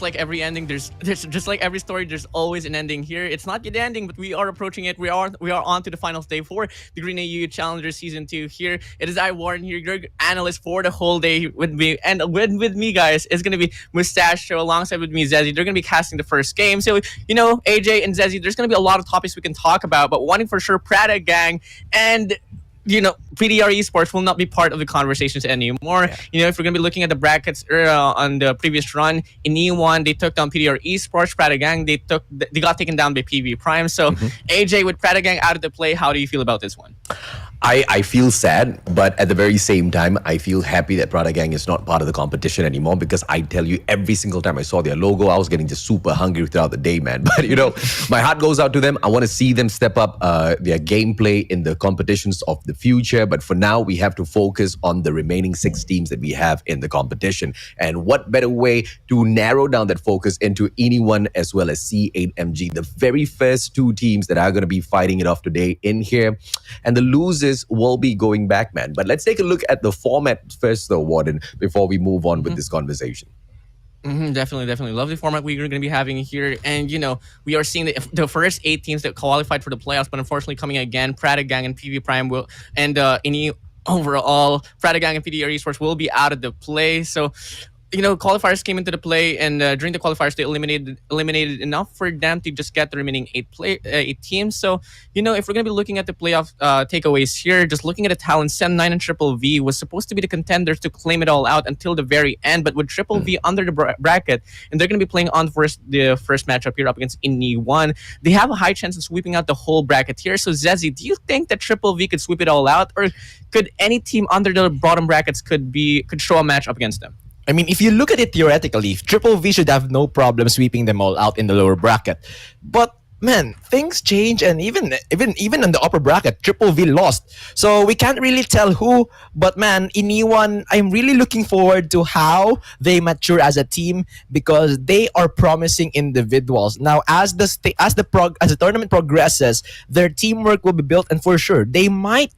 like every ending, there's just like every story, there's always an ending here. It's not yet ending, but we are approaching it. We are on to the finals day for the Green AU Challenger Season 2 here. It is I, Warren, here, your analyst for the whole day with me. And with me, guys, is going to be Mustachio alongside with me, Zezzy. They're going to be casting the first game. So, AJ and Zezzy, there's going to be a lot of topics we can talk about, but one thing for sure, Prada Gang and PDR Esports will not be part of the conversations anymore. Yeah. If we're going to be looking at the brackets on the previous run, in E1, they took down PDR Esports, Prada Gang, they got taken down by PV Prime. So, AJ, with Prada Gang out of the play, how do you feel about this one? I feel sad, but at the very same time, I feel happy that Prada Gang is not part of the competition anymore, because I tell you, every single time I saw their logo, I was getting just super hungry throughout the day, man. But, my heart goes out to them. I want to see them step up their gameplay in the competitions of the future. But for now, we have to focus on the remaining 6 teams that we have in the competition. And what better way to narrow down that focus into anyone as well as C8MG, the very first 2 teams that are going to be fighting it off today in here. And the losers will be going back, man. But let's take a look at the format first, though, Warden, before we move on with this conversation. Definitely. Lovely format we're going to be having here. And, we are seeing the first 8 teams that qualified for the playoffs, but unfortunately coming again, Prada Gang and PV Prime will, and overall, Prada Gang and PDR Esports will be out of the play. So, qualifiers came into the play, and during the qualifiers, they eliminated enough for them to just get the remaining 8 teams. So, if we're going to be looking at the playoff takeaways here, just looking at the talent, Sem9 and Triple V was supposed to be the contenders to claim it all out until the very end. But with Triple V under the bracket, and they're going to be playing on the first matchup here up against INI1, they have a high chance of sweeping out the whole bracket here. So, Zezzy, do you think that Triple V could sweep it all out, or could any team under the bottom brackets could show a match up against them? I mean, if you look at it theoretically, Triple V should have no problem sweeping them all out in the lower bracket. But man, things change, and even in the upper bracket, Triple V lost. So we can't really tell who. But man, in E1, I'm really looking forward to how they mature as a team, because they are promising individuals. Now, as the tournament progresses, their teamwork will be built, and for sure, they might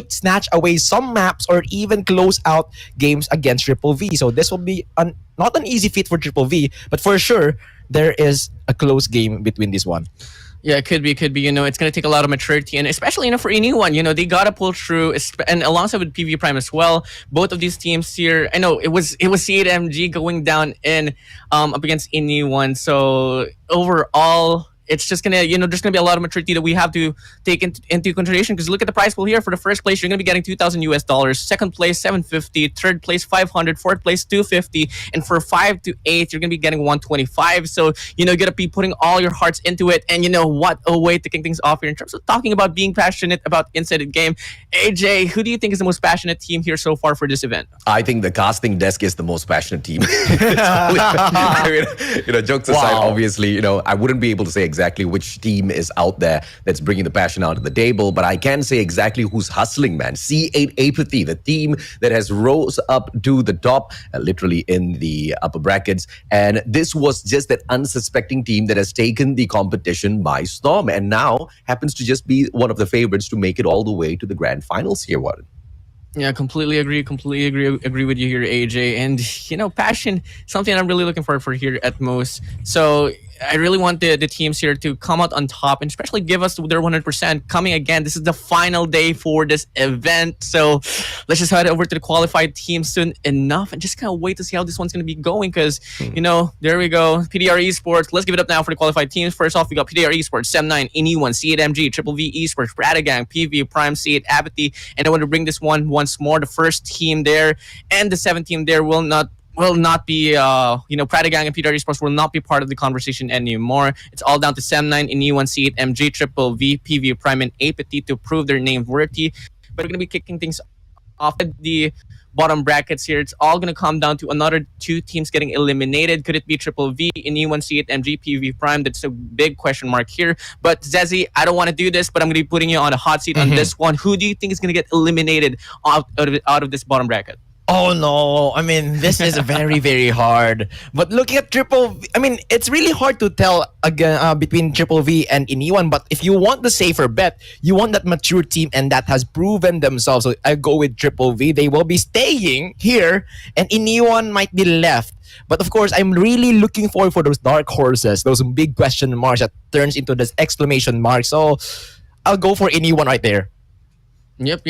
snatch away some maps or even close out games against Triple V. So this will be not an easy feat for Triple V, but for sure, there is a close game between this one. Yeah, it could be. It's going to take a lot of maturity, and especially, for anyone, they got to pull through, and alongside with PV Prime as well. Both of these teams here, I know it was C8MG going down in up against INI1. So overall, it's just gonna, there's gonna be a lot of maturity that we have to take into consideration. Because look at the prize pool here. For the first place, you're gonna be getting $2,000. Second place, $750. Third place, $500. Fourth place, $250. And for 5 to 8, you're gonna be getting $125. So you gotta be putting all your hearts into it. And what a way to kick things off here in terms of talking about being passionate about inside the game. AJ, who do you think is the most passionate team here so far for this event? I think the casting desk is the most passionate team. Jokes aside, obviously, I wouldn't be able to say exactly which team is out there that's bringing the passion out of the table, but I can say exactly who's hustling, man. C8 AEIPATHY, the team that has rose up to the top, literally in the upper brackets. And this was just that unsuspecting team that has taken the competition by storm, and now happens to just be one of the favorites to make it all the way to the grand finals here, Warren. Yeah, completely agree with you here, AJ. And passion, something I'm really looking for here at most. So I really want the teams here to come out on top, and especially give us their 100%. Coming again, this is the final day for this event, so let's just head over to the qualified team soon enough, and just kind of wait to see how this one's going to be going. Because there we go, PDR Esports. Let's give it up now for the qualified teams. First off, we got PDR Esports, Sem9, INI1, C8MG, Triple V Esports, Prada Gang, PV Prime, C8 AEIPATHY. And I want to bring this one once more. The first team there and the 7th team there will not be, Prada Gang and PDR Esports will not be part of the conversation anymore. It's all down to Sem9, INI1, C8, MG, Triple V, PV Prime, and AEIPATHY to prove their name worthy. But we're going to be kicking things off at the bottom brackets here. It's all going to come down to another 2 teams getting eliminated. Could it be Triple V, INI1, C8, MG, PV Prime? That's a big question mark here. But Zezzy, I don't want to do this, but I'm going to be putting you on a hot seat on this one. Who do you think is going to get eliminated out of this bottom bracket? Oh no! I mean, this is very, very hard. But looking at Triple V, I mean, it's really hard to tell again between Triple V and Iniwan. But if you want the safer bet, you want that mature team and that has proven themselves. So I go with Triple V. They will be staying here, and Iniwan might be left. But of course, I'm really looking forward for those dark horses, those big question marks that turns into this exclamation mark. So I'll go for Iniwan right there. Yep.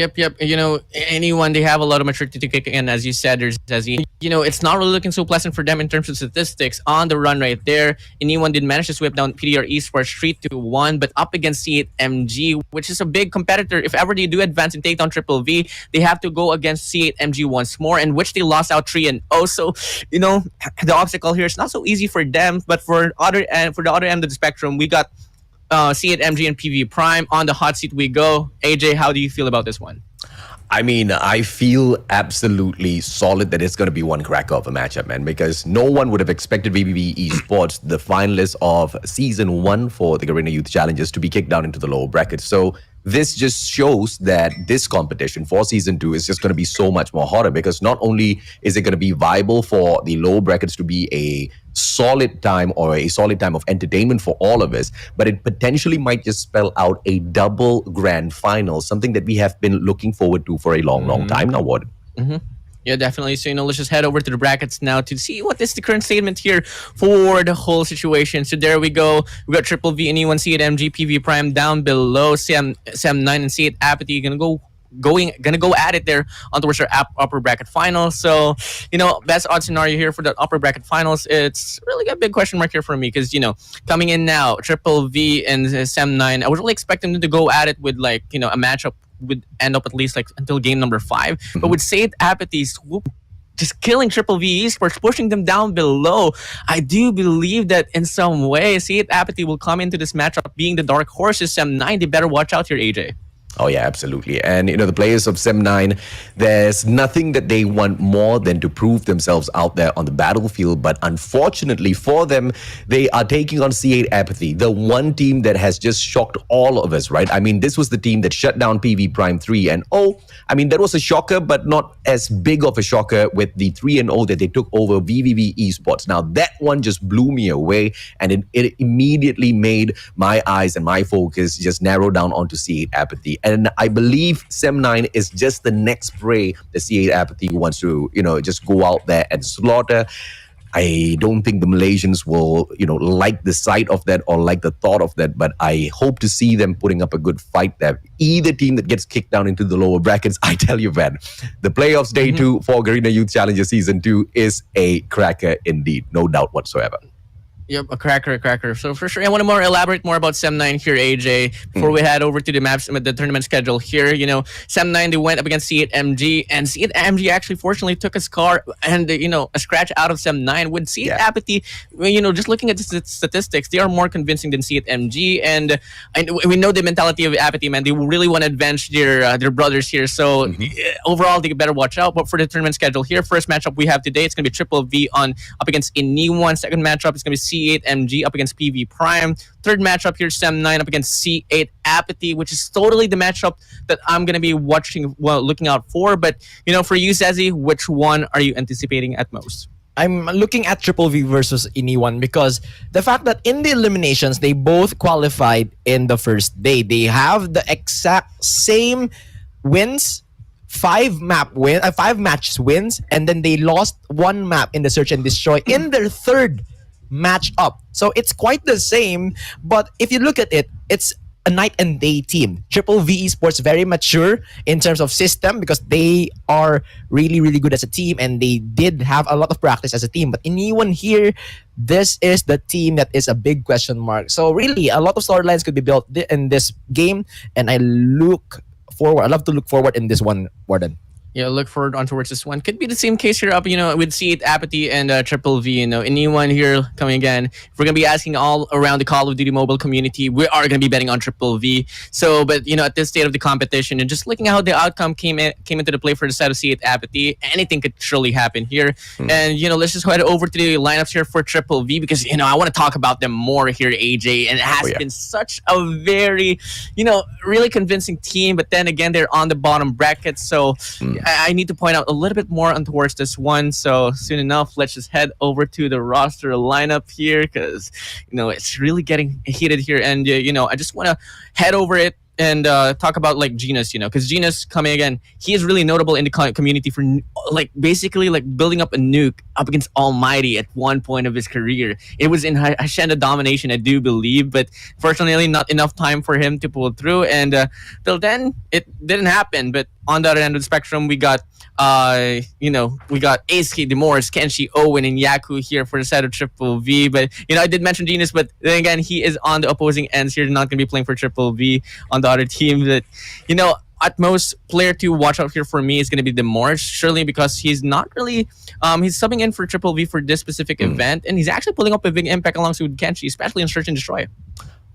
Anyone, they have a lot of maturity to kick in. As you said, there's Zezzy. It's not really looking so pleasant for them in terms of statistics on the run right there. Anyone did manage to sweep down PDR Esports 3-1, but up against C8 MG, which is a big competitor. If ever they do advance and take down Triple V, they have to go against C8 MG once more, in which they lost out 3-0. So, the obstacle here is not so easy for them, but for the other end of the spectrum, we got C8 MG and PV Prime. On the hot seat we go. AJ, how do you feel about this one? I mean, I feel absolutely solid that it's going to be one cracker of a matchup, man, because no one would have expected VVV Esports, the finalists of Season 1 for the Garena Youth Challenges, to be kicked down into the lower bracket. So this just shows that this competition for Season 2 is just going to be so much more hotter, because not only is it going to be viable for the lower brackets to be a solid time or a solid time of entertainment for all of us, but it potentially might just spell out a double grand final, something that we have been looking forward to for a long time now, Warden. Yeah, definitely. So, let's just head over to the brackets now to see what is the current statement here for the whole situation. So there we go. We got Triple V, Anyone, C8 MG, PV Prime down below. Sam9 and C8 Apathy gonna go at it there on towards our upper bracket final. So, best odds scenario here for the upper bracket finals, it's really a big question mark here for me, because, coming in now, Triple V and Sam9, I would really expect them to go at it with a matchup would end up at least until game number 5. But with C8 Apathy just killing Triple V Esports, pushing them down below, I do believe that in some way C8 Apathy will come into this matchup being the dark horses. Sam9, they better watch out here, AJ. Oh, yeah, absolutely. And, the players of Sem9, there's nothing that they want more than to prove themselves out there on the battlefield. But unfortunately for them, they are taking on C8 Apathy, the one team that has just shocked all of us, right? I mean, this was the team that shut down PV Prime 3-0. I mean, that was a shocker, but not as big of a shocker with the 3-0 that they took over VVV Esports. Now, that one just blew me away, and it immediately made my eyes and my focus just narrow down onto C8 Apathy. And I believe Sem9 is just the next prey that C8 Apathy wants to, just go out there and slaughter. I don't think the Malaysians will, like the sight of that or like the thought of that, but I hope to see them putting up a good fight there. Either team that gets kicked down into the lower brackets, I tell you, man, the playoffs day 2 for Garena Youth Challenger Season 2 is a cracker indeed, no doubt whatsoever. Yep, a cracker. So for sure, I want to elaborate more about Sem9 here, AJ, before we head over to the tournament schedule here. Sem9, they went up against C8 MG, and C8 MG actually fortunately took a scar and, a scratch out of Sem9. With C8 Apathy, just looking at the statistics, they are more convincing than C8 MG, and we know the mentality of Apathy, man. They really want to avenge their brothers here. So overall, they better watch out. But for the tournament schedule here, first matchup we have today, it's going to be Triple V up against Iniwan. Second matchup is going to be C8 MG up against PV Prime. Third matchup here, Sem9 up against C8 Apathy, which is totally the matchup that I'm going to be looking out for. But, for you, Zezzy, which one are you anticipating at most? I'm looking at Triple V versus Iniwan because the fact that in the eliminations, they both qualified in the first day. They have the exact same wins, 5 match wins, and then they lost 1 map in the search and destroy in their third match up. So it's quite the same, but if you look at it, it's a night and day team. Triple V Esports very mature in terms of system because they are really, really good as a team and they did have a lot of practice as a team. But anyone here, this is the team that is a big question mark. So really, a lot of storylines could be built in this game, and I love to look forward in this one, Warden. Yeah, look forward on towards this one. Could be the same case here up, with C8 Apathy and Triple V, anyone here coming again. If we're going to be asking all around the Call of Duty mobile community, we are going to be betting on Triple V. So, but, at this state of the competition and just looking at how the outcome came into the play for the side of C8 Apathy, anything could surely happen here. And, let's just head over to the lineups here for Triple V because, I want to talk about them more here, AJ. And it has been such a very, really convincing team. But then again, they're on the bottom bracket. So, I need to point out a little bit more on towards this one. So soon enough, let's just head over to the roster lineup here because it's really getting heated here, and I just want to head over it and talk about like Genus, because Genus coming again, he is really notable in the community for basically building up a nuke up against Almighty at one point of his career. It was in Hacienda domination, I do believe, but fortunately not enough time for him to pull through, and till then it didn't happen. But on the other end of the spectrum, we got we got Ace, Demorse, Kenshi, Owen, and Yaku here for the side of Triple V. But I did mention Genus, but then again, he is on the opposing ends here, not going to be playing for Triple V on the other team. That at most, player to watch out here for me is going to be Demorse, surely because he's not really he's subbing in for Triple V for this specific event, and he's actually pulling up a big impact alongside with Kenshi, especially in Search and Destroy.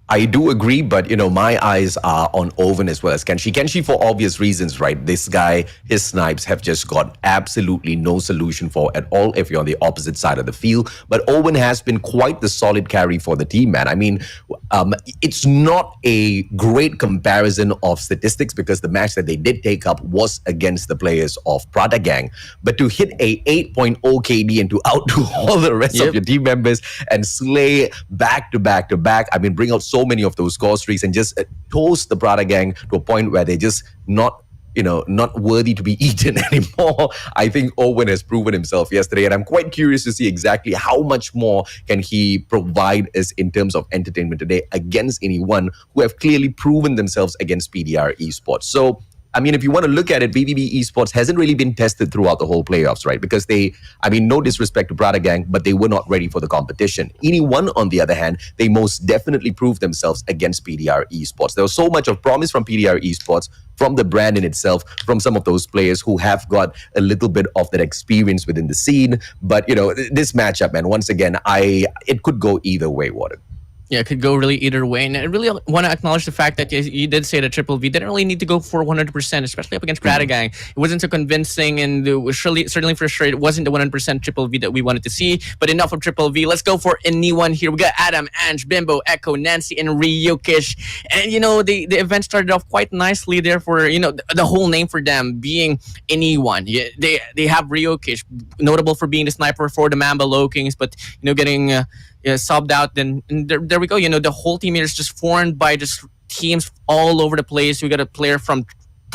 I do agree, but my eyes are on Owen as well as Kenshi. Kenshi for obvious reasons, right? This guy, his snipes have just got absolutely no solution for at all if you're on the opposite side of the field. But Owen has been quite the solid carry for the team, man. I mean, it's not a great comparison of statistics because the match that they did take up was against the players of Prada Gang. But to hit a 8.0 KD and to outdo all the rest of your team members and slay back to back to back, I mean, bring out so many of those score streaks and just toast the Prada Gang to a point where they're just not worthy to be eaten anymore. I think Owen has proven himself yesterday, and I'm quite curious to see exactly how much more can he provide us in terms of entertainment today against anyone who have clearly proven themselves against PDR Esports. So I mean, if you want to look at it, VVV Esports hasn't really been tested throughout the whole playoffs, right? Because no disrespect to Prada Gang, but they were not ready for the competition. Anyone, on the other hand, they most definitely proved themselves against PDR Esports. There was so much of promise from PDR Esports, from the brand in itself, from some of those players who have got a little bit of that experience within the scene. But, this matchup, man, once again, it could go either way, Warden. Yeah, it could go really either way. And I really want to acknowledge the fact that you did say that Triple V didn't really need to go for 100%, especially up against Prada Gang. It wasn't so convincing, and it was certainly for sure it wasn't the 100% Triple V that we wanted to see. But enough of Triple V. Let's go for anyone here. We got Adam, Ange, Bimbo, Echo, Nancy, and Ryukish. And, the event started off quite nicely there for, the whole name for them being anyone. Yeah, they have Ryukish, notable for being the sniper for the Mamba Low Kings, but, getting... subbed out, then there we go. The whole team here is just formed by just teams all over the place. We got a player from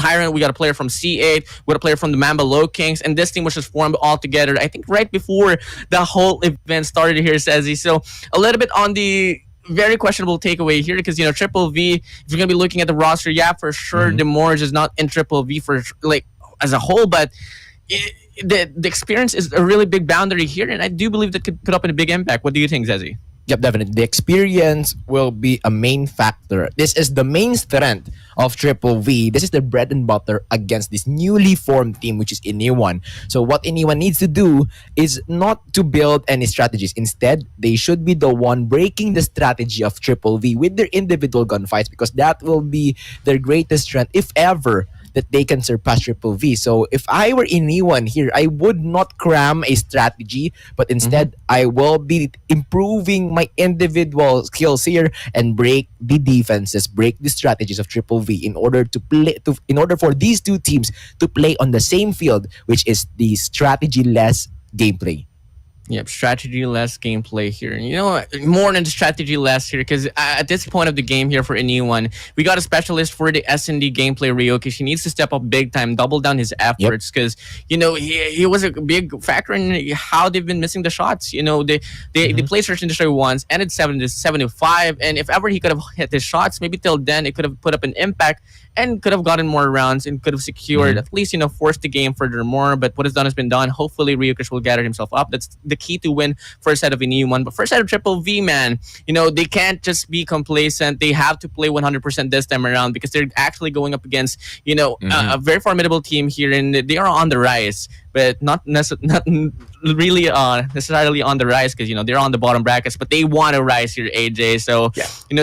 Tyrant, we got a player from C8, we got a player from the Mamba Low Kings, and this team was just formed all together, I think, right before the whole event started here, Sezzy. So a little bit on the very questionable takeaway here because, Triple V, if you're going to be looking at the roster, yeah, for sure, Demorge is not in Triple V for as a whole, but the experience is a really big boundary here, and I do believe that could put up in a big impact. What do you think, Zezzy? Yep, definitely. The experience will be a main factor. This is the main strength of Triple V. This is the bread and butter against this newly formed team, which is Anyone. So what Anyone needs to do is not to build any strategies. Instead, they should be the one breaking the strategy of Triple V with their individual gunfights, because that will be their greatest strength, if ever, that they can surpass Triple V. So if I were Anyone here, I would not cram a strategy, but instead I will be improving my individual skills here and break the defenses, break the strategies of Triple V in order for these two teams to play on the same field, which is the strategy-less gameplay. Yep, strategy-less gameplay here. More than strategy-less here, because at this point of the game here for Anyone, we got a specialist for the S&D gameplay, Ryoki. He needs to step up big time, double down his efforts, because, he was a big factor in how they've been missing the shots. They played Search and Destroy once, ended 7-5, and if ever he could have hit his shots, maybe till then it could have put up an impact and could have gotten more rounds and could have secured at least, forced the game furthermore. But what is done has been done. Hopefully, Ryukish will gather himself up. That's the key to win first set of Anyone. But first set of Triple V, man, they can't just be complacent. They have to play 100% this time around because they're actually going up against, a very formidable team here, and they are on the rise. But not really necessarily on the rise because, they're on the bottom brackets, but they want to rise here, AJ. So,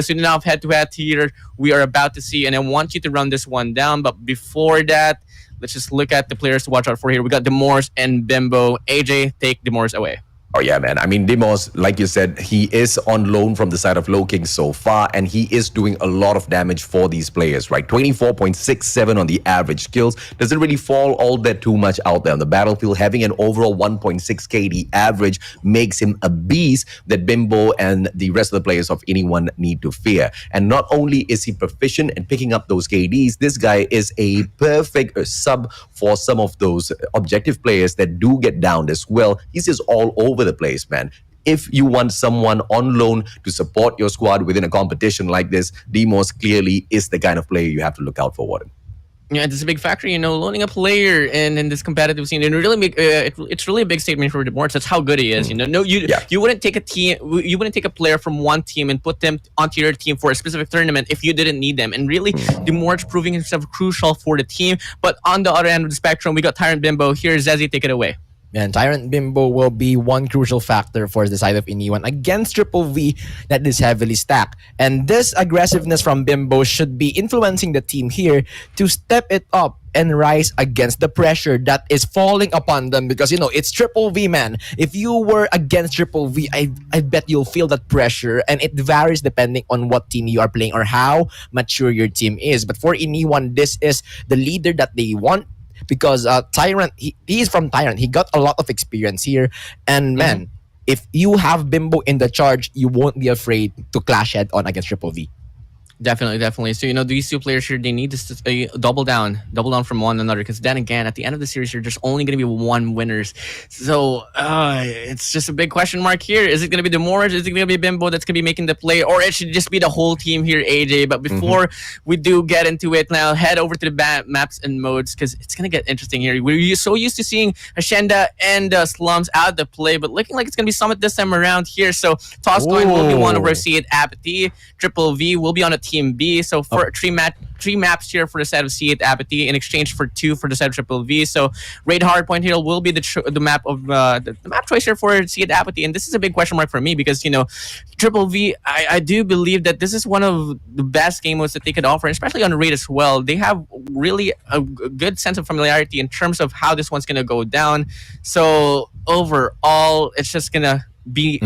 soon enough, head-to-head here, we are about to see, and I want you to run this one down. But before that, let's just look at the players to watch out for here. We got Demorse and Bimbo. AJ, take Demorse away. Oh yeah, man. I mean, Dimos, like you said, he is on loan from the side of Low King so far, and he is doing a lot of damage for these players, right? 24.67 on the average skills. Doesn't really fall all that too much out there on the battlefield. Having an overall 1.6 KD average makes him a beast that Bimbo and the rest of the players of anyone need to fear. And not only is he proficient in picking up those KDs, this guy is a perfect sub for some of those objective players that do get downed as well. He's just all over the place, man. If you want someone on loan to support your squad within a competition like this, Demos clearly is the kind of player you have to look out for, Warren. Yeah, it's a big factor, loaning a player in this competitive scene, and really it's really a big statement for Demorts. That's how good he is. No, you wouldn't take a team, you wouldn't take a player from one team and put them onto your team for a specific tournament if you didn't need them. And really, Demorts proving himself crucial for the team. But on the other end of the spectrum, we got Tyrant Bimbo. Here's Zezzy, take it away. And Tyrant Bimbo will be one crucial factor for the side of Iniwan against Triple V that is heavily stacked. And this aggressiveness from Bimbo should be influencing the team here to step it up and rise against the pressure that is falling upon them, because it's Triple V, man. If you were against Triple V, I bet you'll feel that pressure, and it varies depending on what team you are playing or how mature your team is. But for Iniwan, this is the leader that they want, because Tyrant, he is from Tyrant. He got a lot of experience here. And man, if you have Bimbo in the charge, you won't be afraid to clash head on against Triple V. Definitely. So, these two players here, they need to double down from one another. Because then again, at the end of the series here, there's only going to be one winners. So, it's just a big question mark here. Is it going to be Demorage? Is it going to be Bimbo that's going to be making the play? Or it should just be the whole team here, AJ? But before we do get into it now, head over to the maps and modes, because it's going to get interesting here. We're so used to seeing Hacienda and Slums out of the play, but looking like it's going to be Summit this time around here. So, Toss Coin will be one over C8 AEIPATHY. Triple V will be on a Team B. So for three maps here for the set of C8 AEIPATHY in exchange for 2 for the set of Triple V. So Raid Hardpoint here will be the map of the map choice here for C8 AEIPATHY, and this is a big question mark for me because Triple V, I do believe that this is one of the best game modes that they could offer, especially on Raid as well. They have really a good sense of familiarity in terms of how this one's gonna go down. So overall, it's just gonna be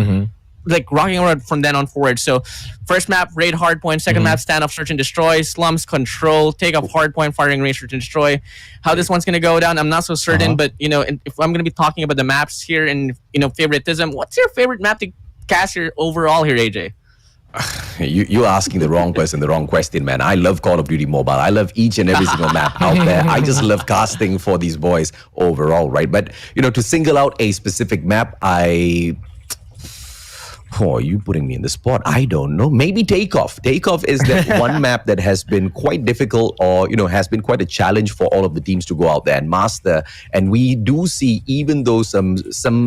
like rocking around from then on forward. So first map, Raid Hardpoint. Second map, Standoff Search and Destroy. Slums Control. Take off Hardpoint, Firing Range, Search and Destroy. How this one's going to go down, I'm not so certain. But, if I'm going to be talking about the maps here and, favoritism, what's your favorite map to cast here overall here, AJ? You're asking the wrong person the wrong question, man. I love Call of Duty Mobile. I love each and every single map out there. I just love casting for these boys overall, right? But, to single out a specific map, Oh, you putting me in the spot. I don't know. Maybe Takeoff. Takeoff is that one map that has been quite difficult, or has been quite a challenge for all of the teams to go out there and master. And we do see, even though some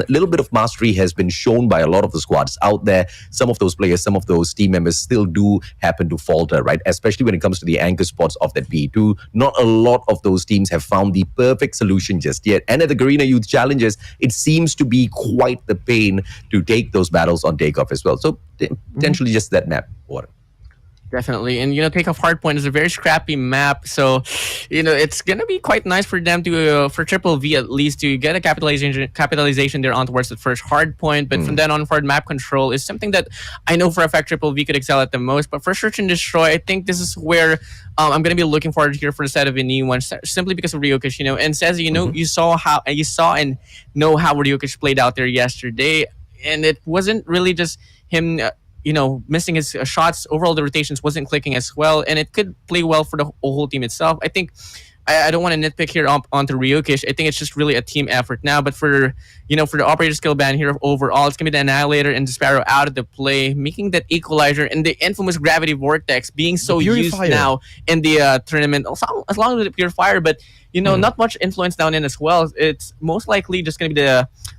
little bit of mastery has been shown by a lot of the squads out there, some of those players, some of those team members still do happen to falter, right? Especially when it comes to the anchor spots of that P2. Not a lot of those teams have found the perfect solution just yet. And at the Garena Youth Challenges, it seems to be quite the pain to take those battles on Takeoff as well. So potentially just that map. Water. Definitely. And, Takeoff Hardpoint is a very scrappy map. So, it's going to be quite nice for them to, for Triple V at least, to get a capitalization there on towards the first Hardpoint. But from then on forward, map control is something that I know for a fact Triple V could excel at the most. But for Search and Destroy, I think this is where I'm going to be looking forward here for the set of a new one, simply because of Ryokish, and says, you saw and know how Ryokish played out there yesterday. And it wasn't really just him, missing his shots. Overall, the rotations wasn't clicking as well, and it could play well for the whole team itself. I think I don't want to nitpick here onto Ryokish. I think it's just really a team effort now. But for the operator skill ban here overall, it's gonna be the Annihilator and the Sparrow out of the play, making that equalizer and the infamous gravity vortex being so used now in the tournament. Also, as long as the Purifier, but not much influence down in as well. It's most likely just gonna be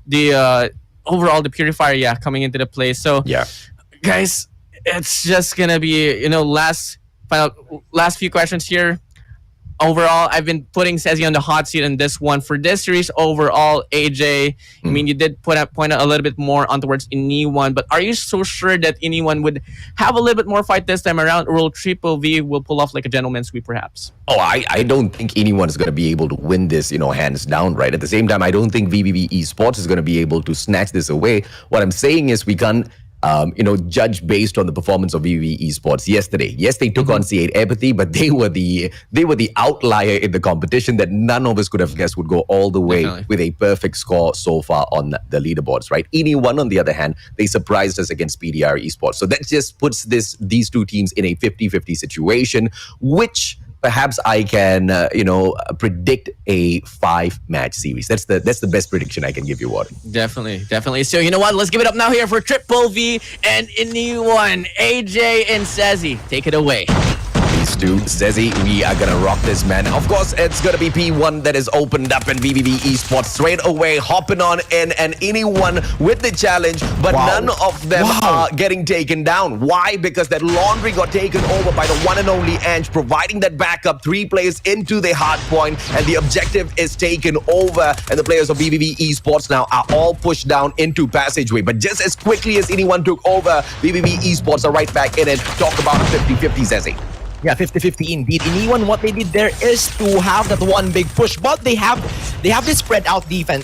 the overall the Purifier, coming into the play. So guys, it's just gonna be last few questions here. overall, I've been putting Sezi on the hot seat in this one. For this series overall, AJ, I mean, you did point out a little bit more on towards Iniwan, but are you so sure that Iniwan would have a little bit more fight this time around, or will Triple V will pull off like a gentleman's sweep perhaps? Oh, I don't think anyone is going to be able to win this, hands down, right? At the same time, I don't think VVV ESports is going to be able to snatch this away. What I'm saying is we can't, judge based on the performance of VVV ESports yesterday. Yes, they took on C8 AEIPATHY, but they were the outlier in the competition that none of us could have guessed would go all the way with a perfect score so far on the leaderboards, right? Anyone, on the other hand, they surprised us against PDR Esports. So that just puts these two teams in a 50-50 situation, which perhaps I can, predict a 5-match series. That's the best prediction I can give you, Warren. Definitely. So you know what? Let's give it up now here for Triple V and Iniwan, AJ and Sezi. Take it away. Please do, Sezi, we are gonna rock this, man. Of course, it's gonna be P1 that is opened up in VVV Esports straight away, hopping on in, and anyone with the challenge, but none of them are getting taken down. Why? Because that laundry got taken over by the one and only Ange, providing that backup 3 players into the hard point, and the objective is taken over, and the players of VVV Esports now are all pushed down into passageway. But just as quickly as anyone took over, VVV Esports are right back in it. Talk about a 50-50, Sezi. Yeah, 50-50 indeed. Iniwan, what they did there is to have that one big push, but they have this spread out defense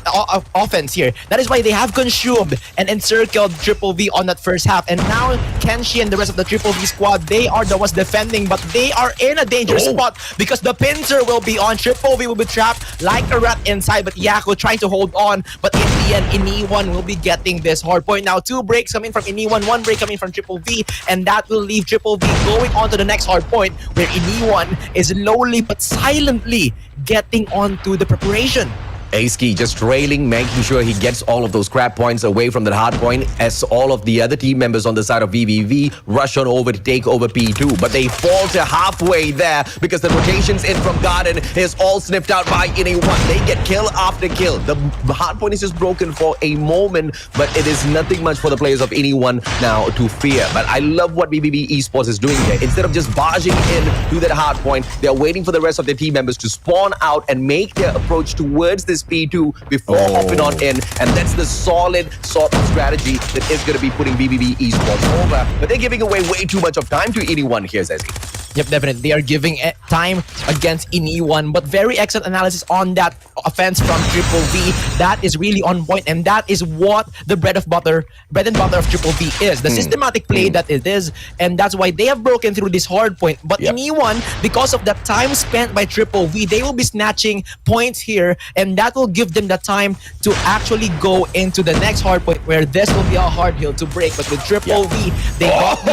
offense here. That is why they have consumed and encircled Triple V on that first half. And now Kenshi and the rest of the Triple V squad, they are the ones defending, but they are in a dangerous spot because the pincer will be on. Triple V will be trapped like a rat inside, but Yako trying to hold on. But in the end, Iniwan will be getting this hard point. Now 2 breaks coming from Iniwan, 1 break coming from Triple V, and that will leave Triple V going on to the next hard point, where Iniwan is slowly but silently getting onto the preparation. Aski just trailing, making sure he gets all of those crap points away from that hard point as all of the other team members on the side of VVV rush on over to take over P2. But they falter halfway there because the rotations in from Garden is all sniffed out by anyone. They get kill after kill. The hard point is just broken for a moment, but it is nothing much for the players of anyone now to fear. But I love what VVV Esports is doing here. Instead of just barging in to that hard point, they're waiting for the rest of their team members to spawn out and make their approach towards this P2 before hopping on in, and that's the solid sort of strategy that is going to be putting VVV Esports over. But they're giving away way too much of time to anyone here, Zezzy. Yep, definitely. They are giving time against Iniwan, but very excellent analysis on that offense from Triple V. That is really on point, and that is what the bread and butter of Triple V is. The systematic play that it is, and that's why they have broken through this hard point. But Iniwan, because of the time spent by Triple V, they will be snatching points here, and that will give them the time to actually go into the next hard point, where this will be a hard hill to break. But with Triple V, they got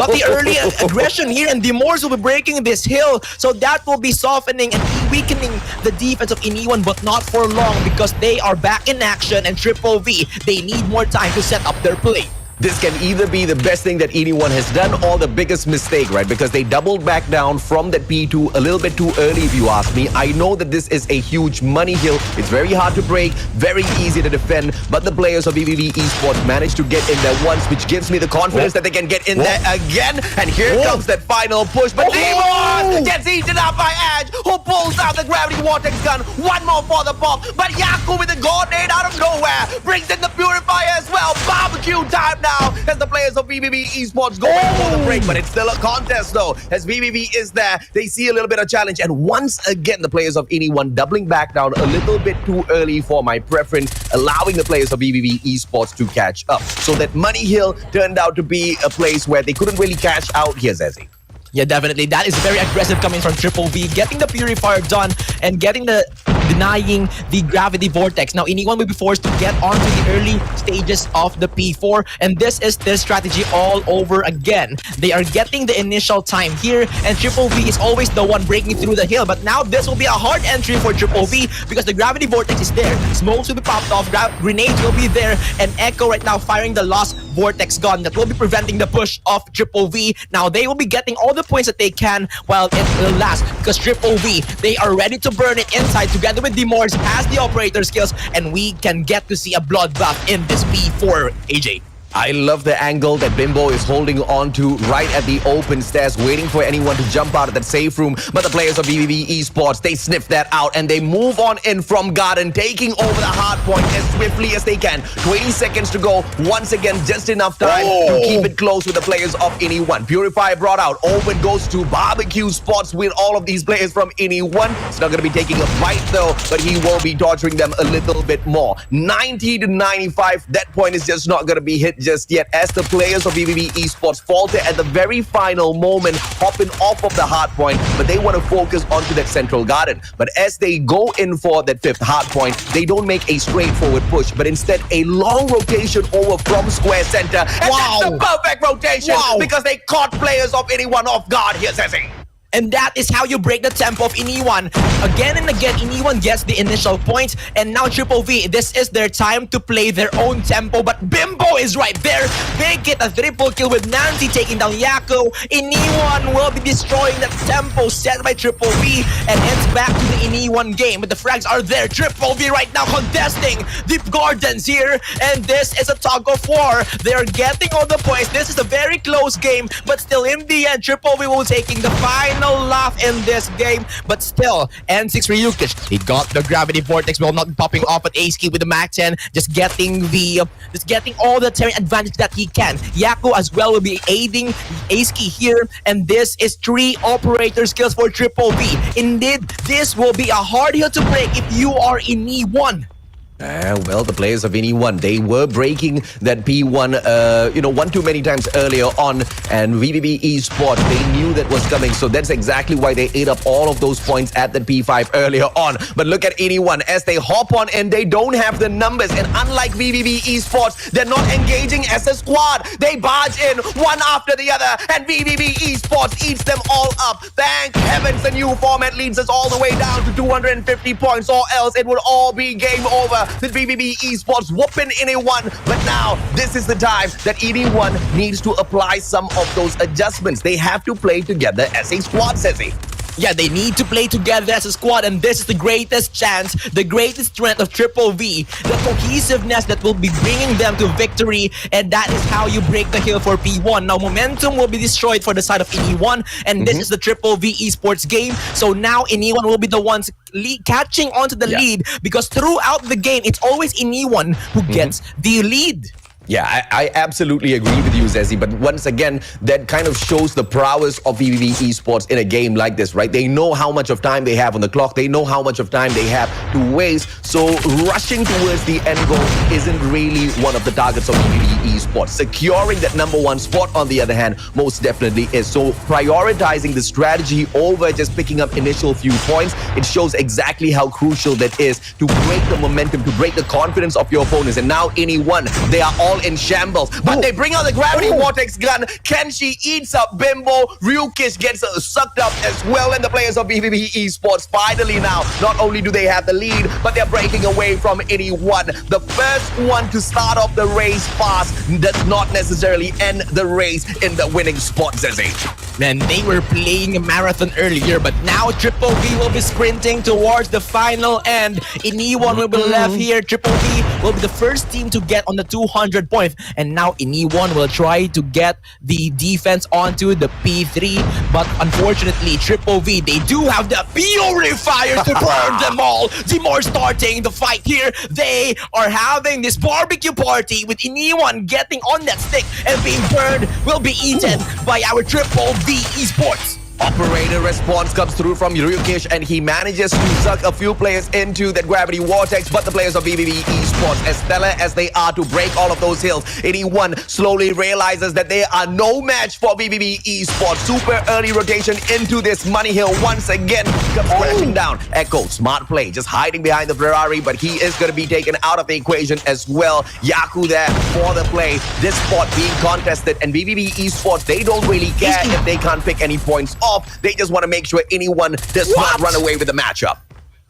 the early aggression here, and Demors will be breaking this hill, so that will be softening and weakening the defense of Iniwan, but not for long because they are back in action, and Triple V, they need more time to set up their play. This can either be the best thing that anyone has done or the biggest mistake, right? Because they doubled back down from that P2 a little bit too early, if you ask me. I know that this is a huge money hill. It's very hard to break, very easy to defend, but the players of VVV Esports managed to get in there once, which gives me the confidence that they can get in there again. And here comes that final push, but Demon gets eaten up by Edge, who pulls out the gravity vortex gun. One more for the pop, but Yaku with the grenade out of nowhere brings in the purifier as well. Barbecue time now as the players of VVV Esports go in for the break, but it's still a contest though, as VVV is there. They see a little bit of challenge, and once again the players of anyone doubling back down a little bit too early for my preference, allowing the players of VVV Esports to catch up. So that money hill turned out to be a place where they couldn't really cash out here, Zezzy. Yeah, definitely. That is very aggressive coming from Triple V, getting the purifier done and denying the gravity vortex. Now, Iniwan will be forced to get onto the early stages of the P4, and this is their strategy all over again. They are getting the initial time here, and Triple V is always the one breaking through the hill. But now this will be a hard entry for Triple V because the gravity vortex is there. Smokes will be popped off, grenades will be there, and Echo right now firing the lost vortex gun that will be preventing the push of Triple V. Now they will be getting all the points that they can while it will last, because Triple V, they are ready to burn it inside together with Demors as the operator skills, and we can get to see a bloodbath in this P4, AJ. I love the angle that Bimbo is holding on to right at the open stairs, waiting for anyone to jump out of that safe room. But the players of VVV Esports, they sniff that out and they move on in from Garden, taking over the hard point as swiftly as they can. 20 seconds to go. Once again, just enough time to keep it close with the players of Ini1. Purify brought out. Owen goes to barbecue spots with all of these players from Ini1. It's not going to be taking a bite though, but he will be torturing them a little bit more. 90 to 95. That point is just not going to be hit just yet as the players of VVV Esports falter at the very final moment, hopping off of the hard point, but they want to focus onto that central garden. But as they go in for that fifth hard point, they don't make a straightforward push, but instead a long rotation over from square center. And that's the perfect rotation because they caught players of Ini1 off guard here, Ceci. And that is how you break the tempo of Ini1. Again and again, Ini1 gets the initial point, and now Triple V, this is their time to play their own tempo, but Bimbo is right there. They get a triple kill with Nancy taking down Yako. Ini1 will be destroying that tempo set by Triple V, and heads back to the Ini1 game. But the frags are there. Triple V right now contesting Deep Gardens here, and this is a tug of war. They're getting all the points. This is a very close game, but still in the end, Triple V will be taking the final laugh in this game. But still, N6 Ryukish, he got the gravity vortex while not popping off at Ace with the Mac 10, just getting all the terrain advantage that he can. Yako as well will be aiding Ace here, and this is 3 operator skills for Triple V. Indeed, this will be a hard hill to break if you are in E1. Well, the players of Ini1, they were breaking that P1, one too many times earlier on, and VVV Esports, they knew that was coming, so that's exactly why they ate up all of those points at the P5 earlier on. But look at Ini1, as they hop on and they don't have the numbers, and unlike VVV Esports, they're not engaging as a squad. They barge in one after the other, and VVV Esports eats them all up. Thank heavens the new format leads us all the way down to 250 points, or else it would all be game over. The VVV Esports whooping Ini1, but now this is the time that Ini1 needs to apply some of those adjustments. They have to play together as a squad, Ceci. Yeah, they need to play together as a squad, and this is the greatest chance, the greatest strength of Triple V, the cohesiveness that will be bringing them to victory, and that is how you break the hill for P1. Now, momentum will be destroyed for the side of Ini1, and this is the Triple V Esports game, so now Ini1 will be the ones catching onto the lead, because throughout the game, it's always Ini1 who gets the lead. Yeah, I absolutely agree with you, Zezzy. But once again, that kind of shows the prowess of VVV Esports in a game like this, right? They know how much of time they have on the clock. They know how much of time they have to waste. So rushing towards the end goal isn't really one of the targets of VVV Esports. Securing that #1 spot, on the other hand, most definitely is. So prioritizing the strategy over just picking up initial few points, it shows exactly how crucial that is to break the momentum, to break the confidence of your opponents. And now Ini1, they are all in shambles, but they bring out the gravity vortex gun. Kenshi eats up Bimbo. Ryukish gets sucked up as well, and the players of VVV Esports finally now, not only do they have the lead, but they're breaking away from Ini1. The first one to start off the race fast does not necessarily end the race in the winning spot, Zezzy. Man, they were playing a marathon earlier, but now Triple V will be sprinting towards the final end. Ini1 will be left here. Triple V will be the first team to get on the 200 points. And now Ini1 will try to get the defense onto the P3. But unfortunately, Triple V, they do have the purifiers to burn them all. Timor starting the fight here. They are having this barbecue party with Ini1 getting on that stick and being burned, will be eaten by our Triple V Esports. Operator response comes through from Ryukish, and he manages to suck a few players into that gravity vortex, but the players of VVV Esports, as stellar as they are to break all of those hills, Ini1 slowly realizes that they are no match for VVV Esports. Super early rotation into this money hill once again comes crashing down. Echo, smart play, just hiding behind the Ferrari, but he is going to be taken out of the equation as well. Yaku there for the play. This spot being contested, and VVV Esports, they don't really care if they can't pick any points off. They just want to make sure anyone does not run away with the matchup.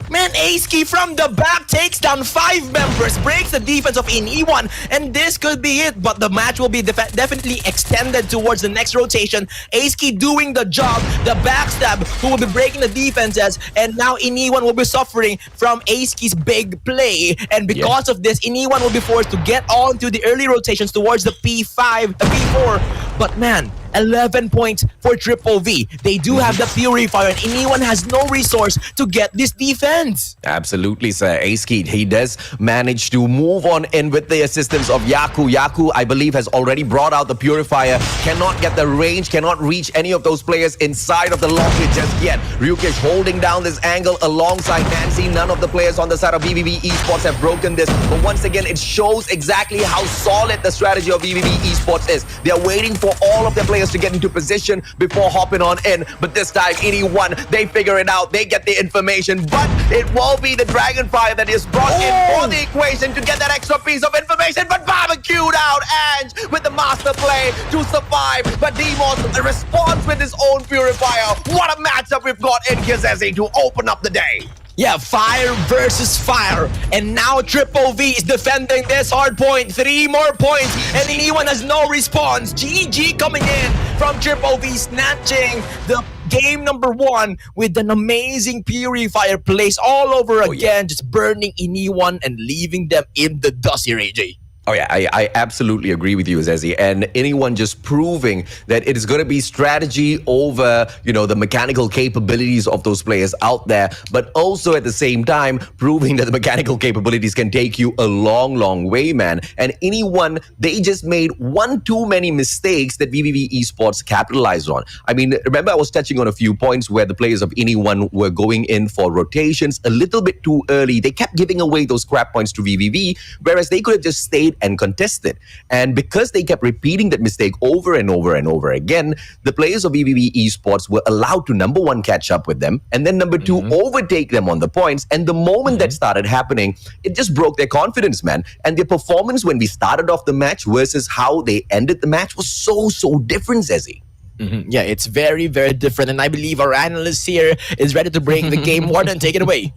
Man, Ace-Key from the back takes down 5 members, breaks the defense of In-E1, and this could be it. But the match will be definitely extended towards the next rotation. Ace-Key doing the job, the backstab, who will be breaking the defenses, and now In-E1 will be suffering from Ace-Key's big play. And because of this, In-E1 will be forced to get on to the early rotations towards the P5, the P4. But man, 11 points for Triple V. They do have the Purifier, and anyone has no resource to get this defense. Absolutely, sir. Ace-Key, he does manage to move on in with the assistance of Yaku. Yaku, I believe, has already brought out the Purifier. Cannot get the range, cannot reach any of those players inside of the locket just yet. Ryukesh holding down this angle alongside Nancy. None of the players on the side of VVV Esports have broken this. But once again, it shows exactly how solid the strategy of VVV Esports is. They are waiting for all of their players to get into position before hopping on in. But this time, anyone, they figure it out. They get the information. But it will be the Dragonfire that is brought in for the equation to get that extra piece of information. But barbecued out Ange with the master play to survive. But Demos responds with his own Purifier. What a matchup we've got in here, Zezzy, to open up the day. Yeah, fire versus fire. And now Triple V is defending this hard point. 3 more points. And anyone has no response. GG coming in from Triple V, snatching the game number 1 with an amazing Purifier place all over again. Just burning anyone and leaving them in the dust here, AJ. Oh yeah, I absolutely agree with you, Zezzy. And anyone just proving that it is going to be strategy over, the mechanical capabilities of those players out there, but also at the same time proving that the mechanical capabilities can take you a long, long way, man. And anyone, they just made one too many mistakes that VVV Esports capitalized on. I mean, remember I was touching on a few points where the players of anyone were going in for rotations a little bit too early. They kept giving away those scrap points to VVV, whereas they could have just stayed and contested. And because they kept repeating that mistake over and over and over again, the players of VVV Esports were allowed to, number 1, catch up with them, and then number 2, overtake them on the points. And the moment that started happening, it just broke their confidence, man. And their performance when we started off the match versus how they ended the match was so different, Zezzy. Yeah, it's very, very different. And I believe our analyst here is ready to break the game. Warden, take it away.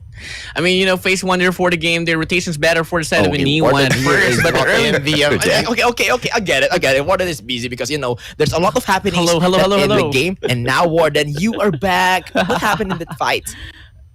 I mean, phase 1 there for the game, their rotation's better for the side of an E1 at first, but early in the okay, I get it. Warden is busy because there's a lot of happenings in the game, and now Warden, you are back. What happened in that fight?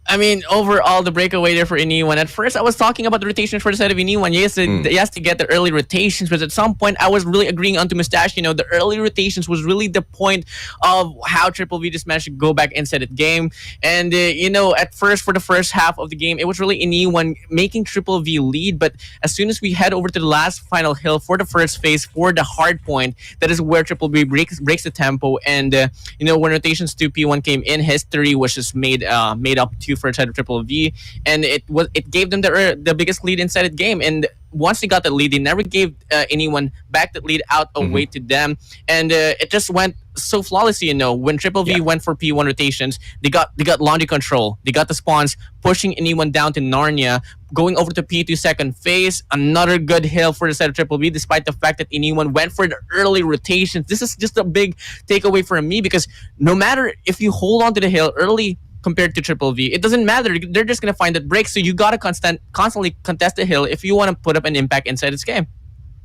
I mean, overall, the breakaway there for Iniwan. At first, I was talking about the rotations for the side of Iniwan. Yes, he has to get the early rotations, but at some point, I was really agreeing onto Mustache. The early rotations was really the point of how Triple V just managed to go back inside the game. And, at first, for the first half of the game, it was really Iniwan making Triple V lead. But as soon as we head over to the last final hill for the first phase, for the hard point, that is where Triple V breaks the tempo. And, when rotations 2P1 came in, history was just made up to for side of Triple V, and it gave them the biggest lead inside the game. And once they got the lead, they never gave anyone back that lead out away to them, and it just went so flawlessly. When Triple V went for P1 rotations, they got laundry control, they got the spawns, pushing anyone down to Narnia, going over to P2 second phase. Another good hill for the side of Triple V, despite the fact that anyone went for the early rotations. This is just a big takeaway for me, because no matter if you hold on to the hill early compared to Triple V, it doesn't matter. They're just going to find that break. So you got to constantly contest the hill if you want to put up an impact inside this game.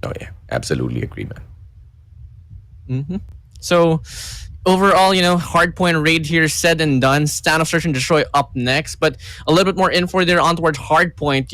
Oh, yeah. Absolutely agree, man. So overall, Hardpoint Raid here said and done. Standoff Search and Destroy up next. But a little bit more info there on towards Hardpoint.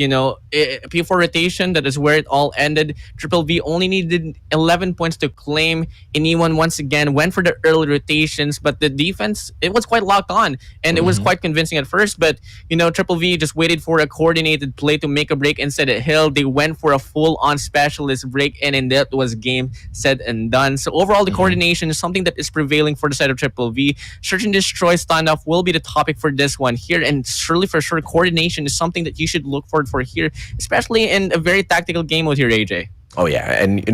P4 rotation, that is where it all ended. Triple V only needed 11 points to claim. Anyone once again went for the early rotations, but the defense, it was quite locked on. And it was quite convincing at first. But, Triple V just waited for a coordinated play to make a break inside the hill. They went for a full-on specialist break, and that was game said and done. So overall, the coordination is something that is prevailing for the side of Triple V. Search and Destroy standoff will be the topic for this one here, and surely for sure coordination is something that you should look forward for here, especially in a very tactical game mode here, AJ. Oh yeah, and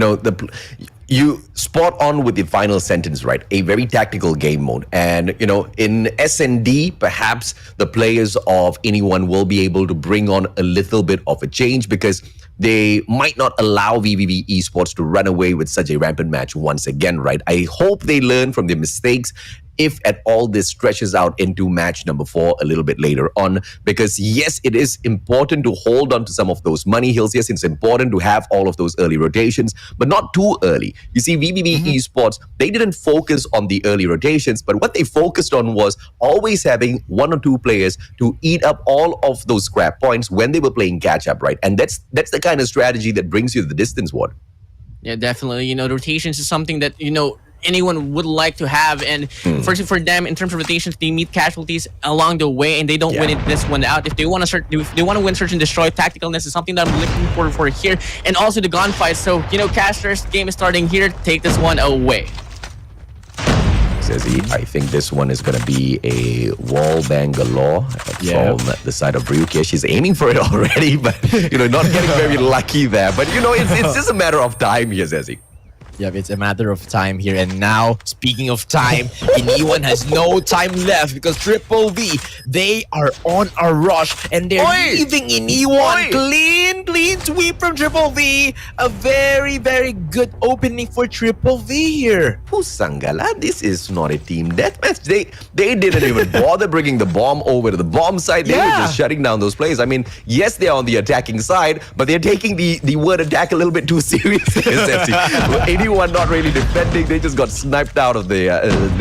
you spot on with the final sentence, right? A very tactical game mode. And, in S&D, perhaps the players of anyone will be able to bring on a little bit of a change, because they might not allow VVV Esports to run away with such a rampant match once again, right? I hope they learn from their mistakes if at all this stretches out into match number 4 a little bit later on. Because yes, it is important to hold on to some of those money hills. Yes, it's important to have all of those early rotations, but not too early. You see, VVV Esports, they didn't focus on the early rotations, but what they focused on was always having 1 or 2 players to eat up all of those scrap points when they were playing catch up, right? And that's the kind of strategy that brings you the distance, Ward. Yeah, definitely. The rotations is something that anyone would like to have, and for them, in terms of rotations, they meet casualties along the way, and they don't win this one out. If they want to win search and destroy, tacticalness is something that I'm looking for here, and also the gunfight. So casters, game is starting here. Take this one away. Says he, I think this one is going to be a wall bang galore from the side of Ryukesh. She's aiming for it already, but not getting very lucky there. But it's just a matter of time here, Zezzy. Yeah, it's a matter of time here. And now, speaking of time, Iniwan has no time left because Triple V, they are on a rush and they're leaving Iniwan. Clean sweep from Triple V. A very, very good opening for Triple V here. Pusangala, this is not a team deathmatch. They didn't even bother bringing the bomb over to the bomb side. They were just shutting down those plays. I mean, yes, they're on the attacking side, but they're taking the word attack a little bit too seriously. Anyone not really defending, they just got sniped out of they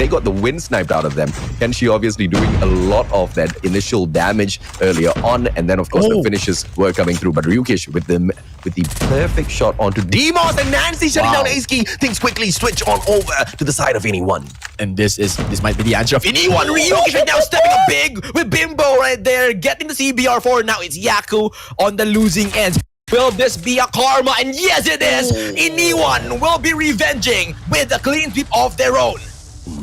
got the win sniped out of them. Kenshi obviously doing a lot of that initial damage earlier on, and then of course the finishes were coming through. But Ryukesh with the perfect shot onto Demos, and Nancy shutting down Ace-Key. Things quickly switch on over to the side of Anyone. And this might be the answer of Anyone. Ryukesh right now stepping up big with Bimbo right there, getting the CBR4. Now it's Yaku on the losing end. Will this be a karma? And yes, it is! Anyone will be revenging with a clean sweep of their own.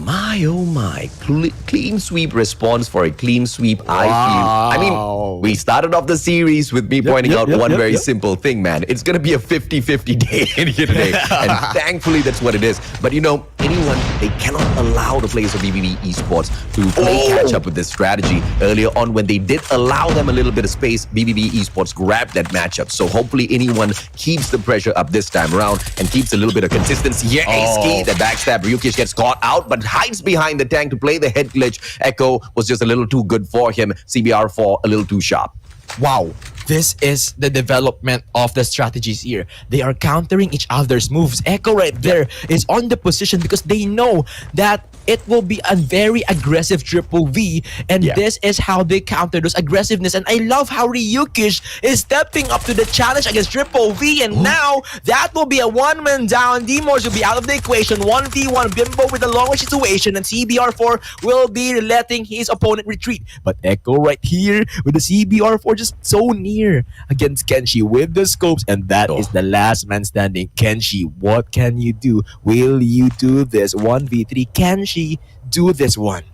My oh my, clean sweep response for a clean sweep. I feel. I mean, we started off the series with me pointing out one very simple thing, man. It's gonna be a 50-50 day in here today, and thankfully that's what it is. But Anyone, they cannot allow the players of VVV Esports to play catch up with this strategy. Earlier on, when they did allow them a little bit of space, VVV Esports grabbed that matchup. So hopefully Anyone keeps the pressure up this time around and keeps a little bit of consistency. Here, Ace-Key, the backstab, Ryukesh gets caught out, but hides behind the tank to play the head glitch. Echo was just a little too good for him. CBR4 a little too sharp. Wow. This is the development of the strategies here. They are countering each other's moves. Echo right there is on the position because they know that it will be a very aggressive Triple V, and this is how they counter those aggressiveness. And I love how Ryukesh is stepping up to the challenge against Triple V, and now that will be a one-man down. D-Morse will be out of the equation. 1v1 Bimbo with a long situation, and CBR4 will be letting his opponent retreat. But Echo right here with the CBR4 just so near against Kenshi with the scopes, and that is the last man standing. Kenshi, what can you do? Will you do this? 1v3, Kenshi, do this one.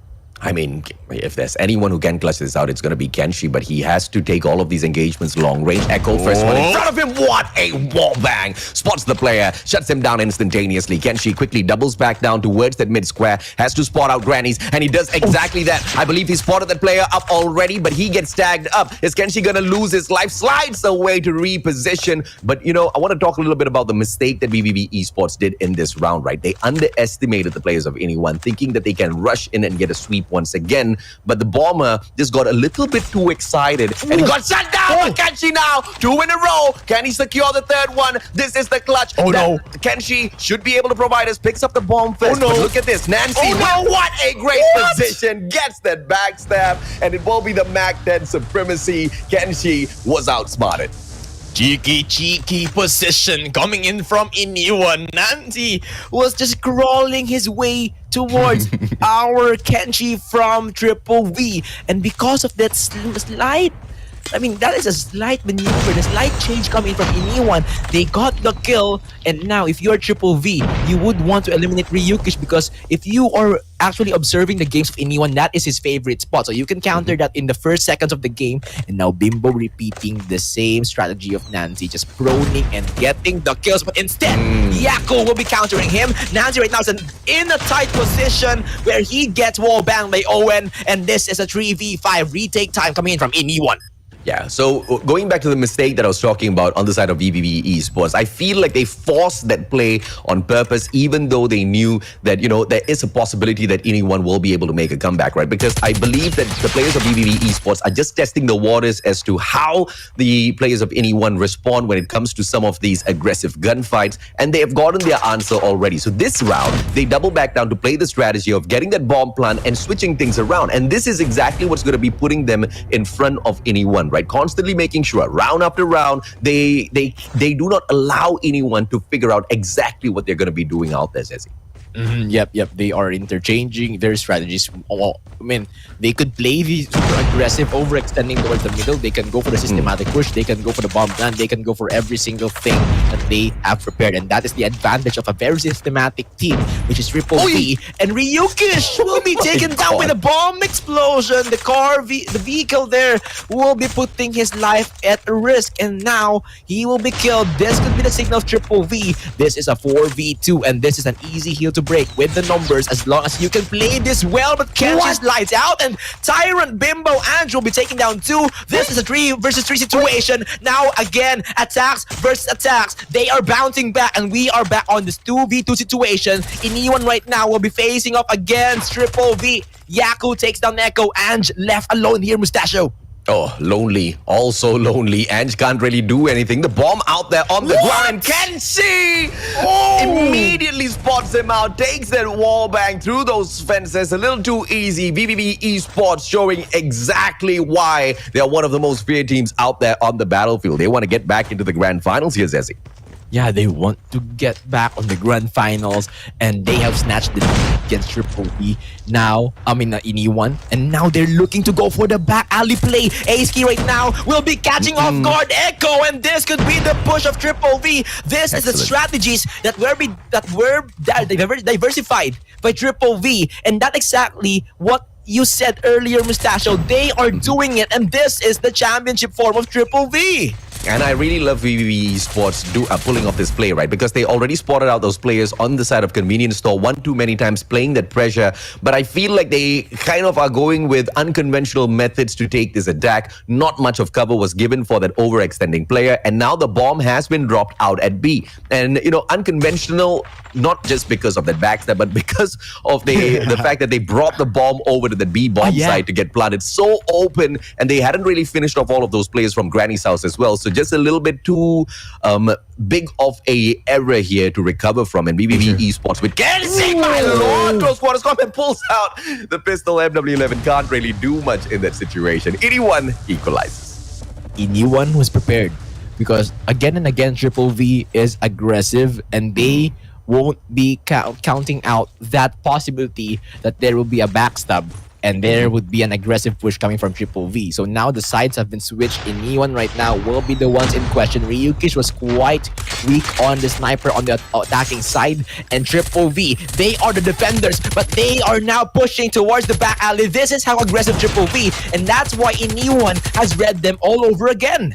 I mean, if there's anyone who can clutch this out, it's going to be Kenshi, but he has to take all of these engagements long range. Echo first one in front of him. What a wall bang! Spots the player, shuts him down instantaneously. Kenshi quickly doubles back down towards that mid square, has to spot out Grannies, and he does exactly that. I believe he spotted that player up already, but he gets tagged up. Is Kenshi going to lose his life? Slides away to reposition. But, I want to talk a little bit about the mistake that VVV Esports did in this round, right? They underestimated the players of Anyone, thinking that they can rush in and get a sweep once again, but the bomber just got a little bit too excited and he got shut down. Kenshi now, 2 in a row. Can he secure the third one? This is the clutch. No. Kenshi should be able to provide us. Picks up the bomb first. But look at this. Nancy, what a great position. Gets that backstab, and it will be the Mac 10 supremacy. Kenshi was outsmarted. Cheeky position coming in from Iniwan. Nancy was just crawling his way towards our Kenshi from Triple V. And because of that slight, that is a slight maneuver, the slight change coming from Iniwan. They got the kill, and now if you're Triple V, you would want to eliminate Ryukesh, because if you are actually observing the games of Iniwan, that is his favorite spot. So you can counter that in the first seconds of the game. And now Bimbo repeating the same strategy of Nancy, just proning and getting the kills. But instead, Yaku will be countering him. Nancy right now is in a tight position where he gets wall banged by Owen. And this is a 3v5 retake time coming in from Iniwan. Yeah, so going back to the mistake that I was talking about on the side of VVV Esports, I feel like they forced that play on purpose, even though they knew that, there is a possibility that anyone will be able to make a comeback, right? Because I believe that the players of VVV Esports are just testing the waters as to how the players of anyone respond when it comes to some of these aggressive gunfights, and they have gotten their answer already. So this round, they double back down to play the strategy of getting that bomb plant and switching things around. And this is exactly what's going to be putting them in front of anyone, right? Constantly making sure round after round they do not allow anyone to figure out exactly what they're going to be doing out there, Zezzy. Yep. They are interchanging their strategies. They could play the super aggressive, overextending towards the middle. They can go for the systematic push. They can go for the bomb plant. They can go for every single thing that they have prepared. And that is the advantage of a very systematic team, which is Triple V. And Ryukish will be taken down with a bomb explosion. The vehicle there will be putting his life at risk. And now he will be killed. This could be the signal of Triple V. This is a 4v2. And this is an easy heal to break with the numbers as long as you can play this well. But Kenji's lights out, and Tyrant, Bimbo, Ange will be taken down too. This is a 3 versus 3 situation. Now again, attacks versus attacks. They are bouncing back, and we are back on this 2v2 situation. Iniwan right now will be facing off against Triple V. Yaku takes down Echo. Ange left alone here, Mustachio. Oh, lonely. Also lonely. Ange can't really do anything. The bomb out there on the ground, and Kenshi immediately spots him out, takes that wall bang through those fences. A little too easy. VVV Esports showing exactly why they are one of the most feared teams out there on the battlefield. They want to get back into the grand finals here, Zezzy. Yeah, they want to get back on the grand finals, and they have snatched the lead against Triple V. Iniwan, and now they're looking to go for the back alley play. Ace right now will be catching off guard Echo, and this could be the push of Triple V. This is the strategies that were diversified by Triple V, and that's exactly what you said earlier, Mustachio. They are doing it, and this is the championship form of Triple V. And I really love VVV Esports pulling off this play, right? Because they already spotted out those players on the side of convenience store one too many times, playing that pressure. But I feel like they kind of are going with unconventional methods to take this attack. Not much of cover was given for that overextending player. And now the bomb has been dropped out at B. And, unconventional, not just because of that backstab, but because of the fact that they brought the bomb over to the B bomb side to get planted so open. And they hadn't really finished off all of those players from Granny's house as well. So just a little bit too big of a error here to recover from. And VVV Esports with Kenzie, my lord, close quarters comment pulls out the pistol. MW11 can't really do much in that situation. Anyone equalizes. Anyone was prepared, because again and again Triple V is aggressive, and they won't be counting out that possibility that there will be a backstab and there would be an aggressive push coming from Triple V. So now the sides have been switched. Iniwan right now will be the ones in question. Ryukish was quite weak on the sniper on the attacking side, and Triple V, they are the defenders, but they are now pushing towards the back alley. This is how aggressive Triple V, and that's why Iniwan has read them all over again.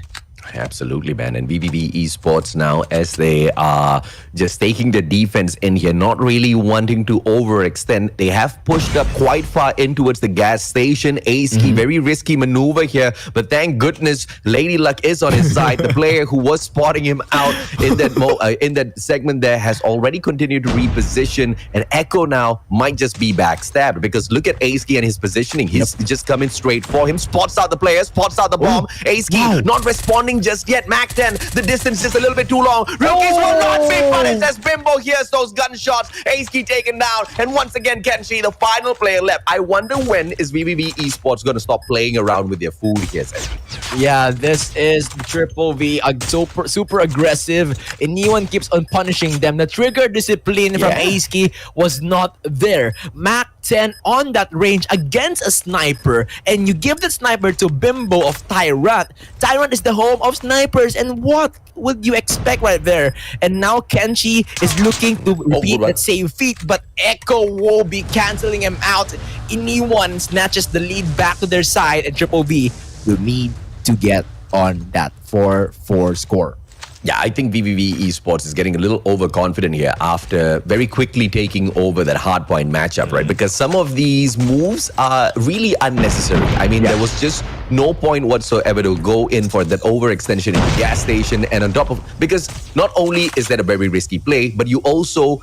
Absolutely, man. And VVV Esports now, as they are just taking the defense in here, not really wanting to overextend. They have pushed up quite far in towards the gas station. Ace-Key, very risky maneuver here, but thank goodness Lady Luck is on his side. The player who was spotting him out in that segment there has already continued to reposition, and Echo now might just be backstabbed, because look at Ace-Key and his positioning. He's just coming straight for him, spots out the player, spots out the bomb. Ace-Key not responding just yet. Mac 10, the distance is a little bit too long. Rookies will not be punished as Bimbo hears those gunshots. Ace-Key taken down, and once again Kenshi, the final player left. I wonder when is VVV Esports going to stop playing around with their food here, Zezzy? Yeah, this is Triple V, super aggressive, and Neon keeps on punishing them. The trigger discipline from Ace-Key was not there. Mac 10 on that range against a sniper, and you give the sniper to Bimbo of Tyrant. Tyrant is the home of snipers, and what would you expect right there? And now Kenshi is looking to repeat that same feat, but Echo will be canceling him out. Anyone snatches the lead back to their side, and Triple V will need to get on that 4-4 score. Yeah, I think VVV Esports is getting a little overconfident here after very quickly taking over that hardpoint matchup, right? Because some of these moves are really unnecessary. I mean, there was just no point whatsoever to go in for that overextension in the gas station. And on top of, because not only is that a very risky play, but you also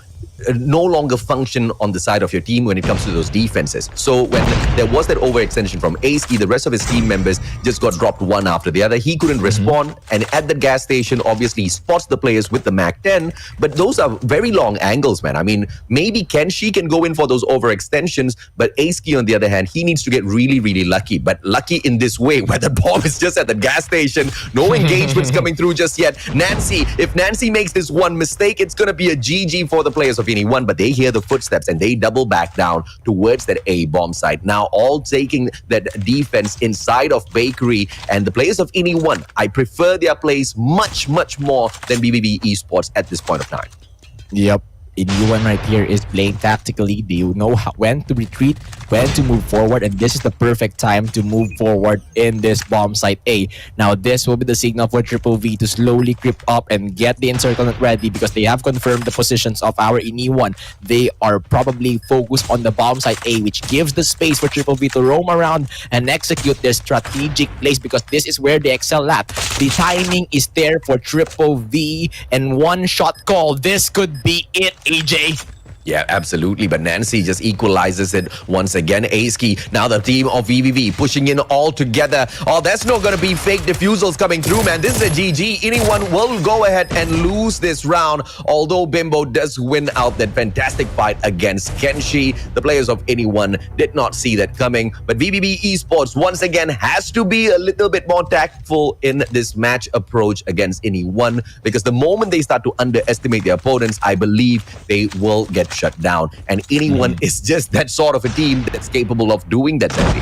no longer function on the side of your team when it comes to those defenses. So when there was that overextension from Aski, the rest of his team members just got dropped one after the other. He couldn't respond, and at the gas station, obviously he spots the players with the Mac 10, but those are very long angles, man. I mean, maybe Kenshi can go in for those overextensions, but Aski, on the other hand, he needs to get really lucky. But lucky in this way, where the bomb is just at the gas station, no engagements coming through just yet. Nancy, if Nancy makes this one mistake, it's going to be a GG for the players of anyone, but they hear the footsteps and they double back down towards that A bomb site. Now all taking that defense inside of Bakery, and the players of anyone, I prefer their plays much more than BBB Esports at this point of time. Yep. Anyone right here is playing tactically. They know when to retreat, when to move forward, and this is the perfect time to move forward in this bomb site A. Now, this will be the signal for Triple V to slowly creep up and get the encirclement ready, because they have confirmed the positions of our Iniwan. They are probably focused on the bomb site A, which gives the space for Triple V to roam around and execute their strategic plays, because this is where they excel at. The timing is there for Triple V, and one shot call. This could be it, AJ. Yeah, absolutely. But Nancy just equalizes it once again. Aski, now the team of VVV pushing in all together. Oh, there's not going to be fake defusals coming through, man. This is a GG. Anyone will go ahead and lose this round. Although Bimbo does win out that fantastic fight against Kenshi. The players of anyone did not see that coming. But VVV Esports once again has to be a little bit more tactful in this match approach against anyone. Because the moment they start to underestimate their opponents, I believe they will get shut down, and anyone is just that sort of a team that's capable of doing that, Sandy.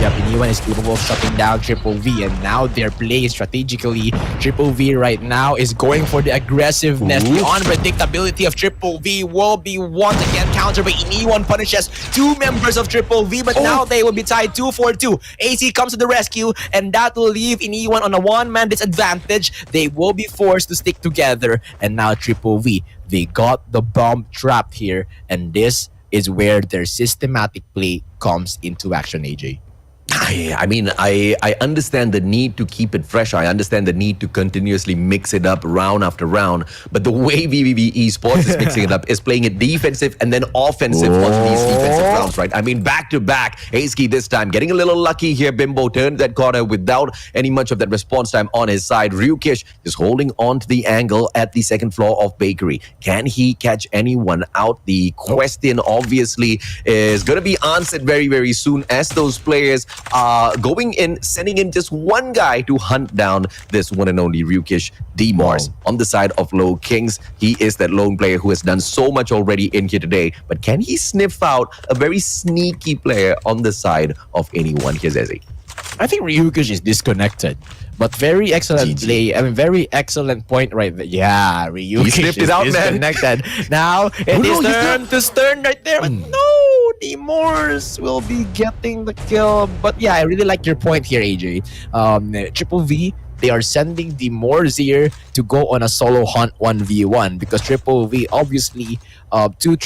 Yep, anyone is capable of shutting down Triple V, and now they're playing strategically. Triple V right now is going for the aggressiveness. The unpredictability of Triple V will be once again countered by Iniwan punishes two members of Triple V, but now they will be tied 2-4-2. AC comes to the rescue, and that will leave Iniwan on a one-man disadvantage. They will be forced to stick together, and now Triple V, they got the bomb trapped here, and this is where their systematic play comes into action, AJ. I mean, I understand the need to keep it fresh. I understand the need to continuously mix it up round after round. But the way VVV Esports is mixing it up is playing it defensive and then offensive onto these defensive rounds, right? I mean, back to back. Aski this time getting a little lucky here. Bimbo turned that corner without any much of that response time on his side. Ryukish is holding on to the angle at the second floor of Bakery. Can he catch anyone out? The question obviously is going to be answered very soon, as those players going in, sending in just one guy to hunt down this one and only Ryukish Demors on the side of Low Kings. He is that lone player who has done so much already in here today, but can he sniff out a very sneaky player on the side of anyone? Here's Ezzy. I think Ryukish is disconnected, but very excellent play. I mean, very excellent point right there. Yeah, Ryukish is disconnected. Now it is turn to Stern right there, but no, Demors will be getting the kill. But yeah, I really like your point here, AJ. Triple V, they are sending Demors here to go on a solo hunt 1v1, because Triple V, obviously, two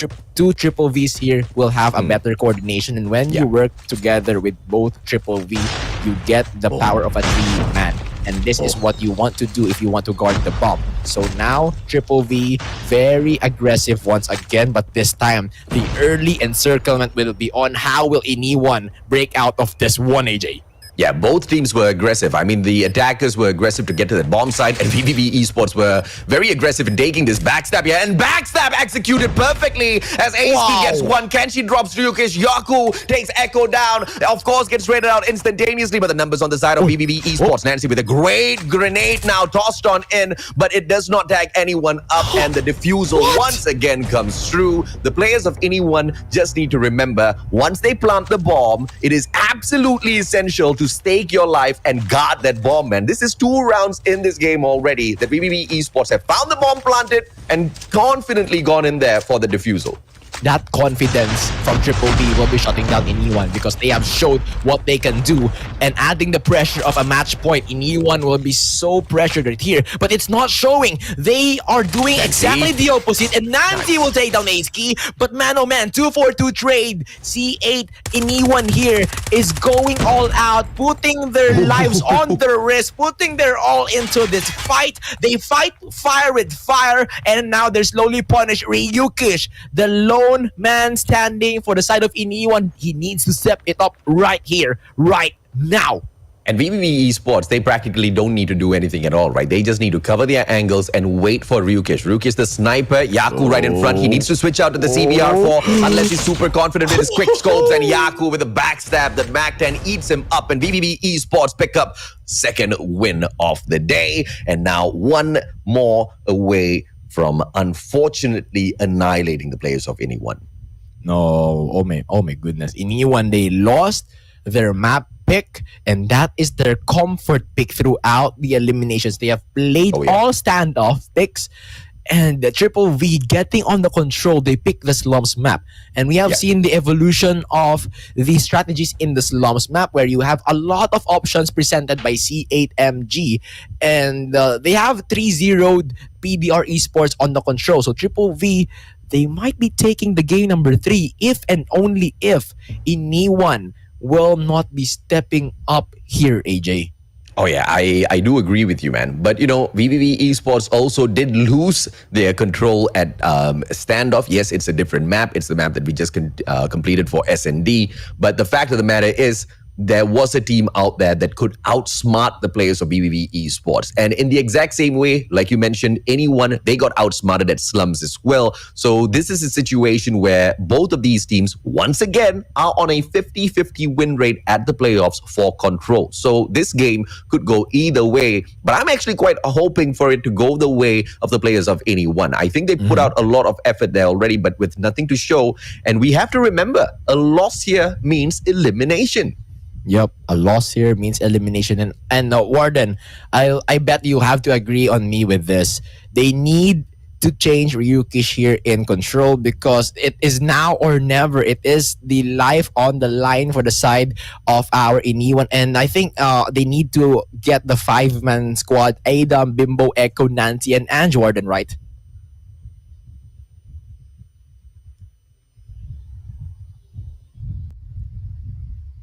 Triple Vs here will have a better coordination, and when you work together with both Triple V, you get the power of a three-man. And this is what you want to do if you want to guard the bomb. So now, Triple V, very aggressive once again, but this time, the early encirclement will be on. How will anyone break out of this one, AJ? Yeah, both teams were aggressive. I mean, the attackers were aggressive to get to the bomb site, and VVV Esports were very aggressive in taking this backstab here. And backstab executed perfectly as AC gets one. Kenshi drops Ryukish. Yaku takes Echo down. Of course, gets raided out instantaneously, but the numbers on the side of VVV Esports. Nancy with a great grenade now tossed on in, but it does not tag anyone up, and the defusal once again comes through. The players of anyone just need to remember, once they plant the bomb, it is absolutely essential to stake your life and guard that bomb, man. This is 2 rounds in this game already that VVV Esports have found the bomb planted and confidently gone in there for the defusal. that confidence from Triple V will be shutting down in E1 because they have showed what they can do, and adding the pressure of a match point in E1 will be so pressured right here, but it's not showing. They are doing exactly the opposite, and Nancy will take down Ace Key, but man oh man, 2-4-2 trade. C8 in E1 here is going all out, putting their lives on their risk, putting their all into this fight. They fight fire with fire, and now they're slowly punished. Ryukish, the lone man standing for the side of E1, he needs to step it up right here, right now. And VVV Esports, they practically don't need to do anything at all, right? They just need to cover their angles and wait for Ryukish. Ryukish, the sniper, Yaku right in front. He needs to switch out to the CBR4 unless he's super confident with his quick scopes. And Yaku with a backstab that Mac-10 eats him up. And VVV Esports pick up second win of the day. And now one more away from unfortunately annihilating the players of anyone. No, oh my goodness. In E1, they lost their map pick, and that is their comfort pick throughout the eliminations. They have played all standoff picks, and the Triple V getting on the control, they pick the slums map. And we have seen the evolution of the strategies in the slums map, where you have a lot of options presented by C8MG, and they have 3-0'd PBR Esports on the control. So Triple V, they might be taking the game number 3 if and only if Iniwan will not be stepping up here, AJ. Oh yeah, I do agree with you, man. But you know, VVV Esports also did lose their control at Standoff. Yes, it's a different map. It's the map that we just completed for S&D. But the fact of the matter is, there was a team out there that could outsmart the players of VVV Esports. And in the exact same way, like you mentioned, anyone, they got outsmarted at Slums as well. So this is a situation where both of these teams, once again, are on a 50-50 win rate at the playoffs for Control. So this game could go either way. But I'm actually quite hoping for it to go the way of the players of anyone. I think they put out a lot of effort there already, but with nothing to show. And we have to remember, a loss here means elimination. Yep, a loss here means elimination. And Warden, I bet you have to agree on me with this. They need to change Ryukish here in Control because it is now or never. It is the life on the line for the side of our Iniwan. And I think they need to get the 5-man squad, Adam, Bimbo, Echo, Nancy, and Ange, Warden, right?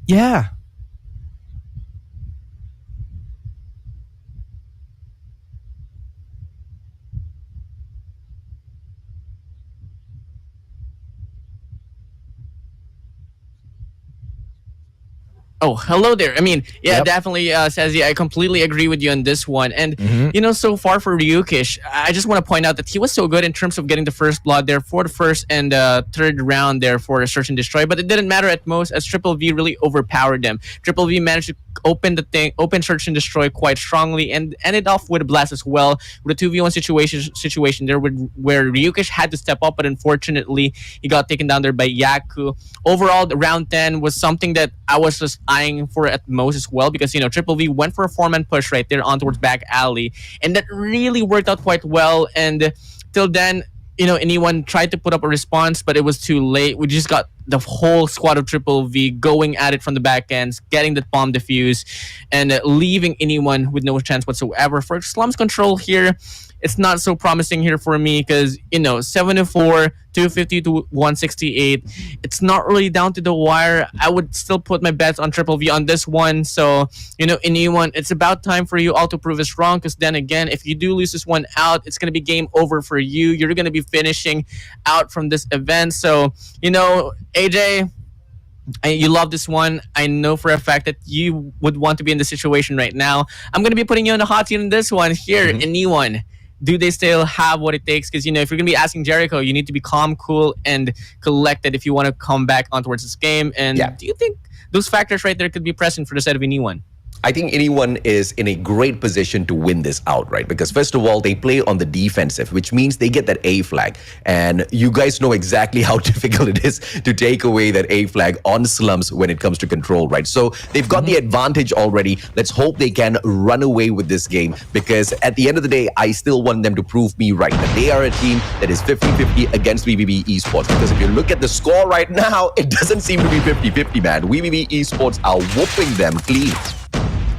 Yeah. Oh, hello there. I mean, definitely, Sazi, I completely agree with you on this one. And, you know, so far for Ryukish, I just want to point out that he was so good in terms of getting the first blood there for the first and third round there for Search and Destroy. But it didn't matter at most as Triple V really overpowered them. Triple V managed to open Search and Destroy quite strongly and ended off with a blast as well. With a 2v1 situation there where Ryukish had to step up, but unfortunately, he got taken down there by Yaku. Overall, the round 10 was something that I was just eyeing for at most as well because, you know, Triple V went for a 4-man push right there on towards back alley, and that really worked out quite well. And till then, you know, anyone tried to put up a response, but it was too late. We just got the whole squad of Triple V going at it from the back ends, getting the bomb defuse, and leaving anyone with no chance whatsoever. For Slums Control here, it's not so promising here for me because, you know, 7-4, 250 to 168. It's not really down to the wire. I would still put my bets on Triple V on this one. So, you know, anyone, it's about time for you all to prove us wrong because then again, if you do lose this one out, it's going to be game over for you. You're going to be finishing out from this event. So, you know, AJ, you love this one. I know for a fact that you would want to be in the situation right now. I'm going to be putting you on the hot seat in this one here, anyone. Do they still have what it takes? Because, you know, if you're going to be asking Jericho, you need to be calm, cool, and collected if you want to come back on towards this game. And do you think those factors right there could be present for the side of anyone? I think anyone is in a great position to win this outright because first of all, they play on the defensive, which means they get that A flag. And you guys know exactly how difficult it is to take away that A flag on slums when it comes to control, right? So they've got the advantage already. Let's hope they can run away with this game because at the end of the day, I still want them to prove me right that they are a team that is 50-50 against VVV Esports. Because if you look at the score right now, it doesn't seem to be 50-50, man. VVV Esports are whooping them clean.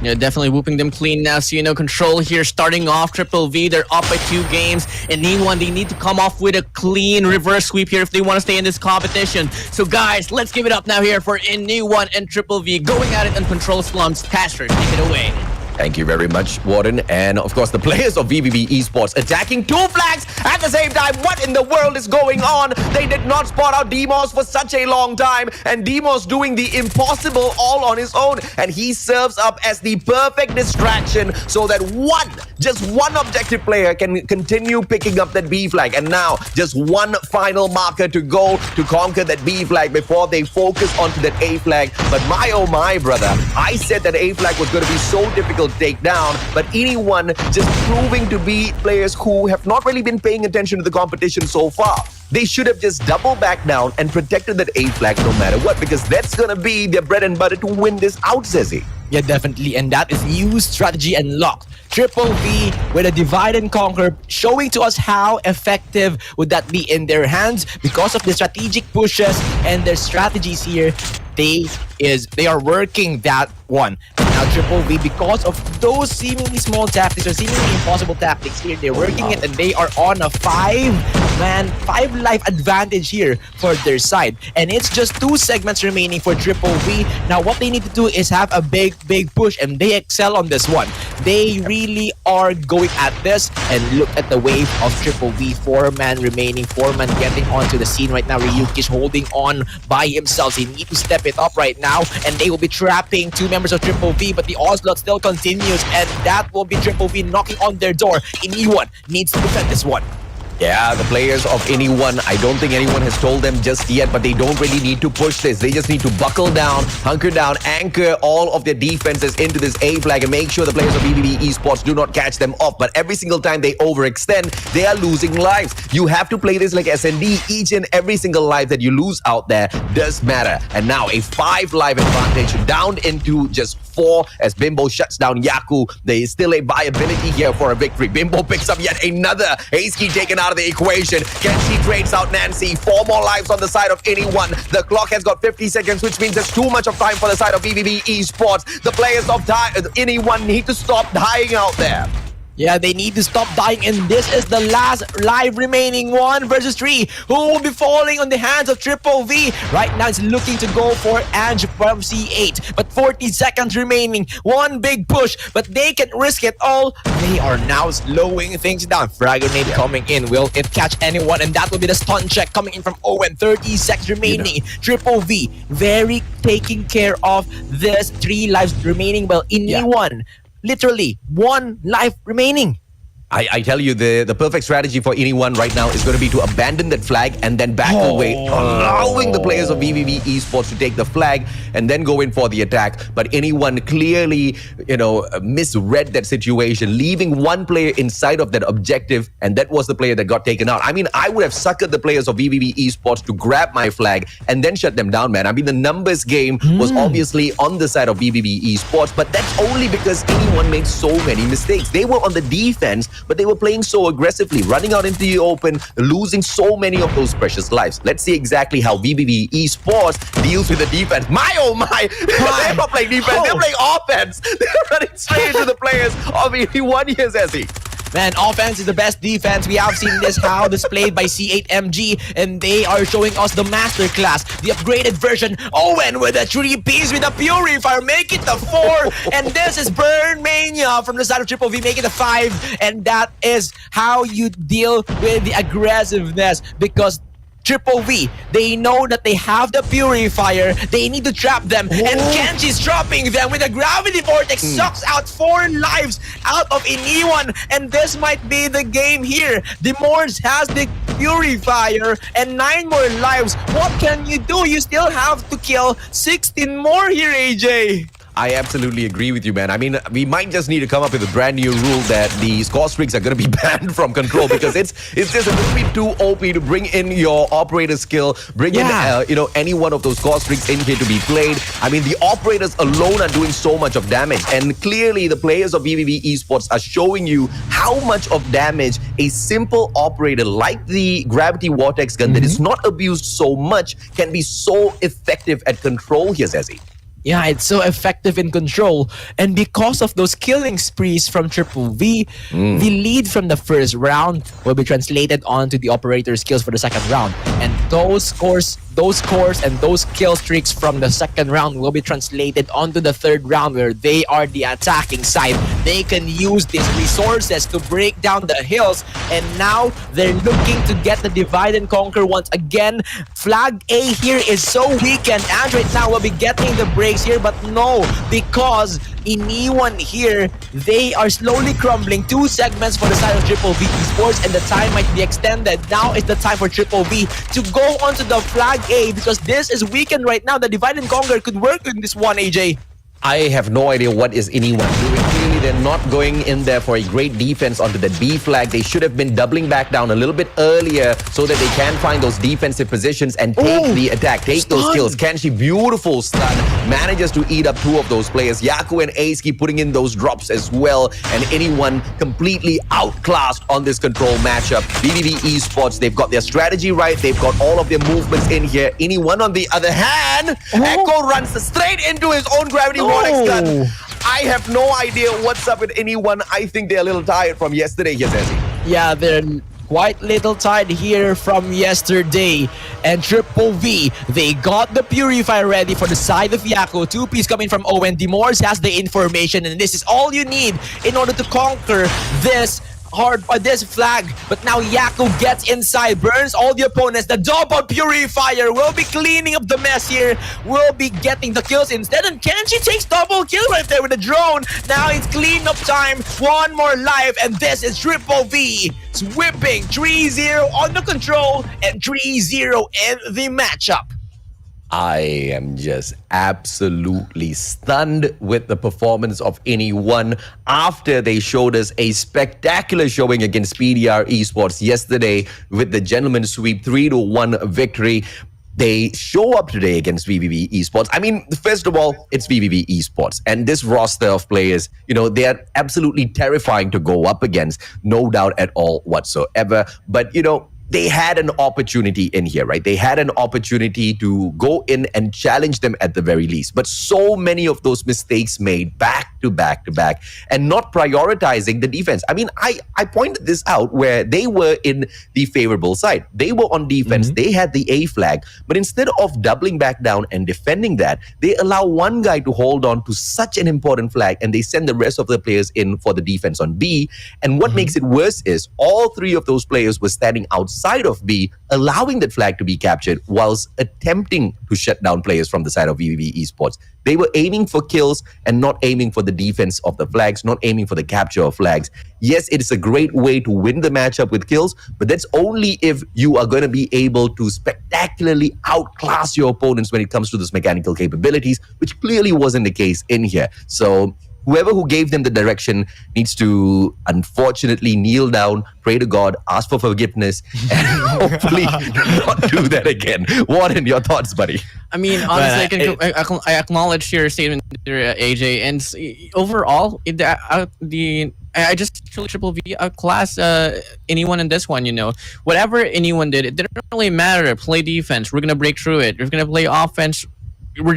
Yeah, definitely whooping them clean now. So, Control here starting off Triple V. They're up by 2 games. And Ningwan, they need to come off with a clean reverse sweep here if they want to stay in this competition. So, guys, let's give it up now here for Ningwan and Triple V going at it on Control Slums. Pastor, take it away. Thank you very much, Warden. And of course, the players of VVV Esports attacking 2 flags at the same time. What in the world is going on? They did not spot out Demos for such a long time. And Demos doing the impossible all on his own. And he serves up as the perfect distraction so that just one objective player can continue picking up that B flag. And now, just one final marker to go to conquer that B flag before they focus onto that A flag. But my oh my, brother, I said that A flag was going to be so difficult to take down, but anyone just proving to be players who have not really been paying attention to the competition so far. They should have just doubled back down and protected that A flag no matter what, because that's gonna be their bread and butter to win this out, Zezzy. Yeah, definitely. And that is new strategy unlocked. Triple V with a divide and conquer, showing to us how effective would that be in their hands because of the strategic pushes and their strategies here. They are working that one. Now Triple V, because of those seemingly small tactics or seemingly impossible tactics here, they're working it and they are on a 5 life advantage here for their side. And it's just 2 segments remaining for Triple V. Now what they need to do is have a big push, and they excel on this one. They really are going at this, and look at the wave of Triple V. 4-man remaining, 4-man getting onto the scene right now. Ryuki's holding on by himself. They need to step it up right now, and they will be trapping 2 members of Triple V, but the onslaught still continues, and that will be Triple V knocking on their door. Anyone needs to defend this one. Yeah, the players of anyone, I don't think anyone has told them just yet, but they don't really need to push this. They just need to buckle down, hunker down, anchor all of their defenses into this A flag and make sure the players of VVV Esports do not catch them off. But every single time they overextend, they are losing lives. You have to play this like S&D. Each and every single life that you lose out there does matter. And now a 5 life advantage down into just 4 as Bimbo shuts down Yaku. There is still a viability here for a victory. Bimbo picks up yet another ace key taken out of the equation. Kenshi trades out Nancy. 4 more lives on the side of anyone. The clock has got 50 seconds, which means there's too much of time for the side of VVV Esports. The players of anyone need to stop dying out there. Yeah, they need to stop dying, and this is the last live remaining. 1 versus 3. Who will be falling on the hands of Triple V? Right now, it's looking to go for Ange from C8, but 40 seconds remaining. 1 big push, but they can risk it all. They are now slowing things down. Frag grenade coming in. Will it catch anyone? And that will be the stun check coming in from Owen. 30 seconds remaining. Triple V very taking care of this 3 lives remaining. Well, anyone. Literally 1 life remaining. I tell you, the perfect strategy for anyone right now is going to be to abandon that flag and then back away, allowing the players of VVV Esports to take the flag and then go in for the attack. But anyone clearly, misread that situation, leaving 1 player inside of that objective, and that was the player that got taken out. I mean, I would have suckered the players of VVV Esports to grab my flag and then shut them down, man. I mean, the numbers game was obviously on the side of VVV Esports, but that's only because anyone made so many mistakes. They were on the defense, but they were playing so aggressively, running out into the open, losing so many of those precious lives. Let's see exactly how VVV Esports deals with the defense. My oh my! They're not playing defense, they're playing offense. They're running straight into the players of anyone here, Zezzy. Man, offense is the best defense. We have seen this how displayed by C8 MG, and they are showing us the masterclass, the upgraded version. Owen with a 3-piece with a Purifier, make it the 4. And this is Burn Mania from the side of Triple V, make it a 5. And that is how you deal with the aggressiveness, because Triple V, they know that they have the Purifier. They need to trap them. And Kenji's dropping them with a Gravity Vortex. Sucks out 4 lives out of anyone. And this might be the game here. Demors has the Purifier and 9 more lives. What can you do? You still have to kill 16 more here, AJ. I absolutely agree with you, man. I mean, we might just need to come up with a brand new rule that the score streaks are going to be banned from Control because it's just a little bit too OP to bring in your operator skill, bring in any one of those score streaks in here to be played. I mean, the operators alone are doing so much of damage, and clearly the players of VVV Esports are showing you how much of damage a simple operator like the Gravity Vortex gun that is not abused so much can be so effective at Control here, Zezzy. Yeah, it's so effective in Control. And because of those killing sprees from Triple V, the lead from the first round will be translated onto the operator skills for the second round. And those scores and those kill streaks from the second round will be translated onto the third round where they are the attacking side. They can use these resources to break down the hills, and now they're looking to get the divide and conquer once again. Flag A here is so weakened. Android now will be getting the breaks here, but no, because Iniwan here, they are slowly crumbling. 2 segments for the side of Triple V Esports, and the time might be extended. Now is the time for Triple V to go onto the flag A because this is weakened right now. The divide and conquer could work in this one, AJ. I have no idea what is anyone doing. Clearly, they're not going in there for a great defense onto the B flag. They should have been doubling back down a little bit earlier so that they can find those defensive positions and take the attack, take those kills. Kenshi, beautiful stun, manages to eat up 2 of those players. Yaku and Ace keep putting in those drops as well, and anyone completely outclassed on this Control matchup. VVV Esports, they've got their strategy right. They've got all of their movements in here. Anyone, on the other hand, Echo runs straight into his own gravity Vortex gun. I have no idea what's up with anyone. I think they're a little tired from yesterday, Yazezi. Yeah, they're quite little tired here from yesterday. And Triple V, they got the Purifier ready for the side of Yako. 2-piece coming from Owen. Demors has the information, and this is all you need in order to conquer this this flag. But now Yako gets inside, burns all the opponents. The double Purifier will be cleaning up the mess here, will be getting the kills instead, and Kenshi takes double kill right there with the drone. Now it's clean up time, 1 more life, and this is Triple V whipping 3-0 on the Control and 3-0 in the matchup. I am just absolutely stunned with the performance of anyone after they showed us a spectacular showing against PDR Esports yesterday with the gentleman sweep 3-1 victory. They show up today against VVV Esports. I mean, first of all, it's VVV Esports. And this roster of players, they are absolutely terrifying to go up against. No doubt at all whatsoever. But, they had an opportunity in here, right? They had an opportunity to go in and challenge them at the very least. But so many of those mistakes made back to back to back and not prioritizing the defense. I mean, I pointed this out where they were in the favorable side. They were on defense. They had the A flag. But instead of doubling back down and defending that, they allow one guy to hold on to such an important flag and they send the rest of the players in for the defense on B. And what makes it worse is all 3 of those players were standing outside of B, allowing that flag to be captured whilst attempting to shut down players from the side of VVV Esports. They were aiming for kills and not aiming for the defense of the flags, not aiming for the capture of flags. Yes, it is a great way to win the matchup with kills, but that's only if you are going to be able to spectacularly outclass your opponents when it comes to those mechanical capabilities, which clearly wasn't the case in here. So whoever who gave them the direction needs to unfortunately kneel down, pray to God, ask for forgiveness, and hopefully not do that again. Warren, your thoughts, buddy? I mean, honestly, I acknowledge your statement there, AJ. And overall, I just truly Triple V class anyone in this one. Whatever anyone did, it didn't really matter. Play defense, we're gonna break through it. We're gonna play offense. We're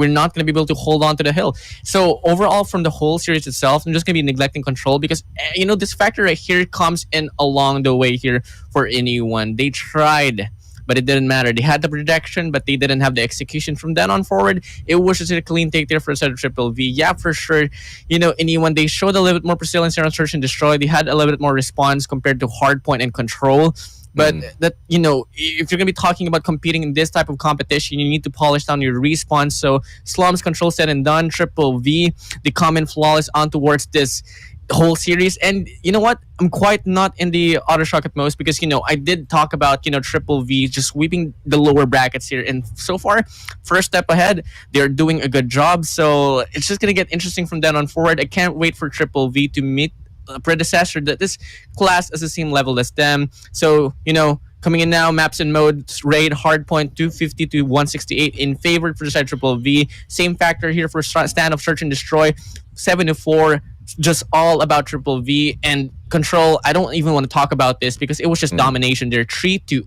not gonna be able to hold on to the hill. So overall, from the whole series itself, I'm just gonna be neglecting Control because this factor right here comes in along the way here for anyone. They tried, but it didn't matter. They had the projection, but they didn't have the execution. From then on forward, it was just a clean take there for a set of Triple V. Yeah, for sure. Anyone, they showed a little bit more resilience here on Search and Destroy. They had a little bit more response compared to Hardpoint and Control. But that, if you're going to be talking about competing in this type of competition, you need to polish down your response. So Slums Control said and done. Triple V, they come in flawless on towards this whole series. And you know what? I'm quite not in the auto shock at most because I did talk about Triple V just sweeping the lower brackets here, and so far, first step ahead. They're doing a good job, so it's just gonna get interesting from then on forward. I can't wait for Triple V to meet a predecessor that this class is the same level as them. So coming in now, maps and modes, Raid, Hardpoint, 250 to 168 in favor for the side Triple V. Same factor here for Standoff, Search and Destroy, 7 to 4. Just all about Triple V and Control. I don't even want to talk about this because it was just domination. They're 3-0.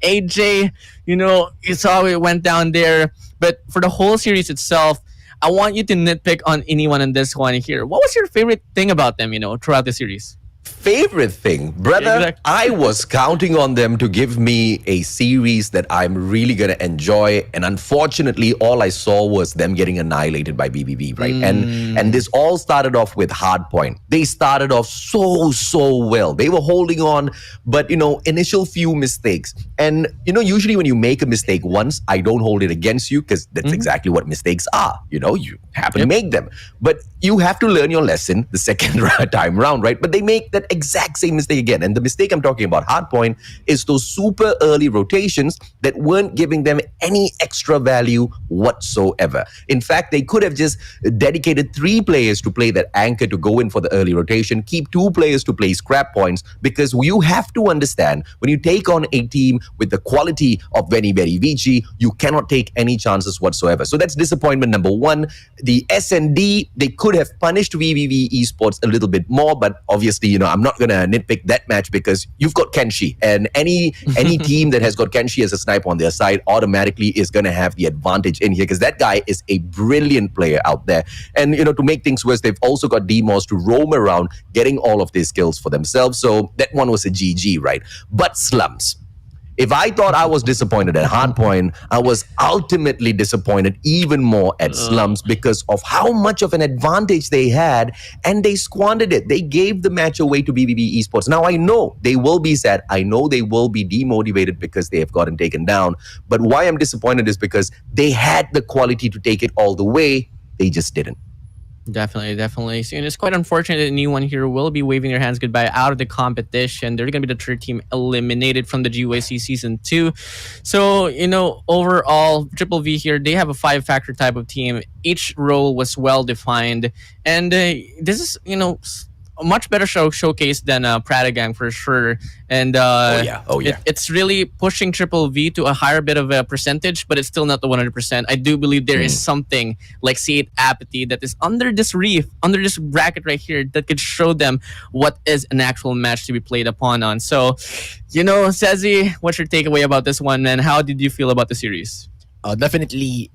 AJ, you saw it went down there. But for the whole series itself, I want you to nitpick on anyone in this one here. What was your favorite thing about them, throughout the series? Favorite thing, brother, Yeah, exactly. I was counting on them to give me a series that I'm really gonna enjoy, and unfortunately all I saw was them getting annihilated by VVV, right? And this all started off with Hardpoint. They started off so well. They were holding on, but initial few mistakes. And usually when you make a mistake once, I don't hold it against you because that's exactly what mistakes are. You happen to make them, but you have to learn your lesson the second time round, right? But they make that exact same mistake again. And the mistake I'm talking about, Hardpoint, is those super early rotations that weren't giving them any extra value whatsoever. In fact, they could have just dedicated 3 players to play that anchor to go in for the early rotation, keep 2 players to play scrap points, because you have to understand when you take on a team with the quality of VVV Vici, you cannot take any chances whatsoever. So that's disappointment number 1. The S&D, they could have punished VVV Esports a little bit more, but obviously, I'm not going to nitpick that match because you've got Kenshi, and any team that has got Kenshi as a sniper on their side automatically is going to have the advantage in here because that guy is a brilliant player out there. And, to make things worse, they've also got Demos to roam around getting all of these kills for themselves. So that one was a GG, right? But Slums, if I thought I was disappointed at Hardpoint, I was ultimately disappointed even more at Slums because of how much of an advantage they had, and they squandered it. They gave the match away to VVV Esports. Now, I know they will be sad. I know they will be demotivated because they have gotten taken down. But why I'm disappointed is because they had the quality to take it all the way. They just didn't. Definitely. So, and it's quite unfortunate that anyone here will be waving their hands goodbye out of the competition. They're going to be the third team eliminated from the GYC Season 2. So, overall, Triple V here, they have a 5-factor type of team. Each role was well defined. And this is, a much better showcase than Prada Gang for sure. And Oh yeah. it's really pushing Triple V to a higher bit of a percentage, but it's still not the 100%. I do believe there is something like C8 AEIPATHY that is under this reef, under this bracket right here, that could show them what is an actual match to be played upon on. So, Sezi, what's your takeaway about this one, man? How did you feel about the series? Definitely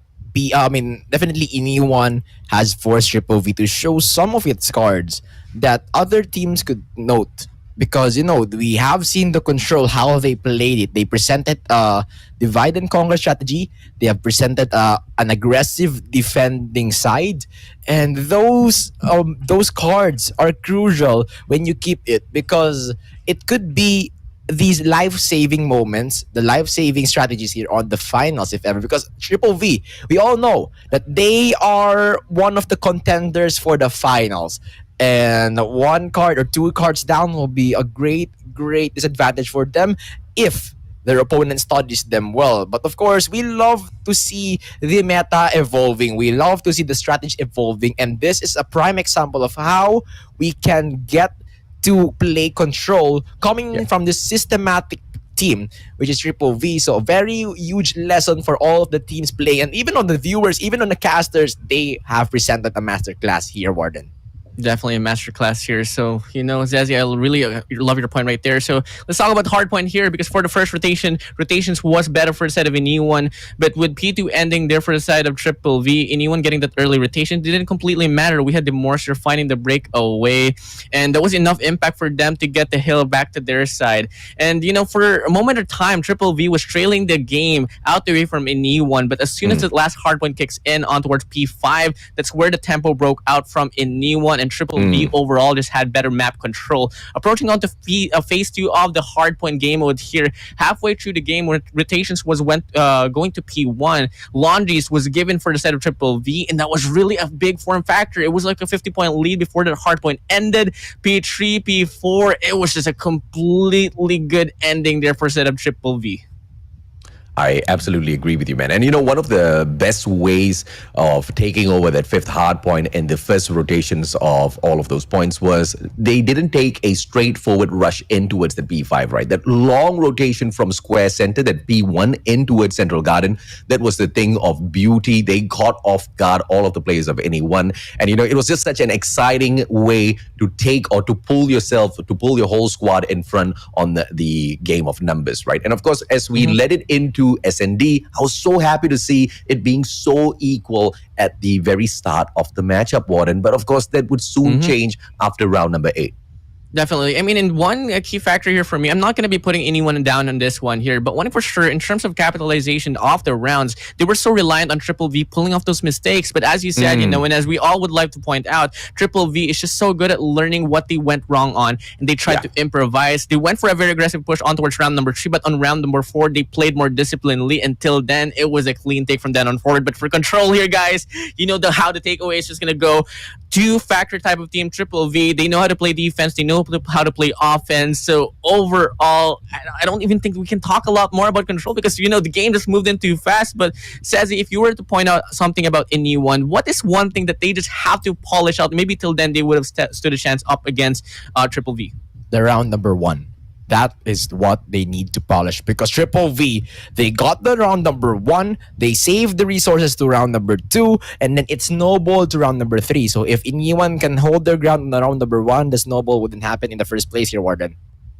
definitely anyone has forced Triple V to show some of its cards that other teams could note, because we have seen the Control how they played it. They presented a divide and conquer strategy. They have presented an aggressive defending side, and those cards are crucial when you keep it, because it could be these life-saving moments, the life-saving strategies here on the finals, if ever. Because Triple V, we all know that they are one of the contenders for the finals. And 1 card or 2 cards down will be a great disadvantage for them if their opponent studies them well. But of course, we love to see the meta evolving. We love to see the strategy evolving. And this is a prime example of how we can get to play Control coming from this systematic team, which is Triple V. So a very huge lesson for all of the teams playing, and even on the viewers, even on the casters, they have presented a masterclass here, Warden. Definitely a masterclass here. So, Zazie, I really love your point right there. So, let's talk about Hardpoint here, because for the first rotations was better for the side of anyone. But with P2 ending there for the side of Triple V, anyone getting that early rotation didn't completely matter. We had the Morser finding the breakaway, and that was enough impact for them to get the hill back to their side. And, for a moment of time, Triple V was trailing the game out the way from anyone. But as soon as the last Hardpoint kicks in on towards P5, that's where the tempo broke out from anyone. And and Triple V overall just had better map control. Approaching on to phase 2 of the hardpoint game mode here, halfway through the game when rotations was going to P1, Laundries was given for the side of Triple V, and that was really a big form factor. It was like a 50-point lead before the hardpoint ended. P3, P4, it was just a completely good ending there for set of Triple V. I absolutely agree with you, man. And you know, one of the best ways of taking over that fifth hard point in the first rotations of all of those points was they didn't take a straightforward rush in towards the P5, right? That long rotation from square center, that P1 in towards Central Garden, that was the thing of beauty. They caught off guard all of the players of anyone. And you know, it was just such an exciting way to take or to pull your whole squad in front on the game of numbers, right? And of course, as we led it into S&D, I was so happy to see it being so equal at the very start of the matchup, Warden. But of course, that would soon change after round number 8. Definitely. I mean, and one key factor here for me, I'm not going to be putting anyone down on this one here, but one for sure, in terms of capitalization of the rounds, they were so reliant on Triple V pulling off those mistakes. But as you said, you know, and as we all would like to point out, Triple V is just so good at learning what they went wrong on, and they tried to improvise. They went for a very aggressive push on towards round number 3, but on round number 4, they played more disciplinedly. Until then, it was a clean take from then on forward. But for Control here, guys, you know how the takeaway is just going to go. Two-factor type of team, Triple V. They know how to play defense. They know how to play offense. So overall, I don't even think we can talk a lot more about Control because, you know, the game just moved in too fast. But Sazi, if you were to point out something about anyone, what is one thing that they just have to polish out? Maybe till then they would have stood a chance up against Triple V. The round number 1. That is what they need to polish because Triple V, they got the round number 1, they saved the resources to round number 2, and then it snowballed to round number 3. So if anyone can hold their ground on the round number 1, the snowball wouldn't happen in the first place here, Warden.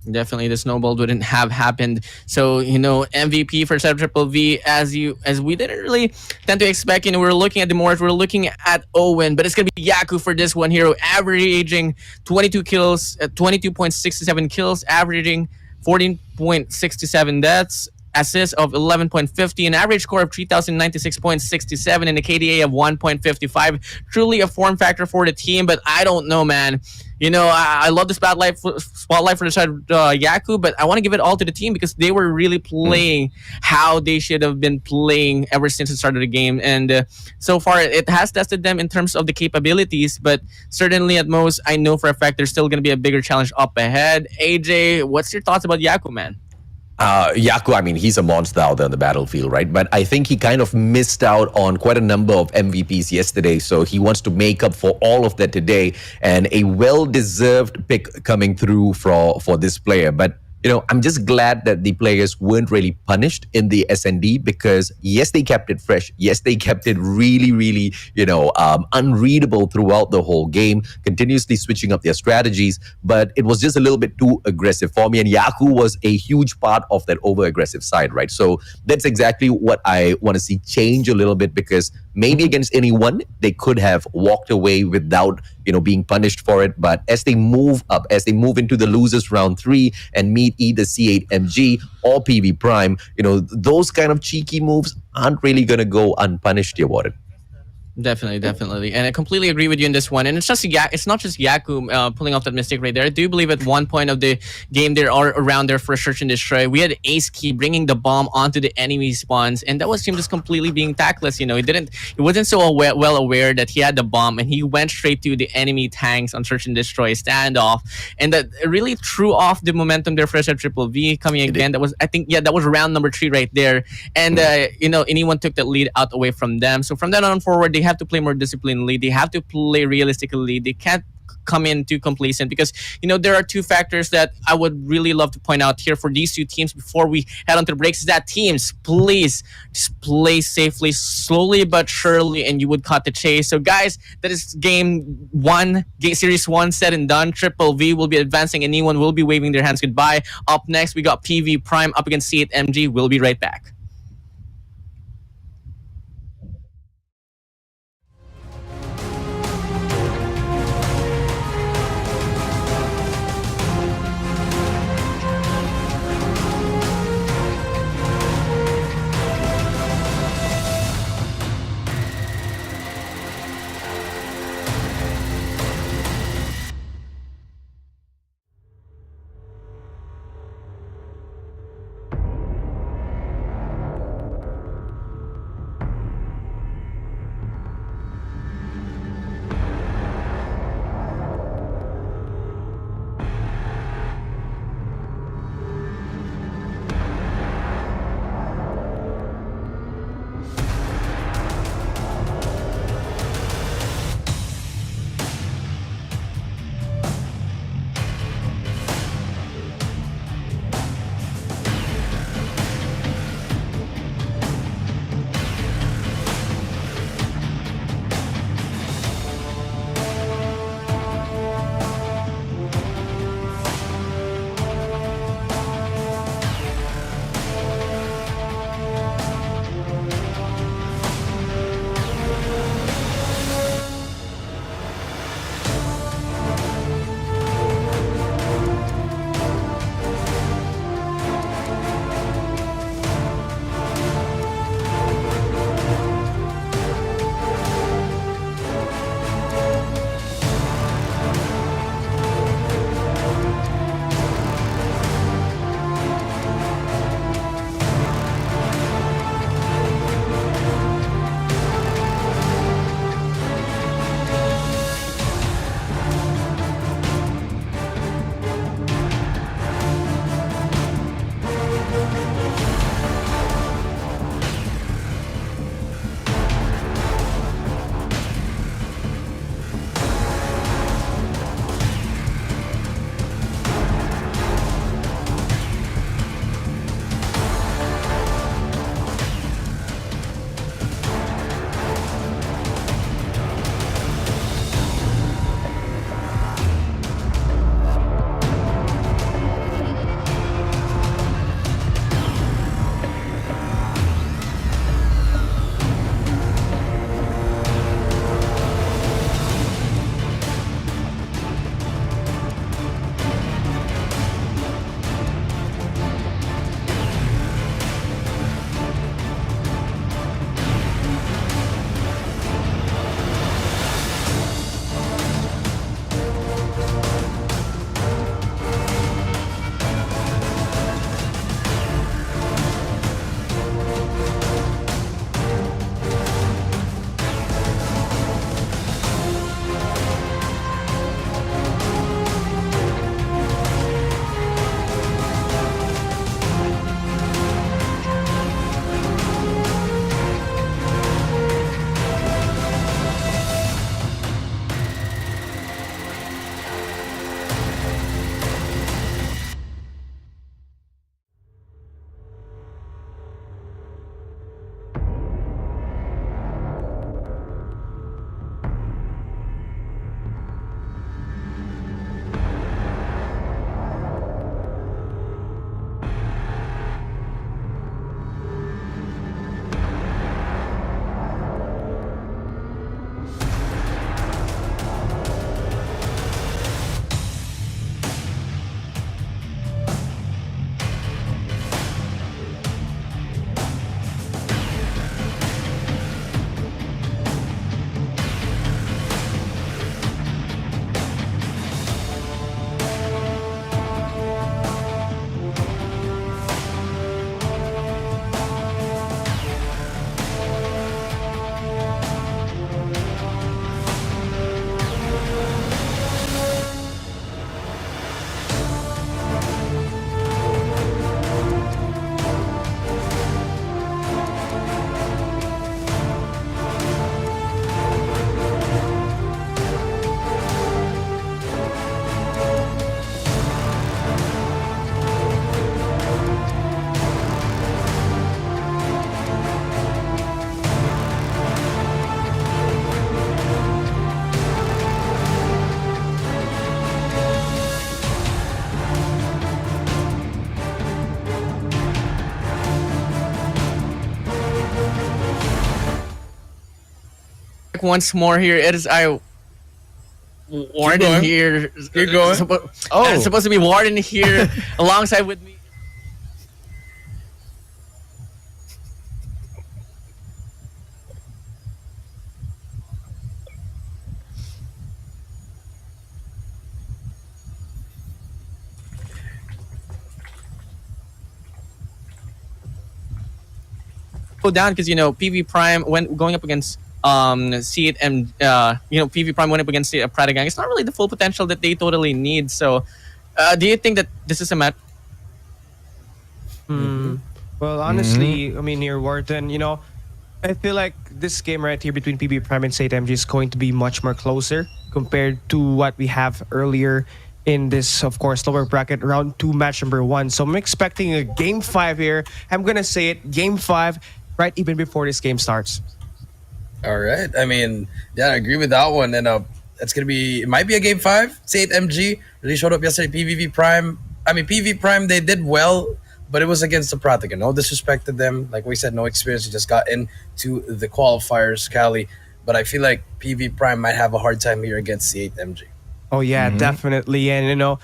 Definitely, the snowball wouldn't have happened. So, you know, MVP for set of Triple V, as we didn't really tend to expect. You know, we're looking at the Morris, we're looking at Owen, but it's gonna be Yaku for this one here, averaging 22 kills, 22.67 kills, averaging 14.67 deaths, assists of 11.50, an average score of 3,096.67, and a KDA of 1.55. Truly a form factor for the team, but I don't know, man. You know, I love the spotlight for the side of Yaku, but I want to give it all to the team because they were really playing how they should have been playing ever since the start of the game. And so far, it has tested them in terms of the capabilities, but certainly at most, I know for a fact there's still going to be a bigger challenge up ahead. AJ, what's your thoughts about Yaku, man? Yaku, I mean, he's a monster out there on the battlefield, right? But I think he kind of missed out on quite a number of MVPs yesterday, so he wants to make up for all of that today, and a well-deserved pick coming through for this player. But you know, I'm just glad that the players weren't really punished in the S&D because, yes, they kept it fresh. Yes, they kept it really, really, you know, unreadable throughout the whole game, continuously switching up their strategies. But it was just a little bit too aggressive for me. And Yaku was a huge part of that over-aggressive side, right? So that's exactly what I want to see change a little bit because maybe against anyone, they could have walked away without, you know, being punished for it. But as they move up, as they move into the losers round 3 and meet either C8 MG or PV Prime, you know, those kind of cheeky moves aren't really going to go unpunished, you Warren. Definitely, and I completely agree with you in this one. And it's not just Yaku pulling off that mistake right there. I do believe at one point of the game there are around there for a search and destroy. We had Ace Key bringing the bomb onto the enemy spawns, and that was him just completely being tactless. You know, he wasn't so well aware that he had the bomb, and he went straight to the enemy tanks on search and destroy standoff, and that really threw off the momentum there for Triple V coming again. That was, I think, that was round number 3 right there, and you know, anyone took that lead out away from them. So from then on forward, they have to play more disciplinedly. They have to play realistically. They can't come in too complacent because, you know, there are two factors that I would really love to point out here for these two teams before we head on to the breaks. Is that teams, please just play safely, slowly but surely, and you would cut the chase. So guys, that is game 1, series 1 said and done. Triple V will be advancing. Anyone will be waving their hands goodbye. Up next, we got PV Prime up against C8 MG. We'll be right back. once more here. It is Warden going. here. Keep going. It's supposed to be Warden here alongside with me. Go down because PV Prime when going up against C8 and PV Prime went up against the Prada Gang. It's not really the full potential that they totally need. So, do you think that this is a match? Well, honestly, I mean, here, Warden, I feel like this game right here between PB Prime and C8 MG is going to be much more closer compared to what we have earlier in this, of course, lower bracket round 2 match number 1. So I'm expecting a game 5 here. I'm going to say it, game 5, right even before this game starts. All right. I mean, yeah, I agree with that one. And it's gonna be. It might be a game 5. C8 MG really showed up yesterday. PVV Prime. I mean, PV Prime. They did well, but it was against the Pratiga. No disrespect to them. Like we said, no experience. They just got into the qualifiers, Cali. But I feel like PV Prime might have a hard time here against C8 MG. Oh yeah, definitely. And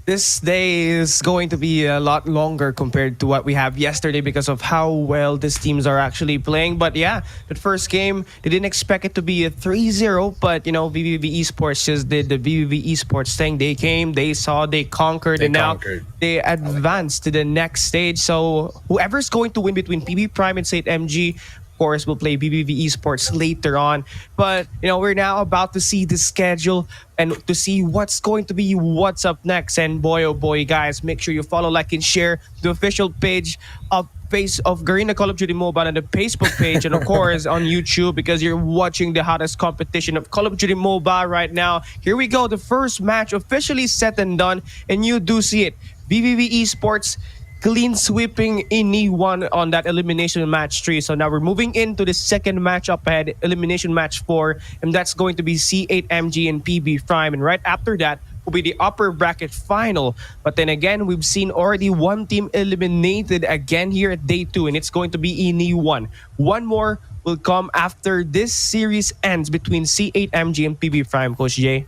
this day is going to be a lot longer compared to what we have yesterday because of how well these teams are actually playing. But yeah, the first game, they didn't expect it to be a 3-0, but VVV Esports just did the VVV Esports thing. They came, they saw, they conquered, and now they advanced to the next stage. So whoever's going to win between PB Prime and C8 MG, course, we'll play VVV Esports later on. But, we're now about to see the schedule and to see what's going to be what's up next. And boy, oh boy, guys, make sure you follow, like, and share the official page of Garena Call of Duty Mobile and the Facebook page, and of course on YouTube, because you're watching the hottest competition of Call of Duty Mobile right now. Here we go, the first match officially set and done, and you do see it. VVV Esports clean sweeping E1 on that elimination match 3. So now we're moving into the second match up ahead, elimination match 4, and that's going to be C8 MG and PB Prime. And right after that will be the upper bracket final. But then again, we've seen already one team eliminated again here at day 2, and it's going to be E1. One more will come after this series ends between C8 MG and PB Prime, Coach Jay.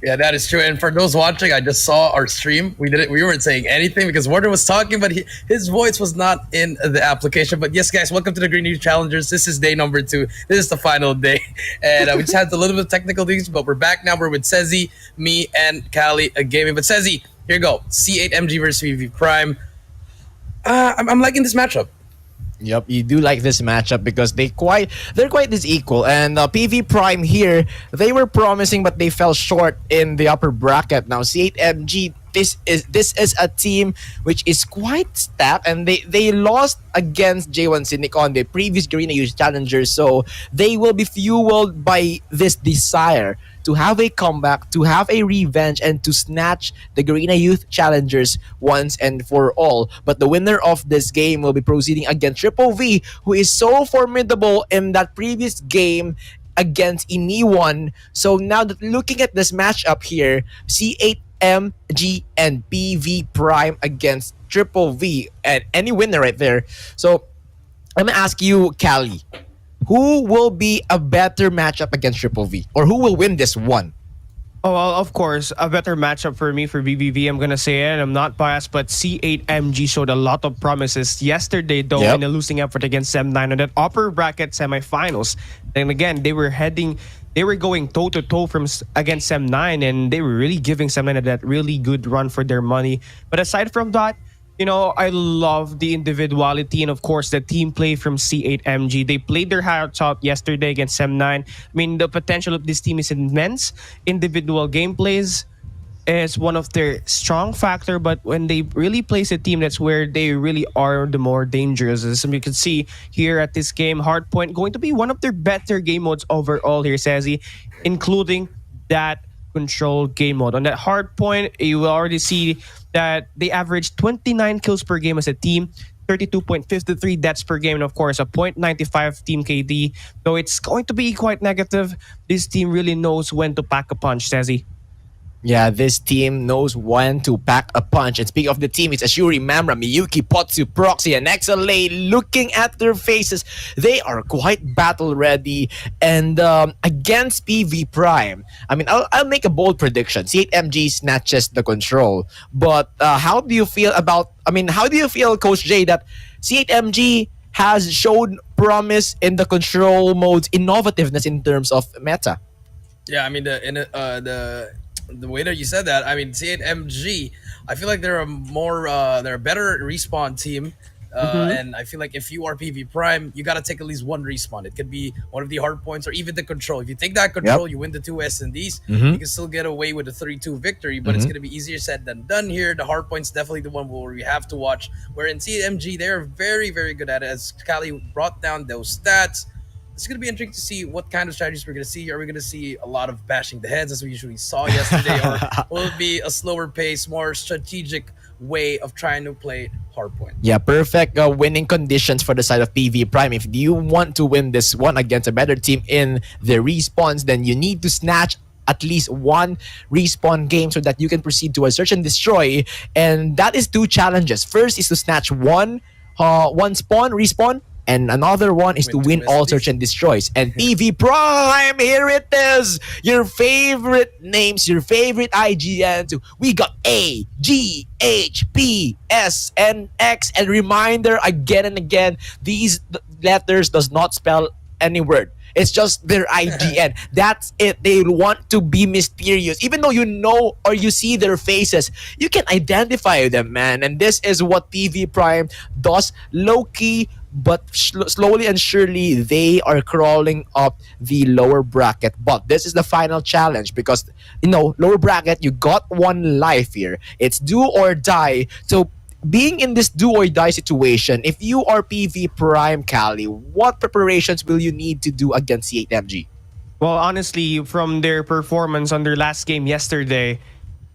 Yeah, that is true. And for those watching, I just saw our stream. We weren't saying anything because Warder was talking, but his voice was not in the application. But yes, guys, welcome to the Green News Challengers. This is day number 2. This is the final day. And we just had a little bit of technical things, but we're back now. We're with Sezi, me, and Cali gaming. But Sezi, here you go. C8 MG versus VV Prime. I'm liking this matchup. Yep, you do like this matchup because they're quite this equal. And PV Prime here, they were promising but they fell short in the upper bracket. Now C8 MG, this is a team which is quite stacked, and they lost against J1 Cynic on the previous Garena Youth Challengers, so they will be fueled by this desire to have a comeback, to have a revenge, and to snatch the Garena Youth Challengers once and for all. But the winner of this game will be proceeding against Triple V, who is so formidable in that previous game against Iniwan. So now that looking at this matchup here, C8 MG and PV Prime against Triple V, and any winner right there. So I'm gonna ask you, Cali, who will be a better matchup against Triple V, or who will win this one? Oh, well, of course, a better matchup for me for VVV. I'm gonna say it. I'm not biased, but C8 MG showed a lot of promises yesterday, though, in a losing effort against SEM9 on that upper bracket semifinals. Then again, they were going toe to toe against SEM9, and they were really giving SEM9 that really good run for their money. But aside from that, I love the individuality and, of course, the team play from C8 MG. They played their hearts out yesterday against SEM9. I mean, the potential of this team is immense. Individual gameplays is one of their strong factor, but when they really place a team, that's where they really are the more dangerous. As you can see here at this game, Hardpoint going to be one of their better game modes overall here, Sezi, including that control game mode. On that Hardpoint, you will already see that they average 29 kills per game as a team, 32.53 deaths per game, and of course a 0.95 team KD. Though it's going to be quite negative, this team really knows when to pack a punch, Sezi. Yeah, this team knows when to pack a punch. And speaking of the team, it's Ashuri, Mamra, Miyuki, Potsu, Proxy, and XLA. Looking at their faces, they are quite battle ready. And against PV Prime, I mean, I'll make a bold prediction. C8MG snatches the control. But how do you feel about, I mean, how do you feel, Coach J, that C8MG has shown promise in the control mode's innovativeness in terms of meta? Yeah, I mean the way that you said that, I mean C8MG, I feel like they're a better respawn team. And I feel like if you are PV Prime, you gotta take at least one respawn. It could be one of the hard points or even the control. If you take that control, you win the two S&Ds, you can still get away with a 3-2 victory, but it's gonna be easier said than done here. The hard point's definitely the one where we have to watch. Where in C8MG, they're very, very good at it. As Kali brought down those stats, it's going to be interesting to see what kind of strategies we're going to see. Are we going to see a lot of bashing the heads as we usually saw yesterday, or will it be a slower pace, more strategic way of trying to play hardpoint? Yeah, perfect winning conditions for the side of PV Prime. If you want to win this one against a better team in the respawns, then you need to snatch at least one respawn game so that you can proceed to a search and destroy. And that is two challenges. First is to snatch one respawn, and another one is to Win win two all SDs. search and destroys. And PV Prime, here it is. Your favorite names, your favorite IGNs. We got A, G, H, P, S, and X. And reminder again and again, these letters does not spell any word. It's just their IGN. That's it. They want to be mysterious. Even though you know or you see their faces, you can identify them, man. And this is what PV Prime does. Low-key, but slowly and surely, they are crawling up the lower bracket. But this is the final challenge because, lower bracket, you got one life here. It's do or die. So being in this do or die situation, if you are PV Prime Cali, what preparations will you need to do against C8MG? Well, honestly, from their performance on their last game yesterday,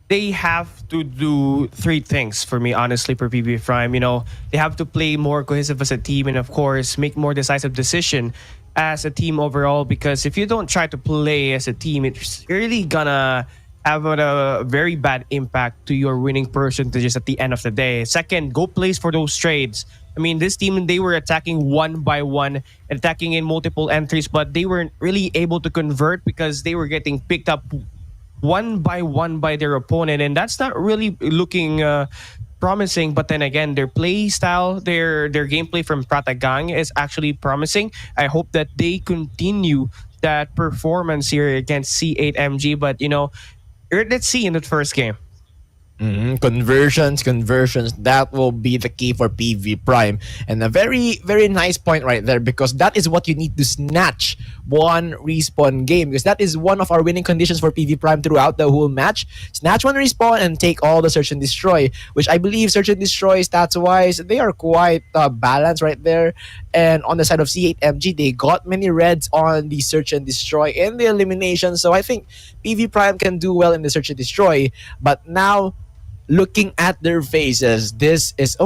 they have to do three things for me, honestly, for PB Prime. They have to play more cohesive as a team and, of course, make more decisive decision as a team overall. Because if you don't try to play as a team, it's really gonna have a very bad impact to your winning percentages at the end of the day. Second, go place for those trades. I mean, this team, they were attacking one by one, attacking in multiple entries, but they weren't really able to convert because they were getting picked up one by their opponent, and that's not really looking promising. But then again, their play style, their gameplay from Pratagang is actually promising. I hope that they continue that performance here against C8MG. But let's see in the first game. Conversions. That will be the key for PV Prime. And a very, very nice point right there, because that is what you need to snatch one respawn game. Because that is one of our winning conditions for PV Prime throughout the whole match. Snatch one respawn and take all the search and destroy, which I believe search and destroy stats-wise, they are quite balanced right there. And on the side of C8MG, they got many reds on the search and destroy in the elimination. So I think PV Prime can do well in the search and destroy. But now, looking at their faces, this is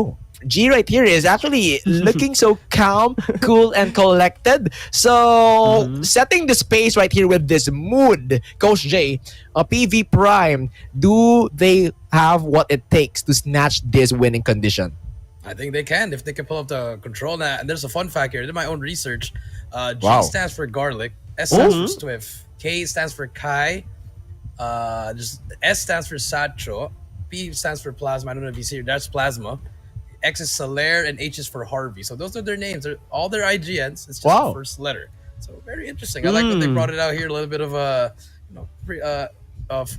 G right here is actually looking so calm, cool, and collected. So setting the space right here with this mood, Coach J, PV Prime, do they have what it takes to snatch this winning condition? I think they can if they can pull up the control now. And there's a fun fact here. I did my own research. G Wow. stands for garlic. S stands for Swift. K stands for Kai. S stands for Sacho. P stands for Plasma. I don't know if you see here. That's Plasma. X is Solaire, and H is for Harvey. So those are their names. They're all their IGNs. It's just the first letter. So very interesting. I like that they brought it out here. A little bit of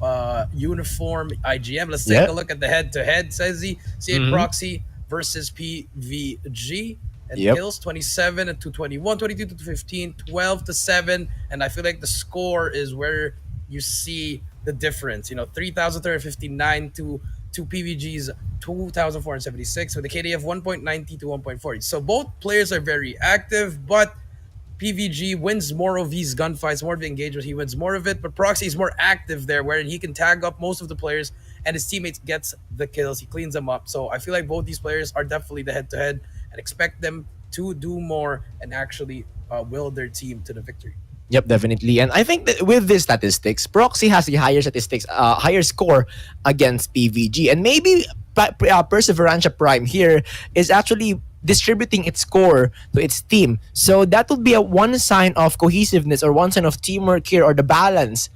a uniform IGM. Let's take a look at the head-to-head. Says he C8 Proxy versus PVG. And kills 27 to 21, 22 to 15, 12 to 7. And I feel like the score is where you see the difference. 3,359 to PVG's 2,476 with a KD of 1.90 to 1.40. So both players are very active, but PVG wins more of these gunfights, more of the engagement. He wins more of it, but Proxy is more active there, wherein he can tag up most of the players and his teammates gets the kills. He cleans them up. So I feel like both these players are definitely the head-to-head and expect them to do more and actually will their team to the victory. Yep, definitely. And I think that with these statistics, Proxy has the higher statistics, higher score against PVG. And maybe Perseverantia Prime here is actually distributing its score to its team. So that would be a one sign of cohesiveness or one sign of teamwork here or the balance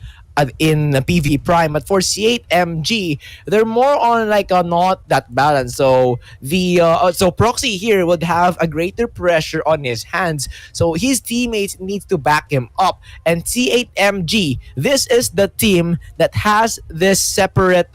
in PV Prime. But for C8MG, they're more on like a not that balance. So so Proxy here would have a greater pressure on his hands. So his teammates needs to back him up. And C8MG, this is the team that has this separate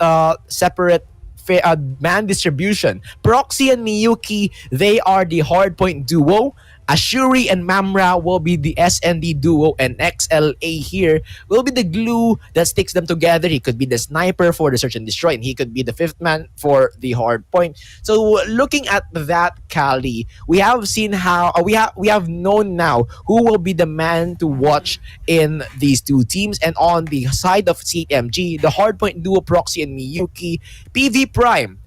man distribution. Proxy and Miyuki, they are the hardpoint duo. Ashuri and Mamra will be the S&D duo, and XLA here will be the glue that sticks them together. He could be the sniper for the search and destroy, and he could be the fifth man for the hard point. So looking at that, Kali, we have seen how we have known now who will be the man to watch in these two teams. And on the side of CMG, the hardpoint duo Proxy and Miyuki, PV Prime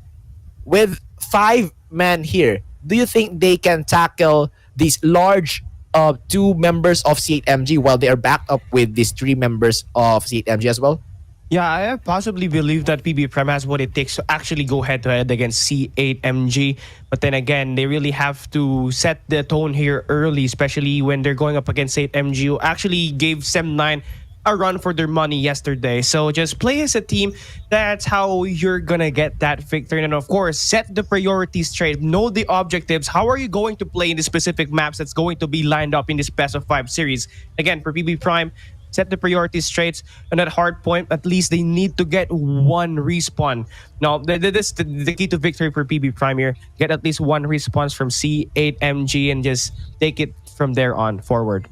with 5 men here. Do you think they can tackle these large two members of C8MG while they are backed up with these 3 members of C8MG as well? Yeah, I possibly believe that PB Prime has what it takes to actually go head to head against C8MG. But then again, they really have to set the tone here early, especially when they're going up against C8MG, who actually gave Sem9 a run for their money yesterday. So just play as a team. That's how you're gonna get that victory. And of course, set the priorities straight. Know the objectives. How are you going to play in the specific maps that's going to be lined up in this best of 5 series? Again, for PB Prime, set the priorities straight. And at Hardpoint, at least they need to get 1 respawn. Now, this the key to victory for PB Prime here. Get at least 1 response from C8MG and just take it from there on forward.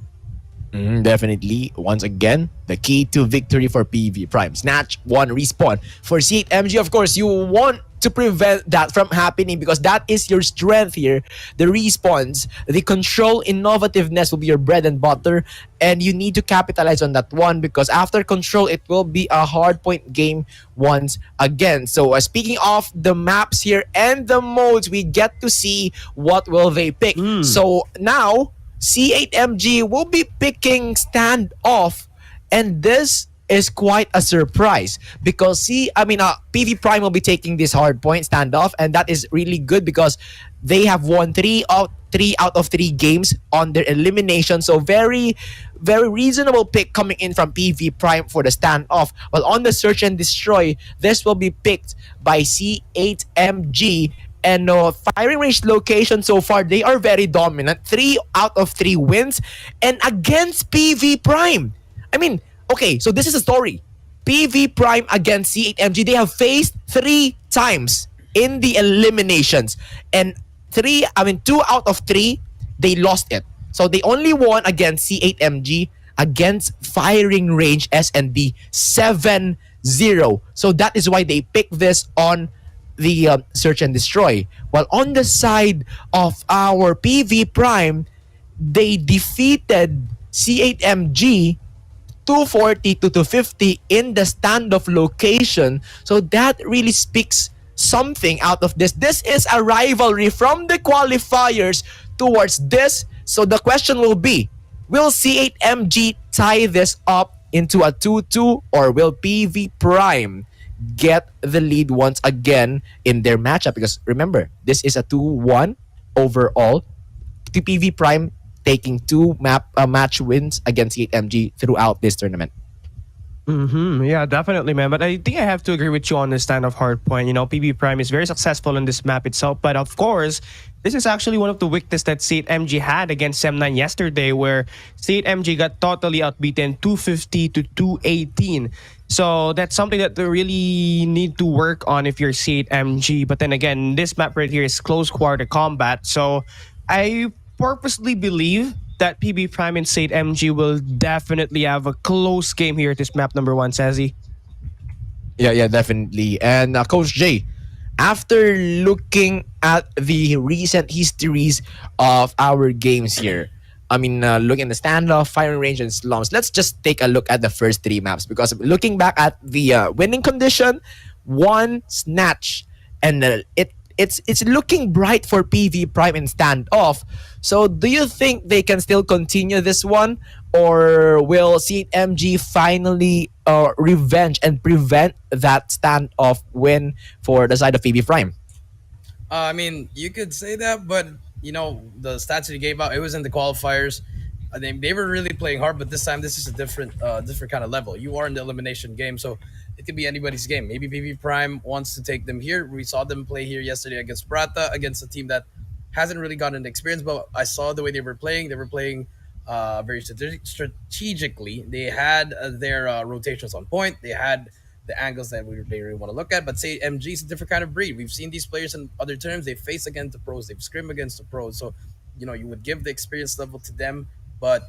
Definitely. Once again, the key to victory for PV Prime. Snatch 1 respawn. For C8MG, of course, you want to prevent that from happening because that is your strength here. The respawns, the control innovativeness will be your bread and butter, and you need to capitalize on that one because after control, it will be a hard point game once again. So speaking of the maps here and the modes, we get to see what will they pick. So now, C8MG will be picking Standoff, and this is quite a surprise because PV Prime will be taking this hard point Standoff, and that is really good because they have won 3 out of 3 games on their elimination. So very, very reasonable pick coming in from PV Prime for the Standoff. While on the search and destroy, this will be picked by C8MG. And firing range location so far, they are very dominant. 3 out of 3 wins. And against PV Prime. I mean, okay, so this is a story. PV Prime against C8MG, they have faced 3 times in the eliminations. And 2 out of 3, they lost it. So they only won against C8MG against firing range S&D 7-0. So that is why they picked this on the search and destroy. While on the side of our PV Prime, they defeated C8MG 240 to 250 in the standoff location. So that really speaks something out of this. This is a rivalry from the qualifiers towards this. So the question will be, will C8MG tie this up into a 2-2 or will PV Prime get the lead once again in their matchup? Because remember, this is a 2-1 overall. PV Prime taking 2 match wins against C8MG throughout this tournament. Yeah, definitely, man. But I think I have to agree with you on the Standoff Hardpoint. You know, PB Prime is very successful in this map itself. But of course, this is actually one of the weaknesses that C8MG had against Sem9 yesterday, where C8MG got totally outbeaten 250 to 218. So that's something that they really need to work on if you're C8MG. But then again, this map right here is close quarter combat. So I purposely believe that PB Prime and C8MG will definitely have a close game here at this map number 1, Sazi. Yeah, definitely. And Coach J, after looking at the recent histories of our games here, looking at the Standoff, Firing Range, and Slums, let's just take a look at the first 3 maps because looking back at the winning condition, 1 snatch, and it's looking bright for PV Prime and Standoff. So do you think they can still continue this one, or will C8MG finally revenge and prevent that standoff win for the side of VV Prime? I mean, you could say that, but you know the stats that he gave out, it was in the qualifiers. They were really playing hard, but this time this is a different kind of level. You are in the elimination game, so it could be anybody's game. Maybe VV Prime wants to take them here. We saw them play here yesterday against Prata, against a team that hasn't really gotten the experience, but I saw the way they were playing. They were playing very strategically. They had their rotations on point. They had the angles that they really want to look at. But say MG is a different kind of breed. We've seen these players in other terms. They face against the pros. They've scrimmed against the pros. So, you know, you would give the experience level to them, but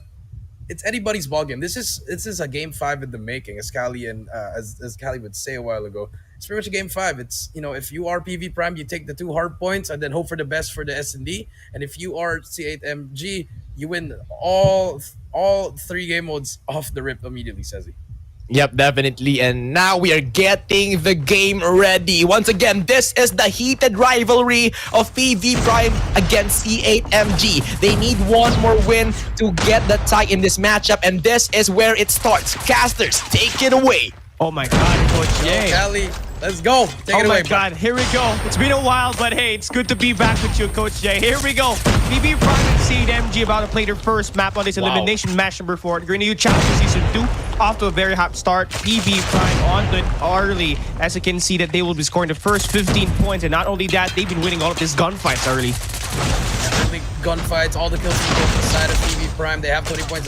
it's anybody's ball game. This is a game 5 in the making, as Cali and as Cali would say a while ago. It's pretty much a game 5. It's, you know, if you are PV Prime, you take the 2 hard points and then hope for the best for the S&D. And if you are C8MG, you win all 3 game modes off the rip immediately, says he. Yep, definitely. And now we are getting the game ready. Once again, this is the heated rivalry of PV Prime against C8MG. They need one more win to get the tie in this matchup, and this is where it starts. Casters, take it away. Oh my God, Coach Jay. Cali, let's go. Take it Oh away, my God, here we go. It's been a while, but hey, it's good to be back with you, Coach Jay. Here we go. VV Prime and C8MG about to play their first map on this elimination match number 4. Garena Youth Challenge Season 2. Off to a very hot start. PV Prime on the early. As you can see that they will be scoring the first 15 points. And not only that, they've been winning all of these gunfights early. Early gunfights, all the kills from the side of PV Prime. They have 20 points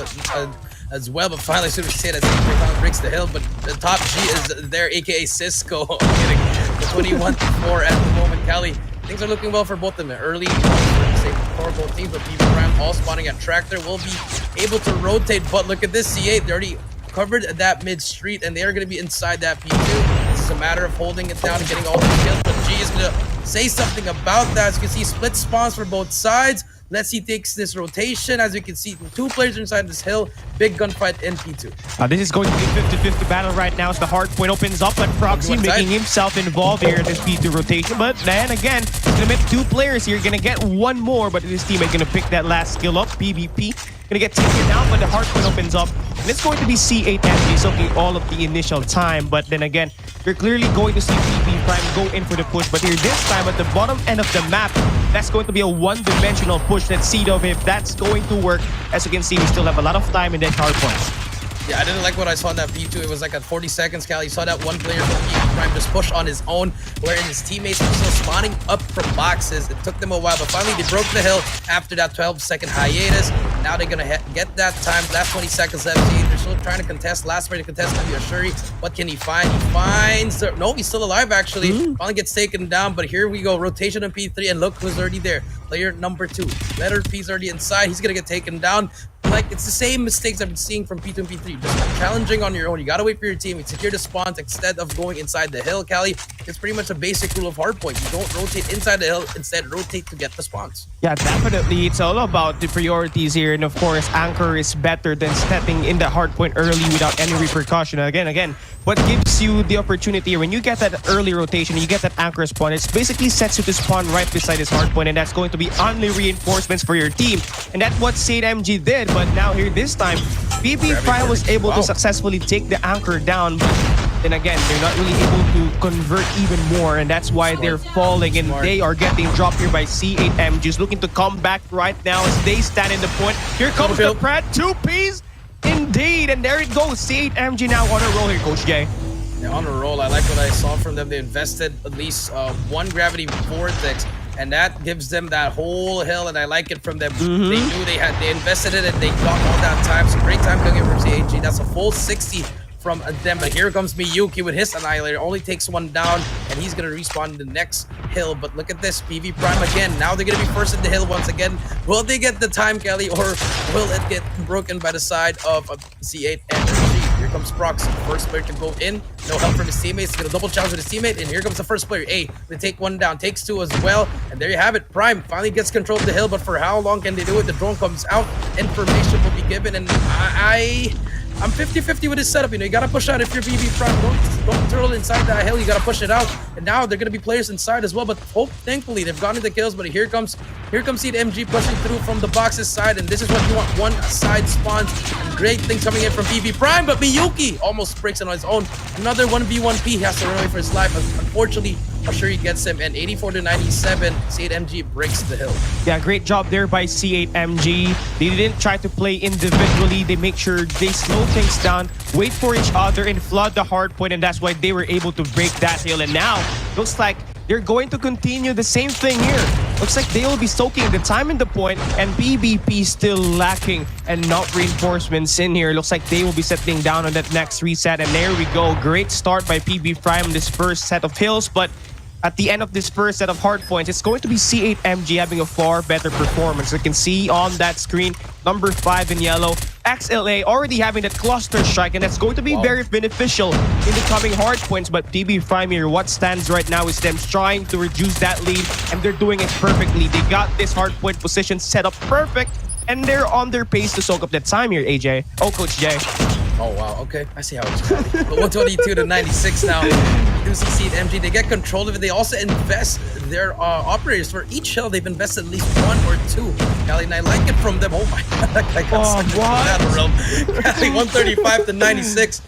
as well, but finally, as soon as we say that, finally breaks the hill. But the top G is there, aka Cisco. I'm kidding. The 21-4 at the moment. Cali, things are looking well for both of them. Early, for both teams, but PV Prime all spawning at Tractor will be able to rotate. But look at this, C8. They already covered that mid street, and they are going to be inside that P2. This is a matter of holding it down and getting all the kills. But G is going to say something about that. As you can see, split spawns for both sides. Let's see, takes this rotation. As you can see, 2 players inside this hill. Big gunfight in P2. This is going to be a 50-50 battle right now as the Hardpoint opens up and Proxy making himself involved here in this P2 rotation. But then again, it's going to make 2 players here. Going to get 1 more, but this teammate going to pick that last skill up. PvP. Going to get taken down when the Hardpoint opens up. And it's going to be C8MG soaking all of the initial time. But then again, you're clearly going to see PV Prime go in for the push. But here this time at the bottom end of the map, that's going to be a one-dimensional push. Let's see though if that's going to work. As you can see, we still have a lot of time in that Hardpoint. Yeah, I didn't like what I saw in that P2. It was like at 40 seconds, Cal. You saw that one player from PV Prime just push on his own, wherein his teammates were still spawning up from boxes. It took them a while, but finally they broke the hill after that 12-second hiatus. Now they're going to get that time. Last 20 seconds left. See, they're still trying to contest. Last player to contest will be Ashuri. What can he find? He finds... No, he's still alive, actually. Finally gets taken down, but here we go. Rotation on P3, and look who's already there. Player number 2. Letter P's already inside. He's going to get taken down. Like, it's the same mistakes I've been seeing from P2 and P3. Just challenging on your own. You gotta wait for your team. You secure the spawns instead of going inside the hill, Cali. It's pretty much a basic rule of Hardpoint. You don't rotate inside the hill. Instead, rotate to get the spawns. Yeah, definitely. It's all about the priorities here. And of course, Anchor is better than stepping in the Hardpoint early without any repercussion. Again, what gives you the opportunity when you get that early rotation, you get that Anchor spawn, it basically sets you to spawn right beside this Hardpoint, and that's going to be only reinforcements for your team. And that's what C8MG did. But now here this time, VV Prime was able to successfully take the Anchor down. But then again, they're not really able to convert even more, and that's why they're falling, and they are getting dropped here by C8MG. Just looking to come back right now as they stand in the point. Here comes the Pratt. 2 Ps. Indeed, and there it goes. C8MG now on a roll here, Coach Jay. They're on a roll. I like what I saw from them. They invested at least 1 gravity vortex, and that gives them that whole hill, and I like it from them. They knew they invested in it, they got all that time. So great time coming in from C8MG. That's a full 60 from them, but here comes Miyuki with his Annihilator. Only takes 1 down, and he's gonna respawn in the next hill. But look at this, PV Prime again. Now they're gonna be first in the hill once again. Will they get the time, Kelly, or will it get broken by the side of C8MG? Here comes Proxy, first player to go in. No help from his teammates. He's gonna double challenge with his teammate, and here comes the first player. They take 1 down, takes 2 as well, and there you have it. Prime finally gets control of the hill, but for how long can they do it? The drone comes out, information will be given, and I'm 50-50 with this setup. You know, you gotta push out if you're VV Prime. Don't turtle inside that hill. You gotta push it out. And now they're gonna be players inside as well. But thankfully, they've gotten the kills. But here comes Here comes C8MG pushing through from the box's side, and this is what you want. One side spawns. And great thing coming in from PB Prime, but Miyuki almost breaks it on his own. Another 1v1P. He has to run away for his life. Unfortunately, Ashuri gets him, and 84-97, C8MG breaks the hill. Yeah, great job there by C8MG. They didn't try to play individually. They make sure they slow things down, wait for each other, and flood the hard point, and that's why they were able to break that hill. And now, looks like they're going to continue the same thing here. Looks like they will be soaking the time in the point, and PvP still lacking and not reinforcements in here. Looks like they will be settling down on that next reset, and there we go. Great start by PB Prime this first set of hills, but at the end of this first set of hard points, it's going to be C8MG having a far better performance. You can see on that screen, number 5 in yellow, XLA already having that cluster strike, and that's going to be very beneficial in the coming hard points. But PB Prime here, what stands right now is them trying to reduce that lead, and they're doing it perfectly. They got this hard point position set up perfect, and they're on their pace to soak up that time here, AJ. Oh, Coach Jay. Oh, wow. Okay. I see how it's going. But 122-96 now. You do see C8MG. They get control of it. They also invest their operators. For each hill, they've invested at least 1 or 2. Cali, and I like it from them. Oh, my God. That guy got stuck in that realm. Cali, 135-96.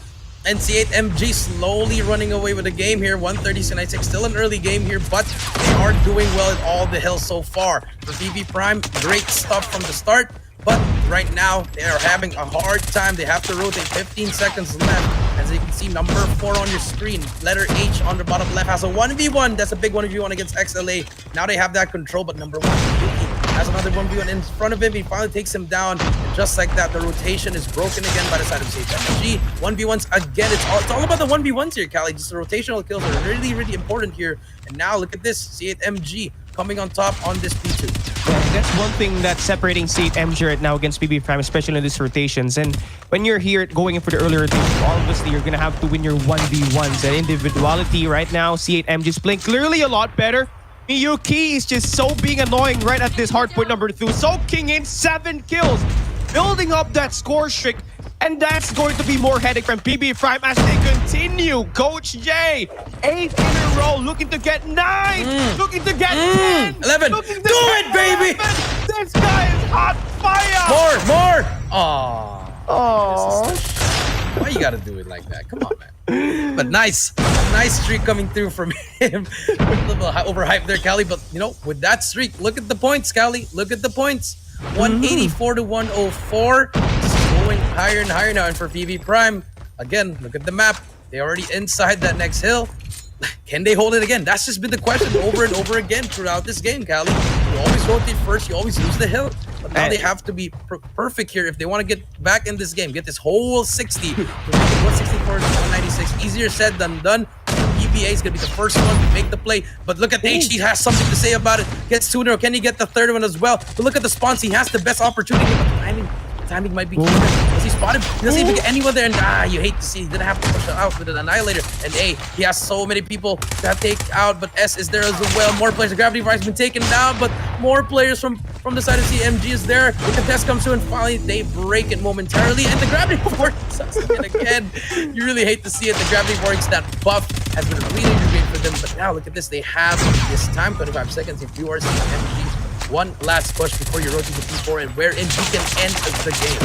And C8MG slowly running away with the game here. 130-96. Still an early game here, but they are doing well at all the hills so far. For PB Prime, great stuff from the start. But right now, they are having a hard time. They have to rotate. 15 seconds left. As you can see, number 4 on your screen, letter H on the bottom left, has a 1v1. That's a big 1v1 against XLA. Now they have that control, but number 1, Yuki, has another 1v1 in front of him. He finally takes him down. And just like that, the rotation is broken again by the side of C8MG. 1v1s again. It's all about the 1v1s here, Cali. Just the rotational kills are really, really important here. And now look at this. C8MG coming on top on this P2. Yeah, that's one thing that's separating C8MG right now against PB Prime, especially in these rotations. And when you're here going in for the early rotation, obviously you're gonna have to win your 1v1s. And individuality right now, C8MG is playing clearly a lot better. Miyuki is just so being annoying right at this hardpoint number 2, soaking in 7 kills, building up that score streak. And that's going to be more headache from PB Prime as they continue. Coach J, 8 in a row, looking to get 9, looking to get 10, 11. Do it, baby! 11. This guy is hot fire! More! Aww. Oh. Why you gotta do it like that? Come on, man. But nice streak coming through from him. A little overhyped there, Cali. But, you know, with that streak, look at the points, Cali. Look at the points. 184-104. Going higher and higher now. And for PB Prime, again, look at the map. They're already inside that next hill. Can they hold it again? That's just been the question over and over again throughout this game, Cali. You always rotate first, you always lose the hill. But now they have to be perfect here if they want to get back in this game. Get this whole 60. 164-196. Easier said than done. PBA is going to be the first one to make the play. But look at H. He has something to say about it. Gets 2 in a row. Can he get the third one as well? But look at the spawns. He has the best opportunity. But timing might be key. Does he spot him? He doesn't even get anyone there, and you hate to see. He didn't have to push it out with an Annihilator. And A, he has so many people to have take out, but S is there as well. More players. The Gravity Fire has been taken down, but more players from the side of C8MG is there. The contest comes through, and finally they break it momentarily. And the Gravity Fire sucks again. You really hate to see it. The Gravity Fire, that buff has been really great for them. But now look at this. They have this time, 25 seconds. If you are C8MG, one last push before you rotate to P4 and wherein he can end the game.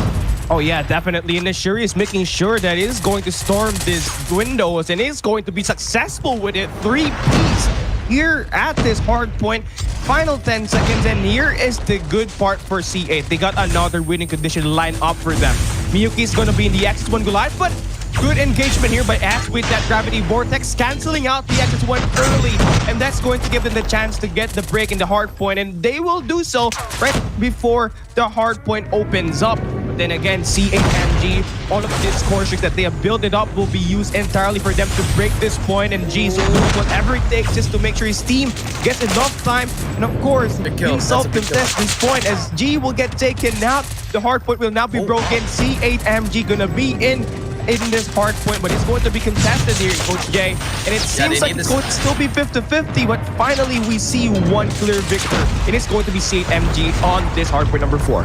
Oh yeah, definitely. And Ashuri is making sure that it is going to storm these windows and is going to be successful with it. 3-piece here at this hard point. Final 10 seconds, and here is the good part for C8. They got another winning condition lined up for them. Miyuki is going to be in the X1 Goliath, but good engagement here by S with that Gravity Vortex, canceling out the X1 early, and that's going to give them the chance to get the break in the hard point, and they will do so right before the hard point opens up. But then again, C8MG, all of this score streaks that they have built it up will be used entirely for them to break this point, and G will do whatever it takes just to make sure his team gets enough time, and of course, himself contest this point as G will get taken out. The hard point will now be broken. C8MG gonna be in this hard point, but it's going to be contested here, Coach J. And it seems like it's going to still be 50-50, but finally we see one clear victor. It is going to be C8MG on this hard point number 4.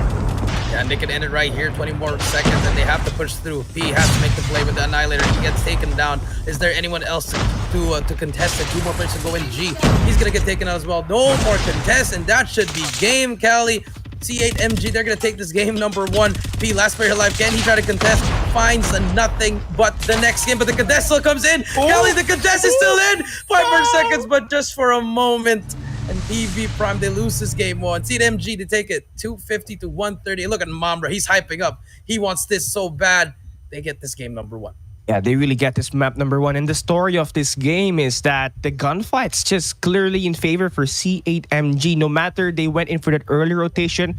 Yeah, and they can end it right here. 20 more seconds, and they have to push through. P has to make the play with the Annihilator. He gets taken down. Is there anyone else to contest it? 2 more players to go in. G, he's gonna get taken out as well. No more contest, and that should be game, Cali. C8 MG, they're gonna take this game number 1. P, last player alive. Can he try to contest? Finds nothing but the next game, but the contest still comes in. Cali, the contest is still in. 5 more seconds, but just for a moment. And PV Prime, they lose this game 1. C8 MG to take it 250 to 130. Look at Mambra, he's hyping up. He wants this so bad. They get this game number 1. Yeah, they really get this map number 1. And the story of this game is that the gunfight's just clearly in favor for C8MG. No matter they went in for that early rotation,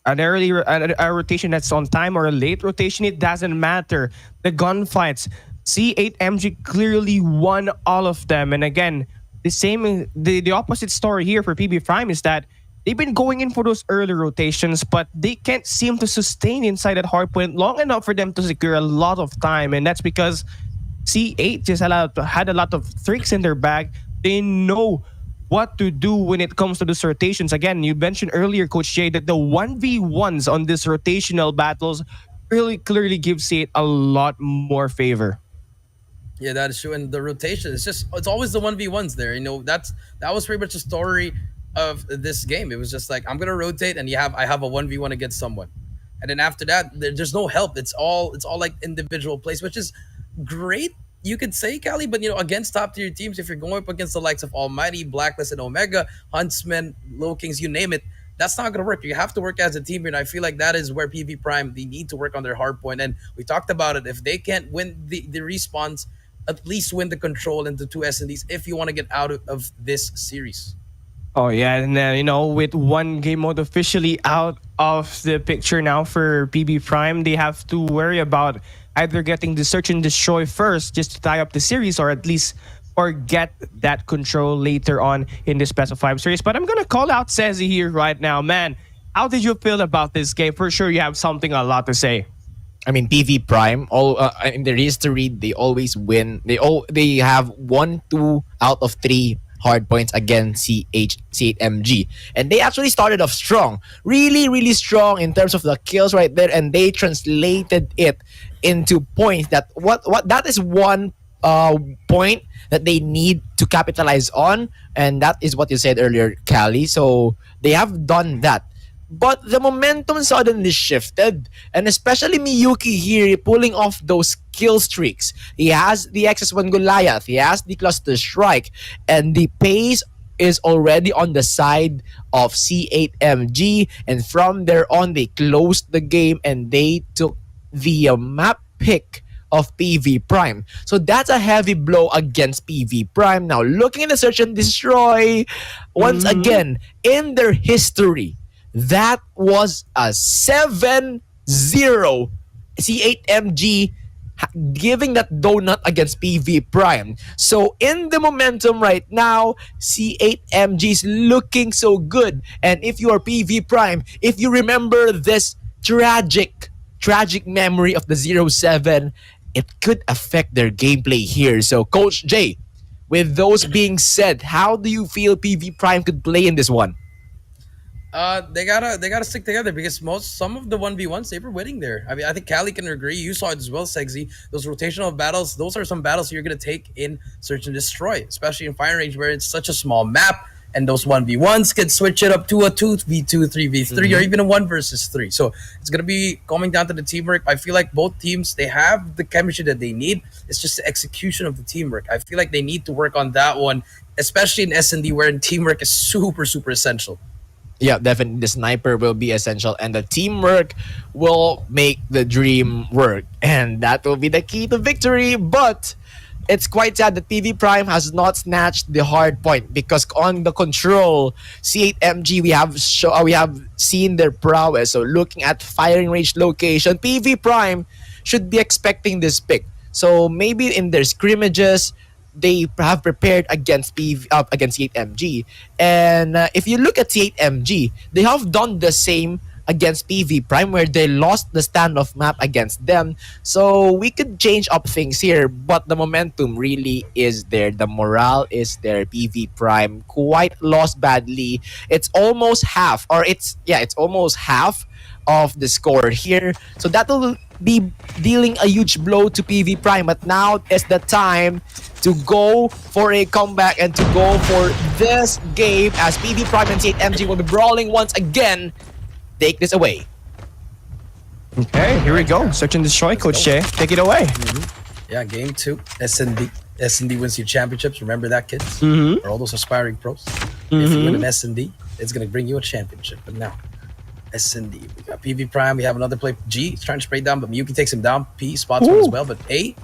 a rotation that's on time or a late rotation, it doesn't matter. The gunfights, C8MG clearly won all of them. And again, the opposite story here for PB Prime is that they've been going in for those early rotations, but they can't seem to sustain inside that hardpoint long enough for them to secure a lot of time. And that's because C8 just had a lot of tricks in their bag. They know what to do when it comes to these rotations. Again, you mentioned earlier, Coach Jay, that the 1v1s on these rotational battles really clearly give C8 a lot more favor. Yeah, that is true. And the rotation, it's always the 1v1s there. That was pretty much the story of this game. It was just like, I'm gonna rotate and I have a 1v1 against someone. And then after that, there's no help. It's all like individual plays, which is great, you could say, Cali, but against top tier teams, if you're going up against the likes of Almighty, Blacklist, and Omega, Huntsman, Low Kings, you name it, that's not going to work. You have to work as a team, and I feel like that is where PV Prime, they need to work on their hard point. And we talked about it. If they can't win the respawns, at least win the control into 2 S&Ds if you want to get out of this series. Oh yeah, and then with one game mode officially out of the picture now for PB Prime, they have to worry about either getting the search and destroy first just to tie up the series, or at least get that control later on in this best of 5 series. But I'm gonna call out Cezzy here right now, man. How did you feel about this game? For sure, you have a lot to say. I mean, PV Prime, in their history, they always win. They have 1-2 out of 3 hard points against C8MG. And they actually started off strong. Really, really strong in terms of the kills right there. And they translated it into points. That is one point that they need to capitalize on. And that is what you said earlier, Callie. So they have done that. But the momentum suddenly shifted, and especially Miyuki here pulling off those kill streaks. He has the XS1 Goliath, he has the Cluster Strike, and the pace is already on the side of C8MG. And from there on, they closed the game and they took the map pick of PV Prime. So that's a heavy blow against PV Prime. Now, looking at the search and destroy, once again, in their history, that was a 7-0 C8MG giving that donut against PV Prime. So in the momentum right now, C8MG is looking so good. And if you are PV Prime, if you remember this tragic memory of the 0-7, it could affect their gameplay here. So Coach Jay, with those being said, how do you feel PV Prime could play in this one? They gotta stick together, because some of the 1v1s, they were winning there. I mean, I think Callie can agree. You saw it as well, Sexy. Those rotational battles, those are some battles you're gonna take in Search and Destroy, especially in Firing Range, where it's such a small map, and those 1v1s can switch it up to a 2v2, 3v3, or even a 1 versus 3. So it's gonna be coming down to the teamwork. I feel like both teams, they have the chemistry that they need. It's just the execution of the teamwork. I feel like they need to work on that one, especially in S&D, where teamwork is super, super essential. Yeah, definitely. The sniper will be essential, and the teamwork will make the dream work, and that will be the key to victory. But it's quite sad that PV Prime has not snatched the hard point, because on the control, C8MG, we have seen their prowess. So looking at firing range location, PV Prime should be expecting this pick. So maybe in their scrimmages, they have prepared against C8MG. And if you look at C8MG, they have done the same against PV Prime, where they lost the standoff map against them. So we could change up things here, but the momentum really is there. The morale is there. PV Prime quite lost badly. It's almost half, of the score here. So that will be dealing a huge blow to PV Prime. But now is the time to go for a comeback and to go for this game as PV Prime and C8 MG will be brawling once again. Take this away. Okay, here we go. Search and destroy, Coach Jay. Take it away. Yeah, game 2. S&D. S&D wins you championships. Remember that, kids? Mm-hmm. Or all those aspiring pros. If you win an S&D, it's going to bring you a championship. But now, S&D. We got PV Prime. We have another play. G is trying to spray down, but Miyuki takes him down. P spots him as well, but A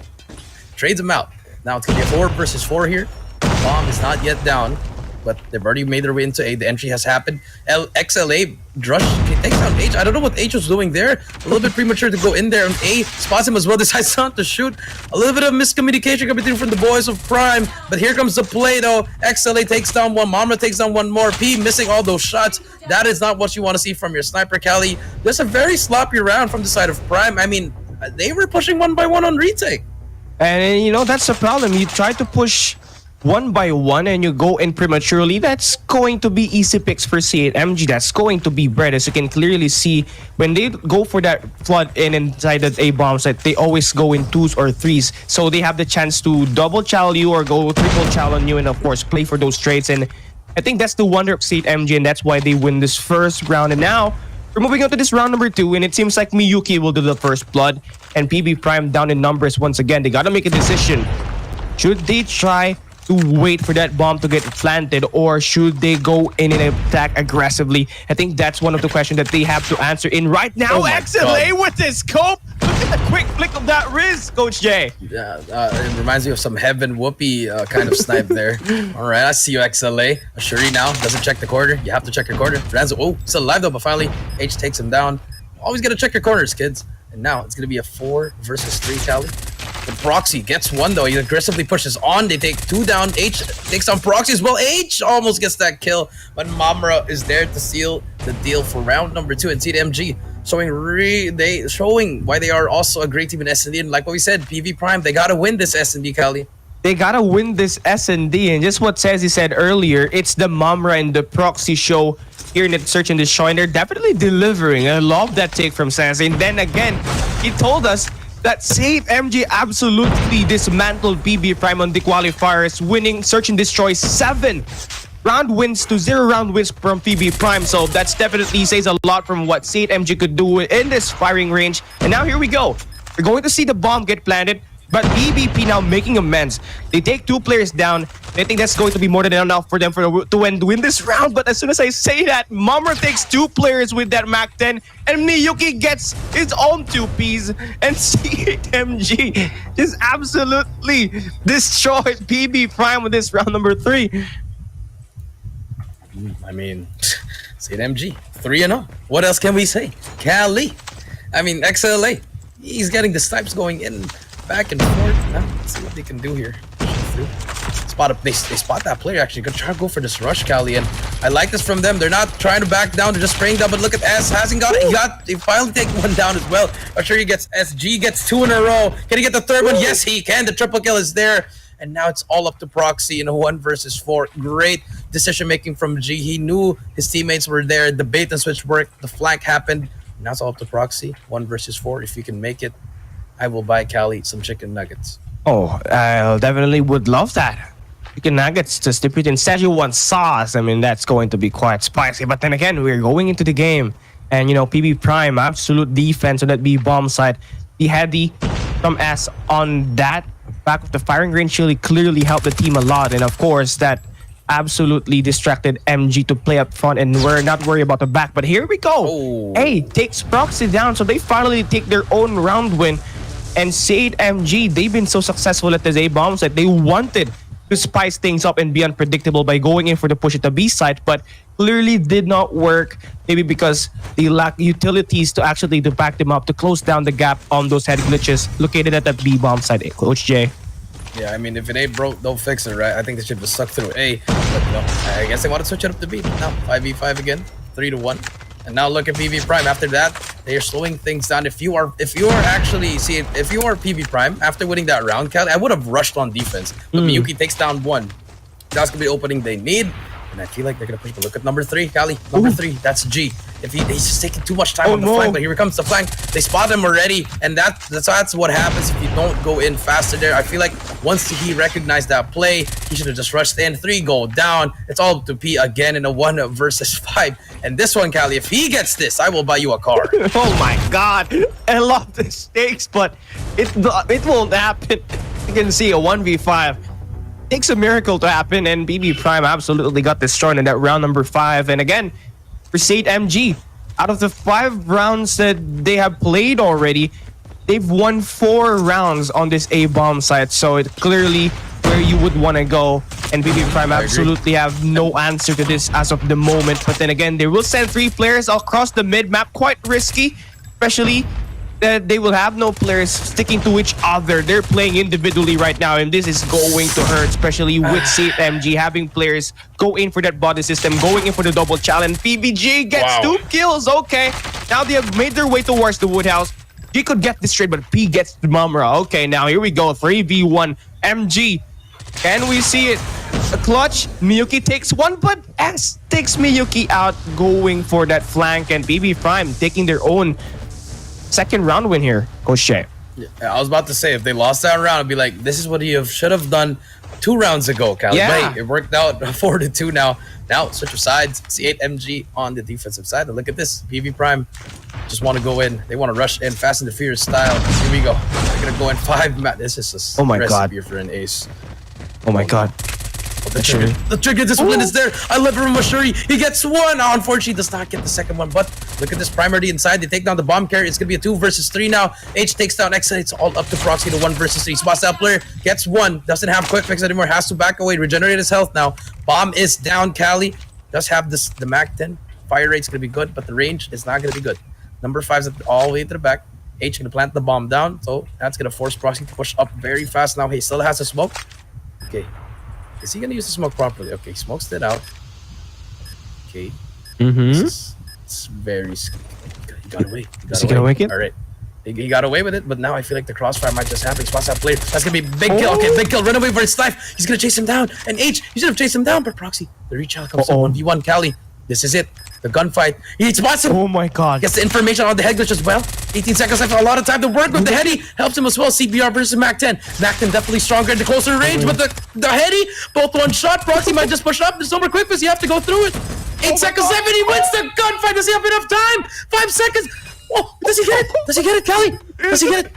trades him out. Now it's going to be a 4 versus 4 here. Bomb is not yet down, but they've already made their way into A. The entry has happened. XLA, Drush takes down H. I don't know what H was doing there. A little bit premature to go in there. And A spots him as well. Decides not to shoot. A little bit of miscommunication coming through from the boys of Prime. But here comes the play though. XLA takes down one. Mamra takes down one more. P missing all those shots. That is not what you want to see from your sniper, Cali. There's a very sloppy round from the side of Prime. I mean, they were pushing 1 by 1 on retake. And you know, that's the problem. You try to push 1 by 1 and you go in prematurely. That's going to be easy picks for C8 MG. That's going to be bread. As you can clearly see, when they go for that flood in inside that A bomb site, they always go in 2s or 3s. So they have the chance to double chow you or go triple chow on you and of course play for those trades. And I think that's the wonder of C8 MG, and that's why they win this first round. And now we're moving on to this round number 2, and it seems like Miyuki will do the first blood and PB Prime down in numbers once again. They gotta make a decision. Should they try to wait for that bomb to get planted, or should they go in and attack aggressively? I think that's one of the questions that they have to answer in right now. XLA with his scope. Look at the quick flick of that wrist, Coach Jay. Yeah, it reminds me of some Heaven Whoopee kind of snipe there. All right, I see you, XLA. Ashuri now doesn't check the corner. You have to check your corner. Ranzo, oh, still alive though, but finally H takes him down. Always got to check your corners, kids. And now it's going to be a 4 versus 3 Cali. The Proxy gets 1 though. He aggressively pushes on. They take 2 down. H takes on Proxy as well. H almost gets that kill, but Mamra is there to seal the deal for round number 2. And CDMG showing why they are also a great team in S&D. And like what we said, PV Prime, they gotta win this S&D, Cali. They gotta win this S&D, and just what Cezzy said earlier, it's the Mamra and the Proxy show here in the Search and Destroy, and they're definitely delivering. I love that take from Cezzy. And then again, he told us that C8 MG absolutely dismantled PB Prime on the qualifiers, winning Search and Destroy 7 round wins to 0 round wins from PB Prime. So that's definitely says a lot from what C8 MG could do in this firing range. And now here we go. We're going to see the bomb get planted, but BBP now making amends. They take 2 players down. I think that's going to be more than enough for them to win this round. But as soon as I say that, Mamra takes 2 players with that Mac 10, and Miyuki gets his own 2Ps, and C8MG just absolutely destroyed PB Prime with this round number 3. I mean, CDMG 3-0. What else can we say? Cali. I mean, XLA. He's getting the snipes going in, back and forth. Now, let's see what they can do here. They spot that player actually. Gonna try to go for this rush, Cali, and I like this from them. They're not trying to back down. They're just spraying down. But look at S. Hasn't got it. He finally taken 1 down as well. I'm sure he gets SG gets 2 in a row. Can he get the 3rd one? Yes, he can. The triple kill is there. And now it's all up to Proxy in a 1 versus 4. Great decision making from G. He knew his teammates were there. The bait and switch worked. The flank happened. Now it's all up to Proxy. 1 versus 4. If you can make it, I will buy Cali some chicken nuggets. Oh, I definitely would love that. Chicken nuggets to dip it in Szechuan sauce. I mean, that's going to be quite spicy. But then again, we're going into the game. And, you know, PB Prime, absolute defense on that B bomb side. He had the from S on that back of the firing range really clearly helped the team a lot. And of course, that absolutely distracted MG to play up front, and we're not worried about the back. But here we go. Oh. Hey, takes Proxy down, so they finally take their own round win. And C8 MG, they've been so successful at the A bombs that they wanted to spice things up and be unpredictable by going in for the push at the B side, but clearly did not work. Maybe because they lack utilities to actually to back them up to close down the gap on those head glitches located at that B bomb side. Coach Jay. Yeah, I mean, if it ain't broke, don't fix it, right? I think they should have stuck through A. But no, I guess they want to switch it up to B. Now 5v5 again, 3-1. And now look at PB Prime. After that, they are slowing things down. If you are PB Prime after winning that round, Cal, I would have rushed on defense. But Miyuki takes down 1. That's gonna be the opening they need. And I feel like they're gonna push. But look at number 3, Cali. Number 3, that's G. If he's just taking too much time on the flank, but here comes the flank. They spot him already, and that's what happens if you don't go in faster there. I feel like once he recognized that play, he should have just rushed in. 3 go down. It's all up to P again in a 1 versus 5. And this one, Cali, if he gets this, I will buy you a car. Oh my god. I love the stakes, but it won't happen. You can see a 1v5. Takes a miracle to happen, and BB Prime absolutely got destroyed in that round number 5. And again, for C8 MG, out of the 5 rounds that they have played already, they've won 4 rounds on this A-bomb site. So it's clearly where you would want to go. And BB Prime absolutely have no answer to this as of the moment. But then again, they will send 3 players across the mid-map. Quite risky, especially that they will have no players sticking to each other. They're playing individually right now, and this is going to hurt, especially with C8 MG having players go in for that body system, going in for the double challenge. PBG gets 2 kills. Okay, now they have made their way towards the Woodhouse. G could get this trade, but P gets the Mumra. Okay, now here we go. 3v1 MG. Can we see it? A clutch. Miyuki takes 1, but S takes Miyuki out, going for that flank, and BB Prime taking their own second round win here, Coach Shay. Yeah, I was about to say, if they lost that round, I'd be like, this is what you should have done 2 rounds ago, Cali. Yeah. Wait, it worked out 4-2 now. Now, switch of sides. C8 MG on the defensive side. And look at this. PV Prime just want to go in. They want to rush in, Fast and the Furious style. Here we go. They're going to go in 5. This is a recipe for an ace. Oh my god. The trigger discipline is there. I love him, Mashuri. He gets 1. Oh, unfortunately, does not get the second one. But look at this primary inside. They take down the bomb carrier. It's going to be a 2 versus 3 now. H takes down X. It's all up to Proxy to 1 versus 3. Spots that player. Gets 1. Doesn't have quick fix anymore. Has to back away. Regenerate his health now. Bomb is down. Cali does have this. The Mac 10. Fire rate's going to be good, but the range is not going to be good. Number 5's all the way to the back. H going to plant the bomb down. So that's going to force Proxy to push up very fast now. He still has a smoke. Okay. Is he gonna use the smoke properly? Okay, smokes it out. Okay. It's very. He got away. Is he gonna wake it? All right. He got away with it, but now I feel like the crossfire might just happen. Spots that player. That's gonna be a big kill. Okay, big kill. Run away for his life. He's gonna chase him down. And H, he should have chased him down, but Proxy. The reach out comes in 1v1. Cali. This is it. The gunfight. He spots him. Oh my god. Gets the information on the head glitch as well. 18 seconds left. A lot of time to work with the heady. Helps him as well. CBR versus Mac 10. Mac 10 definitely stronger in the closer range, but the heady, both one shot. Proxy might just push up. There's no more quickness. You have to go through it. 8 seconds left, and he wins the gunfight. Does he have enough time? 5 seconds. Oh, does he get it? Does he get it, Cali? Does he get it?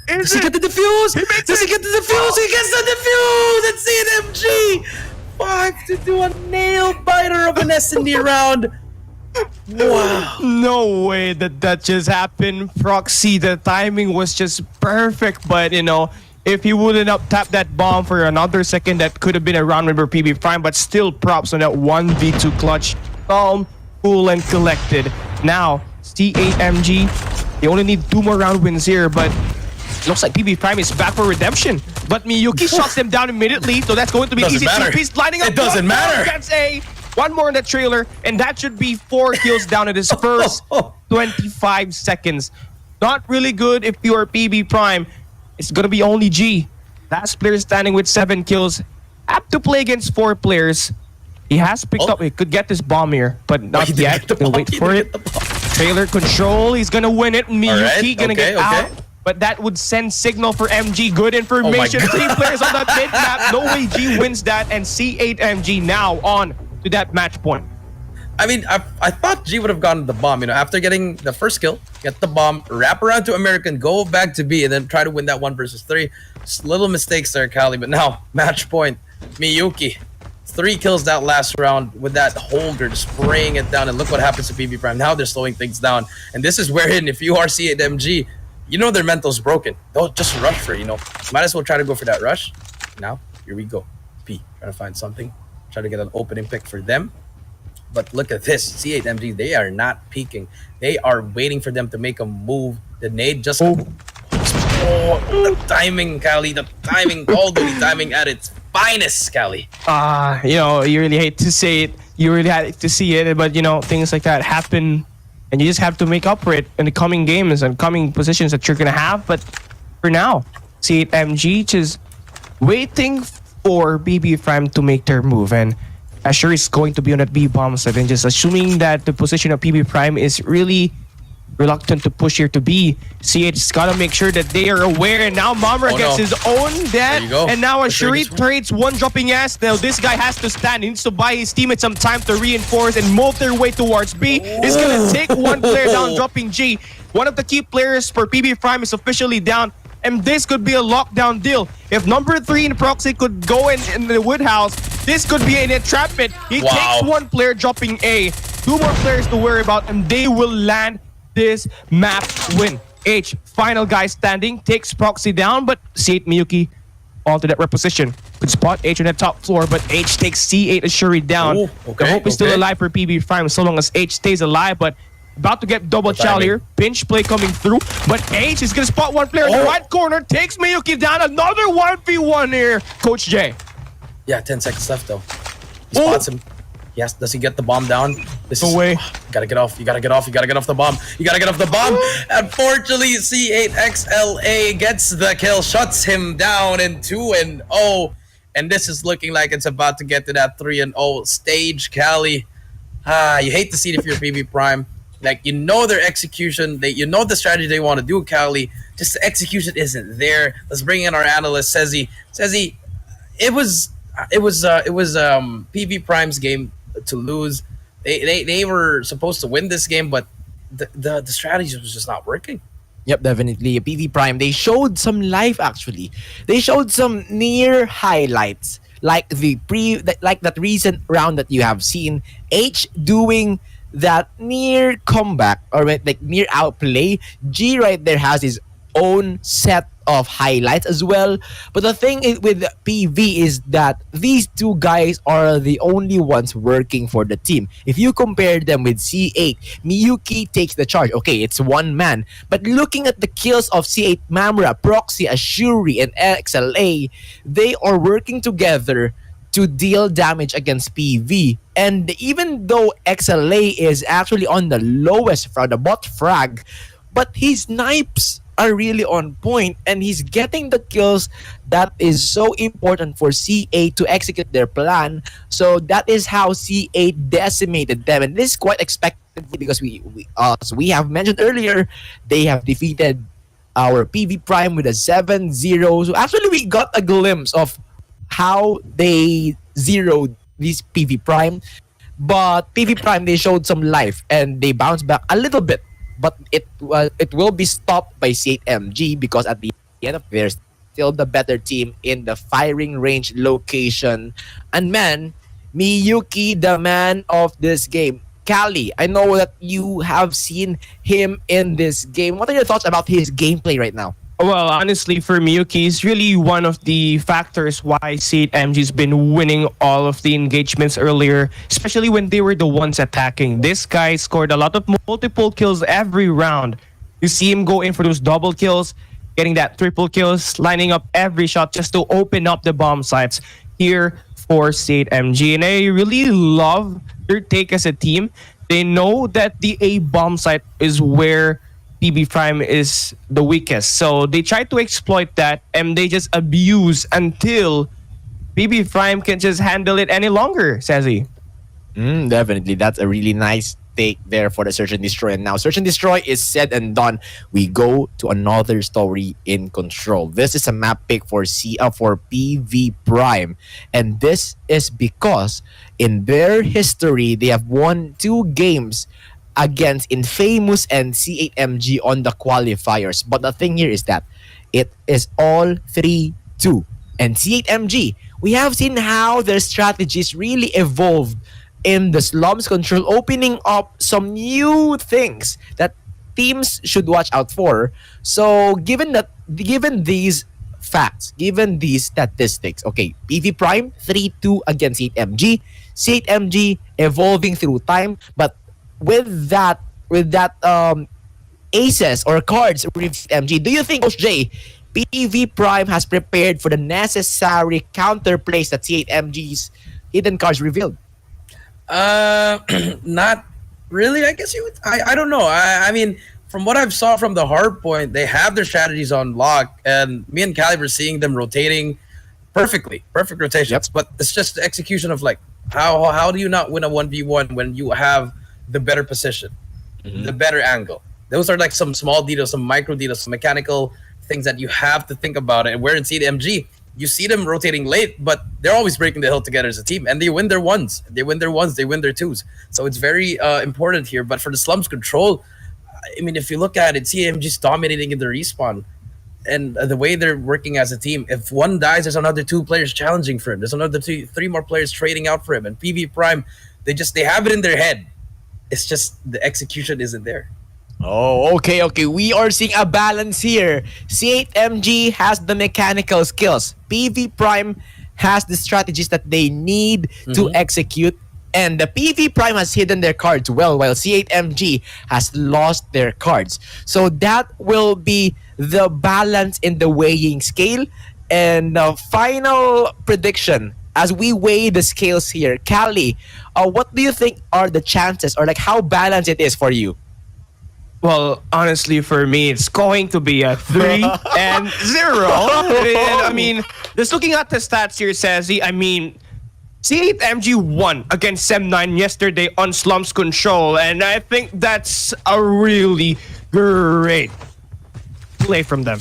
Does he get the defuse? Does he get the defuse? He gets the defuse! It's CNMG! 5 to do a nail biter of an S&D round. Wow. No way that just happened. Proxy, the timing was just perfect, but you know, if he wouldn't have tapped that bomb for another second, that could have been a round win for PB Prime, but still props on that 1v2 clutch. Calm, cool, and collected. Now, C8 MG, they only need 2 more round wins here, but looks like PB Prime is back for redemption. But Miyuki shuts them down immediately, so that's going to be easy. 2-piece lining up. It doesn't matter. That's a 1 more in the trailer, and that should be 4 kills down in his first 25 seconds. Not really good if you are PB Prime. It's going to be only G. Last player standing with 7 kills. Have to play against 4 players. He has picked up. He could get this bomb here, but not yet. He'll wait for it. Trailer control. He's going to win it. Miyuki going to get out. But that would send signal for MG. Good information. 3 players on the mid map. No way G wins that. And C8 MG now on to that match point. I mean, I thought G would have gotten the bomb, you know, after getting the first kill, get the bomb, wrap around to American, go back to B, and then try to win that 1 versus 3. Just little mistakes there, Cali. But now, match point. Miyuki. 3 kills that last round with that holder, just spraying it down. And look what happens to PB Prime. Now they're slowing things down. And this is wherein, if you are C8 MG, you know their mental's broken. Don't just rush for it, you know. Might as well try to go for that rush. Now, here we go. P, trying to find something. Try to get an opening pick for them. But look at this. C8 MG, they are not peeking. They are waiting for them to make a move. The nade just... Oh, the timing, Cali. The timing. Call Duty timing at its finest, Cali. You know, you really hate to say it. You really hate to see it. But, you know, things like that happen. And you just have to make up for it in the coming games and coming positions that you're going to have. But for now, C8 MG just waiting for BB Prime to make their move. And Asher is going to be on that B bomb site, and just assuming that the position of PB Prime is really reluctant to push here to B. C8 has got to make sure that they are aware, and now Mamra gets his own death, There you go. and now Asher Ashuri gets one. trades one dropping ass. Now this guy has to stand. He needs to buy his teammates some time to reinforce and move their way towards B. He's gonna take one player down, dropping G. One of the key players for PB Prime is officially down, and this could be a lockdown deal. If number 3 in Proxy could go in the Woodhouse, this could be an entrapment. He Wow. takes one player, dropping A. 2 more players to worry about, and they will land this map win. H, final guy standing, takes Proxy down, but C8 Miyuki onto that reposition. Could spot H on the top floor, but H takes C8 Ashuri down. Ooh, The hope is still okay. alive for PB Prime so long as H stays alive, but about to get double chow timing. here. Pinch play coming through, but H is gonna spot one player in the right corner, takes Miyuki down. Another 1v1 here, Coach J. Yeah, 10 seconds left though. He spots him. Yes, does he get the bomb down? This No way. Gotta get off. You gotta get off. You gotta get off the bomb. You gotta get off the bomb. Unfortunately, C8XLA gets the kill, shuts him down in 2-0. And this is looking like it's about to get to that 3-0 stage, Cali. You hate to see it if you're PB Prime. Like, you know their execution, you know the strategy they want to do, Cali. Just the execution isn't there. Let's bring in our analyst, Sezi. Sezi, it was PB Prime's game to lose. They were supposed to win this game, but the strategy was just not working. Yep, definitely. PV Prime, they showed some life actually. They showed some near highlights. Like that recent round that you have seen. H doing that near comeback or like near outplay. G right there has his own set of highlights as well. But the thing with PV is that these two guys are the only ones working for the team. If you compare them with C8, Miyuki takes the charge. Okay, it's one man. But looking at the kills of C8, Mamra, Proxy, Ashuri, and XLA, they are working together to deal damage against PV. And even though XLA is actually on the lowest from the bot frag, but his snipes are really on point and he's getting the kills that is so important for C8 to execute their plan. So that is how C8 decimated them, and this is quite expected because as we have mentioned earlier, they have defeated our PV Prime with a 7-0. So actually we got a glimpse of how they zeroed this PV Prime, but PV Prime, they showed some life and they bounced back a little bit. But it will be stopped by C8 MG because at the end of they're still the better team in the firing range location. And man, Miyuki, the man of this game. Kali, I know that you have seen him in this game. What are your thoughts about his gameplay right now? Well, honestly, for Miyuki, it's really one of the factors why C8 MG's been winning all of the engagements earlier, especially when they were the ones attacking. This guy scored a lot of multiple kills every round. You see him go in for those double kills, getting that triple kills, lining up every shot just to open up the bomb sites here for C8 MG. And I really love their take as a team. They know that the A bomb site is where PB Prime is the weakest. So they try to exploit that and they just abuse until PB Prime can just handle it any longer, says he. Definitely. That's a really nice take there for the Search and Destroy. And now Search and Destroy is said and done. We go to another story in Control. This is a map pick for PV Prime. And this is because in their history, they have won 2 games against Infamous and C8MG on the qualifiers. But the thing here is that it is all 3-2. And C8MG, we have seen how their strategies really evolved in the Slums Control, opening up some new things that teams should watch out for. So given these facts, given these statistics, okay, PV Prime 3-2 against C8MG, C8MG evolving through time, but with that aces or cards with MG, do you think, Coach J, PV Prime has prepared for the necessary counterplays that C8MG's hidden cards revealed? Not really. I guess I don't know. I mean, from what I've saw from the Hardpoint, they have their strategies on lock, and me and Cali were seeing them rotating perfect rotations. Yep. But it's just the execution of like How do you not win a 1v1 when you have the better position, the better angle? Those are like some small details, some micro details, some mechanical things that you have to think about it. And where in CMG, you see them rotating late, but they're always breaking the hill together as a team, and they win their ones. They win their ones. They win their twos. So it's very important here. But for the Slums Control, I mean, if you look at it, CMG's dominating in the respawn. And the way they're working as a team, if one dies, there's another 2 players challenging for him. There's another 3 more players trading out for him. And PV Prime, they have it in their head. It's just the execution isn't there. Oh, okay. We are seeing a balance here. C8MG has the mechanical skills. PV Prime has the strategies that they need to execute. And the PV Prime has hidden their cards well, while C8MG has lost their cards. So that will be the balance in the weighing scale. And final prediction, as we weigh the scales here, Callie, what do you think are the chances, or like how balanced it is for you? Well, honestly, for me, it's going to be a 3 and 0. And, I mean, just looking at the stats here, Sassy, I mean, C8MG won against Sem9 yesterday on Slums Control, and I think that's a really great play from them.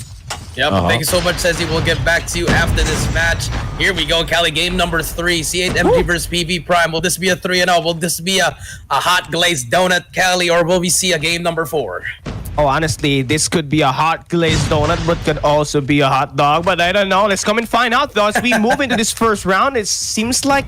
Yep, thank you so much, Cezzy. We'll get back to you after this match. Here we go, Cali. Game number 3, C8MG versus PV Prime. Will this be a 3-0? Will this be a hot glazed donut, Cali, or will we see a game number 4? Oh, honestly, this could be a hot glazed donut, but could also be a hot dog. But I don't know. Let's come and find out, though. As we move into this first round, it seems like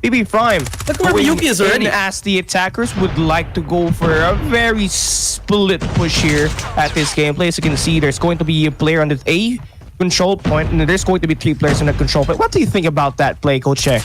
PV Prime, look where Miyuki is already. as the attackers would like to go for a very split push here at this gameplay. As you can see, there's going to be a player on the A control point, and there's going to be 3 players on the control point. What do you think about that play, Coach Che?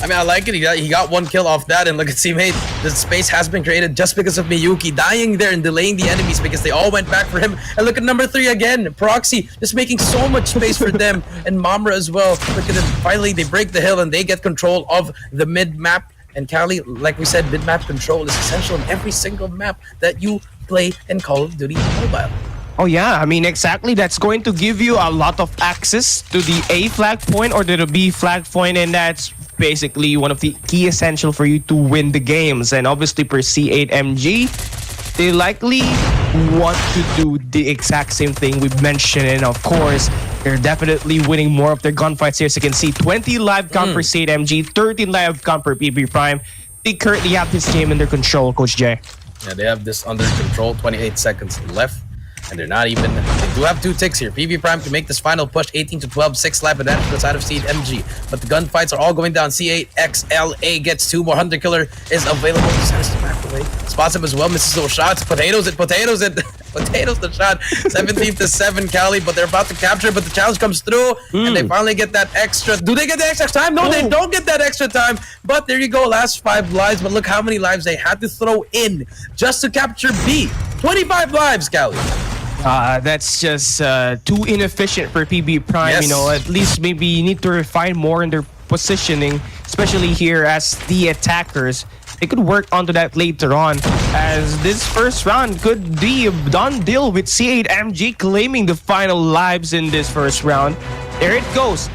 I mean, I like it. He got 1 kill off that, and look at teammate. The space has been created just because of Miyuki dying there and delaying the enemies because they all went back for him. And look at number 3 again, Proxy, just making so much space for them, and Mamra as well. Look at them. Finally, they break the hill and they get control of the mid map. And Cali, like we said, mid map control is essential in every single map that you play in Call of Duty Mobile. Oh yeah, I mean exactly. That's going to give you a lot of access to the A flag point or to the B flag point, and that's basically one of the key essential for you to win the games. And obviously for C8MG, they likely want to do the exact same thing we've mentioned, and of course they're definitely winning more of their gunfights here. So you can see 20 live count for C8MG, 13 live count for PV Prime. They currently have this game in their control, Coach Jay. Yeah, they have this under control. 28 seconds left. And they're not even, they do have 2 ticks here. PV Prime can make this final push, 18-12, 6 life advantage to the side of C8MG. But the gunfights are all going down. C8XLA gets 2 more. Hunter Killer is available. Decides to back away. Spots him as well, misses those shots. Potatoes it. Potatoes the shot. 17-7, Cali, but they're about to capture, but the challenge comes through, and they finally get that extra. Do they get the extra time? No, they don't get that extra time. But there you go, last 5 lives. But look how many lives they had to throw in just to capture B. 25 lives, Cali. That's just too inefficient for PB Prime. Yes. You know, at least maybe you need to refine more in their positioning, especially here as the attackers. They could work onto that later on, as this first round could be a done deal with C8MG claiming the final lives in this first round. There it goes.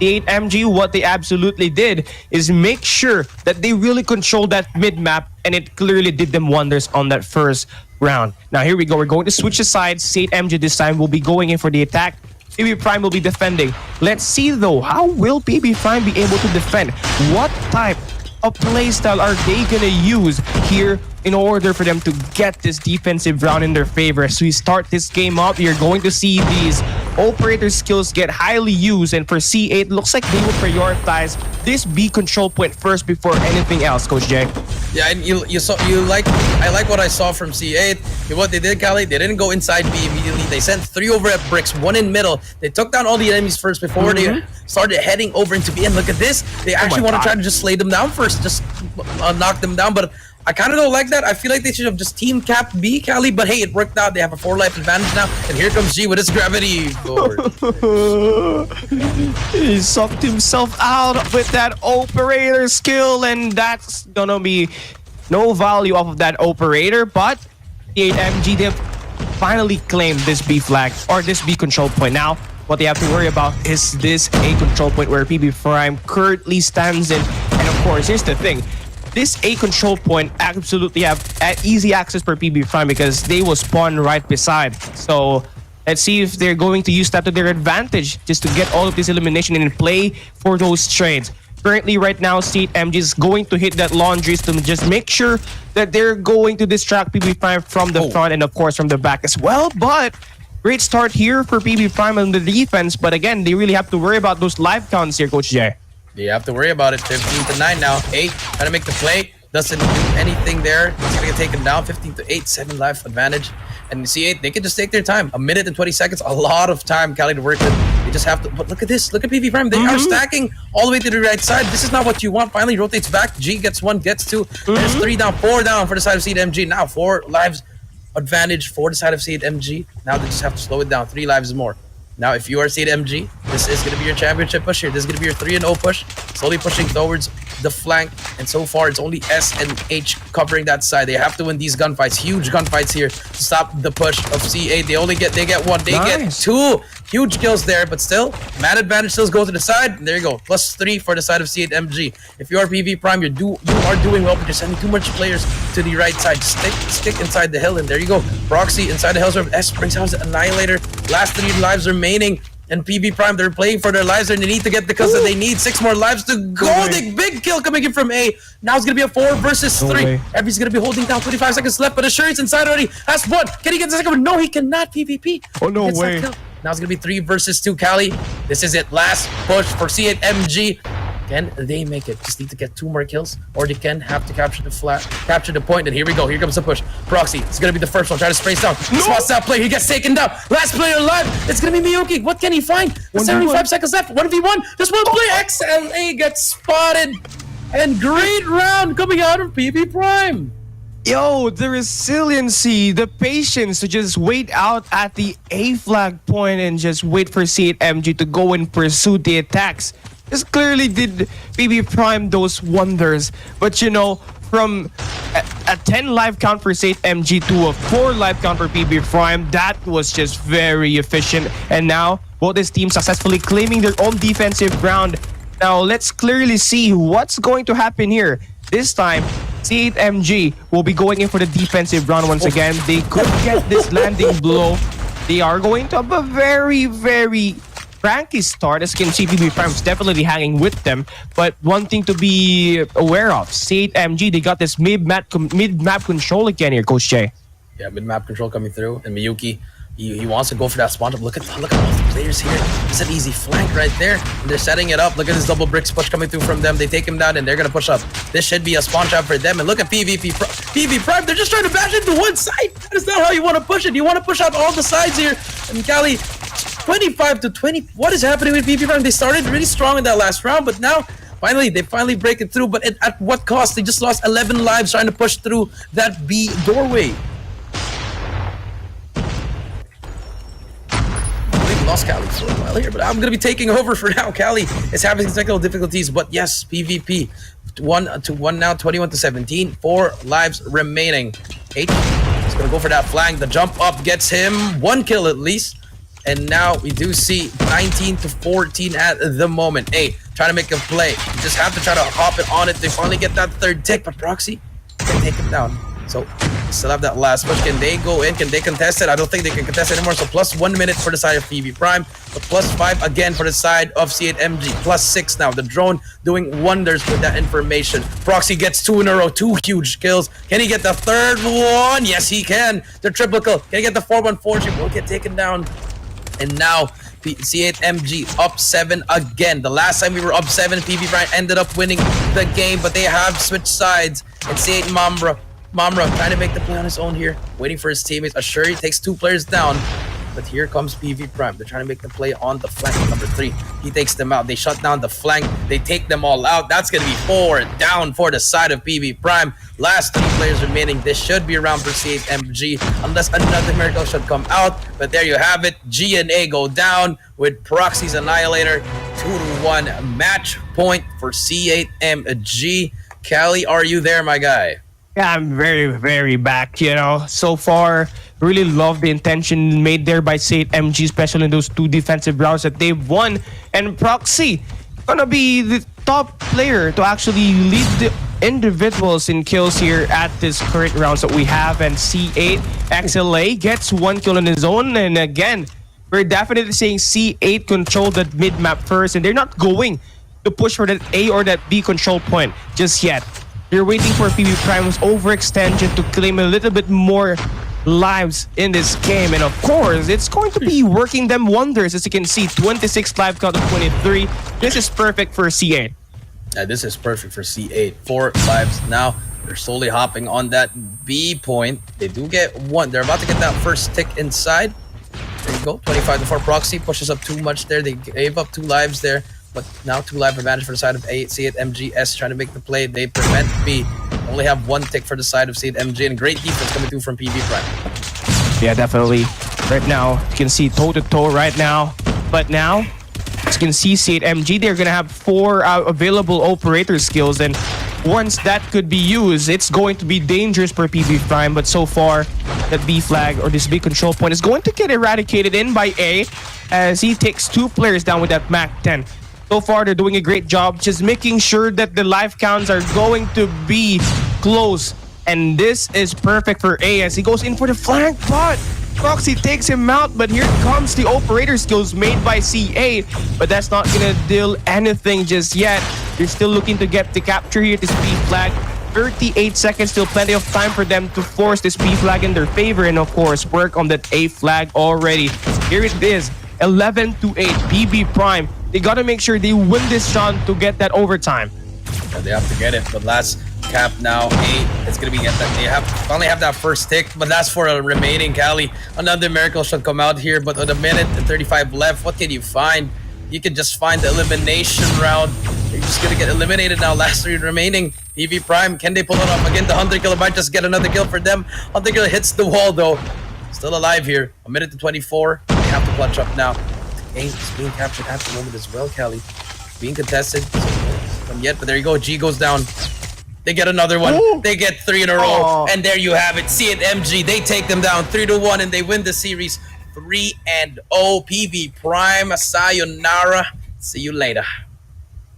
C8MG, what they absolutely did is make sure that they really control that mid-map, and it clearly did them wonders on that first round. Now here we go. We're going to switch sides. C8MG this time will be going in for the attack. PB Prime will be defending. Let's see though, how will PB Prime be able to defend? What type of playstyle are they gonna use here in order for them to get this defensive round in their favor? As we start this game up, you're going to see these operator skills get highly used, and for C8, looks like they will prioritize this B control point first before anything else, Coach Jay. Yeah, and I like what I saw from C8. What they did, Cali, they didn't go inside B immediately. They sent 3 over at bricks, 1 in middle. They took down all the enemies first before they started heading over into B. And look at this. They actually want to try to just slay them down first, just knock them down. But I kind of don't like that. I feel like they should have just team capped B, Cali. But hey, it worked out. They have a 4 life advantage now. And here comes G with his gravity board. He sucked himself out with that operator skill, and that's gonna be no value off of that operator. But the 8MG, they've finally claimed this B flag or this B control point. Now what they have to worry about is this A control point where PB Prime currently stands in, and And of course, here's the thing. This A control point absolutely have easy access for PB Prime because they will spawn right beside. So let's see if they're going to use that to their advantage just to get all of this elimination and play for those trades. Currently, right now, C8 MG is going to hit that laundries to just make sure that they're going to distract PB Prime from the front and, of course, from the back as well. But great start here for PB Prime on the defense. But again, they really have to worry about those live counts here, Coach Jay. You have to worry about it. 15-9 now. 8 trying to make the play. Doesn't do anything there. He's going to get taken down. 15-8, 7 life advantage. And C8, they can just take their time. A minute and 20 seconds, a lot of time, Cali, to work with. They just have to. But look at this. Look at PV Prime. They are stacking all the way to the right side. This is not what you want. Finally rotates back. G gets 1, gets 2. There's 3 down, 4 down for the side of C8 MG. Now 4 lives advantage for the side of C8 MG. Now they just have to slow it down. 3 lives more. Now, if you are C8 MG, this is going to be your championship push here. This is going to be your 3-0 push. Slowly pushing towards the flank. And so far, it's only S and H covering that side. They have to win these gunfights. Huge gunfights here to stop the push of C8. They get 1. They get 2. Huge kills there, but still, man advantage still goes to the side. And there you go. +3 for the side of C8 MG. If you are PV Prime, you are doing well, but you're sending too much players to the right side. Just stick inside the hill, and there you go. Proxy inside the hills. S brings out the Annihilator. Last 3 lives remaining. And PB Prime, they're playing for their lives and they need to get the kills that they need. 6 more lives to go. The big kill coming in from A. Now it's going to be a 4 versus 3. Everybody's going to be holding down. 25 seconds left, but Assure's inside already. Has 1. Can he get the second one? No, he cannot. PvP. Oh, no way. Now it's going to be 3 versus 2. Cali, this is it. Last push for C8 MG. Can they make it? Just need to get 2 more kills, or they can have to capture the point. And here we go. Here comes the push. Proxy, it's gonna be the first one. Try to sprays down. Spots that player. He gets taken down. Last player alive. It's gonna be Miyuki. What can he find? 75 seconds left. 1v1. Just 1 play. XLA gets spotted. And great round coming out of PB Prime. Yo, the resiliency, the patience to just wait out at the A flag point and just wait for C8 MG to go and pursue the attacks. This clearly did PB Prime those wonders. But you know, from a 10 live count for C8 MG to a 4 live count for PB Prime, that was just very efficient. And now, both these teams successfully claiming their own defensive ground. Now, let's clearly see what's going to happen here. This time, C8 MG will be going in for the defensive round once again. They could get this landing blow. They are going to have a very, very cranky start. As you can see, PB Prime is definitely hanging with them. But one thing to be aware of, C8 MG, they got this mid-map control again here, Coach Jay. Yeah, mid-map control coming through. And Miyuki, he wants to go for that spawn up. Look at all the players here. It's an easy flank right there. And they're setting it up. Look at this double bricks push coming through from them. They take him down and they're going to push up. This should be a spawn trap for them. And look at PB Prime. They're just trying to bash into one side. That is not how you want to push it. You want to push out all the sides here. And Cali, 25-20. What is happening with PB Prime? They started really strong in that last round, but now they finally break it through. But at what cost? They just lost 11 lives trying to push through that B doorway. Lost Cali for a while here, but I'm going to be taking over for now. Cali is having technical difficulties, but yes, PvP 1-1 now, 21-17, 4 lives remaining. H is going to go for that flank. The jump up gets him 1 kill at least, and now we do see 19-14 at the moment. A trying to make a play. You just have to try to hop it on it. They finally get that 3rd tick, but Proxy can take him down. So, still have that last push. Can they go in? Can they contest it? I don't think they can contest it anymore. So, +1 minute for the side of PB Prime. But +5 again for the side of C8 MG. +6 now. The drone doing wonders with that information. Proxy gets 2 in a row. 2 huge kills. Can he get the 3rd one? Yes, he can. The triple kill. Can he get the 4-1-4? She will get taken down. And now, C8 MG up 7 again. The last time we were up 7, PB Prime ended up winning the game. But they have switched sides. And C8 Mamra trying to make the play on his own here, waiting for his teammates. Assure he takes 2 players down, but here comes PV Prime. They're trying to make the play on the flank. Number 3, he takes them out. They shut down the flank. They take them all out. That's going to be 4 down for the side of PV Prime. Last 3 players remaining. This should be around for C8 MG, unless another miracle should come out. But there you have it. G and A go down with Proxy's Annihilator. 2-1 match point for C8 MG. Cali, are you there, my guy? Yeah, I'm very, very back, you know. So far, really love the intention made there by C8 MG, especially in those 2 defensive rounds that they've won. And Proxy, gonna be top player to actually lead the individuals in kills here at this current rounds that we have. And C8 XLA gets 1 kill on his own. And again, we're definitely seeing C8 control that mid map first, and they're not going to push for that A or that B control point just yet. They're waiting for PB Prime's overextension to claim a little bit more lives in this game. And of course, it's going to be working them wonders. As you can see, 26 live count of 23. This is perfect for C8. Yeah, this is perfect for C8. 4 lives now. They're slowly hopping on that B point. They do get 1. They're about to get that first tick inside. There you go. 25 to 4 proxy pushes up too much there. They gave up 2 lives there. But now 2 life advantage for the side of C8 MGS trying to make the play. They prevent B. Only have 1 tick for the side of C8 MG, and great defense coming through from PV Prime. Yeah, definitely. Right now, you can see toe-to-toe right now. But now, as you can see, C8 MG, they're going to have 4 available operator skills. And once that could be used, it's going to be dangerous for PV Prime. But so far, that B flag or this B control point is going to get eradicated in by A as he takes 2 players down with that MAC 10. So far, they're doing a great job just making sure that the life counts are going to be close. And this is perfect for A as he goes in for the flank, but Proxy takes him out. But here comes the operator skills made by C8. But that's not going to deal anything just yet. They're still looking to get the capture here, this B flag. 38 seconds, still plenty of time for them to force this B flag in their favor. And of course, work on that A flag already. Here it is, 11 to 8, PB Prime. They gotta make sure they win this shot to get that overtime. Yeah, they have to get it, but last cap now, 8. It's gonna be get that. They finally have that first tick, but that's for a remaining Cali. Another miracle should come out here, but with a minute and 35 left, what can you find? You can just find the elimination round. You're just gonna get eliminated now. Last 3 remaining. PV Prime, can they pull it off again? The 100 killer might just get another kill for them. 100 killer hits the wall though. Still alive here. A minute to 24. They have to clutch up now. 8 is being captured at the moment as well, Cali. Being contested. Not yet, but there you go. G goes down. They get another one. Ooh. They get 3 in a row. And there you have it. C8 MG. They take them down 3-1 and they win the series 3-0. PV Prime. Sayonara. See you later.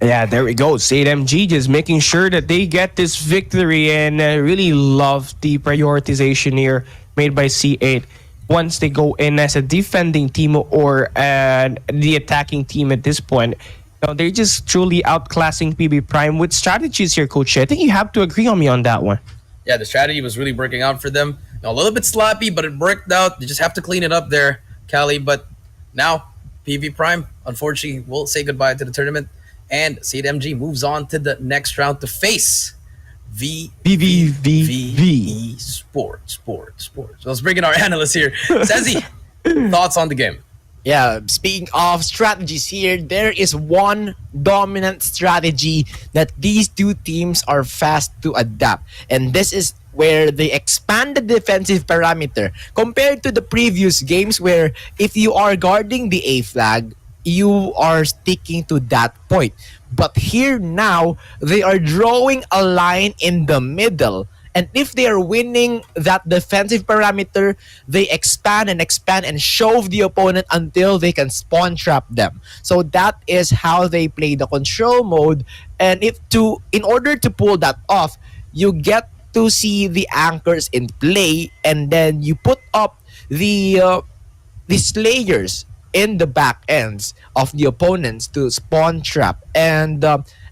Yeah, there we go. C8 MG just making sure that they get this victory, and really love the prioritization here made by C8. Once they go in as a defending team or the attacking team at this point, they're just truly outclassing PB Prime with strategies here, Coach. I think you have to agree on me on that one. Yeah, the strategy was really working out for them. A little bit sloppy, but it worked out. You just have to clean it up there, Cali. But now, PV Prime, unfortunately, will say goodbye to the tournament. And C8 MG moves on to the next round to face VVV ESPORTS. So let's bring in our analyst here. Sezzy, thoughts on the game? Yeah, speaking of strategies here, there is one dominant strategy that these 2 teams are fast to adapt. And this is where they expand the defensive parameter compared to the previous games where if you are guarding the A flag, you are sticking to that point. But here now, they are drawing a line in the middle. And if they are winning that defensive parameter, they expand and shove the opponent until they can spawn trap them. So that is how they play the control mode. And in order to pull that off, you get to see the anchors in play, and then you put up the slayers in the back ends of the opponents to spawn trap. And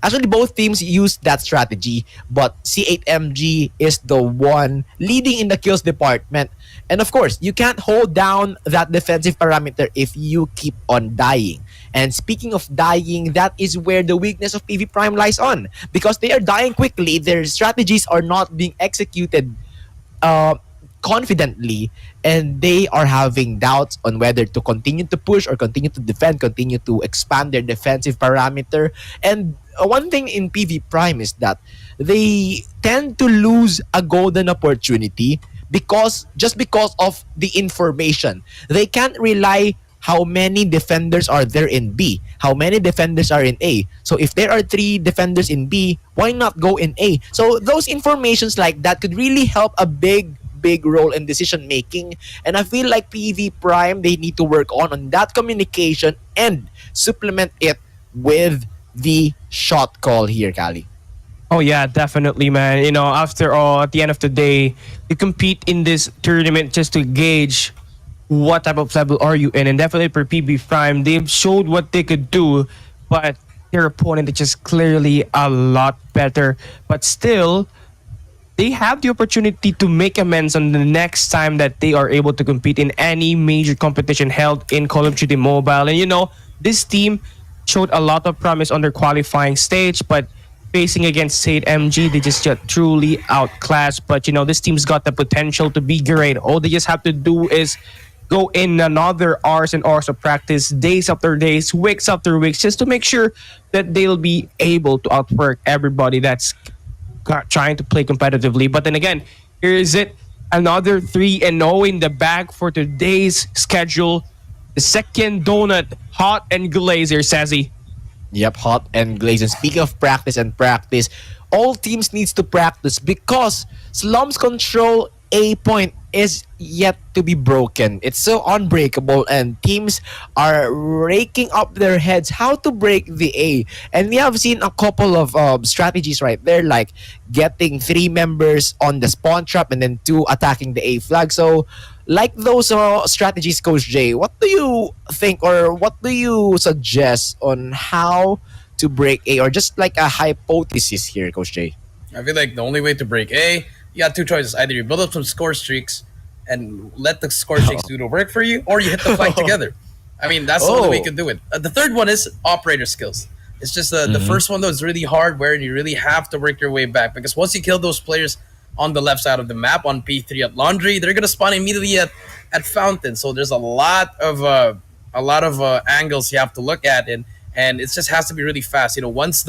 actually both teams use that strategy, but C8 MG is the one leading in the kills department. And of course, you can't hold down that defensive parameter if you keep on dying. And speaking of dying, that is where the weakness of PV Prime lies on, because they are dying quickly. Their strategies are not being executed confidently, and they are having doubts on whether to continue to push or continue to defend, continue to expand their defensive parameter. And one thing in PV Prime is that they tend to lose a golden opportunity because of the information. They can't rely how many defenders are there in B, how many defenders are in A. So if there are 3 defenders in B, why not go in A? So those informations like that could really help a big role in decision making. And I feel like PV Prime, they need to work on that communication and supplement it with the shot call here, Kali. Oh yeah, definitely, man. You know, after all, at the end of the day, you compete in this tournament just to gauge what type of level are you in, and definitely for PB Prime, they've showed what they could do, but their opponent is just clearly a lot better. But still, they have the opportunity to make amends on the next time that they are able to compete in any major competition held in Call of Duty Mobile. And you know, this team showed a lot of promise on their qualifying stage, but facing against C8 MG, they just got truly outclassed. But you know, this team's got the potential to be great. All they just have to do is go in another hours and hours of practice, days after days, weeks after weeks, just to make sure that they'll be able to outwork everybody that's trying to play competitively. But then again, here is it. Another 3-0 in the bag for today's schedule. The second donut, hot and glazed here, Sassy. Yep, hot and glazed. And speaking of practice and practice, all teams needs to practice because Slums Control A point is yet to be broken. It's so unbreakable, and teams are raking up their heads how to break the A. And we have seen a couple of strategies right there, like getting 3 members on the spawn trap and then 2 attacking the A flag. So, like those strategies, Coach Jay, what do you think or what do you suggest on how to break A, or just like a hypothesis here, Coach Jay? I feel like the only way to break A, you got 2 choices. Either you build up some score streaks and let the score streaks do the work for you, or you hit the flank together. I mean, that's the only way you can do it. The third one is operator skills. It's just the first one, though, is really hard, where you really have to work your way back. Because once you kill those players on the left side of the map, on P3 at Laundry, they're going to spawn immediately at Fountain. So there's a lot of angles you have to look at, and it just has to be really fast. You know, once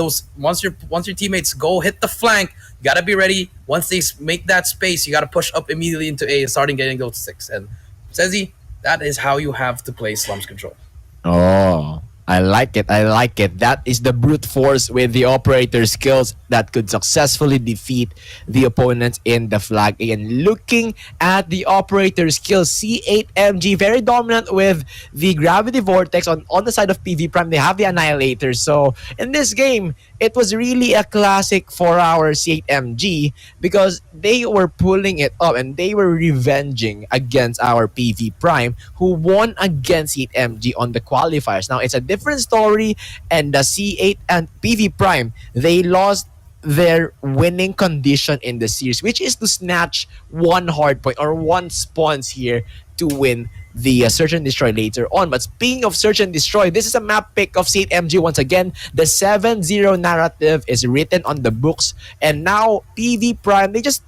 your teammates go hit the flank, you gotta be ready. Once they make that space, you gotta push up immediately into A and starting getting those 6. And Sezi, that is how you have to play Slums Control. Oh, I like it. I like it. That is the brute force with the operator skills that could successfully defeat the opponents in the flag. And looking at the operator skills, C8MG very dominant with the gravity vortex on the side of PV Prime. They have the annihilator. So in this game, it was really a classic for our C8MG because they were pulling it up and they were revenging against our PV Prime, who won against C8MG on the qualifiers. Now it's a different story, and the C8 and PV Prime, they lost their winning condition in the series, which is to snatch 1 hardpoint or 1 spawns here to win the Search and Destroy later on. But speaking of Search and Destroy, this is a map pick of C8MG once again. The 7-0 narrative is written on the books, and now PV Prime, they just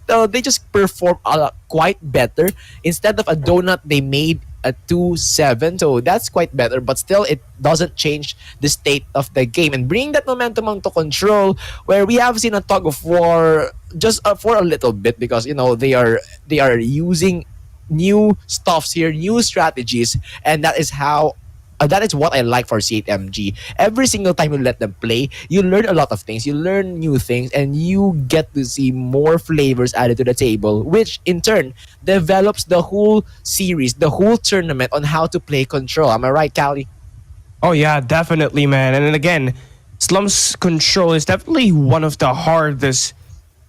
perform quite better. Instead of a donut, they made a 2-7, so that's quite better, but still it doesn't change the state of the game. And bringing that momentum onto Control, where we have seen a tug of war just for a little bit, because you know they are using new stuffs here, new strategies, and that is what I like for C8MG. Every single time you let them play, you learn a lot of things, you learn new things, and you get to see more flavors added to the table, which in turn develops the whole series, the whole tournament on how to play Control. Am I right, Callie? Oh yeah, definitely, man. And then again, Slums Control is definitely one of the hardest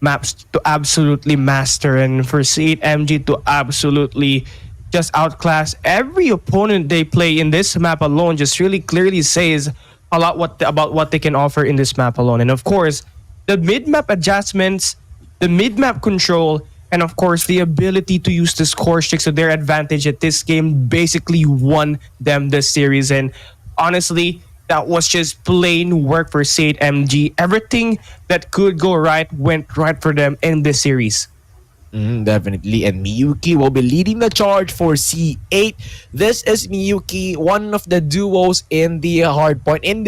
maps to absolutely master, and for C8MG to absolutely just outclass every opponent they play in this map alone just really clearly says a lot about what they can offer in this map alone. And of course, the mid-map adjustments, the mid-map control, and of course, the ability to use the score streaks to their advantage at this game basically won them the series. And honestly, that was just plain work for C8MG. Everything that could go right went right for them in this series. Definitely. And Miyuki will be leading the charge for C8. This is Miyuki, one of the duos in the hardpoint, in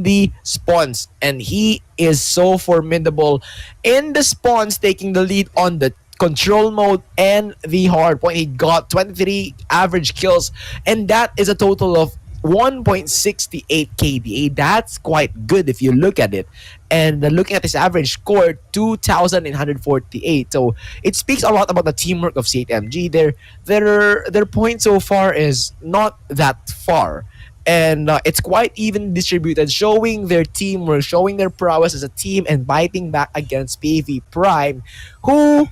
the spawns. And he is so formidable in the spawns, taking the lead on the control mode and the hardpoint. He got 23 average kills, and that is a total of 1.68 KDA. That's quite good if you look at it. And looking at his average score, 2,948. So it speaks a lot about the teamwork of C8MG. Their point so far is not that far. and it's quite even distributed, showing their teamwork, showing their prowess as a team, and biting back against PV Prime, who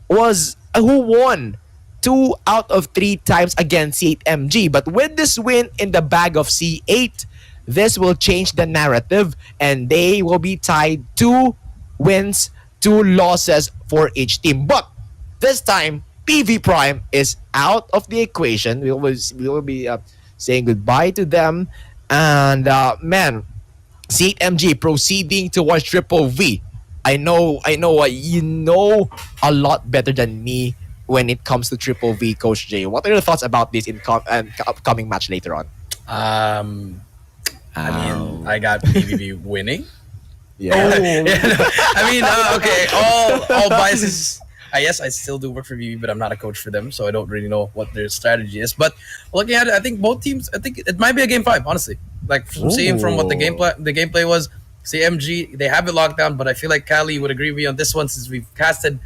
who won 2 out of 3 times against C8 MG. But with this win in the bag of C8, this will change the narrative, and they will be tied 2 wins, 2 losses for each team. But this time, PV Prime is out of the equation. We will be saying goodbye to them, and man, C8MG proceeding towards Triple V. I know, you know a lot better than me when it comes to Triple V, Coach J. What are your thoughts about this upcoming match later on? I mean, I got VVV winning. Yeah. I mean, okay, all biases. Yes, I still do work for VV, but I'm not a coach for them, so I don't really know what their strategy is. But looking at it, I think both teams. I think it might be a game 5, honestly. Like seeing from what the gameplay was. CMG, they have it locked down, but I feel like Cali would agree with me on this one since we've casted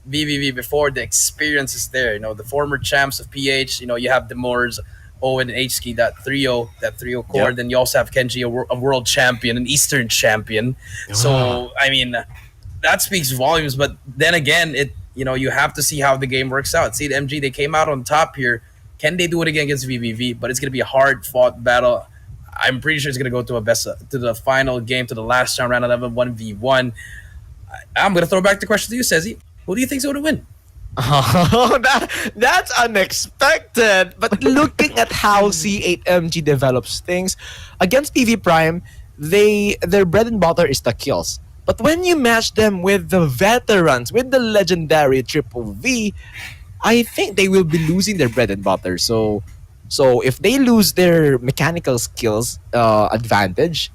VVV before. The experience is there. You know, the former champs of PH. You know, you have Demors, Owen, and HSki, that trio core. Yep. Then you also have Kenji, a world champion, an Eastern champion. So I mean, that speaks volumes. But then again, you have to see how the game works out. See, the MG, they came out on top here. Can they do it again against VVV? But it's going to be a hard-fought battle. I'm pretty sure it's going to go to the final game, to the last round 11, 1v1. I'm going to throw back the question to you, Sezi. Who do you think's going to win? Oh, that's unexpected. But looking at how C8MG develops things against PV Prime, their bread and butter is the kills. But when you match them with the veterans, with the legendary Triple V, I think they will be losing their bread and butter. So if they lose their mechanical skills advantage,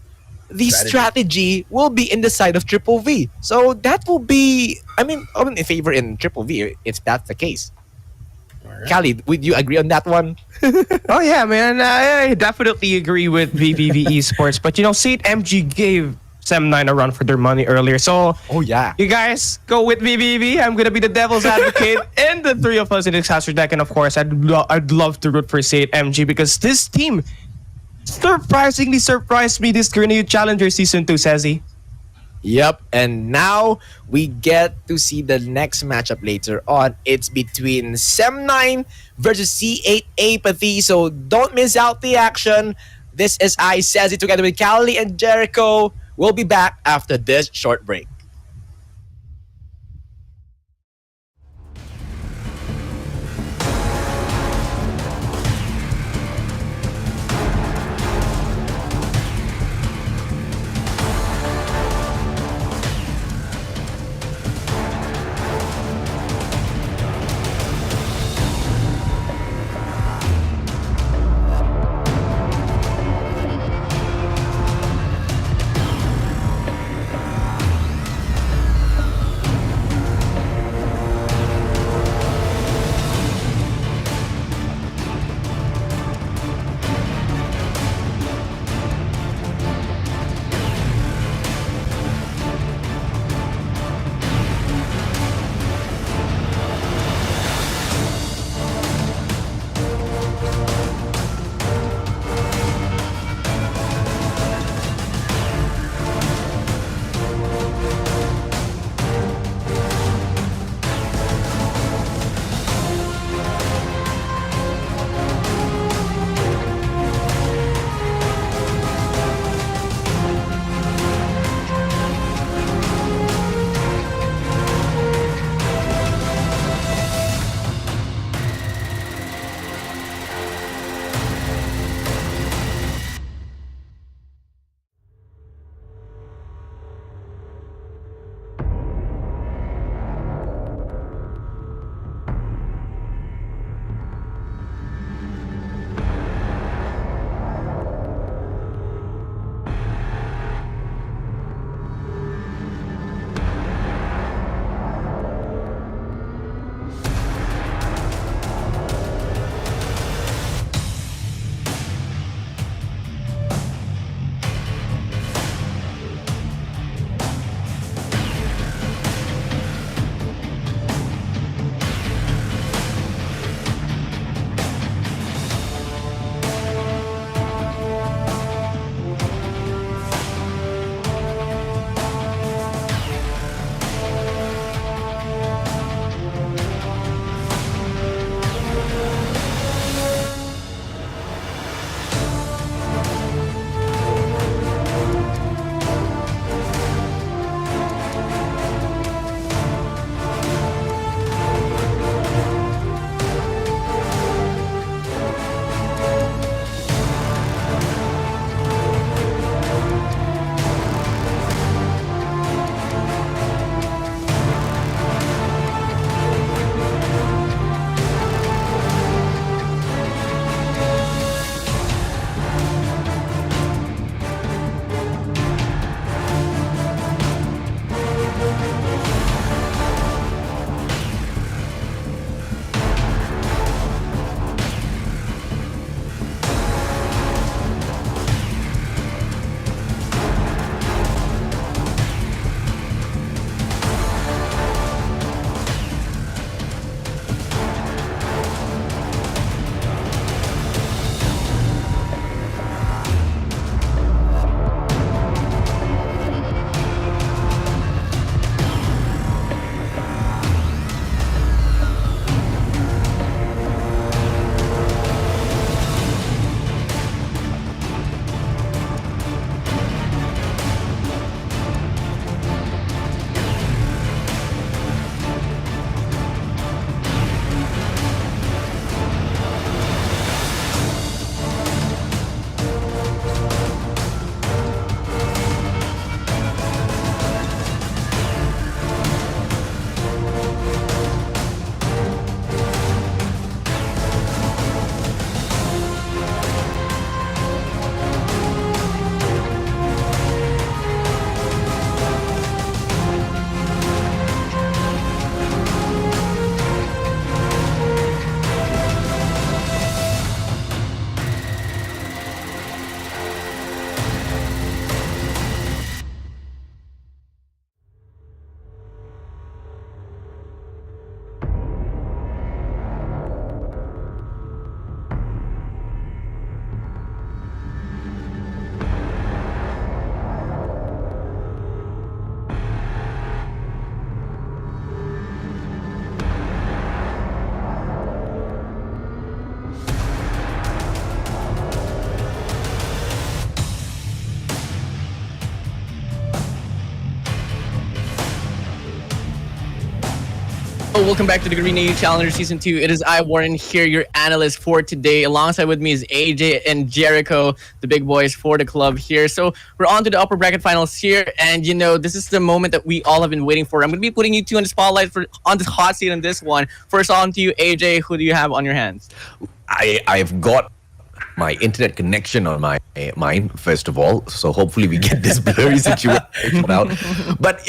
the strategy will be in the side of Triple V. So that will be, I'm in favor in Triple V if that's the case. Right. Khalid, would you agree on that one? Oh yeah, man. I definitely agree with VVV Esports, but Seed MG gave Sem9 a run for their money earlier. So Oh yeah. you guys go with VVV. I'm gonna be the devil's advocate, and the 3 of us in Disaster Deck. And of course, I'd love to root for Seed MG because this team surprisingly surprised me this Garena Challenger Season 2, Sezi. Yep, and now we get to see the next matchup later on. It's between Sem9 versus C8 AEIPATHY, so don't miss out the action. This is I, Sezi, together with Cali and Jericho. We'll be back after this short break. Welcome back to the Green EU Challenger Season 2. It is I, Warren, here, your analyst for today. Alongside with me is AJ and Jericho, the big boys for the club here. So we're on to the upper bracket finals here. And, this is the moment that we all have been waiting for. I'm going to be putting you two on the spotlight on this hot seat on this one. First on to you, AJ. Who do you have on your hands? I've got my internet connection on my mine, first of all. So hopefully we get this blurry situation out. But,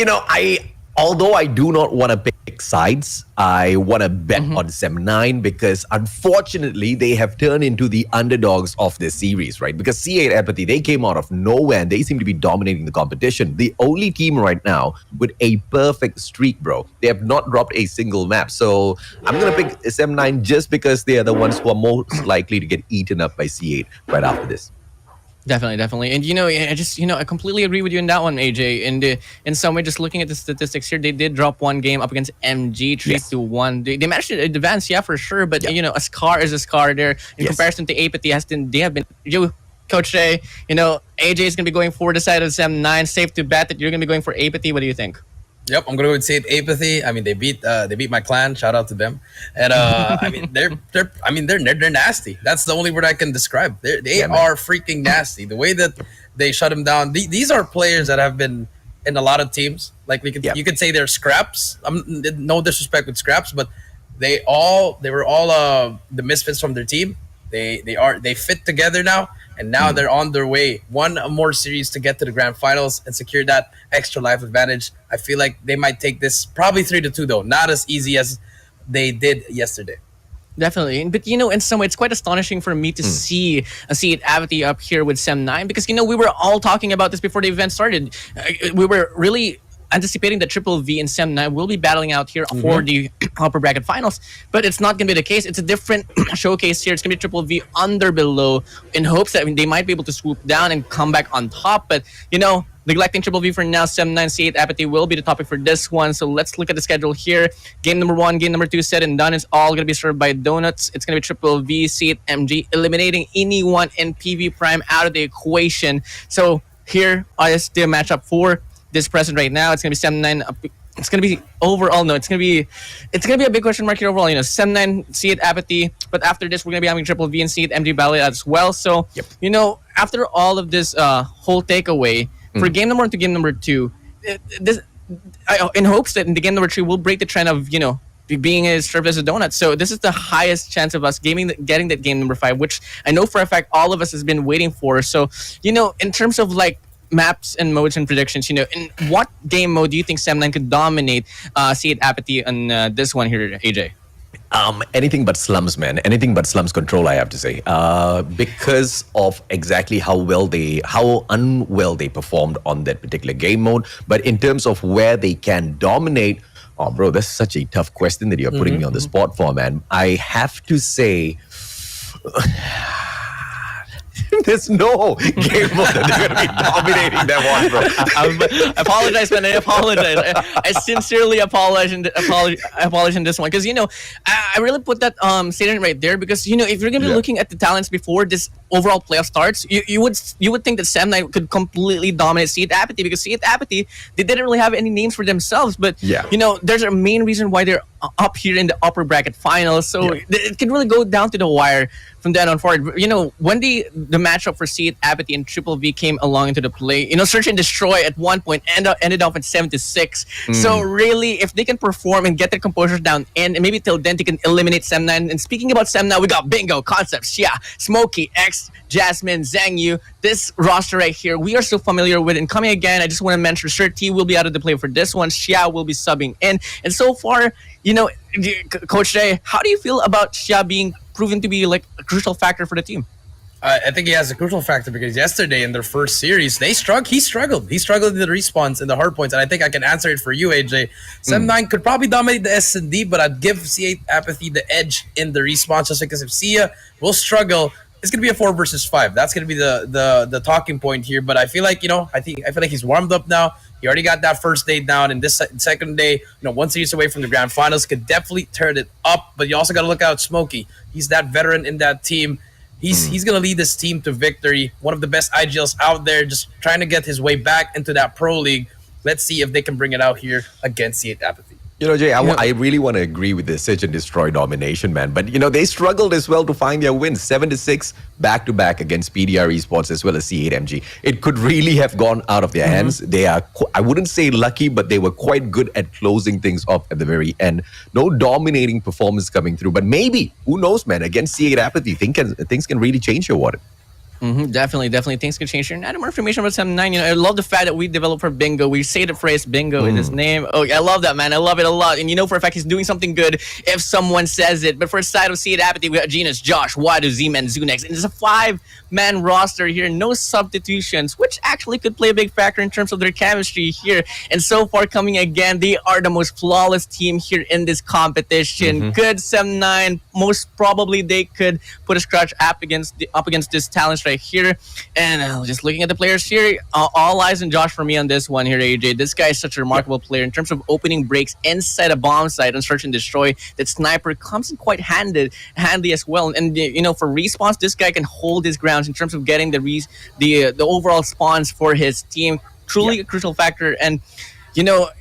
although I do not want to pick sides, I want to bet on Sem9 because unfortunately they have turned into the underdogs of this series, right? Because C8 AEIPATHY, they came out of nowhere and they seem to be dominating the competition. The only team right now with a perfect streak, bro. They have not dropped a single map. So I'm going to pick Sem9 just because they are the ones who are most likely to get eaten up by C8 right after this. Definitely. And, I completely agree with you in that one, AJ. And in some way, just looking at the statistics here, they did drop one game up against MG, 3-1. They managed to advance, yeah, for sure. But, a scar is a scar there. In comparison to AEIPATHY, they have been... Coach Ray, AJ is going to be going for the side of Sem9. Safe to bet that you're going to be going for AEIPATHY. What do you think? Yep, I'm gonna go with C8 AEIPATHY. I mean, they beat my clan. Shout out to them. And they're nasty. That's the only word I can describe. They are freaking nasty. The way that they shut them down. These are players that have been in a lot of teams. Like you could say they're scraps. No disrespect with scraps, but they were all the misfits from their team. They fit together now. And now they're on their way. One more series to get to the grand finals and secure that extra life advantage. I feel like they might take this probably 3-2 though. Not as easy as they did yesterday. Definitely. But, in some way, it's quite astonishing for me to see it AEIPATHY up here with Sem9 because, we were all talking about this before the event started. We were really anticipating that Triple V and Sem9 will be battling out here for the upper bracket finals, but it's not going to be the case. It's a different showcase here. It's going to be Triple V under below in hopes that they might be able to swoop down and come back on top. But, neglecting Triple V for now, Sem9, C8 AEIPATHY will be the topic for this one. So let's look at the schedule here. Game number 1, game number 2 said and done. It's all going to be served by donuts. It's going to be Triple V, C8, MG, eliminating anyone in PV Prime out of the equation. So here is the matchup for this present right now. It's gonna be Sem9. It's gonna be overall. No, it's gonna be a big question mark here overall. Sem9, C8 AEIPATHY, but after this, we're gonna be having Triple V and C8 MG battle as well. So, after all of this whole takeaway for game number 1 to game number 2, in hopes that in the game number 3 we'll break the trend of being served as a donut. So this is the highest chance of us getting that game number 5, which I know for a fact all of us has been waiting for. So, in terms of maps and modes and predictions, in what game mode do you think Sem9 could dominate C8 AEIPATHY on this one here, AJ? Anything but slums, man. Anything but slums control, I have to say. Because of exactly how unwell they performed on that particular game mode. But in terms of where they can dominate, oh, bro, that's such a tough question that you're putting me on the spot for, man. I have to say... There's no game mode that they're going to be dominating that one, bro. I apologize, man. I apologize. I sincerely apologize in this one because I really put that statement right there because if you're going to be looking at the talents before this overall playoff starts, you would think that Sem9 could completely dominate C8 AEIPATHY because C8 AEIPATHY, they didn't really have any names for themselves, but there's a main reason why they're up here in the upper bracket finals. So it can really go down to the wire from then on forward. When the matchup for C8 AEIPATHY and Triple V came along into the play, Search and Destroy at one point ended off at 7-6. So really, if they can perform and get their composure down and maybe till then they can eliminate Sem9. And speaking about Sem9, we got Bingo, Concepts, Smokey, X, Jasmine, Zhang Yu. This roster right here, we are so familiar with. And coming again, I just want to mention Sir T will be out of the play for this one. Xia will be subbing in. And so far, Coach Jay, how do you feel about Xia being proven to be a crucial factor for the team? I think he has a crucial factor because yesterday in their first series, he struggled. He struggled in the respawns and the hardpoints, and I think I can answer it for you, AJ. Sem9 could probably dominate the S&D, but I'd give C8 AEIPATHY the edge in the respawns just because if Sia will struggle, it's gonna be a 4 versus 5. That's gonna be the talking point here. But I feel like I feel like he's warmed up now. He already got that first day down, and this second day, one series away from the grand finals could definitely turn it up. But you also got to look out Smokey. He's that veteran in that team. He's gonna lead this team to victory. One of the best IGLs out there, just trying to get his way back into that pro league. Let's see if they can bring it out here against C8 AEIPATHY. You know, Jay, I really want to agree with the search and destroy domination, man. But, they struggled as well to find their wins. 7-6 back-to-back against PDR Esports as well as C8MG. It could really have gone out of their hands. They are, I wouldn't say lucky, but they were quite good at closing things off at the very end. No dominating performance coming through. But maybe, who knows, man, against C8 Apathy, things can really change your water. Definitely. Things can change here. And add more information about 7-9. I love the fact that we developed for Bingo. We say the phrase Bingo in his name. Oh, I love that, man. I love it a lot. And for a fact he's doing something good if someone says it. But for the side of C8 Apathy, we got Genus, Josh, Wadu, Z-Man, Zunex. And it's a 5-man roster here. No substitutions, which actually could play a big factor in terms of their chemistry here. And so far coming again, they are the most flawless team here in this competition. Good 7-9. Most probably they could put a scratch up against this talent right here. And just looking at the players here, all eyes on Josh for me on this one here, AJ. This guy is such a remarkable player in terms of opening breaks inside a bomb site and search and destroy. That sniper comes in quite handy as well. And for respawns, this guy can hold his grounds in terms of getting the overall spawns for his team. Truly a crucial factor. And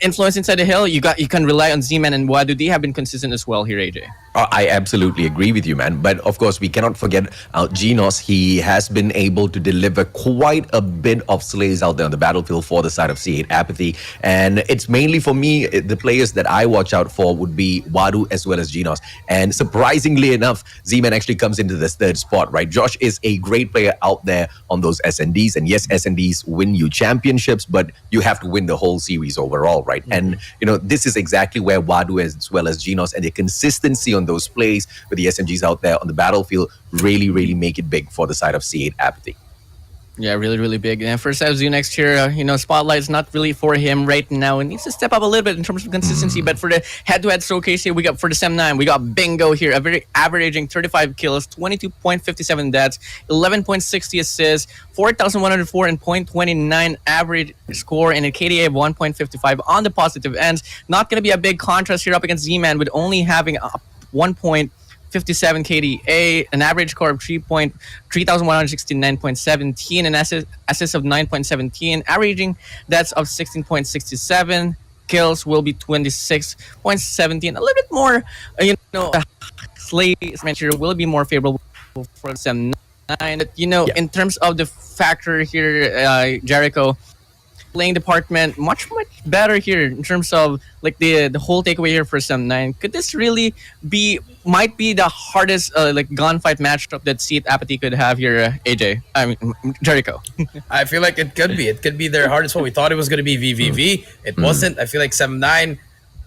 influence inside the hill, you can rely on Z-Man and Wadu. They have been consistent as well here, AJ. I absolutely agree with you, man. But of course, we cannot forget Genos. He has been able to deliver quite a bit of slays out there on the battlefield for the side of C8 Apathy. And it's mainly for me, the players that I watch out for would be Wadu as well as Genos. And surprisingly enough, Z-Man actually comes into this third spot, right? Josh is a great player out there on those S&Ds. And yes, S&Ds win you championships, but you have to win the whole series overall, right? And, this is exactly where Wadu as well as Genos and the consistency on those plays with the SMGs out there on the battlefield really make it big for the side of C8 Apathy. Yeah, really big. And first out next here, Spotlight's not really for him right now. It needs to step up a little bit in terms of consistency. But for the head-to-head showcase here, we got for the SEM9, we got Bingo here, a very averaging 35 kills, 22.57 deaths, 11.60 assists, 4,104 and 0.29 average score, and a KDA of 1.55 on the positive ends. Not going to be a big contrast here up against Z-Man with only having 1.57 KDA, an average score of 3,169.17, an assist of 9.17, averaging that's of 16.67, kills will be 26.17. A little bit more, Slay here will be more favorable for them. In terms of the factor here, Jericho, playing department much better here in terms of like the whole takeaway here for SEM9. Could this really might be the hardest gunfight matchup that C8 Apathy could have here, AJ? I mean Jericho. I feel like it could be. It could be their hardest one. We thought it was going to be VVV. It wasn't. I feel like SEM9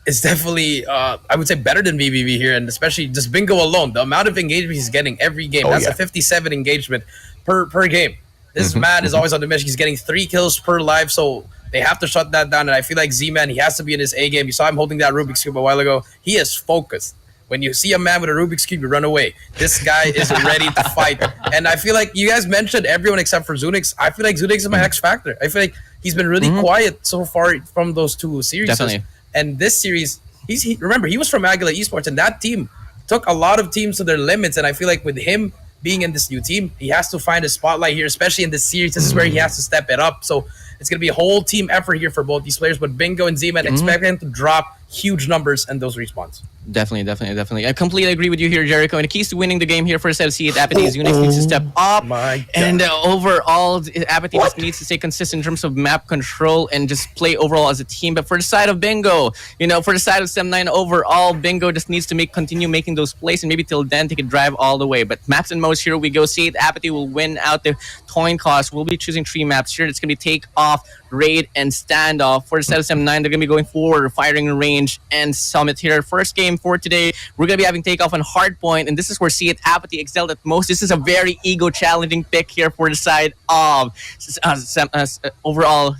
is definitely, I would say, better than VVV here, and especially just Bingo alone. The amount of engagement he's getting every game. That's a 57 engagement per game. This man is always on the mission. He's getting 3 kills per live, so they have to shut that down. And I feel like Z-Man, he has to be in his A game. You saw him holding that Rubik's Cube a while ago. He is focused. When you see a man with a Rubik's Cube, you run away. This guy is ready to fight. And I feel like you guys mentioned everyone except for Zunix. I feel like Zunix is my X factor. I feel like he's been really quiet so far from those 2 series. Definitely. And this series, remember, he was from VVV Esports, and that team took a lot of teams to their limits. And I feel like with him being in this new team, he has to find a spotlight here, especially in this series. This is where he has to step it up. So it's going to be a whole team effort here for both these players. But Bingo and Z-Man expect them to drop huge numbers and those respawns. Definitely. I completely agree with you here, Jericho. And the keys to winning the game here for C8 Apathy is Unix needs to step up. And overall, Apathy just needs to stay consistent in terms of map control and just play overall as a team. But for the side of Bingo, for the side of SEM9 overall, Bingo just needs to continue making those plays, and maybe till then they can drive all the way. But maps and modes, here we go. C8 Apathy will win out the coin cost. We'll be choosing 3 maps here. It's going to be Take Off, Raid, and Standoff. For the side of SEM9, they're going to be going for Firing Range and Summit here. First game for today, we're going to be having Takeoff on Hardpoint, and this is where C8 Apathy excelled at most. This is a very ego-challenging pick here for the side of overall,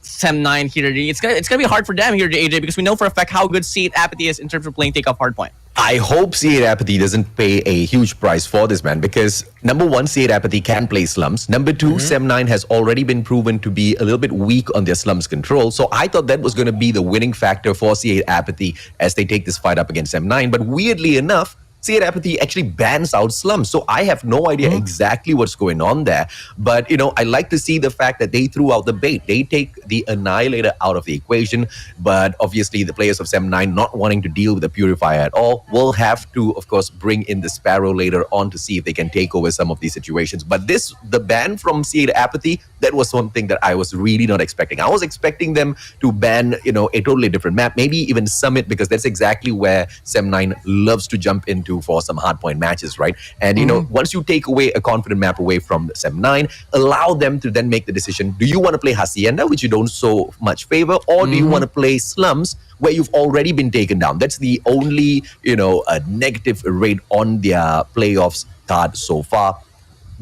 SEM9 here. It's gonna be hard for them here, AJ, because we know for a fact how good C8 Apathy is in terms of playing Takeoff Hardpoint. I hope C8 Apathy doesn't pay a huge price for this, man, because number 1, C8 Apathy can play Slums. Number 2, SEM9 has already been proven to be a little bit weak on their Slums Control. So I thought that was going to be the winning factor for C8 Apathy as they take this fight up against SEM9. But weirdly enough, C8 Apathy actually bans out Slums. So I have no idea exactly what's going on there. But, I like to see the fact that they threw out the bait. They take the Annihilator out of the equation. But obviously, the players of Sem9 not wanting to deal with the Purifier at all will have to, of course, bring in the Sparrow later on to see if they can take over some of these situations. But the ban from C8 Apathy, that was something that I was really not expecting. I was expecting them to ban, a totally different map, maybe even Summit, because that's exactly where Sem9 loves to jump into for some hardpoint matches, right? And once you take away a confident map away from Sem9, allow them to then make the decision: do you want to play Hacienda, which you don't so much favor, or do you want to play Slums, where you've already been taken down? That's the only a negative rate on their playoffs card so far.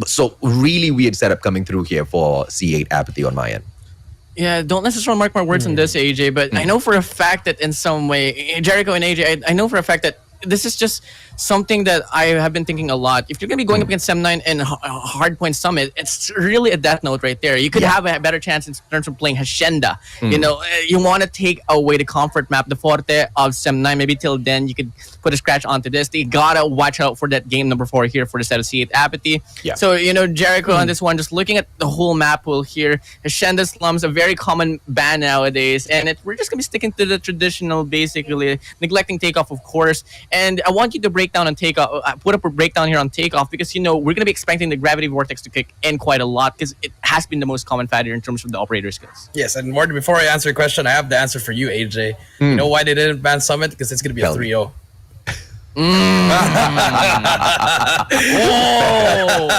So really weird setup coming through here for C8 Apathy on my end. Yeah, don't necessarily mark my words on this, AJ, but I know for a fact that in some way, Jericho and AJ, I know for a fact that this is just something that I have been thinking a lot. If you're going to be going up against Sem9 and Hardpoint Summit, it's really a death note right there. You could have a better chance in terms of playing Hacienda. You want to take away the comfort map, the forte of Sem9. Maybe till then you could put a scratch onto this. You gotta watch out for that game number 4 here for the set of C8 Apathy. Yeah. So, Jericho on this one, just looking at the whole map pool here, Hacienda Slums, a very common ban nowadays. And we're just going to be sticking to the traditional, basically, neglecting takeoff, of course. And I want you to break down on takeoff, put up a breakdown here on takeoff, because we're going to be expecting the gravity vortex to kick in quite a lot, because it has been the most common factor in terms of the operator skills. Yes, and Morton, before I answer your question, I have the answer for you, AJ. You know why they didn't ban Summit? Because it's going to be a 3-0.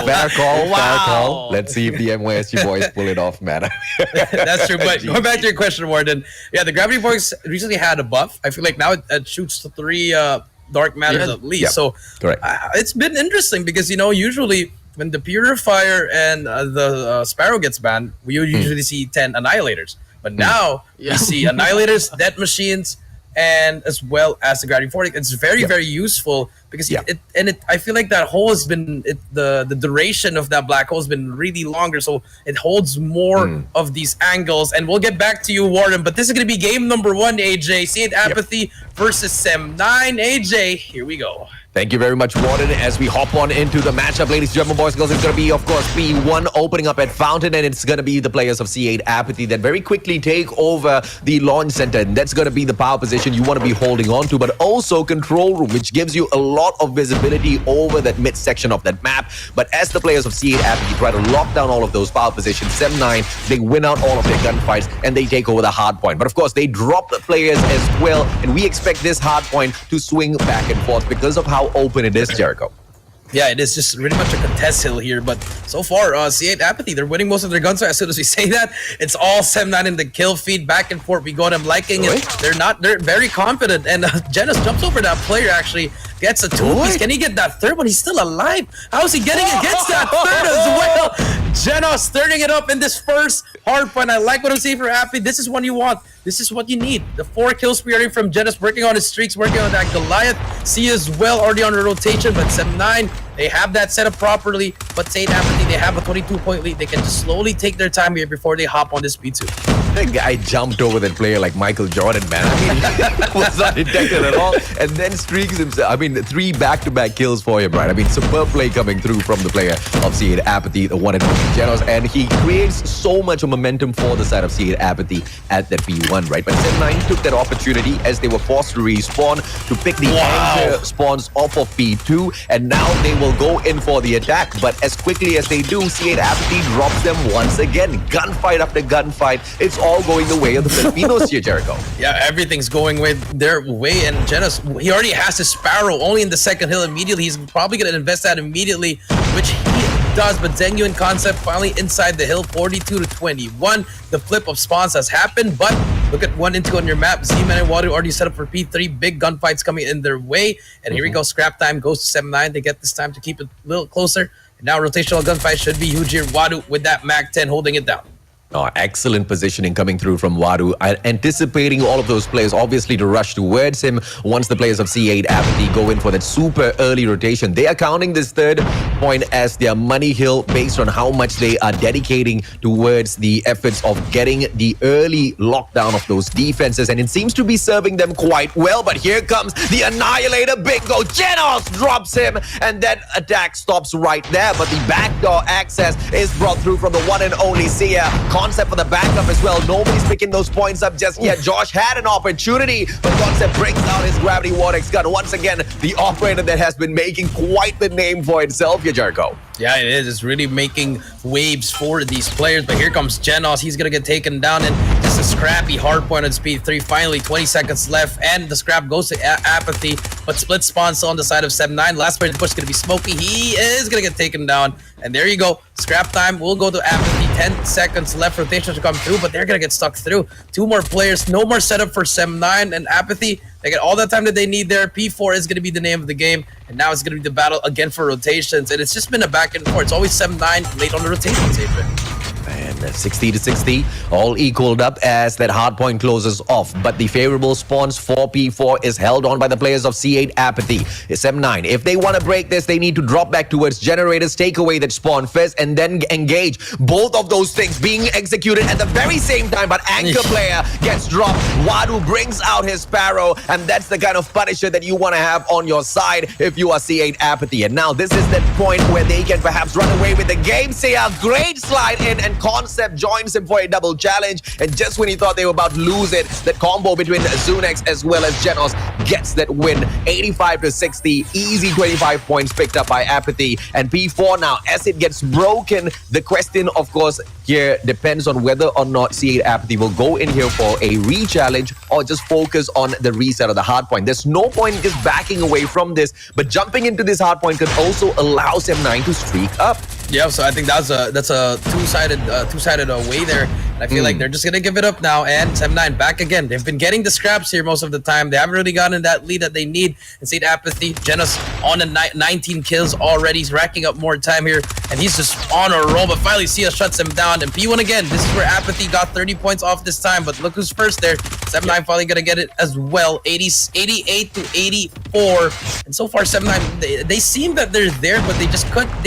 Fair call. Let's see if the MYSG boys pull it off, man. That's true. But going back to your question, Warden, yeah, the gravity vortex recently had a buff. I feel like now it shoots 3 dark matters at least. Yep. So Correct. It's been interesting because usually when the Purifier and the Sparrow gets banned, we usually see 10 Annihilators. But now you see Annihilators, Death Machines, and as well as the gravity vortex. It's very very useful because I feel like that hole has been the duration of that black hole has been really longer, so it holds more of these angles. And we'll get back to you, Warden, but this is going to be game number 1, AJ. C8 Apathy versus Sem9. AJ, here we go. Thank you very much, Warden. As we hop on into the matchup, ladies and gentlemen, boys and girls, it's going to be, of course, P1 opening up at Fountain, and it's going to be the players of C8 Apathy that very quickly take over the launch center, and that's going to be the power position you want to be holding on to, but also control room, which gives you a lot of visibility over that midsection of that map. But as the players of C8 Apathy try to lock down all of those power positions, Sem9, they win out all of their gunfights, and they take over the hard point. But of course, they drop the players as well, and we expect this hard point to swing back and forth because of how open it is, Jericho. Yeah, it is just really much a contest hill here, but so far, C8 Apathy, they're winning most of their guns. So as soon as we say that, it's all Sem9 in the kill feed, back and forth. We got them liking it. They're very confident, and Genos jumps over that player, actually gets a 2-piece. Can he get that third one? He's still alive. How is he getting it? Gets that third as well. Genos turning it up in this first hard point. I like what I'm seeing for Apathy. This is what you want. This is what you need. The 4 kills spree from Genos, working on his streaks, working on that Goliath. C as well, already on the rotation, but Sem9, they have that set up properly. But C8 Apathy, they have a 22-point lead. They can just slowly take their time here before they hop on this P2. That guy jumped over that player like Michael Jordan, man. I mean, was not detected at all. And then streaks himself. I mean, 3 back-to-back kills for him, right? I mean, superb play coming through from the player of C8 Apathy, the one and only Genos. And he creates so much of momentum for the side of C8 Apathy at that P1, right? But Sem9 took that opportunity as they were forced to respawn to pick the anchor spawns off of P2. And now they will go in for the attack. But as quickly as they do, C8 Apathy drops them once again. Gunfight after gunfight. It's all going the way of the Filipinos here, Jericho. Yeah, everything's going with their way. And Genos, he already has his Sparrow only in the second hill immediately. He's probably going to invest that immediately, which he does. But Zenyu and Concept finally inside the hill, 42-21. The flip of spawns has happened, but look at 1 and 2 on your map. Z-Man and Wadu already set up for P3. Big gunfights coming in their way. And here we go. Scrap time goes to Sem9. They get this time to keep it a little closer. And now rotational gunfight should be huge here. Wadu with that Mag 10 holding it down. Oh, excellent positioning coming through from Wadu. Anticipating all of those players, obviously, to rush towards him once the players of C8 Apathy go in for that super early rotation. They are counting this third point as their money hill based on how much they are dedicating towards the efforts of getting the early lockdown of those defenses. And it seems to be serving them quite well. But here comes the Annihilator. Bingo. Genos drops him. And that attack stops right there. But the backdoor access is brought through from the one and only Sia. Concept for the backup as well. Nobody's picking those points up just yet. Josh had an opportunity, but Concept brings out his Gravity Vortex gun. Once again, the operator that has been making quite the name for himself here, Jericho. Yeah, it is. It's really making waves for these players. But here comes Genos. He's going to get taken down. And just a scrappy hardpoint on speed 3. Finally, 20 seconds left. And the scrap goes to Apathy. But split spawn still on the side of 7-9. Last player in the push is going to be Smokey. He is going to get taken down. And there you go. Scrap time will go to Apathy. 10 seconds left. Rotation to come through. But they're going to get stuck through. 2 more players. No more setup for 7-9 and Apathy. They get all the time that they need there. P4 is going to be the name of the game. And now it's going to be the battle again for rotations. And it's just been a back and forth. It's always 7-9 late on the rotations, Adrian. And 60-60, all equaled up as that hardpoint closes off. But the favorable spawns for P4 is held on by the players of C8 Apathy. It's 7-9. If they want to break this, they need to drop back towards generators, take away that spawn first, and then engage. Both of those things being executed at the very same time, but Anchor player gets dropped. Wadu brings out his Sparrow, and that's the kind of Punisher that you want to have on your side if you are C8 Apathy. And now this is the point where they can perhaps run away with the game. See a great slide in, and Concept joins him for a double challenge. And just when he thought they were about to lose it, that combo between Zunex as well as Genos gets that win. 85-60, easy 25 points picked up by Apathy. And P4 now, as it gets broken, the question, of course, here depends on whether or not C8 Apathy will go in here for a re-challenge or just focus on the reset of the hardpoint. There's no point in just backing away from this, but jumping into this hardpoint could also allow M9 to streak up. Yeah, so I think that's a two-sided way there. And I feel like they're just gonna give it up now. And 7-9 back again. They've been getting the scraps here most of the time. They haven't really gotten that lead that they need. And C8 Apathy, Genos on a 19 kills already. He's racking up more time here, and he's just on a roll. But finally, Sia shuts him down. And P1 again. This is where Apathy got 30 points off this time. But look who's first there. 7-9 finally gonna get it as well. 88-84. And so far, 7-9 they seem that they're there, but they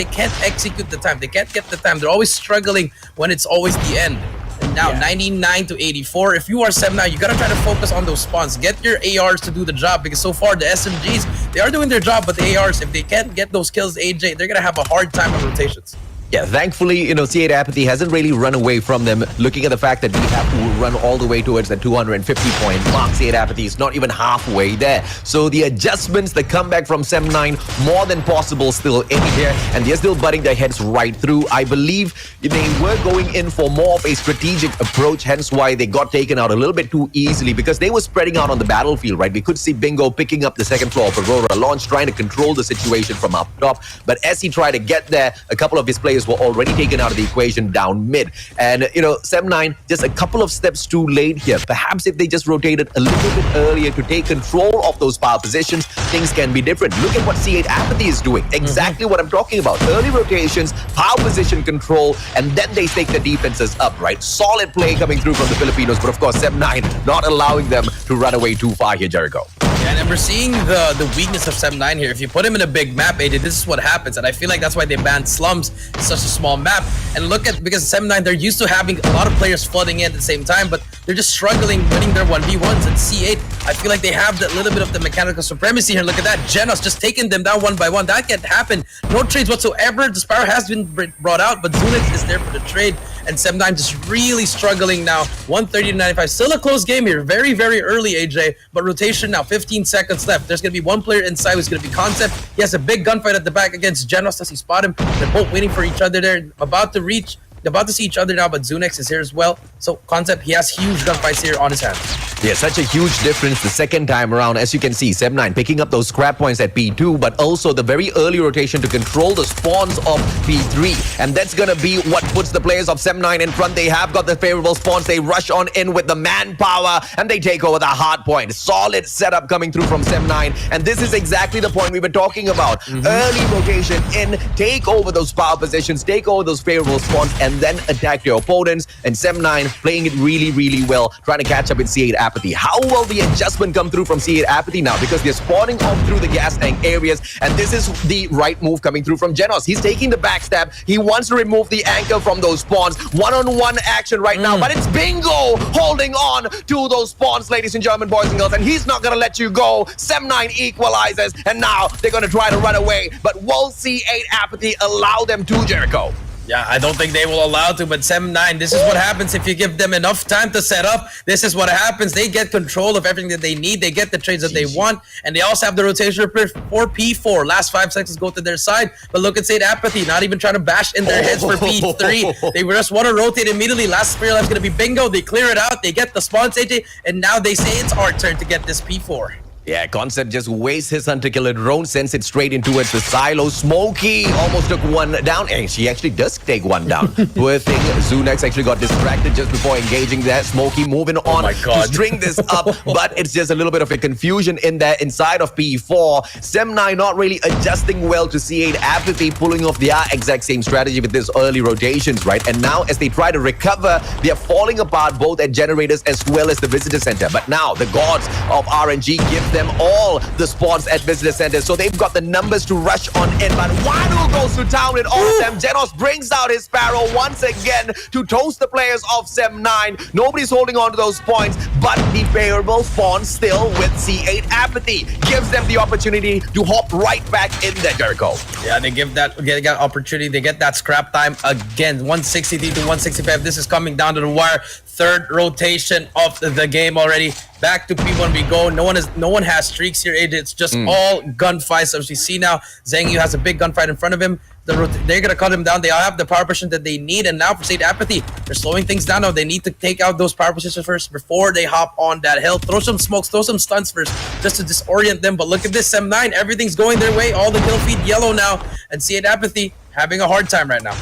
can't execute the time. They can't get the time. They're always struggling when it's always the end. And now 99-84. If you are 7-9, you gotta try to focus on those spawns. Get your ARs to do the job, because so far the SMGs, they are doing their job, but the ARs, if they can't get those kills, AJ, they're gonna have a hard time on rotations. Yeah, thankfully, C8 Apathy hasn't really run away from them. Looking at the fact that we have to run all the way towards the 250-point mark, C8 Apathy is not even halfway there. So the adjustments, the comeback from 7-9, more than possible still in here, and they're still butting their heads right through. I believe they were going in for more of a strategic approach, hence why they got taken out a little bit too easily, because they were spreading out on the battlefield, right? We could see Bingo picking up the second floor of Aurora Launch, trying to control the situation from up top, but as he tried to get there, a couple of his players were already taken out of the equation down mid. And, 7-9, just a couple of steps too late here. Perhaps if they just rotated a little bit earlier to take control of those power positions, things can be different. Look at what C8 Apathy is doing. Exactly what I'm talking about. Early rotations, power position control, and then they take the defenses up, right? Solid play coming through from the Filipinos, but of course, 7-9 not allowing them to run away too far here, Jericho. Yeah, and we're seeing the weakness of 7-9 here. If you put him in a big map, AJ, this is what happens. And I feel like that's why they banned Slums. It's such a small map. And look at, because 7-9, they're used to having a lot of players flooding in at the same time, but they're just struggling winning their 1v1s. And C8, I feel like they have that little bit of the mechanical supremacy here. Look at that. Genos just taking them down one by one. That can't happen. No trades whatsoever. The Sparrow has been brought out, but Zunex is there for the trade. And 7-9 just really struggling now. 130-95. Still a close game here. Very, very early, AJ. But rotation now. 15 seconds left. There's going to be one player inside who's going to be Concept. He has a big gunfight at the back against Genos. Does he spot him? They're both waiting for each other there. About to reach. They're about to see each other now, but Zunex is here as well. So Concept, he has huge gunfights here on his hands. Yeah, such a huge difference the second time around. As you can see, 7-9 picking up those scrap points at P2, but also the very early rotation to control the spawns of P3. And that's going to be what puts the players of 7-9 in front. They have got the favorable spawns. They rush on in with the manpower, and they take over the hard point. Solid setup coming through from 7-9. And this is exactly the point we were talking about. Early rotation in, take over those power positions, take over those favorable spawns, and and then attack your opponents. And Sem9 playing it really, really well, trying to catch up with C8 Apathy. How will the adjustment come through from C8 Apathy now? Because they're spawning off through the gas tank areas, and this is the right move coming through from Genos. He's taking the backstab. He wants to remove the anchor from those spawns. One-on-one action right now, but it's Bingo holding on to those spawns, ladies and gentlemen, boys and girls, and he's not going to let you go. Sem9 equalizes, and now they're going to try to run away, but will C8 Apathy allow them to, Jericho? Yeah, I don't think they will allow to, but Sem9, this is what happens if you give them enough time to set up. This is what happens. They get control of everything that they need. They get the trades that they want, and they also have the rotation for P4. Last 5 seconds go to their side, but look at C8 Apathy, not even trying to bash in their heads for P3. They just want to rotate immediately. Last Spirit Life is going to be Bingo. They clear it out. They get the spawns, AJ, and now they say it's our turn to get this P4. Yeah, Concept just wastes his hunter-killer drone, sends it straight in towards the silo. Smokey almost took one down, and she actually does take one down. Poor thing, Zunex actually got distracted just before engaging there. Smokey moving on to string this up, but it's just a little bit of a confusion in there inside of P4. Sem9 not really adjusting well to C8 Apathy, pulling off their exact same strategy with this early rotations, right? And now as they try to recover, they're falling apart both at generators as well as the visitor center. But now the gods of RNG give them all the spawns at visitor centers, so they've got the numbers to rush on in. But Wadu goes to town with all of them. Genos brings out his Sparrow once again to toast the players of Sem9. Nobody's holding on to those points, but the favorable spawn still with C8 Apathy gives them the opportunity to hop right back in there, Jericho. Yeah, they get that opportunity. They get that scrap time again. 163 to 165. This is coming down to the wire. Third rotation of the game already. Back to P1 we go. No one has streaks here, AJ. It's just all gunfights. As we see now, Zhengyu has a big gunfight in front of him. They're gonna cut him down. They all have the power position that they need, and now for C8 Apathy, they're slowing things down now. They need to take out those power positions first before they hop on that hill. Throw some smokes, throw some stunts first, just to disorient them. But look at this, Sem9, everything's going their way. All the kill feed yellow now, and C8 Apathy having a hard time right now.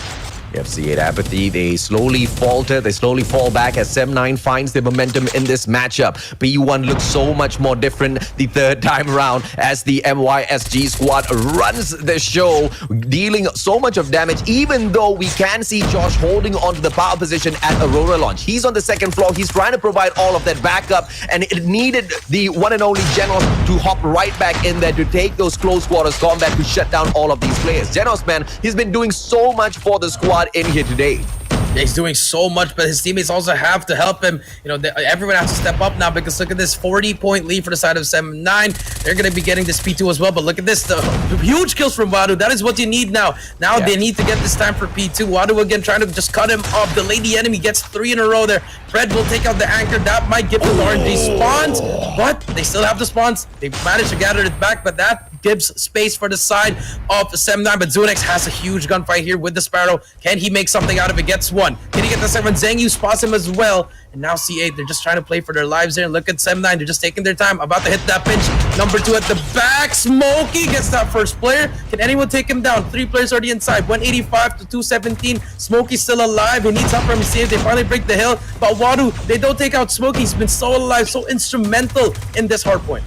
Yep, C8 Apathy, they slowly falter, they slowly fall back as Sem9 finds the momentum in this matchup. P1 looks so much more different the third time around as the MYSG squad runs the show, dealing so much of damage, even though we can see Josh holding on to the power position at Aurora launch. He's on the second floor, he's trying to provide all of that backup, and it needed the one and only Genos to hop right back in there to take those close quarters combat to shut down all of these players. Genos, man, he's been doing so much for the squad in here today. Yeah, he's doing so much, but his teammates also have to help him. You know, everyone has to step up now, because look at this 40-point lead for the side of Sem9. They're going to be getting this P2 as well, but look at this, the huge kills from Wadu. That is what you need now. Now they need to get this time for P2. Wadu again trying to just cut him off. The lady enemy gets 3 in a row there. Fred will take out the anchor. That might give them RNG spawns, but they still have the spawns. They managed to gather it back, but that gives space for the side of Sem9. But Zunex has a huge gunfight here with the Sparrow. Can he make something out of it? Gets one. Can he get the second? Zhengyu spots him as well. And now C8, they're just trying to play for their lives there. And look at Sem9, they're just taking their time. About to hit that pinch. Number 2 at the back. Smokey gets that first player. Can anyone take him down? 3 players already inside. 185 to 217. Smokey's still alive. Who needs help from C8? They finally break the hill. But Wadu, they don't take out Smokey. He's been so alive, so instrumental in this hardpoint.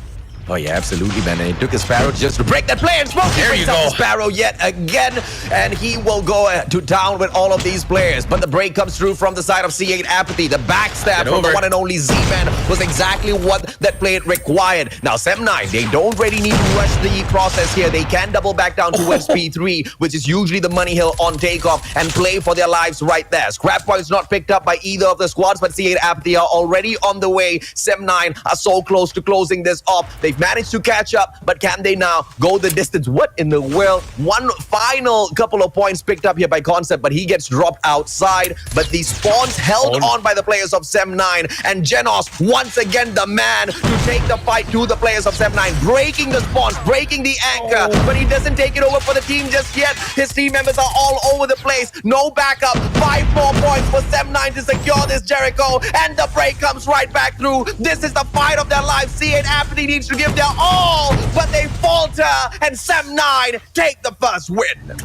Oh yeah, absolutely, man. And it took a Sparrow just to break that play, and Smokey breaks up the Sparrow yet again, and he will go to town with all of these players. But the break comes through from the side of C8 Apathy. The backstab from the one and only Z-Man was exactly what that play required. Now Sem9, they don't really need to rush the process here. They can double back down towards P3, which is usually the money hill on takeoff, and play for their lives right there. Scrap points not picked up by either of the squads, but C8 Apathy are already on the way. Sem9 are so close to closing this off. They've managed to catch up, but can they now go the distance? What in the world? One final couple of points picked up here by Concept, but he gets dropped outside. But the spawns held on by the players of Sem9, and Genos, once again the man to take the fight to the players of Sem9, breaking the spawns, breaking the anchor, but he doesn't take it over for the team just yet. His team members are all over the place. No backup. 5 more points for Sem9 to secure this, Jericho, and the break comes right back through. This is the fight of their lives. C8 Apathy needs to give their all, but they falter, and Sem9 take the first win.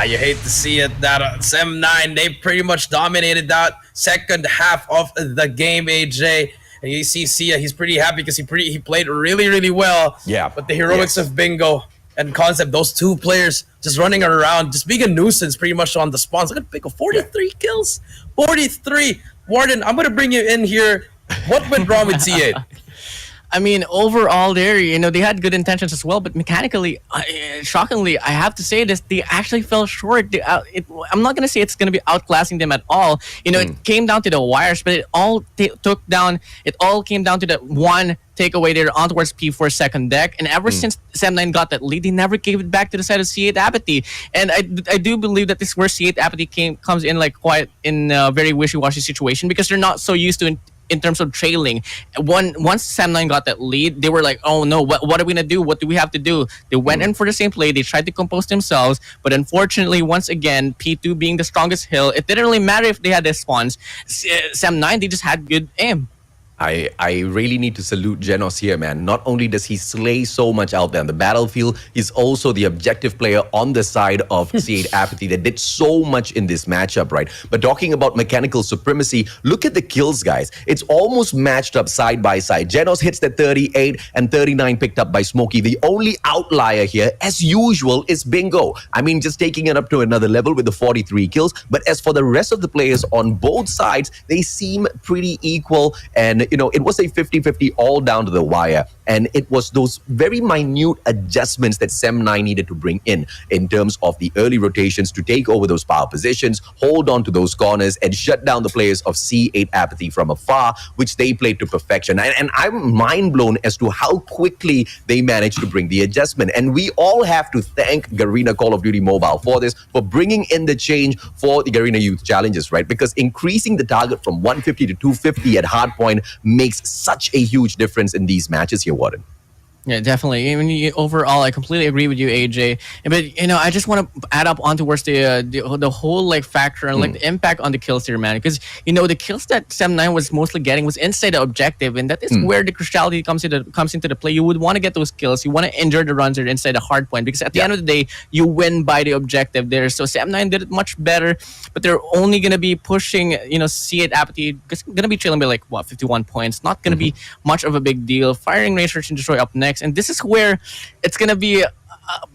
You hate to see it. That Sem9, they pretty much dominated that second half of the game, AJ. And you see Sia, he's pretty happy because he played really, really well. Yeah. But the heroics of Bingo and Concept, those two players just running around, just being a nuisance pretty much on the spawns. Look at Pickle, 43 kills. 43. Warden, I'm going to bring you in here. What went wrong with C8? I mean, overall, they had good intentions as well, but mechanically, shockingly, I have to say this: they actually fell short. I'm not gonna say it's gonna be outclassing them at all. It came down to the wires, but it all came down to that one takeaway there on towards P4 second deck, and ever since Sem9 got that lead, they never gave it back to the side of C8 Apathy. And I do believe that this is where C8 Apathy comes in like quite in a very wishy-washy situation, because they're not so used to in terms of trailing. Once Sem9 got that lead, they were like, oh no, what are we gonna do? What do we have to do? They went in for the same play. They tried to compose themselves, but unfortunately, once again, P2 being the strongest hill, it didn't really matter if they had the spawns. Sem9, they just had good aim. I really need to salute Genos here, man. Not only does he slay so much out there on the battlefield, he's also the objective player on the side of C8 Apathy that did so much in this matchup, right? But talking about mechanical supremacy, look at the kills, guys. It's almost matched up side by side. Genos hits the 38 and 39 picked up by Smokey. The only outlier here, as usual, is Bingo. I mean, just taking it up to another level with the 43 kills. But as for the rest of the players on both sides, they seem pretty equal. And it was a 50-50 all down to the wire. And it was those very minute adjustments that Sem9 needed to bring in terms of the early rotations to take over those power positions, hold on to those corners, and shut down the players of C8 Apathy from afar, which they played to perfection. And I'm mind blown as to how quickly they managed to bring the adjustment. And we all have to thank Garena Call of Duty Mobile for this, for bringing in the change for the Garena Youth Challenges, right? Because increasing the target from 150 to 250 at Hardpoint makes such a huge difference in these matches here, Warden. Yeah, definitely. I mean, overall, I completely agree with you, AJ. But I just want to add up on towards the whole factor and the impact on the kills here, man. Because the kills that Sem9 was mostly getting was inside the objective, and that is where the cruciality comes into the play. You would want to get those kills. You want to injure the runs there inside the hard point, because at the end of the day, you win by the objective there. So Sem9 did it much better, but they're only gonna be pushing C8 Apathy. It's gonna be trailing by 51 points. Not gonna be much of a big deal. Firing Range, Search and Destroy up next. And this is where it's going to be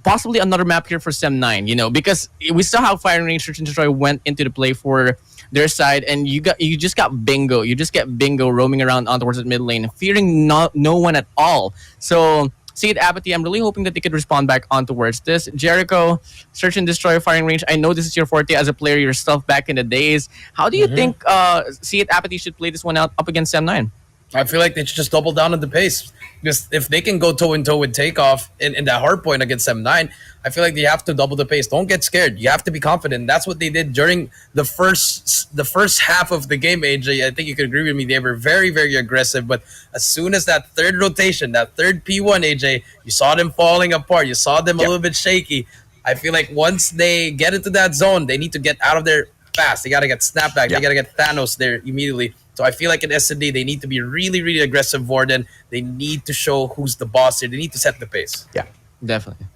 possibly another map here for Sem9, because we saw how Firing Range, Search and Destroy went into the play for their side, and you just got Bingo. You just get Bingo roaming around on towards the mid lane, fearing no one at all. So, C8 Apathy, I'm really hoping that they could respond back on towards this. Jericho, Search and Destroy, Firing Range. I know this is your forte as a player yourself back in the days. How do you think C8 Apathy should play this one out up against Sem9? I feel like they should just double down on the pace. Because if they can go toe-in-toe with Takeoff in that hard point against Sem9, I feel like they have to double the pace. Don't get scared. You have to be confident. That's what they did during the first half of the game, AJ. I think you could agree with me. They were very, very aggressive. But as soon as that third rotation, that third P1, AJ, you saw them falling apart. You saw them a little bit shaky. I feel like once they get into that zone, they need to get out of there fast. They got to get snapback. They got to get Thanos there immediately. So I feel like in S&D, they need to be really, really aggressive, Warden. They need to show who's the boss here. They need to set the pace. Yeah. Definitely.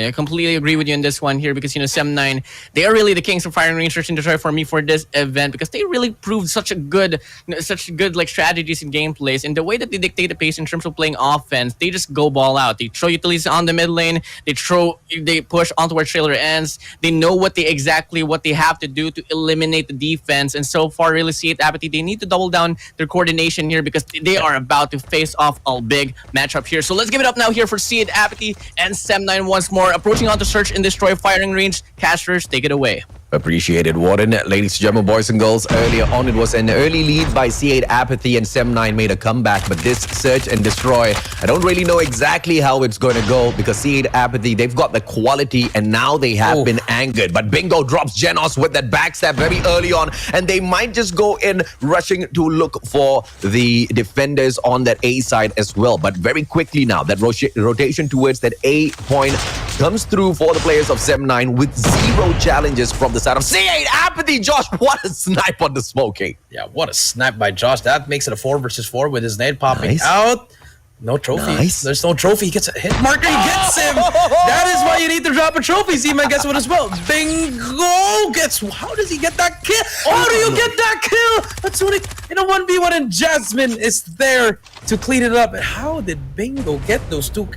I completely agree with you on this one here, because Sem9, they are really the kings of Firing Range, Search and Destroy for me for this event, because they really proved such good strategies and gameplays, and the way that they dictate the pace in terms of playing offense. They just go ball out. They throw utilities on the mid lane. They push on towards trailer ends. They know what they have to do to eliminate the defense. And so far, really, C8 Apathy, they need to double down their coordination here, because they are about to face off a big matchup here. So let's give it up now here for C8 Apathy and Sem9 once more, approaching on to Search and Destroy, Firing Range. Casters, take it away. Appreciated, Warden. Ladies and gentlemen, boys and girls, earlier on it was an early lead by C8 Apathy, and Sem9 made a comeback. But this Search and Destroy, I don't really know exactly how it's going to go, because C8 Apathy, they've got the quality, and now they have been angered. But Bingo drops Genos with that backstab very early on, and they might just go in rushing to look for the defenders on that A side as well. But very quickly now, that rotation towards that A point comes through for the players of Sem9 with 0 challenges from the side of C8 Apathy. Josh, what a snipe on the Smoking. Yeah, what a snap by Josh. That makes it a 4 versus 4 with his nade popping out. No trophy. Nice. There's no trophy. He gets a hit marker. He gets him. That is why you need to drop a trophy. Z-Man gets one as well. Bingo gets. How does he get that kill? How do you get that kill? That's what it. 1v1, and Jasmine is there to clean it up. How did Bingo get those two?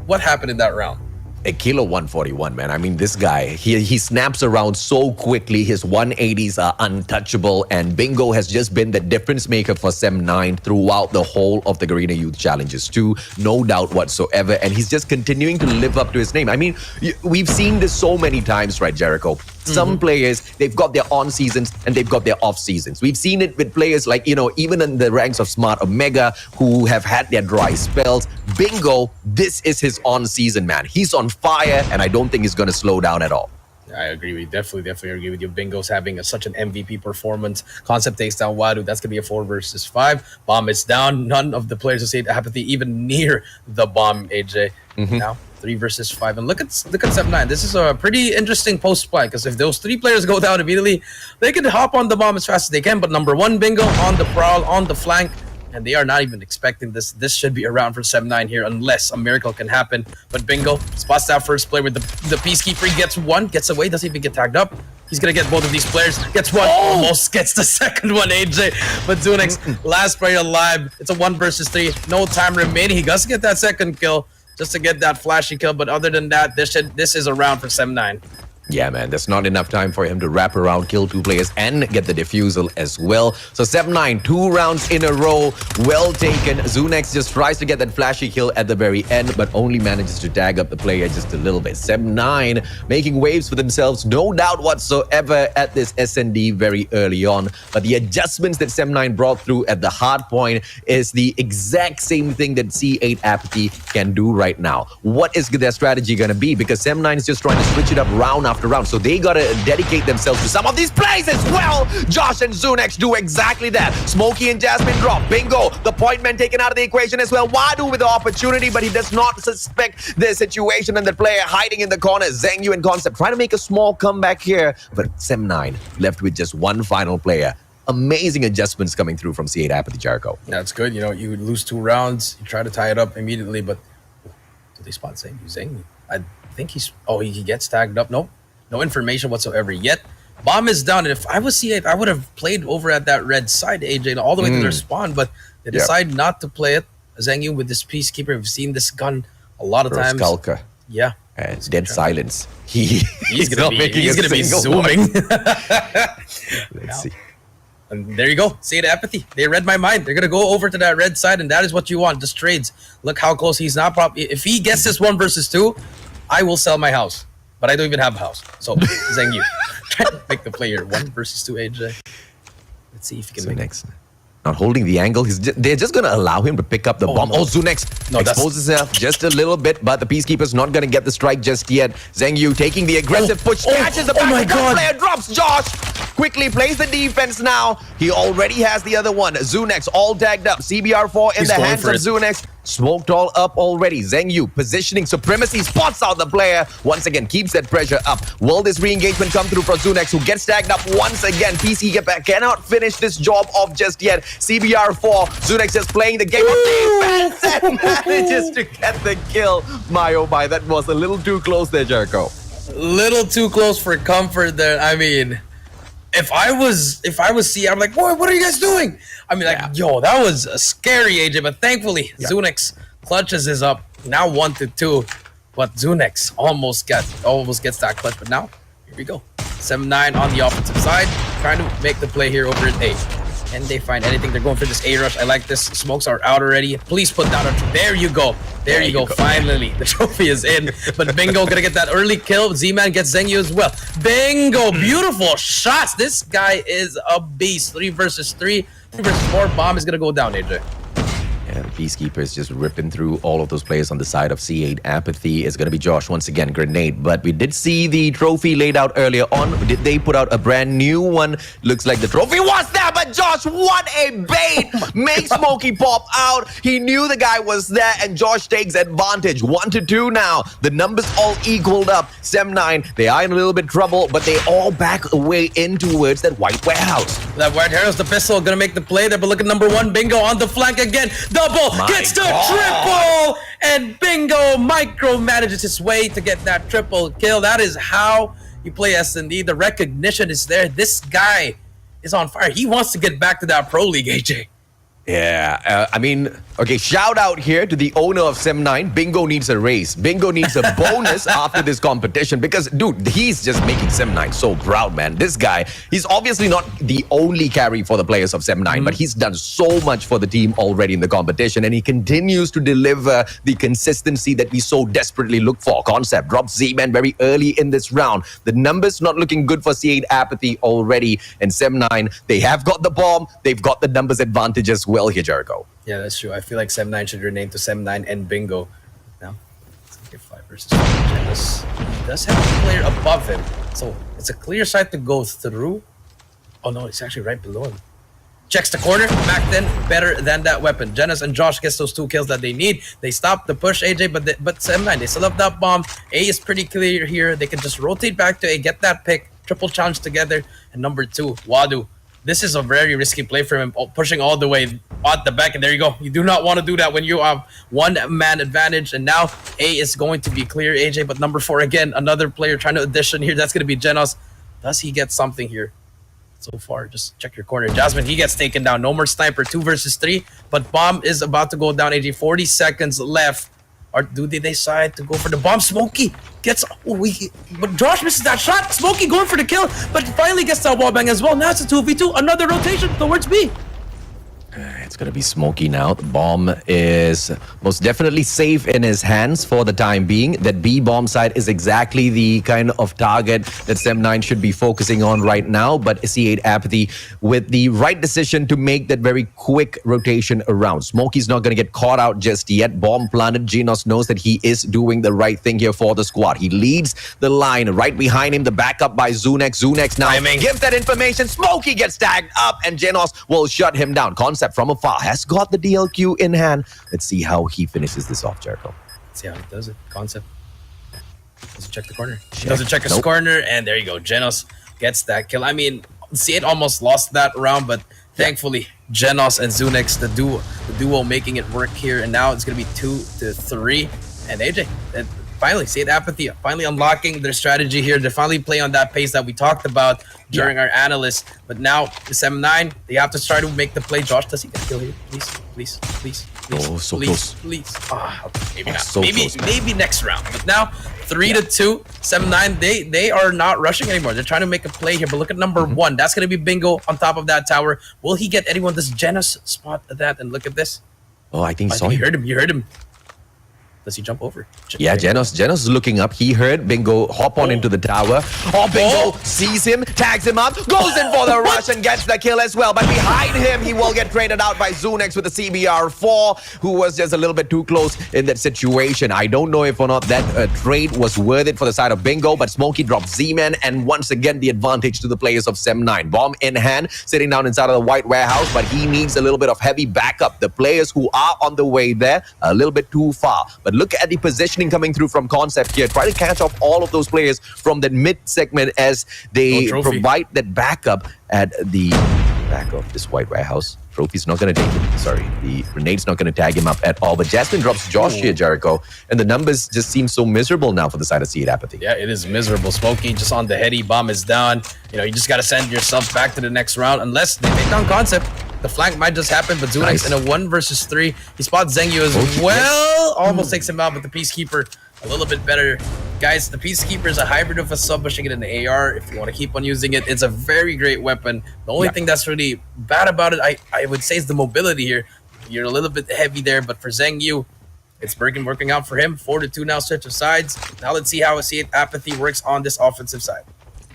What happened in that round? a killer 141, man. I mean, this guy, he snaps around so quickly. His 180s are untouchable. And Bingo has just been the difference maker for Sem9 throughout the whole of the Garena Youth Challenges too. No doubt whatsoever. And he's just continuing to live up to his name. I mean, we've seen this so many times, right, Jericho? Some players, they've got their on seasons and they've got their off seasons. We've seen it with players like, even in the ranks of Smart Omega who have had their dry spells. Bingo, this is his on season, man. He's on fire and I don't think he's going to slow down at all. I agree with you. Definitely agree with you. Bingo's having such an MVP performance. Concept takes down Wadu. That's going to be a 4 versus 5. Bomb is down. None of the players of C8 AEIPATHY even near the bomb, AJ. Now, 3 versus 5. And look at Sem9. This is a pretty interesting post play because if those 3 players go down immediately, they can hop on the bomb as fast as they can. But number 1, Bingo on the prowl, on the flank. And they are not even expecting this. This should be around for Sem9 here unless a miracle can happen. But Bingo spots that first player with the Peacekeeper. He gets one, gets away, doesn't even get tagged up. He's going to get both of these players. Gets one, almost gets the second one, AJ. But Zunex, last player alive. It's a 1 versus 3. No time remaining. He does get that second kill just to get that flashy kill. But other than that, this is a round for Sem9. Yeah, man, there's not enough time for him to wrap around, kill 2 players, and get the defusal as well. So Sem9, 2 rounds in a row, well taken. Zunex just tries to get that flashy kill at the very end, but only manages to tag up the player just a little bit. Sem9 making waves for themselves, no doubt whatsoever at this S&D very early on. But the adjustments that Sem9 brought through at the Hardpoint is the exact same thing that C8 AEIPATHY can do right now. What is their strategy going to be? Because Sem9 is just trying to switch it up round after round. So they gotta dedicate themselves to some of these plays as well. Josh and Zunex do exactly that. Smokey and Jasmine drop. Bingo, the point man taken out of the equation as well. Wadu with the opportunity, but he does not suspect the situation and the player hiding in the corner. Zengyu and Concept trying to make a small comeback here, but Sem9 left with just 1 final player. Amazing adjustments coming through from C8 AEIPATHY, Jericho. Yeah, it's good. You would lose 2 rounds. You try to tie it up immediately, but do they spot Zengyu? I think he gets tagged up. Nope. No information whatsoever yet. Bomb is down, and if I was C8, I would have played over at that red side, AJ, all the way to their spawn, but they decide not to play it. Zengyu with this Peacekeeper, we've seen this gun a lot of times. Skulker. Yeah. And dead silence. He's gonna be zooming. Let's see. And there you go. C8 AEIPATHY. They read my mind. They're gonna go over to that red side, and that is what you want. Just trades. Look how close he's not. If he gets this 1 versus 2, I will sell my house. But I don't even have a house. So, Zengyu, try to make the player 1 versus 2, AJ. Let's see if he can make it. Not holding the angle. They're just going to allow him to pick up the bomb. No. Oh, Zunex exposes himself just a little bit, but the Peacekeeper's not going to get the strike just yet. Zengyu taking the aggressive push, catches the back. My God. Player drops. Josh quickly plays the defense now. He already has the other one. Zunex all tagged up. CBR4 in the hands of Zunex. Smoked all up already. Zengyu positioning supremacy, spots out the player. Once again, keeps that pressure up. Will this re-engagement come through for Zunex, who gets tagged up once again? PC cannot finish this job off just yet. CBR4, Zunex is playing the game of defense and manages to get the kill. My oh my, that was a little too close there, Jericho. Little too close for comfort there. I mean, if I was C, I'm like, boy, what are you guys doing? I mean, yo, that was a scary, AJ. But thankfully, Zunex clutches his up. Now 1-2. But Zunex almost gets that clutch. But now, here we go. Sem9 on the offensive side, trying to make the play here over at A. Can they find anything? They're going for this A rush. I like this. Smokes are out already. Please put down a... There you go. There you go. Finally, the trophy is in. But Bingo gonna get that early kill. Z-Man gets Zengyu as well. Bingo, beautiful shots. This guy is a beast. 3 versus 3. 3 versus 4. Bomb is gonna go down, AJ. And Peacekeeper is just ripping through all of those players on the side of C8 AEIPATHY. It's going to be Josh once again, grenade. But we did see the trophy laid out earlier on. Did they put out a brand new one? Looks like the trophy was there, but Josh, what a bait! Makes Smokey pop out. He knew the guy was there, and Josh takes advantage. 1-2 now. The numbers all equaled up. Sem9, they are in a little bit trouble, but they all back away in towards that white warehouse. That white warehouse, the pistol, gonna make the play there, but look at number 1, Bingo on the flank again. Double, gets the triple, and Bingo micromanages his way to get that triple kill. That is how you play S&D. The recognition is there. This guy is on fire. He wants to get back to that Pro League, AJ. Yeah, I mean, Okay, shout out here to the owner of Sem9. Bingo needs a raise. Bingo needs a bonus after this competition because, dude, he's just making Sem9 so proud, man. This guy, he's obviously not the only carry for the players of Sem9, but he's done so much for the team already in the competition, and he continues to deliver the consistency that we so desperately look for. Concept drops Z-Man very early in this round. The numbers not looking good for C8 Apathy already, and Sem9, they have got the bomb. They've got the numbers advantage as well here, Jericho. Yeah, that's true. I feel like Sem9 should rename to Sem9 and Bingo. Now, let's get 5 versus 5. Genesis does have a player above him, so it's a clear side to go through. Oh no, it's actually right below him. Checks the corner. Back then, better than that weapon. Genesis and Josh gets those 2 kills that they need. They stop the push, AJ, but Sem9, they still have that bomb. A is pretty clear here. They can just rotate back to A, get that pick, triple challenge together. And number 2, Wadu. This is a very risky play for him, pushing all the way at the back. And there you go. You do not want to do that when you have one-man advantage. And now A is going to be clear, AJ. But number 4, again, another player trying to audition here. That's going to be Genos. Does he get something here? So far, just check your corner. Jasmine, he gets taken down. No more sniper. 2 versus 3. But bomb is about to go down, AJ. 40 seconds left. Or do they decide to go for the bomb? Smokey gets... but Josh misses that shot. Smokey going for the kill, but finally gets that wall bang as well. Now it's a 2v2. Another rotation towards B. It's going to be Smokey now. The bomb is most definitely safe in his hands for the time being. That B bomb side is exactly the kind of target that Sem9 should be focusing on right now. But C8 Apathy with the right decision to make that very quick rotation around. Smokey's not going to get caught out just yet. Bomb planted. Genos knows that he is doing the right thing here for the squad. He leads the line. Right behind him, the backup by Zunex. Zunex now gives that information. Smokey gets tagged up and Genos will shut him down. Concept from afar has got the DLQ in hand. Let's see how he finishes this off, Jericho. Let's see how he does it. Concept doesn't check the corner. Doesn't check his corner, and there you go. Genos gets that kill. I mean, C8 almost lost that round, but thankfully Genos and Zunex, the duo making it work here, and now it's gonna be 2-3. And AJ, finally, C8 Apathy finally unlocking their strategy here. They're finally playing on that pace that we talked about during our analyst. But now, the Sem9, they have to try to make the play. Josh, does he get a kill here? Please. Oh, so close. Please. Maybe not. So close, maybe next round. But now, 3-2. Sem9, they are not rushing anymore. They're trying to make a play here. But look at number 1. That's going to be Bingo on top of that tower. Will he get anyone? Does Genos spot that? And look at this. Oh, I think so. You heard him. Does he jump over? Yeah, Genos is looking up. He heard Bingo hop on into the tower. Oh, Bingo sees him, tags him up, goes in for the rush and gets the kill as well. But behind him, he will get traded out by Zunex with the CBR4, who was just a little bit too close in that situation. I don't know if or not that trade was worth it for the side of Bingo, but Smokey drops Z-Man, and once again, the advantage to the players of Sem9. Bomb in hand, sitting down inside of the white warehouse, but he needs a little bit of heavy backup. The players who are on the way there, a little bit too far. But look at the positioning coming through from Concept here. Try to catch off all of those players from that mid segment as they provide that backup at the back of this white warehouse. Trophy's not going to take him. Sorry, the grenade's not going to tag him up at all. But Jasmine drops Josh here, Jericho. And the numbers just seem so miserable now for the side of C8 Apathy. Yeah, it is miserable. Smokey just on the heady. Bomb is down. You know, you just got to send yourself back to the next round. Unless they take down Concept. The flank might just happen, but Zunex in a 1 versus 3. He spots Zengyu as well. Almost takes him out, but the Peacekeeper a little bit better. Guys, the Peacekeeper is a hybrid of a submachine gun and an AR. If you want to keep on using it, it's a very great weapon. The only thing that's really bad about it, I would say, is the mobility here. You're a little bit heavy there, but for Zengyu, it's working out for him. 4-2 now, switch of sides. Now let's see how C8 Apathy works on this offensive side.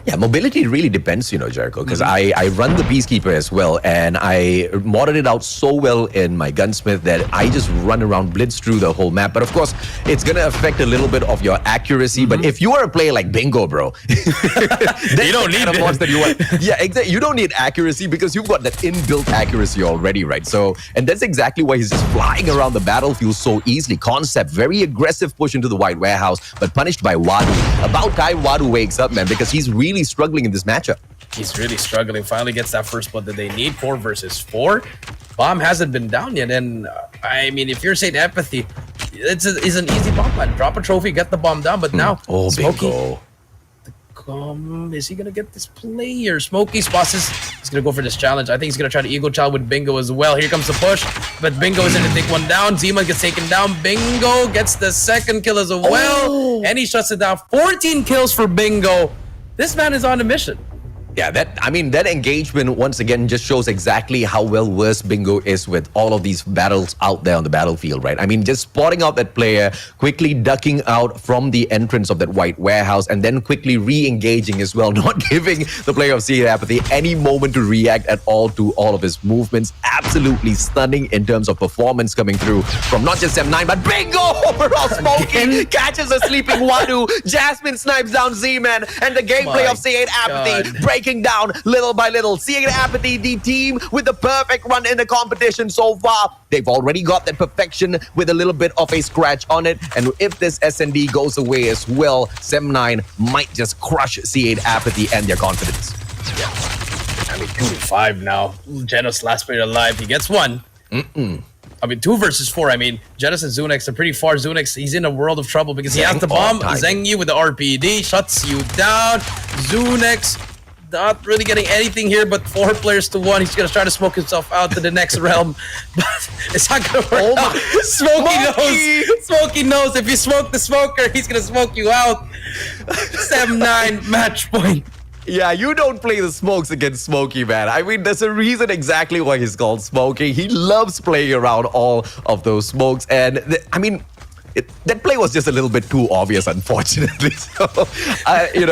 Yeah, mobility really depends, you know, Jericho, because I run the Peacekeeper as well, and I modded it out so well in my gunsmith that I just run around, blitz through the whole map. But of course, it's going to affect a little bit of your accuracy. But if you are a player like Bingo, bro, you don't need mods that you want. Yeah, exactly. You don't need accuracy because you've got that inbuilt accuracy already, right? So, and that's exactly why he's just flying around the battlefield so easily. Concept, very aggressive push into the white warehouse, but punished by Wadu. About time Wadu wakes up, man, because he's really struggling in this matchup. He's really struggling. Finally gets that first blood that they need. 4 versus 4. Bomb hasn't been down yet. And I mean, if you're saying Apathy, it's an easy bomb plan. Drop a trophy, get the bomb down. But now, Smokey. Is he going to get this player? Smokey spots he's going to go for this challenge. I think he's going to try to Eagle Child with Bingo as well. Here comes the push. but Bingo is going to take one down. Zeman gets taken down. Bingo gets the second kill as well, and he shuts it down. 14 kills for Bingo. This man is on a mission. Yeah, that engagement once again just shows exactly how well versed Bingo is with all of these battles out there on the battlefield, right? I mean, just spotting out that player, quickly ducking out from the entrance of that white warehouse, and then quickly re-engaging as well, not giving the player of C8 Apathy any moment to react at all to all of his movements. Absolutely stunning in terms of performance coming through from not just M9, but Bingo overall. Smokey catches a sleeping Wadu. Jasmine snipes down Z-Man, and the gameplay of C8 Apathy breaking down little by little. C8 Apathy, the team with the perfect run in the competition so far. They've already got that perfection with a little bit of a scratch on it. And if this S&D goes away as well, Sem9 might just crush C8 Apathy and their confidence. I mean, 2-5 now. Genos, last player alive. He gets one. I mean, 2 versus 4. I mean, Genos and Zunex are pretty far. Zunex, he's in a world of trouble because he has the bomb. Zengyu with the RPD shuts you down. Zunex not really getting anything here, but 4 players to 1. He's going to try to smoke himself out to the next realm, but it's not going to work out. Smokey knows. Smokey knows if you smoke the smoker, he's going to smoke you out. 7-9 match point. Yeah, you don't play the smokes against Smokey, man. I mean, there's a reason exactly why he's called Smokey. He loves playing around all of those smokes. And, I mean, that play was just a little bit too obvious, unfortunately. So,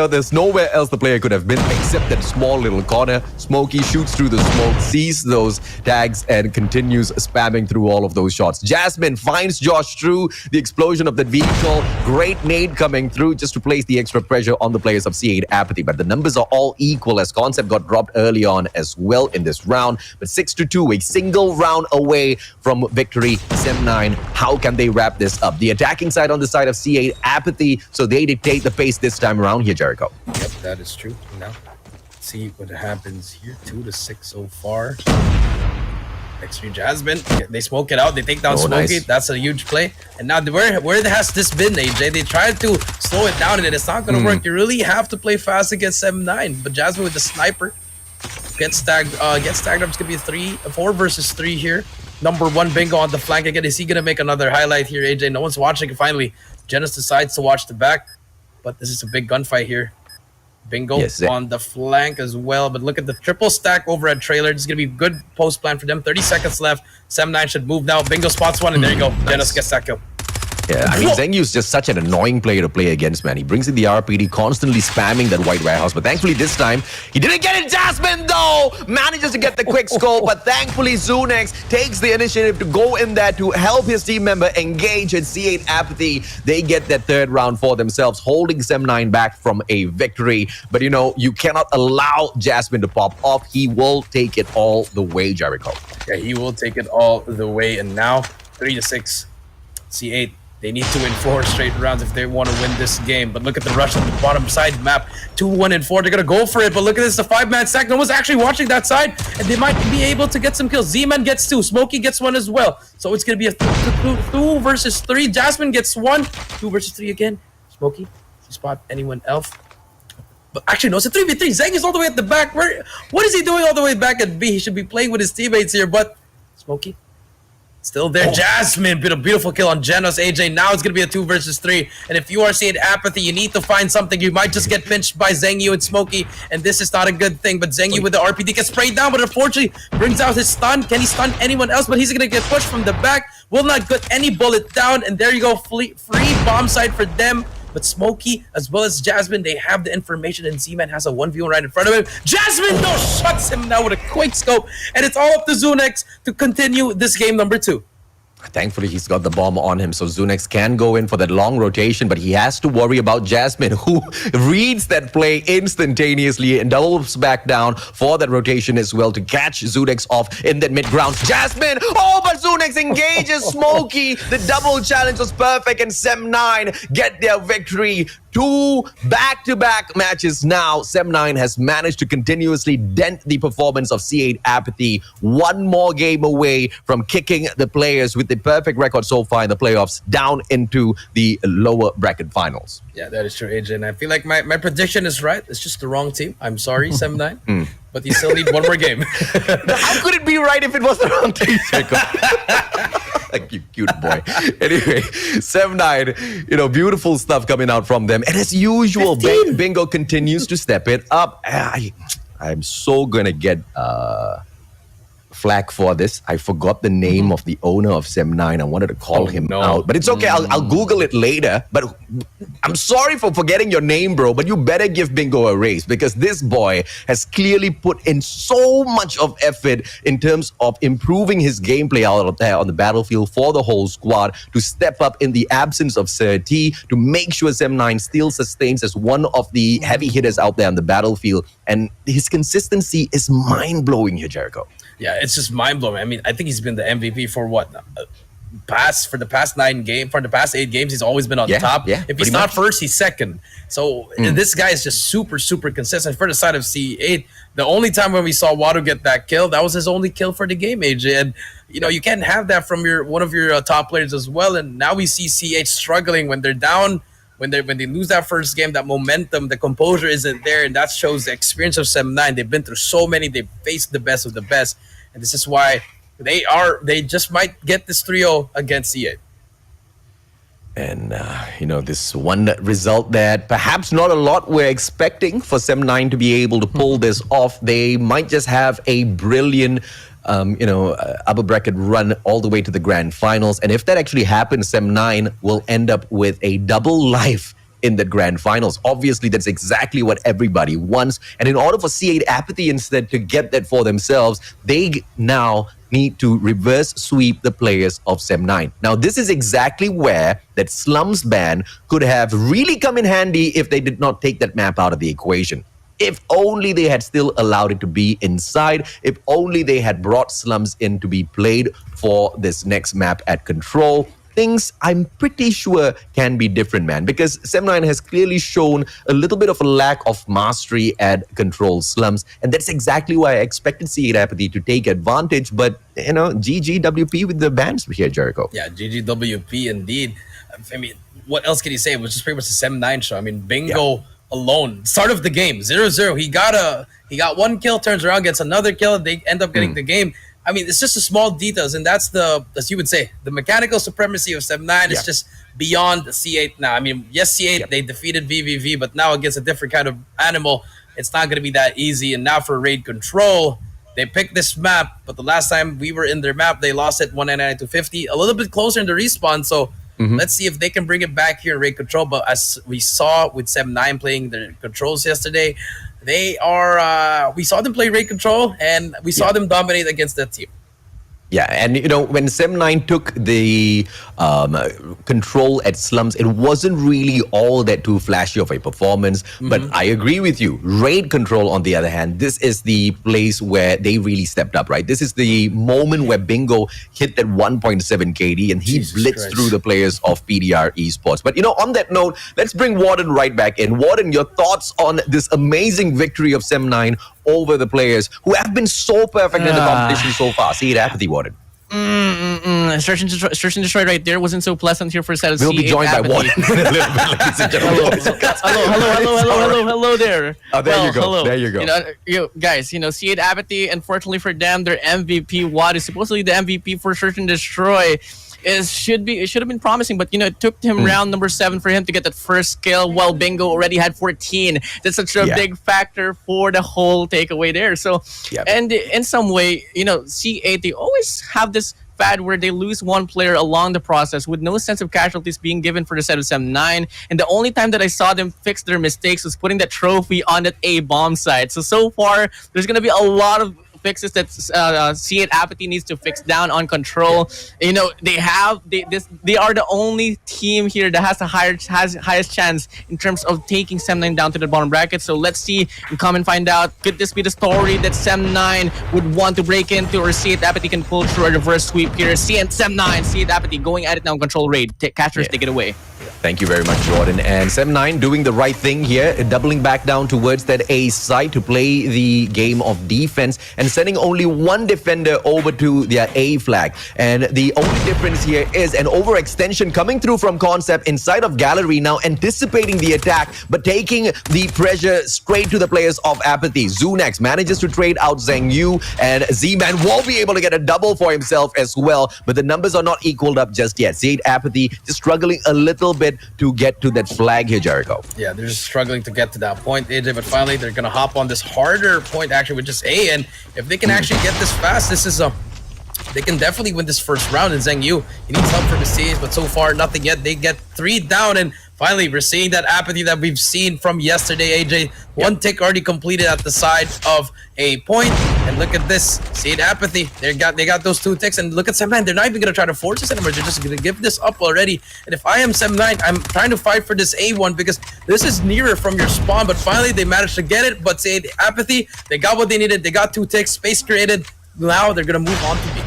there's nowhere else the player could have been except that small little corner. Smokey shoots through the smoke, sees those tags, and continues spamming through all of those shots. Jasmine finds Josh through the explosion of that vehicle. Great nade coming through just to place the extra pressure on the players of C8 Apathy. But the numbers are all equal as Concept got dropped early on as well in this round. But 6-2, a single round away from victory. Sem9, how can they wrap this up? The attacking side on the side of C8 Apathy, so they dictate the pace this time around here, Jericho. Yep, that is true. Now, let's see what happens here. 2-6 so far. Next to Jasmine, they smoke it out. They take down Smokey. Nice. That's a huge play. And now, where has this been, AJ? They tried to slow it down, and it's not going to work. You really have to play fast against 7-9. But Jasmine with the sniper gets tagged. Gets tagged up. It's going to be 4 versus 3 here. Number 1 Bingo on the flank again. Is he going to make another highlight here, AJ? No one's watching. Finally, Genos decides to watch the back. But this is a big gunfight here. Bingo on the flank as well. But look at the triple stack over at trailer. This is going to be good post plan for them. 30 seconds left. Sem9 should move now. Bingo spots one, and there you go. Genos gets that kill. Yeah, I mean, Zengyu's just such an annoying player to play against, man. He brings in the RPD, constantly spamming that white warehouse. But thankfully this time, he didn't get it. Jasmine, though, manages to get the quick scope. But thankfully, Zunex takes the initiative to go in there to help his team member engage in C8 Apathy. They get that 3rd round for themselves, holding Sem9 back from a victory. But, you cannot allow Jasmine to pop off. He will take it all the way, Jericho. Yeah, he will take it all the way. And now, 3-6, C8. They need to win 4 straight rounds if they want to win this game. But look at the rush on the bottom side map. 2-1-4. They're going to go for it. But look at this. The 5-man stack. No one's actually watching that side. And they might be able to get some kills. Z-Man gets 2. Smokey gets 1 as well. So it's going to be a 2 versus 3. Jasmine gets 1. 2 versus 3 again. Smokey, does he spot anyone else? But actually, no. It's a 3v3. Zeng is all the way at the back. What is he doing all the way back at B? He should be playing with his teammates here. But Smokey still there. Jasmine, a beautiful kill on Genos, AJ. Now it's going to be a 2 versus 3. And if you are seeing Apathy, you need to find something. You might just get pinched by Zengyu and Smokey. And this is not a good thing. But Zengyu with the RPD gets sprayed down. But unfortunately, brings out his stun. Can he stun anyone else? But he's going to get pushed from the back. Will not get any bullet down. And there you go. Free bomb site for them. But Smokey, as well as Jasmine, they have the information. And Z-Man has a 1v1 right in front of him. Jasmine, though, shuts him now with a quick scope. And it's all up to Zunex to continue this game number 2. Thankfully, he's got the bomb on him, so Zunex can go in for that long rotation, but he has to worry about Jasmine, who reads that play instantaneously and doubles back down for that rotation as well to catch Zunex off in that mid-ground. Jasmine! Oh, but Zunex engages Smokey! The double challenge was perfect, and Sem9 get their victory. 2 back-to-back matches now, Sem9 has managed to continuously dent the performance of C8 Apathy. One more game away from kicking the players with the perfect record so far in the playoffs down into the lower bracket finals. Yeah, that is true, AJ. And I feel like my prediction is right. It's just the wrong team. I'm sorry, Sem9. But you still need one more game. How could it be right if it was the wrong team, Jacob? You cute boy. Anyway, Sem9, beautiful stuff coming out from them. And as usual, Bingo continues to step it up. I'm so gonna get flack for this. I forgot the name of the owner of Sem9. I wanted to call him out, but it's okay. I'll Google it later. But I'm sorry for forgetting your name, bro. But you better give Bingo a raise, because this boy has clearly put in so much of effort in terms of improving his gameplay out there on the battlefield for the whole squad, to step up in the absence of Sir T, to make sure Sem9 still sustains as one of the heavy hitters out there on the battlefield. And his consistency is mind-blowing here, Jericho. Yeah, it's just mind blowing. I mean, I think he's been the MVP for what? For the past 8 games, he's always been on top. Yeah, if he's not first, he's second. So this guy is just super, super consistent. For the side of C8, the only time when we saw Wado get that kill, that was his only kill for the game, AJ. And you can't have that from one of your top players as well. And now we see C8 struggling when they're down. When they lose that first game, that momentum, the composure isn't there, and that shows the experience of Sem9. They've been through so many. They've faced the best of the best, and this is why they just might get this 3-0 against C8. And, this one result that perhaps not a lot we're expecting for Sem9 to be able to pull this off. They might just have a brilliant upper bracket run all the way to the grand finals. And if that actually happens, Sem9 will end up with a double life in the grand finals. Obviously, that's exactly what everybody wants. And in order for C8 Apathy instead to get that for themselves, they now need to reverse sweep the players of Sem9. Now, this is exactly where that Slums ban could have really come in handy if they did not take that map out of the equation. If only they had still allowed it to be inside. If only they had brought Slums in to be played for this next map at Control. Things I'm pretty sure can be different, man. Because Sem9 has clearly shown a little bit of a lack of mastery at Control Slums. And that's exactly why I expected C8 Apathy to take advantage. But, GGWP with the bans here, Jericho. Yeah, GGWP indeed. I mean, what else can you say? It was just pretty much a Sem9 show. I mean, Bingo... Yeah. Alone, start of the game, 0-0. He got one kill, turns around, gets another kill. They end up getting the game. I mean, it's just the small details, and that's as you would say, the mechanical supremacy of Sem9 is just beyond C8 now. I mean, yes, C8 they defeated VVV, but now against a different kind of animal, it's not going to be that easy. And now for Raid Control, they picked this map, but the last time we were in their map, they lost it 199-50, a little bit closer in the respawn. So. Let's see if they can bring it back here in Raid Control. But as we saw with Sem9 playing their controls yesterday, we saw them play Raid Control, and we saw them dominate against that team. Yeah, and when Sem9 took the control at Slums, it wasn't really all that too flashy of a performance. But I agree with you. Raid Control, on the other hand, this is the place where they really stepped up, right? This is the moment where Bingo hit that 1.7 KD and he blitzed through the players of PDR Esports. But on that note, let's bring Warden right back in. Warden, your thoughts on this amazing victory of Sem9 over the players who have been so perfect in the competition so far? See it Apathy, Warden. Search and destroy right there wasn't so pleasant here for set of We'll be joined by Warden in a little bit, ladies and gentlemen. Hello there. Oh, there you go. Hello. There you go. Guys, C8 Apathy, unfortunately for them, their MVP, Wad, is supposedly the MVP for Search and Destroy. It should have been promising, but it took him round number 7 for him to get that first kill, while Bingo already had 14. That's such a big factor for the whole takeaway there. So, and in some way, C8, they always have this fad where they lose one player along the process with no sense of casualties being given for the set of Sem9. And the only time that I saw them fix their mistakes was putting that trophy on that A bomb side. So far, there's gonna be a lot of fixes that C8 Apathy needs to fix down on Control. They are the only team here that has the highest chance in terms of taking Sem9 down to the bottom bracket. So let's see and come and find out. Could this be the story that Sem9 would want to break into, or C8 Apathy can pull through a reverse sweep here? Sem9, C8 Apathy going at it now. Control Raid. Catchers, take it away. Thank you very much, Jordan. And 7-9 doing the right thing here, doubling back down towards that A side to play the game of defense and sending only one defender over to their A flag. And the only difference here is an overextension coming through from Concept inside of Gallery, now anticipating the attack, but taking the pressure straight to the players of Apathy. Zunex manages to trade out Zheng Yu, and Z-Man will be able to get a double for himself as well, but the numbers are not equaled up just yet. C8 Apathy just struggling a little bit to get to that flag here, Jericho. Yeah, they're just struggling to get to that point, AJ, but finally they're going to hop on this harder point actually, which is A, and if they can actually get this fast, this is they can definitely win this first round. And Zheng Yu, he needs help from his teams, but so far nothing yet. They get 3 down, and finally we're seeing that Apathy that we've seen from yesterday, AJ. One tick already completed at the side of a point, and look at this. C8 Apathy, they got those 2 ticks, and look at 7-9. They're not even gonna try to force this anymore. They're just gonna give this up already. And if I am 7-9, I'm trying to fight for this A1 because this is nearer from your spawn, but finally they managed to get it. But C8 Apathy, they got what they needed. They got 2 ticks, space created. Now they're gonna move on to B.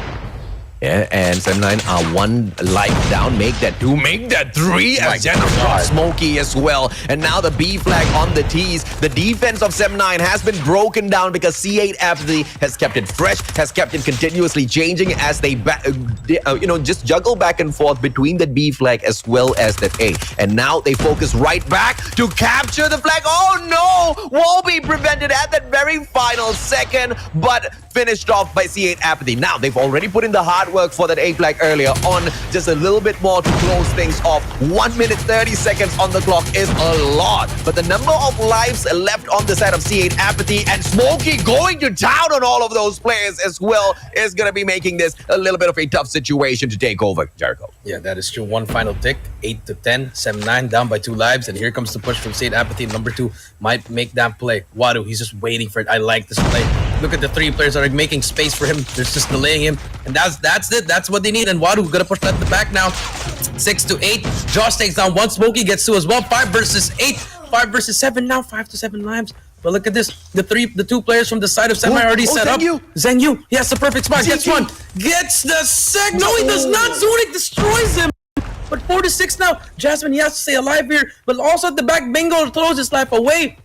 Yeah, and 7-9 are 1 life down. Make that 2, make that 3. As Jenna drops Smokey as well. And now the B flag on the T's. The defense of 7-9 has been broken down because C8 Apathy has kept it fresh, has kept it continuously changing as they just juggle back and forth between the B flag as well as that A. And now they focus right back to capture the flag. Oh no! Won't be prevented at that very final second, but finished off by C8 Apathy. Now they've already put in the hard work for that A flag earlier on. Just a little bit more to close things off. 1 minute 30 seconds on the clock is a lot, but the number of lives left on the side of C8 Apathy, and Smokey going to town on all of those players as well, is going to be making this a little bit of a tough situation to take over, Jericho. Yeah, that is true. One final tick, 8 to 10, 7-9 down by 2 lives, and here comes the push from C8 Apathy. Number 2 might make that play. Wadu, he's just waiting for it. I like this play. Look at the 3 players that are making space for him. They're just delaying him, and that's it. That's what they need. And Wadu gonna push that at the back now. 6 to 8. Josh takes down 1. Smokey gets 2 as well. 5 versus 8. 5 versus 7 now. 5 to 7 lives. But look at this. The 2 players from the side of Semi already set up. Zheng Yu. He has the perfect spot. Gets 1. Gets the second. No, he does not. Zunik destroys him. But 4 to 6 now. Jasmine, he has to stay alive here. But also at the back, Bingo throws his life away.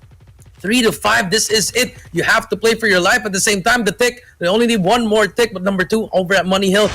3 to 5, this is it. You have to play for your life. At the same time, the tick, they only need 1 more tick, but number 2 over at Money Hill,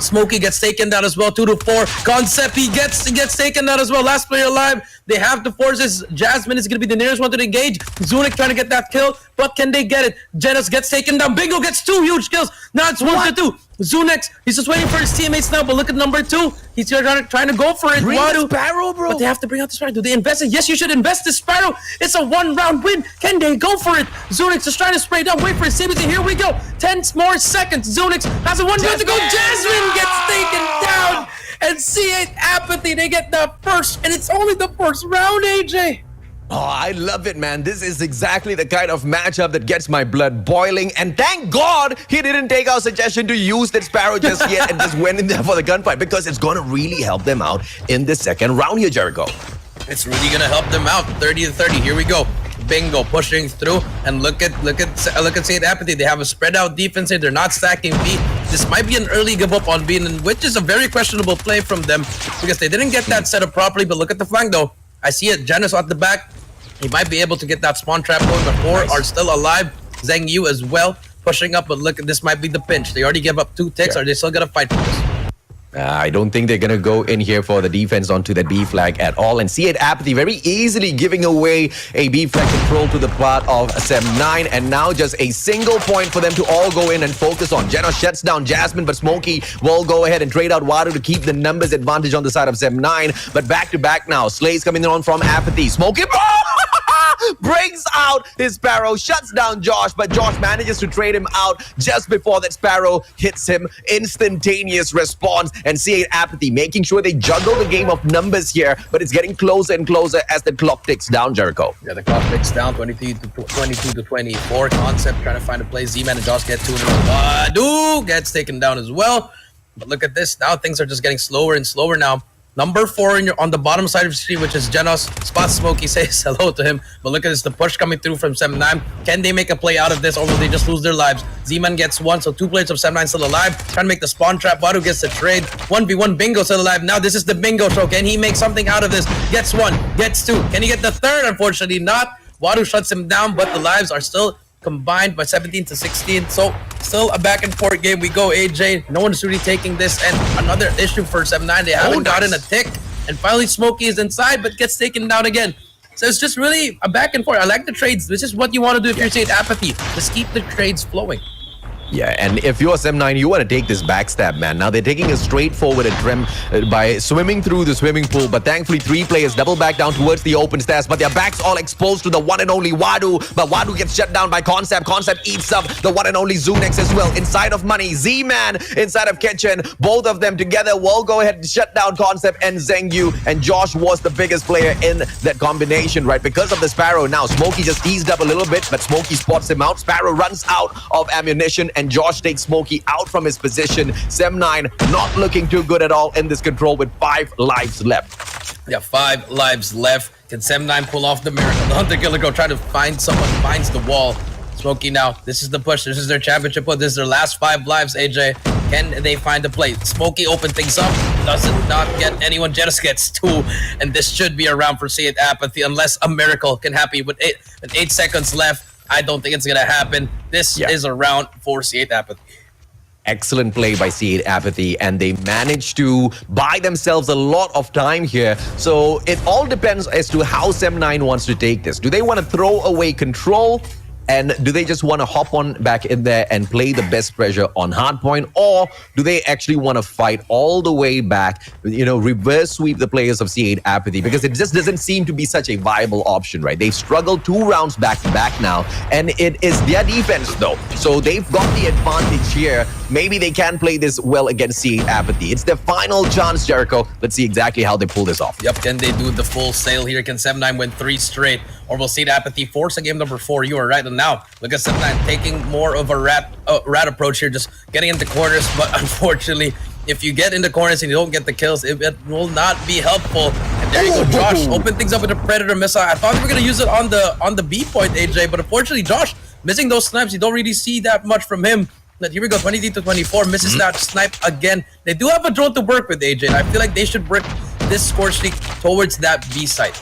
Smokey gets taken down as well. 2 to 4, Concept, he gets taken down as well. Last player alive. They have to force this. Jasmine is going to be the nearest one to engage. Zunik trying to get that kill, but can they get it? Genos gets taken down. Bingo gets 2 huge kills. Now it's 1 to 2. Zunex, he's just waiting for his teammates now, but look at number 2. He's trying to go for it. Bring the Sparrow, bro. But they have to bring out the Sparrow. Do they invest it? Yes, you should invest the Sparrow. It's a 1-round win. Can they go for it? Zunex is trying to spray down. Wait for his teammates. Here we go. 10 more seconds. Zunex has a 1 minute to go. Jasmine gets taken down. And C8 Apathy, they get the first. And it's only the first round, AJ. Oh, I love it, man. This is exactly the kind of matchup that gets my blood boiling. And thank God he didn't take our suggestion to use that Sparrow just yet and just went in there for the gunfight, because it's going to really help them out in the second round here, Jericho. It's really going to help them out. 30 to 30. Here we go. Bingo pushing through, and look at C8 Apathy. They have a spread out defense here. They're not stacking B. This might be an early give up on B, which is a very questionable play from them because they didn't get that set up properly. But look at the flank though. I see it. Genos at the back. He might be able to get that spawn trap going, but 4 are still alive. Zheng Yu as well pushing up, but look, this might be the pinch. They already gave up 2 ticks. Are they still gonna fight for this? I don't think they're going to go in here for the defense onto that B flag at all. And C8 Apathy very easily giving away a B flag control to the part of 7-9. And now just a single point for them to all go in and focus on. Genos shuts down Jasmine, but Smokey will go ahead and trade out Wadu to keep the numbers advantage on the side of 7-9. But back to back now. Slay's coming on from Apathy. Smokey brings out his Sparrow, shuts down Josh, but Josh manages to trade him out just before that Sparrow hits him. Instantaneous response, and C8 Apathy making sure they juggle the game of numbers here, but it's getting closer and closer as the clock ticks down, Jericho. Yeah, the clock ticks down, 22 to 24. Concept trying to find a play. Z-Man and Josh get 2 in a row. Wadu gets taken down as well. But look at this. Now things are just getting slower and slower now. Number 4 on the bottom side of the screen, which is Genos. Spot Smokey says hello to him. But look at this, the push coming through from Sem9. Can they make a play out of this, or will they just lose their lives? Z-Man gets 1, so 2 players of Sem9 still alive. Trying to make the spawn trap. Wadu gets the trade. 1v1 Bingo still alive. Now this is the Bingo show. Can he make something out of this? Gets 1, gets 2. Can he get the 3rd? Unfortunately not. Wadu shuts him down, but the lives are still combined by 17 to 16. So still a back and forth game. We go AJ. No one's really taking this. And another issue for Sem9. They haven't gotten a tick. And finally Smokey is inside but gets taken down again. So it's just really a back and forth. I like the trades. This is what you want to do if you're C8 Apathy. Just keep the trades flowing. Yeah, and if you're Sem9, you want to take this backstab, man. Now they're taking a straightforward attempt by swimming through the swimming pool, but thankfully 3 players double back down towards the open stairs, but their backs all exposed to the one and only Wadu, but Wadu gets shut down by Concept. Concept eats up the one and only Zunex as well. Inside of Money, Z-Man inside of Kitchen. Both of them together will go ahead and shut down Concept and Zengyu, and Josh was the biggest player in that combination, right? Because of the Sparrow now, Smokey just teased up a little bit, but Smokey spots him out. Sparrow runs out of ammunition, and Josh takes Smokey out from his position. Sem9 not looking too good at all in this control with 5 lives left. Yeah, 5 lives left. Can Sem9 pull off the miracle? The Hunter Killer go try to find someone, finds the wall. Smokey now, this is the push. This is their championship push. This is their last 5 lives, AJ. Can they find the play? Smokey open things up. Doesn't not get anyone. Jetus gets 2. And this should be a round for C8 Apathy unless a miracle can happen. With 8 seconds left, I don't think it's going to happen. This is a round for C8 Apathy. Excellent play by C8 Apathy, and they managed to buy themselves a lot of time here. So it all depends as to how Sem9 wants to take this. Do they want to throw away control? And do they just want to hop on back in there and play the best pressure on Hardpoint? Or do they actually want to fight all the way back, you know, reverse sweep the players of C8 Apathy? Because it just doesn't seem to be such a viable option, right? They've struggled 2 rounds back to back now, and it is their defense though. So they've got the advantage here. Maybe they can play this well against C8 Apathy. It's their final chance, Jericho. Let's see exactly how they pull this off. Yep, can they do the full sail here? Can Sem9 win 3 straight? Or will C8 Apathy force a game number 4? You are right. And now, look at Sem9 taking more of a rat approach here, just getting into corners. But unfortunately, if you get into corners and you don't get the kills, it will not be helpful. And there you go, Josh. Open things up with a Predator missile. I thought they were going to use it on the B point, AJ. But unfortunately, Josh, missing those snipes, you don't really see that much from him. But here we go, 23 to 24, misses that snipe again. They do have a drone to work with, AJ. I feel like they should work this score streak towards that B site.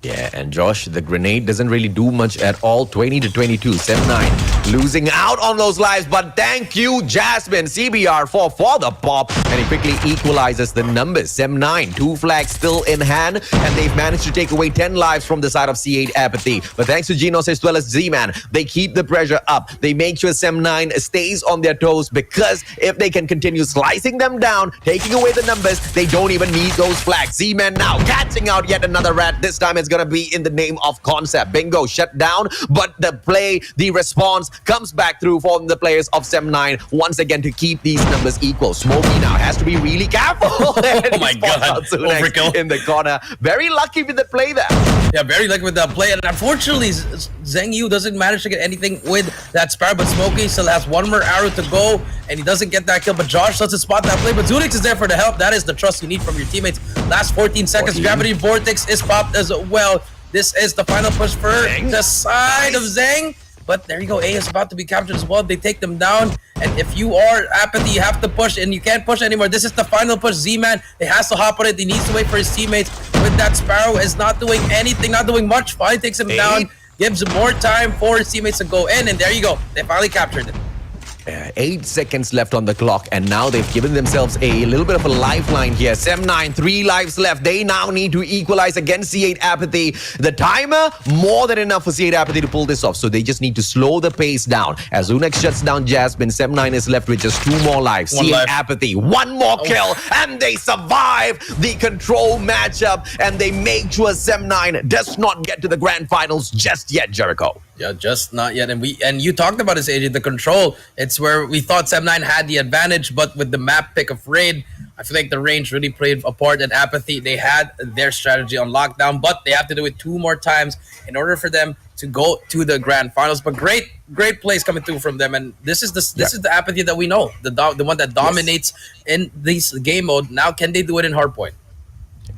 Yeah, and Josh, the grenade doesn't really do much at all. 20 to 22, Sem9 losing out on those lives. But thank you, Jasmine, CBR4 for the pop. And he quickly equalizes the numbers. Sem9, 2 flags still in hand. And they've managed to take away 10 lives from the side of C8 Apathy. But thanks to Genos as well as Z-Man, they keep the pressure up. They make sure Sem9 stays on their toes, because if they can continue slicing them down, taking away the numbers, they don't even need those flags. Z-Man now catching out yet another rat. This time it's gonna be in the name of Concept. Bingo shut down, but the response comes back through from the players of Sem9 once again to keep these numbers equal. Smokey now has to be really careful. Oh my god, overkill in the corner. Very lucky with the play there. Yeah, very lucky with that play. And unfortunately, Zengyu doesn't manage to get anything with that Sparrow, but Smokey still has 1 more arrow to go, and he doesn't get that kill. But Josh doesn't spot that play, but Zunix is there for the help. That is the trust you need from your teammates. Last 14 seconds, Gravity Vortex is popped as well. This is the final push for the side of Zeng. But there you go, A is about to be captured as well. They take them down. And if you are Apathy, you have to push, and you can't push anymore. This is the final push. Z-Man, he has to hop on it. He needs to wait for his teammates. With that, Sparrow is not doing anything, not doing much. Finally takes him down, gives him more time for his teammates to go in. And there you go. They finally captured it. 8 seconds left on the clock, and now they've given themselves a little bit of a lifeline here. Sem9, 3 lives left. They now need to equalize against C8 Apathy. The timer, more than enough for C8 Apathy to pull this off, so they just need to slow the pace down. As Unex shuts down Jasmine, Sem9 is left with just 2 more lives. C8 Apathy, 1 more kill, and they survive the control matchup, and they make sure Sem9 does not get to the grand finals just yet, Jericho. Yeah, just not yet. And you talked about this, AJ, the control. It's where we thought Sem9 had the advantage, but with the map pick of Raid, I feel like the range really played a part in Apathy. They had their strategy on lockdown, but they have to do it 2 more times in order for them to go to the grand finals. But great plays coming through from them, and this is the Apathy that we know, the one that dominates in this game mode. Now, can they do it in Hardpoint?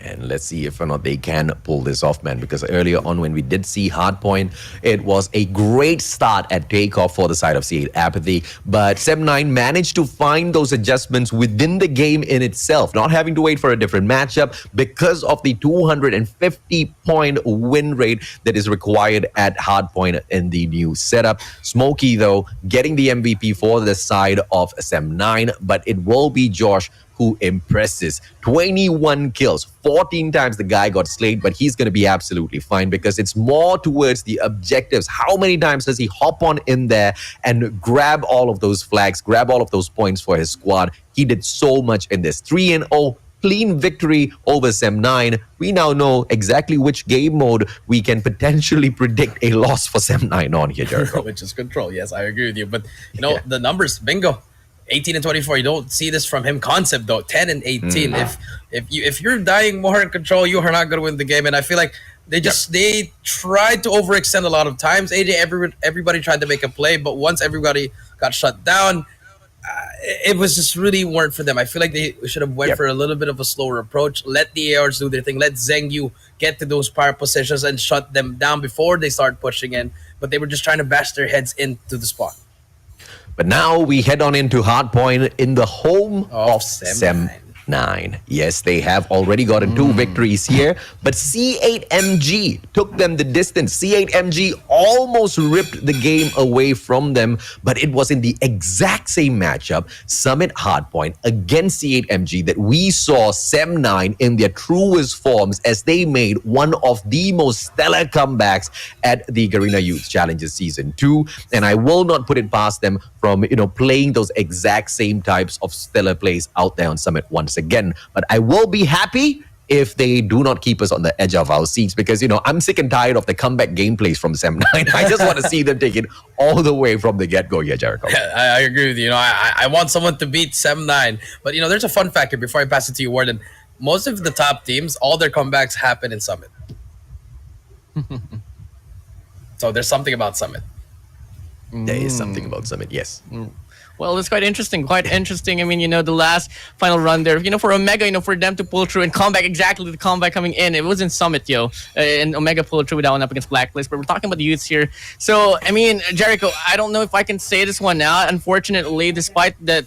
And let's see if or not they can pull this off, man. Because earlier on, when we did see Hardpoint, it was a great start at takeoff for the side of C8 Apathy. But Sem9 managed to find those adjustments within the game in itself, not having to wait for a different matchup because of the 250-point win rate that is required at Hardpoint in the new setup. Smokey, though, getting the MVP for the side of Sem9, but it will be Josh who impresses. 21 kills, 14 times the guy got slayed, but he's going to be absolutely fine because it's more towards the objectives. How many times does he hop on in there and grab all of those flags, grab all of those points for his squad? He did so much in this. 3-0, clean victory over Sem9. We now know exactly which game mode we can potentially predict a loss for Sem9 on here, Jericho. Which is Control. Yes, I agree with you. But, you know, the numbers, bingo. 18 and 24. You don't see this from him. Concept though, 10 and 18. If you're dying more in Control, you are not going to win the game. And I feel like they tried to overextend a lot of times. AJ, everybody tried to make a play, but once everybody got shut down, it was just really weren't for them. I feel like they should have went for a little bit of a slower approach. Let the ARs do their thing. Let Zengyu get to those power positions and shut them down before they start pushing in. But they were just trying to bash their heads into the spot. But now we head on into Hardpoint in the home of Sem9. Sem9. Yes, they have already gotten 2 victories here, but C8MG took them the distance. C8MG almost ripped the game away from them, but it was in the exact same matchup, Summit Hardpoint against C8MG, that we saw Sem9 in their truest forms as they made one of the most stellar comebacks at the Garena Youth Challenges Season 2. And I will not put it past them from, playing those exact same types of stellar plays out there on Summit once again. But I will be happy if they do not keep us on the edge of our seats because, I'm sick and tired of the comeback gameplays from Sem9. I just want to see them take it all the way from the get-go here, Jericho. I agree with you. I want someone to beat Sem9. But, there's a fun factor before I pass it to you, Warden. Most of the top teams, all their comebacks happen in Summit. So there's something about Summit. There is something about Summit, yes. Well, it's quite interesting. I mean, the last final run there, for Omega, for them to pull through and come back exactly the combat coming in. It was in Summit, and Omega pulled through with that one up against Blacklist. But we're talking about the youths here. So, I mean, Jericho, I don't know if I can say this one now. Unfortunately, despite that,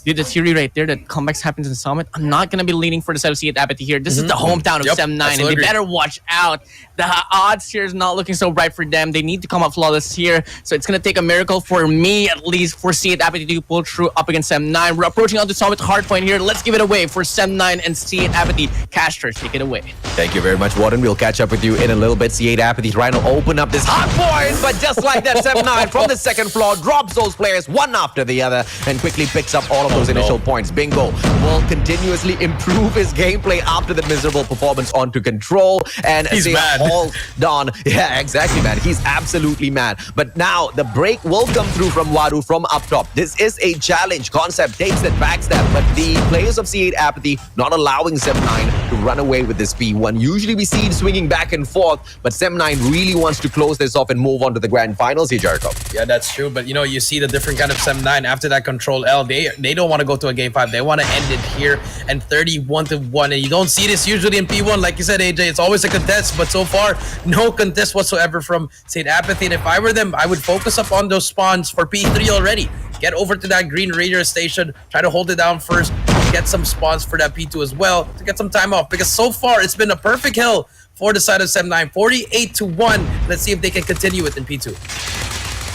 the theory right there that comebacks happens in Summit, I'm not going to be leaning for the side of C8 Apathy here. This is the hometown of Sem9, and they better watch out. The odds here is not looking so bright for them. They need to come up flawless here. So it's going to take a miracle for me, at least, for C8 Apathy to pull through up against Sem9. We're approaching onto Summit Hardpoint here. Let's give it away for Sem9 and C8 Apathy. Caster, take it away. Thank you very much, Warden. We'll catch up with you in a little bit. C8 Apathy trying to open up this Hardpoint, but just like that, Sem9 from the second floor drops those players one after the other and quickly picks up all of those initial points. Bingo will continuously improve his gameplay after the miserable performance onto Control, and he's mad. Hold on. Yeah, exactly, man. He's absolutely mad. But now the break will come through from Wadu from up top. This is a challenge. Concept takes that backstab, but the players of C8 Apathy not allowing Sem9 to run away with this P1. Usually we see it swinging back and forth, but Sem9 really wants to close this off and move on to the grand finals here, Jericho. Yeah, that's true. But you see the different kind of Sem9 after that Control L. They don't want to go to a game 5. They want to end it here and 31-1. And you don't see this usually in P1. Like you said, AJ, it's always a contest, but so far, no contest whatsoever from C8 Apathy. And if I were them, I would focus up on those spawns for P3 already. Get over to that green radar station, try to hold it down first, get some spawns for that P2 as well to get some time off, because so far it's been a perfect hill for the side of Sem9. 48-1. Let's see if they can continue it in P2.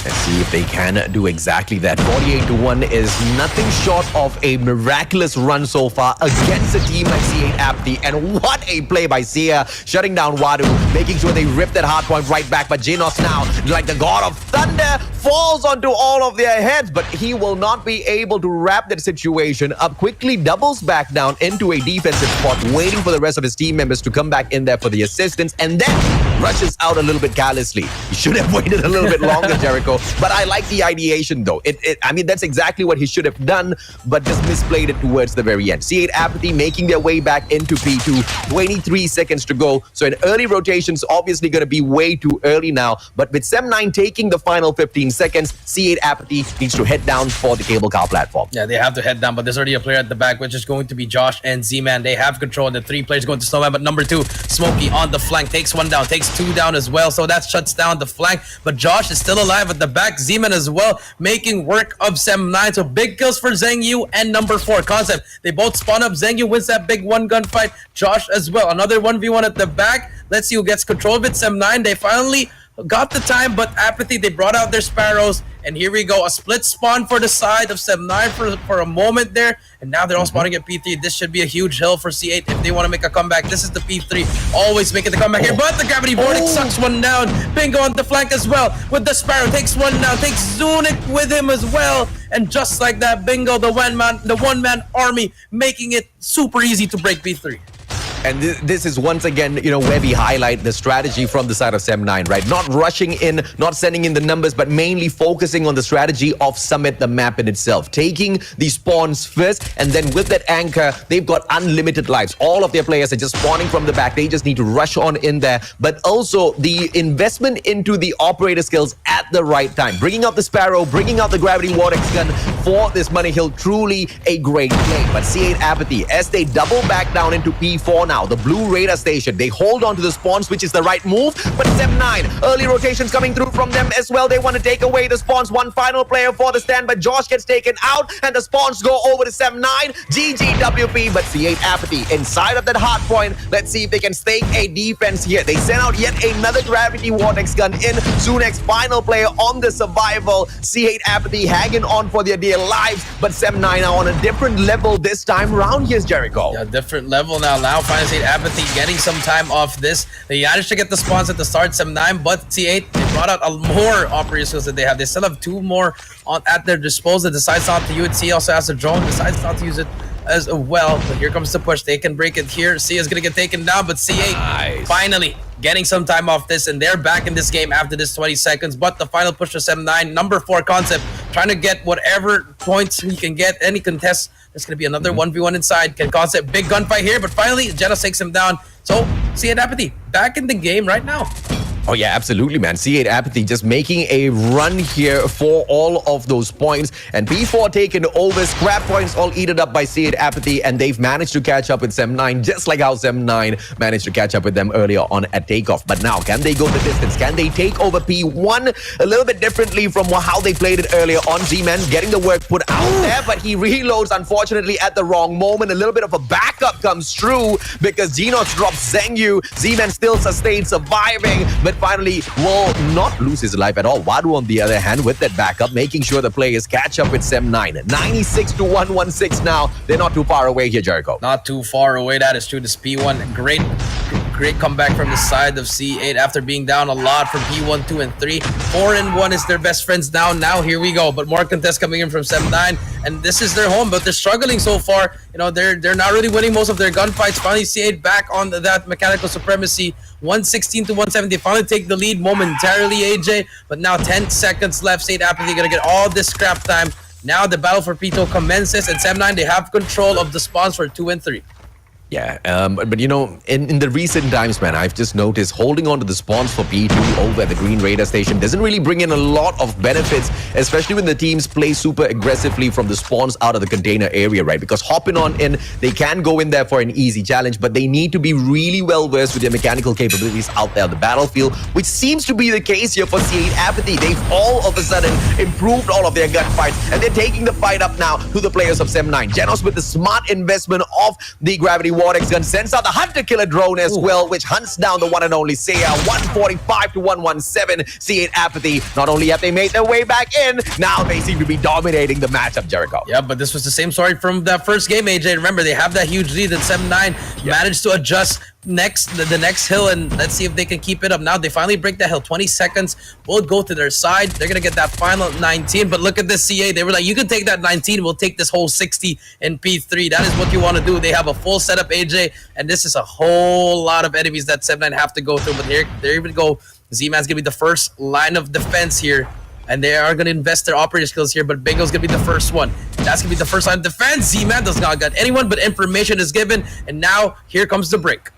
Let's see if they can do exactly that. 48-1 is nothing short of a miraculous run so far against a team like C8 Apathy. And what a play by Sia, shutting down Wadu, making sure they rip that hardpoint right back. But Genos now, like the god of thunder, falls onto all of their heads. But he will not be able to wrap that situation up. Quickly doubles back down into a defensive spot, waiting for the rest of his team members to come back in there for the assistance. And then rushes out a little bit callously. He should have waited a little bit longer, Jericho. But I like the ideation, though. I mean, that's exactly what he should have done, but just misplayed it towards the very end. C8 Apathy making their way back into P2. 23 seconds to go. So an early rotation's obviously going to be way too early now. But with Sem9 taking the final 15 seconds, C8 Apathy needs to head down for the cable car platform. Yeah, they have to head down, but there's already a player at the back, which is going to be Josh and Z-Man. They have control, and the 3 players going to Snowman, but number 2, Smokey on the flank, takes 1 down, takes 2 down as well, so that shuts down the flank, but Josh is still alive at the back. Z-Man as well, making work of Sem9, so big kills for Zheng Yu and number 4, Concept. They both spawn up. Zheng Yu wins that big 1 gunfight. Josh as well, another 1v1 at the back. Let's see who gets control of it. Sem9, they finally got the time, but Apathy, they brought out their Sparrows, and here we go. A split spawn for the side of Sem9 for a moment there, and now they're all spawning at P3. This should be a huge hill for C8 if they want to make a comeback. This is the P3, always making the comeback here, but the Gravity Vortex sucks 1 down. Bingo on the flank as well with the Sparrow, takes 1 down, takes Zunic with him as well, and just like that, Bingo, the one-man army, making it super easy to break P3. And this is once again, where we highlight the strategy from the side of Sem9, right? Not rushing in, not sending in the numbers, but mainly focusing on the strategy of Summit, the map in itself. Taking the spawns first, and then with that anchor, they've got unlimited lives. All of their players are just spawning from the back. They just need to rush on in there. But also the investment into the operator skills at the right time. Bringing out the Sparrow, bringing out the Gravity Vortex gun for this Money Hill, truly a great play. But C8 Apathy, as they double back down into P4 now, the blue radar station, they hold on to the spawns, which is the right move, but Sem9, early rotations coming through from them as well. They want to take away the spawns. 1 final player for the stand, but Josh gets taken out, and the spawns go over to Sem9. GGWP, but C8 Apathy inside of that hard point. Let's see if they can stake a defense here. They send out yet another Gravity Vortex gun in. Zunek's final player on the survival. C8 Apathy hanging on for their dear lives, but Sem9 are on a different level this time round. Here's Jericho. Yeah, different level now. Now, finally, C8 Apathy getting some time off this. They managed to get the spawns at the start, Sem9, but C8, they brought out more operator skills that they have. They still have 2 more at their disposal. Decides not to use it. C also has a drone, decides not to use it as well. But here comes the push. They can break it here. C is going to get taken down, but C8 finally getting some time off this, and they're back in this game after this 20 seconds. But the final push to Sem9, number 4 Concept, trying to get whatever points he can get. Any contest, there's going to be another 1v1 inside. Can Concept, big gunfight here, but finally Genos takes him down. So C8 Apathy back in the game right now. Oh yeah, absolutely, man. C8 Apathy just making a run here for all of those points. And P4 taken over, scrap points all eaten up by C8 Apathy, and they've managed to catch up with Sem9, just like how Sem9 managed to catch up with them earlier on at takeoff. But now, can they go the distance? Can they take over P1 a little bit differently from how they played it earlier on? Z-Man getting the work put out there, but he reloads, unfortunately, at the wrong moment. A little bit of a backup comes through because Genos drops Zheng Yu. Z-Man still sustained, surviving, but finally will not lose his life at all. Wadu, on the other hand, with that backup, making sure the players catch up with Sem9. 96 to 116 now. They're not too far away here, Jericho. Not too far away. That is true. This P1, great comeback from the side of C8 after being down a lot from P1, 2, and 3. 4 and 1 is their best friends now. Now here we go. But more contests coming in from Sem9, and this is their home, but they're struggling so far. They're not really winning most of their gunfights. Finally, C8 back on that mechanical supremacy. 116 to 170. They finally take the lead momentarily, AJ. But now 10 seconds left. C8 Apathy gonna get all this scrap time. Now the battle for P2 commences, and Sem9, they have control of the spawns for 2 and 3. Yeah, but in the recent times, man, I've just noticed holding on to the spawns for P2 over at the green radar station doesn't really bring in a lot of benefits, especially when the teams play super aggressively from the spawns out of the container area, right? Because hopping on in, they can go in there for an easy challenge, but they need to be really well versed with their mechanical capabilities out there on the battlefield, which seems to be the case here for C8 Apathy. They've all of a sudden improved all of their gunfights, and they're taking the fight up now to the players of Sem9. Genos with the smart investment of the Gravity Vortex gun sends out the Hunter Killer drone as well, which hunts down the one and only Seiya. 145 to 117. C8 Apathy, not only have they made their way back in, now they seem to be dominating the matchup, Jericho. Yeah, but this was the same story from that first game, AJ. Remember, they have that huge lead, and Sem9 managed to adjust the next hill, and let's see if they can keep it up. Now they finally break that hill. 20 seconds will go to their side. They're gonna get that final 19, but look at this CA. They were like, you can take that 19, we'll take this whole 60 in P3. That is what you want to do. They have a full setup, AJ, and this is a whole lot of enemies that Sem9 have to go through. But here we go. Z-Man's gonna be the first line of defense here, and they are gonna invest their operator skills here, but Bingo's gonna be the first one. That's gonna be the first line of defense. Z-Man does not got anyone, but information is given, and now here comes the break.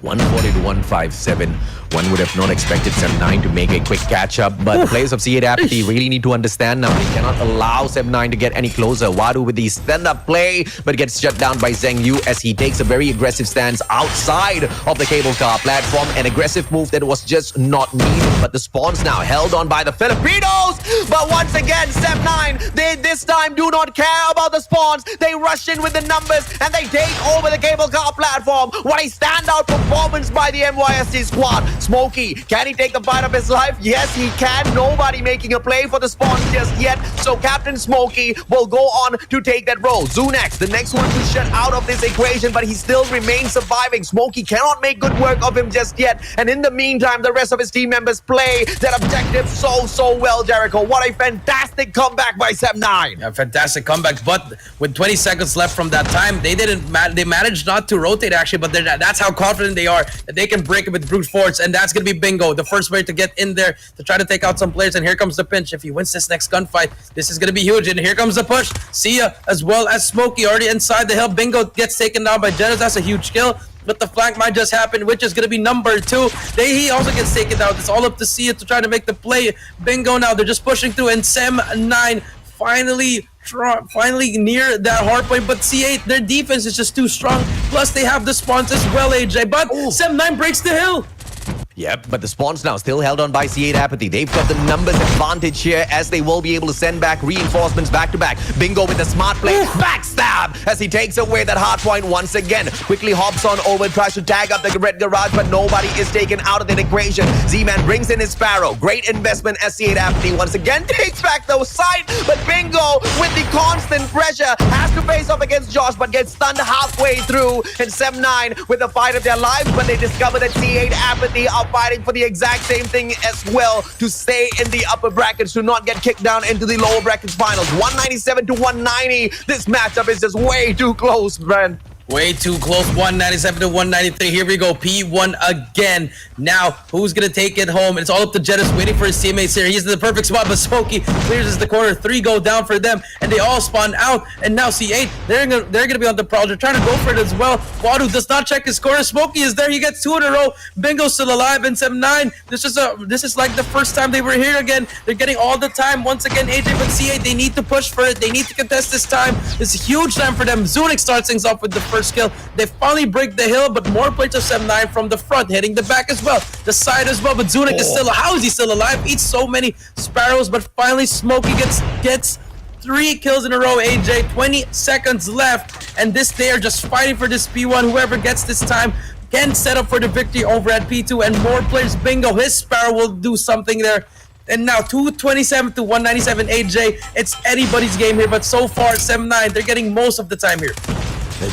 140 to 157. One would have not expected Sem9 to make a quick catch-up, but the players of C8 Apathy really need to understand now. They cannot allow Sem9 to get any closer. Wadu with the stand-up play, but gets shut down by Zheng Yu as he takes a very aggressive stance outside of the cable car platform. An aggressive move that was just not needed, but the spawns now held on by the Filipinos. But once again, Sem9, they this time do not care about the spawns. They rush in with the numbers and they take over the cable car platform. What a standout performance by the MYST squad. Smokey, can he take the fight of his life? Yes, he can. Nobody making a play for the spawns just yet. So Captain Smokey will go on to take that role. Zunax, the next one to shut out of this equation, but he still remains surviving. Smokey cannot make good work of him just yet. And in the meantime, the rest of his team members play that objective so well, Jericho. What a fantastic comeback by Sem9. A fantastic comeback, but with 20 seconds left from that time, they managed not to rotate actually, but that's how confident they are that they can break it with brute force, and that's gonna be Bingo, the first player to get in there to try to take out some players. And here comes the pinch. If he wins this next gunfight, this is gonna be huge. And here comes the push. Sia as well as Smokey already inside the hill. Bingo gets taken down by Genos. That's a huge kill. But the flank might just happen, which is going to be number 2. He also gets taken down. It's all up to Sia to try to make the play. Bingo now, they're just pushing through, and Sem9 finally near that hardpoint. But C8, their defense is just too strong. Plus, they have the spawns as well, AJ. But Sem9 breaks the hill. Yep, but the spawns now still held on by C8 Apathy. They've got the numbers advantage here as they will be able to send back reinforcements back to back. Bingo with the smart play. Backstab as he takes away that hardpoint once again. Quickly hops on over, tries to tag up the red garage, but nobody is taken out of the equation. Z-Man brings in his Sparrow. Great investment as C8 Apathy once again takes back the site, but Bingo with the constant pressure has to face off against Josh, but gets stunned halfway through. And Sem9 with the fight of their lives, but they discover that C8 Apathy are fighting for the exact same thing as well, to stay in the upper brackets, to not get kicked down into the lower brackets finals. 197 to 190. This matchup is just way too close, man. Way too close. 197 to 193. Here we go. P1 again. Now, who's going to take it home? It's all up to Genos waiting for his teammates here. He's in the perfect spot, but Smokey clears the corner. 3 go down for them, and they all spawn out. And now C8, they're gonna be on the prowl. They're trying to go for it as well. Wadu does not check his corner. Smokey is there. He gets 2 in a row. Bingo's still alive, and Sem9. This is like the first time they were here again. They're getting all the time once again. AJ, but C8, they need to push for it. They need to contest this time. It's a huge time for them. Zunix starts things off with the first kill. They finally break the hill, but more players of Sem9 from the front, hitting the back as well, the side as well. But Zunic is still, how is he still alive? Eats so many sparrows, but finally Smokey gets 3 kills in a row. AJ, 20 seconds left, and they are just fighting for this P1. Whoever gets this time can set up for the victory over at P2, and more players. Bingo, his sparrow will do something there. And now 227 to 197, AJ. It's anybody's game here, but so far Sem9, they're getting most of the time here.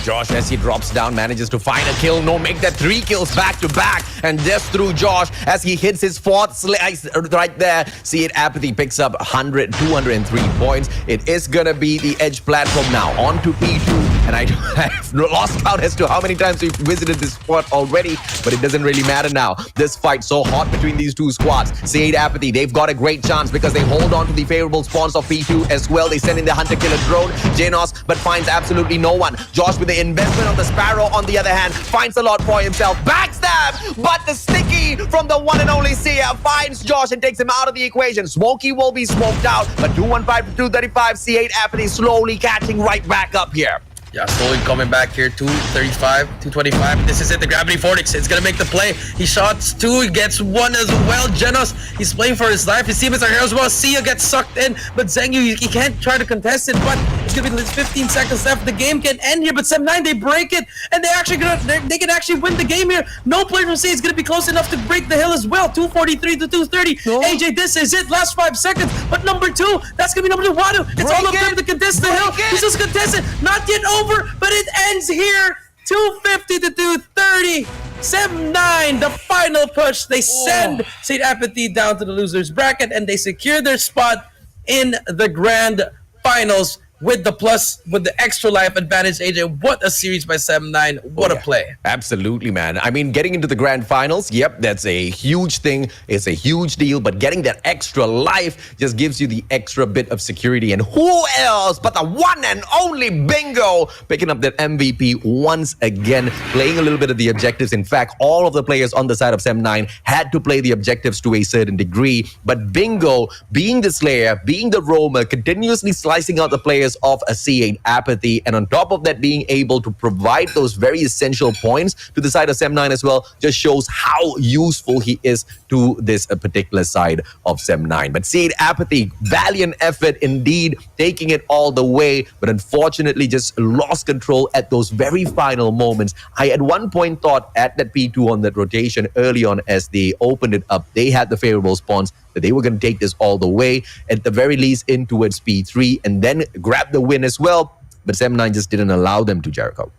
Josh, as he drops down, manages to find a kill. No, make that 3 kills back to back. And just through Josh, as he hits his 4th slice right there, C8 Apathy picks up 203 points. It is gonna be the edge platform now. On to P2. And I've lost count as to how many times we've visited this spot already, but it doesn't really matter now. This fight so hot between these two squads. C8 Apathy, they've got a great chance because they hold on to the favorable spawns of P2 as well. They send in the hunter-killer drone, Genos, but finds absolutely no one. Josh with the investment on the Sparrow, on the other hand, finds a lot for himself. Backstab, but the sticky from the one and only Sia finds Josh and takes him out of the equation. Smokey will be smoked out, but 215 to 235, C8 Apathy slowly catching right back up here. Yeah, slowly coming back here. 235, 225. This is it. The Gravity Vortex. It's going to make the play. He shots 2. He gets 1 as well. Genos, he's playing for his life. His teammates are here as well. Sia gets sucked in, but Zheng Yu, he can't try to contest it, but it's going to be 15 seconds left. The game can end here, but Sem9, they break it, and they can actually win the game here. No player from Sia is going to be close enough to break the hill as well. 243 to 230. No. AJ, this is it. Last 5 seconds, but number 2, that's going to be number 2. Wadu, it's all of them to contest the hill. This is contested. Not yet over, but it ends here. 250 to 230. Sem9, the final push. They send C8 Apathy down to the losers bracket, and they secure their spot in the grand finals. with the extra life advantage. AJ, what a series by 7-9. What a play. Absolutely, man. I mean, getting into the grand finals, yep, that's a huge thing. It's a huge deal, but getting that extra life just gives you the extra bit of security. And who else but the one and only Bingo picking up that MVP once again, playing a little bit of the objectives. In fact, all of the players on the side of 7-9 had to play the objectives to a certain degree, but Bingo, being the Slayer, being the roamer, continuously slicing out the players of a C8 Apathy, and on top of that being able to provide those very essential points to the side of 7-9 as well, just shows how useful he is to this particular side of 7-9. But C8 Apathy, valiant effort indeed, taking it all the way, but unfortunately just lost control at those very final moments. I at one point thought at that P2 on that rotation early on as they opened it up, they had the favorable spawns, that they were going to take this all the way, at the very least in towards P3, and then grab the win as well. But 7-9 just didn't allow them to, Jericho.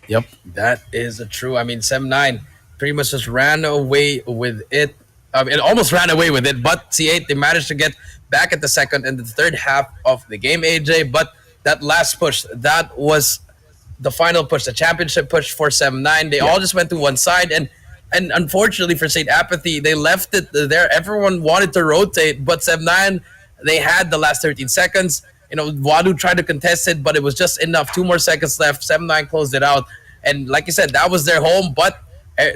Yep, that is true. I mean, 7-9 pretty much just ran away with it. It almost ran away with it, but C8, they managed to get back at the second and the third half of the game, AJ. But that last push, that was the final push, the championship push for 7-9. They all just went to one side, and unfortunately for C8 Apathy, they left it there. Everyone wanted to rotate, but 7-9, they had the last 13 seconds. You know, Wadu tried to contest it, but it was just enough. 2 more seconds left. 7-9 closed it out, and like you said, that was their home. But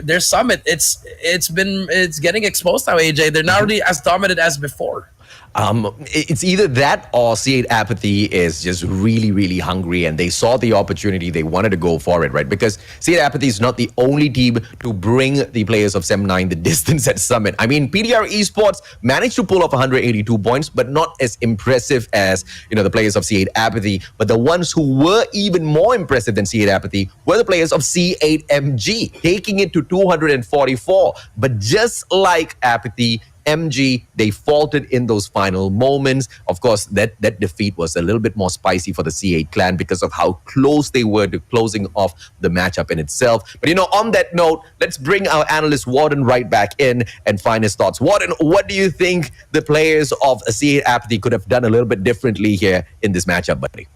their summit, it's getting exposed now. AJ, they're not really as dominant as before. It's either that or C8 Apathy is just really, really hungry and they saw the opportunity. They wanted to go for it, right? Because C8 Apathy is not the only team to bring the players of 7-9 the distance at Summit. I mean, PDR Esports managed to pull off 182 points, but not as impressive as, you know, the players of C8 Apathy. But the ones who were even more impressive than C8 Apathy were the players of C8 MG, taking it to 244. But just like Apathy, MG, they faltered in those final moments. Of course, that defeat was a little bit more spicy for the C8 clan because of how close they were to closing off the matchup in itself. But, you know, on that note, let's bring our analyst Warden right back in and find his thoughts. Warden, what do you think the players of C8 Apathy could have done a little bit differently here in this matchup, buddy?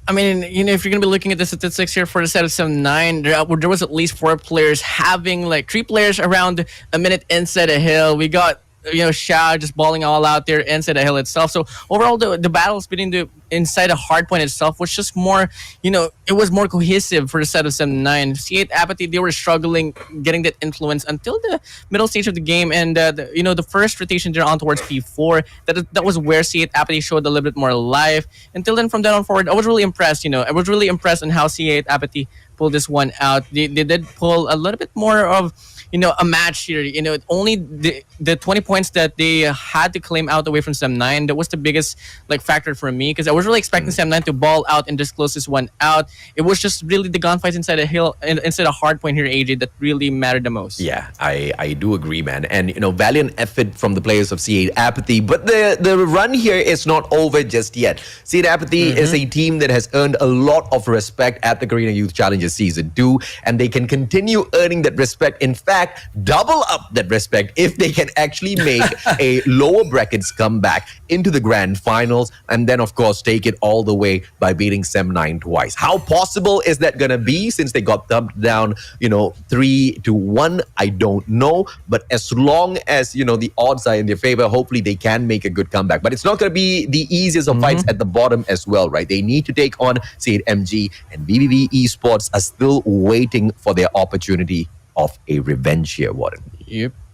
I mean, you know, if you're going to be looking at the statistics here for the set of 7-9, there was at least 4 players having like 3 players around a minute inside a hill. We got, you know, Shao just balling all out there inside the hill itself. So overall, the battles between the inside a hardpoint itself was just more, you know, it was more cohesive for the set of 7-9. C8 Apathy, they were struggling getting that influence until the middle stage of the game, and you know, the first rotation there on towards P4, that was where C8 Apathy showed a little bit more life. Until then, from then on forward, I was really impressed. You know, I was really impressed on how C8 Apathy pulled this one out. They did pull a little bit more of, you know, a match here. You know, only the 20 points that they had to claim out away from 7-9, that was the biggest like factor for me, because I was really expecting 7-9 to ball out and just close this one out. It was just really the gunfights inside a hill, inside a hard point here, AJ, that really mattered the most. Yeah, I do agree, man. And, you know, valiant effort from the players of C8 Apathy. But the run here is not over just yet. C8 Apathy is a team that has earned a lot of respect at the Garena Youth Challenges Season 2, and they can continue earning that respect. In fact, double up that respect if they can actually make a lower brackets comeback into the grand finals, and then of course take it all the way by beating 7-9 twice. How possible is that gonna be since they got thumped down, you know, 3-1? I don't know, but as long as, you know, the odds are in their favor, hopefully they can make a good comeback. But it's not gonna be the easiest of fights at the bottom as well, right? They need to take on C8 MG, and VVV Esports are still waiting for their opportunity of a revenge here, Warren.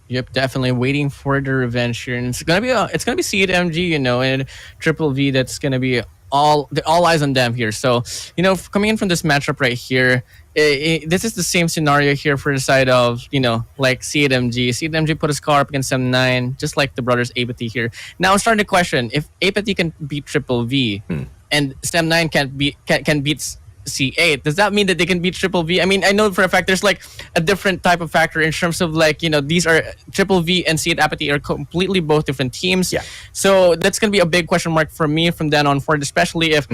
Yep, definitely waiting for the revenge here, and it's gonna be C8 MG, you know, and Triple V. That's gonna be all eyes on them here. So, you know, coming in from this matchup right here, this is the same scenario here for the side of, you know, like C8 MG. C8 MG put his car up against 7-9, just like the brothers Apathy here. Now I'm starting to question if Apathy can beat Triple V and 7-9 can beat C8, does that mean that they can beat Triple V? I mean, I know for a fact there's like a different type of factor in terms of like, you know, these are Triple V and C8 Apathy are completely both different teams. Yeah. So that's going to be a big question mark for me from then on forward, especially if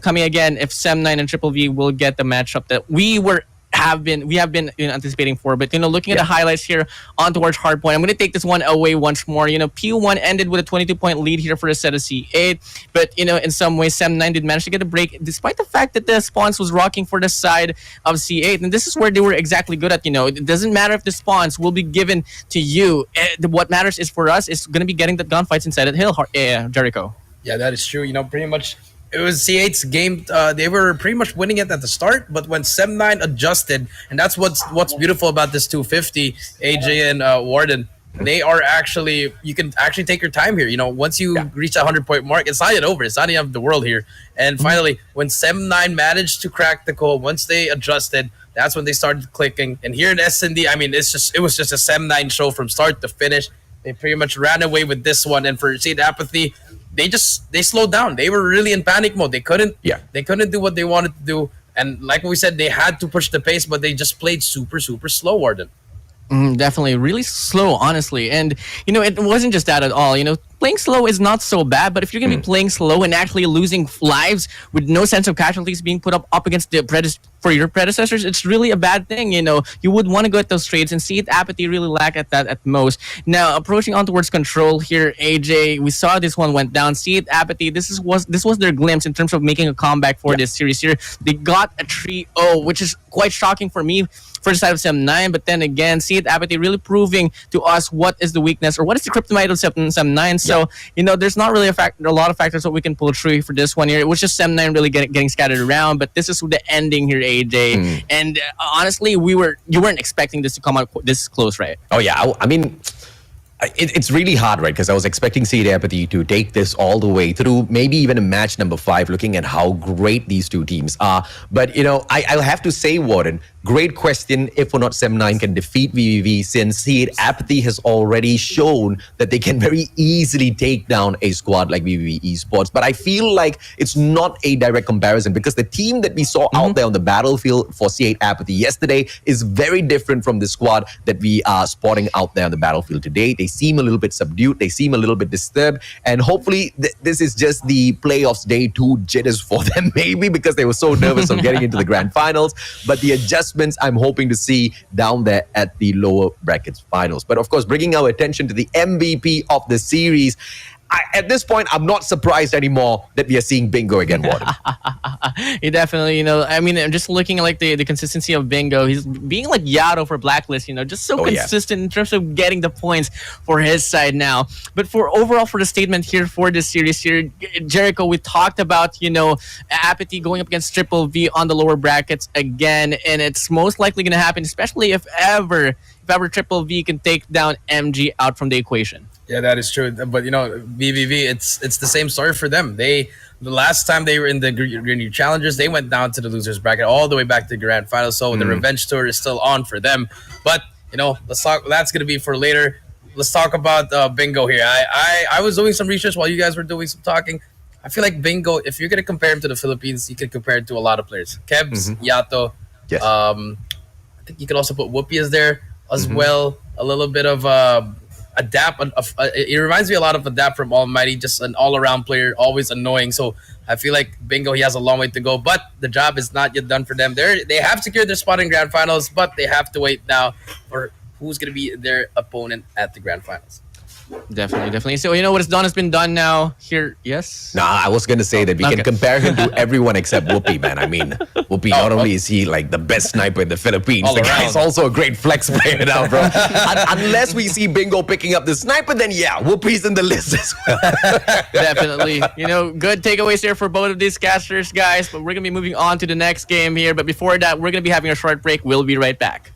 coming again, if 7-9 and Triple V will get the matchup that we were we have been anticipating for. But looking at the highlights here on towards Hardpoint, I'm going to take this one away once more. P1 ended with a 22-point lead here for the set of C8, but in some ways Sem9 did manage to get a break, despite the fact that the spawns was rocking for the side of C8, and this is where they were exactly good at. It doesn't matter if the spawns will be given to you. What matters is for us is going to be getting the gunfights inside that hill, Jericho. Yeah, that is true. Pretty much it was C8's game. They were pretty much winning it at the start, but when Sem9 adjusted, and that's what's beautiful about this 250, AJ and Warden, they are actually, you can actually take your time here. Once you reach that 100-point mark, it's not yet over. It's not the end of the world here. And finally, when Sem9 managed to crack the code, once they adjusted, that's when they started clicking. And here in S&D, I mean, it was just a Sem9 show from start to finish. They pretty much ran away with this one. And for C8 Apathy, they slowed down. They were really in panic mode. They couldn't do what they wanted to do. And like we said, they had to push the pace, but they just played super, super slow, Warden. Definitely really slow, honestly. And it wasn't just that at all. Playing slow is not so bad, but if you're gonna be playing slow and actually losing lives with no sense of casualties being put up against for your predecessors, it's really a bad thing. You would want to go at those trades, and C8 Apathy really lack at that at most. Now approaching on towards Control here, AJ, we saw this one went down. C8 Apathy, this was their glimpse in terms of making a comeback for this series here. They got a 3-0, which is quite shocking for me for the side of Sem9, but then again, C8 Apathy really proving to us what is the weakness or what is the kryptonite of Sem9. So, there's not really a lot of factors that we can pull through for this one here. It was just Sem9 really getting scattered around, but this is the ending here, AJ. And honestly, you weren't expecting this to come out this close, right? Oh, yeah. I mean, it's really hard, right? Because I was expecting C8 Apathy to take this all the way through, maybe even a match number 5, looking at how great these two teams are. But, I'll have to say, Warren, great question if or not Sem9 can defeat VVV, since C8 Apathy has already shown that they can very easily take down a squad like VVV ESPORTS. But I feel like it's not a direct comparison, because the team that we saw out there on the battlefield for C8 Apathy yesterday is very different from the squad that we are spotting out there on the battlefield today. They seem a little bit subdued. They seem a little bit disturbed. And hopefully this is just the playoffs day 2 jitters for them, maybe, because they were so nervous of getting into the grand finals. But the adjustments I'm hoping to see down there at the lower brackets finals. But of course, bringing our attention to the MVP of the series, at this point, I'm not surprised anymore that we are seeing Bingo again, Warden. He definitely, I mean, I'm just looking at the consistency of Bingo. He's being like Yato for Blacklist, just so consistent in terms of getting the points for his side now. But for the statement here for this series here, Jericho, we talked about, Apathy going up against Triple V on the lower brackets again, and it's most likely going to happen, especially if ever Triple V can take down MG out from the equation. Yeah, that is true. But VVV, it's the same story for them. The last time they were in the Green Challengers, they went down to the losers bracket all the way back to the grand final. So the revenge tour is still on for them. But let's talk. That's gonna be for later. Let's talk about Bingo here. I was doing some research while you guys were doing some talking. I feel like Bingo, if you're gonna compare him to the Philippines, you can compare it to a lot of players. Kebs, Yato. Yes. I think you could also put Whoopi as there as well. A little bit of Adapt. It reminds me a lot of Adapt from Almighty, just an all-around player, always annoying. So I feel like Bingo, he has a long way to go, but the job is not yet done for them. They have secured their spot in grand finals, but they have to wait now for who's going to be their opponent at the grand finals. Definitely. So what is done has been done now. Here, yes. Nah, I was gonna say that we can compare him to everyone except Whoopi, man. I mean, Whoopi, not only is he like the best sniper in the Philippines, all the around. guy's also a great flex player now, bro. Unless we see Bingo picking up the sniper, then yeah, Whoopi's in the list as well. Definitely. Good takeaways here for both of these casters, guys. But we're gonna be moving on to the next game here. But before that, we're gonna be having a short break. We'll be right back.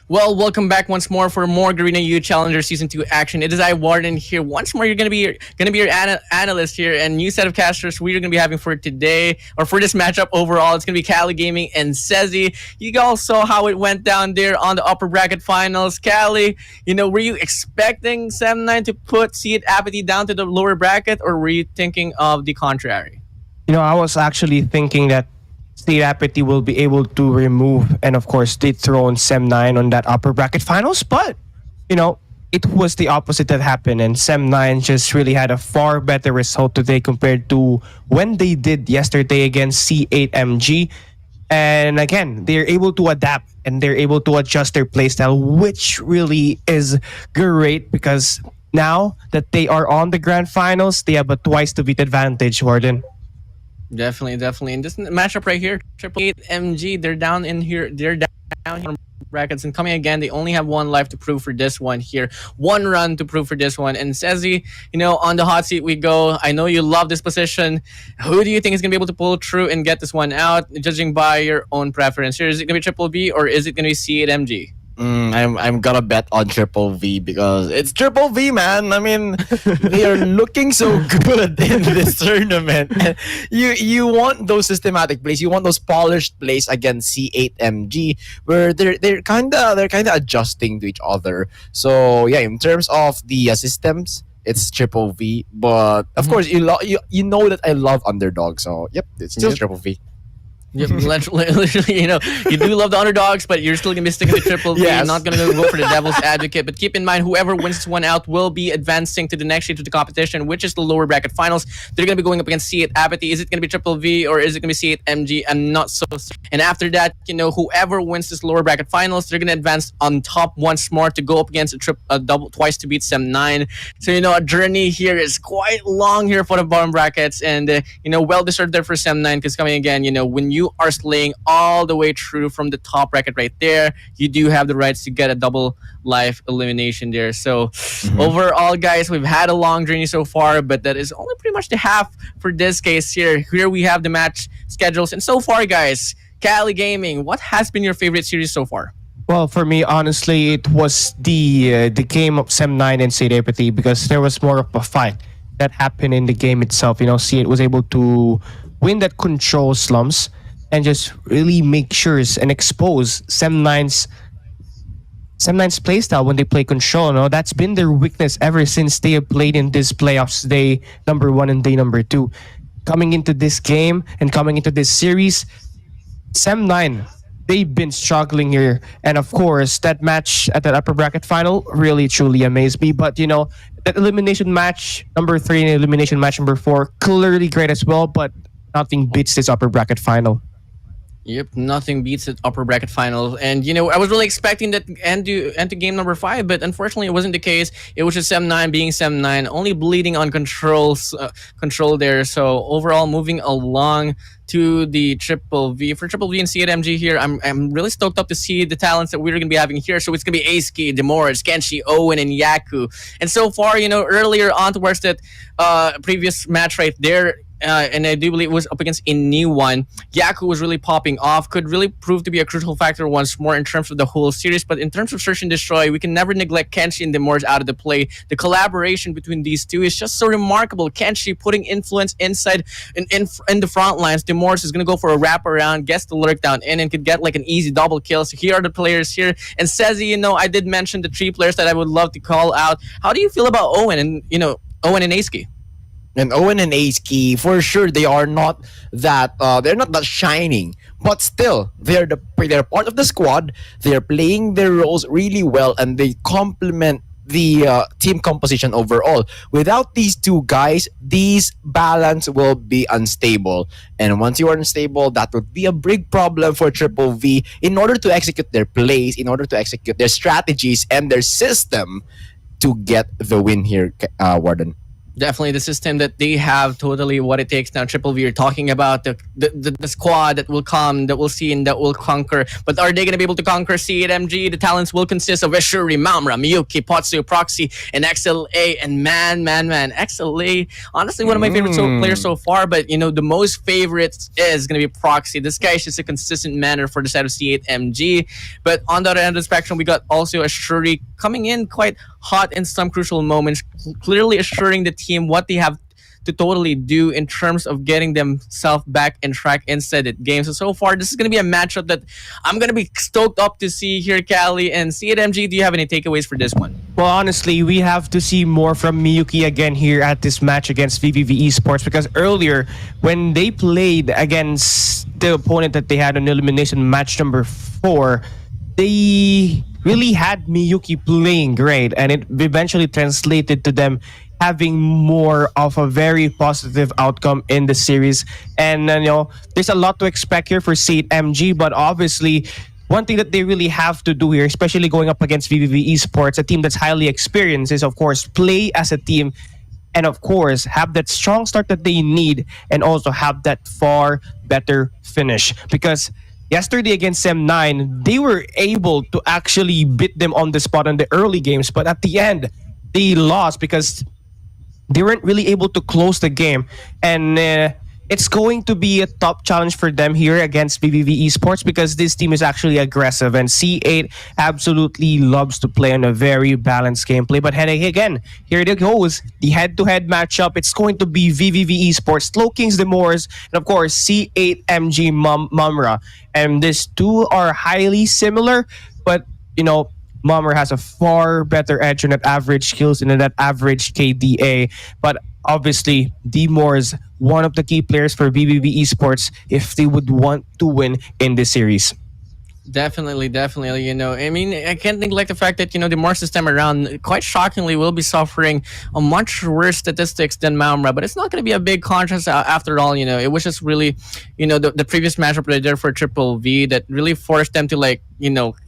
Well, welcome back once more for more Garena U Challenger Season 2 action. It is I, Warden, here once more. You're gonna be your analyst here, and new set of casters we're gonna be having for today or for this matchup overall. It's gonna be Cali Gaming and Sezi. You all saw how it went down there on the upper bracket finals. Cali, were you expecting Sem9 to put C8 Apathy down to the lower bracket, or were you thinking of the contrary? I was actually thinking that State Apathy will be able to remove and, of course, dethrone Sem9 on that upper bracket finals. But, it was the opposite that happened, and Sem9 just really had a far better result today compared to when they did yesterday against C8MG. And again, they're able to adapt and they're able to adjust their playstyle, which really is great because now that they are on the grand finals, they have a twice to beat advantage, Warden. Definitely. And this matchup right here, Triple 8 MG, they're down in here. They're down here in brackets and coming again. They only have one life to prove for this one here. One run to prove for this one. And Sezi, on the hot seat we go. I know you love this position. Who do you think is going to be able to pull through and get this one out, judging by your own preference here? Is it going to be Triple V or is it going to be C8 MG? I'm gonna bet on Triple V because it's Triple V, man. I mean, they are looking so good in this tournament. You want those systematic plays, you want those polished plays against C8MG, where they're kinda adjusting to each other. So yeah, in terms of the systems, it's Triple V. But of course, you know that I love underdog. So yep, it's still Triple V. Yep, literally, you do love the underdogs, but you're still gonna be sticking to Triple V. Yes. You're not gonna go for the devil's advocate. But keep in mind, whoever wins this one out will be advancing to the next stage of the competition, which is the lower bracket finals. They're gonna be going up against C8 Apathy. Is it gonna be Triple V or is it gonna be C8 MG? I'm not so certain. And after that, whoever wins this lower bracket finals, they're gonna advance on top once more to go up against a double twice to beat Sem9. So a journey here is quite long here for the bottom brackets, and well deserved there for Sem9 because coming again, when you are slaying all the way through from the top bracket right there, you do have the rights to get a double life elimination there. So overall, guys, we've had a long journey so far, but that is only pretty much the half for this case here. Here we have the match schedules, and so far, guys, Cali Gaming, what has been your favorite series so far? Well, for me, honestly, it was the game of Sem9 and C8 Apathy because there was more of a fight that happened in the game itself. C8 was able to win that control slums and just really make sure and expose Sem9's playstyle when they play control. That's been their weakness ever since they have played in this playoffs day number 1 and day number 2. Coming into this game and coming into this series, Sem9, they've been struggling here. And of course, that match at that upper bracket final really truly amazed me. But that elimination match number 3 and elimination match number 4, clearly great as well, but nothing beats this upper bracket final. Yep, nothing beats the upper bracket final. And, I was really expecting that end to game number 5, but unfortunately it wasn't the case. It was just Sem9 being Sem9, only bleeding on control there. So overall, moving along to the Triple V. For Triple V and C8MG here, I'm really stoked up to see the talents that we're going to be having here. So it's going to be Aski, Demorge, Kenshi, Owen, and Yaku. And so far, earlier on towards that previous match right there, and I do believe it was up against a new one. Yaku was really popping off, could really prove to be a crucial factor once more in terms of the whole series. But in terms of search and destroy, we can never neglect Kenshi and Demorge out of the play. The collaboration between these two is just so remarkable. Kenshi putting influence inside in the front lines. Demorge is going to go for a wraparound, gets the lurk down in, and could get like an easy double kill. So here are the players here. And Sezi, I did mention the 3 players that I would love to call out. How do you feel about Owen and Aski? And Owen and Aski, for sure, they are not that they're not that shining, but still they're part of the squad. They're playing their roles really well, and they complement the team composition overall. Without these two guys, these balance will be unstable, and once you are unstable, that would be a big problem for Triple V in order to execute their plays, in order to execute their strategies and their system to get the win here, Warden. Definitely the system that they have, totally what it takes now. Triple V, you're talking about the squad that will come, that will see, and that will conquer. But are they going to be able to conquer C8MG? The talents will consist of Ashuri, Mamra, Miyuki, Potsu, Proxy, and XLA. And man, XLA, honestly, one of my favorite players so far. But, the most favorite is going to be Proxy. This guy is just a consistent manner for the side of C8MG. But on the other end of the spectrum, we got also Ashuri coming in quite hot in some crucial moments, clearly assuring the team what they have to totally do in terms of getting themselves back in track inside the game. So far, this is going to be a matchup that I'm going to be stoked up to see here, Cali. And C8MG, do you have any takeaways for this one? Well, honestly, we have to see more from Miyuki again here at this match against VVV Esports, because earlier when they played against the opponent that they had on elimination match number 4, they really had Miyuki playing great, and it eventually translated to them having more of a very positive outcome in the series. And there's a lot to expect here for C8MG, but obviously one thing that they really have to do here, especially going up against VVV Esports, a team that's highly experienced, is of course play as a team, and of course have that strong start that they need, and also have that far better finish. Because yesterday against M9, they were able to actually beat them on the spot in the early games, but at the end, they lost because they weren't really able to close the game. And it's going to be a top challenge for them here against VVV Esports, because this team is actually aggressive, and C8 absolutely loves to play on a very balanced gameplay. But again, here it goes, the head-to-head matchup. It's going to be VVV Esports, Slow Kings Demores, and of course C8MG Mumra. And these two are highly similar, but Mumra has a far better edge on that average skills and that average KDA. But obviously, D-Moore is one of the key players for VVV Esports if they would want to win in this series. Definitely. I mean, I can't neglect the fact that, the Mars this time around, quite shockingly, will be suffering a much worse statistics than Maumra. But it's not going to be a big contrast after all. It was just really, the previous matchup they did for Triple V that really forced them to,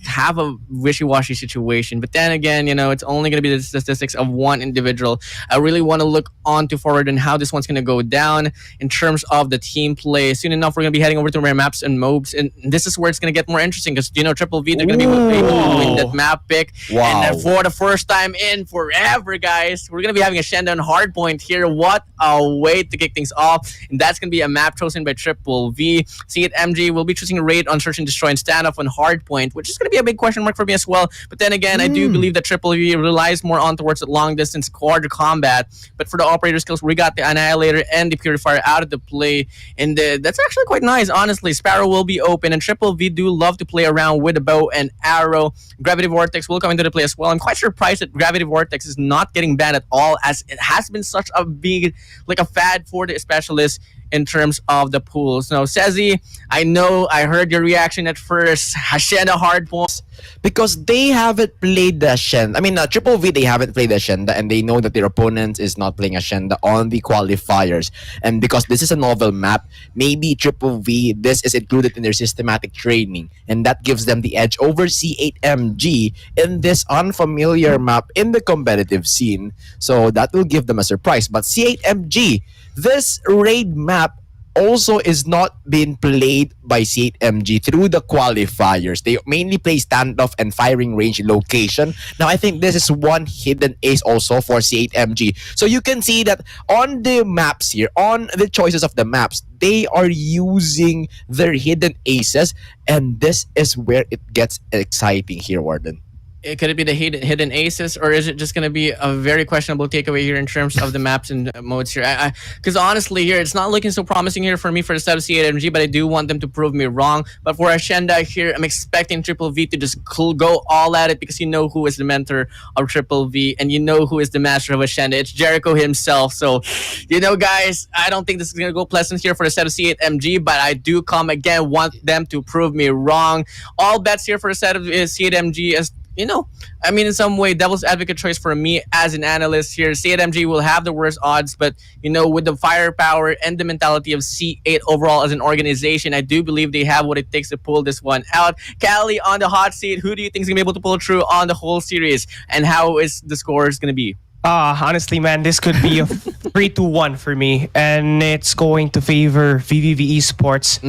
have a wishy-washy situation. But then again, it's only going to be the statistics of one individual. I really want to look on to forward and how this one's going to go down in terms of the team play. Soon enough, we're going to be heading over to rare maps and mobs. And this is where it's going to get more interesting, because Triple V, they're going to be able to win that map pick. Wow. And for the first time in forever, guys, we're going to be having a Hacienda Hardpoint here. What a way to kick things off. And that's going to be a map chosen by Triple V. C8MG will be choosing Raid on Search and Destroy and Standoff on Hardpoint, which is going to be a big question mark for me as well. But then again, I do believe that Triple V relies more on towards the long distance quad combat. But for the operator skills, we got the Annihilator and the Purifier out of the play. And that's actually quite nice, honestly. Sparrow will be open, and Triple V do love to play around with a bow and arrow. Gravity Vortex will come into the play as well. I'm quite surprised that Gravity Vortex is not getting banned at all, as it has been such a big, a fad for the specialists in terms of the pools. Now, Sezi, I heard your reaction at first. Hacienda Hardpoint. Because they haven't played the Hacienda. I mean, Triple V, they haven't played the Hacienda, and they know that their opponent is not playing Hacienda on the qualifiers. And because this is a novel map, maybe Triple V, this is included in their systematic training, and that gives them the edge over C8MG in this unfamiliar map in the competitive scene. So that will give them a surprise. But C8MG, this raid map also is not being played by C8MG through the qualifiers. They mainly play Standoff and Firing Range location. Now, I think this is one hidden ace also for C8MG. So you can see that on the maps here, on the choices of the maps, they are using their hidden aces, and this is where it gets exciting here, Warden. Could it be the hidden aces, or is it just going to be a very questionable takeaway here in terms of the maps and modes here? Because honestly here, it's not looking so promising here for me for the side of C8MG, but I do want them to prove me wrong. But for Hacienda here, I'm expecting Triple V to just go all at it, because you know who is the mentor of Triple V, and you know who is the master of Hacienda. It's Jericho himself. So, guys, I don't think this is going to go pleasant here for the side of C8MG, but I do want them to prove me wrong. All bets here for the side of C8MG as in some way, devil's advocate choice for me as an analyst here. C8MG will have the worst odds, but, with the firepower and the mentality of C8 overall as an organization, I do believe they have what it takes to pull this one out. Cali on the hot seat. Who do you think is going to be able to pull through on the whole series? And how is the scores going to be? Honestly, man, this could be a 3-1 for me, and it's going to favor VVV Esports.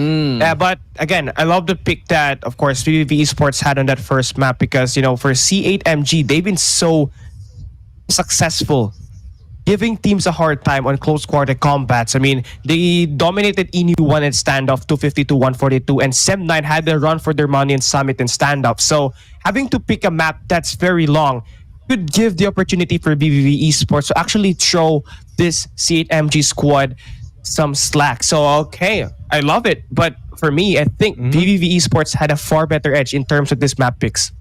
But again, I love the pick that, of course, VVV Esports had on that first map because, for C8 MG, they've been so successful giving teams a hard time on close quarter combats. I mean, they dominated ENU1 and Standoff 250-142, and Sem9 had their run for their money in Summit and Standoff. So having to pick a map that's very long could give the opportunity for BVV Esports to actually throw this C8MG squad some slack. So, okay, I love it. But for me, I think BVV Esports had a far better edge in terms of this map picks.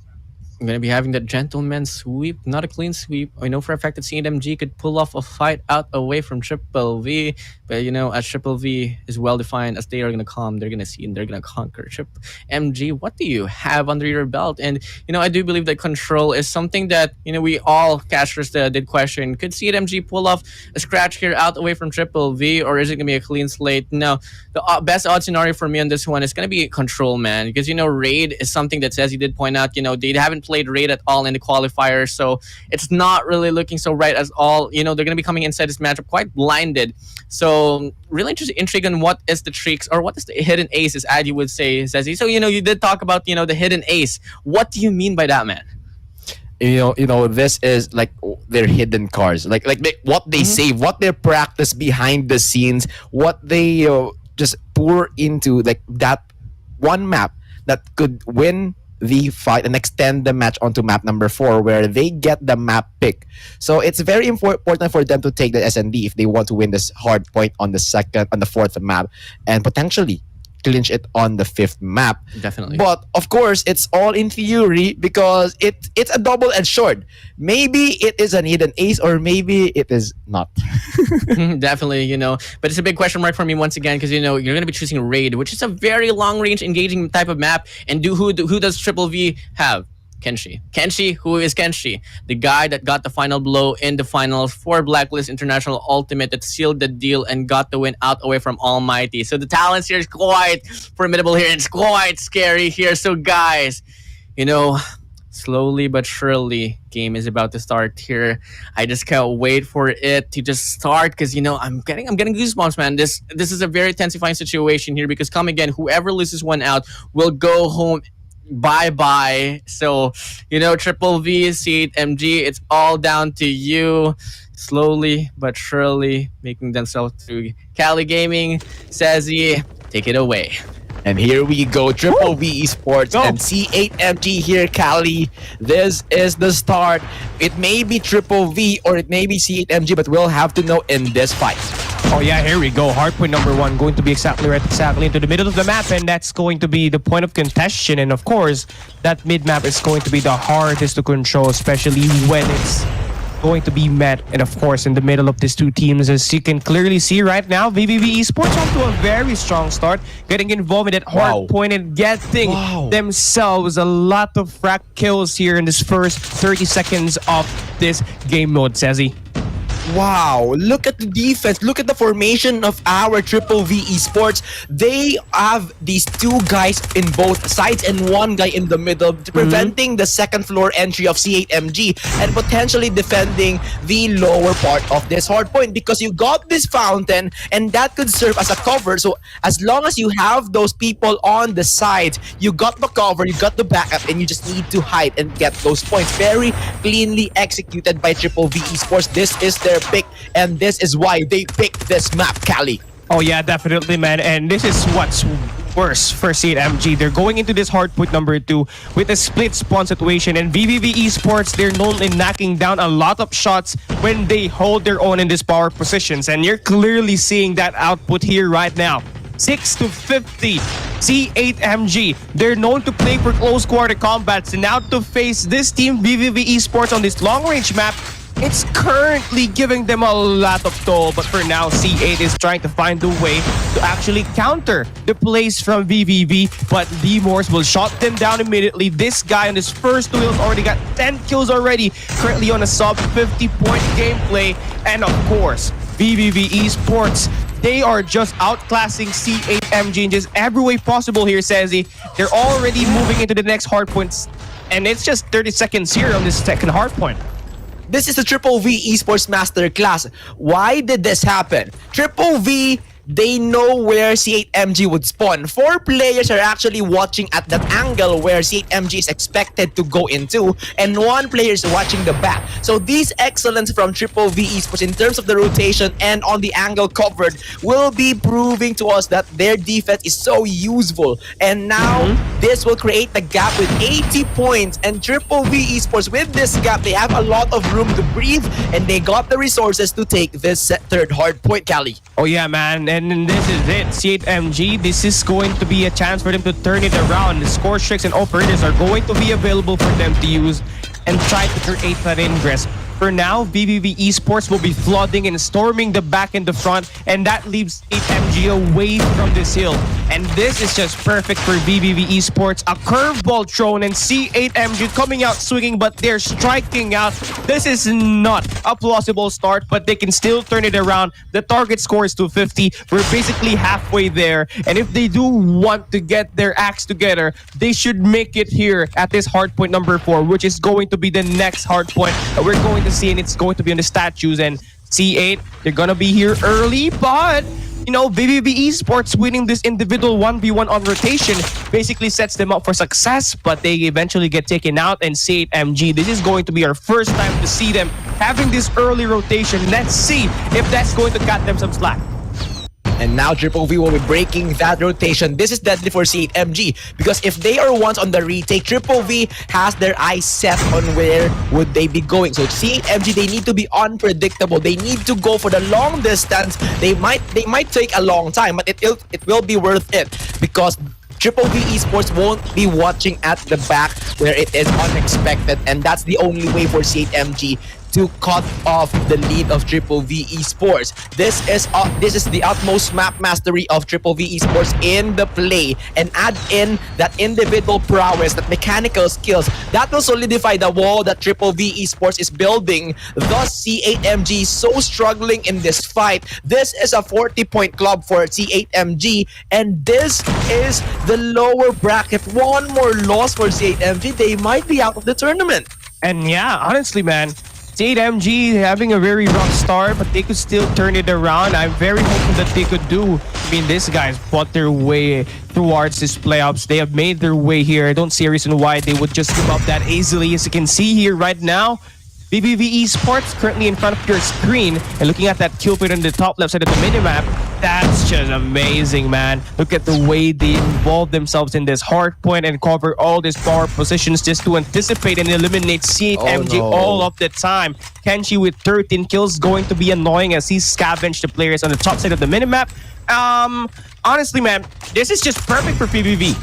I'm going to be having that gentleman sweep, not a clean sweep. I know for a fact that C8MG could pull off a fight out away from Triple V. But, as Triple V is well defined, as they are going to come, they're going to see and they're going to conquer. Triple MG, what do you have under your belt? And, I do believe that control is something that, we all casters did question. Could C8MG pull off a scratch here out away from Triple V, or is it going to be a clean slate? No, the best odd scenario for me on this one is going to be control, man. Because, Raid is something that, as you did point out, they haven't played Raid at all in the qualifiers, so it's not really looking so right as all. They're going to be coming inside this matchup quite blinded. So really intrigued on what is the tricks or what is the hidden aces, as you would say, Zezzy. So you did talk about the hidden ace. What do you mean by that, man? This is like their hidden cards, like what they save, what they practice behind the scenes, what they just pour into like that one map that could win the fight and extend the match onto map number 4 where they get the map pick. So it's very important for them to take the S&D if they want to win this hard point on the fourth map and potentially clinch it on the 5th map. Definitely. But of course, it's all in theory because it's a double-edged sword. Maybe it is an hidden ace or maybe it is not. Definitely, but it's a big question mark for me once again because you're going to be choosing Raid, which is a very long-range engaging type of map. And who does Triple V have? Kenshi, who is Kenshi? The guy that got the final blow in the finals for Blacklist International Ultimate that sealed the deal and got the win out away from Almighty. So the talents here is quite formidable here. It's quite scary here. So guys, slowly but surely, game is about to start here. I just can't wait for it to just start because I'm getting goosebumps, man. This is a very tensifying situation here because come again, whoever loses one out will go home. Bye. So, Triple V, C8 MG, it's all down to you. Slowly but surely making themselves through. Cali Gaming, Sazzy, take it away. And here we go, Triple V Esports and C8 MG here, Cali. This is the start. It may be Triple V or it may be C8 MG, but we'll have to know in this fight. Oh yeah, here we go. Hardpoint number 1 going to be exactly into the middle of the map, and that's going to be the point of contention. And of course, that mid map is going to be the hardest to control, especially when it's going to be met, and of course, in the middle of these two teams, as you can clearly see right now, VVV Esports off to a very strong start, getting involved in that hardpoint and getting themselves a lot of frag kills here in this first 30 seconds of this game mode, Sezzy. Wow, look at the defense. Look at the formation of our Triple V Esports. They have these two guys in both sides and one guy in the middle, preventing the second floor entry of C8 MG and potentially defending the lower part of this hard point because you got this fountain and that could serve as a cover. So as long as you have those people on the sides, you got the cover, you got the backup, and you just need to hide and get those points. Very cleanly executed by Triple V Esports. This is their pick, and this is why they picked this map, Cali. Oh yeah, definitely, man. And this is what's worse for C8 MG. They're going into this hardpoint number 2 with a split spawn situation, and VVV Esports, they're known in knocking down a lot of shots when they hold their own in these power positions, and you're clearly seeing that output here right now. 6-50 C8 MG. They're known to play for close quarter combats, and now to face this team VVV Esports on this long range map, it's currently giving them a lot of toll, but for now, C8 is trying to find a way to actually counter the plays from VVV, but D-Morse will shut them down immediately. This guy on his first 2 kills already got 10 kills already, currently on a sub 50-point gameplay, and of course, VVV Esports, they are just outclassing C8 MG in just every way possible here, Sezzy. They're already moving into the next hardpoints, and it's just 30 seconds here on this second hardpoint. this is the Triple V Esports Masterclass. Why did this happen? Triple V, they know where C8MG would spawn. 4 players are actually watching at that angle where C8MG is expected to go into, and 1 player is watching the back. So these excellence from Triple V Esports in terms of the rotation and on the angle covered will be proving to us that their defense is so useful. And now this will create the gap with 80 points, and Triple V Esports, with this gap, they have a lot of room to breathe, and they got the resources to take this third hard point, Cali. Oh yeah, man, and this is it. C8MG, this is going to be a chance for them to turn it around. The score streaks and operators are going to be available for them to use and try to create that ingress. For now, VVV Esports will be flooding and storming the back and the front, and that leaves C8MG away from this hill. And this is just perfect for VVV Esports. A curveball thrown and C8MG coming out swinging, but they're striking out. This is not a plausible start, but they can still turn it around. The target score is 250. We're basically halfway there. And if they do want to get their acts together, they should make it here at this hardpoint number 4, which is going to be the next hardpoint that we're going to see, and it's going to be on the statues. And C8, they're gonna be here early, but you know, VVV Esports winning this individual 1v1 on rotation basically sets them up for success, but they eventually get taken out. And C8MG, this is going to be our first time to see them having this early rotation. Let's see if that's going to cut them some slack. And now Triple V will be breaking that rotation. This is deadly for C8MG because if they are once on the retake, Triple V has their eyes set on where would they be going. So C8MG, they need to be unpredictable. They need to go for the long distance. They might take a long time, but it will be worth it because Triple V Esports won't be watching at the back where it is unexpected, and that's the only way for C8MG to cut off the lead of Triple V Esports. This is the utmost map mastery of Triple V Esports in the play, and add in that individual prowess, that mechanical skills, that will solidify the wall that Triple V Esports is building. Thus, C8MG is so struggling in this fight. This is a 40-point club for C8MG, and this is the lower bracket. One more loss for C8MG, they might be out of the tournament. And yeah, honestly, man, C8MG having a very rough start, but they could still turn it around. I'm very hopeful that they could do. I mean, these guys fought their way towards this playoffs. They have made their way here. I don't see a reason why they would just give up that easily. As you can see here right now, VVV Esports currently in front of your screen, and looking at that kill feed on the top left side of the minimap, that's just amazing, man. Look at the way they involve themselves in this hard point and cover all these power positions just to anticipate and eliminate C8MG all of the time. Kenshi with 13 kills going to be annoying as he scavenged the players on the top side of the minimap. Honestly, man, this is just perfect for PvV.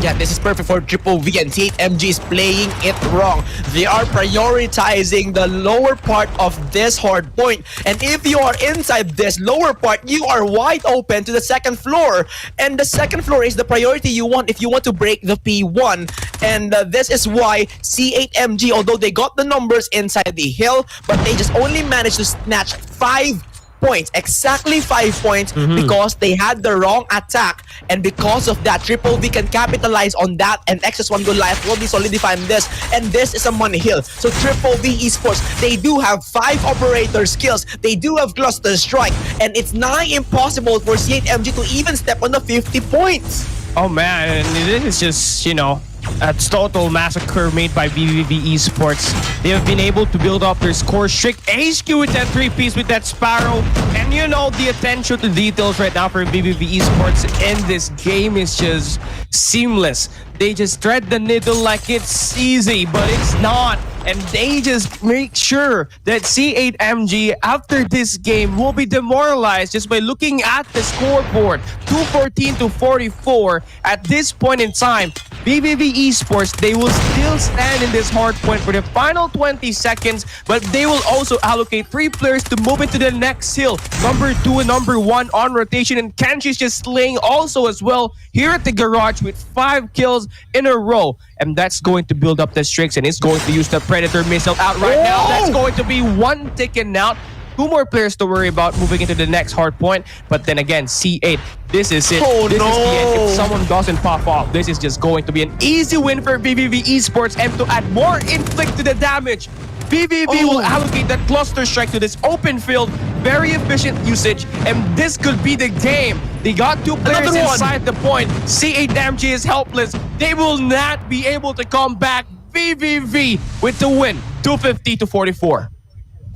Yeah, this is perfect for Triple V, and C8MG is playing it wrong. They are prioritizing the lower part of this hard point. And if you are inside this lower part, you are wide open to the second floor. And the second floor is the priority you want if you want to break the P1. And this is why C8MG, although they got the numbers inside the hill, but they just only managed to snatch 5 points, exactly 5 points, because they had the wrong attack, and because of that, Triple V can capitalize on that, and XS1 Good Life will be solidifying this, and this is a money hill. So Triple V Esports, they do have 5 operator skills, they do have cluster strike, and it's nigh impossible for C8MG to even step on the 50 points. Oh man, this is just, you know, a total massacre made by VVV Esports. They have been able to build up their score streak. HQ with that 3-piece with that Sparrow. And you know, the attention to details right now for VVV Esports in this game is just seamless. They just thread the needle like it's easy, but it's not. And they just make sure that C8MG after this game will be demoralized just by looking at the scoreboard. 214 to 44 at this point in time. VVV Esports, they will still stand in this hard point for the final 20 seconds, but they will also allocate 3 players to move into the next hill. Number 2 and number 1 on rotation, and Kenshi's just slaying also as well here at the garage with 5 kills in a row. And that's going to build up the streaks, and it's going to use the Predator missile out right now. That's going to be 1 taken out. 2 more players to worry about moving into the next hard point. But then again, C8, this is it. This is the end. If someone doesn't pop off, this is just going to be an easy win for VVV Esports, and to add more inflict to the damage, VVV will allocate that cluster strike to this open field. Very efficient usage, and this could be the game. They got two players Another one. inside the point. C8 AEIPATHY is helpless. They will not be able to come back. VVV with the win, 250-44.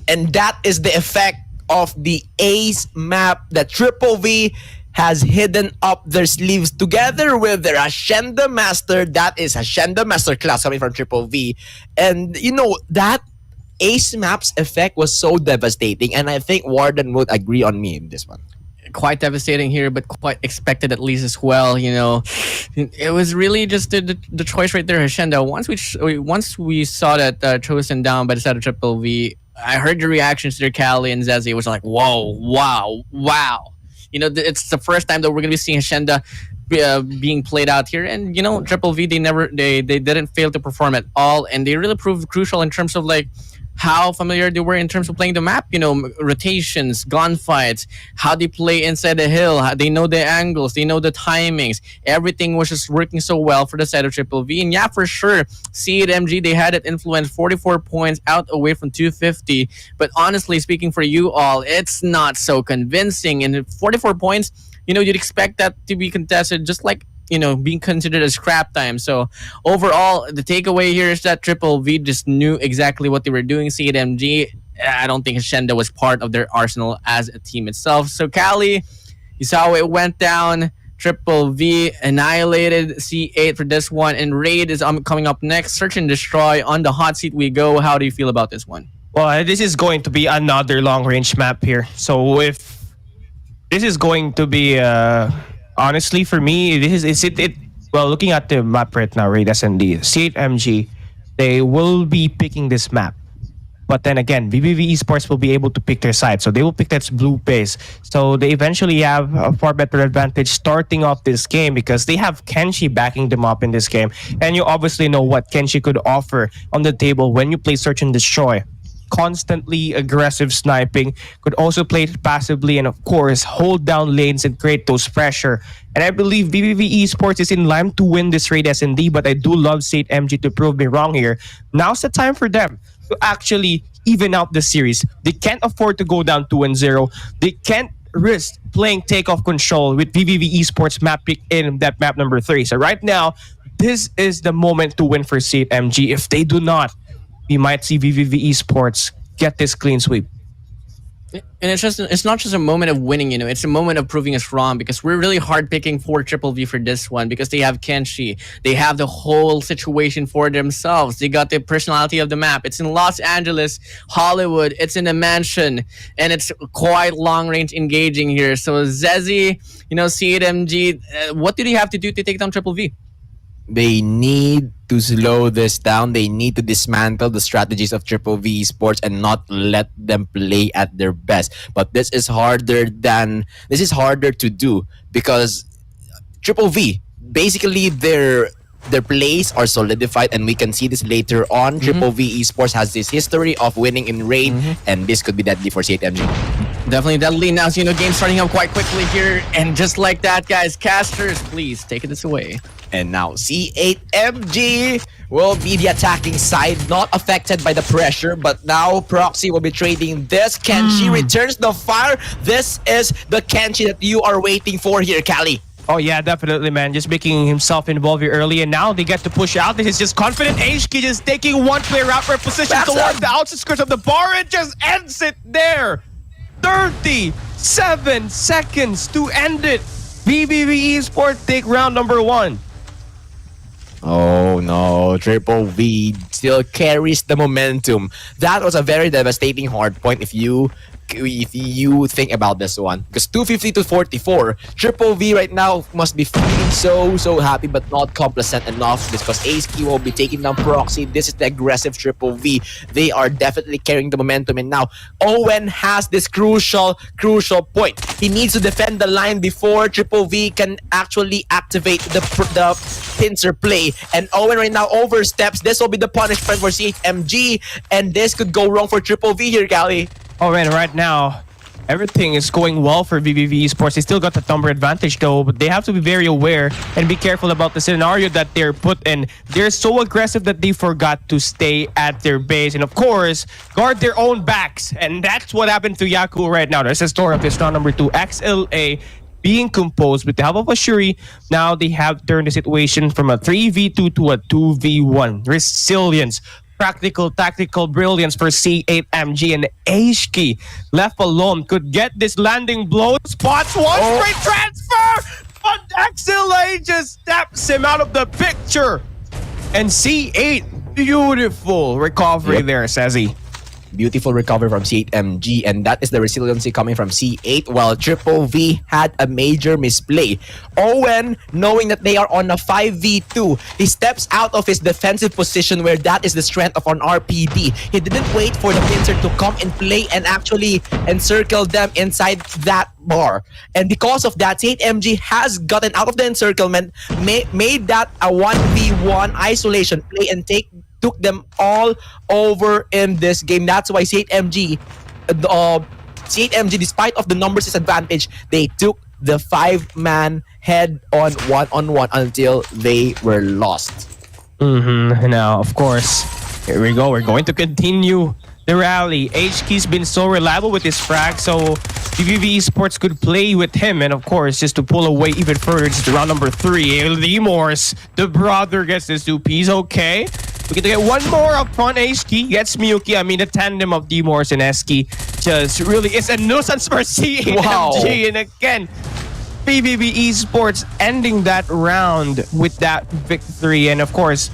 And that is the effect of the ace map that Triple V has hidden up their sleeves together with their Hacienda Master. That is Hacienda Master class coming from Triple V. And you know, that ace map's effect was so devastating, and I think Warden would agree on me in this one. Quite devastating here, but quite expected at least as well. You know, it was really just the choice right there, Hacienda. Once we saw that chosen down by the side of Triple V, I heard the reactions to Cali and Zezzy. It was like, whoa, wow. You know, it's the first time that we're gonna be seeing Hacienda being played out here, and you know, Triple V they didn't fail to perform at all, and they really proved crucial in terms of like how familiar they were in terms of playing the map, you know, rotations, gunfights, how they play inside the hill, how they know the angles, they know the timings. Everything was just working so well for the side of Triple V. And yeah, for sure, C8 MG, they had it influenced 44 points out away from 250. But honestly speaking for you all, it's not so convincing. And 44 points, you know, you'd expect that to be contested just like, you know, being considered as scrap time. So overall, the takeaway here is that Triple V just knew exactly what they were doing. C8 MG, I don't think Hacienda was part of their arsenal as a team itself. So Cali, you saw how it went down. Triple V annihilated C8 for this one, and Raid is coming up next. Search and Destroy, on the hot seat we go. How do you feel about this one? Well, this is going to be another long-range map here. So if this is going to be, honestly, for me, well, looking at the map right now, Raid S&D, C8 MG, they will be picking this map. But then again, VVV Esports will be able to pick their side. So they will pick that blue base. So they eventually have a far better advantage starting off this game because they have Kenshi backing them up in this game. And you obviously know what Kenshi could offer on the table when you play Search and Destroy. Constantly aggressive sniping, could also play it passively, and of course hold down lanes and create those pressure. And I believe VVV Esports is in line to win this Raid S&D, but I do love C8 MG to prove me wrong here. Now's the time for them to actually even out the series. They can't afford to go down 2-0. They can't risk playing takeoff control with VVV Esports map pick in that map number 3. So right now, this is the moment to win for C8 MG. If they do not, we might see VVV Esports get this clean sweep. And it's not just a moment of winning, you know, it's a moment of proving us wrong, because we're really hard picking for Triple V for this one, because they have Kenshi, they have the whole situation for themselves, they got the personality of the map. It's in Los Angeles, Hollywood, it's in a mansion, and it's quite long range engaging here. So Zezzy, you know, C8 MG, what do they have to do to take down Triple V? They need to slow this down. They need to dismantle the strategies of Triple V Esports and not let them play at their best. But this is harder to do because Triple V, basically their plays are solidified, and we can see this later on. Triple V Esports has this history of winning in Raid, and this could be deadly for C8 MG. Definitely deadly. Now, so, you know, game starting up quite quickly here, and just like that, guys, casters, please take this away. And now C8 MG will be the attacking side, not affected by the pressure, but now Proxy will be trading this. Kenshi returns the fire. This is the Kenshi that you are waiting for here, Cali. Oh yeah, definitely, man. Just making himself involved here early, and now they get to push out. This is just confident HK just taking one player out for position towards the outskirts of the bar, and just ends it there. 37 seconds to end it. VVV Esports take round number 1. Oh no, Triple V still carries the momentum. That was a very devastating hard point if you think about this one, because 250-44, Triple V right now must be feeling so happy, but not complacent enough, because Ace Key will be taking down Proxy. This is the aggressive Triple V. They are definitely carrying the momentum, and now Owen has this crucial point. He needs to defend the line before Triple V can actually activate the pincer play, and Owen right now oversteps. This will be the punishment for C8 MG, and this could go wrong for Triple V here, Gali. Oh man, right now, everything is going well for VVV Esports. They still got the number advantage though, but they have to be very aware and be careful about the scenario that they're put in. They're so aggressive that they forgot to stay at their base and of course, guard their own backs. And that's what happened to Yaku right now. There's a story of this round number 2. XLA being composed with the help of Ashuri. Now they have turned the situation from a 3v2 to a 2v1. Resilience, practical, tactical brilliance for C8 MG and Ashki left alone could get this landing blow. Spots one straight transfer, but XLA just steps him out of the picture. And C8, beautiful recovery there, says he. Beautiful recovery from C8 MG, and that is the resiliency coming from C8, while Triple V had a major misplay. Owen, knowing that they are on a 5v2, he steps out of his defensive position where that is the strength of an RPD. He didn't wait for the pincer to come and play and actually encircle them inside that bar. And because of that, C8 MG has gotten out of the encirclement, made that a 1v1 isolation play and took them all over in this game. That's why C8 MG, despite of the numbers disadvantage, they took the 5-man head-on one-on-one until they were lost. Now, of course, here we go. We're going to continue the rally. HK's been so reliable with his frag, so VVV Esports could play with him. And of course, just to pull away even further, just round number 3. Lemors, the brother gets this 2 piece. Okay. We get to get one more up front. HK gets Miyuki. I mean, the tandem of Lemors and Eski just really is a nuisance for C8 MG. And again, VVV Esports ending that round with that victory. And of course,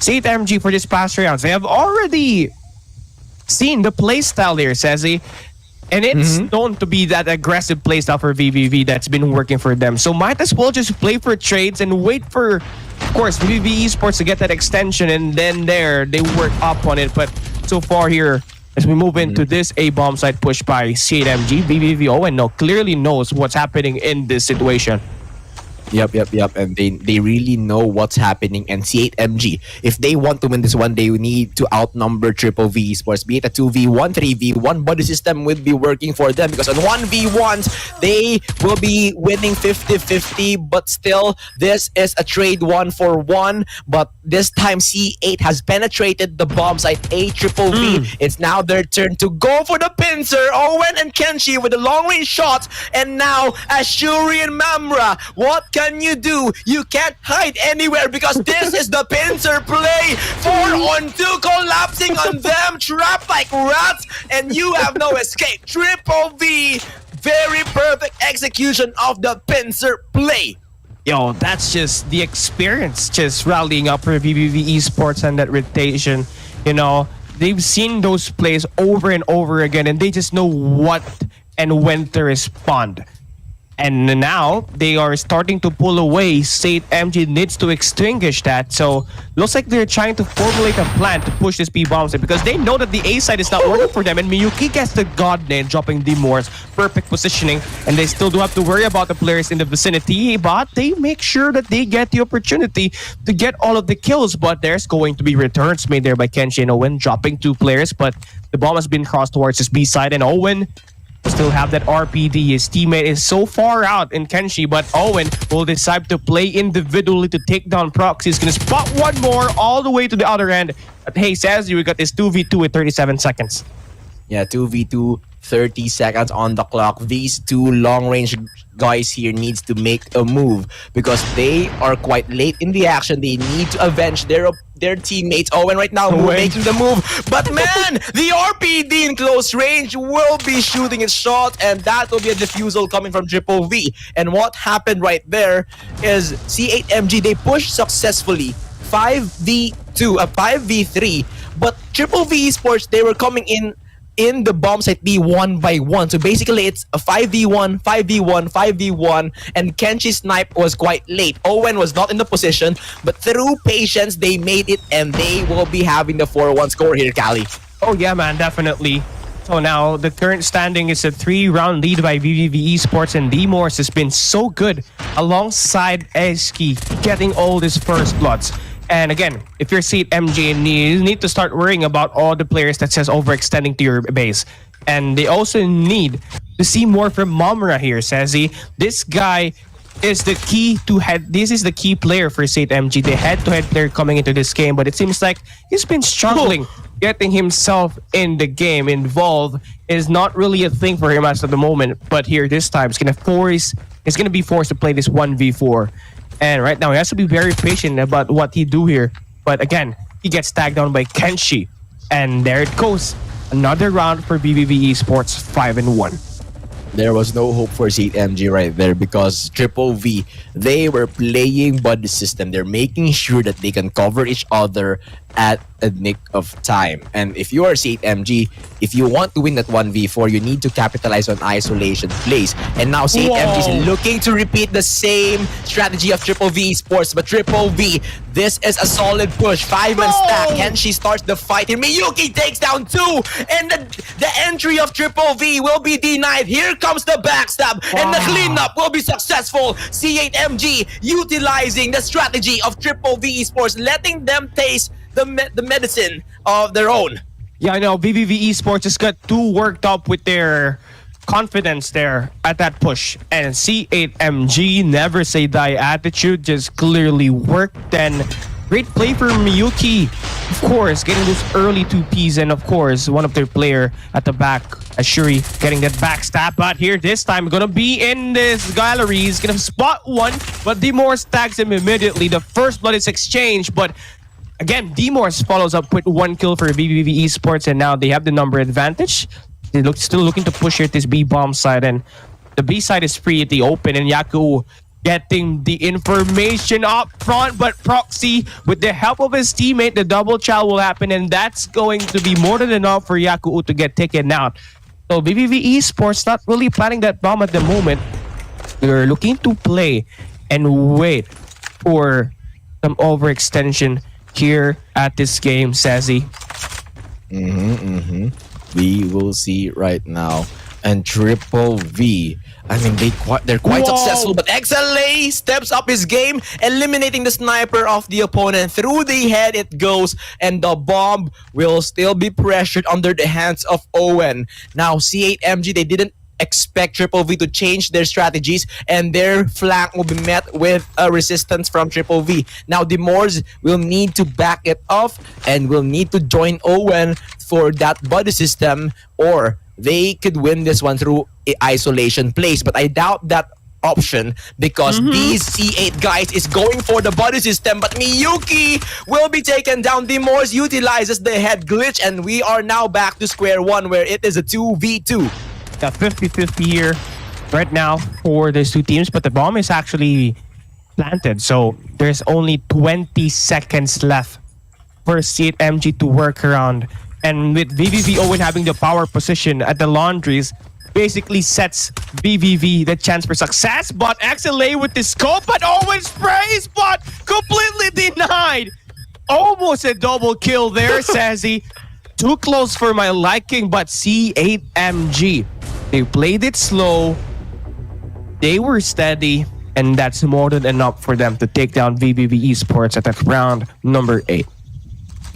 C8 MG for this past rounds, they have already seen the playstyle here, says he. And it's known to be that aggressive playstyle for VVV that's been working for them. So might as well just play for trades and wait for, of course, VVV Esports to get that extension, and then they work up on it. But so far here, as we move into this A-bomb site push by C8 MG, VVV Owen clearly knows what's happening in this situation. Yep. And they really know what's happening. And C8 MG, if they want to win this one, they need to outnumber Triple V Esports. Be it a 2v1, 3v1, but the system will be working for them because on 1v1s, they will be winning 50-50. But still, this is a trade 1-for-1. But this time, C8 has penetrated the bomb site A Triple V. It's now their turn to go for the pincer. Owen and Kenshi with the long-range shots. And now, Ashuri and Mamra, what can you do? You can't hide anywhere because this is the pincer play. 4-on-2 collapsing on them, trapped like rats, and you have no escape. Triple V, very perfect execution of the pincer play. Yo, that's just the experience, just rallying up for VVV Esports and that rotation. You know, they've seen those plays over and over again, and they just know what and when to respond. And now they are starting to pull away. C8 MG needs to extinguish that. So looks like they're trying to formulate a plan to push this B-bombs because they know that the A side is not working for them. And Miyuki gets the god name, dropping Lemors. Perfect positioning. And they still do have to worry about the players in the vicinity. But they make sure that they get the opportunity to get all of the kills. But there's going to be returns made there by Kenshi and Owen, dropping 2 players. But the bomb has been crossed towards his B side. And Owen still have that RPD. His teammate is so far out in Kenshi, but Owen will decide to play individually to take down Prox. He's gonna spot one more all the way to the other end. But hey, says you, we got this 2v2 with 37 seconds. Yeah, 2v2, 30 seconds on the clock. These 2 long-range guys here needs to make a move because they are quite late in the action. They need to avenge their teammates. Owen right now making the move. But man, the RPD in close range will be shooting its shot, and that will be a defusal coming from Triple V. And what happened right there is C8 MG, they pushed successfully 5v2, a 5v3, but Triple V Esports, they were coming in the bomb site B 1 by 1. So basically, it's a 5v1, 5v1, 5v1, and Kenshi's snipe was quite late. Owen was not in the position, but through patience, they made it, and they will be having the 4-1 score here, Cali. Oh yeah, man, definitely. So now, the current standing is a 3-round lead by VVV Esports, and Lemors has been so good alongside Eski, getting all these first bloods. And again, if you're C8 MG, you need to start worrying about all the players that says overextending to your base. And they also need to see more from Momra here, Sassy. This guy is the key to head. This is the key player for C8 MG, the head-to-head player coming into this game. But it seems like he's been struggling getting himself in the game involved. Is not really a thing for him as at the moment. But here this time, it's gonna be forced to play this 1v4. And right now, he has to be very patient about what he do here. But again, he gets tagged down by Kenshi. And there it goes. Another round for VVV Esports, 5-1. There was no hope for C8 MG right there because Triple V, they were playing buddy system. They're making sure that they can cover each other at a nick of time. And if you are C8 MG, if you want to win that 1v4, you need to capitalize on isolation plays. And now C8 MG is looking to repeat the same strategy of Triple V Esports. But Triple V, this is a solid push. 5-man stack. Kenshi starts the fight here. Miyuki takes down 2. And the entry of Triple V will be denied. Here comes the backstab. And the cleanup will be successful. C8 MG utilizing the strategy of Triple V Esports, letting them taste the medicine of their own. Yeah, I know. VVV Esports just got too worked up with their confidence there at that push. And C8 MG, never say die attitude, just clearly worked. And great play for Miyuki. Of course, getting those early 2Ps. And of course, one of their player at the back, Ashuri, getting that backstab. But here this time, gonna be in this gallery. He's gonna spot one, but Demorse tags him immediately. The first blood is exchanged, but again, Demorse follows up with 1 kill for VVV Esports, and now they have the number advantage. They still looking to push here at this B bomb side, and the B side is free at the open, and Yaku getting the information up front, but Proxy, with the help of his teammate, the double chow will happen, and that's going to be more than enough for Yaku to get taken out. So VVV Esports not really planning that bomb at the moment. They're looking to play and wait for some overextension here at this game, Sassy. We will see right now. And Triple V, I mean, they're quite successful, but XLA steps up his game, eliminating the sniper of the opponent. Through the head it goes, and the bomb will still be pressured under the hands of Owen. Now, C8 MG, they didn't expect Triple V to change their strategies, and their flank will be met with a resistance from Triple V. Now, Demorse will need to back it off and will need to join Owen for that buddy system, or they could win this one through isolation plays. But I doubt that option because these C8 guys is going for the buddy system, but Miyuki will be taken down. Demorse utilizes the head glitch, and we are now back to square one where it is a 2v2. Got 50-50 here right now for these two teams, but the bomb is actually planted, so there's only 20 seconds left for C8 MG to work around. And with VVV Owen having the power position at the laundries, basically sets VVV the chance for success. But XLA with the scope, but Owen sprays, but completely denied. Almost a double kill there, Sassy. Too close for my liking, but C8 MG, they played it slow, they were steady, and that's more than enough for them to take down VVV Esports at that round number 8.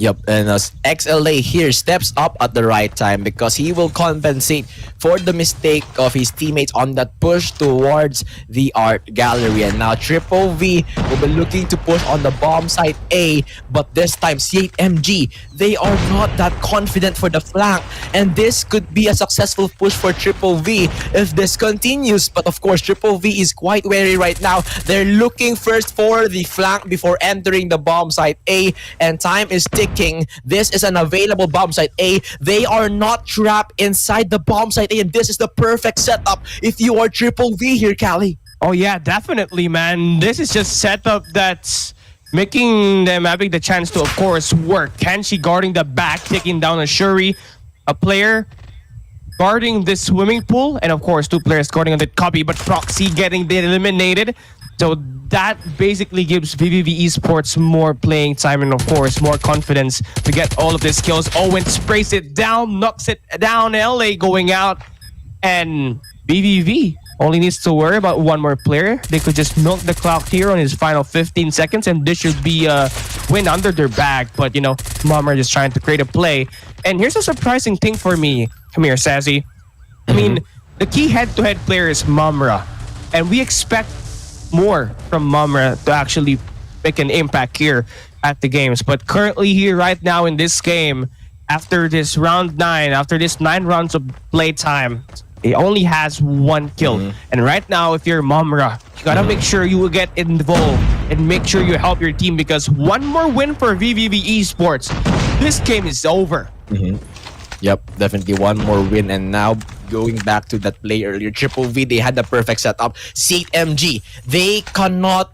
Yep, and XLA here steps up at the right time because he will compensate for the mistake of his teammates on that push towards the art gallery. And now Triple V will be looking to push on the bomb site A, but this time C8 MG, they are not that confident for the flank, and this could be a successful push for Triple V if this continues. But of course, Triple V is quite wary right now. They're looking first for the flank before entering the bomb site A, and time is ticking. This is an available bomb site A. They are not trapped inside the bomb site A, and this is the perfect setup if you are Triple V here, Callie. Oh yeah, definitely, man. This is just setup that's making them having the chance to, of course, work. Kenshi guarding the back, taking down a Shuri, a player guarding the swimming pool, and of course, 2 players guarding on the copy, but Proxy getting eliminated. So that basically gives VVV Esports more playing time and, of course, more confidence to get all of these kills. Owen sprays it down, knocks it down. LA going out. And VVV only needs to worry about one more player. They could just milk the clock here on his final 15 seconds, and this should be a win under their bag. But, you know, Momra just trying to create a play. And here's a surprising thing for me. Come here, Sassy. I mean, the key head-to-head player is Mumra, and we expect more from Mumra to actually make an impact here at the games. But currently here right now in this game, after this round 9, after this 9 rounds of playtime, he only has 1 kill. And right now, if you're Mumra, you gotta make sure you will get involved and make sure you help your team, because one more win for VVV Esports, this game is over. Yep, definitely one more win. And now going back to that play earlier, Triple V, they had the perfect setup. C8 MG, they cannot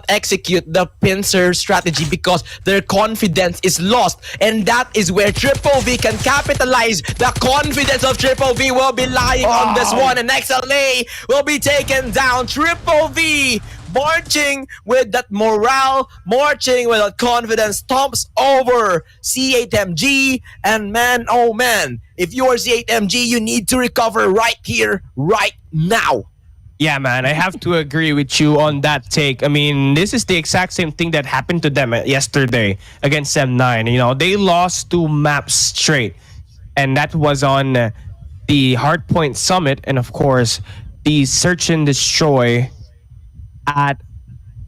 execute the pincer strategy because their confidence is lost, and that is where Triple V can capitalize. The confidence of Triple V will be lying on this one, and XLA will be taken down. Triple V marching with that morale, marching with that confidence, stomps over C8MG. And man, oh man, if you are C8MG, you need to recover right here, right now. Yeah, man, I have to agree with you on that take. I mean, this is the exact same thing that happened to them yesterday against M9. You know, they lost 2 maps straight, and that was on the Hardpoint Summit, and of course, the Search and Destroy at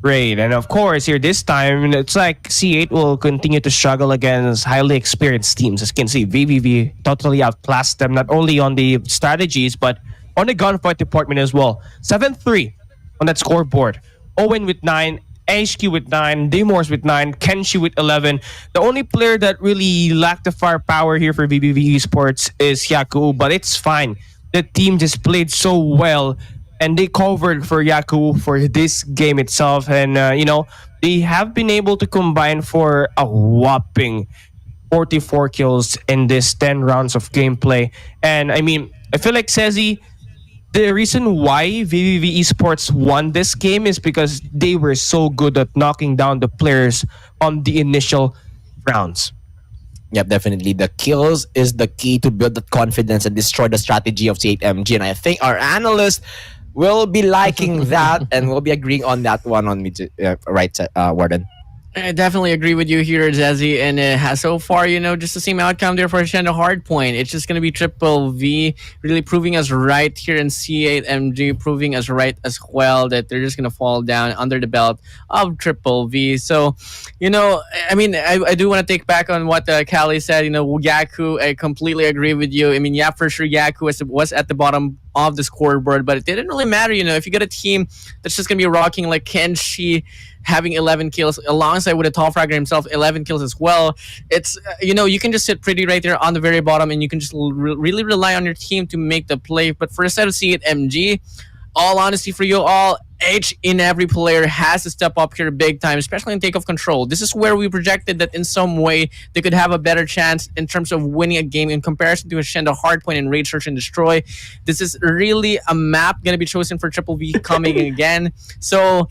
Raid. And of course, here this time, it's like C8 will continue to struggle against highly experienced teams. As you can see, VVV totally outclassed them, not only on the strategies, but on the gunfight department as well. 7-3 on that scoreboard. Owen with 9, HQ with 9, Dimors with 9, Kenshi with 11. The only player that really lacked the firepower here for VVV Esports is Yaku, but it's fine. The team just played so well, and they covered for Yaku for this game itself. And, they have been able to combine for a whopping 44 kills in this 10 rounds of gameplay. And, I mean, I feel like Sezi, the reason why VVV Esports won this game is because they were so good at knocking down the players on the initial rounds. Yep, definitely. The kills is the key to build that confidence and destroy the strategy of C8MG. And I think our analysts will be liking that and will be agreeing on that one on me, right, Warden? I definitely agree with you here, Zezzy. And it has so far, just the same outcome there for Hacienda Hardpoint. It's just going to be Triple V really proving us right here, in C8MG proving us right as well, that they're just going to fall down under the belt of Triple V. So, I do want to take back on what Callie said. Yaku, I completely agree with you. I mean, yeah, for sure, Yaku was at the bottom of the scoreboard, but it didn't really matter. If you get a team that's just going to be rocking like Kenshi, having 11 kills alongside with a top fragger himself, 11 kills as well. It's, you can just sit pretty right there on the very bottom, and you can just really rely on your team to make the play. But for a set of C8MG, all honesty for you all, each and every player has to step up here big time, especially in takeoff control. This is where we projected that in some way they could have a better chance in terms of winning a game in comparison to Hacienda Hardpoint and Raid, Search and Destroy. This is really a map going to be chosen for Triple V coming again. So,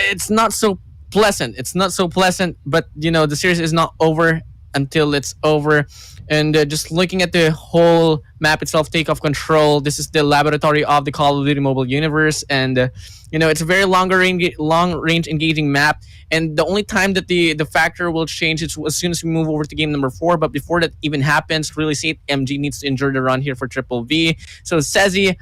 it's not so pleasant. It's not so pleasant, but, the series is not over until it's over. And just looking at the whole map itself, takeoff control, this is the laboratory of the Call of Duty mobile universe. And, it's a very long range engaging map. And the only time that the factor will change is as soon as we move over to game number 4. But before that even happens, really, C8MG needs to endure the run here for Triple V. So, Sezi,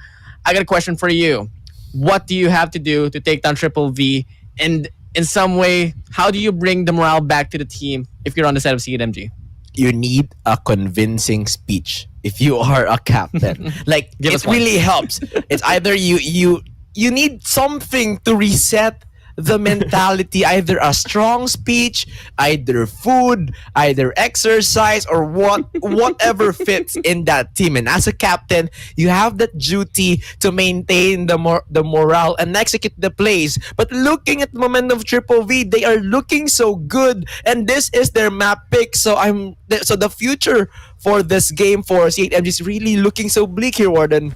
I got a question for you. What do you have to do to take down Triple V? And in some way, how do you bring the morale back to the team if you're on the side of C8MG? You need a convincing speech if you are a captain. Like, it really helps. It's either you need something to reset the mentality, either a strong speech, either food, either exercise, or whatever fits in that team. And as a captain, you have that duty to maintain the morale and execute the plays. But looking at the momentum of Triple V, they are looking so good, and this is their map pick. So the future for this game for C8MG is really looking so bleak here, Warden.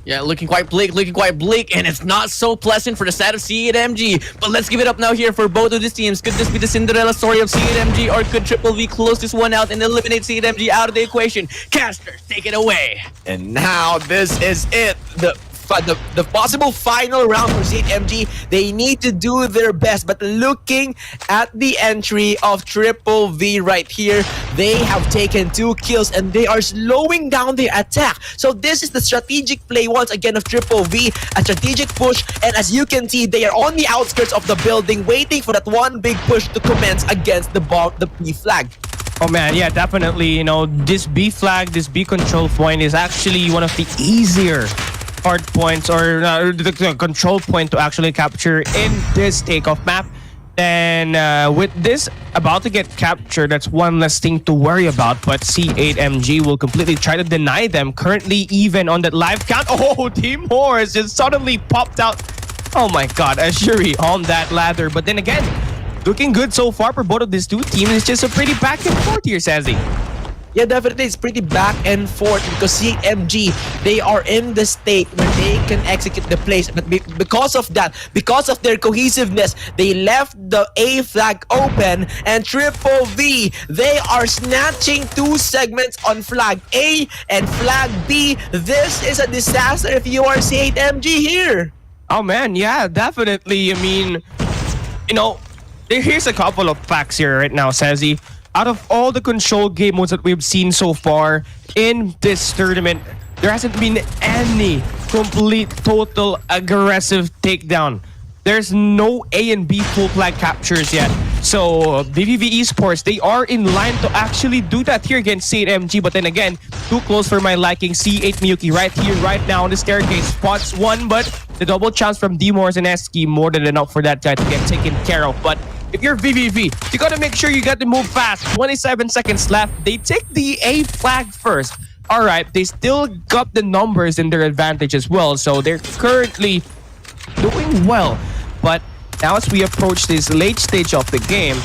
Yeah, looking quite bleak, and it's not so pleasant for the side of C8MG. But let's give it up now here for both of these teams. Could this be the Cinderella story of C8MG, or could Triple V close this one out and eliminate C8MG out of the equation? Casters, take it away. And now this is it. The the possible final round for C8MG. They need to do their best, but looking at the entry of Triple V right here, they have taken 2 kills and they are slowing down their attack. So this is the strategic play once again of Triple V, a strategic push, and as you can see, they are on the outskirts of the building waiting for that one big push to commence against the B flag. Oh man, yeah, definitely. You know, this B flag, this B control point is actually one of the easier hard points or the control point to actually capture in this takeoff map. And with this about to get captured, that's one less thing to worry about. But C8MG will completely try to deny them. Currently, even on that live count, oh, Team Morris just suddenly popped out. Oh my God, Ashuri on that ladder. But then again, looking good so far for both of these two teams. It's just a pretty back and forth here, Sazi. Yeah, definitely. It's pretty back and forth because C8MG, they are in the state where they can execute the plays. But because of that, because of their cohesiveness, they left the A flag open. And Triple V, they are snatching 2 segments on flag A and flag B. This is a disaster if you are C8MG here. Oh man, yeah, definitely. I mean, you know, here's a couple of facts here right now, Sazi. Out of all the control game modes that we've seen so far in this tournament, there hasn't been any complete, total, aggressive takedown. There's no A and B full flag captures yet. So VVV ESPORTS, they are in line to actually do that here against C8MG. But then again, too close for my liking. C8 Miyuki right here, right now on the staircase. Spots one, but the double chance from D-Morris and Eski more than enough for that guy to get taken care of. But if you're VVV, you gotta make sure you got to move fast. 27 seconds left. They take the A flag first. All right, they still got the numbers in their advantage as well. So they're currently doing well. But now as we approach this late stage of the game,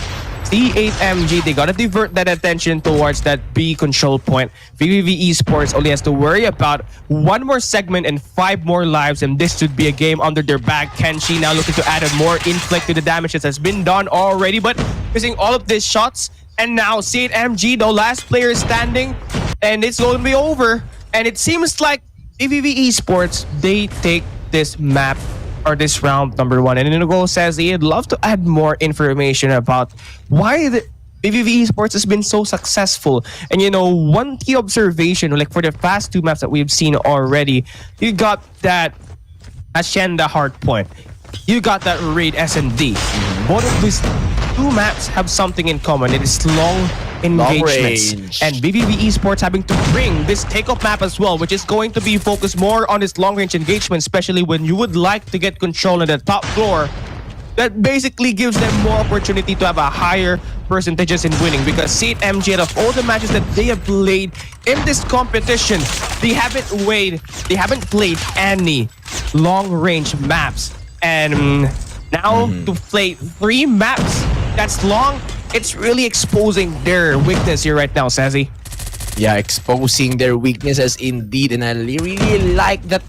C8MG, they gotta divert that attention towards that B control point. VVV ESPORTS only has to worry about 1 more segment and 5 more lives, and this should be a game under their bag. Kenshi now looking to add a more inflict to the damage that has been done already, but missing all of these shots. And now C8MG, the last player standing, and it's going to be over. And it seems like VVV ESPORTS, they take this map or this round number 1. And Inigo says he'd love to add more information about why the VVV ESPORTS has been so successful. And you know, one key observation, like for the past 2 maps that we've seen already, you got that Hacienda Hardpoint, you got that Raid S&D. Both of these 2 maps have something in common. It is long engagements. range. And VVV ESPORTS having to bring this takeoff map as well, which is going to be focused more on this long range engagement, especially when you would like to get control on the top floor. That basically gives them more opportunity to have a higher percentages in winning, because C8MG, out of all the matches that they have played in this competition, they haven't played any long range maps. And now to play 3 maps that's long, it's really exposing their weakness here right now, Sazi. Yeah, exposing their weaknesses indeed, and I really like that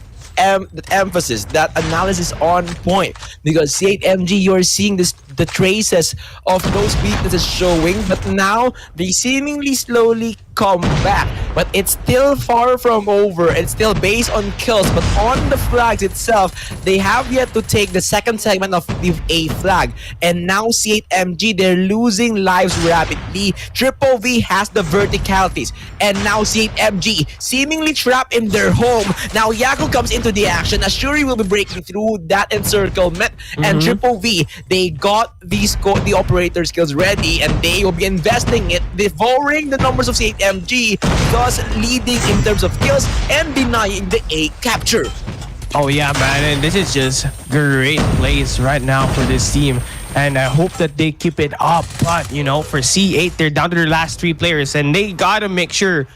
emphasis, that analysis on point, because C8MG, you're seeing the traces of those weaknesses showing, but now they seemingly slowly come back. But it's still far from over. It's still based on kills, but on the flags itself, they have yet to take the second segment of the A flag. And now C8MG, they're losing lives rapidly. Triple V has the verticalities, and now C8MG seemingly trapped in their home. Now Yaku comes into the action. Ashuri will be breaking through that encirclement, and Triple V, they got the operator skills ready, and they will be investing it, devouring the numbers of C8MG, thus leading in terms of kills and denying the A capture. Oh yeah, man, and this is just great plays right now for this team, and I hope that they keep it up. But you know, for C8, they're down to their last 3 players, and they gotta make sure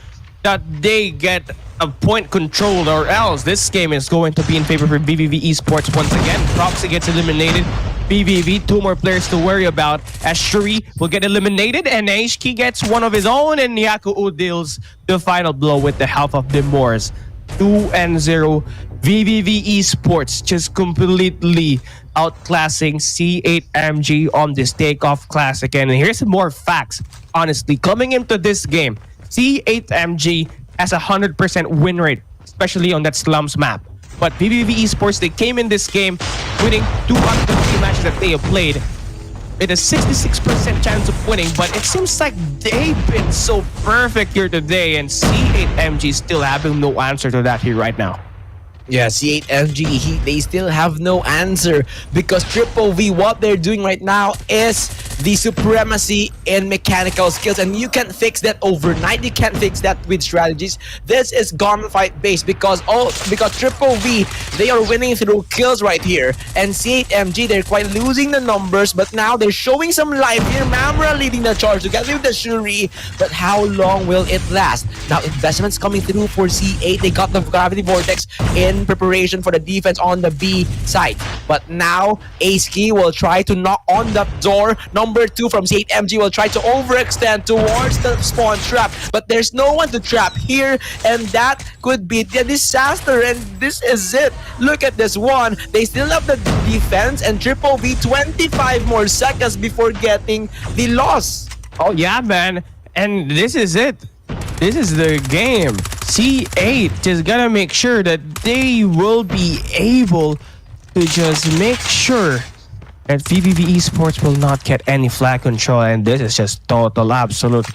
that they get a point control, or else this game is going to be in favor for VVV ESPORTS once again. Proxy gets eliminated. VVV, 2 more players to worry about, as Shuri will get eliminated, and HK gets one of his own, and Yaku deals the final blow with the help of the Moors. 2-0. VVV ESPORTS just completely outclassing C8MG on this takeoff classic. And here's some more facts. Honestly, coming into this game, C8MG has a 100% win rate, especially on that Slums map. But VVV Esports, they came in this game winning 2 out of the 3 matches that they have played. It a 66% chance of winning, but it seems like they've been so perfect here today, and C8 MG still having no answer to that here right now. Yeah, C8 MG, they still have no answer because Triple V, what they're doing right now is the supremacy in mechanical skills, and you can't fix that overnight. You can't fix that with strategies. This is gunfight based because Triple V, they are winning through kills right here, and C8 MG, they're quite losing the numbers, but now they're showing some life here. Mamra leading the charge together with the Shuri, but how long will it last? Now investments coming through for C8. They got the gravity vortex in preparation for the defense on the B side, but now Ace-Key will try to knock on that door. Number 2 from C8 MG will try to overextend towards the spawn trap, but there's no one to trap here, and that could be the disaster, and this is it. Look at this one. They still have the defense, and Triple V 25 more seconds before getting the loss. Oh yeah, man, and this is it. This is the game. C8 just gotta make sure that they will be able to just make sure that VVV Esports will not get any flag control, and this is just total absolute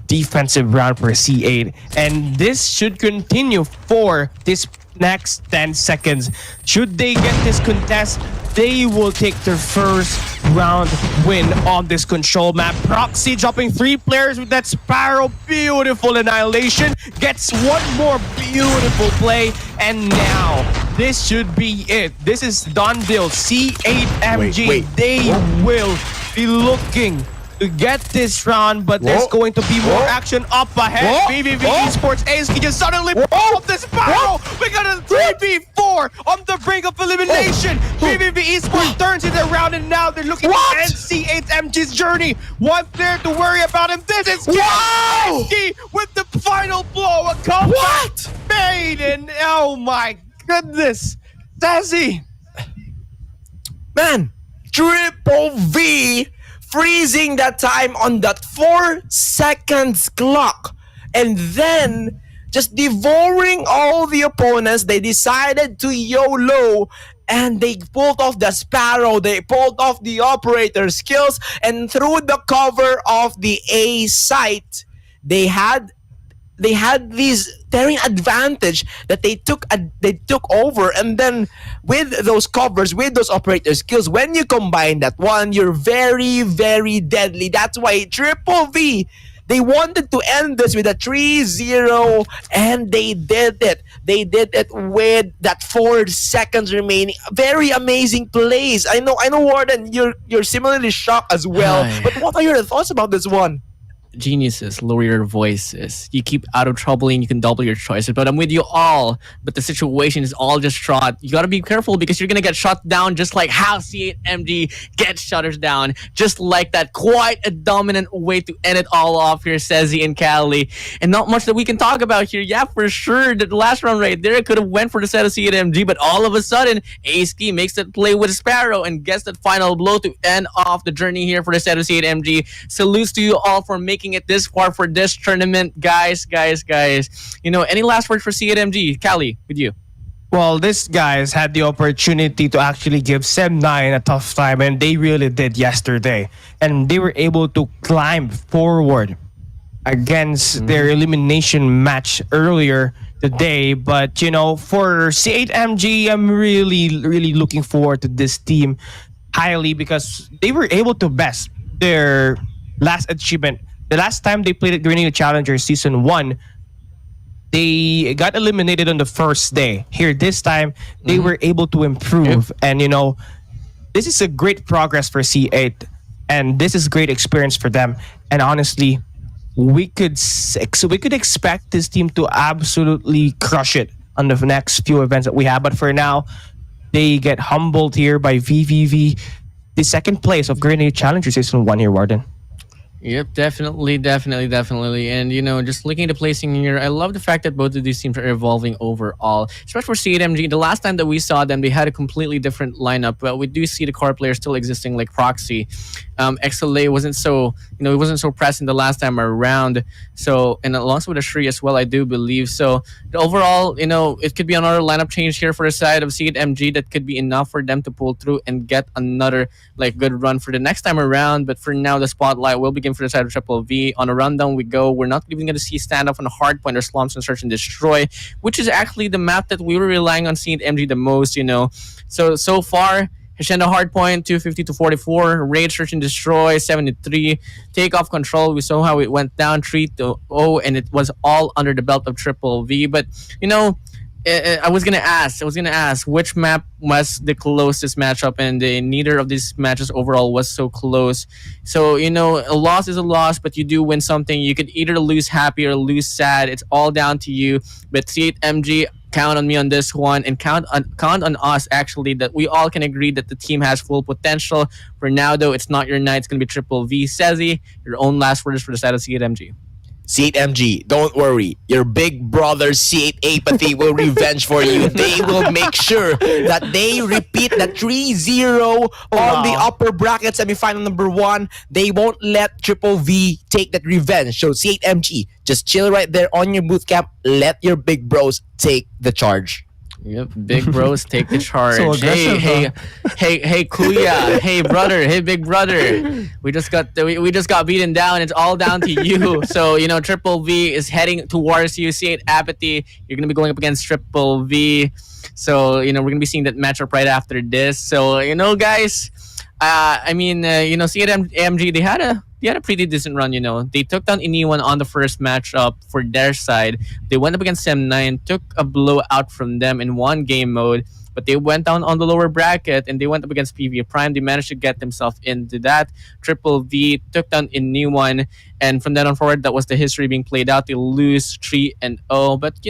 defensive round for C8, and this should continue for this next 10 seconds. Should they get this contest, they will take their first round win on this control map. Proxy dropping 3 players with that Sparrow. Beautiful annihilation. Gets one more beautiful play. And now, this should be it. This is done deal. C8MG, Wait. they will be looking to get this round, but there's going to be more action up ahead. VVV Esports Ace-Key just suddenly pulled this barrel. We got a 3v4 on the brink of elimination. VVV Esports turns it around, and now they're looking to end C8MG's journey. One player to worry about, and this is Ace-Key with the final blow. A comeback made, and oh my goodness, Dazzy. Man, Triple V freezing that time on that 4 seconds clock, and then just devouring all the opponents. They decided to YOLO, and they pulled off the Sparrow, they pulled off the operator skills, and through the cover of the A site, they had this daring advantage that they took over, and then with those covers, with those operator skills, when you combine that one, you're very, very deadly. That's why Triple V, they wanted to end this with a 3-0, and they did it. They did it with that 4 seconds remaining. Very amazing plays. I know, Warden, you're similarly shocked as well. Hi. But what are your thoughts about this one? Geniuses, lower your voices. You keep out of trouble and you can double your choices. But I'm with you all. But the situation is all just shot. You gotta be careful because you're gonna get shut down just like how C8MG gets shutters down. Just like that. Quite a dominant way to end it all off here, Sezi and Cali. And not much that we can talk about here. Yeah, for sure. The last round right there could have went for the set of C8MG, but all of a sudden, Ace-Key makes that play with Sparrow and gets that final blow to end off the journey here for the set of C8MG. Salutes to you all for making it this far for this tournament, guys. You know, any last words for C8MG? Cali, with you. Well, these guys had the opportunity to actually give Sem9 a tough time, and they really did yesterday. And they were able to climb forward against their elimination match earlier today. But, you know, for C8MG, I'm really looking forward to this team highly because they were able to best their last achievement. The last time they played at Garena Challenger Season 1, they got eliminated on the first day. Here, this time, they were able to improve. And, you know, this is a great progress for C8. And this is great experience for them. And honestly, we could expect this team to absolutely crush it on the next few events that we have. But for now, they get humbled here by VVV, the second place of Garena Challenger Season 1 here, Warden. Yep, definitely. And, you know, just looking at the placing here, I love the fact that both of these teams are evolving overall. Especially for C8MG, the last time that we saw them, they had a completely different lineup. But we do see the core players still existing like Proxy. XLA wasn't so, it wasn't so present the last time around. So, and alongside with the Shri as well, I do believe. So overall, it could be another lineup change here for the side of C8MG that could be enough for them to pull through and get another like good run for the next time around. But for now, the spotlight will begin for the side of Triple V. On a rundown we go. We're not even going to see Standoff on a Hardpoint or Slums and Search and Destroy, which is actually the map that we were relying on C8MG the most. So far, Hacienda Hardpoint 250 to 44, Raid Search and Destroy 73, Takeoff Control. We saw how it went down 3-0, and it was all under the belt of Triple V. But I was gonna ask which map was the closest matchup, and neither of these matches overall was so close. So a loss is a loss, but you do win something. You could either lose happy or lose sad. It's all down to you. But C8MG, count on me on this one, and count on us actually, that we all can agree that the team has full potential. For now though, it's not your night. It's gonna be Triple V. Sezi, your own last words for the side of C8MG. C8MG, don't worry. Your big brother C8 AEIPATHY will revenge for you. They will make sure that they repeat the 3-0 on the upper bracket semifinal number 1. They won't let Triple V take that revenge. So C8MG, just chill right there on your boot camp. Let your big bros take the charge. Yep, big bros take the charge. So aggressive, hey, Kuya, hey brother, hey big brother. We just got beaten down. It's all down to you. So Triple V is heading towards you. C8 AEIPATHY, you're gonna be going up against Triple V. So we're gonna be seeing that matchup right after this. So guys, C8 AMG, they had a pretty decent run. They took down Iniwan on the first matchup for their side. They went up against M9, took a blowout from them in one game mode, but they went down on the lower bracket and they went up against PV Prime. They managed to get themselves into that. Triple V took down Iniwan, and from then on forward, that was the history being played out. They lose 3-0. But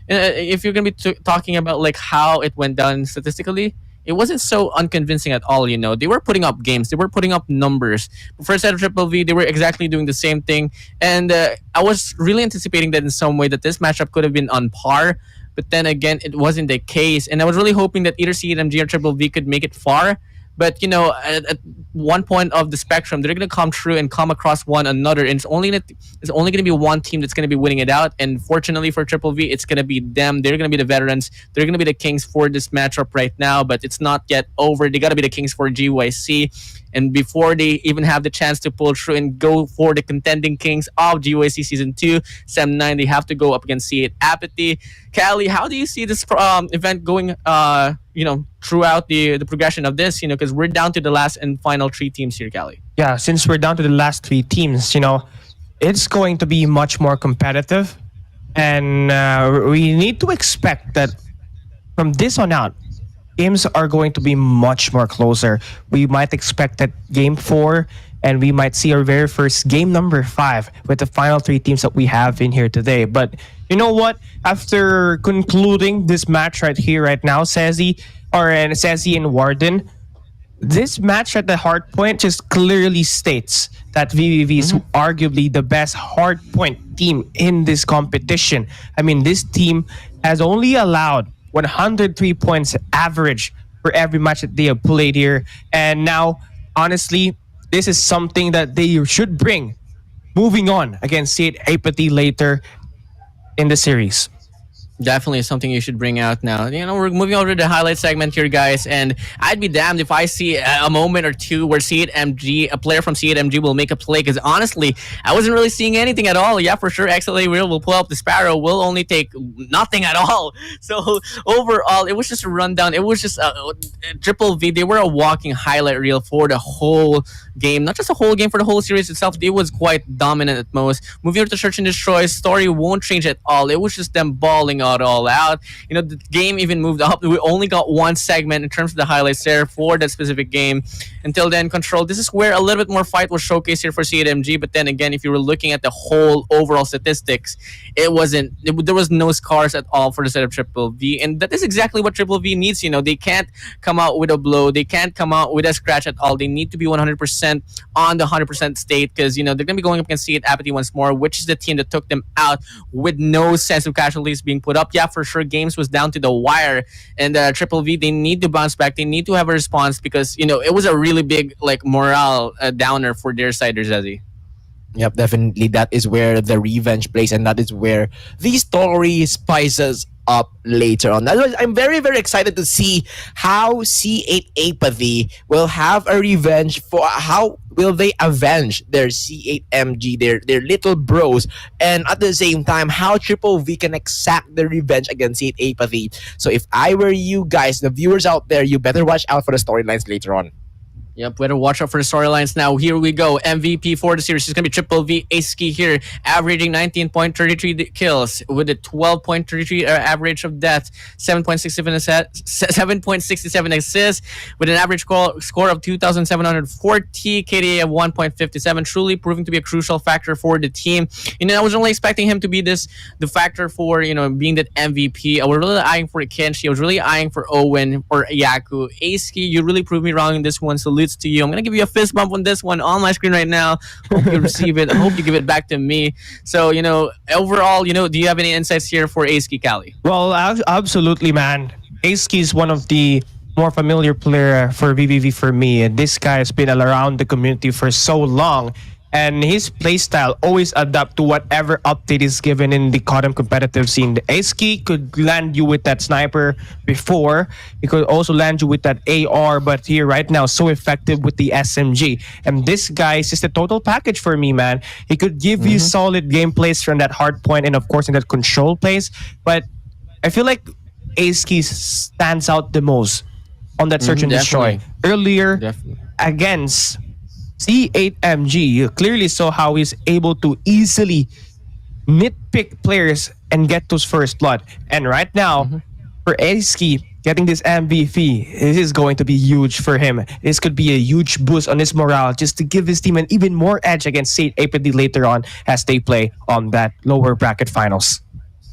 if you're gonna be talking about like how it went down statistically, it wasn't so unconvincing at all. They were putting up games, they were putting up numbers. First side of Triple V, they were exactly doing the same thing, and I was really anticipating that in some way that this matchup could have been on par. But then again, it wasn't the case, and I was really hoping that either C8MG or Triple V could make it far. But at one point of the spectrum, they're gonna come through and come across one another, and it's only gonna be one team that's gonna be winning it out. And fortunately for Triple V, it's gonna be them. They're gonna be the veterans. They're gonna be the kings for this matchup right now. But it's not yet over. They gotta be the kings for GYC. And before they even have the chance to pull through and go for the contending kings of GYC Season 2, SEM9, they have to go up against C8 AEIPATHY. Callie, how do you see this event going, throughout the progression of this? Because we're down to the last and final 3 teams here, Callie. Yeah, since we're down to the last 3 teams, it's going to be much more competitive. And we need to expect that from this on out, games are going to be much more closer. We might expect that game 4, and we might see our very first game number 5 with the final 3 teams that we have in here today. But you know what? After concluding this match right here, right now, Sezi and Warden, this match at the Hardpoint just clearly states that VVV is arguably the best Hardpoint team in this competition. This team has only allowed 103 points average for every match that they have played here. And now, honestly, this is something that they should bring moving on against C8 AEIPATHY later in the series. Definitely something you should bring out now. We're moving over to the highlight segment here, guys, and I'd be damned if I see a moment or two where C8MG, a player from C8MG, will make a play, because honestly, I wasn't really seeing anything at all. Yeah, for sure, XLA will pull up the Sparrow, will only take nothing at all. So overall, it was just a rundown. It was just Triple V. They were a walking highlight reel for the whole game, not just the whole game, for the whole series itself. It was quite dominant at most. Moving over to Search and Destroy, story won't change at all. It was just them balling all out. The game even moved up. We only got one segment in terms of the highlights there for that specific game. Until then, Control, this is where a little bit more fight was showcased here for C8MG. But then again, if you were looking at the whole overall statistics, there was no scars at all for the set of Triple V, and that is exactly what Triple V needs. They can't come out with a blow, they can't come out with a scratch at all. They need to be 100% on the 100% state, because they're gonna be going up against C8 AEIPATHY once more, which is the team that took them out with no sense of casualties being put up. Yeah, for sure, games was down to the wire, and Triple V, they need to bounce back. They need to have a response because it was a really big like morale downer for their side, Zazi. Yep, definitely. That is where the revenge plays, and that is where the story spices up later on. That's why I'm very, very excited to see how C8 Apathy will have a revenge for how will they avenge their C8 MG, their little bros, and at the same time, how Triple V can exact the revenge against C8 Apathy. So if I were you guys, the viewers out there, you better watch out for the storylines later on. Yep, better watch out for the storylines now. Here we go. MVP for the series is going to be Triple V Aski here, averaging 19.33 kills with a 12.33 average of death, 7.67 assists, with an average score of 2,740, KDA of 1.57, truly proving to be a crucial factor for the team. I was only expecting him to be the factor for, being that MVP. I was really eyeing for Kenshi. I was really eyeing for Owen or Yaku. Aski, you really proved me wrong in this one. Salutes to you. I'm gonna give you a fist bump on this one on my screen right now. Hope you receive it. I hope you give it back to me. So overall, do you have any insights here for Aski, Kali? Well, absolutely, man. Aski is one of the more familiar player for VVV for me, and this guy has been around the community for so long. And his playstyle always adapt to whatever update is given in the CODM competitive scene. The Aski could land you with that sniper before. He could also land you with that AR, but here right now, so effective with the SMG. And this guy is just a total package for me, man. He could give you solid gameplays from that hardpoint and of course in that control plays. But I feel like Aski stands out the most on that search and destroy. Earlier against C8MG, you clearly saw how he's able to easily nitpick players and get those first blood. And right now, for Aski, getting this MVP, this is going to be huge for him. This could be a huge boost on his morale just to give his team an even more edge against C8 Apathy later on as they play on that lower bracket finals.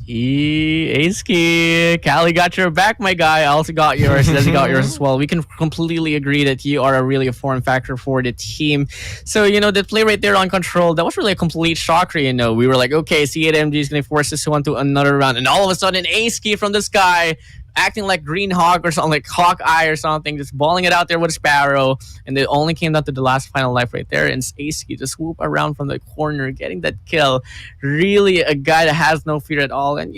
Aski, Callie got your back, my guy. I also got yours. Desi got yours as well. We can completely agree that you are really a foreign factor for the team. So, the play right there on control, that was really a complete shocker, We were like, okay, C8MG is going to force this one to another round. And all of a sudden, Aski from the sky, acting like Green Hawk or something, like Hawkeye or something, just balling it out there with Sparrow. And it only came down to the last final life right there. And Aski just swoop around from the corner, getting that kill. Really a guy that has no fear at all. And,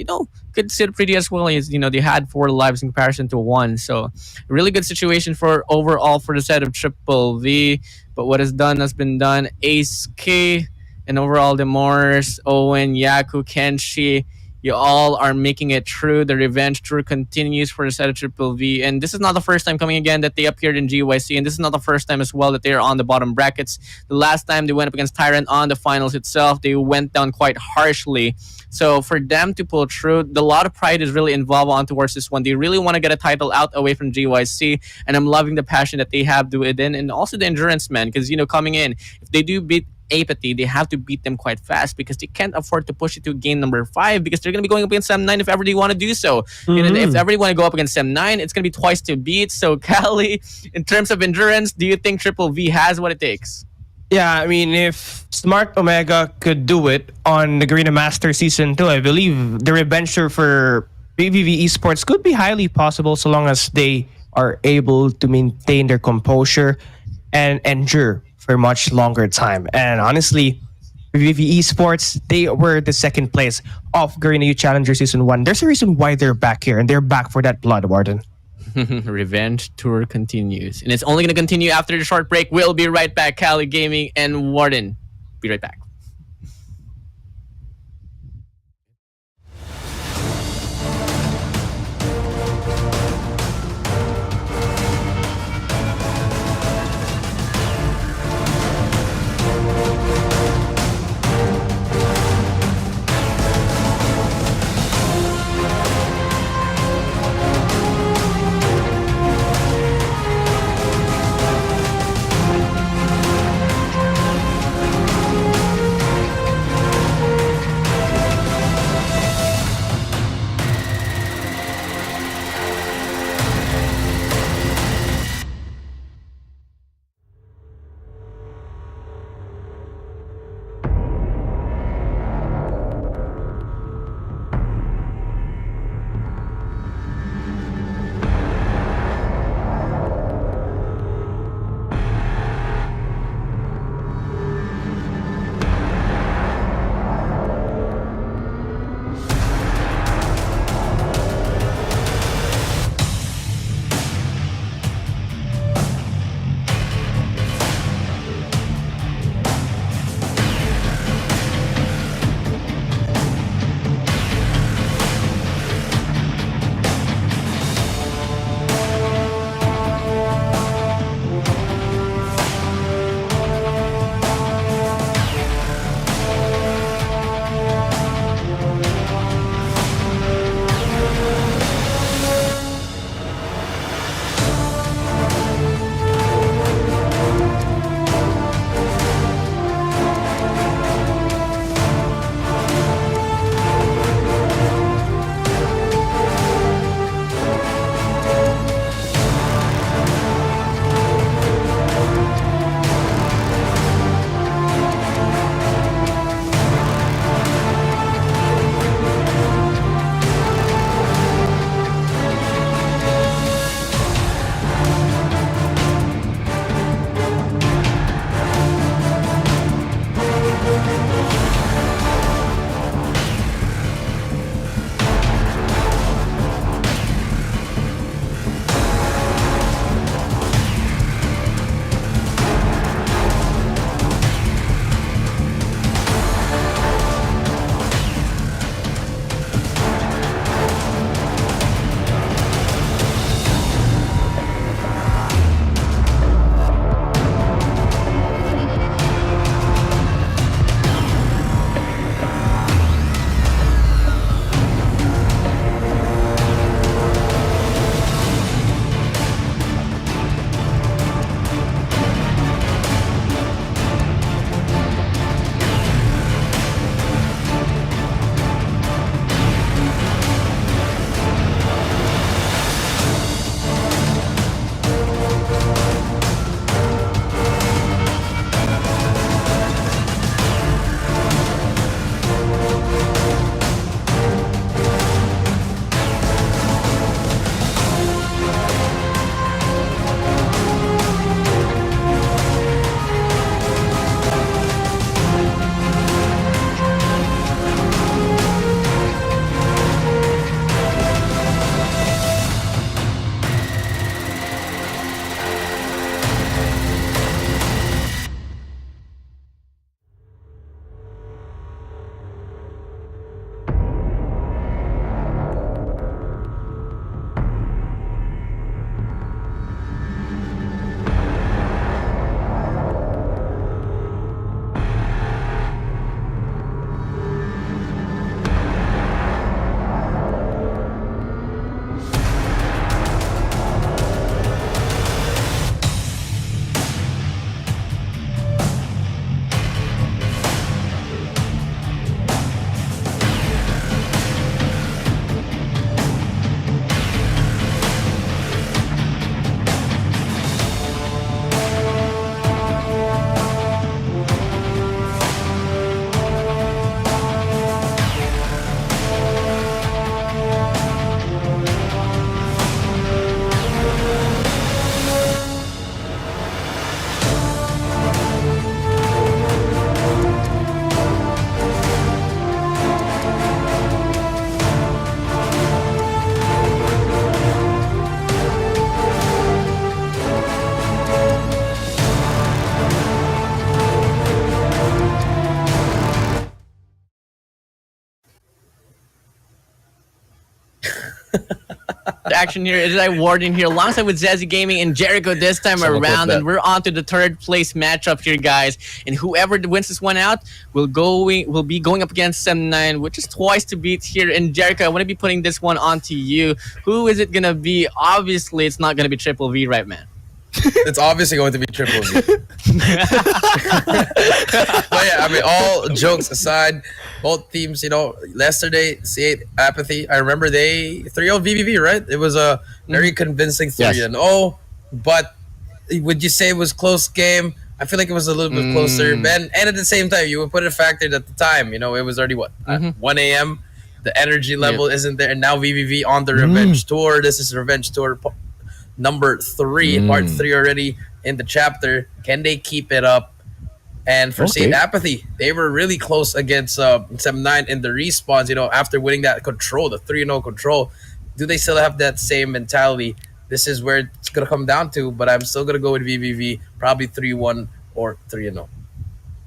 could sit pretty as well. As, they had 4 lives in comparison to 1. So, really good situation for overall for the set of Triple V. But what is done has been done. Aski and overall the Morris, Owen, Yaku, Kenshi, you all are making it true. The revenge tour continues for the set of Triple V. And this is not the first time coming again that they appeared in GYC. And this is not the first time as well that they are on the bottom brackets. The last time they went up against Tyrant on the finals itself, they went down quite harshly. So for them to pull through, a lot of pride is really involved on towards this one. They really want to get a title out away from GYC. And I'm loving the passion that they have to it in. And also the endurance, man. Because, coming in, if they do beat Apathy, they have to beat them quite fast because they can't afford to push it to game number 5 because they're going to be going up against M9 if ever they want to do so. If ever they want to go up against M9, it's going to be twice to beat. So, Kali, in terms of endurance, do you think Triple V has what it takes? Yeah, I mean, if Smart Omega could do it on the Garena Master Season 2, I believe the revenge tour for VVV Esports could be highly possible so long as they are able to maintain their composure and endure for much longer time. And honestly, VVV Esports, they were the second place of Garena Youth Challenger Season 1. There's a reason why they're back here, and they're back for that blood, Warden. Revenge tour continues. And it's only going to continue after the short break. We'll be right back. Kali Gaming and Warden. Be right back. The action here is I Warden here alongside with Zazzy Gaming and Jericho this time Someone put around, that. and we're on to the third place matchup here, guys. And whoever wins this one out will be going up against 7-9, which is twice to beat here. And Jericho, I want to be putting this one onto you. Who is it gonna be? Obviously, it's not gonna be Triple V, right, man? It's obviously going to be Triple V. But yeah, I mean, all jokes aside, both teams, yesterday, C8 Apathy, I remember they 3-0 VVV, right? It was a very convincing 3-0. But would you say it was close game? I feel like it was a little bit closer. And at the same time, you would put it factored at the time. It was already, 1 a.m.? The energy level isn't there. And now VVV on the revenge tour. This is revenge tour number 3, part 3 already in the chapter. Can they keep it up? And for Saint Apathy, they were really close against 7-9 in the respawns, after winning that control, the 3-0 control. Do they still have that same mentality? This is where it's going to come down to, but I'm still going to go with VVV, probably 3-1 or 3-0.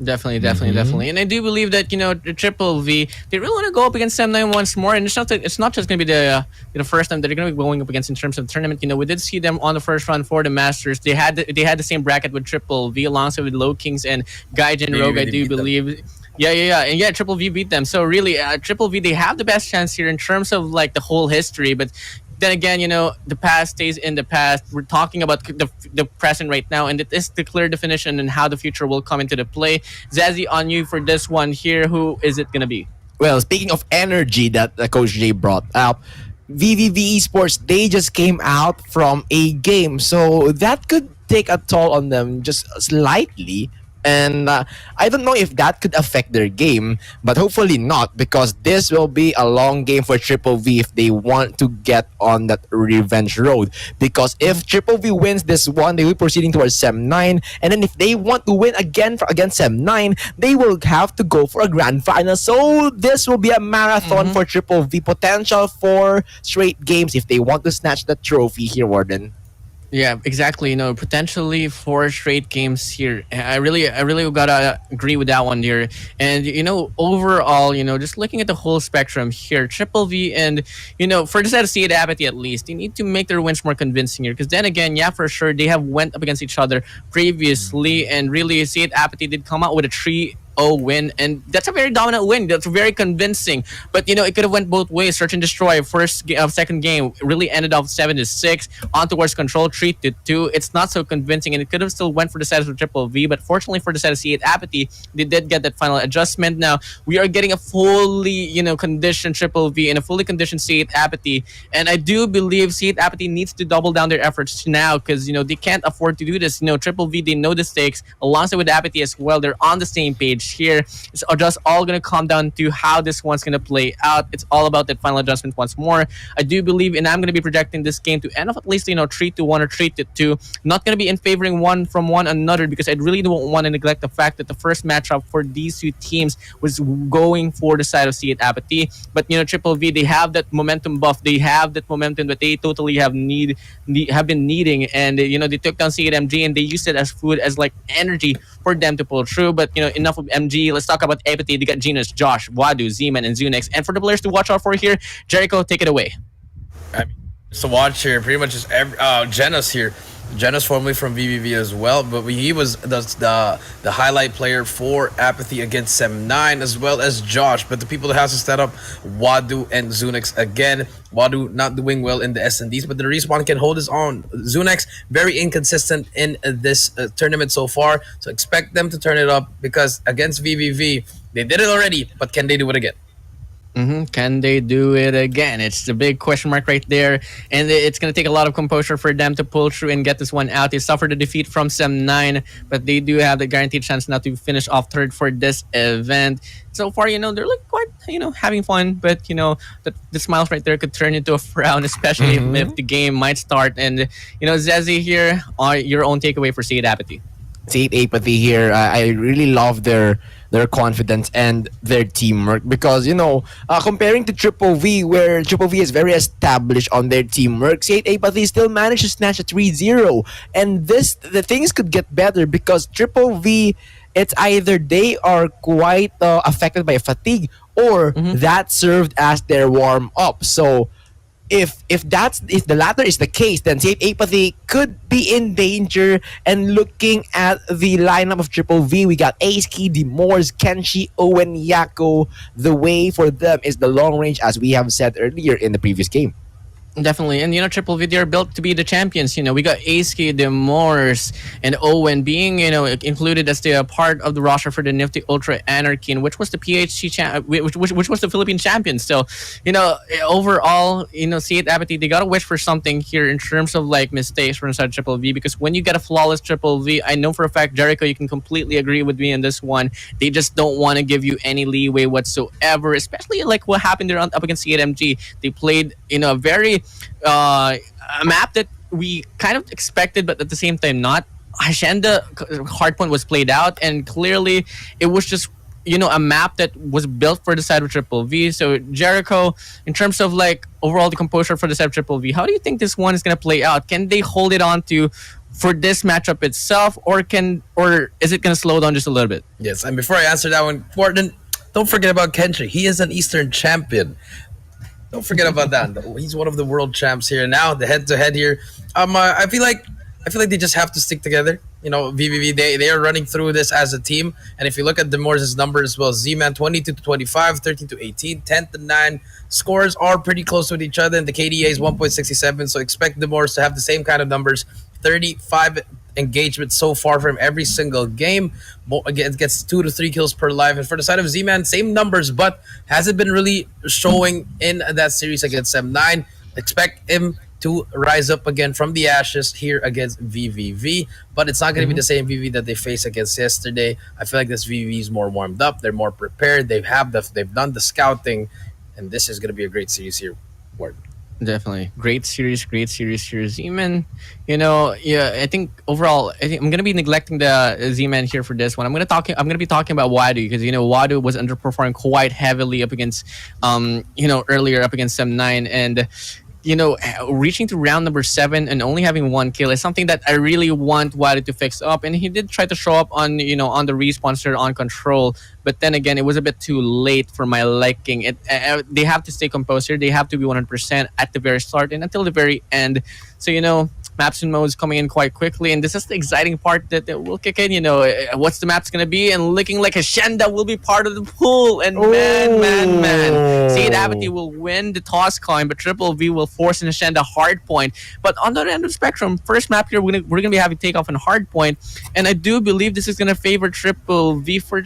Definitely. And I do believe that, the Triple V, they really want to go up against 7-9 once more. And it's not just going to be the first time that they're going to be going up against in terms of the tournament. We did see them on the first run for the Masters. They had the same bracket with Triple V alongside with Low Kings and Gaijin Rogue, I do believe. Yeah. And yeah, Triple V beat them. So really, Triple V, they have the best chance here in terms of like the whole history. But then again, the past stays in the past. We're talking about the present right now, and it is the clear definition and how the future will come into the play. Zazzy, on you for this one here. Who is it going to be? Well, speaking of energy that Coach J brought up, VVV Esports, they just came out from a game. So that could take a toll on them just slightly. And I don't know if that could affect their game, but hopefully not, because this will be a long game for Triple V if they want to get on that revenge road. Because if Triple V wins this one, they will be proceeding towards Sem9, and then if they want to win again against Sem9, they will have to go for a grand final. So this will be a marathon for Triple V, potential for straight games if they want to snatch the trophy here, Warden. Yeah, exactly. Potentially 4 straight games here. I really gotta agree with that one here. And overall, just looking at the whole spectrum here, Triple V and for the side of C8 Apathy at least, they need to make their wins more convincing here. Because then again, yeah, for sure, they have went up against each other previously, and really C8 Apathy did come out with a 3-0 win, and that's a very dominant win. That's very convincing. But it could have went both ways. Search and Destroy second game really ended up 7-6 on towards Control 3-2. It's not so convincing, and it could have still went for the side of Triple V. But fortunately for the side of C8 Apathy, they did get that final adjustment. Now we are getting a fully conditioned Triple V and a fully conditioned C8 Apathy, and I do believe C8 Apathy needs to double down their efforts now, because they can't afford to do this. Triple V, they know the stakes alongside with Apathy as well. They're on the same page here. It's just all going to come down to how this one's going to play out. It's all about that final adjustment once more. I do believe, and I'm going to be projecting this game to end up at least 3-1 or 3-2. Not going to be in favoring one from one another, because I really don't want to neglect the fact that the first matchup for these two teams was going for the side of C8 Apathy. But Triple V, they have that momentum buff. They have that momentum that they totally have been needing, and they took down C8 MG and they used it as food, as like energy for them to pull through. But enough of MG. Let's talk about Apathy. They got Genus, Josh, Wadu, Z-Man, and Zunix. And for the players to watch out for here, Jericho, take it away. I mean, just to watch here, pretty much just Genus here. Genus formerly from VVV as well, but he was the highlight player for Apathy against Sem9, as well as Josh. But the people that has to step up, Wadu and Zunix again. Wadu not doing well in the S&Ds, but the Respawn can hold his own. Zunix very inconsistent in this tournament so far, so expect them to turn it up, because against VVV, they did it already, but can they do it again? Can they do it again? It's the big question mark right there, and it's going to take a lot of composure for them to pull through and get this one out. They suffered a defeat from Sem9, but they do have the guaranteed chance now to finish off third for this event. So far, they're like quite, having fun, but the smiles right there could turn into a frown, especially if the game might start. And Zazzy here, your own takeaway for C8 Apathy. C8 Apathy here. I really love their confidence and their teamwork, because comparing to Triple V, where Triple V is very established on their teamwork, C8 Apathy still managed to snatch a 3-0, and the things could get better, because Triple V, it's either they are quite affected by fatigue, or that served as their warm up. So if the latter is the case, then C8 Apathy could be in danger. And looking at the lineup of Triple V, we got Ace Key, Demors, Kenshi, Owen, Yako. The way for them is the long range, as we have said earlier in the previous game. Definitely. And, Triple V, they're built to be the champions. We got Aski, Demors, and Owen being, included as the part of the roster for the Nifty Ultra Anarchy, which was the which was the Philippine champion. So, overall, C8 Apathy, they got to wish for something here in terms of like mistakes from inside Triple V, because when you get a flawless Triple V, I know for a fact, Jericho, you can completely agree with me on this one. They just don't want to give you any leeway whatsoever, especially like what happened there up against C8MG. They played, a very a map that we kind of expected, but at the same time not. Hacienda Hardpoint was played out, and clearly it was just a map that was built for the side of Triple V. So Jericho, in terms of like overall the composure for the side of Triple V, how do you think this one is going to play out? Can they hold it on to for this matchup itself, or is it going to slow down just a little bit? Yes, and before I answer that one, Gordon, don't forget about Kenshi. He is an Eastern champion. Don't forget about that. He's one of the world champs here now. The head-to-head here. I feel like they just have to stick together. VVV, they are running through this as a team. And if you look at Demors' numbers as well, Z-Man 22 to 25, 13 to 18, 10 to 9. Scores are pretty close with each other, and the KDA is 1.67. So expect Demors to have the same kind of numbers. 35 engagement so far from every single game. Again, gets 2 to 3 kills per life. And for the side of Z-Man, same numbers, but hasn't been really showing in that series against M9. Expect him to rise up again from the ashes here against VVV, but it's not going to be the same VVV that they faced against yesterday. I feel like this VVV is more warmed up. They're more prepared. They've done the scouting, and this is going to be a great series here. Word. Definitely. Great series here. Z-Man, I think overall, I'm going to be neglecting the Z-Man here for this one. I'm going to be talking about Wadu, because, Wadu was underperforming quite heavily up against, earlier up against M9. And, reaching to round number 7 and only having 1 kill is something that I really want Wadu to fix up. And he did try to show up on the response on Control, but then again, it was a bit too late for my liking. They have to stay composed here. They have to be 100% at the very start and until the very end. So maps and modes coming in quite quickly, and this is the exciting part that will kick in. What's the map's gonna be, and looking like Hacienda will be part of the pool. And man, C8 Apathy will win the toss coin, but Triple V will force an Hacienda Hardpoint. But on the other end of the spectrum, first map here, we're gonna be having takeoff on Hardpoint, and I do believe this is gonna favor Triple V for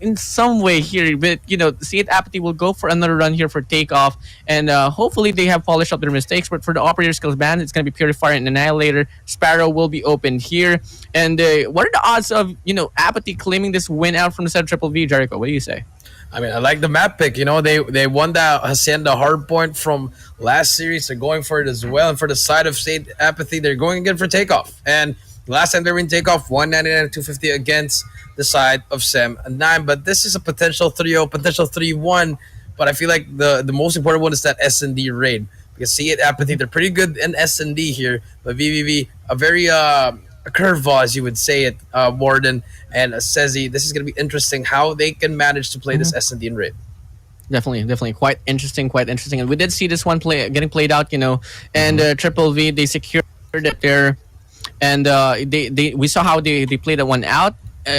in some way here, but C8 Apathy will go for another run here for takeoff, and hopefully they have polished up their mistakes. But for the operator skills band, it's going to be Purifier and Annihilator. Sparrow will be open here. And what are the odds of Apathy claiming this win out from the set of Triple V, Jericho? What do you say? I mean, I like the map pick. They won that Hacienda Hardpoint from last series. They're going for it as well. And for the side of C8 Apathy, they're going again for takeoff. And last time they were in takeoff, 199 and 250 against the side of SEM9. But this is a potential 3-0, potential 3-1. But I feel like the most important one is that S&D raid. Because C8 Apathy, they're pretty good in S&D here. But VVV, a very a curveball, as you would say it, Warden and Sezi. This is going to be interesting how they can manage to play this S&D in raid. Definitely quite interesting. And we did see this one getting played out, and Triple V, they secured it there. And we saw how they played that one out.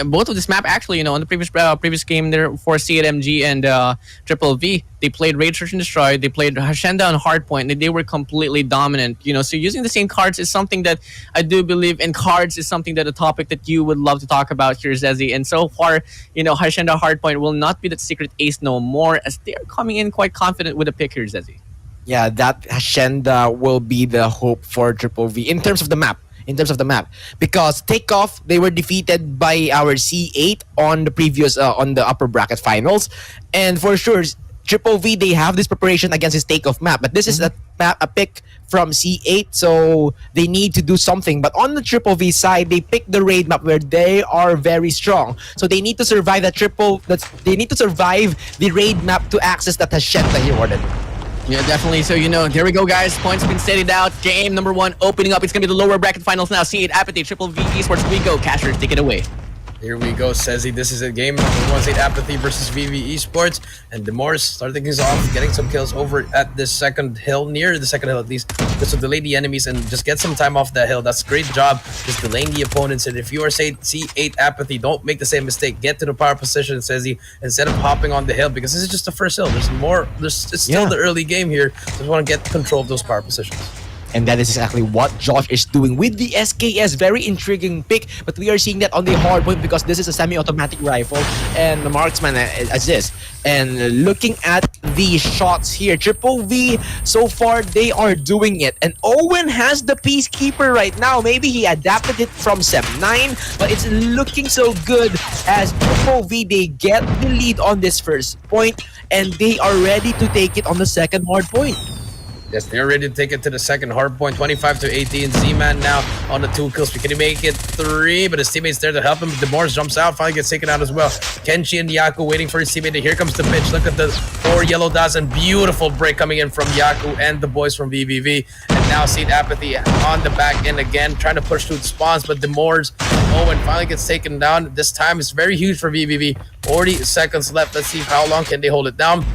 Both of this map actually, on the previous game there for C8MG and Triple V, they played Raid Search and Destroy. They played Hacienda and Hardpoint, and they were completely dominant. So using the same cards is something that I do believe, and cards is something that a topic that you would love to talk about here, Zezzy. And so far, Hacienda Hardpoint will not be that secret ace no more, as they are coming in quite confident with a pick here, Zezzy. Yeah, that Hacienda will be the hope for Triple V in terms of the map. Because takeoff, they were defeated by our C8 on the previous on the upper bracket finals, and for sure Triple V, they have this preparation against his takeoff map, but this is a pick from C8, so they need to do something. But on the Triple V side, they pick the raid map where they are very strong, so they need to survive they need to survive the raid map to access that Hacienda here, Warden. Yeah, definitely. So, there we go, guys. Points have been steadied out. Game number 1 opening up. It's going to be the lower bracket finals now. C8 Apathy, Triple V ESports. We go. Cashers, take it away. Here we go, Sezzy. This is a game number 1, C8 AEIPATHY versus VVV ESPORTS. And Demores starting things off, getting some kills over at this second hill, near the second hill at least, just to delay the enemies and just get some time off that hill. That's a great job, just delaying the opponents. And if you are, say, C8 AEIPATHY, don't make the same mistake. Get to the power position, Sezzy, instead of hopping on the hill, because this is just the first hill. It's still the early game here. Just want to get control of those power positions. And that is exactly what Josh is doing with the SKS. Very intriguing pick, but we are seeing that on the Hardpoint because this is a semi-automatic rifle and the marksman assist. And looking at the shots here, Triple V, so far they are doing it. And Owen has the Peacekeeper right now. Maybe he adapted it from Sem 9, but it's looking so good as Triple V, they get the lead on this first point and they are ready to take it on the second Hardpoint. Yes, they're ready to take it to the second Hardpoint, 25-18. Z-Man now on the 2 kills. We can make it 3, but his teammate's there to help him. Demores jumps out, finally gets taken out as well. Kenshi and Yaku waiting for his teammate. Here comes the pitch. Look at the 4 yellow dots and beautiful break coming in from Yaku and the boys from VVV. And now C8 AEIPATHY on the back end again, trying to push through the spawns, but Demores, Owen finally gets taken down. This time is very huge for VVV. 40 seconds left. Let's see how long can they hold it down.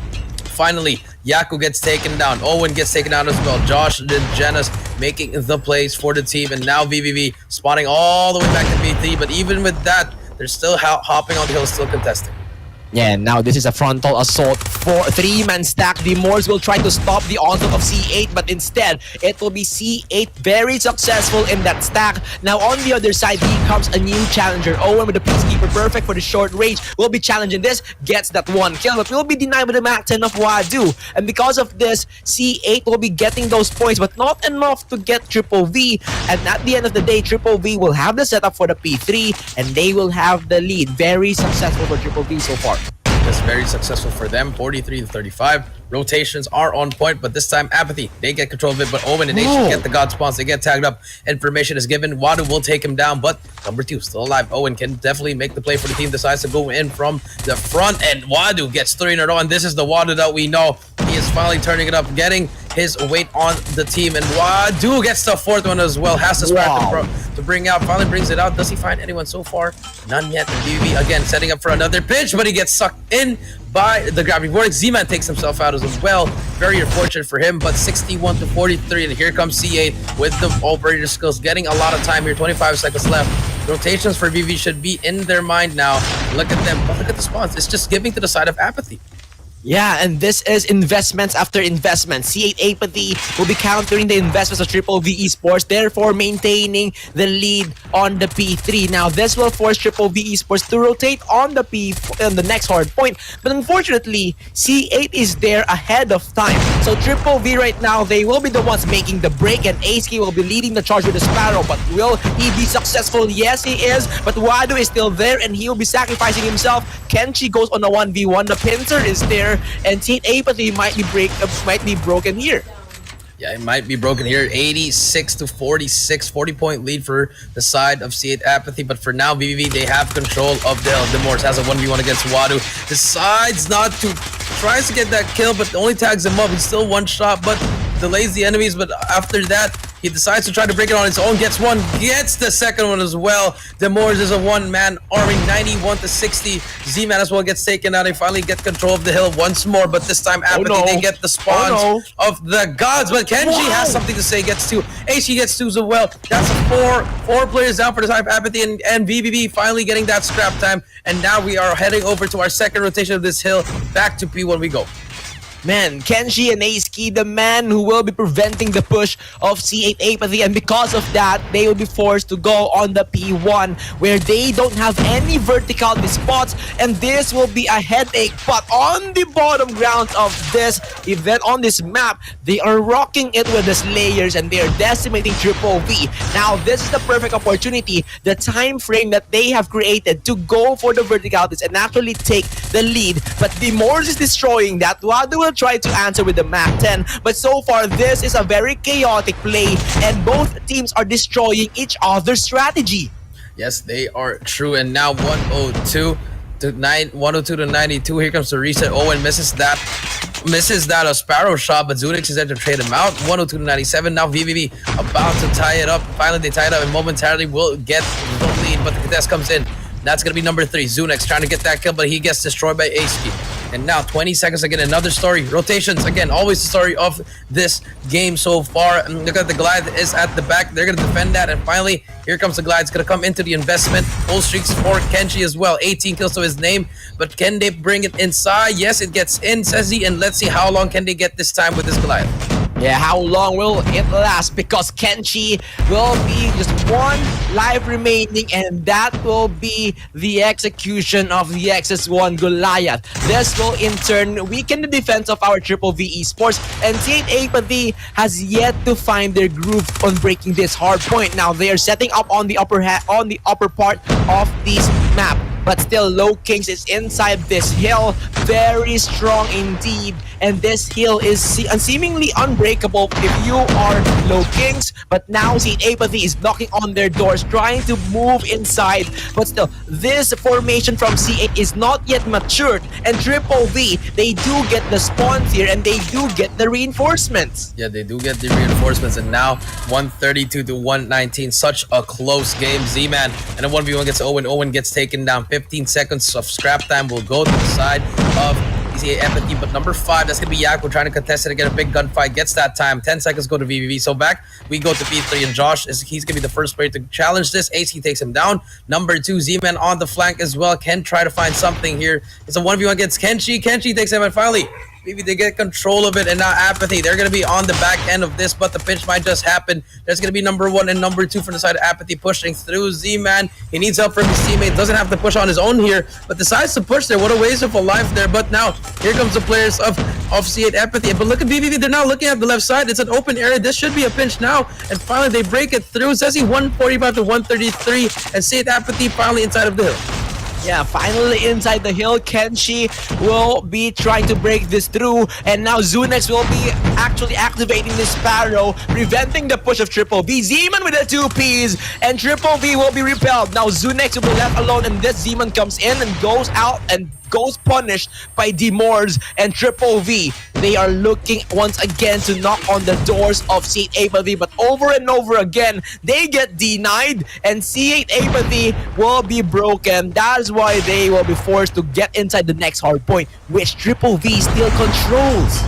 Finally, Yaku gets taken down. Owen gets taken down as well. Josh and Jenas making the plays for the team. And now VVV spawning all the way back to B3. But even with that, they're still hopping on the hill, still contesting. Yeah, now this is a frontal assault for 3-man stack. The Moors will try to stop the onslaught of C8, but instead, it will be C8 very successful in that stack. Now on the other side, here comes a new challenger. Owen with the Peacekeeper, perfect for the short range. Will be challenging this, gets that 1 kill, but will be denied with the Mac 10 of Wadu. And because of this, C8 will be getting those points, but not enough to get Triple V. And at the end of the day, Triple V will have the setup for the P3, and they will have the lead. Very successful for Triple V so far. That's very successful for them, 43-35. Rotations are on point, but this time AEIPATHY, they get control of it, but Owen and Nation get the God spawns, they get tagged up. Information is given, Wadu will take him down, but number 2 still alive. Owen can definitely make the play for the team, decides to go in from the front, and Wadu gets 3 in a row, and this is the Wadu that we know. He is finally turning it up, getting his weight on the team, and Wadu gets the 4th one as well. Has to start to bring out, finally brings it out. Does he find anyone so far? None yet. And VV again setting up for another pitch, but he gets sucked in by the gravity vortex. Z-Man takes himself out as well. Very unfortunate for him, but 61-43, and here comes C8 with the operator skills, getting a lot of time here. 25 seconds left. Rotations for VV should be in their mind now. Look at them, but look at the spawns. It's just giving to the side of AEIPATHY. Yeah, and this is investments after investments. C8 AEIPATHY will be countering the investments of Triple V ESports, therefore maintaining the lead on the P3. Now, this will force Triple V ESports to rotate on the next hard point. But unfortunately, C8 is there ahead of time. So Triple V right now, they will be the ones making the break, and Aski will be leading the charge with the Sparrow. But will he be successful? Yes, he is. But Wadu is still there, and he will be sacrificing himself. Kenshi goes on a 1v1. The pincer is there. And C8 AEIPATHY might be broken here. Yeah, it might be broken here. 86-46, 40-point lead for the side of C8 AEIPATHY. But for now, VVV, they have control of the hill. Demores has a 1v1 against Wadu. Decides not to, tries to get that kill, but only tags him up. He's still 1 shot, but delays the enemies. But after that, he decides to try to break it on his own. Gets 1, gets the 2nd one as well. Demores is a 1-man army, 91-60. Z-Man as well gets taken out. They finally get control of the hill once more, but this time AEIPATHY, they get the spawns of the gods. But Kenji has something to say, gets 2. Aishi gets 2 as well. That's a 4 players down for the side of AEIPATHY, and VVV finally getting that scrap time. And now we are heading over to our second rotation of this hill. Back to P1 we go. Man, Kenshi and Aski, the man who will be preventing the push of C8 AEIPATHY, and because of that, they will be forced to go on the P1 where they don't have any vertical spots, and this will be a headache. But on the bottom ground of this event, on this map, they are rocking it with the Slayers and they are decimating Triple V. Now, this is the perfect opportunity, the time frame that they have created to go for the verticalities and actually take the lead. But the Moors is destroying that. Wadu will try to answer with the Mac 10, but so far this is a very chaotic play and both teams are destroying each other's strategy. Yes, they are true. And now 102 to 92. Here comes the reset. Owen misses that a Sparrow shot, but Zunix is there to trade him out. 102 to 97. Now VVV about to tie it up. Finally, they tie it up and momentarily will get the lead, but the contest comes in. That's going to be number 3. Zunex trying to get that kill, but he gets destroyed by Aceky. And now 20 seconds again, another story. Rotations, again, always the story of this game so far. And look at the Goliath is at the back. They're going to defend that. And finally, here comes the Goliath. It's going to come into the investment. Full streaks for Kenshi as well. 18 kills to his name. But can they bring it inside? Yes, it gets in, says he. And let's see how long can they get this time with this Goliath. Yeah, how long will it last? Because Kenshi will be just one life remaining, and that will be the execution of the XS1 Goliath. This will in turn weaken the defense of our Triple V Esports, and C8 AEIPATHY has yet to find their groove on breaking this hard point. Now they are setting up on the upper part of this map. But still, Low Kings is inside this hill, very strong indeed, and this hill is seemingly unbreakable if you are Low Kings. But now C8 AEIPATHY is knocking on their doors, trying to move inside. But still, this formation from C8 is not yet matured, and Triple V, they do get the spawns here, and they do get the reinforcements. Yeah, they do get the reinforcements, and now 132 to 119, such a close game. Z-Man, and then 1v1 gets Owen. Owen gets taken down. 15 seconds of scrap time will go to the side of C8 AEIPATHY, but number 5, that's gonna be Yako trying to contest it again. A big gunfight, gets that time. 10 seconds go to VVV. So back we go to P3, and Josh he's gonna be the first player to challenge this. AC takes him down. Number 2, Z-Man on the flank as well. Can try to find something here. It's a 1v1 against Kenshi. Kenshi takes him, and finally maybe they get control of it, and now Apathy, they're going to be on the back end of this, but the pinch might just happen. There's going to be number 1 and number 2 from the side of Apathy pushing through. Z-Man, he needs help from his teammate, doesn't have to push on his own here, but decides to push there. What a waste of a life there. But now, here comes the players of C8 AEIPATHY. But look at VVV, they're now looking at the left side. It's an open area. This should be a pinch now, and finally they break it through. Says he 145 to 133, and C8 AEIPATHY finally inside of the hill. Yeah, finally inside the hill, Kenshi will be trying to break this through, and now Zunex will be actually activating this Sparrow, preventing the push of Triple V. Z-Man with the 2 Ps, and Triple V will be repelled. Now Zunex will be left alone, and this Z-Man comes in and goes out and goes punished by Demors and Triple V. They are looking once again to knock on the doors of C8 AEIPATHY, but over and over again, they get denied, and C8 AEIPATHY will be broken. That is why they will be forced to get inside the next hard point, which Triple V still controls.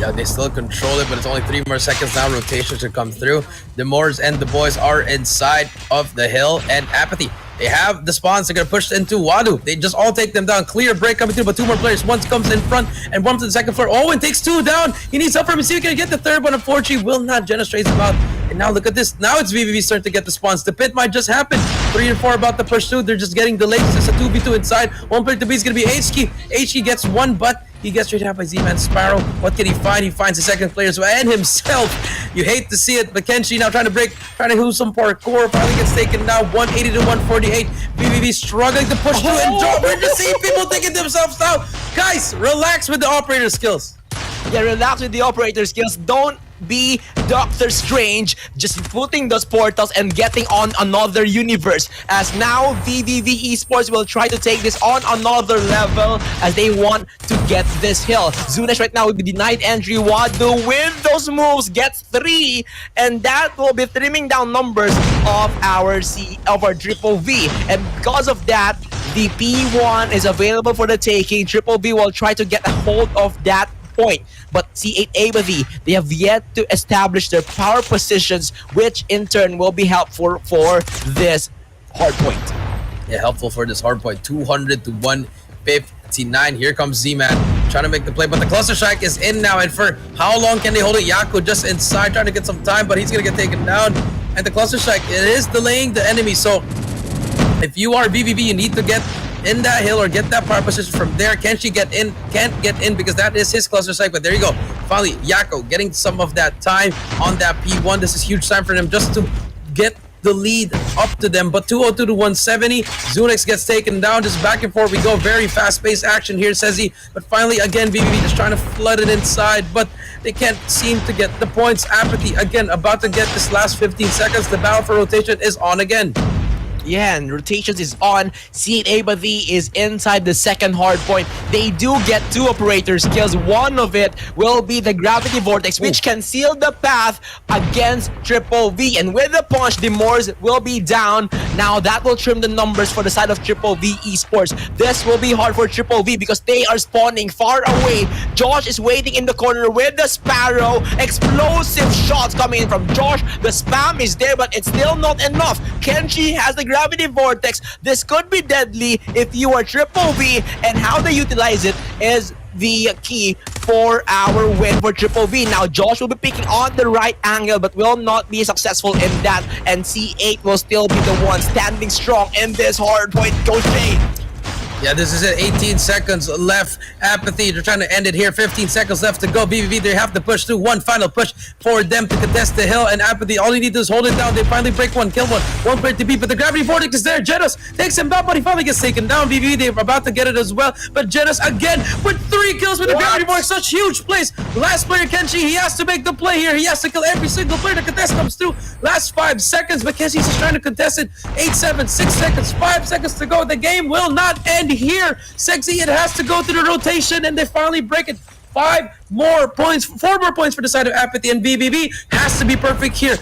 Yeah, they still control it, but it's only 3 more seconds now. Rotation should come through. The Moors and the boys are inside of the hill, and Apathy, they have the spawns. They're going to push into Wadu. They just all take them down. Clear break coming through, but 2 more players. One comes in front and one to the second floor. Owen takes 2 down. He needs help from him. See if he can get the third one. Unfortunately, will not. Jenna strays him out. And now look at this. Now it's VVV starting to get the spawns. The pit might just happen. 3 and 4 about to push through. They're just getting delayed. It's a 2v2 inside. One player to be is going to be HK. HK gets 1, but he gets straight out by Z-Man Sparrow. What can he find? He finds the second player as well, and himself. You hate to see it, but Kenshi now trying to do some parkour. Finally gets taken down, 180 to 148. VVV struggling to push through, and we're just seeing people taking themselves out. Guys, relax with the operator skills. Yeah, relax with the operator skills. Don't be Doctor Strange, just putting those portals and getting on another universe. As now VVV Esports will try to take this on another level as they want to get this hill. Zunesh right now will be denied entry. Wadu with those moves gets 3, and that will be trimming down numbers of our Triple V. And because of that, the P1 is available for the taking. Triple V will try to get a hold of that point, but C8 AEIPATHY, they have yet to establish their power positions, which in turn will be helpful for this hard point. Yeah, helpful for this hard point. 200 to 159. Here comes Z-Man trying to make the play, but the cluster strike is in now, and for how long can they hold it? Yako just inside trying to get some time, but he's gonna get taken down, and the cluster strike, it is delaying the enemy. So if you are VVV, you need to get in that hill or get that power position from there. Can she get in? Can't get in because that is his cluster strike, but there you go. Finally, Yako getting some of that time on that P1. This is huge time for them just to get the lead up to them, but 202 to 170. Zunex gets taken down, just back and forth we go. Very fast-paced action here, says he. But finally, again, VVV just trying to flood it inside, but they can't seem to get the points. Apathy, again, about to get this last 15 seconds. The battle for rotation is on again. Yeah, and rotations is on. C8 AEIPATHY is inside the second hard point. They do get 2 operator skills. One of it will be the Gravity Vortex, which can seal the path against Triple V. And with the punch, the Moors will be down. Now that will trim the numbers for the side of Triple V Esports. This will be hard for Triple V because they are spawning far away. Josh is waiting in the corner with the Sparrow. Explosive shots coming in from Josh. The spam is there, but it's still not enough. Kenshi has the Gravity Vortex. This could be deadly if you are Triple V, and how they utilize it is the key for our win for Triple V. Now Josh will be picking on the right angle but will not be successful in that, and C8 will still be the one standing strong in this hard point. Go Shay. Yeah, this is it. 18 seconds left. Apathy, they're trying to end it here. 15 seconds left to go. VVV, they have to push through. One final push for them to contest the hill. And Apathy, all you need to do is hold it down. They finally break one, kill one. One player to beat, but the Gravity Vortex is there. Genos takes him down, but he finally gets taken down. VVV, they're about to get it as well. But Genos, again, with 3 kills with the Gravity Vortex. Such huge plays. Last player, Kenshi, he has to make the play here. He has to kill every single player. The contest comes through. Last 5 seconds, but Kenshi's just trying to contest it. 8, 7, 6 seconds, 5 seconds to go. The game will not end here. Sexy, it has to go through the rotation, and they finally break it. 4 more points for the side of Apathy, and VVV has to be perfect here.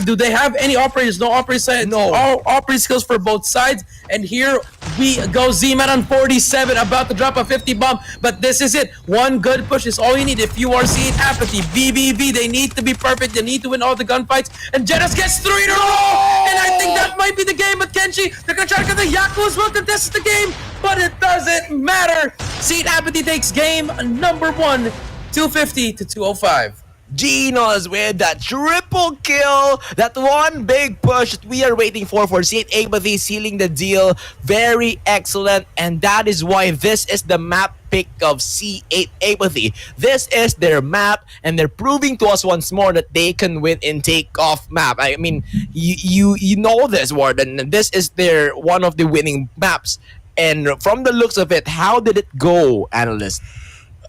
Do they have any operators? No operators. No. All operator skills for both sides. And here we go. Z-Man on 47, about to drop a 50 bomb. But this is it. One good push is all you need if you are seeing Apathy. VVV, they need to be perfect. They need to win all the gunfights. And Genos gets 3 in a row. And I think that might be the game. But Kenshi, they're going to try to get the Yaku as well to test the game. But it doesn't matter. See, Apathy takes game number 1, 250 to 205. Genos with that triple kill, that one big push that we are waiting for C8 AEIPATHY, sealing the deal. Very excellent, and that is why this is the map pick of C8 AEIPATHY. This is their map, and they're proving to us once more that they can win in takeoff map. I mean, you know this, Warden. This is their one of the winning maps. And from the looks of it, how did it go, analyst?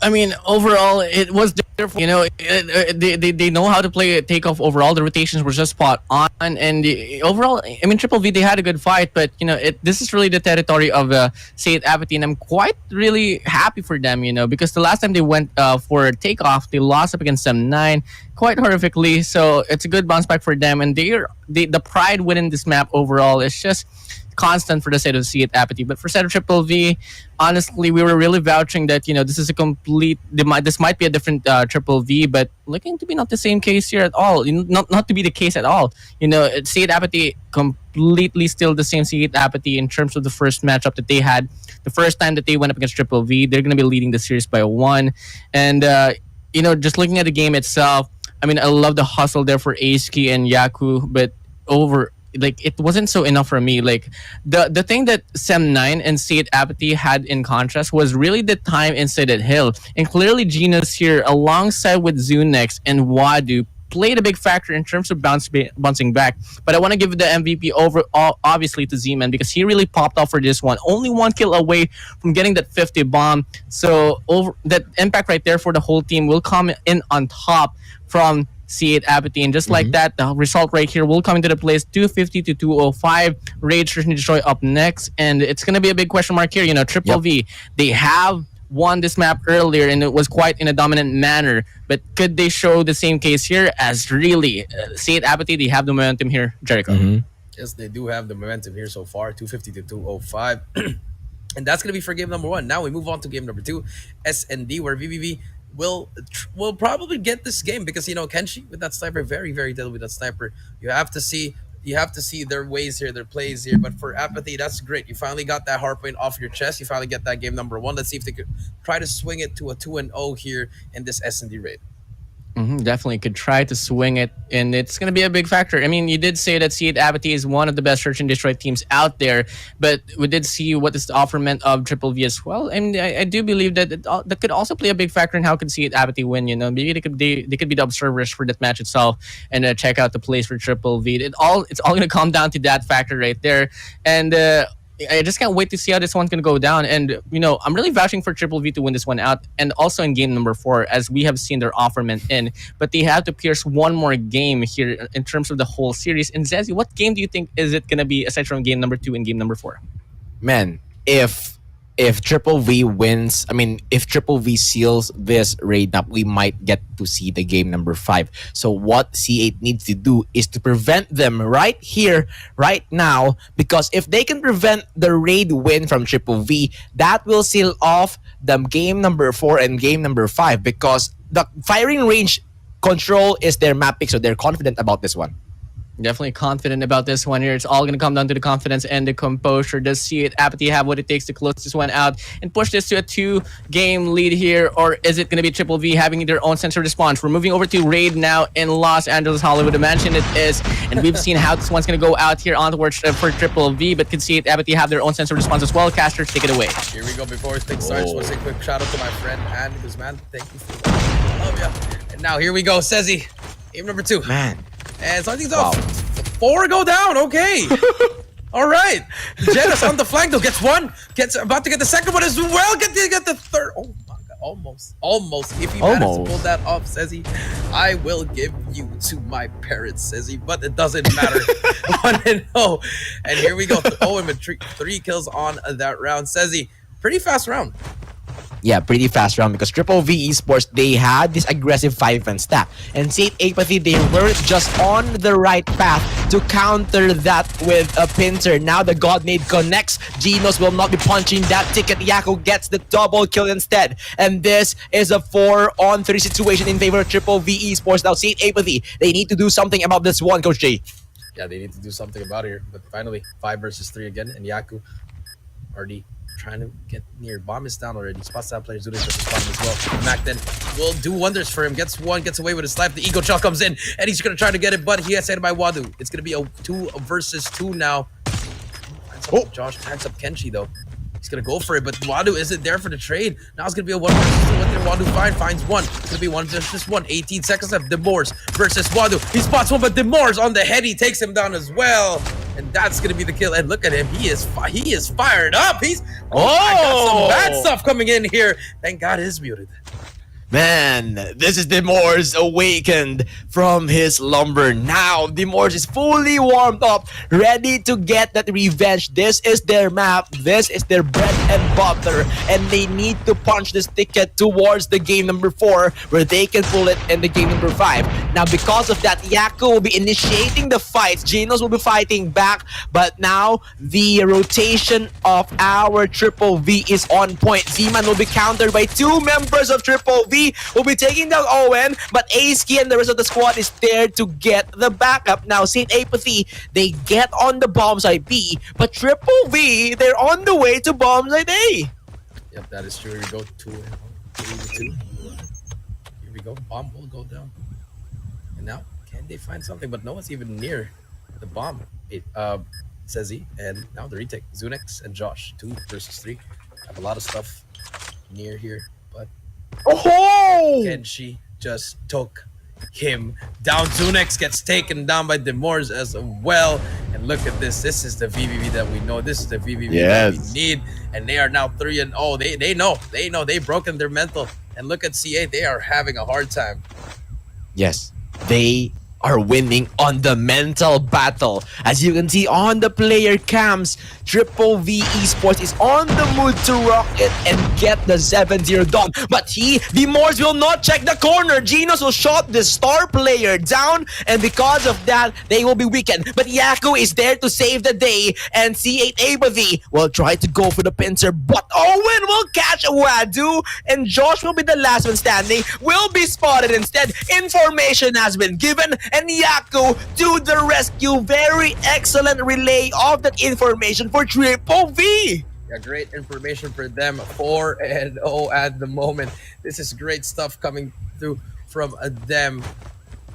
I mean, overall, it was different. You know, they know how to play takeoff overall. The rotations were just spot on. And overall, I mean, Triple V, they had a good fight. But, you know, this is really the territory of C8 Apathy. And I'm quite really happy for them, you know, because the last time they went for takeoff, they lost up against M9 quite horrifically. So it's a good bounce back for them. And the pride winning this map overall is just constant for the side of C8 Apathy. But for side of Triple V, honestly, we were really vouching that, you know, this is a complete, this might be a different Triple V, but looking to be not the same case here at all. Not to be the case at all. You know, C8 Apathy completely still the same C8 Apathy in terms of the first matchup that they had. The first time that they went up against Triple V, they're going to be leading the series by 1. And, you know, just looking at the game itself, I mean, I love the hustle there for Aski and Yaku, but it wasn't so enough for me. Like the thing that Sem9 and C8 Apathy had in contrast was really the time inside that hill. And clearly Genos here alongside with Zunex and Wadu played a big factor in terms of bouncing back. But I want to give the MVP overall, obviously, to Z-Man because he really popped off for this one. Only 1 kill away from getting that 50 bomb. So that impact right there for the whole team will come in on top from C8 Apathy, and just like that, the result right here will come into the place. 250 to 205. Raid Search and Destroy up next, and it's gonna be a big question mark here. You know, Triple V, they have won this map earlier, and it was quite in a dominant manner. But could they show the same case here? As really, C8 Apathy, they have the momentum here, Jericho. Yes, they do have the momentum here so far. 250 to 205. And that's gonna be for game number 1. Now we move on to game number 2, S&D, where VVV will probably get this game because, you know, Kenshi with that sniper, very, very deadly with that sniper. You have to see their ways here, their plays here. But for Apathy, that's great. You finally got that hardpoint off your chest. You finally get that game number 1. Let's see if they could try to swing it to a 2-0 here in this S&D raid. Definitely could try to swing it, and it's going to be a big factor. I mean, you did say that C8 Apathy is one of the best search and destroy teams out there, but we did see what is the offerment of Triple V as well, and I do believe that that could also play a big factor in how could C8 Apathy win. You know, maybe they could be the observers for that match itself and check out the plays for Triple V. It's all going to come down to that factor right there, and I just can't wait to see how this one's gonna go down. And I'm really vouching for Triple V to win this one out, and also in game number 4, as we have seen their offerment in. But they have to pierce one more game here in terms of the whole series. And Zezzy, what game do you think is it gonna be aside from game number 2 and game number 4? Man, if Triple V wins, I mean, if Triple V seals this raid map, we might get to see the game number 5. So what C8 needs to do is to prevent them right here, right now, because if they can prevent the raid win from Triple V, that will seal off the game number 4 and game number 5, because the firing range control is their map pick, so they're confident about this one. Definitely confident about this one here. It's all going to come down to the confidence and the composure. Does C8 Apathy have what it takes to close this one out and push this to a 2-game lead here? Or is it going to be Triple V having their own sense of response? We're moving over to Raid now in Los Angeles, Hollywood. The mansion it is. And we've seen how this one's going to go out here onwards for Triple V. But can C8 Apathy have their own sense of response as well? Casters, take it away. Here we go. Before things start, just want to say a quick shout out to my friend and Guzman. Thank you for that. Love ya. And now here we go, Sezzy. Game number 2. Man. And starting things off. 4 go down. Okay. All right. Jenas on the flank though. Gets one. Gets about to get the second one as well. Get the third. Oh my god. Almost. If he manages to pull that off, Sezzy, I will give you to my parents, Sezzy. But it doesn't matter. 1-0. And here we go. Owen with 3 kills on that round. Sezzy, pretty fast round. Yeah, pretty fast round, because Triple V Esports, they had this aggressive 5-man stack. And C8 Apathy, they weren't just on the right path to counter that with a pincer. Now the God Nade connects. Genos will not be punching that ticket. Yako gets the double kill instead. And this is a 4-on-3 situation in favor of Triple V Esports. Now C8 Apathy, they need to do something about this one, Coach J. Yeah, they need to do something about it here. But finally, 5 versus 3 again. And Yaku already trying to get near. Bomb is down already. Spots that player. Zudek versus Bomb as well. Mac then will do wonders for him. Gets one, gets away with his life. The Ego Shell comes in, and he's going to try to get it, but he has hit by Wadu. It's going to be a 2 versus 2 now. Josh tags up Kenshi, though. He's going to go for it, but Wadu isn't there for the trade. Now it's going to be a 1 versus 2. What did Wadu find? Finds one. It's going to be 1 versus 1. 18 seconds left. Demors versus Wadu. He spots one, but Demors on the head. He takes him down as well. And that's going to be the kill. And look at him. He is fired up. He's... I got some bad stuff coming in here. Thank God it is muted. Man, this is Demors awakened from his lumber. Now, Demors is fully warmed up, ready to get that revenge. This is their map. This is their bread and butter. And they need to punch this ticket towards the game number 4, where they can pull it in the game number 5. Now, because of that, Yako will be initiating the fights. Genos will be fighting back. But now, the rotation of our Triple V is on point. Z-Man will be countered by 2 members of Triple V. Will be taking down Owen, but Aski and the rest of the squad is there to get the backup. Now, C8 Apathy, they get on the bomb side B, but Triple V, they're on the way to bomb side A. Yep, that is true. Here we go. 2 to 2. Here we go. Bomb will go down. And now, can they find something? But no one's even near the bomb. Says he. And now the retake. Zunex and Josh. 2 versus 3. Have a lot of stuff near here, but Kenshi just took him down. Zunex gets taken down by Demors as well. And look at this. This is the VVV that we know. This is the VVV that we need. And they are now 3-0. They know. They've broken their mental. And look at C8. They are having a hard time. Yes, they are winning on the mental battle. As you can see on the player cams, Triple V Esports is on the mood to rock it and get the 7-0 done. But Demors will not check the corner. Genos will shot the star player down, and because of that, they will be weakened. But Yako is there to save the day, and C8 Apathy will try to go for the pincer, but Owen will catch Wadu, and Josh will be the last one standing, will be spotted instead. Information has been given, and Yako to the rescue. Very excellent relay of that information for Triple V. Yeah, great information for them. 4-0 at the moment. This is great stuff coming through from them.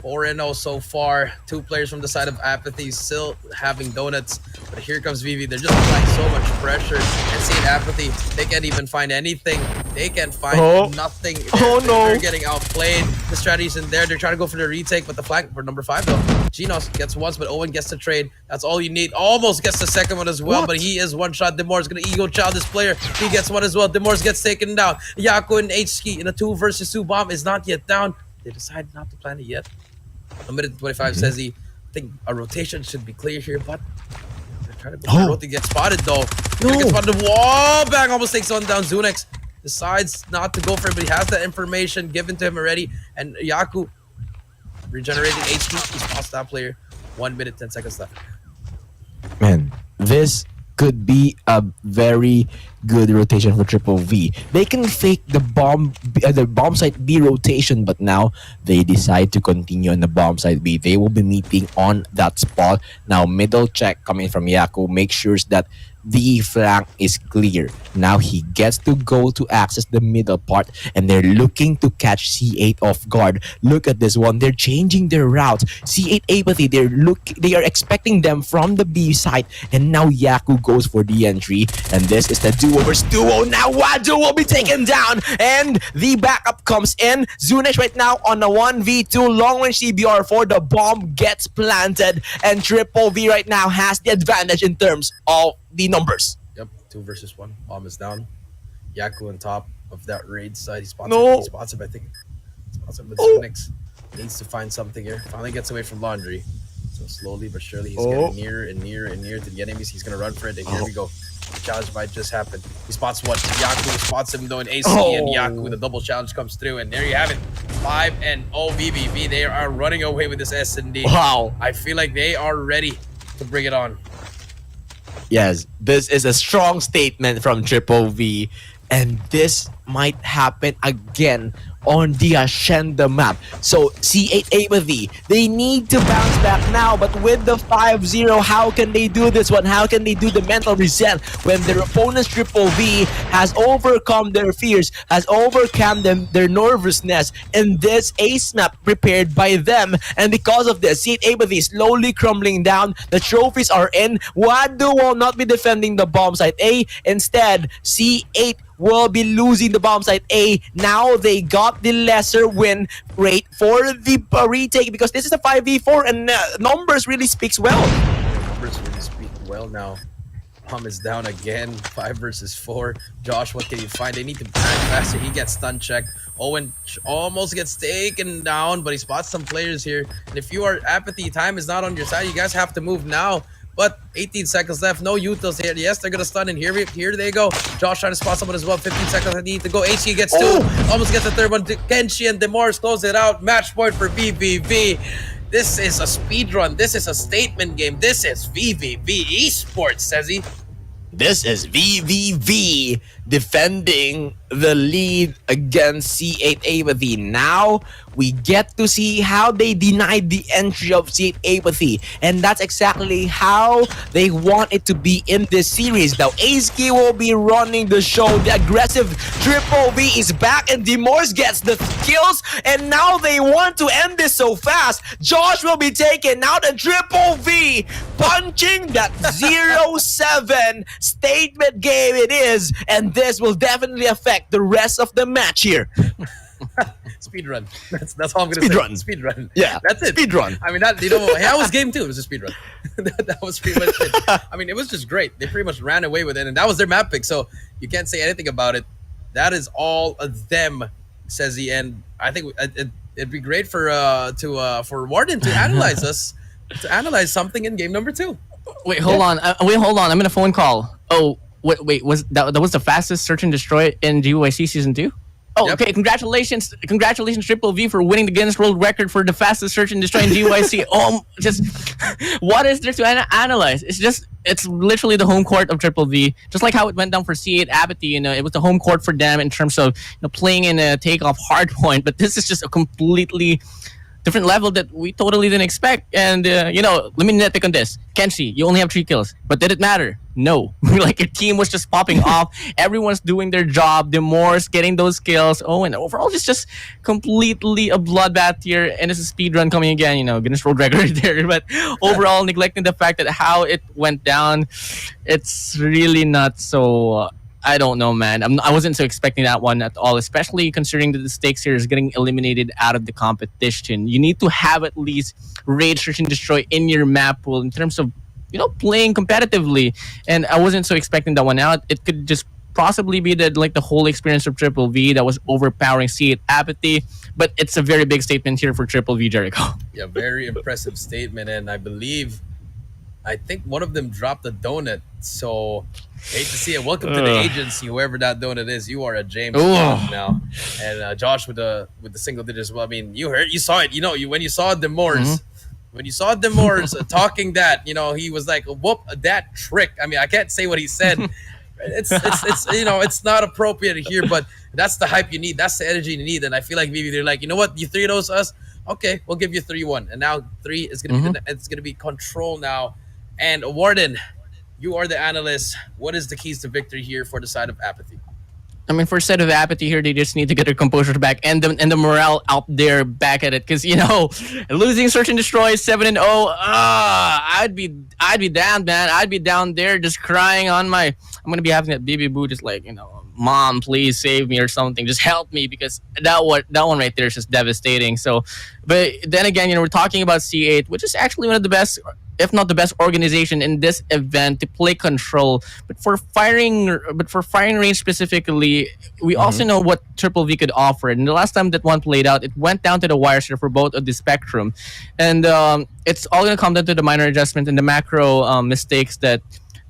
4-0 so far. 2 players from the side of Apathy still having donuts. But here comes VV. They're just applying so much pressure. And seeing Apathy, they can't even find anything. They can find nothing. They're getting outplayed. The strategy's in there. They're trying to go for the retake, but the flank for number 5 though. Genos gets once, but Owen gets the trade. That's all you need. Almost gets the second one as well, but he is one shot. Demor's gonna ego child this player. He gets one as well. Demor's gets taken down. Yaku and H-Ski in a 2 versus 2 bomb is not yet down. They decided not to plan it yet. A minute 25 says he. I think a rotation should be clear here, but they're trying to go to get spotted though. Gonna get spotted. Wall bang almost takes one down. Zunex decides not to go for it, but he has that information given to him already. And Yaku regenerating HP. He spots that player. 1 minute 10 seconds left. Man, this could be a very good rotation for Triple V. They can fake the bomb site B rotation, but now they decide to continue on the bomb site B. They will be meeting on that spot. Now middle check coming from Yaku. Make sure that the flank is clear. Now he gets to go to access the middle part, and they're looking to catch C8 off guard. Look at this one. They're changing their routes. C8 Apathy, they are expecting them from the B side, and now Yaku goes for the entry, and this is the duo versus duo. Now Wadu will be taken down, and the backup comes in. Zunesh right now on a 1v2 long range CBR4. The bomb gets planted, and Triple V right now has the advantage in terms of the numbers. Yep, 2 versus 1. Bomb is down. Yaku on top of that raid side. He spots him. He spots him, I think. Spots him with Phoenix. Needs to find something here. Finally gets away from Laundry. So slowly but surely he's getting nearer and nearer and nearer to the enemies. He's gonna run for it, and here we go. The challenge might just happen. He spots what? Yaku spots him though in AC, and Yaku, the double challenge comes through, and there you have it. 5-0 VVV. They are running away with this S&D. Wow. I feel like they are ready to bring it on. Yes, this is a strong statement from Triple V, and this might happen again on the Hacienda map. So C8 Apathy, they need to bounce back now, but with the 5-0, how can they do this one? How can they do the mental reset when their opponent's Triple V has overcome their fears, has overcome their nervousness in this ace map prepared by them? And because of this, C8 Apathy is slowly crumbling down. The trophies are in. Wadu will not be defending the bomb site A. Instead, C8 will be losing the bomb site A. Now they got the lesser win rate for the retake, because this is a 5v4, and numbers really speaks well. Numbers really speak well now. Bomb is down again. 5 versus 4. Josh, what can you find? They need to back faster. He gets stun checked. Owen almost gets taken down, but he spots some players here. And if you are Apathy, time is not on your side. You guys have to move now. But 18 seconds left. No utils here. Yes, they're going to stun, and here they go. Josh trying to spot someone as well. 15 seconds. I need to go. HC gets 2. Almost gets the third one. Kenshi and Demars close it out. Match point for VVV. This is a speed run. This is a statement game. This is VVV ESPORTS, says he. This is VVV defending the lead against C8 Apathy. Now we get to see how they denied the entry of C8 Apathy, and that's exactly how they want it to be in this series. Now Aski will be running the show. The aggressive Triple V is back, and Demors gets the kills, and now they want to end this so fast. Josh will be taken out, and Triple V punching that 0-7 statement game it is, and this will definitely affect the rest of the match here. Speed run. That's all I'm gonna say. Speed run. Yeah, that's it. Speed run. I mean, that was game 2. It was a speed run. that was pretty much it. I mean, it was just great. They pretty much ran away with it, and that was their map pick. So you can't say anything about it. That is all of them, says he. And I think it'd be great for Warden to analyze us, to analyze something in game number 2. Wait, hold on. I'm in a phone call. Oh, wait. Was that was the fastest search and destroy in GYC season 2? Oh, Yep. Okay. Congratulations, Triple V, for winning the Guinness World Record for the fastest search and destroy in GYC. Just what is there to analyze? It's literally the home court of Triple V, just like how it went down for C8 Apathy. It was the home court for them in terms of playing in a takeoff hardpoint. But this is just a completely different level that we totally didn't expect. And let me nitpick on this. Kenshi, you only have 3 kills, but did it matter? No. Like, your team was just popping off. Everyone's doing their job. Demor's getting those kills. And overall, it's just completely a bloodbath here. And it's a speed run coming again. Guinness World Record there. But overall, neglecting the fact that how it went down, it's really not so I don't know, man. I wasn't so expecting that one at all, especially considering that the stakes here is getting eliminated out of the competition. You need to have at least Raid, Search, and Destroy in your map pool in terms of, playing competitively. And I wasn't so expecting that one out. It could just possibly be that like the whole experience of Triple V that was overpowering C8 Apathy. But it's a very big statement here for Triple V, Jericho. Yeah, very impressive statement. And I think one of them dropped a donut. So hate to see it. Welcome to the agency, whoever that donut is. You are a James Bond now. And Josh with the single digit as well. I mean, you saw it. When you saw Demores, when you saw Demores talking that, he was like, whoop, that trick. I mean, I can't say what he said. It's not appropriate here, but that's the hype you need. That's the energy you need. And I feel like maybe they're like, you know what, you 3-0 us. Okay, we'll give you 3-1. And now 3 is gonna be it's gonna be Control now. And Warden, you are the analyst. What is the keys to victory here for the side of Apathy? I mean, for side of Apathy here, they just need to get their composure back and the morale out there back at it. Because losing Search and Destroy 7-0, I'd be down, man. I'd be down there just crying on my. I'm gonna be having that baby boo, just like Mom, please save me or something. Just help me, because that one right there is just devastating. So, but then again, we're talking about C8, which is actually one of the best, if not the best organization in this event to play Control. But for firing range specifically, we also know what Triple V could offer. And the last time that one played out, it went down to the wires here for both of the spectrum. And it's all going to come down to the minor adjustment and the macro mistakes that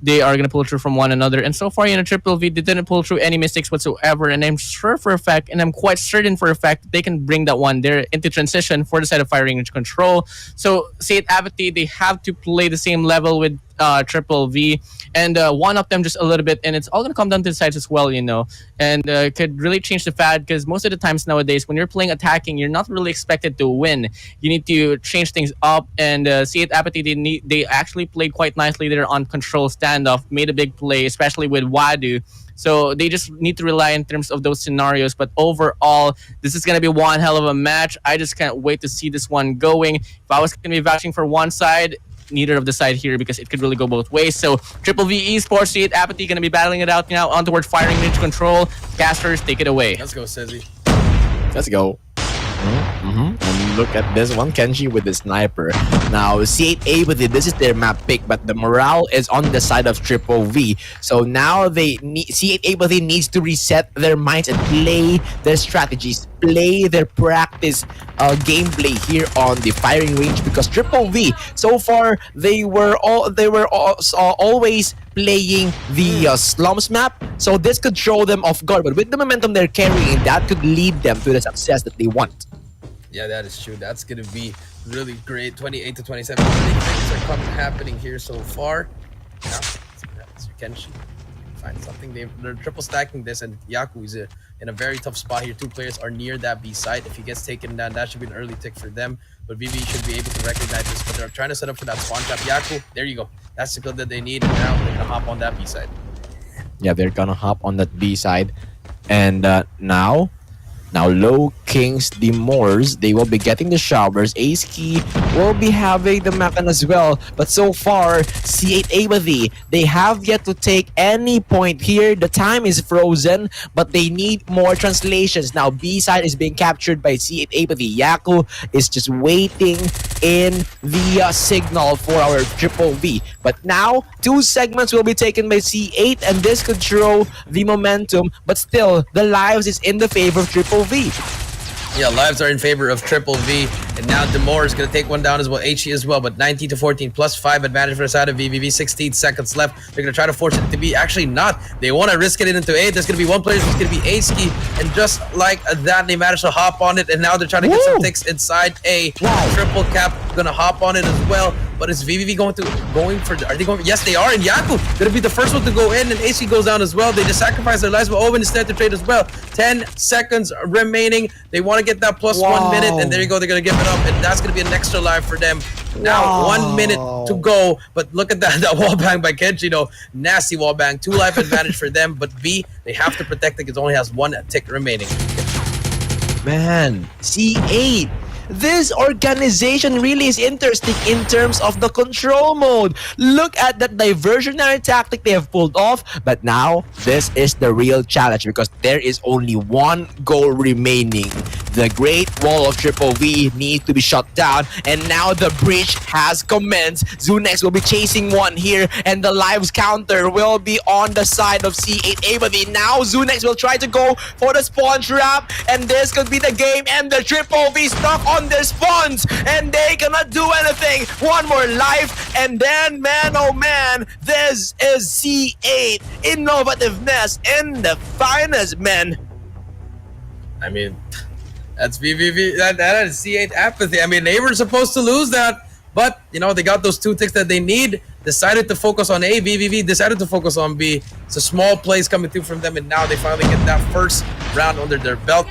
they are going to pull through from one another. And so far, Triple V, they didn't pull through any mistakes whatsoever. And I'm sure for a fact, and I'm quite certain for a fact, that they can bring that one there into transition for the side of Firing Range Control. So, C8 Apathy, they have to play the same level with Triple V and one up them just a little bit. And it's all going to come down to the sides as well, and could really change the fad, because most of the times nowadays, when you're playing attacking, you're not really expected to win. You need to change things up. And C8 Apathy, they actually played quite nicely there on Control Standoff, made a big play, especially with Wadu. So they just need to rely in terms of those scenarios. But overall, this is going to be one hell of a match. I just can't wait to see this one going. If I was going to be vouching for one side, neither of the side here, because it could really go both ways. So Triple V Esports, C8 Apathy going to be battling it out now on towards Firing Range Control. Casters, take it away. Let's go, Sizzy. Let's go. And look at this one, Kenji with the sniper. Now, C8 Apathy, this is their map pick, but the morale is on the side of Triple V. So now C8 Apathy needs to reset their minds and play their strategies, play their practice gameplay here on the Firing Range, because Triple V, so far, they were always playing the Slums map, so this could throw them off guard. But with the momentum they're carrying, that could lead them to the success that they want. Yeah, that is true. That's going to be really great. 28 to 27. Things are happening here so far. Now, Mr. Kenshi find something. They're triple stacking this, and Yaku is in a very tough spot here. 2 players are near that B site. If he gets taken down, that should be an early tick for them. But VV should be able to recognize this. But they're trying to set up for that spawn trap. Yaku, there you go. That's the kill that they need. And now they're going to hop on that B side. Yeah, they're going to hop on that B side. And now, Low Kings, the Moors, they will be getting the showers. Ace Key will be having the Macan as well. But so far, C8 Apathy, they have yet to take any point here. The time is frozen, but they need more translations. Now, B side is being captured by C8 Apathy. Yaku is just waiting in the signal for our Triple V. But now, 2 segments will be taken by C8, and this could throw the momentum. But still, the lives is in the favor of Triple V. Yeah, lives are in favor of Triple V. And now Demore is going to take one down as well. HE as well, but 19 to 14 plus 5 advantage for the side of VVV. 16 seconds left. They're going to try to force it to be. Actually not. They want to risk it into A. There's going to be one player who's going to be A-Ski. And just like that, they managed to hop on it. And now they're trying to get some ticks inside A. Triple Cap going to hop on it as well. But is VVV going for... Are they going... Yes, they are. And Yaku going to be the first one to go in. And AC goes down as well. They just sacrifice their lives. But Owen is there to trade as well. 10 seconds remaining. They want to get that plus 1 minute. And there you go. They're going to give it up. And that's going to be an extra life for them. Now, 1 minute to go. But look at that wall bang by Kenji. Nasty wall bang. 2 life advantage for them. But V, they have to protect it because it only has 1 tick remaining. Man, C8. this organization really is interesting in terms of the control mode. Look at that diversionary tactic they have pulled off, but now this is the real challenge because there is only one goal remaining. The Great Wall of Triple V needs to be shut down, and now the breach has commenced. Zunex will be chasing one here, and the lives counter will be on the side of C8 AEIPATHY. Now Zunex will try to go for the spawn trap, and this could be the game, and the Triple V stuck on their spawns, and they cannot do anything. One more life, and then, man, oh man, this is C8 innovativeness in the finest, man. I mean, that's VVV. That is C8 apathy. I mean, they were supposed to lose that, but you know they got those 2 ticks that they need. Decided to focus on A. VVV decided to focus on B. It's a small plays coming through from them, and now they finally get that first round under their belt.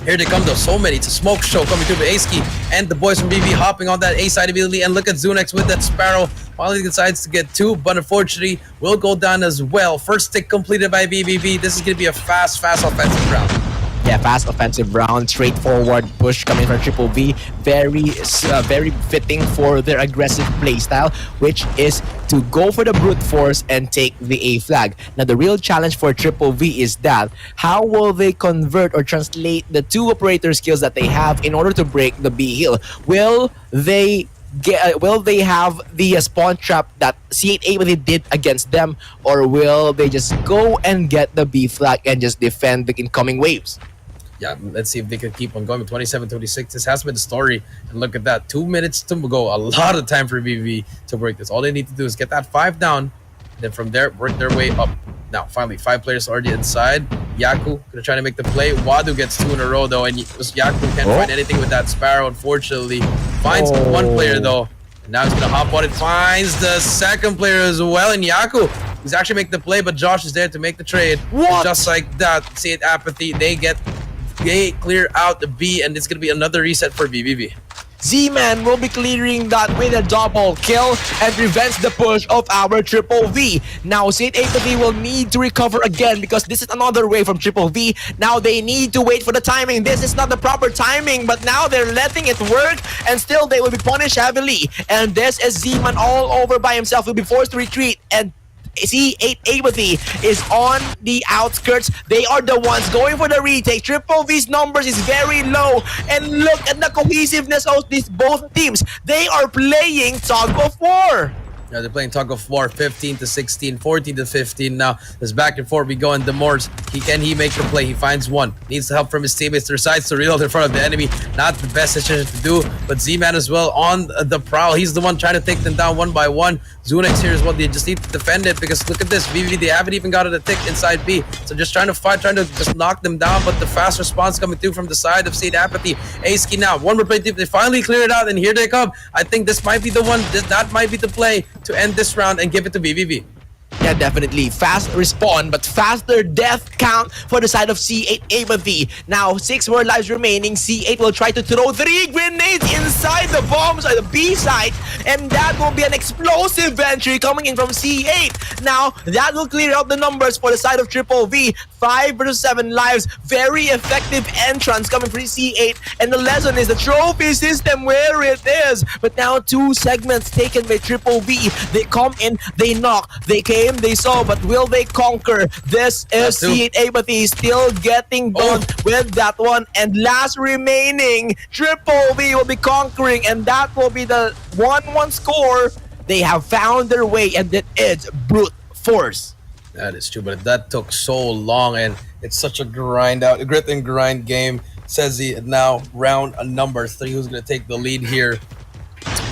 Here they come though, so many. It's a smoke show coming through with Aski and the boys from VV hopping on that A side immediately, and look at Zunex with that Sparrow. Finally decides to get 2, but unfortunately will go down as well. First tick completed by VVV. This is going to be a fast offensive round. Yeah, fast offensive round, straightforward push coming from Triple V. Very fitting for their aggressive playstyle, which is to go for the brute force and take the A flag. Now, the real challenge for Triple V is that how will they convert or translate the 2 operator skills that they have in order to break the B hill? Will they have the spawn trap that C8 AEIPATHY did against them, or will they just go and get the B flag and just defend the incoming waves? Yeah, let's see if they can keep on going. 27-26. This has been the story. And look at that. 2 minutes to go. A lot of time for VV to break this. All they need to do is get that 5 down. Then from there, work their way up. Now, finally, 5 players already inside. Yaku gonna try to make the play. Wadu gets 2 in a row, though. And Yaku can't find anything with that Sparrow, unfortunately. Finds 1 player, though. And now he's gonna hop on it. Finds the 2nd player as well. And Yaku, he's actually making the play, but Josh is there to make the trade. What? Just like that, C8 apathy. They clear out the B, and it's going to be another reset for VVV. Z-Man will be clearing that with a double kill and prevents the push of our Triple V. Now, C8 AEIPATHY will need to recover again because this is another wave from Triple V. Now, they need to wait for the timing. This is not the proper timing, but now they're letting it work, and still they will be punished heavily. And this is Z-Man all over by himself. Will be forced to retreat, and C8 AEIPATHY is on the outskirts. They are the ones going for the retake. Triple V's numbers is very low. And look at the cohesiveness of these both teams. They are playing tug of war. Yeah, they're playing tug of war, 15-16, 14-15 now. There's back and forth. We go in Demors. Can he make the play? He finds 1. Needs help from his teammates. Decides to reload in front of the enemy. Not the best decision to do, but Z-Man as well on the prowl. He's the one trying to take them down 1 by 1. Zunex here as well. They just need to defend it because look at this. VV, they haven't even got a tick inside B. So just trying to fight, trying to just knock them down, but the fast response coming through from the side of C8 apathy. Aski now, 1 more play. They finally clear it out, and here they come. I think this might be the one. That might be the play to end this round and give it to VVV. Yeah, definitely. Fast respawn, but faster death count for the side of C8 AEIPATHY. Now, 6 more lives remaining. C8 will try to throw 3 grenades inside the bombs on the B side, and that will be an explosive entry coming in from C8. Now, that will clear out the numbers for the side of Triple V. 5 versus 7 lives. Very effective entrance coming from C8, and the lesson is the trophy system where it is. But now 2 segments taken by Triple V. They come in, they knock, they came, they saw, but will they conquer? This is C8 AEIPATHY still getting done with that one. And last remaining, Triple V will be conquering, and that will be the 1-1 score. They have found their way, and it is brute force. That is true, but that took so long, and it's such a grit and grind game. Says he now round number 3. Who's going to take the lead here?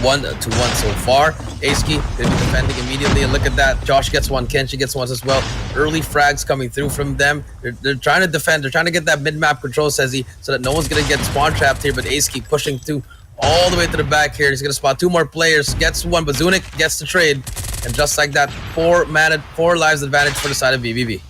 1-1 so far. Aski going to be defending immediately, and look at that. Josh gets 1, Kenshi gets 1 as well. Early frags coming through from them. They're trying to defend. They're trying to get that mid-map control, says he, so that no one's going to get spawn trapped here, but Aski pushing through all the way to the back here. He's going to spot 2 more players. Gets 1, but Zunik gets the trade. And just like that, 4 lives advantage for the side of VVV.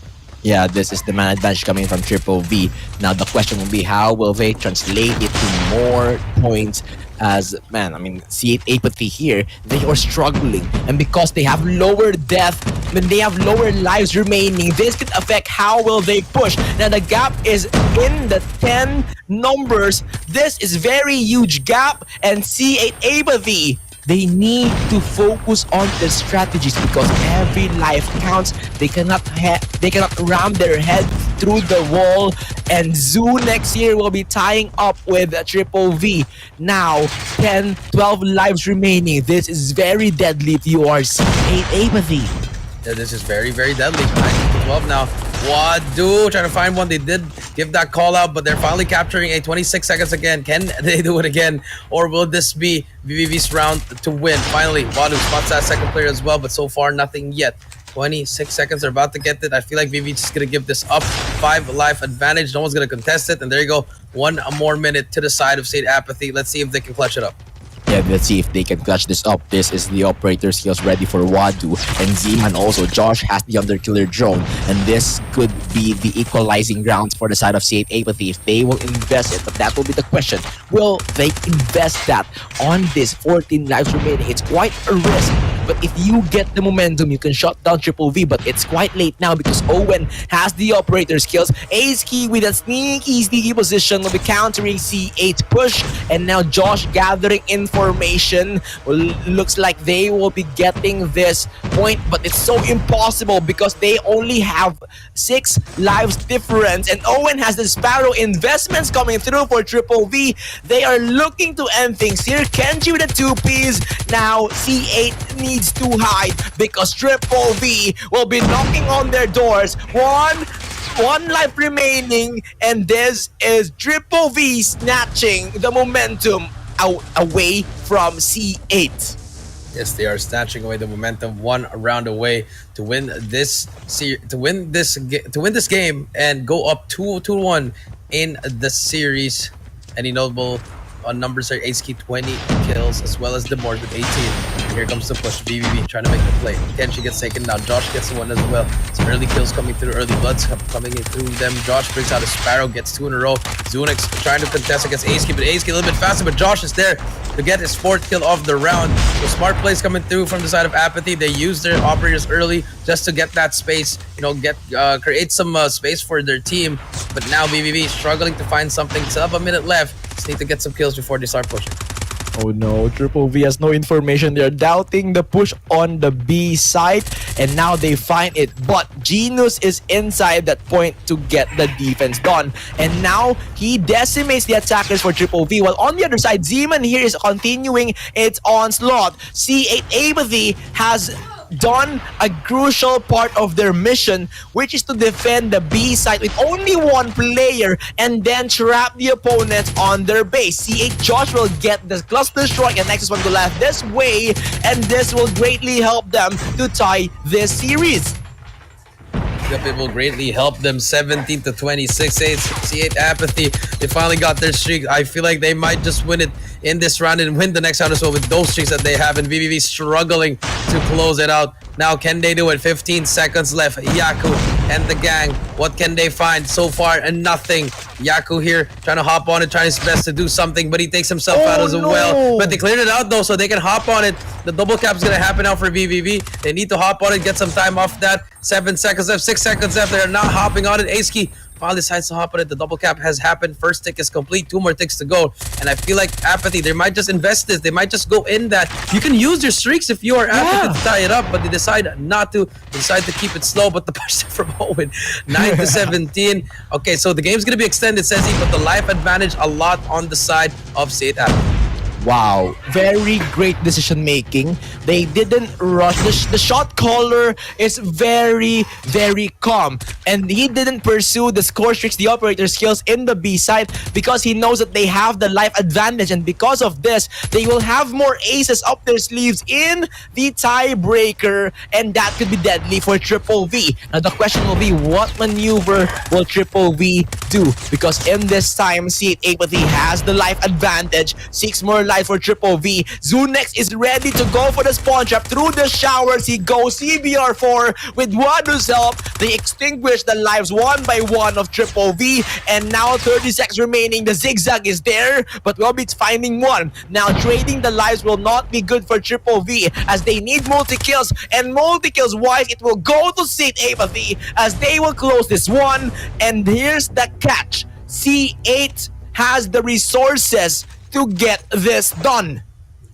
Yeah, this is the man advantage coming from Triple V. Now the question will be, how will they translate it to more points as man, I mean C8 Apathy here, they are struggling, and because they have lower death, when they have lower lives remaining, this could affect how will they push. Now the gap is in the 10 numbers. This is very huge gap, and C8 Apathy, they need to focus on their strategies because every life counts. They cannot ram their head through the wall, and Zoo next year will be tying up with Triple V. Now 10, 12 lives remaining. This is very deadly if you are C8 Apathy. Yeah, this is very, very deadly. 9-12 now. Wadu trying to find one. They did give that call out, but they're finally capturing a 26 seconds again. Can they do it again? Or will this be VVV's round to win? Finally, Wadu spots that second player as well, but so far nothing yet. 26 seconds, they're about to get it. I feel like VVV's just going to give this up. 5 life advantage. No one's going to contest it. And there you go. 1 more minute to the side of C8 Apathy. Let's see if they can clutch it up. Yeah, let's see if they can clutch this up. This is the operator skills ready for Wadu. And Zeman also, Josh has the underkiller drone. And this could be the equalizing grounds for the side of C8 Apathy if they will invest it. But that will be the question. Will they invest that on this 14 lives remaining? It's quite a risk. But if you get the momentum, you can shut down Triple V. But it's quite late now because Owen has the operator skills. Ace Key with a sneaky position will be countering C8 push. And now Josh gathering information. Well, looks like they will be getting this point. But it's so impossible because they only have 6 lives difference. And Owen has the Sparrow investments coming through for Triple V. They are looking to end things here. Kenji with a 2-piece. Now C8 needs to hide because Triple V will be knocking on their doors. One life remaining, and this is Triple V snatching the momentum away from C8. Yes, they are snatching away the momentum, 1 round away to win this game and go up 2-1 in the series. Any notable numbers are Ace Key 20 kills as well as Demore with 18. And here comes the push. VVV trying to make the play. Kenshi gets taken down. Josh gets one as well. Some early kills coming through. Early bloods coming in through them. Josh brings out a Sparrow, gets 2 in a row. Zunix trying to contest against Ace Key, but Ace Key a little bit faster, but Josh is there to get his 4th kill of the round. So smart plays coming through from the side of Apathy. They use their operators early just to get that space, create some space for their team. But now VVV struggling to find something. Still have a minute left. Just need to get some kills before they start pushing. Oh no, Triple V has no information. They're doubting the push on the B side, and now they find it. But Genius is inside that point to get the defense done. And now he decimates the attackers for Triple V. While on the other side, Zeman here is continuing its onslaught. C8 Apathy has done a crucial part of their mission, which is to defend the B side with only 1 player and then trap the opponents on their base. C8 Josh will get the cluster strike and Nexus 1 will left this way, and this will greatly help them to tie this series. It will greatly help them. 17-26. C8 Apathy, they finally got their streak. I feel like they might just win it in this round and win the next round as well with those streaks that they have, and VVV struggling to close it out. Now can they do it? 15 seconds left. Yaku and the gang, what can they find so far? And nothing. Yaku here trying to hop on it, trying his best to do something, but he takes himself out as well. But they cleared it out though, so they can hop on it. The double cap is going to happen now for VVV. They need to hop on it, get some time off that. 7 seconds left, 6 seconds left. They're not hopping on it. Ace Key finally decides to hop on it. The double cap has happened. First tick is complete. 2 more ticks to go. And I feel like Apathy, they might just invest this. They might just go in that. You can use your streaks if you are Apathy to tie it up, but they decide not to. They decide to keep it slow, but the push from Owen. 9-17. Okay, so the game's going to be extended, says he, but the life advantage a lot on the side of C8 Apathy. Wow, very great decision making. They didn't rush. The shot caller is very calm, and he didn't pursue the score streaks, the operator skills in the B side because he knows that they have the life advantage, and because of this, they will have more aces up their sleeves in the tiebreaker, and that could be deadly for Triple V. Now the question will be, what maneuver will Triple V do? Because in this time, C8 Apathy has the life advantage. 6 more light for Triple V. Zunex is ready to go for the spawn trap. Through the showers he goes. CBR4 with Wadu's help. They extinguish the lives one by one of Triple V. And now 30 seconds remaining. The zigzag is there, but we'll be finding one. Now trading the lives will not be good for Triple V as they need multi-kills. And multi-kills wise, it will go to C8 AEIPATHY as they will close this one. And here's the catch. C8 has the resources to get this done.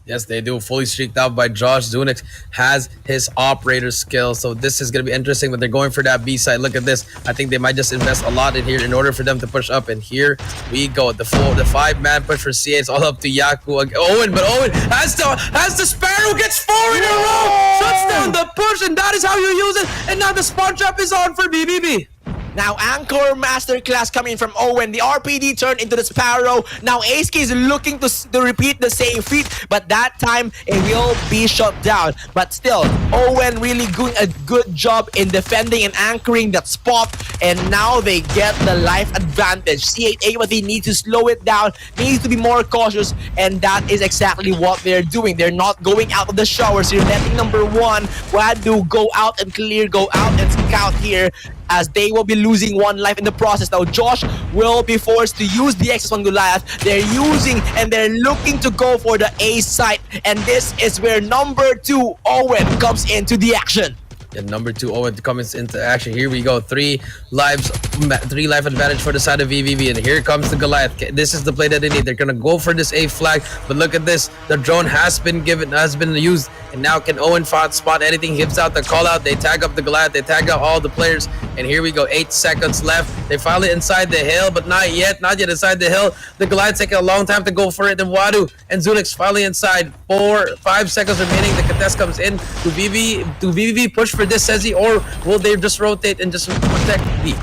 Yes, they do. Fully streaked out by Josh. Zunix has his operator skill. So this is going to be interesting, but they're going for that B side. Look at this. I think they might just invest a lot in here in order for them to push up. And here we go. The 5-man push for CA is all up to Yaku. Owen, but Owen has the Sparrow, gets 4 in a row. Shuts down the push, and that is how you use it. And now the spawn trap is on for VVV. Now Anchor Masterclass coming from Owen. The RPD turned into the Sparrow. Now ASK is looking to repeat the same feat, but that time it will be shut down. But still, Owen really doing a good job in defending and anchoring that spot. And now they get the life advantage. C8 AEIPATHY needs to slow it down, needs to be more cautious, and that is exactly what they're doing. They're not going out of the showers. They're letting number 1, Wadu, go out and clear, go out and scout here, as they will be losing 1 life in the process. Now Josh will be forced to use the X's on Goliath. They're using and they're looking to go for the A site, and this is where number 2 Owen comes into the action. And number 2 Owen comes into action. Here we go. 3 life advantage for the side of VVV, and here comes the Goliath. This is the play that they need. They're gonna go for this A flag, but look at this. The drone has been used, and now can Owen spot anything? He gives out the call out. They tag up the Goliath. They tag out all the players, and here we go. 8 seconds left. They finally inside the hill, but not yet inside the hill. The Goliath taking a long time to go for it. Then Wadu and Zunix finally inside. 5 seconds remaining. The contest comes in. Do VVV push for this, says he, or will they just rotate and just protect B?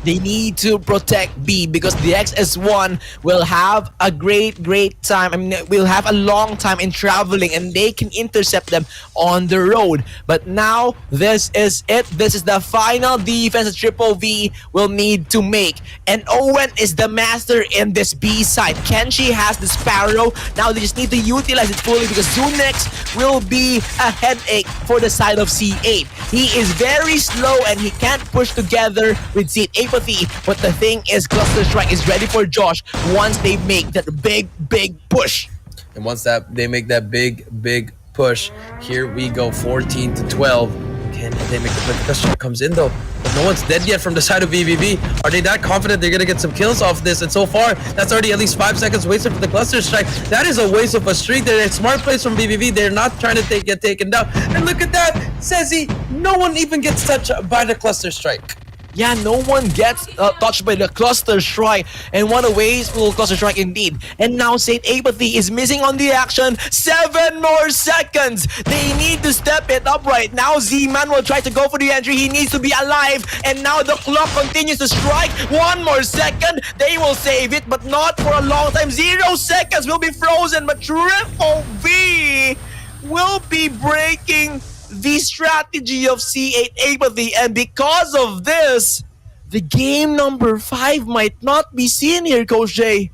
They need to protect B because the XS1 will have a great time. I mean, will have a long time in traveling, and they can intercept them on the road. But now this is it. This is the final defense that Triple V will need to make. And Owen is the master in this B side. Kenshi has the Sparrow. Now they just need to utilize it fully because Zunex will be a headache for the side of C8. He is very slow and he can't push together with C8 AEIPATHY, but the thing is, Cluster Strike is ready for Josh once they make that big push. And once that they make that big push, here we go. 14 to 12. Can they make the Cluster Strike comes in though? But no one's dead yet from the side of VVV. Are they that confident they're gonna get some kills off this? And so far, that's already at least 5 seconds wasted for the Cluster Strike. That is a waste of a streak. They're smart plays from VVV. They're not trying to get taken down. And look at that, says he. No one even gets touched by the Cluster Strike. Yeah, no one gets touched by the Cluster Strike, and what a wasteful Cluster Strike indeed. And now C8 AEIPATHY is missing on the action. 7 more seconds. They need to step it up right now. Z-Man will try to go for the entry. He needs to be alive, and now the clock continues to strike. 1 more second. They will save it, but not for a long time. 0 seconds will be frozen, but Triple V will be breaking the strategy of C8 AEIPATHY, and because of this, the game number 5 might not be seen here, Coach Jay.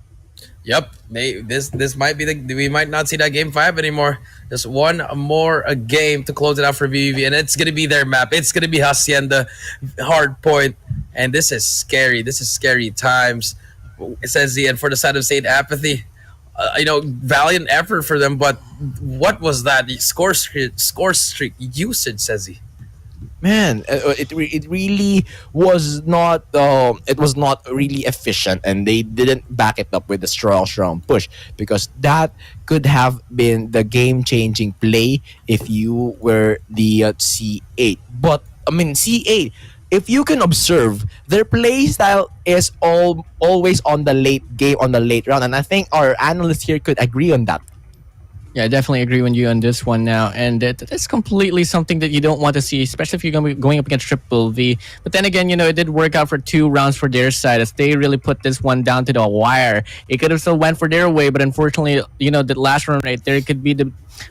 Yep, this might be we might not see that game 5 anymore. Just one more game to close it out for VVV, and it's gonna be their map. It's gonna be Hacienda Hardpoint, and this is scary. This is scary times. It says the end for the side of C8 AEIPATHY. Valiant effort for them, but what was that? The score streak usage, says he. Man, it really was not. It was not really efficient, and they didn't back it up with a strong push, because that could have been the game-changing play if you were the C8. But I mean, C8. If you can observe, their play style is always on the late game, on the late round, and I think our analysts here could agree on that. Yeah, I definitely agree with you on this one now. And it's completely something that you don't want to see, especially if you're going to be going up against Triple V. But then again, it did work out for 2 rounds for their side as they really put this one down to the wire. It could have still went for their way, but unfortunately, the last round right there could be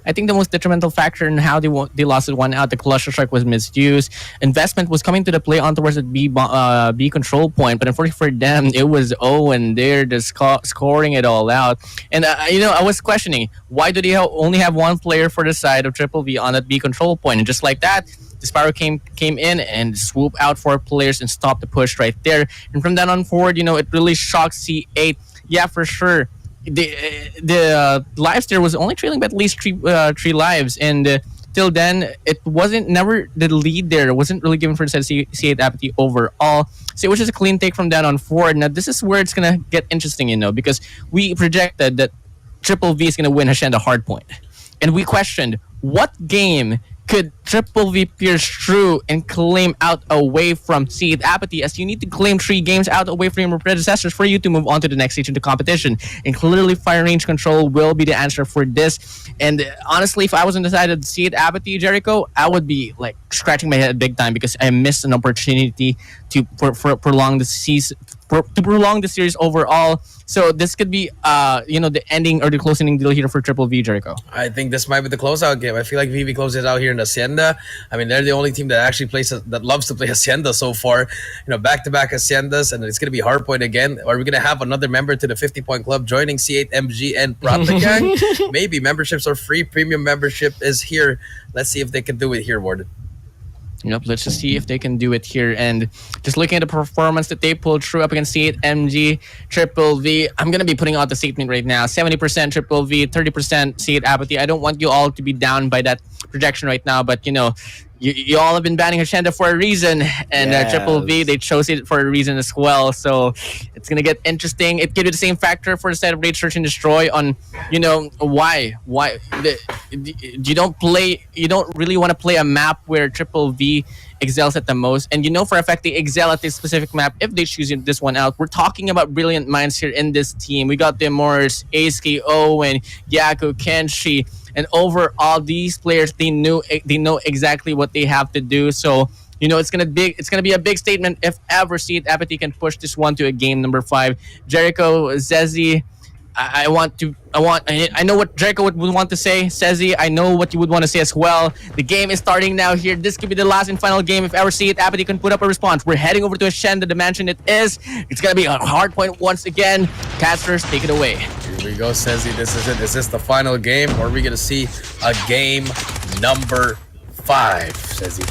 I think the most detrimental factor in how they lost it one out, the cluster strike was misused. Investment was coming to the play on towards the B control point, but unfortunately for them, it was and they're just scoring it all out. And I was questioning, why do they only have one player for the side of Triple V on that B control point? And just like that, the Spyro came in and swooped out 4 players and stopped the push right there. And from then on forward, it really shocked C8. Yeah, for sure. The lives there was only trailing by at least three lives, and till then it wasn't never the lead there wasn't really given for the C8 Apathy overall. So it was just a clean take from then on forward. Now this is where it's gonna get interesting, because we projected that Triple V is gonna win Hacienda Hardpoint, and we questioned what game could Triple V pierce through and claim out away from C8 Apathy, as you need to claim 3 games out away from your predecessors for you to move on to the next stage of the competition. And clearly Firing Range Control will be the answer for this. And honestly, if I was on the side of C8 Apathy, Jericho, I would be like scratching my head big time, because I missed an opportunity to prolong the season, to prolong the series overall. So this could be the ending or the closing deal here for Triple V, Jericho. I think this might be the closeout game. I feel like VV closes out here in Hacienda. I mean, they're the only team that actually loves to play Hacienda so far. Back-to-back Haciendas, and it's going to be Hardpoint again. Are we going to have another member to the 50-point club joining C8 MG and Prata Gang? Maybe. Memberships are free. Premium membership is here. Let's see if they can do it here, Warden. Yep, let's just see if they can do it here. And just looking at the performance that they pulled through up against C8 MG, Triple V, I'm going to be putting out the statement right now. 70% Triple V, 30% C8 Apathy. I don't want you all to be down by that projection right now, but you all have been banning Hacienda for a reason, and Triple V, they chose it for a reason as well. So it's gonna get interesting. It gives you the same factor for the side of Raid Search and Destroy on, why you don't really want to play a map where Triple V excels at the most, and for a fact they excel at this specific map if they choose this one out. We're talking about brilliant minds here in this team. We got the Morris, Ace Owen, Yaku, Kenshi. And overall, these players, they know exactly what they have to do. So, it's gonna be a big statement if ever C8 Apathy can push this one to a game number 5. Jericho, Zezzy, I know what Jericho would want to say. Zezzy, I know what you would want to say as well. The game is starting now here. This could be the last and final game if ever C8 Apathy can put up a response. We're heading over to Hacienda, the mansion it is. It's gonna be a hard point once again. Casters, take it away. Here we go, Sezzy. This is it. Is this the final game, or are we going to see a game number 5, Sezzy?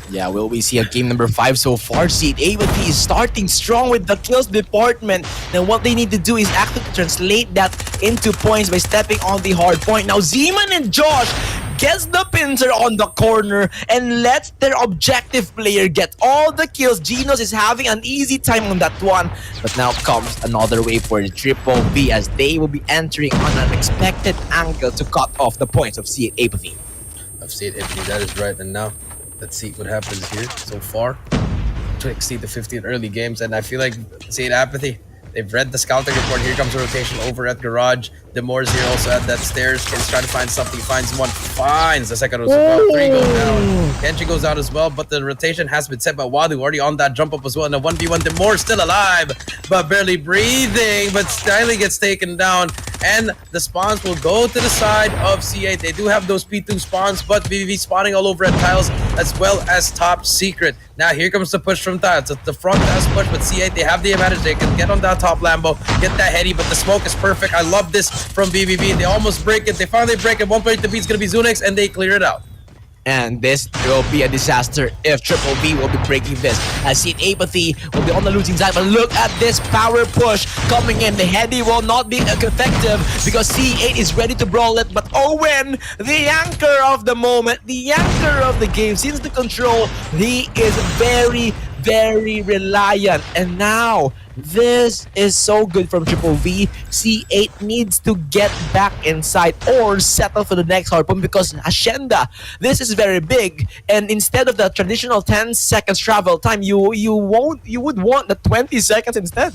Yeah, will we see a game number 5 so far? C8 AEIPATHY is starting strong with the kills department. Now what they need to do is actually translate that into points by stepping on the hard point. Now Zeman and Josh gets the pincer on the corner and lets their objective player get all the kills. Genos is having an easy time on that one. But now comes another wave for the Triple V, as they will be entering on an unexpected angle to cut off the points of C8 AEIPATHY. Of C8 AEIPATHY, that is right. And now, let's see what happens here so far to exceed the 15 early games. And I feel like C8 Apathy, they've read the scouting report. Here comes a rotation over at Garage. Demor's here also at that stairs. Ken's trying to find something. Finds one. Finds the second as well. 3 go down. Kenji goes out as well, but the rotation has been set by Wadu already on that jump up as well. And a 1v1. Demor still alive, but barely breathing. But Stanley gets taken down. And the spawns will go to the side of C8. They do have those P2 spawns, but VVV spawning all over at Tiles as well as Top Secret. Now here comes the push from Tiles. It's the front pass push, but C8, they have the advantage. They can get on that top Lambo, get that heady, but the smoke is perfect. I love this from VVV. They almost break it. They finally break it. One point to beat is going to be Zunix, and they clear it out. And this will be a disaster if Triple V will be breaking this. As C8 AEIPATHY will be on the losing side, but look at this power push coming in. The heady will not be effective because C8 is ready to brawl it. But Owen, the anchor of the moment, the anchor of the game, since the control, he is very, very reliant. And now, this is so good from Triple V. C8 needs to get back inside or settle for the next hardpoint, because Hacienda, this is very big, and instead of the traditional 10 seconds travel time, you would want the 20 seconds instead.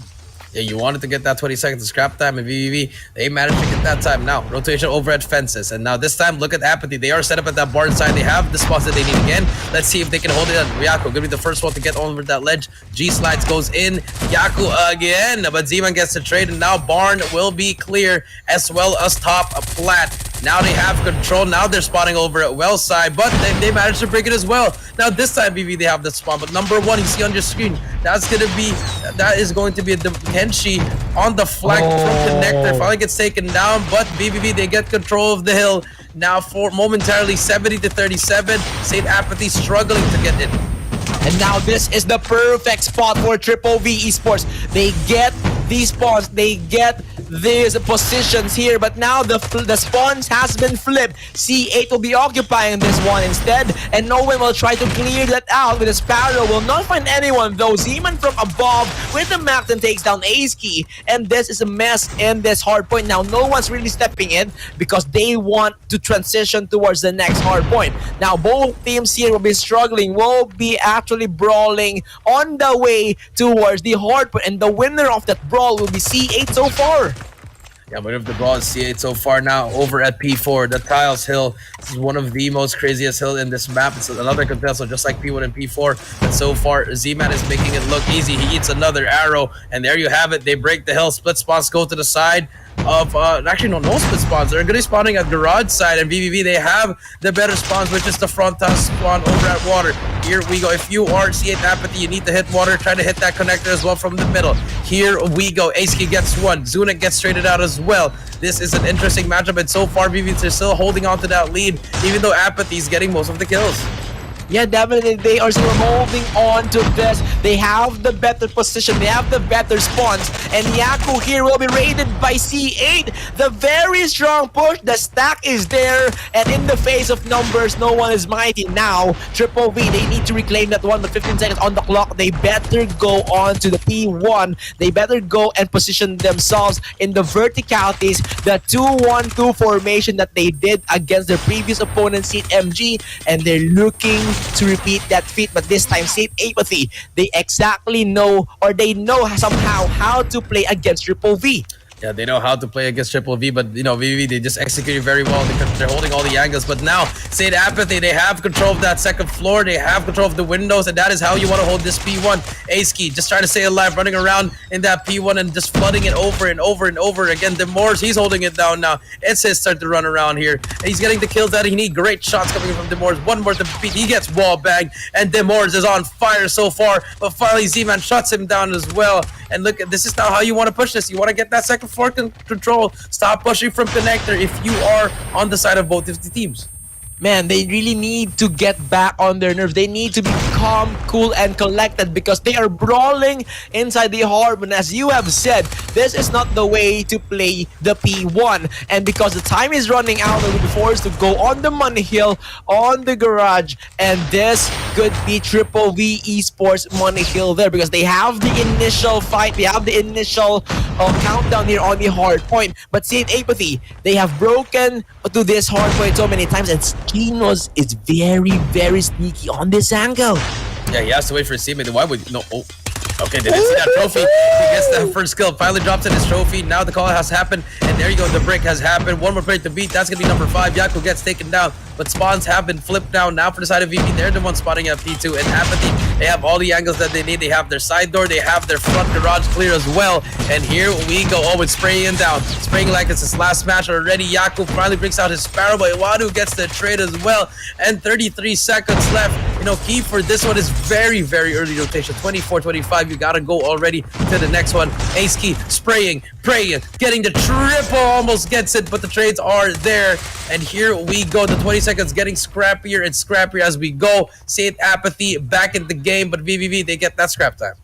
Yeah, you wanted to get that 20 seconds of scrap time, and VVV, they managed to get that time. Now, rotation overhead fences. And now this time, look at Apathy. They are set up at that barn side. They have the spots that they need again. Let's see if they can hold it on. Ryako gonna be the first one to get over that ledge. G-Slides goes in. Yaku again. But Zeman gets the trade, and now barn will be clear, as well as top plat. Now they have control. Now they're spawning over at well side, but they managed to break it as well. Now this time VV they have the spawn, but number one you see on your screen, that is going to be the Kenshi on the flank from Connector. Finally gets taken down, but VVV they get control of the hill. Now for momentarily 70-37, St. Apathy struggling to get in. And now this is the perfect spot for Triple V Esports. They get these spawns, they get these positions here, but now the spawns has been flipped. C8 will be occupying this one instead, and no one will try to clear that out. With the Sparrow will not find anyone though. Zeman from above with the Macton takes down Ace-Key, and this is a mess in this hardpoint. Now no one's really stepping in because they want to transition towards the next hardpoint. Now both teams here will be struggling, will be actually brawling on the way towards the hardpoint, and the winner of that brawl will be C8 so far. Yeah, but if the ball is C8 so far now over at P4, the Tiles Hill. This is one of the most craziest hill in this map. It's another contest, so just like P1 and P4. And so far, Z-Man is making it look easy. He eats another arrow, and there you have it. They break the hill. Split spawns go to the side of actually no split spawns. They're gonna be spawning at garage side, and VVV they have the better spawns, which is the front house spawn over at water. Here we go. If you are C8 Apathy, you need to hit water. Try to hit that connector as well from the middle. Here we go. Ace-Key gets one. Zunik gets traded out as well. This is an interesting matchup, and so far VVV are still holding on to that lead, even though Apathy is getting most of the kills. Yeah, definitely they are still holding on to this. They have the better position, they have the better spawns, and Yaku here will be raided by C8. The very strong push, the stack is there, and in the face of numbers, no one is mighty. Now, Triple V, they need to reclaim that one, but 15 seconds on the clock. They better go on to the P1. They better go and position themselves in the verticalities, the 2-1-2 formation that they did against their previous opponent, CMG, and they're looking to repeat that feat, but this time C8 Apathy, they exactly know, or they know somehow how to play against Triple V. Yeah, they know how to play against Triple V, but you know, VVV, they just executed very well because they're holding all the angles. But now, St. Apathy, they have control of that second floor, they have control of the windows, and that is how you want to hold this P1. Ace-Key just trying to stay alive, running around in that P1 and just flooding it over and over and over again. Demores, he's holding it down now. It's his turn to run around here, and he's getting the kills that he needs. Great shots coming from Demores. One more to beat, he gets wall banged, and Demores is on fire so far, but finally Z-Man shuts him down as well. And look, this is now how you want to push this. You want to get that second floor control. Stop pushing from connector if you are on the side of both of the teams. Man, they really need to get back on their nerves. They need to be calm, cool, and collected because they are brawling inside the harbor. As you have said, this is not the way to play the P1. And because the time is running out, they will be forced to go on the money hill, on the garage, and this could be Triple V Esports money hill there because they have the initial fight, they have the initial countdown here on the hard point. But C8 Apathy, they have broken to this hard point so many times, and Kinos is very, very sneaky on this angle. Yeah, he has to wait for his teammate. Why would no? Oh, okay, they didn't see that trophy. He gets that first kill. Finally drops in his trophy. Now the call has happened, and there you go. The break has happened. One more break to beat. That's gonna be number 5. Yaku gets taken down, but spawns have been flipped down. Now for the side of VP, they're the ones spotting at P2 and Apathy. They have all the angles that they need. They have their side door. They have their front garage clear as well. And here we go. Oh, it's spraying down, spraying like it's his last match already. Yaku finally breaks out his Sparrow, but Iwadu gets the trade as well. And 33 seconds left. You know, key for this one is very, very early rotation. 24-25. You gotta go already to the next one. Ace-Key spraying, praying, getting the triple, almost gets it, but the trades are there. And here we go. The 20 seconds getting scrappier and scrappier as we go. C8 Apathy back in the game, but VVV, they get that scrap time.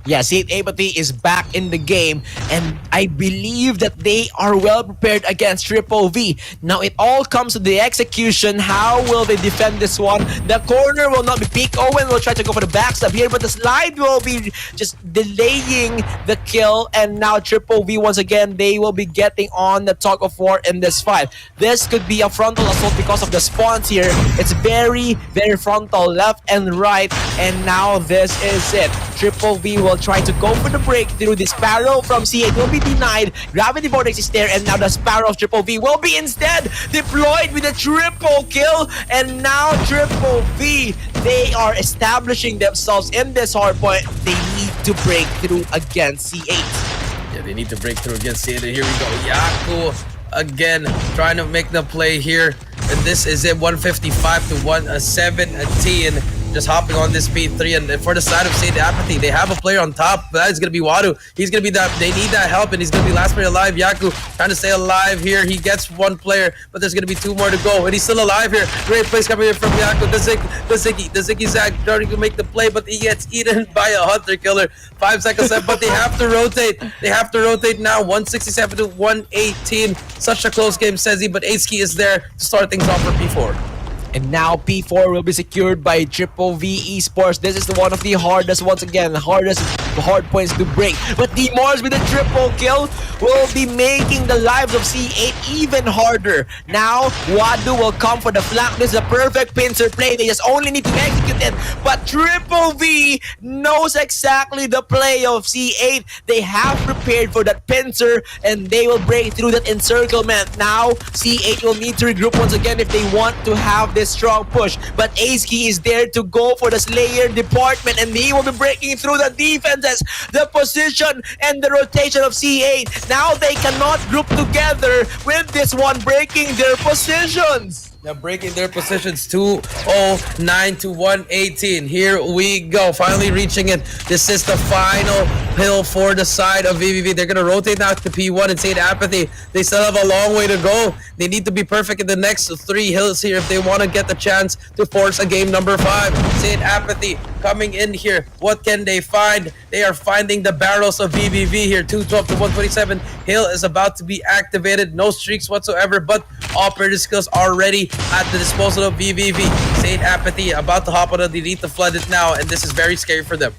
Yeah, C8 Apathy is back in the game, and I believe that they are well prepared against Triple V. Now, it all comes to the execution. How will they defend this one? The corner will not be peaked. Owen will try to go for the backstab here, but the slide will be just delaying the kill. And now Triple V, once again, they will be getting on the tug of war in this fight. This could be a frontal assault because of the spawns here. It's very, very frontal, left and right. And now this is it. Triple V will try to go for the breakthrough. The Sparrow from C8 will be denied. Gravity Vortex is there, and now the Sparrow of Triple V will be instead deployed with a triple kill. And now Triple V, they are establishing themselves in this hard point. They need to break through against C8. Yeah, they need to break through against C8. Here we go. Yaku again, trying to make the play here. And this is it, 155 to 117. Just hopping on this P3, and for the side of C8 Apathy, they have a player on top. That is going to be Wadu. He's going to be that. They need that help, and he's going to be last player alive. Yaku trying to stay alive here. He gets one player, but there's going to be two more to go, and he's still alive here. Great plays coming here from Yaku. The Ziggy Zag starting to make the play, but he gets eaten by a Hunter Killer. 5 seconds left, but they have to rotate. They have to rotate now. 167 to 118. Such a close game, says he, but Aceski is there to start things off for P4. And now P4 will be secured by Triple V Esports. This is one of the hardest, once again, hardest hard points to break. But Demors with a triple kill will be making the lives of C8 even harder. Now, Wadu will come for the flank. This is a perfect pincer play. They just only need to execute it. But Triple V knows exactly the play of C8. They have prepared for that pincer, and they will break through that encirclement. Now, C8 will need to regroup once again if they want to have this strong push. But Aceski is there to go for the Slayer department, and he will be breaking through the defenses, the position, and the rotation of C8. Now they cannot group together with this one breaking their positions. Now breaking their positions, 209 to 118. Here we go, finally reaching it. This is the final hill for the side of VVV. They're going to rotate now to P1 and C8 Apathy. They still have a long way to go. They need to be perfect in the next 3 hills here if they want to get the chance to force a game number 5. C8 Apathy coming in here. What can they find? They are finding the barrels of VVV here. 212 to 127. Hill is about to be activated. No streaks whatsoever, but operator skills are ready at the disposal of VVV. C8 Apathy about to hop on the delete to flood it now, and this is very scary for them.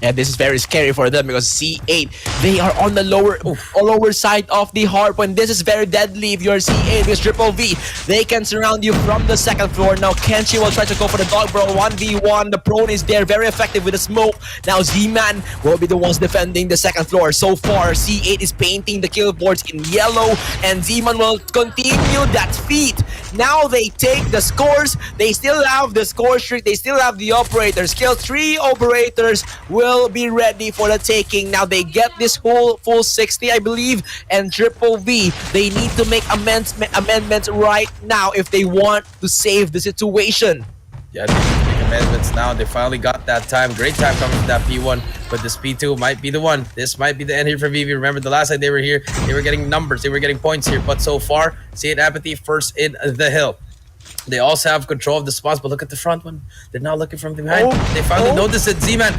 And this is very scary for them because C8, they are on the lower side of the hardpoint. This is very deadly if you're C8 with Triple V. They can surround you from the second floor. Now Kenshi will try to go for the dog bro 1v1. The prone is there, very effective with the smoke. Now Z-Man will be the ones defending the second floor. So far, C8 is painting the kill boards in yellow, and Z-Man will continue that feat. Now they take the scores. They still have the score streak. They still have the operator skill. 3 operators will be ready for the taking. Now they get this whole full 60, I believe, and Triple V, they need to make amendments right now if they want to save the situation. Yeah, they need to make amendments now. They finally got that time. Great time coming from that P1, but this P2 might be the one. This might be the end here for VV. Remember, the last time they were here, they were getting numbers, they were getting points here, but so far, C8 Apathy first in the hill. They also have control of the spots, but look at the front one. They're not looking from behind. They finally notice that Z-Man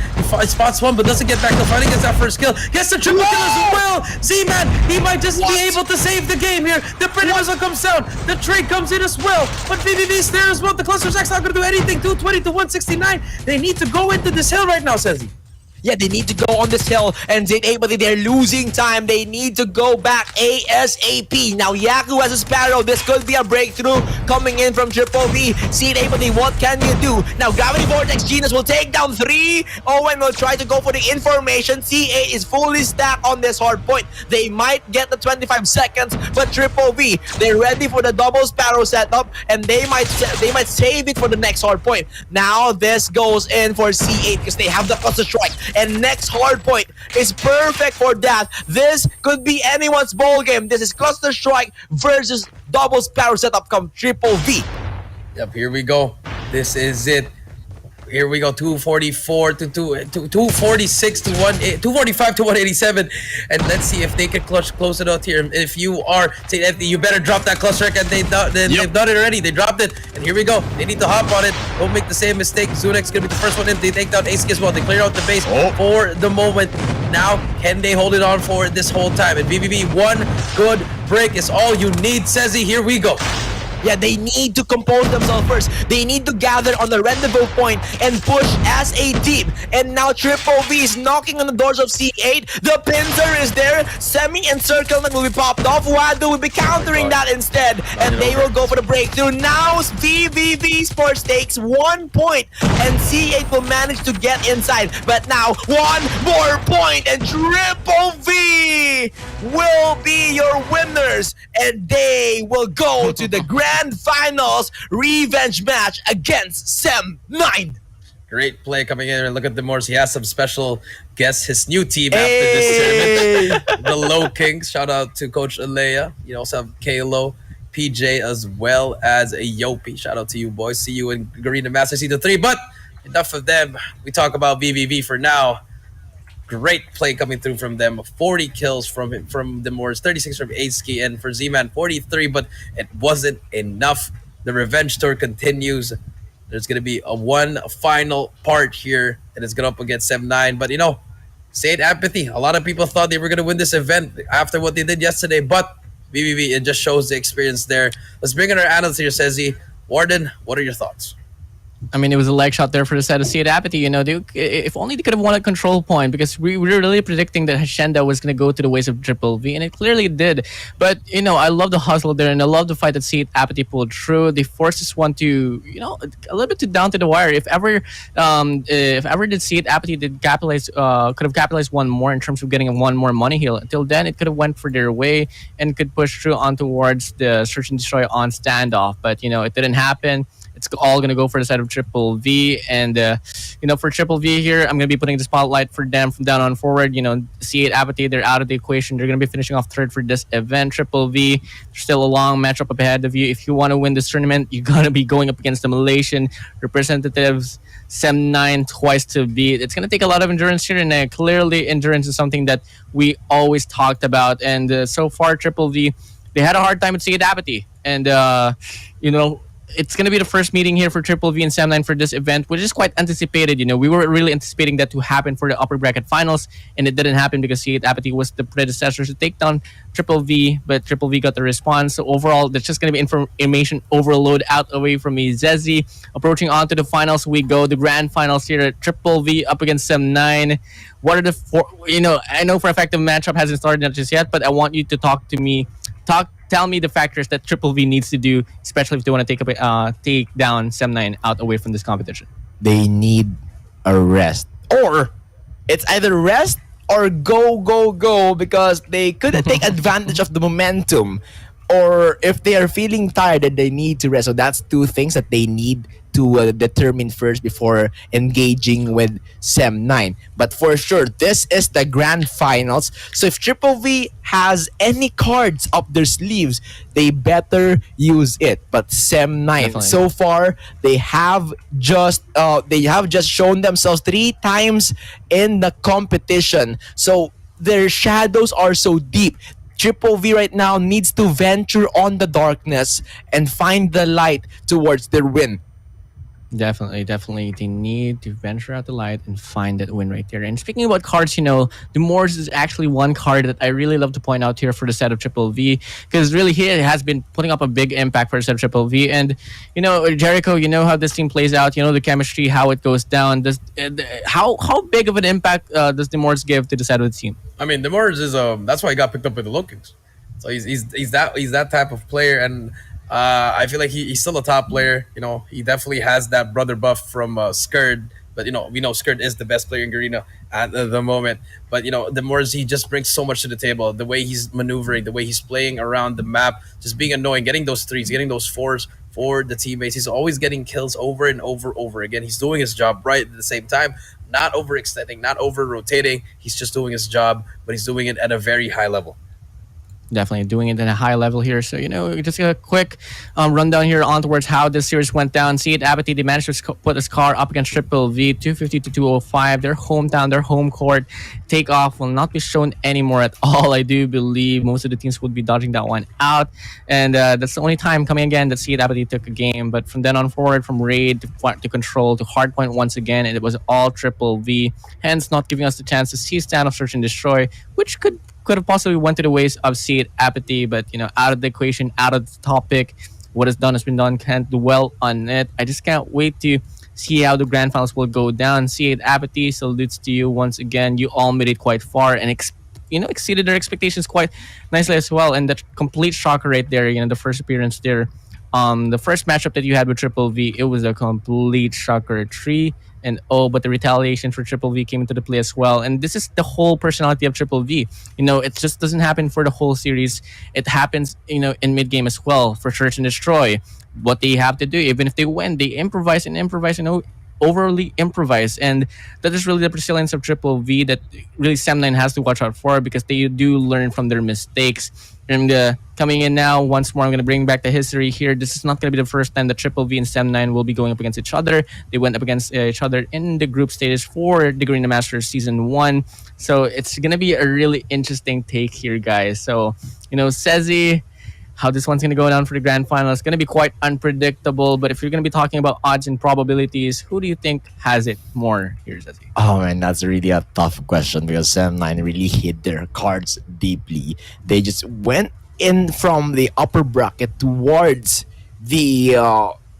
spots one, but doesn't get back. The finally gets that first kill. Gets the triple kill as well. Z-Man, he might just be able to save the game here. The pretty missile comes down. The trade comes in as well. But VVV's there as well. The cluster's not going to do anything. 220 to 169. They need to go into this hill right now, says he. Yeah, they need to go on this hill, and C8 but they're losing time. They need to go back ASAP. Now Yaku has a Sparrow. This could be a breakthrough coming in from Triple V. C8 but what can you do? Now Gravity Vortex Genius will take down 3. Owen will try to go for the information. C8 is fully stacked on this hard point. They might get the 25 seconds, but Triple V, they're ready for the double Sparrow setup, and they might save it for the next hard point. Now this goes in for C8 because they have the cluster strike. And next hardpoint is perfect for that. This could be anyone's ball game. This is cluster strike versus double Sparrow setup come Triple V. Yep, here we go. This is it. Here we go, 244 to 246 to 245 to 187, and let's see if they can close it out here. If you are, you better drop that cluster, and they've done it already. They dropped it, and here we go. They need to hop on it. Don't make the same mistake. Zunek's gonna be the first one in. They take down Aceski as well. They clear out the base for the moment. Now, can they hold it on for this whole time? And VVV, one good break is all you need, says he. Here we go. Yeah, they need to compose themselves first. They need to gather on the rendezvous point and push as a team. And now Triple V is knocking on the doors of C8. The pincer is there. Semi-encirclement will be popped off. Wadu will be countering that instead. And they will go for the breakthrough. Now VVV ESPORTS takes 1 point. And C8 will manage to get inside. But now, 1 more point. And Triple V will be your winners. And they will go to the Grand Finals revenge match against Sem 9. Great play coming in. And look at Demores. He has some special guests. His new team after this tournament. The Low Kings. Shout out to Coach Alea. You also have Kalo, PJ, as well as a Yopi. Shout out to you, boys. See you in Garena Master Season 3. But enough of them. We talk about VVV for now. Great play coming through from them. 40 kills from Demores, 36 from Aski, and for Z-Man, 43. But it wasn't enough. The revenge tour continues. There's going to be a one final part here, and it's going up against 7-9. But, C8 AEIPATHY. A lot of people thought they were going to win this event after what they did yesterday. But VVV, it just shows the experience there. Let's bring in our analyst here, Sezi. Warden, what are your thoughts? I mean, it was a leg shot there for the side of C8 AEIPATHY. If only they could have won a control point, because we were really predicting that Hacienda was going to go to the ways of Triple V, and it clearly did. But, I love the hustle there, and I love the fight that C8 AEIPATHY pulled through. They forced this one to, a little bit too down to the wire. If ever did C8 AEIPATHY could have capitalized one more in terms of getting one more money heal. Until then, it could have went for their way and could push through on towards the search and destroy on standoff. But, it didn't happen. It's all going to go for the side of Triple V. And, for Triple V here, I'm going to be putting the spotlight for them from down on forward. C8 AEIPATHY, they're out of the equation. They're going to be finishing off third for this event. Triple V, there's still a long matchup up ahead of you. If you want to win this tournament, you're going to be going up against the Malaysian representatives, Sem9 twice to beat. It's going to take a lot of endurance here, and clearly endurance is something that we always talked about. And so far, Triple V, they had a hard time with C8 AEIPATHY. And, it's going to be the first meeting here for Triple V and Sem9 for this event, which is quite anticipated. We were really anticipating that to happen for the upper bracket finals, and it didn't happen because C8 AEIPATHY was the predecessor to take down Triple V, but Triple V got the response. So overall, there's just going to be information overload out away from me. Zezzy, approaching on to the finals we go. The grand finals here at Triple V up against Sem9. What are the four? I know for a fact the matchup hasn't started just yet, but I want you to tell me the factors that Triple V needs to do, especially if they want to take down Sem9 out away from this competition. They need a rest. Or it's either rest or go, because they couldn't take advantage of the momentum. Or if they are feeling tired, then they need to rest. So that's two things that they need to determine first before engaging with Sem9. But for sure, this is the grand finals. So if Triple V has any cards up their sleeves, they better use it. But Sem9, Definitely. so far, they have just shown themselves 3 times in the competition. So their shadows are so deep. Triple V right now needs to venture on the darkness and find the light towards their win. Definitely. They need to venture out the light and find that win right there. And speaking about cards, the Moors is actually one card that I really love to point out here for the set of Triple V, because really he has been putting up a big impact for the set of Triple V. And, Jericho, how this team plays out, the chemistry, how it goes down. How big of an impact does the Moors give to the set of the team? I mean, Demores is that's why he got picked up with the Low Kings. So he's that type of player, and I feel like he's still a top player. He definitely has that brother buff from Skird, but we know Skird is the best player in Garena at the moment. But Demores, he just brings so much to the table. The way he's maneuvering, the way he's playing around the map, just being annoying, getting those threes, getting those fours for the teammates. He's always getting kills over and over again. He's doing his job right at the same time. Not overextending, not over rotating. He's just doing his job, but he's doing it at a very high level. Definitely doing it at a high level here. So, just a quick rundown here on towards how this series went down. C8 AEIPATHY, they managed to put this car up against Triple V, 250 to 205. Their hometown, their home court. Takeoff will not be shown anymore at all. I do believe most of the teams would be dodging that one out. And that's the only time coming again that C8 AEIPATHY took a game. But from then on forward, from Raid to Control to Hardpoint once again, it was all Triple V. Hence, not giving us the chance to see Standoff Search and Destroy, which could have possibly went to the ways of C8 AEIPATHY, but out of the equation, out of the topic. What is done has been done. Can't dwell on it. I just can't wait to see how the grand finals will go down. C8 AEIPATHY, salutes to you once again. You all made it quite far and exceeded their expectations quite nicely as well. And that complete shocker right there. The first appearance there, the first matchup that you had with Triple V, it was a complete shocker. 3-0, but the retaliation for Triple V came into the play as well. And this is the whole personality of Triple V. It just doesn't happen for the whole series. It happens, in mid-game as well for Search and Destroy. What they have to do, even if they win, they improvise. overly improvise, and that is really the resilience of Triple V that really Sam9 has to watch out for, because they do learn from their mistakes. And coming in now, once more, I'm going to bring back the history here. This is not going to be the first time that Triple V and Sam9 will be going up against each other. They went up against each other in the group stages for the Garena Masters Season 1. So it's going to be a really interesting take here, guys. So, Sezi, how this one's going to go down for the grand final is going to be quite unpredictable. But if you're going to be talking about odds and probabilities, who do you think has it more here, Sezi? Oh man, that's really a tough question because Sam9 really hid their cards deeply. They just went in from the upper bracket towards the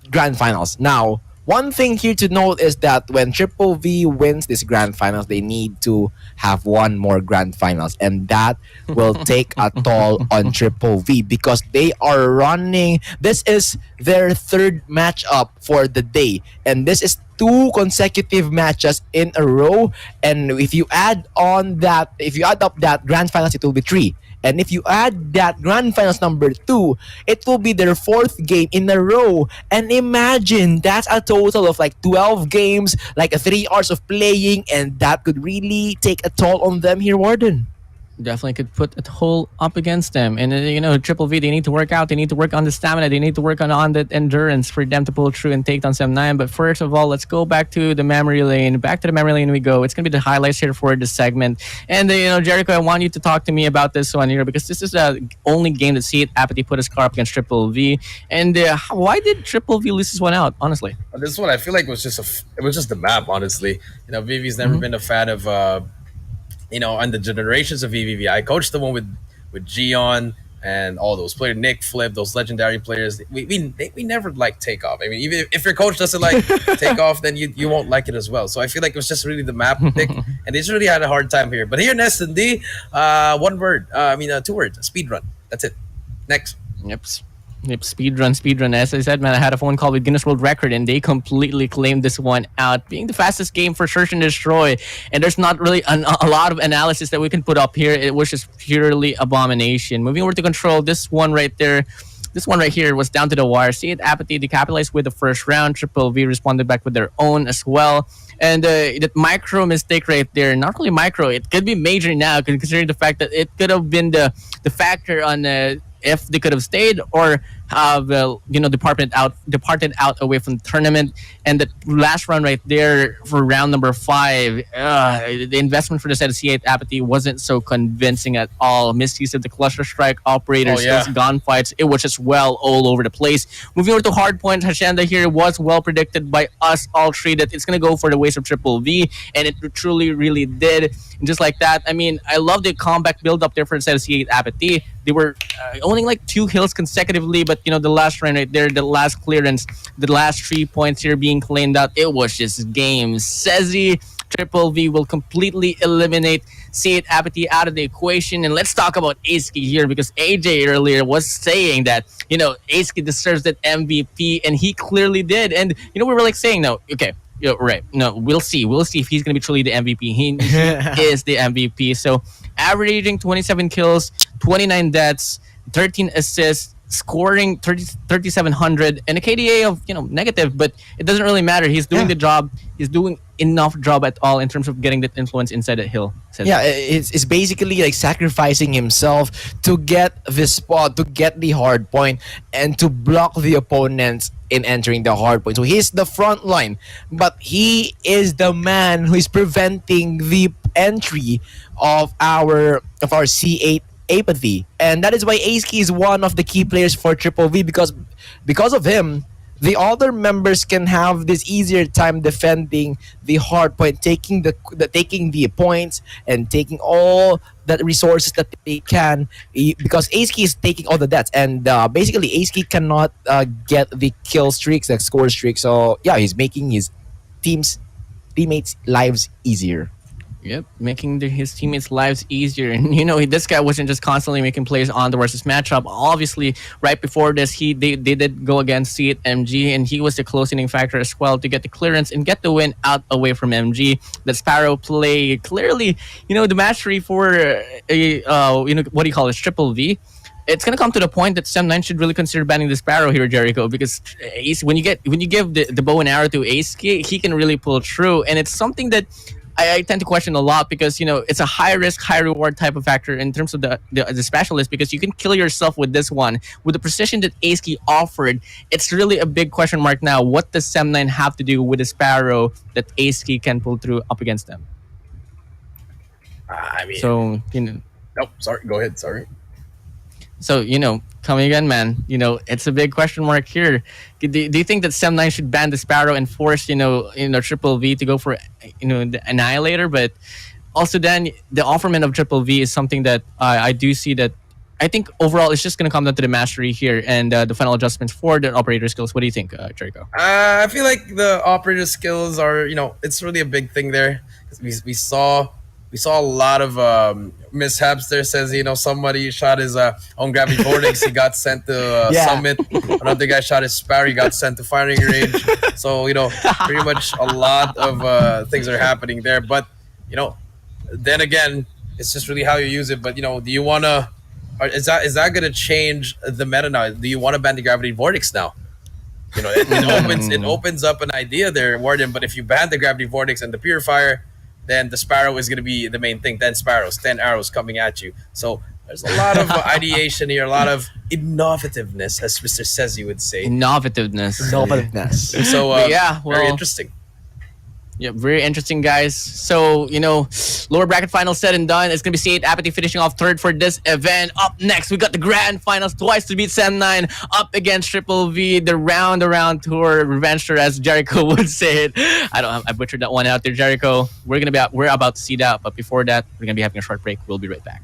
grand finals. Now, one thing here to note is that when Triple V wins this grand finals, they need to have one more grand finals, and that will take a toll on Triple V because they are running. This is their third matchup for the day, and this is two consecutive matches in a row. And if you add up that grand finals, it will be three. And if you add that grand finals number 2, it will be their fourth game in a row. And imagine that's a total of like 12 games, like 3 hours of playing, and that could really take a toll on them here, Warden. Definitely could put a toll up against them. And Triple V, they need to work out. They need to work on the stamina. They need to work on the endurance for them to pull through and take down Sam9. But first of all, let's go back to the memory lane. Back to the memory lane we go. It's going to be the highlights here for this segment. And Jericho, I want you to talk to me about this one here, because this is the only game that C8 AEIPATHY put his car up against Triple V. And why did Triple V lose this one out, honestly? This one I feel like it was just the map, honestly. VV's never been a fan of on the generations of VVV. I coached the one with Gion and all those players, Nick, Flip, those legendary players. We never like Takeoff. I mean, even if your coach doesn't like Takeoff, then you won't like it as well. So I feel like it was just really the map pick, and they just really had a hard time here. But here in S&D, 1 word. 2 words. Speed run. That's it. Next. Yep, speedrun. As I said, man, I had a phone call with Guinness World Record, and they completely claimed this one out, being the fastest game for Search and Destroy. And there's not really a lot of analysis that we can put up here. It was just purely abomination. Moving over to Control, this one right here was down to the wire. C8 AEIPATHY, they capitalized with the first round. Triple V responded back with their own as well. And that micro mistake right there, not really micro, it could be major now, considering the fact that it could have been the factor on if they could have stayed or have departed out away from the tournament. And the last round right there for round number 5, the investment for the set of C8 AEIPATHY wasn't so convincing at all. Misuse of the cluster strike operators, those gunfights, it was just all over the place. Moving over to Hardpoint, Hacienda here was well predicted by us all three that it's going to go for the waste of Triple V, and it truly really did. And just like that, I mean, I love the comeback build up there for the set of C8 AEIPATHY. They were owning like 2 hills consecutively, but the last round right there, the last clearance, the last 3 points here being claimed out, it was just game. Sezi, Triple V will completely eliminate C8 AEIPATHY out of the equation. And let's talk about Aski here, because AJ earlier was saying that Aski deserves that MVP, and he clearly did. And we were like saying, no, okay, right, no, we'll see if he's gonna be truly the MVP. He is the MVP. So averaging 27 kills, 29 deaths, 13 assists, scoring 3,700, and a KDA of negative, but it doesn't really matter. He's doing the job. He's doing enough job at all in terms of getting that influence inside that hill. It's basically like sacrificing himself to get the spot, to get the hard point, and to block the opponents in entering the hard point. So he's the front line, but he is the man who is preventing the entry of our C8 AEIPATHY, and that is why Aski is one of the key players for Triple V, because of him, the other members can have this easier time defending the hard point, taking the points and taking all the resources that they can, because Aski is taking all the deaths, and basically Aski cannot get the kill streaks, the score streak. So yeah, he's making his teammates' lives easier. Yep, making his teammates' lives easier. And this guy wasn't just constantly making plays on the versus matchup. Obviously, right before this, they did go against C8 MG, and he was the closing factor as well to get the clearance and get the win out away from MG. The Sparrow play clearly, the mastery for what do you call it, Triple V. it's gonna come to the point that Sem9 should really consider banning the Sparrow here, Jericho, because when you give the bow and arrow to Ace, he can really pull through, and it's something that I tend to question a lot because it's a high risk, high reward type of factor in terms of the specialist, because you can kill yourself with this one with the precision that Ace offered. It's really a big question mark now. What does Sem9 have to do with the Sparrow that Ace can pull through up against them? I mean, So nope. Sorry, go ahead. Sorry. So, coming again, man, it's a big question mark here. Do you think that Sem9 should ban the Sparrow and force, Triple V to go for, the Annihilator? But also then the offerment of Triple V is something that I do see that I think overall it's just going to come down to the mastery here and the final adjustments for the operator skills. What do you think, Jericho? I feel like the operator skills are, it's really a big thing there. We saw a lot of mishaps there. Says somebody shot his own gravity vortex, he got sent to Summit. Another guy shot his Sparrow, he got sent to Firing Range. So pretty much a lot of things are happening there. But then again, it's just really how you use it. But do you want to? Is that going to change the meta now? Do you want to ban the gravity vortex now? It opens up an idea there, Warden. But if you ban the gravity vortex and the purifier, then the Sparrow is going to be the main thing. 10 Sparrows, 10 arrows coming at you. So there's a lot of ideation here, a lot of innovativeness, as Mr. Sezi would say. Innovativeness. So yeah, very interesting. Yeah, very interesting, guys. So, lower bracket final said and done. It's going to be C8 AEIPATHY finishing off third for this event. Up next, we got the grand finals twice to beat Sem9 up against Triple V, the round-around tour revenge tour, as Jericho would say it. I butchered that one out there, Jericho. We're about to see that, but before that, we're going to be having a short break. We'll be right back.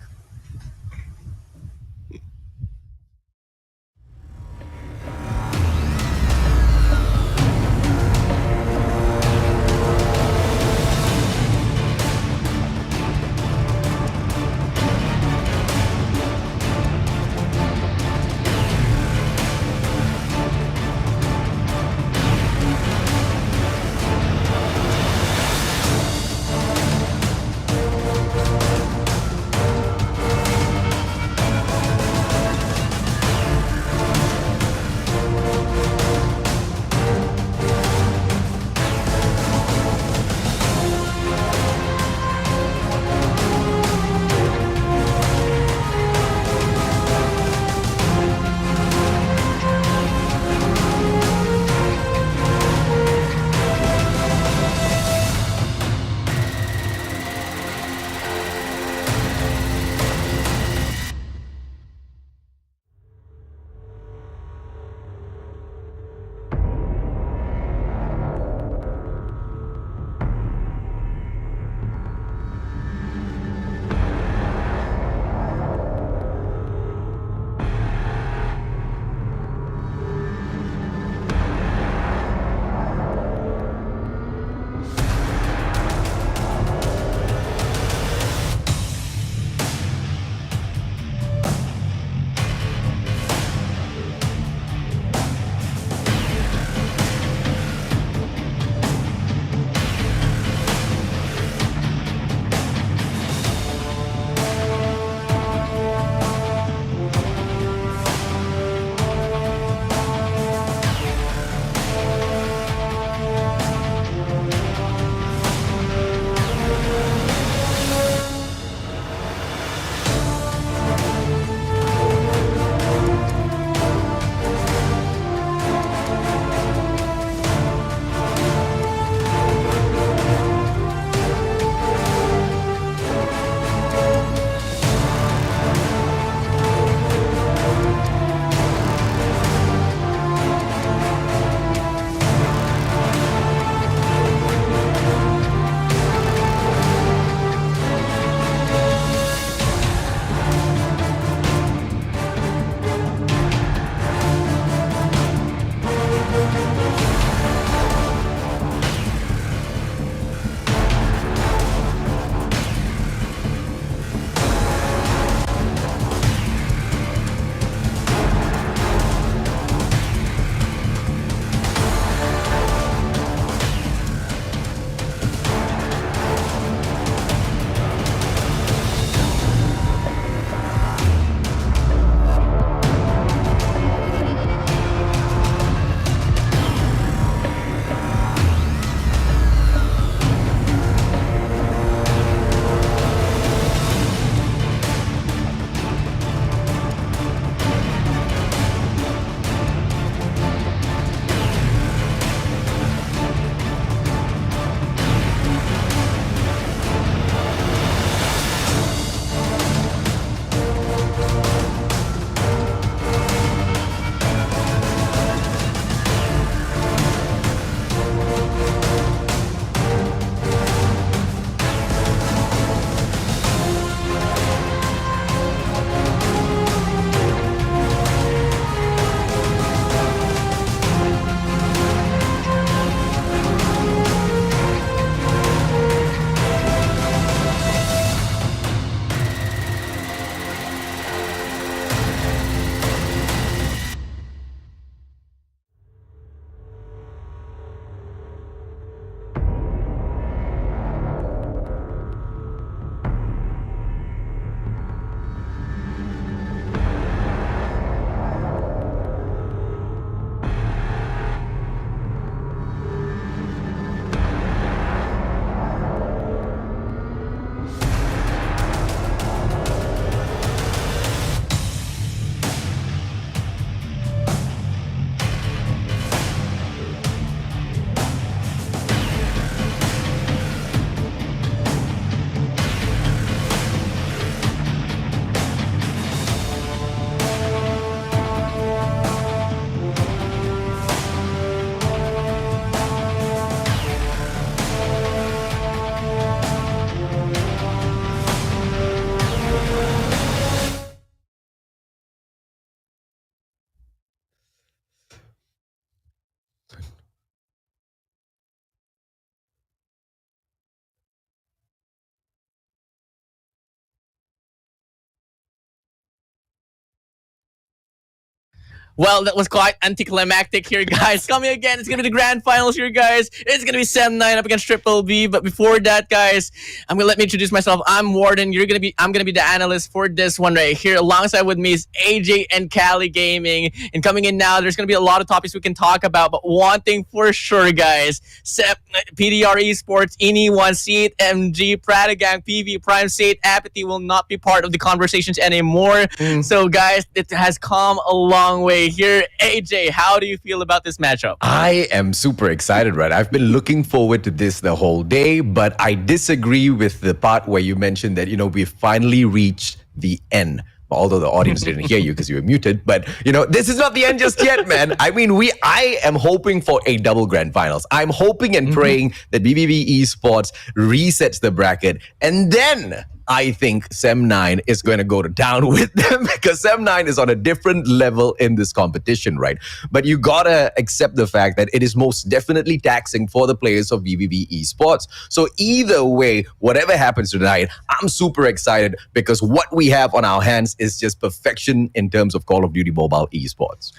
Well, that was quite anticlimactic here, guys. Coming again, it's gonna be the grand finals here, guys. It's gonna be Sem9 up against Triple V. But before that, guys, let me introduce myself. I'm Warden. I'm gonna be the analyst for this one right here. Alongside with me is AJ and Cali Gaming. And coming in now, there's gonna be a lot of topics we can talk about. But one thing for sure, guys, PDR Esports, INI1, C8 MG, Pradagang, PV Prime, C8 Apathy will not be part of the conversations anymore. So, guys, it has come a long way here. AJ, how do you feel about this matchup? I am super excited, right? I've been looking forward to this the whole day, but I disagree with the part where you mentioned that, we've finally reached the end. Although the audience didn't hear you because you were muted, but this is not the end just yet, man. I mean, I am hoping for a double grand finals. I'm hoping and praying that VVV Esports resets the bracket, and then I think Sem9 is going to go to town with them because Sem9 is on a different level in this competition, right? But you gotta accept the fact that it is most definitely taxing for the players of VVV Esports. So either way, whatever happens tonight, I'm super excited because what we have on our hands is just perfection in terms of Call of Duty Mobile Esports.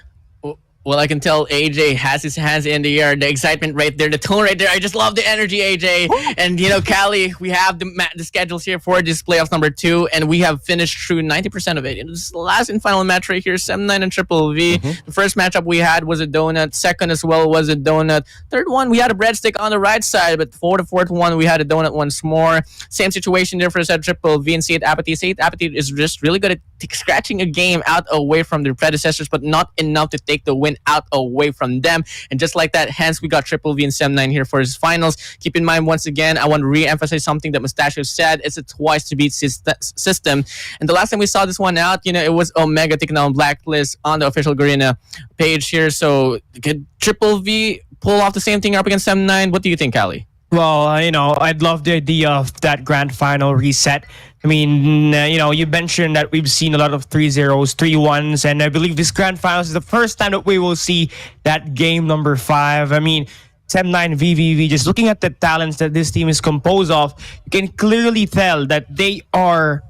Well, I can tell AJ has his hands in the air. The excitement right there, the tone right there. I just love the energy, AJ. And, Cali, we have the schedules here for this playoffs number 2, and we have finished through 90% of it. This is the last and final match right here, Sem9 and Triple V. The first matchup we had was a donut. Second as well was a donut. Third one, we had a breadstick on the right side, but for the fourth one, we had a donut once more. Same situation there for Triple V and C8 Apathy. C8 Apathy is just really good at scratching a game out away from their predecessors, but not enough to take the win out away from them. And just like that, hence we got Triple V and Sem9 here for his finals. Keep in mind, once again, I want to re-emphasize something that Mustachio said. It's a twice to beat system. And the last time we saw this one out, it was Omega taking down Blacklist on the official Garena page here. So could Triple V pull off the same thing up against Sem9? What do you think, Cali? Well, I'd love the idea of that grand final reset. I mean, you mentioned that we've seen a lot of 3-0s, 3-1s, and I believe this grand finals is the first time that we will see that game number 5. I mean, Sem9 VVV, just looking at the talents that this team is composed of, you can clearly tell that they are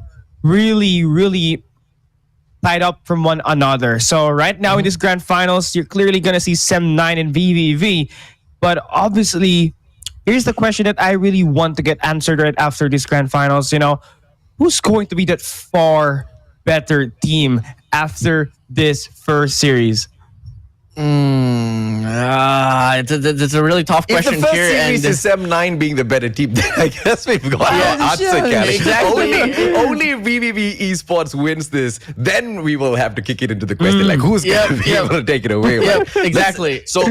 really, really tied up from one another. So right now in this grand finals, you're clearly going to see Sem9 and VVV, but obviously, here's the question that I really want to get answered right after this grand finals. Who's going to be that far better team after this first series? It's a really tough question if the first here. series is Sem9 being the better team, then I guess we've got our answer, Cali. exactly. Only VVV Esports wins this, then we will have to kick it into the question, like who's going to be able to take it away, right? Exactly. So,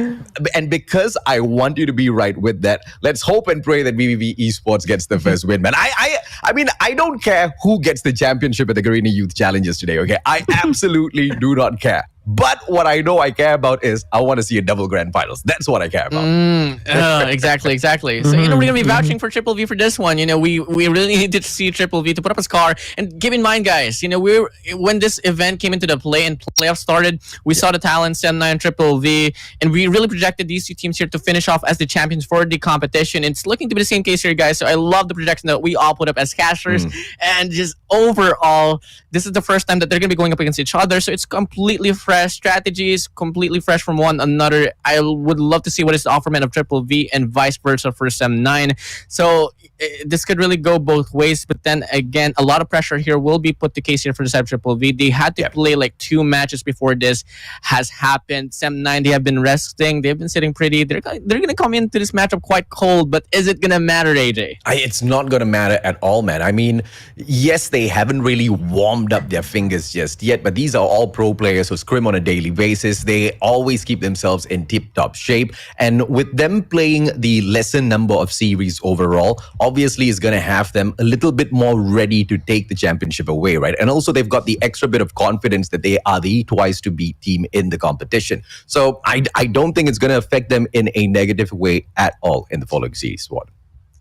and because I want you to be right with that, let's hope and pray that VVV Esports gets the first win, man. I mean, I don't care who gets the championship at the Garena Youth Challenges today, okay? I absolutely do not care. But what I know I care about is I want to see a double grand finals. That's what I care about. Exactly. So, we're going to be vouching for Triple V for this one. We really needed to see Triple V to put up a score. And keep in mind, guys, when this event came into the play and playoffs started, we saw the talent, Sem9, Triple V, and we really projected these two teams here to finish off as the champions for the competition. It's looking to be the same case here, guys. So I love the projection that we all put up as casters. And just overall, this is the first time that they're going to be going up against each other. So it's completely fresh strategies, completely fresh from one another. I would love to see what is the offerment of Triple V and vice versa for Sem9. So this could really go both ways. But then again, a lot of pressure here will be put to case here for the side of Triple V. They had to play like 2 matches before this has happened. Sem9, they have been resting. They've been sitting pretty. They're going to come into this matchup quite cold. But is it going to matter, AJ? It's not going to matter at all, man. I mean, yes, they haven't really warmed up their fingers just yet, but these are all pro players who scrim on a daily basis. They always keep themselves in tip-top shape. And with them playing the lesser number of series overall, obviously is going to have them a little bit more ready to take the championship away, right? And also they've got the extra bit of confidence that they are the twice to beat team in the competition. So I don't think it's going to affect them in a negative way at all in the following series squad.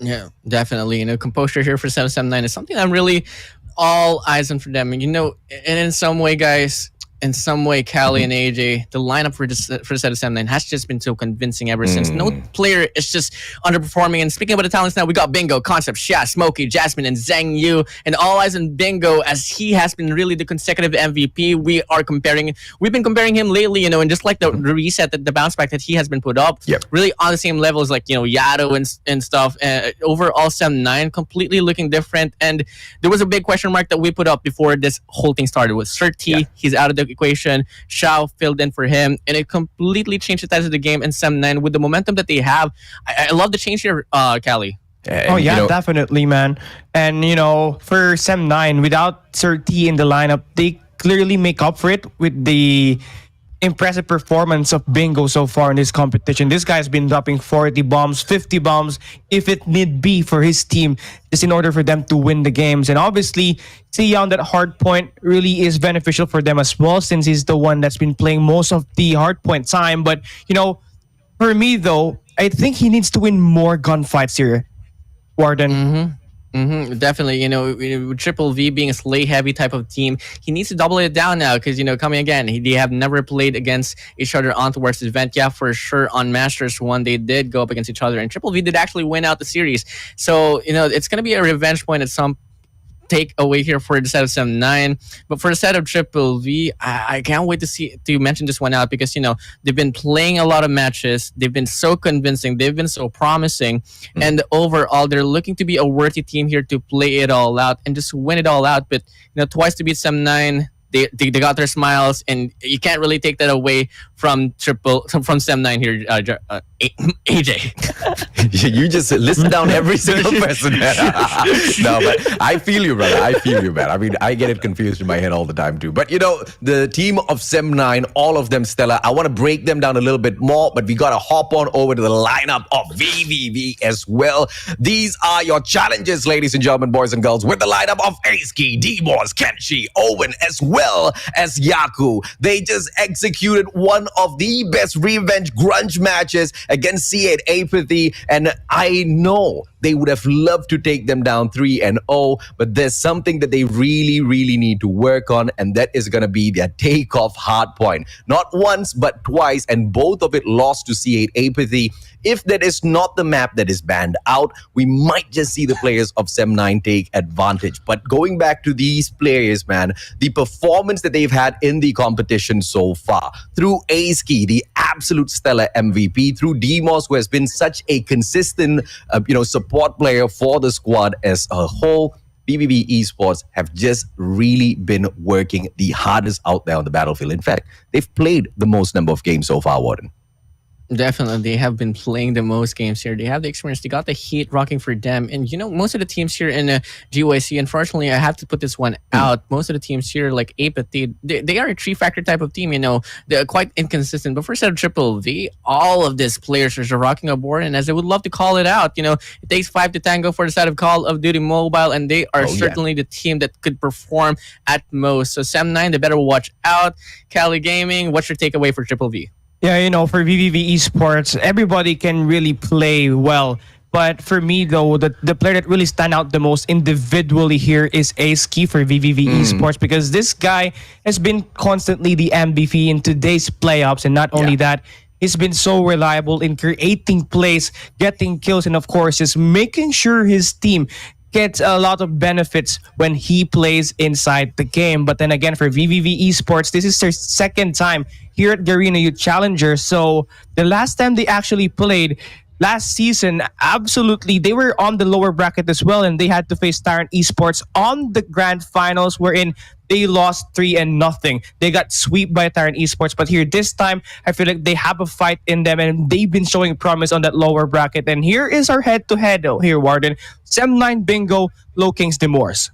Yeah, definitely. Composure here for Sem9 is something I'm really all eyes on for them. And in some way, guys, in some way, Callie and AJ, the lineup for the set of SM9 has just been so convincing ever since. No player is just underperforming. And speaking about the talents now, we got Bingo, Concept, Sha, Smokey, Jasmine, and Zhang Yu. And all eyes on Bingo as he has been really the consecutive MVP. We've been comparing him lately, and just like the reset, the bounce back that he has been put up, really on the same level as like, Yado and stuff. Overall, SM9 completely looking different. And there was a big question mark that we put up before this whole thing started with Sir T. He's out of the equation. Shao filled in for him, and it completely changed the status of the game. And SM9 with the momentum that they have, I love the change here, Callie. Oh yeah, definitely, man. And for Sem9, without Sir T in the lineup, they clearly make up for it with the impressive performance of Bingo so far in this competition. This guy's been dropping 40 bombs, 50 bombs, if it need be, for his team, just in order for them to win the games. And obviously, seeing that Hardpoint really is beneficial for them as well, since he's the one that's been playing most of the Hardpoint time. But for me though, I think he needs to win more gunfights here, Warden. Definitely, with Triple V being a slay heavy type of team, he needs to double it down now because, coming again, they have never played against each other on towards this event. Yeah, for sure, on Masters 1, they did go up against each other, and Triple V did actually win out the series. So, it's going to be a revenge point at some take away here for the set of SM9. But for the set of Triple V, I can't wait to mention this one out because they've been playing a lot of matches. They've been so convincing. They've been so promising, and overall, they're looking to be a worthy team here to play it all out and just win it all out. But twice to beat SM9. They got their smiles, and you can't really take that away from SM9 here, AJ. You just listen down every single person. No, but I feel you, brother. I feel you, man. I mean, I get it confused in my head all the time too. But the team of SM9, all of them stellar. I want to break them down a little bit more, but we got to hop on over to the lineup of VVV as well. These are your challenges, ladies and gentlemen, boys and girls, with the lineup of Aski, Demos, Kenshi, Owen, as well as Yaku. They just executed one of the best revenge grunge matches against C8 AEIPATHY, and I know they would have loved to take them down 3-0, but there's something that they really, really need to work on, and that is going to be their takeoff hardpoint. Not once, but twice, and both of it lost to C8 AEIPATHY. If that is not the map that is banned out, we might just see the players of SM9 take advantage. But going back to these players, man, the performance that they've had in the competition so far, through Aski, the absolute stellar MVP, through Demos, who has been such a consistent, support player for the squad as a whole, VVV Esports have just really been working the hardest out there on the battlefield. In fact, they've played the most number of games so far, Warden. Definitely, they have been playing the most games here. They have the experience. They got the heat rocking for them. And, most of the teams here in GYC, unfortunately, I have to put this one out. Most of the teams here, like AEIPATHY, they are a three-factor type of team, They're quite inconsistent. But for set of Triple V, all of these players are rocking aboard. And as I would love to call it out, it takes 5 to tango for the side of Call of Duty Mobile. And they are certainly the team that could perform at most. So, SM9, they better watch out. Cali Gaming, what's your takeaway for Triple V? Yeah, for VVV Esports, everybody can really play well. But for me, though, the player that really stand out the most individually here is Aski for VVV Esports, because this guy has been constantly the MVP in today's playoffs. And not only that, he's been so reliable in creating plays, getting kills, and of course, just making sure his team gets a lot of benefits when he plays inside the game. But then again, for VVV Esports, this is their second time here at Garena Youth Challenger. So the last time they actually played last season, absolutely, they were on the lower bracket as well, and they had to face Tyrant Esports on the grand finals, wherein they lost 3-0. They got swept by Tyrant Esports, but here this time, I feel like they have a fight in them, and they've been showing promise on that lower bracket. And here is our head-to-head here, Warden. SM9 Bingo, Low Kings Demors.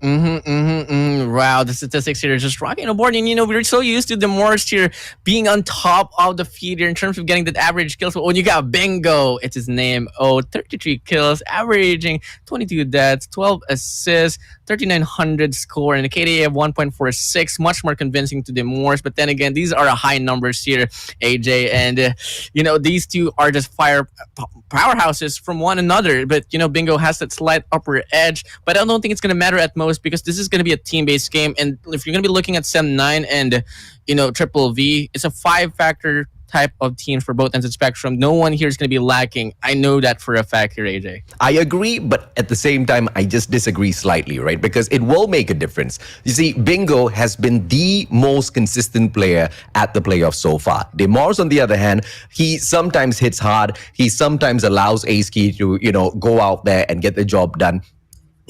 Wow, the statistics here are just rocking the board. And we're so used to the Morse here being on top of the feed here in terms of getting that average kills. But when you got Bingo, it's his name. 33 kills, averaging 22 deaths, 12 assists, 3,900 score, and a KDA of 1.46, much more convincing to the Morse. But then again, these are high numbers here, AJ. And, these two are just powerhouses from one another. But, Bingo has that slight upper edge. But I don't think it's going to matter at most most because this is going to be a team-based game, and if you're going to be looking at Sem9 and Triple V, it's a five-factor type of teams for both ends of the spectrum. No one here is going to be lacking. I know that for a fact here, AJ. I agree, but at the same time, I just disagree slightly, right? Because it will make a difference. You see, Bingo has been the most consistent player at the playoffs so far. Demars, on the other hand, he sometimes hits hard. He sometimes allows Ace-Key to, go out there and get the job done.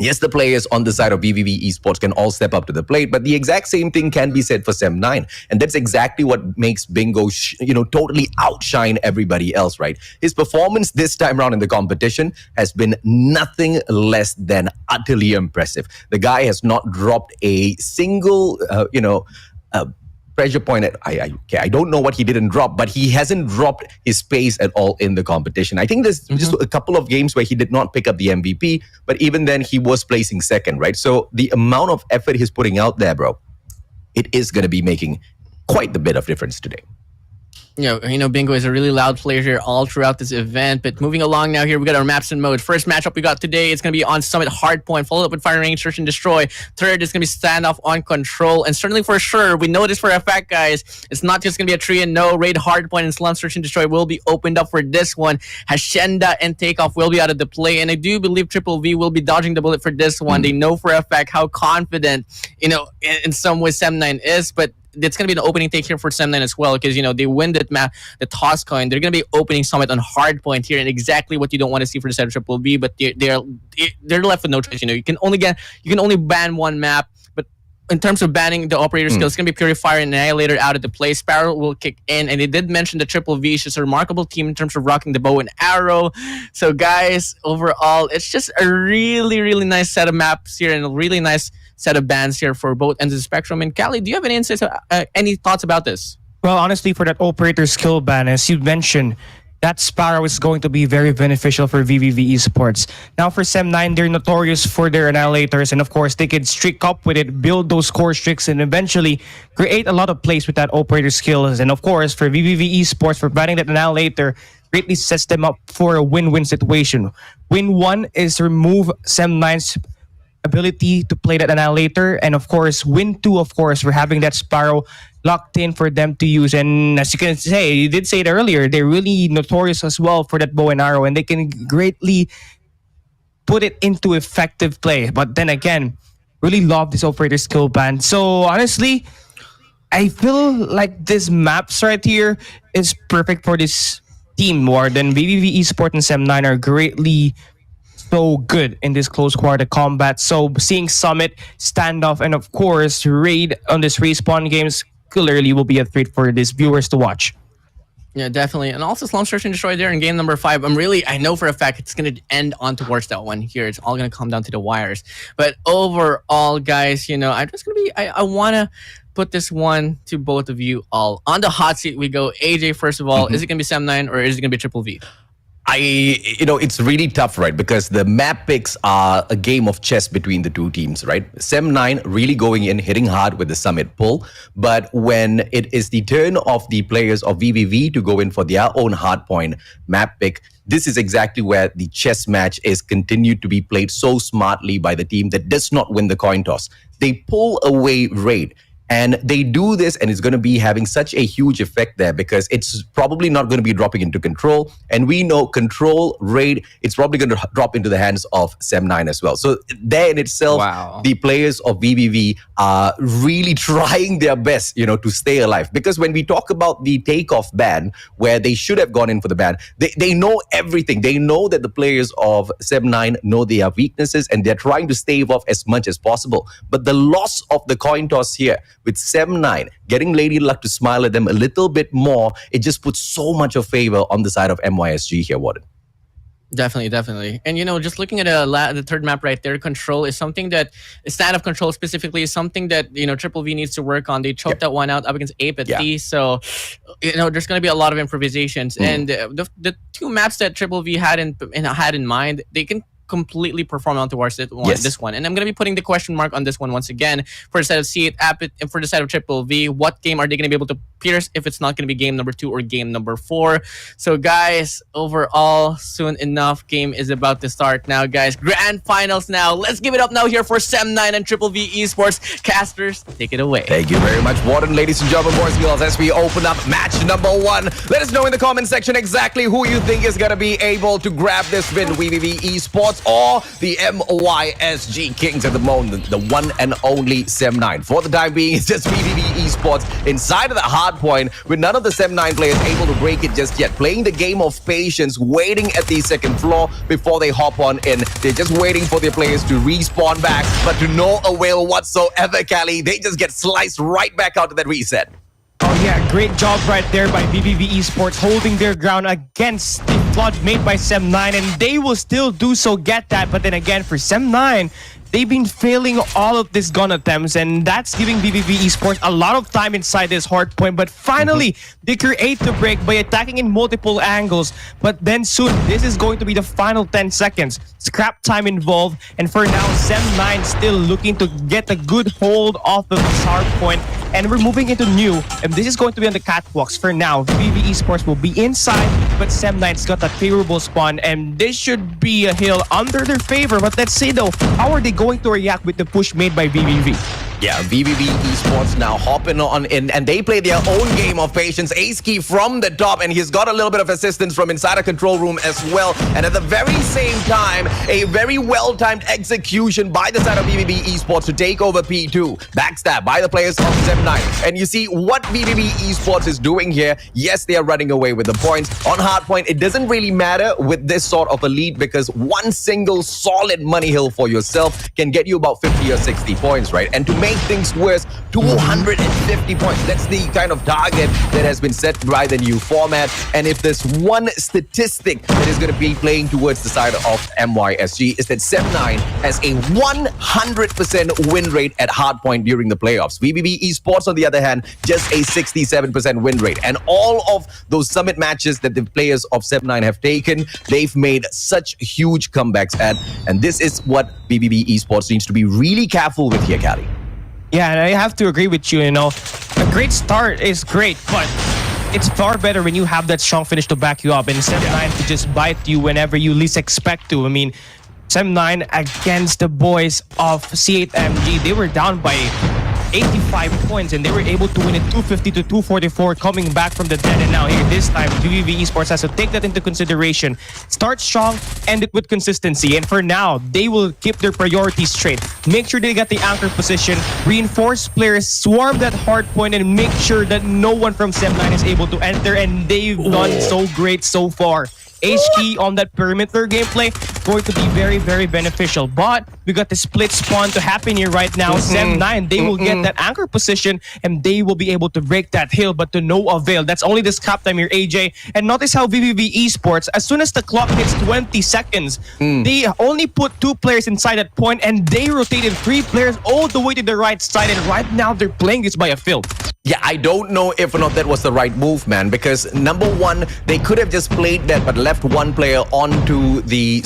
Yes, the players on the side of VVV Esports can all step up to the plate, but the exact same thing can be said for Sem9. And that's exactly what makes Bingo, totally outshine everybody else, right? His performance this time around in the competition has been nothing less than utterly impressive. The guy has not dropped a single, pressure point. I don't know what he didn't drop, but he hasn't dropped his pace at all in the competition. I think there's just a couple of games where he did not pick up the MVP, but even then he was placing second, right? So the amount of effort he's putting out there, bro, it is going to be making quite the bit of difference today. Bingo is a really loud player here all throughout this event. But moving along now here, we got our maps and modes. First matchup we got today, it's going to be on Summit Hardpoint, followed up with Firing Range, Search and Destroy. Third is going to be Standoff on Control. And certainly for sure, we know this for a fact, guys, it's not just going to be a 3-0. Raid, Hardpoint, and Slums Search and Destroy will be opened up for this one. Hacienda and Takeoff will be out of the play. And I do believe Triple V will be dodging the bullet for this one. They know for a fact how confident, in some ways Sem9 is. But it's going to be an opening take here for Sem9 as well because, they win that map, the toss coin. They're going to be opening Summit on Hardpoint here, and exactly what you don't want to see for the side of Triple V, but they're left with no choice. You can only ban one map, but in terms of banning the operator skills, it's going to be Purifier and Annihilator out of the play. Sparrow will kick in, and they did mention that Triple V is just a remarkable team in terms of rocking the bow and arrow. So, guys, overall, it's just a really, really nice set of maps here and a really nice set of bans here for both ends of the spectrum. And Callie, do you have any insights, any thoughts about this? Well, honestly, for that operator skill ban, as you mentioned, that Sparrow is going to be very beneficial for VVV Esports. Now, for Sem9, they're notorious for their annihilators, and of course, they could streak up with it, build those core streaks, and eventually create a lot of plays with that operator skills. And of course, for VVV Esports, for banning that annihilator, greatly sets them up for a win-win situation. Win one is remove Sem9's ability to play that annihilator, and of course win two, of course, for having that Sparrow locked in for them to use. And as you can say, you did say it earlier, they're really notorious as well for that bow and arrow, and they can greatly put it into effective play. But then again, really love this operator skill ban. So honestly, I feel like this maps right here is perfect for this team more than VVV Esports and Sem9 are greatly so good in this close quarter combat. So seeing Summit, Standoff, and of course Raid on this respawn games clearly will be a treat for these viewers to watch. Yeah, definitely. And also Slum Search and Destroy there in game number 5. I know for a fact it's going to end on towards that one here. It's all going to come down to the wires. But overall, guys, I'm just going to be, I want to put this one to both of you all. On the hot seat we go. AJ, first of all, is it going to be Sem9 or is it going to be Triple V? It's really tough, right? Because the map picks are a game of chess between the two teams, right? Sem9 really going in, hitting hard with the Summit pull. But when it is the turn of the players of VVV to go in for their own Hardpoint map pick, this is exactly where the chess match is continued to be played so smartly by the team that does not win the coin toss. They pull away Raid. And they do this, and it's going to be having such a huge effect there because it's probably not going to be dropping into Control. And we know Control, Raid, it's probably going to drop into the hands of Sem9 as well. So there in itself, the players of VVV are really trying their best, to stay alive. Because when we talk about the takeoff ban, where they should have gone in for the ban, they know everything. They know that the players of Sem9 know their weaknesses, and they're trying to stave off as much as possible. But the loss of the coin toss here, with Sem9 getting Lady Luck to smile at them a little bit more, it just puts so much of favor on the side of MYSG here, Warden. Definitely. And, just looking at the third map right there, Control is something that, Standoff Control specifically, is something that, Triple V needs to work on. They choked that one out up against AEIPATHY. So, there's going to be a lot of improvisations. And the two maps that Triple V had in mind, they can completely performed on towards Yes. this one. And I'm going to be putting the question mark on this one once again for the side of C8 Apit and for the side of Triple V. What game are they going to be able to pierce if it's not going to be game number 2 or game number 4? So guys, overall, soon enough, game is about to start now, guys. Grand finals now. Let's give it up now here for Sem9 and Triple V Esports. Casters, take it away. Thank you very much, Warden. Ladies and gentlemen, boys and girls, as we open up match number 1, let us know in the comment section exactly who you think is going to be able to grab this win, VVV Esports or the MYSG Kings at the moment, the one and only Sem9. For the time being, it's just VVV Esports inside of the Hardpoint with none of the Sem9 players able to break it just yet. Playing the game of patience, waiting at the second floor before they hop on in. They're just waiting for their players to respawn back, but to no avail whatsoever, Cali. They just get sliced right back out of that reset. Oh yeah, great job right there by VVV Esports holding their ground against the flood made by Sem9, and they will still do so, get that. But then again, for Sem9, they've been failing all of these gun attempts, and that's giving VVV Esports a lot of time inside this hard point. But finally, they create the break by attacking in multiple angles. But then soon, this is going to be the final 10 seconds. Scrap time involved, and for now, Sem9 still looking to get a good hold off of this hard point. And we're moving into new, and this is going to be on the catwalks. For now, VVV Esports will be inside, but Sem9's got a favorable spawn, and this should be a hill under their favor. But let's see though, how are they going to react with the push made by VVV? Yeah, VVV Esports now hopping on in, and they play their own game of patience. Ace Key from the top, and he's got a little bit of assistance from inside a control room as well. And at the very same time, a very well-timed execution by the side of VVV Esports to take over P2. Backstab by the players of Sem9. And you see what VVV Esports is doing here. Yes, they are running away with the points. On Hardpoint, it doesn't really matter with this sort of a lead because one single solid money hill for yourself can get you about 50 or 60 points, right? And to make things worse, 250 points. That's the kind of target that has been set by the new format. And if there's one statistic that is going to be playing towards the side of MYSG, is that Sem9 has a 100% win rate at Hardpoint during the playoffs. VVV Esports, on the other hand, just a 67% win rate. And all of those summit matches that the players of Sem9 have taken, they've made such huge comebacks at. And this is what VVV Esports needs to be really careful with here, Cali. Yeah, and I have to agree with you, a great start is great, but it's far better when you have that strong finish to back you up, and Sem9 to just bite you whenever you least expect to. I mean, Sem9 against the boys of C8 MG, they were down by 85 points, and they were able to win it 250 to 244, coming back from the dead. And now here, this time, VVV Esports has to take that into consideration. Start strong, end it with consistency. And for now, they will keep their priorities straight. Make sure they get the anchor position, reinforce players, swarm that hard point, and make sure that no one from Sem9 is able to enter. And they've done so great so far. H-key on that perimeter gameplay going to be very, very beneficial. But we got the split spawn to happen here right now. Sem9, they will get that anchor position and they will be able to break that hill, but to no avail. That's only the scrap time here, AJ. And notice how VVV Esports, as soon as the clock hits 20 seconds, they only put 2 players inside that point, and they rotated 3 players all the way to the right side. And right now, they're playing this by a field. Yeah, I don't know if or not that was the right move, man, because number one, they could have just played that but left one player onto the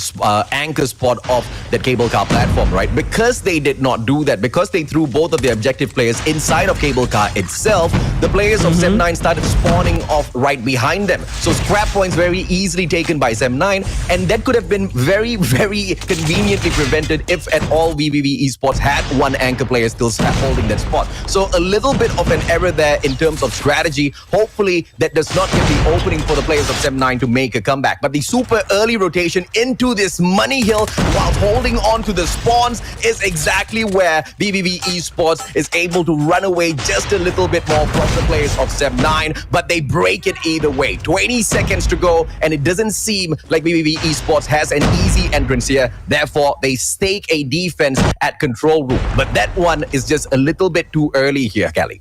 anchor spot of that cable car platform, right? Because they did not do that, because they threw both of the objective players inside of cable car itself, the players of Sem9 started spawning off right behind them. So scrap points very easily taken by Sem9, and that could have been very, very conveniently prevented if at all VVV Esports had one anchor player still holding that spot. So a little bit of an error there in terms of strategy. Hopefully that does not give the opening for the players of Sem9 to make a comeback. But the super early rotation into this money hill while holding on to the spawns is exactly where VVV Esports is able to run away just a little bit more from the players of Sem9, but they break it either way. 20 seconds to go, and it doesn't seem like VVV Esports has an easy entrance here. Therefore, they stake a defense at control room. But that one is just a little bit too early here, Kelly.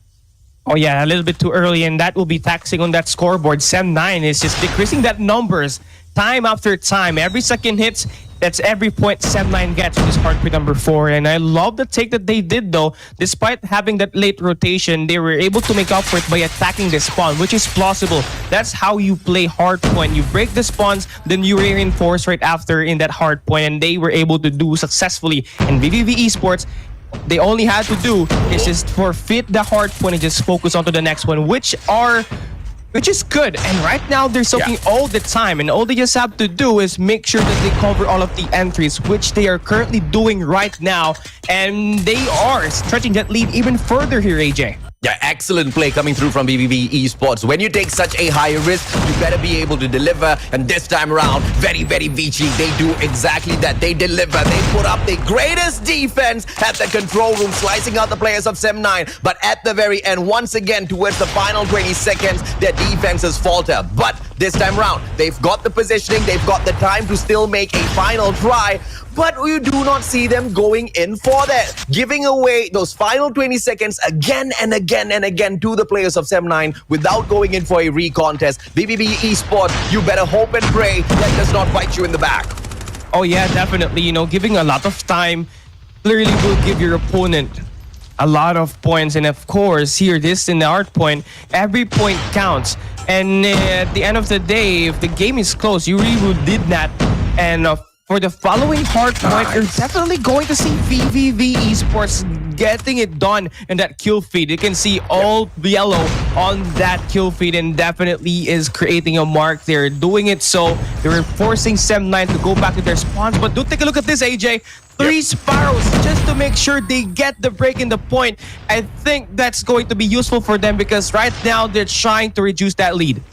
Oh yeah, a little bit too early, and that will be taxing on that scoreboard. Sem9 is just decreasing that numbers time after time. Every second hits, That's every point Sem9 gets with this Hardpoint number 4. And I love the take that they did though. Despite having that late rotation, they were able to make up for it by attacking the spawn, which is plausible. That's how you play Hardpoint. You break the spawns, then you reinforce right after in that Hardpoint, and they were able to do successfully. And VVV Esports, they only had to do is just forfeit the Hardpoint and just focus on to the next one, which is good. And right now they're soaking all the time, and all they just have to do is make sure that they cover all of the entries, which they are currently doing right now, and they are stretching that lead even further here, AJ. Yeah, excellent play coming through from VVV Esports. When you take such a high risk, you better be able to deliver. And this time around, very, very Vici, they do exactly that. They deliver. They put up the greatest defense at the control room, slicing out the players of Sem9. But at the very end, once again, towards the final 20 seconds, their defenses falter. But this time around, they've got the positioning, they've got the time to still make a final try. But you do not see them going in for that, giving away those final 20 seconds again and again and again to the players of Sem9 without going in for a recontest. VVV Esports, you better hope and pray that does not bite you in the back. Oh yeah, definitely. You know, giving a lot of time clearly will give your opponent a lot of points. And of course, here, this in the Hardpoint, every point counts. And at the end of the day, if the game is close, you really did that. And for the following Hardpoint, you're definitely going to see VVV Esports getting it done in that kill feed. You can see all yellow on that kill feed, and definitely is creating a mark. They're doing it, so they're forcing Sem9 to go back to their spawns. But do take a look at this, AJ. 3 Sparrows just to make sure they get the break in the point. I think that's going to be useful for them because right now they're trying to reduce that lead.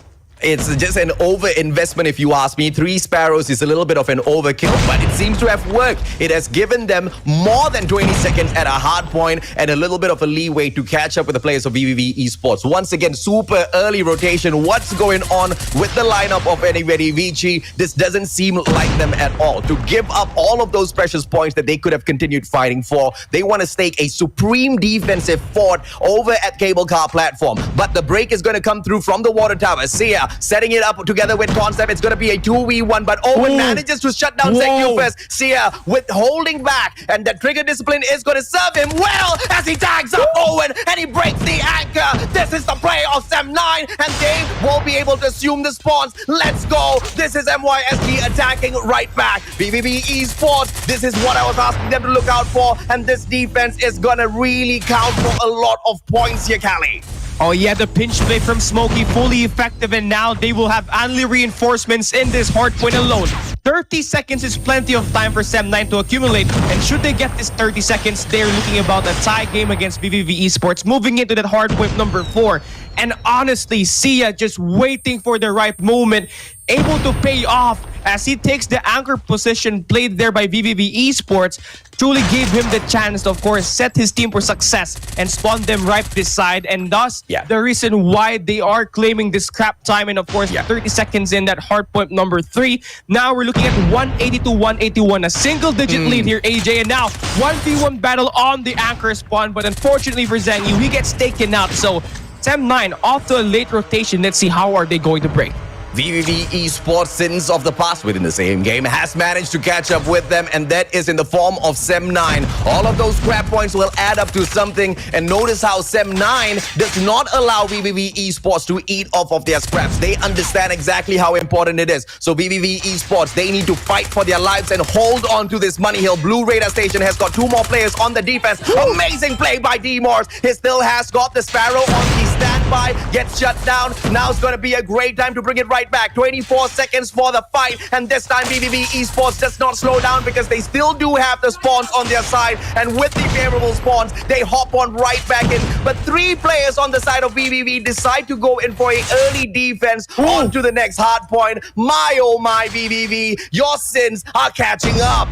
It's just an over-investment, if you ask me. 3 Sparrows is a little bit of an overkill, but it seems to have worked. It has given them more than 20 seconds at a hard point and a little bit of a leeway to catch up with the players of VVV Esports. Once again, super early rotation. What's going on with the lineup of anybody Vici? This doesn't seem like them at all. To give up all of those precious points that they could have continued fighting for, they want to stake a supreme defensive fort over at Cable Car platform. But the break is going to come through from the water tower. Sia setting it up together with Concept. It's going to be a 2v1, but Owen manages to shut down Zengyu first. Sia with holding back, and the trigger discipline is going to serve him well as he tags up Owen and he breaks the anchor. This is the play of Sem9, and they will be able to assume the spawns. Let's go. This is MYSG attacking right back. VVV Esports, this is what I was asking them to look out for, and this defense is going to really count for a lot of points here, Callie. Oh yeah, the pinch play from Smokey fully effective, and now they will have only reinforcements in this Hardpoint alone. 30 seconds is plenty of time for Sem9 to accumulate, and should they get this 30 seconds, they're looking about a tie game against VVV Esports, moving into that Hardpoint number 4. And honestly, Sia just waiting for the right moment, able to pay off as he takes the anchor position played there by VVV Esports. Truly gave him the chance to, of course, set his team for success and spawn them right beside, and thus the reason why they are claiming this scrap time. And of course, 30 seconds in that Hardpoint number 3. Now we're looking at 180 to 181, a single-digit lead here, AJ. And now 1v1 battle on the anchor spawn, but unfortunately for Zengyu, he gets taken out. So Sem9 off to a late rotation. Let's see how are they going to break. VVV Esports, sins of the past within the same game, has managed to catch up with them, and that is in the form of Sem9. All of those scrap points will add up to something, and notice how Sem9 does not allow VVV Esports to eat off of their scraps. They understand exactly how important it is. So VVV Esports, they need to fight for their lives and hold on to this money hill. Blue Radar Station has got 2 more players on the defense. Amazing play by D-Mors. He still has got the Sparrow on the standby, gets shut down. Now it's going to be a great time to bring it right back. 24 seconds for the fight, and this time VVV Esports does not slow down because they still do have the spawns on their side, and with the favorable spawns, they hop on right back in. But 3 players on the side of VVV decide to go in for an early defense onto the next hard point. My oh my, VVV, your sins are catching up.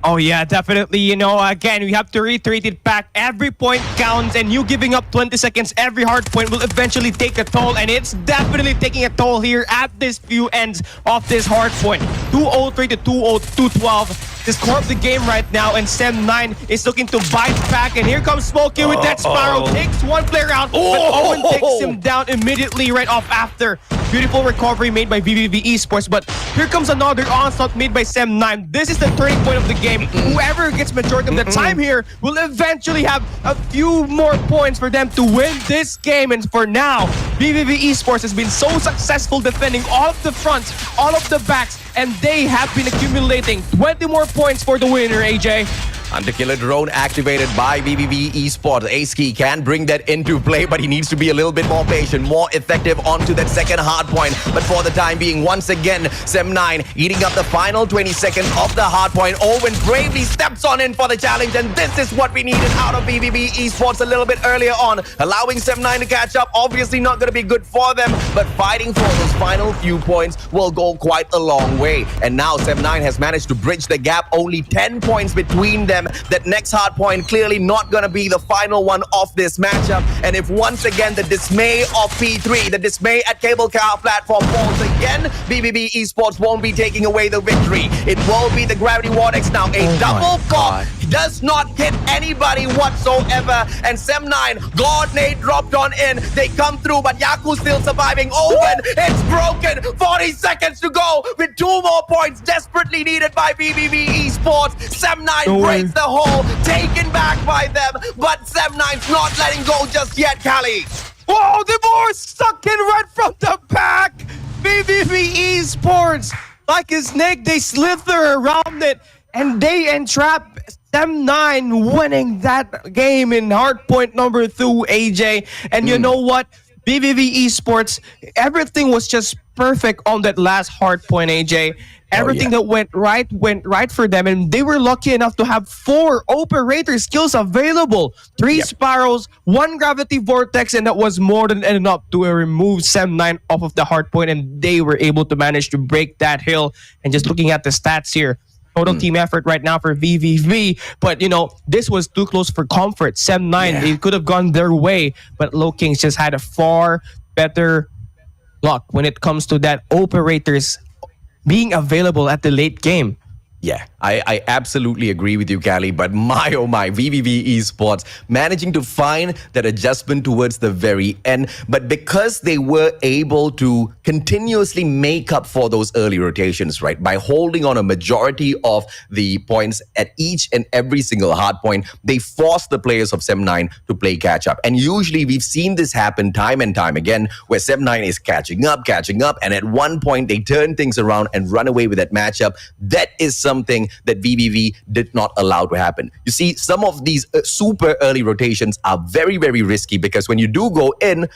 Oh yeah, definitely. You know, again, we have to reiterate it back. Every point counts, and you giving up 20 seconds every hard point will eventually take a toll, and it's definitely taking a toll here at this few ends of this hard point. 203 to 212. this core of the game right now, and Sem9 is looking to bite back. And here comes Smokey with that Sparrow, takes one player out, but Owen takes him down immediately right off after. Beautiful recovery made by VVV Esports, but here comes another onslaught made by Sem9. This is the turning point of the game. Whoever gets majority of the time here will eventually have a few more points for them to win this game. And for now, VVV Esports has been so successful defending all of the fronts, all of the backs, and they have been accumulating 20 more points for the winner, AJ. Hunter-Killer Drone activated by VVV Esports. Ace-Key can bring that into play, but he needs to be a little bit more patient, more effective onto that second hard point. But for the time being, once again, Sem9 eating up the final 20 seconds of the hard point. Owen bravely steps on in for the challenge, and this is what we needed out of VVV Esports a little bit earlier on. Allowing Sem9 to catch up, obviously not going to be good for them, but fighting for those final few points will go quite a long way. And now Sem9 has managed to bridge the gap, only 10 points between them. That next hard point clearly not going to be the final one of this matchup. And if once again the dismay of P3, the dismay at Cable Car platform falls again, VVV Esports won't be taking away the victory. It will be the Gravity Vortex now. A double pop does not hit anybody whatsoever. And Sem9, God Nate dropped on in. They come through, but Yaku's still surviving. Owen, it's broken. 40 seconds to go with 2 more points desperately needed by VVV Esports. Sem9 breaks the hole, taken back by them, but Sem9's not letting go just yet, Callie. Whoa, the board stuck in right from the back. VVV Esports, like a snake, they slither around it, and they entrap Sem9, winning that game in hardpoint number 2, AJ. And you know what? VVV Esports, everything was just perfect on that last hardpoint, AJ. Everything that went right for them, and they were lucky enough to have 4 operator skills available. 3 Sparrows, 1 Gravity Vortex, and that was more than enough to remove Sem9 off of the hardpoint, and they were able to manage to break that hill. And just looking at the stats here, total team effort right now for VVV, but you know, this was too close for comfort. Sem9, it could have gone their way, but Low Kings just had a far better luck when it comes to that operators being available at the late game. Yeah, I absolutely agree with you, Callie, but my oh my, VVV Esports managing to find that adjustment towards the very end, but because they were able to continuously make up for those early rotations, right, by holding on a majority of the points at each and every single hard point, they forced the players of Sem9 to play catch up. And usually we've seen this happen time and time again, where Sem9 is catching up, and at one point they turn things around and run away with that matchup. That is something that VVV did not allow to happen. You see, some of these super early rotations are very, very risky, because when you do go in,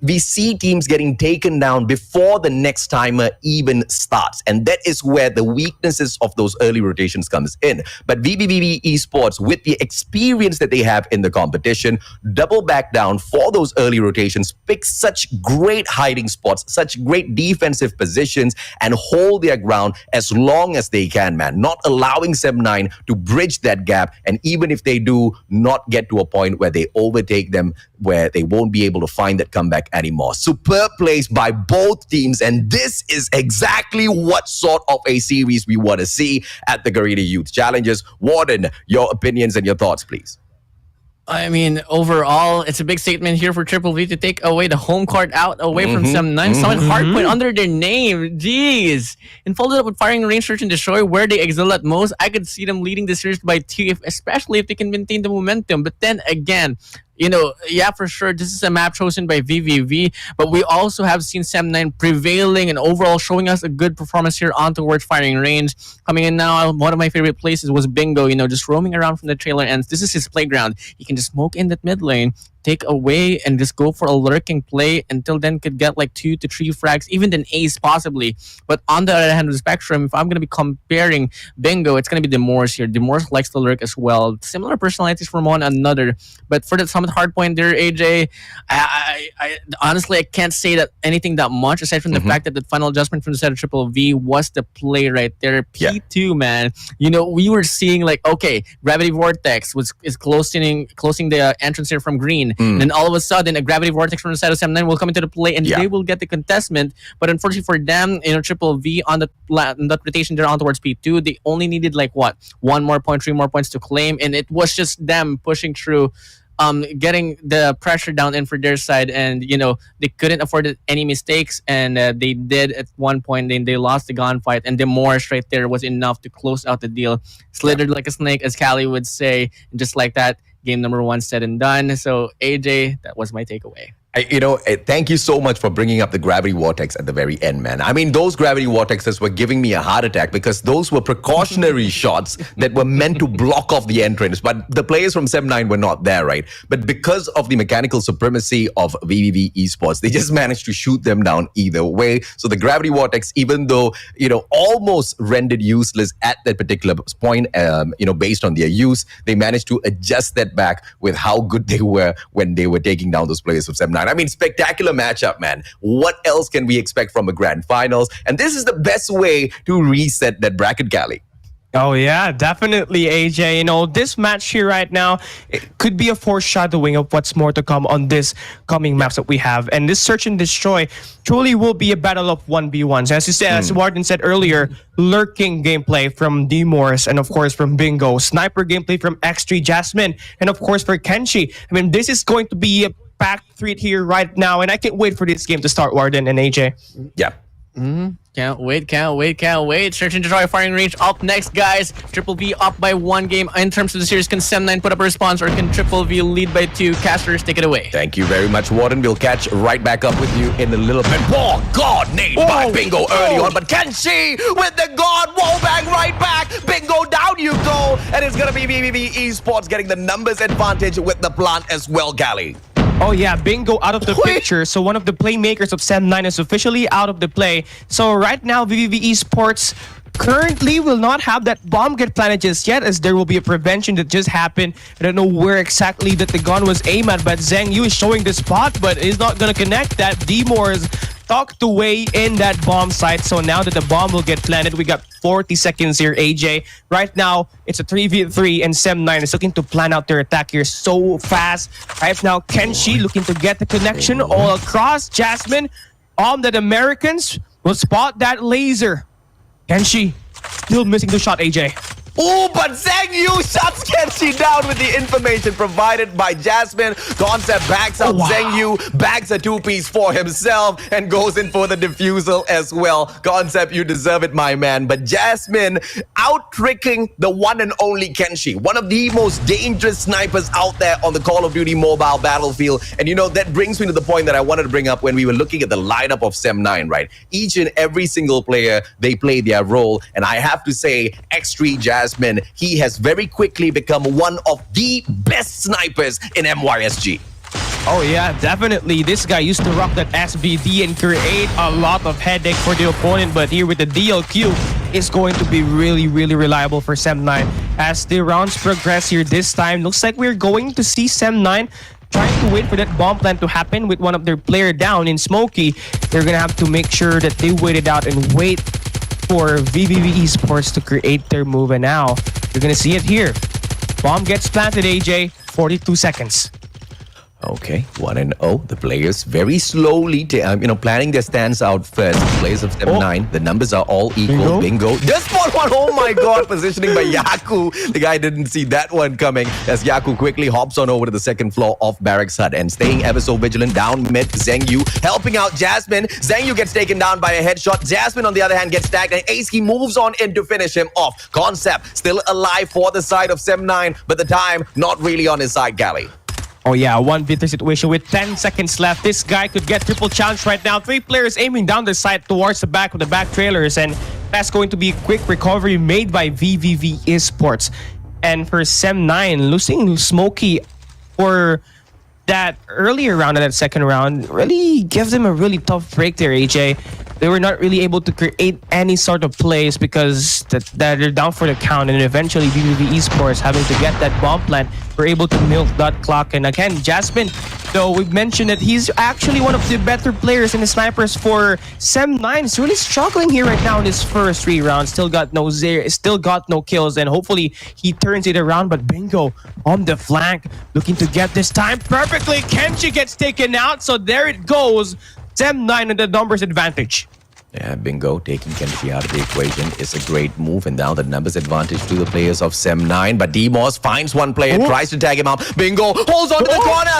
we see teams getting taken down before the next timer even starts. And that is where the weaknesses of those early rotations comes in. But VVV Esports, with the experience that they have in the competition, double back down for those early rotations, pick such great hiding spots, such great defensive positions, and hold their ground as long as they can, man. Not allowing Sem9 to bridge that gap. And even if they do, not get to a point where they overtake them, where they won't be able to find that comeback anymore. Superb plays by both teams, and this is exactly what sort of a series we want to see at the Garena Youth Challenges. Warden, your opinions and your thoughts, please. I mean, overall, it's a big statement here for Triple V to take away the home court out away from Sem9. Someone Hardpoint under their name. Jeez. And followed up with Firing Range, Search and Destroy, where they excel at most. I could see them leading the series by 2, especially if they can maintain the momentum. But then again, you know, yeah, for sure, this is a map chosen by VVV, but we also have seen Sem9 prevailing and overall showing us a good performance here on towards Firing Range. Coming in now, one of my favorite places was Bingo, you know, just roaming around from the trailer ends. This is his playground. He can just smoke in that mid lane, take away, and just go for a lurking play. Until then, could get like 2 to 3 frags, even an ace possibly. But on the other hand of the spectrum, if I'm going to be comparing Bingo, it's going to be Demorse here. Demorse likes to lurk as well. Similar personalities from one another, but for some with Hardpoint there, AJ. I honestly I can't say that anything that much aside from the fact that the final adjustment from the set of Triple V was the play right there. P2, man. You know, we were seeing like, okay, Gravity Vortex is closing the entrance here from green. And then all of a sudden a Gravity Vortex from the side of 7-9 will come into the play and they will get the contestment. But unfortunately for them, you know, Triple V on that rotation there on towards P2, they only needed like what? 1 more point, 3 more points to claim, and it was just them pushing through, getting the pressure down in for their side, and you know they couldn't afford any mistakes, and they did at one point. Then they lost the gunfight, and the Morris right there was enough to close out the deal. Slithered like a snake, as Callie would say, and just like that, game number 1 said and done. So AJ, that was my takeaway. Thank you so much for bringing up the Gravity Vortex at the very end, man. I mean, those Gravity Vortexes were giving me a heart attack because those were precautionary shots that were meant to block off the entrance. But the players from 7-9 were not there, right? But because of the mechanical supremacy of VVV Esports, they just managed to shoot them down either way. So the Gravity Vortex, even though, almost rendered useless at that particular point, based on their use, they managed to adjust that back with how good they were when they were taking down those players of 7-9. I mean, spectacular matchup, man. What else can we expect from a grand finals? And this is the best way to reset that bracket, Callie. Oh yeah, definitely, AJ. You know, this match here right now, it could be a foreshadowing of what's more to come on this coming maps that we have. And this Search and Destroy truly will be a battle of 1v1s. As you said, as Warden said earlier, lurking gameplay from D Morris and of course from Bingo, sniper gameplay from X3 Jasmine, and of course for Kenshi. I mean, this is going to be a packed threat here right now, and I can't wait for this game to start, Warden and AJ. Yeah. Can't wait. Search and Destroy Firing Range up next, guys. Triple V up by 1 game. In terms of the series, can 7-9 put up a response, or can Triple V lead by 2? Casters, take it away. Thank you very much, Warden. We'll catch right back up with you in a little bit. Oh, God, nade by Bingo early on, but Kenshi with the God wallbang right back. Bingo, down you go. And it's going to be VVV Esports getting the numbers advantage with the plant as well, Callie. Oh yeah, Bingo out of the picture. So one of the playmakers of 7-9 is officially out of the play. So right now, VVV Esports currently will not have that bomb get planted just yet, as there will be a prevention that just happened. I don't know where exactly that the gun was aimed at, but Zhang Yu is showing the spot, but is not going to connect that. D-More is tucked away in that bomb site. So now that the bomb will get planted, we got 40 seconds here, AJ. Right now, it's a 3v3, and 7-9 is looking to plan out their attack here so fast. Right now, Kenshi looking to get the connection all across. Jasmine, that Americans will spot that laser. Kenshi still missing the shot, AJ. Oh, but Zhang Yu shuts Kenshi down with the information provided by Jasmine. Concept backs up Zhang Yu, bags a 2-piece for himself, and goes in for the defusal as well. Concept, you deserve it, my man. But Jasmine out-tricking the one and only Kenshi, one of the most dangerous snipers out there on the Call of Duty mobile battlefield. And that brings me to the point that I wanted to bring up when we were looking at the lineup of 7-9, right? Each and every single player, they play their role. And I have to say, X3 Jasmine, he has very quickly become one of the best snipers in MYSG. Oh yeah, definitely. This guy used to rock that SVD and create a lot of headache for the opponent, but here with the DLQ, is going to be really, really reliable for 7-9. As the rounds progress here this time, looks like we're going to see 7-9 trying to wait for that bomb plant to happen with one of their player down in Smokey. They're gonna have to make sure that they wait it out and wait for VVV Esports to create their move, and now you're gonna see it here. Bomb gets planted, AJ. 42 seconds. Okay, 1-0. The players very slowly, planning their stance out first. Players of 7-9, the numbers are all equal. Bingo. Just for one. Oh my God, positioning by Yaku. The guy didn't see that one coming, as Yaku quickly hops on over to the second floor of Barracks Hut and staying ever so vigilant down mid. Zhang Yu helping out Jasmine. Zhang Yu gets taken down by a headshot. Jasmine, on the other hand, gets tagged, and Ace moves on in to finish him off. Concept still alive for the side of 7-9, but the time not really on his side, Callie. Oh yeah, 1v3 situation with 10 seconds left. This guy could get triple challenge right now. 3 players aiming down the side towards the back of the back trailers, and that's going to be a quick recovery made by VVV Esports. And for 7-9, losing Smokey for that earlier round of that second round really gives them a really tough break there, AJ. they were not really able to create any sort of plays because that they're down for the count, and eventually VVV Esports having to get that bomb plant were able to milk that clock. And again, Jasmine, though we've mentioned that he's actually one of the better players in the snipers for Sem9. He's really struggling here right now in his first 3 rounds. Still got no kills, and hopefully he turns it around. But Bingo on the flank, looking to get this time perfectly. Kenshi gets taken out, so there it goes. Sem9 and the numbers advantage. Yeah, Bingo taking Kenshi out of the equation is a great move, and now the numbers advantage to the players of Sem9. But Demos finds one player, tries to tag him out. Bingo holds on to the corner,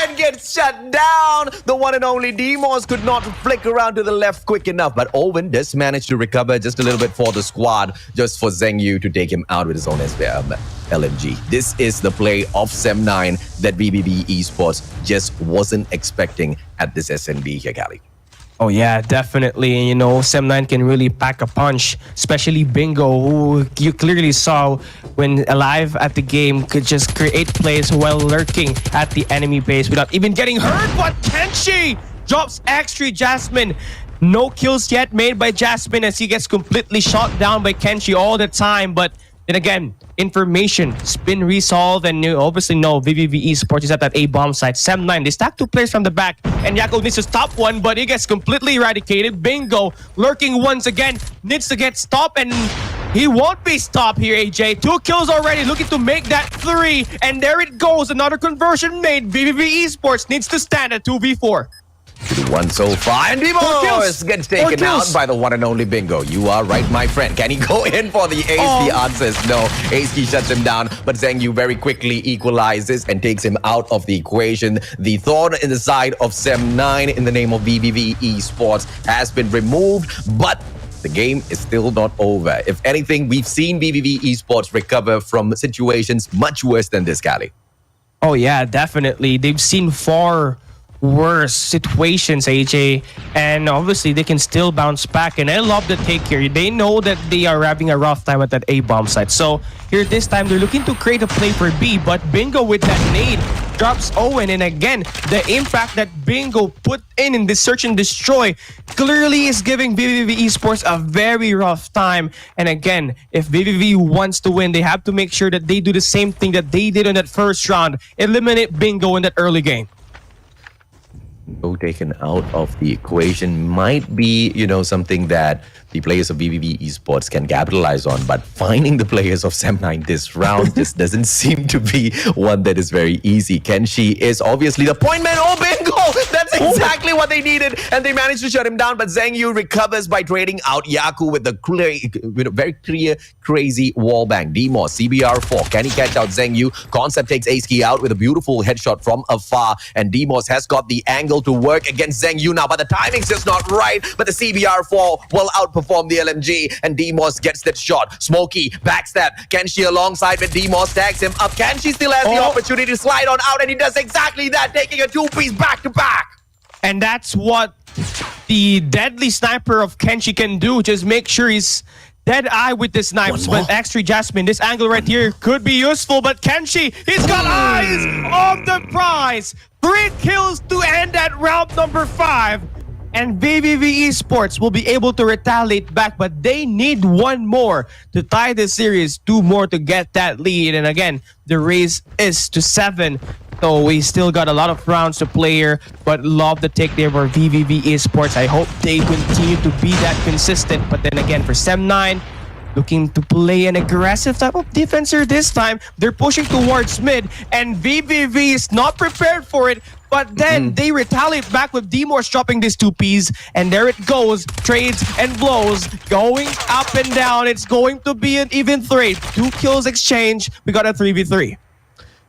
and gets shut down. The one and only Demos could not flick around to the left quick enough, but Owen does manage to recover just a little bit for the squad, just for Zheng Yu to take him out with his own LMG. This is the play of Sem9 that VVV Esports just wasn't expecting at this S&D here, Cali. Oh yeah, definitely. You know, Sem9 can really pack a punch, especially Bingo, who you clearly saw when alive at the game could just create plays while lurking at the enemy base without even getting hurt. But Kenshi drops X3 Jasmine. No kills yet made by Jasmine as he gets completely shot down by Kenshi all the time. But then again, information's been resolved, and you obviously know VVV Esports is at that A-bomb site. Sem9, they stack 2 players from the back, and Yakov needs to stop one, but he gets completely eradicated. Bingo lurking once again, needs to get stopped, and he won't be stopped here, AJ. 2 kills already, looking to make that 3, and there it goes. Another conversion made. VVV Esports needs to stand at 2v4. 1 so far, and Demos gets taken out by the one and only Bingo. You are right, my friend. Can he go in for the ace? The answer is no. Ace shuts him down, but Zheng Yu very quickly equalizes and takes him out of the equation. The thorn in the side of Sem9 in the name of VVV Esports has been removed, but the game is still not over. If anything, we've seen VVV Esports recover from situations much worse than this, Cali. Oh yeah, definitely. They've seen far worse situations, AJ, and obviously they can still bounce back, and I love the take here. They know that they are having a rough time at that A-bomb site, so here this time they're looking to create a play for B, but Bingo with that nade drops Owen, and again the impact that Bingo put in this search and destroy clearly is giving VVV Esports a very rough time. And again, if VVV wants to win, they have to make sure that they do the same thing that they did in that first round, eliminate Bingo in that early game. Taken out of the equation might be, something that the players of VVV Esports can capitalize on, but finding the players of Sem9 this round just doesn't seem to be one that is very easy. Kenshi is obviously the point man. Oh, Bingo! That's exactly what they needed, and they managed to shut him down, but Zheng Yu recovers by trading out Yaku with a very clear, crazy wallbang. Demos, CBR4, can he catch out Zheng Yu? Concept takes Ace Key out with a beautiful headshot from afar, and Demos has got the angle to work against Zheng Yu now, but the timing's just not right, but the CBR4 will outperform the LMG, and Demos gets that shot. Smokey, backstab, Kenshi alongside with Demos, tags him up. Kenshi still has the opportunity to slide on out, and he does exactly that, taking a 2-piece back-to-back. And that's what the deadly sniper of Kenshi can do, just make sure he's dead eye with the snipes. But X3 Jasmine, this angle right here could be useful, but Kenshi, he's got eyes on the prize. 3 kills to end at round number 5. And VVV Esports will be able to retaliate back, but they need 1 more to tie the series, 2 more to get that lead. And again, the race is to 7. So we still got a lot of rounds to play here, but love the take there for VVV Esports. I hope they continue to be that consistent. But then again, for Sem9, looking to play an aggressive type of defense here this time. They're pushing towards mid, and VVV is not prepared for it. But then they retaliate back with Demos dropping these 2Ps, and there it goes. Trades and blows going up and down. It's going to be an even 3. 2 kills exchange. We got a 3v3.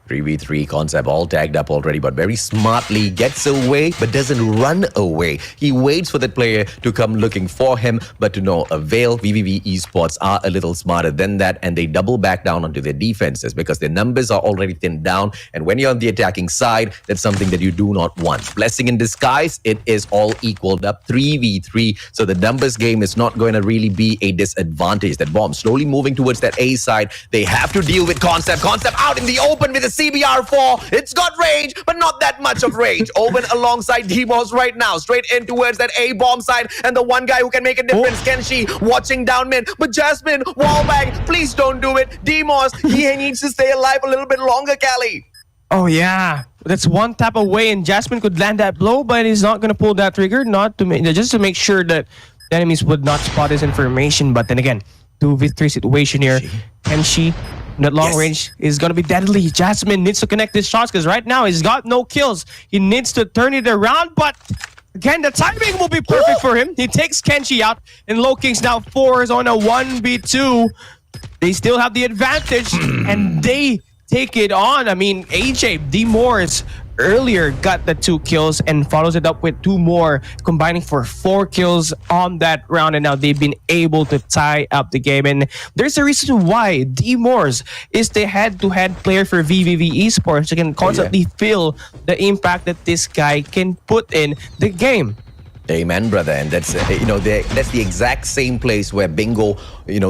3v3 Concept all tagged up already, but very smartly gets away but doesn't run away. He waits for the player to come looking for him, but to no avail. VVV Esports are a little smarter than that, and they double back down onto their defenses because their numbers are already thinned down, and when you're on the attacking side, that's something that you do not want. Blessing in disguise, it is all equaled up 3v3, so the numbers game is not going to really be a disadvantage. That bomb slowly moving towards that A side. They have to deal with Concept. Concept out in the open with a CBR4. It's got range, but not that much of range. Open alongside Demos right now, straight in towards that A bomb side, and the one guy who can make a difference, Kenshi, watching down mid. But Jasmine, wallbang, please don't do it. Demos, he needs to stay alive a little bit longer, Callie. Oh yeah, that's one tap away, and Jasmine could land that blow, but he's not gonna pull that trigger, just to make sure that the enemies would not spot his information. But then again, 2v3 situation here. Kenshi, that long range is gonna be deadly. Jasmine needs to connect his shots because right now he's got no kills. He needs to turn it around, but again, the timing will be perfect for him. He takes Kenshi out, and Low Kings now 4 is on a 1v2. They still have the advantage, and they take it on. I mean, AJ, D. Morris earlier got the 2 kills and follows it up with 2 more, combining for 4 kills on that round. And now they've been able to tie up the game. And there's a reason why D. Morris is the head-to-head player for VVV Esports. You can constantly feel the impact that this guy can put in the game. Amen, brother. And that's that's the exact same place where Bingo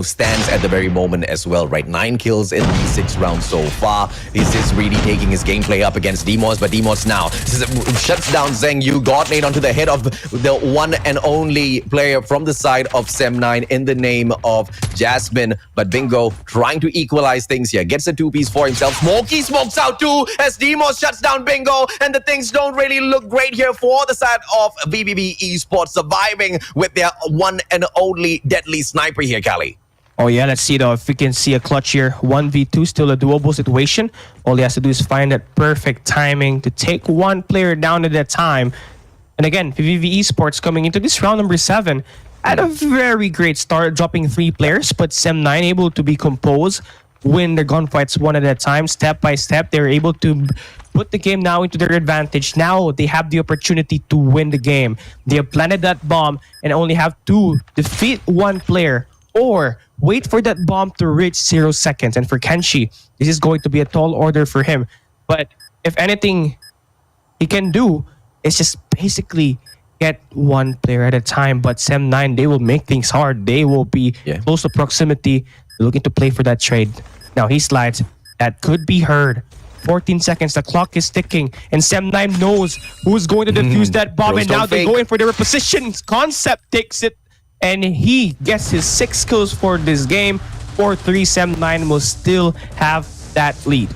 stands at the very moment as well, right? 9 kills in the 6 rounds so far. This is really taking his gameplay up against Demos, but Demos now shuts down Zheng Yu. God nade onto the head of the one and only player from the side of Sem9 in the name of Jasmine. But Bingo trying to equalize things here. Gets a 2-piece for himself. Smokey smokes out too as Demos shuts down Bingo, and the things don't really look great here for the side of VVV Esports, surviving with their one and only deadly sniper here, Callie. Oh yeah, let's see though if we can see a clutch here. 1v2, still a doable situation. All he has to do is find that perfect timing to take one player down at a time. And again, VVV Esports coming into this round number 7 at a very great start, dropping 3 players, but Sem9 able to be composed, win their gunfights one at a time, step by step. They're able to put the game now into their advantage. Now they have the opportunity to win the game. They have planted that bomb and only have to defeat one player or wait for that bomb to reach 0 seconds. And for Kenshi, this is going to be a tall order for him. But if anything he can do is just basically get one player at a time. But Sem9, they will make things hard. They will be close to proximity, looking to play for that trade. Now he slides. That could be heard. 14 seconds, the clock is ticking, and Sem9 knows who's going to defuse that bomb, and now they go in for the reposition. Concept takes it, and he gets his 6 kills for this game. 4-3, Sem9 will still have that lead.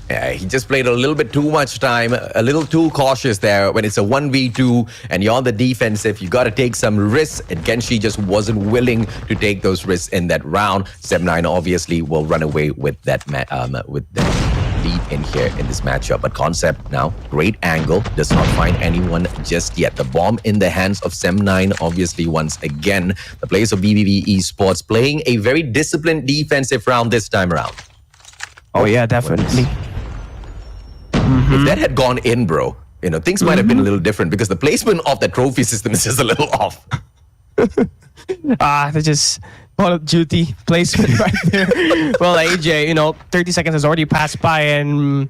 Yeah, he just played a little bit too much time, a little too cautious there. When it's a 1v2 and you're on the defensive, you got to take some risks, and Genshi just wasn't willing to take those risks in that round. Sem9 obviously will run away with that lead in here in this matchup. But Concept now, great angle, does not find anyone just yet. The bomb in the hands of Sem9, obviously once again. The players of VVV Esports playing a very disciplined defensive round this time around. Oh yeah, definitely. If that had gone in, bro, things might have been a little different, because the placement of the trophy system is just a little off. That's just Call of Duty placement right there. Well, AJ, 30 seconds has already passed by, and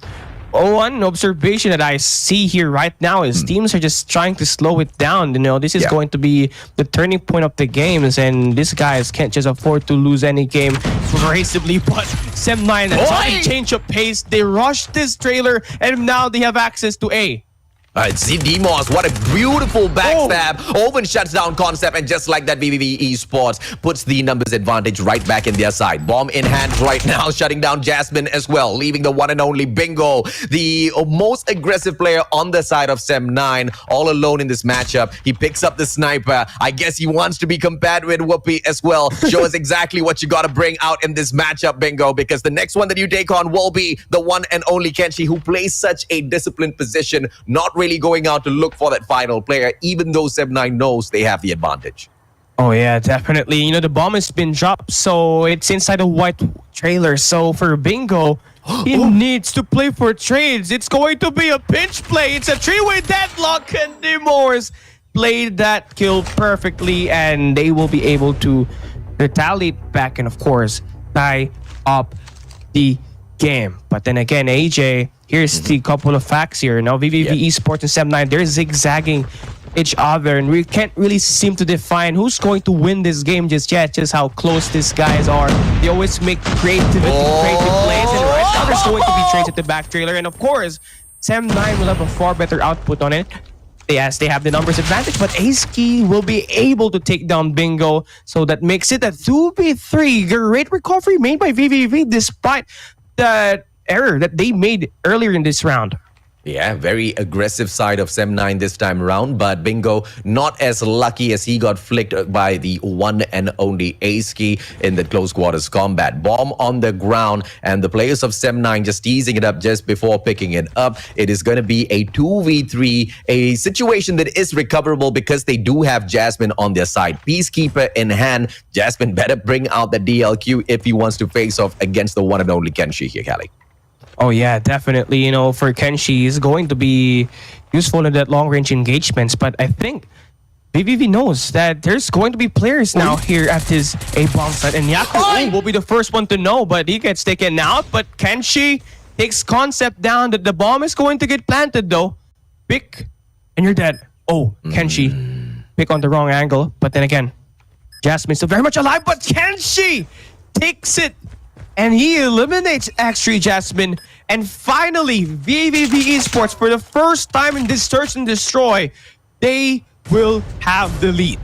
one observation that I see here right now is teams are just trying to slow it down. This is going to be the turning point of the games, and these guys can't just afford to lose any game progressively. But Sem9 trying to change of pace. They rushed this trailer, and now they have access to A. See Demos, what a beautiful backstab. Owen shuts down Concept, and just like that, VVV Esports puts the numbers advantage right back in their side. Bomb in hand right now, shutting down Jasmine as well, leaving the one and only Bingo, the most aggressive player on the side of Sem9, all alone in this matchup. He picks up the sniper. I guess he wants to be compared with Whoopi as well. Show us exactly what you got to bring out in this matchup, Bingo, because the next one that you take on will be the one and only Kenshi, who plays such a disciplined position, not really going out to look for that final player, even though Sem9 knows they have the advantage. Oh yeah, definitely. The bomb has been dropped, so it's inside a white trailer. So for Bingo, he needs to play for trades. It's going to be a pinch play. It's a 3-way deadlock, and Demors played that kill perfectly, and they will be able to retaliate back and, of course, tie up the game. But then again, AJ, here's the couple of facts here. Now, VVV Esports and Sem9, they're zigzagging each other, and we can't really seem to define who's going to win this game just yet, just how close these guys are. They always make creative plays, and right now there's going to be trades at the back trailer, and of course, Sam9 will have a far better output on it. Yes, they have the numbers advantage, but Ace-Key will be able to take down Bingo, so that makes it a 2v3. Great recovery made by VVV despite the error that they made earlier in this round. Yeah, very aggressive side of Sem9 this time around, but Bingo not as lucky as he got flicked by the one and only Ace-Key in the close quarters combat. Bomb on the ground, and the players of Sem9 just teasing it up just before picking it up. It is going to be a 2v3, a situation that is recoverable because they do have Jasmine on their side. Peacekeeper in hand. Jasmine better bring out the DLQ if he wants to face off against the one and only Kenshi here, Callie. Oh yeah, definitely. You know, for Kenshi, is going to be useful in that long-range engagements. But I think VVV knows that there's going to be players now here at his A-bomb site, and Yaku will be the first one to know, but he gets taken out. But Kenshi takes concept down that the bomb is going to get planted though. Pick, and you're dead. Oh, Kenshi, pick on the wrong angle. But then again, Jasmine's still very much alive, but Kenshi takes it. And he eliminates X3 Jasmine. And finally, VVV ESPORTS, for the first time in this Search and Destroy, they will have the lead.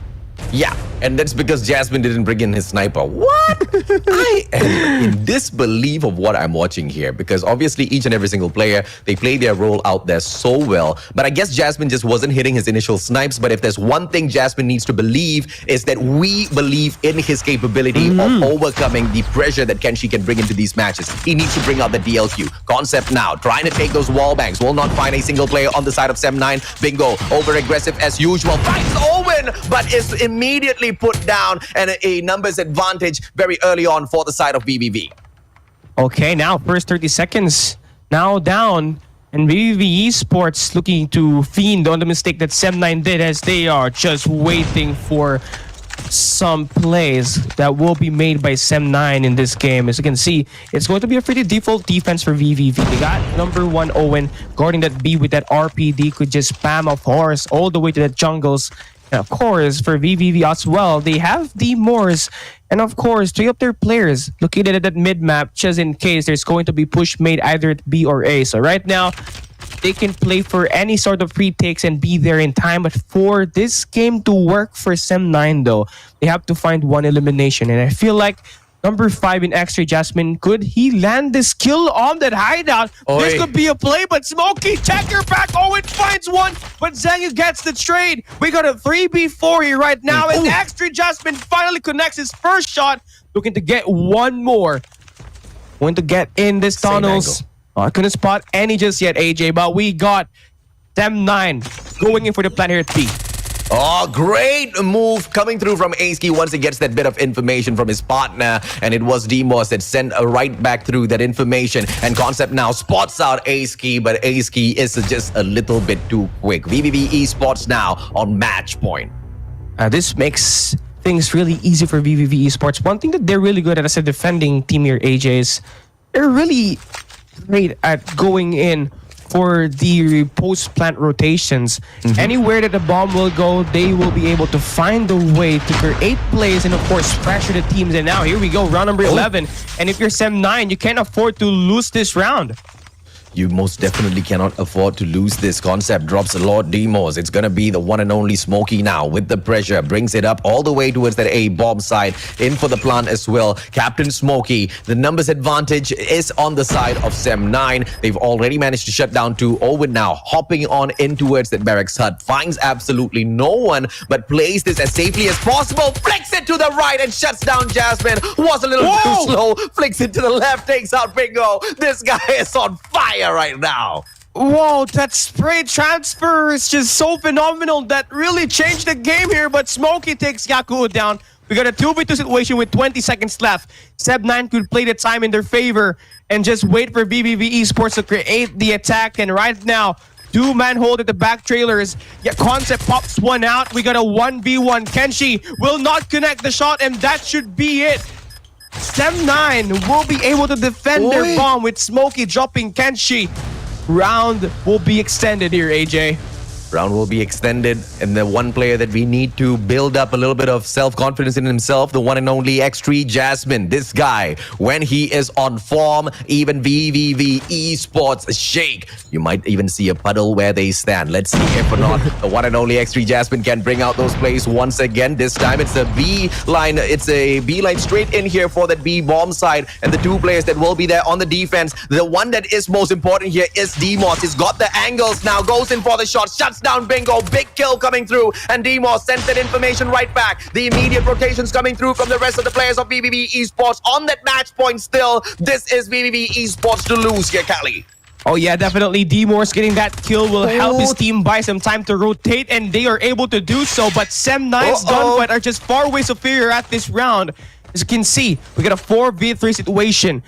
Yeah, and that's because Jasmine didn't bring in his sniper. What? I am in disbelief of what I'm watching here, because obviously each and every single player, they play their role out there so well. But I guess Jasmine just wasn't hitting his initial snipes. But if there's one thing Jasmine needs to believe, is that we believe in his capability of overcoming the pressure that Kenshi can bring into these matches. He needs to bring out the DLQ. Concept now, trying to take those wall banks. Will not find a single player on the side of Sem9. Bingo, over-aggressive as usual. Finds Owen, but is immediately put down, and a numbers advantage very early on for the side of VVV. Okay, now first 30 seconds now down, and VVV ESPORTS looking to fiend on the mistake that Sem9 did, as they are just waiting for some plays that will be made by Sem9 in this game. As you can see, it's going to be a pretty default defense for VVV. They got number one Owen guarding that B with that RPD, could just spam a horse all the way to the jungles. And of course, for VVV as well, they have the Moors, and of course, three of their players located at that mid-map, just in case there's going to be push made either at B or A. So right now, they can play for any sort of free takes and be there in time. But for this game to work for Sem9 though, they have to find one elimination. And I feel like number 5 in X3 Jasmine, could he land this kill on that hideout? This could be a play, but Smokey, check your back. Owen finds one, but Zenyu gets the trade. We got a 3v4 here right now, and X3 Jasmine finally connects his first shot, looking to get one more. Going to get in this tunnels. I couldn't spot any just yet, AJ, but we got Sem9 going in for the plan here at B. Oh, great move coming through from Ace-Key once he gets that bit of information from his partner. And it was Demos that sent right back through that information. And Concept now spots out Ace-Key, but Ace-Key is just a little bit too quick. VVV ESPORTS now on match point. This makes things really easy for VVV ESPORTS. One thing that they're really good at as a defending team here, AJ, is they're really great at going in for the post-plant rotations. Anywhere that the bomb will go, they will be able to find a way to create plays and, of course, pressure the teams. And now, here we go, round number 11. And if you're Sem9, you can't afford to lose this round. You most definitely cannot afford to lose this. Concept drops Lord Demos. It's going to be the one and only Smokey now with the pressure. Brings it up all the way towards that A-bomb side. In for the plant as well. Captain Smokey, the numbers advantage is on the side of Sem9. They've already managed to shut down 2. Owen now hopping on in towards that barracks hut. Finds absolutely no one, but plays this as safely as possible. Flicks it to the right and shuts down Jasmine. Was a little too slow. Flicks it to the left. Takes out Bingo. This guy is on fire right now. Whoa, that spray transfer is just so phenomenal. That really changed the game here, but Smokey takes Yaku down. We got a 2v2 situation with 20 seconds left. Seb9 could play the time in their favor and just wait for VVV ESPORTS to create the attack. And right now, 2-man hold at the back trailers. Yeah, Concept pops one out. We got a 1v1. Kenshi will not connect the shot, and that should be it. Sem9 will be able to defend their bomb with Smokey dropping Kenshi. Round will be extended here, AJ. Round will be extended, and the one player that we need to build up a little bit of self-confidence in himself, the one and only X3 Jasmine. This guy, when he is on form, even VVV ESPORTS shake. You might even see a puddle where they stand. Let's see if or not the one and only X3 Jasmine can bring out those plays once again. This time it's a B line. It's a B line straight in here for that B bomb side, and the two players that will be there on the defense. The one that is most important here is Demos. He's got the angles now, goes in for the shot, shuts down Bingo. Big kill coming through, and Demos sends that information right back. The immediate rotations coming through from the rest of the players of VVV ESPORTS on that match point still. This is VVV ESPORTS to lose here, Cali. Oh yeah, definitely. D-Morse getting that kill will help his team buy some time to rotate, and they are able to do so. But Sem9's gunfight are just far way superior at this round. As you can see, we got a 4v3 situation.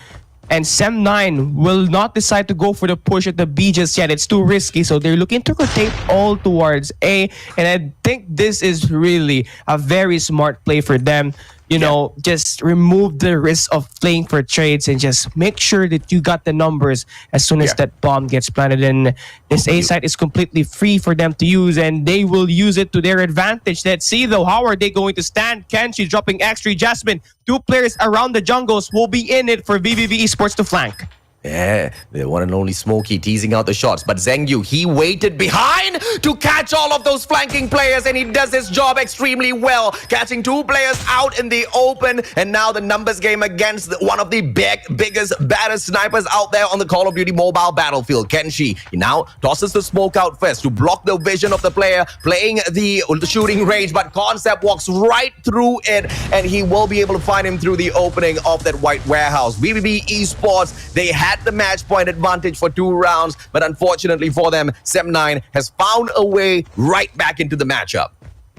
And Sem9 will not decide to go for the push at the B just yet. It's too risky, so they're looking to rotate all towards A. And I think this is really a very smart play for them. You know, just remove the risk of playing for trades and just make sure that you got the numbers as soon as that bomb gets planted. And this A site is completely free for them to use, and they will use it to their advantage. Let's see, though, how are they going to stand? Kenshi dropping X3 Jasmine. Two players around the jungles will be in it for VVV ESPORTS to flank. Yeah, the one and only Smokey teasing out the shots. But Zengyu, he waited behind to catch all of those flanking players, and he does his job extremely well, catching two players out in the open. And now the numbers game against one of the biggest, baddest snipers out there on the Call of Duty mobile battlefield, Kenshi. He now tosses the smoke out first to block the vision of the player playing the shooting range, but Concept walks right through it, and he will be able to find him through the opening of that white warehouse. VVV ESPORTS, they had the match point advantage for 2 rounds, but unfortunately for them, Sem9 has found a way right back into the matchup.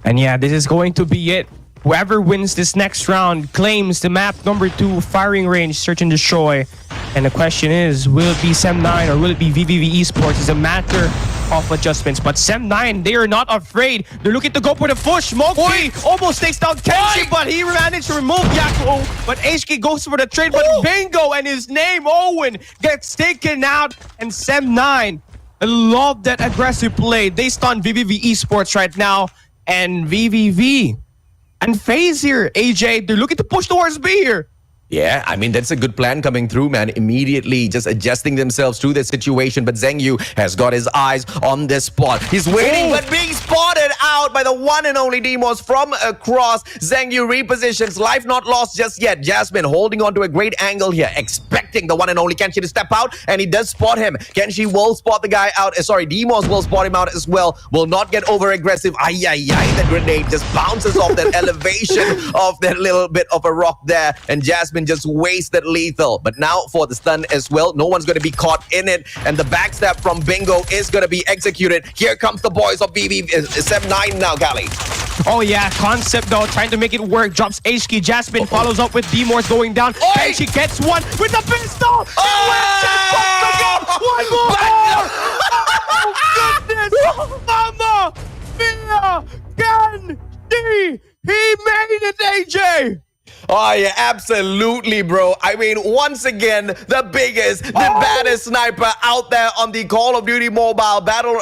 And yeah, this is going to be it. Whoever wins this next round claims the map number 2 firing range, search and destroy. And the question is, will it be Sem9 or will it be VVV ESPORTS? It's a matter of adjustments. But Sem9, they are not afraid. They're looking to go for the push. Smokey almost takes down Kenshi, but he managed to remove Yakuo. But HK goes for the trade, but Bingo and his name, Owen, gets taken out. And Sem9, I love that aggressive play. They stun VVV ESPORTS right now. And VVV and FaZe here, AJ, they're looking to push towards B here. Yeah, I mean, that's a good plan coming through, man. Immediately just adjusting themselves to the situation. But Zengyu has got his eyes on this spot. He's waiting, but being spotted out by the one and only Demos from across. Zengyu repositions. Life not lost just yet. Jasmine holding on to a great angle here, expecting the one and only Kenshi to step out, and he does spot him. Kenshi will spot the guy out. Demos will spot him out as well. Will not get over aggressive. The grenade just bounces off that elevation of that little bit of a rock there, and Jasmine just wastes that lethal. But now for the stun as well, no one's going to be caught in it, and the backstab from Bingo is going to be executed. Here comes the boys of BB Sem9 now, Gali. Oh yeah, Concept though, trying to make it work. Drops HK. Jasmine follows up with D-Morse going down. And she gets one with the pistol. One more. Oh goodness. Mama Mia Kenshi. He made it, AJ. Oh, yeah, absolutely, bro. I mean, once again, the biggest, the baddest sniper out there on the Call of Duty mobile battle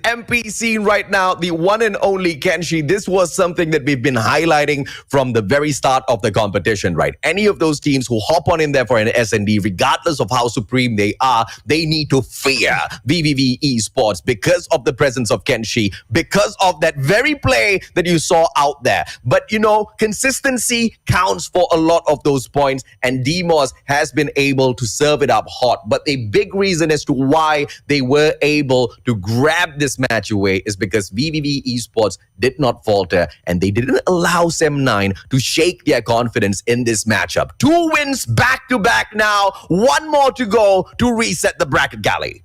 MP scene right now, the one and only Kenshi. This was something that we've been highlighting from the very start of the competition, right? Any of those teams who hop on in there for an S&D, regardless of how supreme they are, they need to fear VVV ESPORTS because of the presence of Kenshi, because of that very play that you saw out there. But, you know, consistency counts for a lot of those points, and Demos has been able to serve it up hot. But a big reason as to why they were able to grab this match away is because VVV ESPORTS did not falter, and they didn't allow Sem9 to shake their confidence in this matchup. 2 wins back to back now, 1 more to go to reset the bracket, Galley.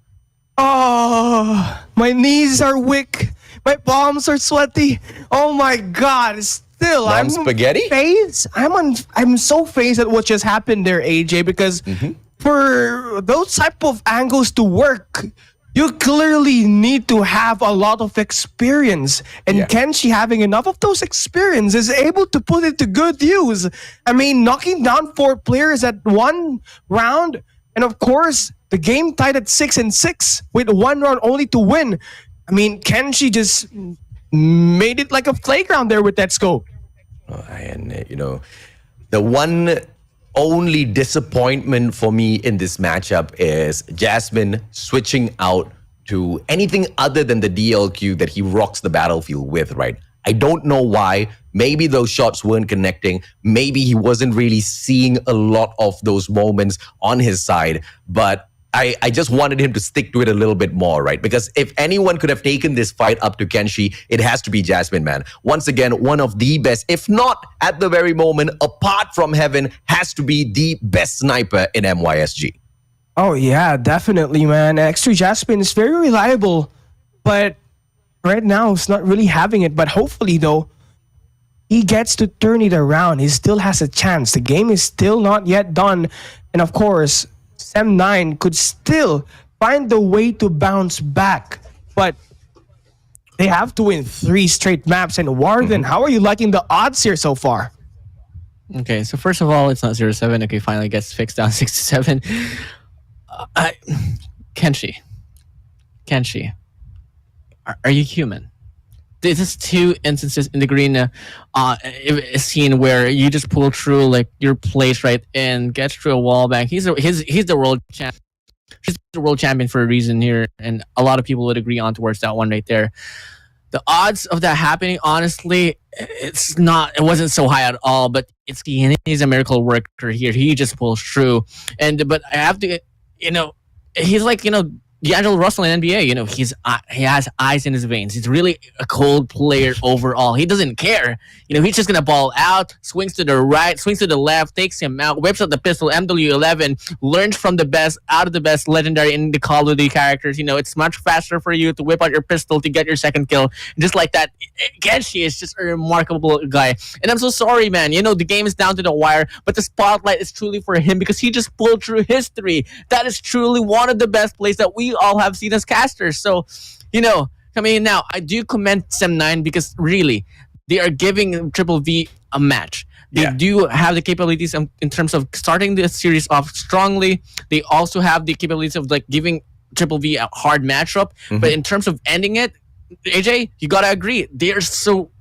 Oh, my knees are weak. My palms are sweaty. Oh my God. Still, I'm spaghetti. I'm so phased at what just happened there, AJ, because for those type of angles to work, you clearly need to have a lot of experience. And Kenshi, having enough of those experience, is able to put it to good use. I mean, knocking down 4 players at 1 round, and of course, the game tied at 6-6 with 1 round only to win. I mean, Kenshi just made it like a playground there with that scope. And, the one only disappointment for me in this matchup is Jasmine switching out to anything other than the DLQ that he rocks the battlefield with, right? I don't know why. Maybe those shots weren't connecting. Maybe he wasn't really seeing a lot of those moments on his side. But I just wanted him to stick to it a little bit more, right? Because if anyone could have taken this fight up to Kenshi, it has to be Jasmine, man. Once again, one of the best, if not at the very moment, apart from Heaven, has to be the best sniper in MYSG. Oh yeah, definitely, man. X3 Jasmine is very reliable, but right now it's not really having it. But hopefully, though, he gets to turn it around. He still has a chance. The game is still not yet done, and of course, Sem9 could still find the way to bounce back, but they have to win 3 straight maps. And Warden, how are you liking the odds here so far? Okay, so first of all, it's not 0-7. Okay, finally gets fixed down 6-7. Kenshi, are you human? This is 2 instances in the Garena scene where you just pull through like your place right and gets through a wall bank. He's the world champ. He's the world champion for a reason here, and a lot of people would agree on towards that one right there. The odds of that happening, honestly, it wasn't so high at all. But he's a miracle worker here. He just pulls through, but I have to, he's like D'Angelo Russell in NBA, he has ice in his veins. He's really a cold player overall. He doesn't care. He's just gonna ball out, swings to the right, swings to the left, takes him out, whips out the pistol, MW11, learns from the best, out of the best legendary in the Call of Duty characters. It's much faster for you to whip out your pistol to get your second kill. Just like that, Kenshi is just a remarkable guy. And I'm so sorry, man. The game is down to the wire, but the spotlight is truly for him because he just pulled through history. That is truly one of the best plays that we all have seen as casters. So, coming in now, I do commend Sem9 because really, they are giving Triple V a match. They do have the capabilities in terms of starting the series off strongly. They also have the capabilities of like giving Triple V a hard matchup. But in terms of ending it, AJ, you gotta agree, they are so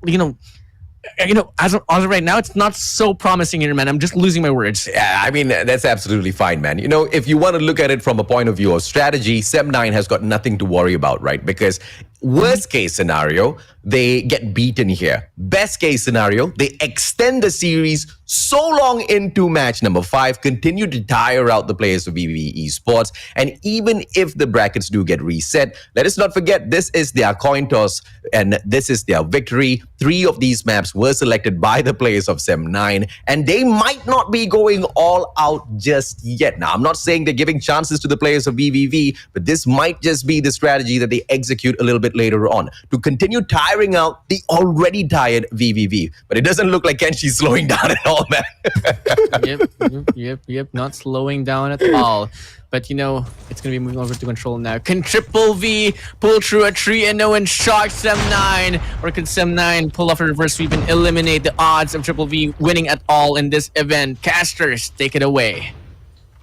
as of right now, it's not so promising here, man. I'm just losing my words. Yeah, I mean, that's absolutely fine, man. If you want to look at it from a point of view of strategy, Sem9 has got nothing to worry about, right? Because worst case scenario, they get beaten here. Best case scenario, they extend the series so long into match number 5, continue to tire out the players of VVV ESPORTS. And even if the brackets do get reset, let us not forget, this is their coin toss and this is their victory. 3 of these maps were selected by the players of Sem9, and they might not be going all out just yet. Now, I'm not saying they're giving chances to the players of VVV, but this might just be the strategy that they execute a little bit later on to continue tiring out the already tired VVV. But it doesn't look like Kenshi's slowing down at all, man. Yep. Not slowing down at all. But it's going to be moving over to Control now. Can Triple V pull through a 3-0 and shock Sem9? Or can Sem9 pull off a reverse sweep and eliminate the odds of Triple V winning at all in this event? Casters, take it away.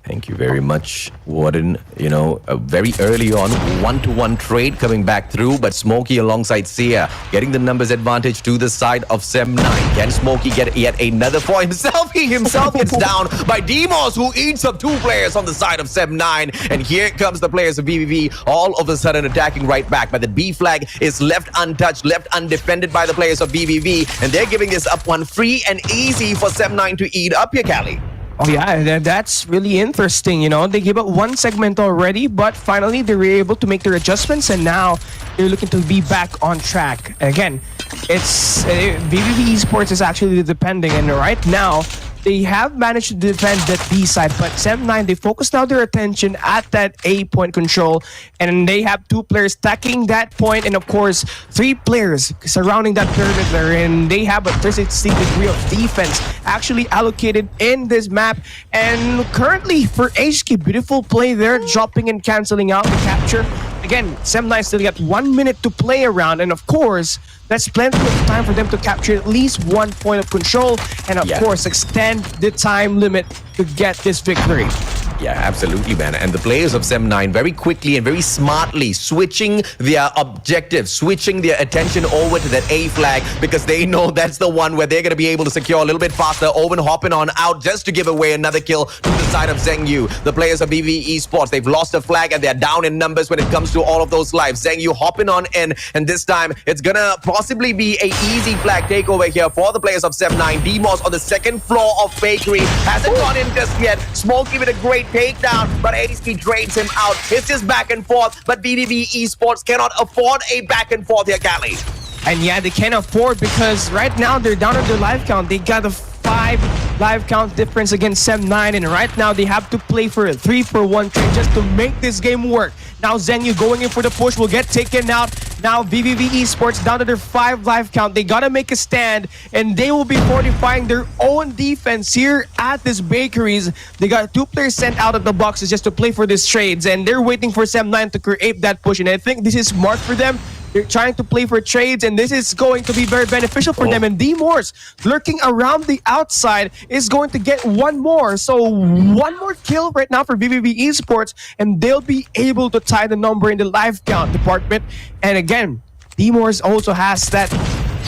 Thank you very much, Warden. Very early on, 1-to-1 trade coming back through, but Smokey alongside Sia getting the numbers advantage to the side of Sem9. Can Smokey get yet another for himself? He himself gets down by Demos, who eats up 2 players on the side of Sem9. And here comes the players of VVV, all of a sudden attacking right back. But the B flag is left untouched, left undefended by the players of VVV. And they're giving this up one free and easy for Sem9 to eat up here, Cali. Oh yeah, that's really interesting. They gave up 1 segment already, but finally they were able to make their adjustments, and now they're looking to be back on track. Again, it's VVV Esports is actually depending, and right now they have managed to defend that B side, but Sem9, they focus now their attention at that A point control, and they have 2 players stacking that point, and of course 3 players surrounding that perimeter, and they have a 360 degree of defense actually allocated in this map. And currently for HK, beautiful play there, dropping and canceling out the capture. Again, Sem9 still got 1 minute to play around, and of course that's plenty of time for them to capture at least 1 point of control, and of course extend the time limit to get this victory. Yeah, absolutely, man. And the players of SEM9 very quickly and very smartly switching their objectives, switching their attention over to that A flag because they know that's the one where they're going to be able to secure a little bit faster. Owen hopping on out just to give away another kill to the side of Zhengyu. The players of VVV ESports, they've lost a flag and they're down in numbers when it comes to all of those lives. Zhengyu hopping on in, and this time it's going to possibly be a easy flag takeover here for the players of SEM9. Demos on the second floor of Bakery hasn't gone in just yet. Smokey with a great takedown, but Ace trades him out. It's just back and forth, but VVV Esports cannot afford a back and forth here, Cali. And yeah, they can't afford because right now they're down on their life count. They got a 5 life count difference against SEM9, and right now they have to play for a 3-for-1 trade just to make this game work. Now Zhengyu going in for the push will get taken out. Now VVV Esports down to their 5 life count. They gotta make a stand, and they will be fortifying their own defense here at this Bakeries. They got 2 players sent out of the boxes just to play for these trades, and they're waiting for SEM9 to create that push, and I think this is smart for them. They're trying to play for trades, and this is going to be very beneficial for them. And D-Morse lurking around the outside is going to get one more. So one more kill right now for VVV Esports, and they'll be able to tie the number in the life count department. And again, D-Morse also has that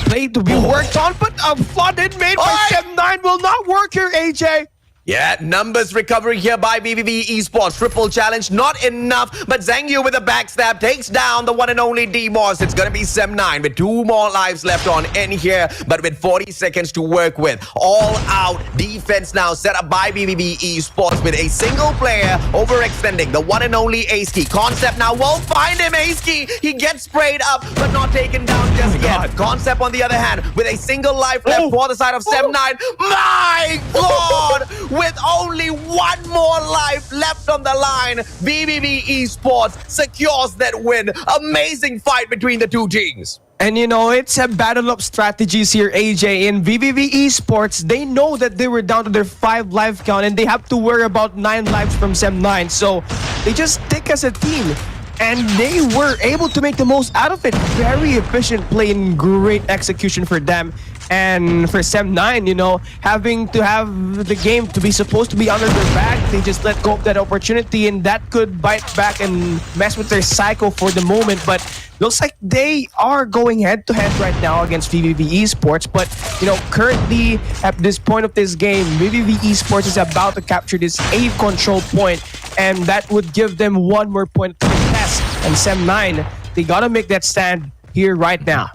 play to be worked on, but a flooded made by SEM9 will not work here, AJ. Yeah, numbers recovery here by VVV Esports. Triple challenge, not enough. But Zhengyu with a backstab takes down the one and only D-Morse. It's going to be SEM9 with 2 more lives left on in here, but with 40 seconds to work with. All out defense now set up by VVV Esports with a single player overextending the one and only Ace-Key. Concept now won't find him, Ace-Key. He gets sprayed up, but not taken down just yet. Concept, on the other hand, with a single life left for the side of SEM9. My God! With only 1 more life left on the line, VVV Esports secures that win. Amazing fight between the 2 teams. And you know, it's a battle of strategies here, AJ. In VVV Esports, they know that they were down to their 5 life count and they have to worry about 9 lives from SEM9. So they just stick as a team, and they were able to make the most out of it. Very efficient play and great execution for them. And for SEM9, you know, having to have the game to be supposed to be under their back, they just let go of that opportunity, and that could bite back and mess with their cycle for the moment. But looks like they are going head-to-head right now against VVV Esports. But, you know, currently at this point of this game, VVV Esports is about to capture this A control point, and that would give them 1 more point to contest. And SEM9, they gotta make that stand here right now.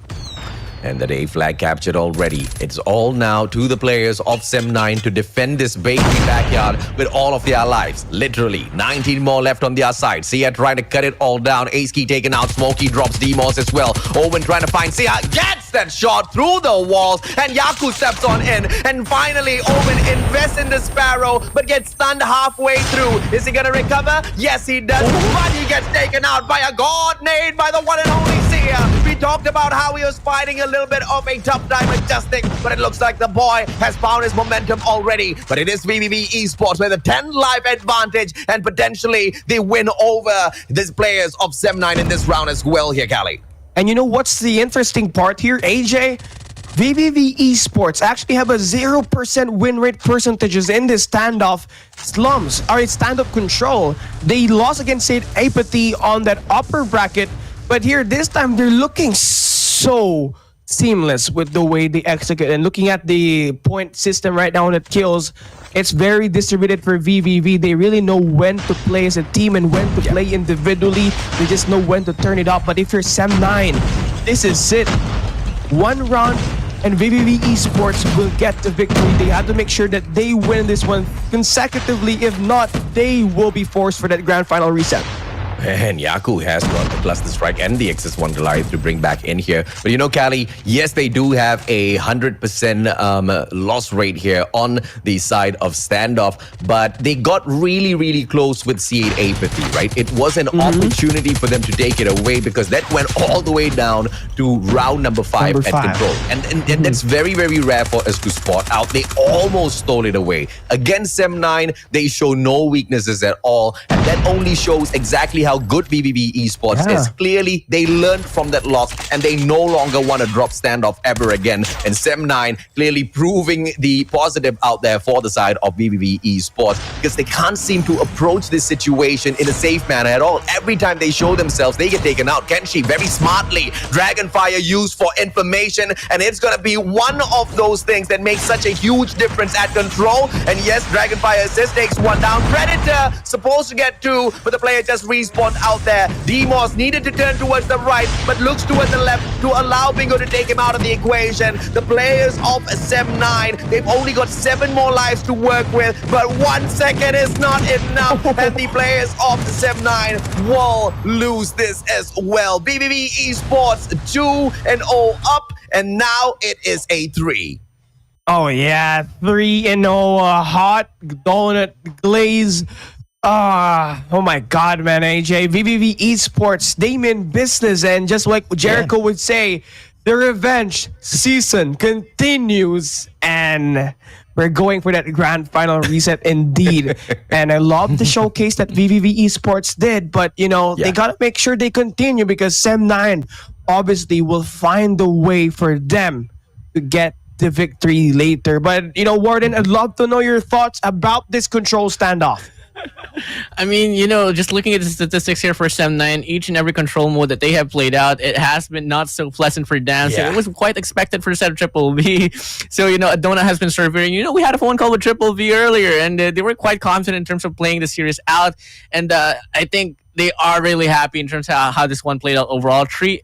And that A flag captured already. It's all now to the players of SEM9 to defend this Bakery backyard with all of their lives. Literally, 19 more left on their side. Sia trying to cut it all down. Ace-Key taken out. Smokey drops D-Morse as well. Owen trying to find Sia. Gets that shot through the walls. And Yaku steps on in. And finally, Owen invests in the Sparrow, but gets stunned halfway through. Is he going to recover? Yes, he does. But he gets taken out by a god nade by the one and only Sia. We talked about how he was fighting a little bit of a tough time adjusting, but it looks like the boy has found his momentum already. But it is VVV Esports with a 10 life advantage, and potentially they win over these players of SEM9 in this round as well here, Callie. And you know what's the interesting part here, AJ? VVV Esports actually have a 0% win rate percentages in this standoff. Standoff Control. They lost against C8 AEIPATHY on that upper bracket, but here this time they're looking so seamless with the way they execute. And looking at the point system right now that kills, it's very distributed for VVV. They really know when to play as a team and when to play individually. They just know when to turn it off. But if you're SEM9, this is it. 1 round and VVV Esports will get the victory. They have to make sure that they win this one consecutively. If not, they will be forced for that grand final reset. And Yaku has got the cluster strike and the XS1 Goliath to bring back in here. But you know, Callie, yes, they do have a 100% loss rate here on the side of Standoff, but they got really, really close with C8 AEIPATHY, right? It was an opportunity for them to take it away because that went all the way down to round number 5 at Control. And that's very, very rare for us to spot out. They almost stole it away. Against SEM9, they show no weaknesses at all. And that only shows exactly how how good VVV Esports Yeah. is. Clearly, they learned from that loss and they no longer want to drop Standoff ever again. And Sem9 clearly proving the positive out there for the side of VVV Esports, because they can't seem to approach this situation in a safe manner at all. Every time they show themselves, they get taken out. Kenshi very smartly, Dragonfire used for information, and it's gonna be one of those things that makes such a huge difference at control. And yes, Dragonfire assist takes one down. Predator supposed to get two, but the player just respawned out there. Demos needed to turn towards the right, but looks towards the left to allow Bingo to take him out of the equation. The players of Sem9, they've only got 7 more lives to work with, but 1 second is not enough, and the players of Sem9 will lose this as well. VVV Esports 2-0 up, and now it is a 3. Oh yeah, 3-0, hot donut glaze. Oh my God, man, AJ. VVV Esports, they mean business, and just like Jericho would say, the revenge season continues, and we're going for that grand final reset indeed. And I love the showcase that VVV Esports did, but they gotta make sure they continue, because Sem9 obviously will find a way for them to get the victory later. But Warden, I'd love to know your thoughts about this control standoff. I mean, just looking at the statistics here for Sem9, each and every control mode that they have played out, it has been not so pleasant for them. So it was quite expected for set Triple V. So, Adona has been serving. We had a phone call with Triple V earlier, and they were quite confident in terms of playing the series out. And I think they are really happy in terms of how this one played out overall. 3-0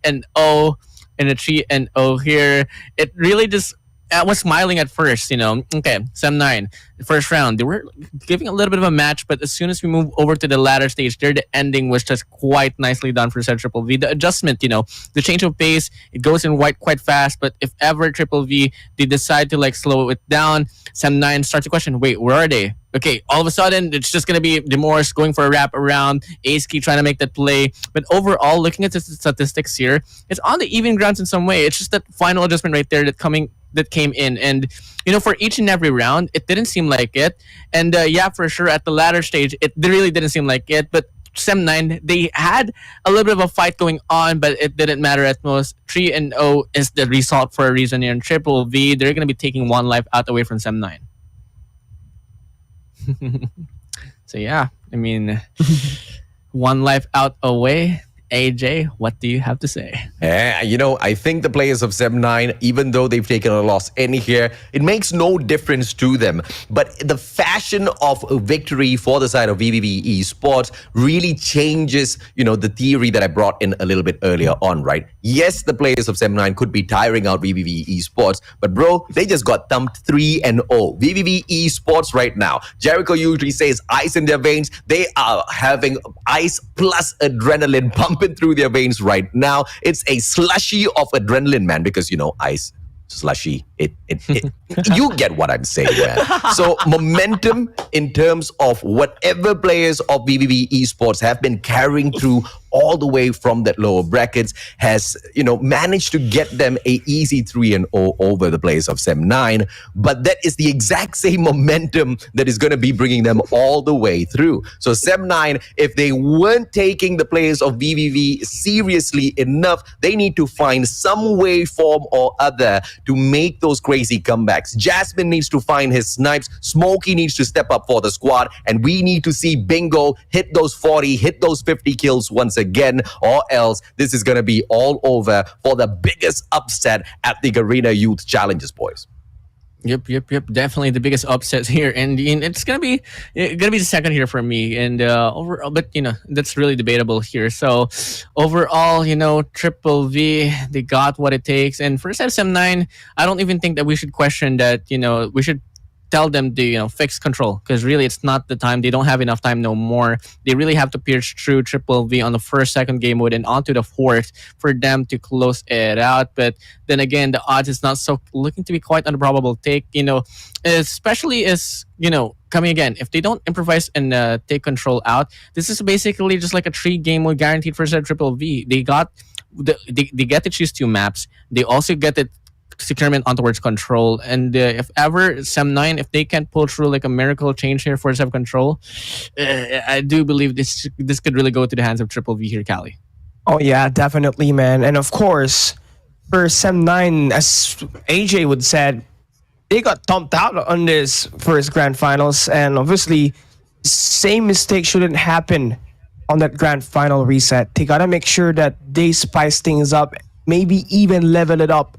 and a 3-0 here. It really just... I was smiling at first, Okay, Sem9, the first round, they were giving a little bit of a match, but as soon as we move over to the latter stage, there the ending was just quite nicely done for Set Triple V. The adjustment, the change of pace, it goes in quite fast, but if ever Triple V, they decide to slow it down, Sem9 starts to question, wait, where are they? Okay, all of a sudden, it's just going to be Demorse going for a wrap around, Ace-Key trying to make that play. But overall, looking at the statistics here, it's on the even grounds in some way. It's just that final adjustment right there that came in. And, for each and every round, it didn't seem like it. And, for sure, at the latter stage, it really didn't seem like it. But Sem9, they had a little bit of a fight going on, but it didn't matter at most. 3-0 is the result for a reason here. In Triple V, they're going to be taking 1 life out away from Sem9. So yeah, I mean, 1 life out away. AJ, what do you have to say? I think the players of Sem9, even though they've taken a loss in here, it makes no difference to them. But the fashion of a victory for the side of VVV Esports really changes, the theory that I brought in a little bit earlier on, right? Yes, the players of Sem9 could be tiring out VVV Esports, but bro, they just got thumped 3-0. VVV Esports right now, Jericho usually says ice in their veins. They are having ice plus adrenaline pumping through their veins right now. It's a slushy of adrenaline, man, because ice slushy, it you get what I'm saying, man. So momentum in terms of whatever players of VVV Esports have been carrying through all the way from that lower brackets has managed to get them a easy 3-0 over the players of Sem9. But that is the exact same momentum that is going to be bringing them all the way through. So Sem9, if they weren't taking the players of VVV seriously enough, they need to find some way, form or other to make those crazy comebacks. Jasmine needs to find his snipes. Smokey needs to step up for the squad, and we need to see Bingo hit those 40, hit those 50 kills once again, or else this is going to be all over for the biggest upset at the Garena Youth Challenges, boys. Yep. Definitely the biggest upset here, and it's gonna be the second here for me. And overall, but that's really debatable here. So overall, Triple V, they got what it takes. And for SM9, I don't even think that we should question that. We should tell them to fix control, because really it's not the time. They don't have enough time no more. They really have to pierce through Triple V on the first, second game mode and onto the fourth for them to close it out. But then again, the odds is not so looking to be quite an improbable take, especially as coming again, if they don't improvise and take control out, this is basically just like a 3 game mode guaranteed for Triple V. They get to choose 2 maps. They also get it securement on towards control. And if ever Sem9, if they can't pull through like a miracle change here for Sev Control, I do believe this could really go to the hands of Triple V here, Cali. Oh yeah, definitely, man. And of course, for Sem9, as AJ would said, they got thumped out on this first grand finals, and obviously, same mistake shouldn't happen on that grand final reset. They gotta make sure that they spice things up, maybe even level it up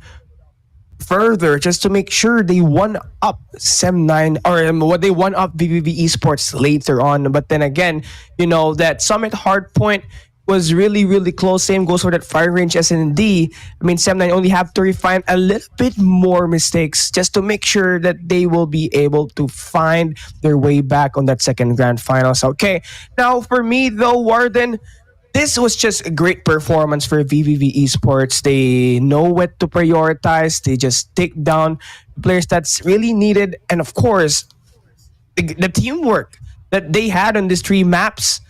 further, just to make sure they won up Sem9 or what they won up VVV Esports later on. But then again, that Summit Hardpoint was really, really close. Same goes for that Firing Range S&D. I mean, Sem9 only have to refine a little bit more mistakes just to make sure that they will be able to find their way back on that second grand finals. Okay, now for me though, Warden, this was just a great performance for VVV Esports. They know what to prioritize. They just take down players that's really needed. And of course, the teamwork that they had on these 3 maps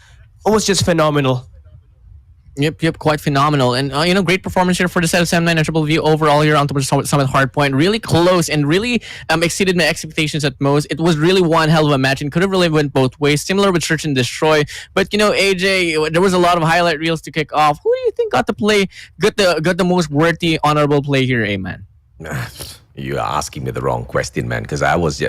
was just phenomenal. Yep, quite phenomenal. And, great performance here for the set of Sem9 and Triple V overall here on top of Summit Hardpoint. Really close and really exceeded my expectations at most. It was really one hell of a match and could have really went both ways, similar with Search and Destroy. But, AJ, there was a lot of highlight reels to kick off. Who do you think got the most worthy, honorable play here, man? You're asking me the wrong question, man, because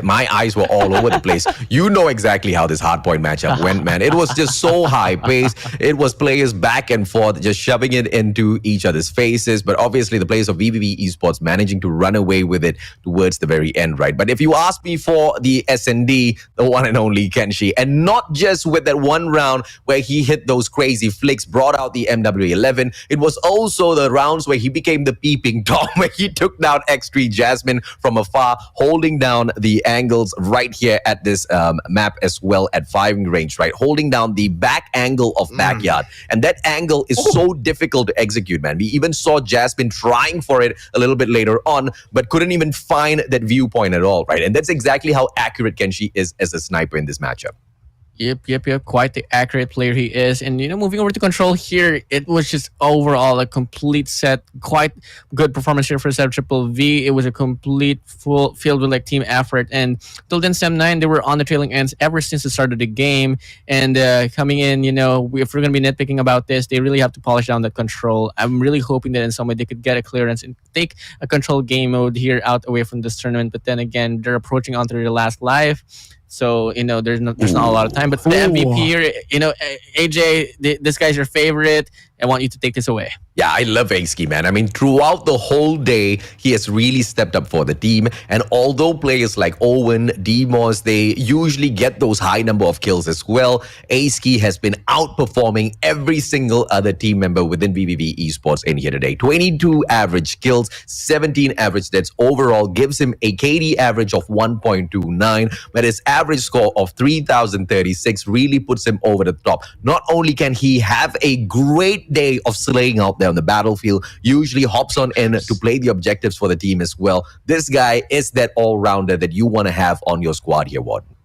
my eyes were all over the place. You know exactly how this hardpoint matchup went, man. It was just so high paced. It was players back and forth, just shoving it into each other's faces. But obviously, the players of VVV Esports managing to run away with it towards the very end, right? But if you ask me for the S&D, the one and only Kenshi, and not just with that one round where he hit those crazy flicks, brought out the MW11, it was also the rounds where he became the peeping Tom, where he took down X3 Jasmine from afar, holding down the angles right here at this map as well at firing range, right? Holding down the back angle of backyard. And that angle is so difficult to execute, man. We even saw Jasmine trying for it a little bit later on, but couldn't even find that viewpoint at all, right? And that's exactly how accurate Kenshi is as a sniper in this matchup. Yep. Quite the accurate player he is. And, moving over to Control here, it was just overall a complete set. Quite good performance here for set Triple V. It was a complete filled with team effort. And till then, Sem9, they were on the trailing ends ever since the start of the game. And coming in, if we're going to be nitpicking about this, they really have to polish down that Control. I'm really hoping that in some way they could get a clearance and take a Control game mode here out away from this tournament. But then again, they're approaching onto their last live. So, there's not a lot of time. But for the MVP here, AJ, this guy's your favorite. I want you to take this away. Yeah, I love Aski, man. I mean, throughout the whole day, he has really stepped up for the team. And although players like Owen, Demos, they usually get those high number of kills as well, Aski has been outperforming every single other team member within VVV Esports in here today. 22 average kills, 17 average deaths overall, gives him a KD average of 1.29, but his average score of 3,036 really puts him over the top. Not only can he have a great day of slaying out there on the battlefield, usually hops on in to play the objectives for the team as well. This guy is that all-rounder that you want to have on your squad here, Warden.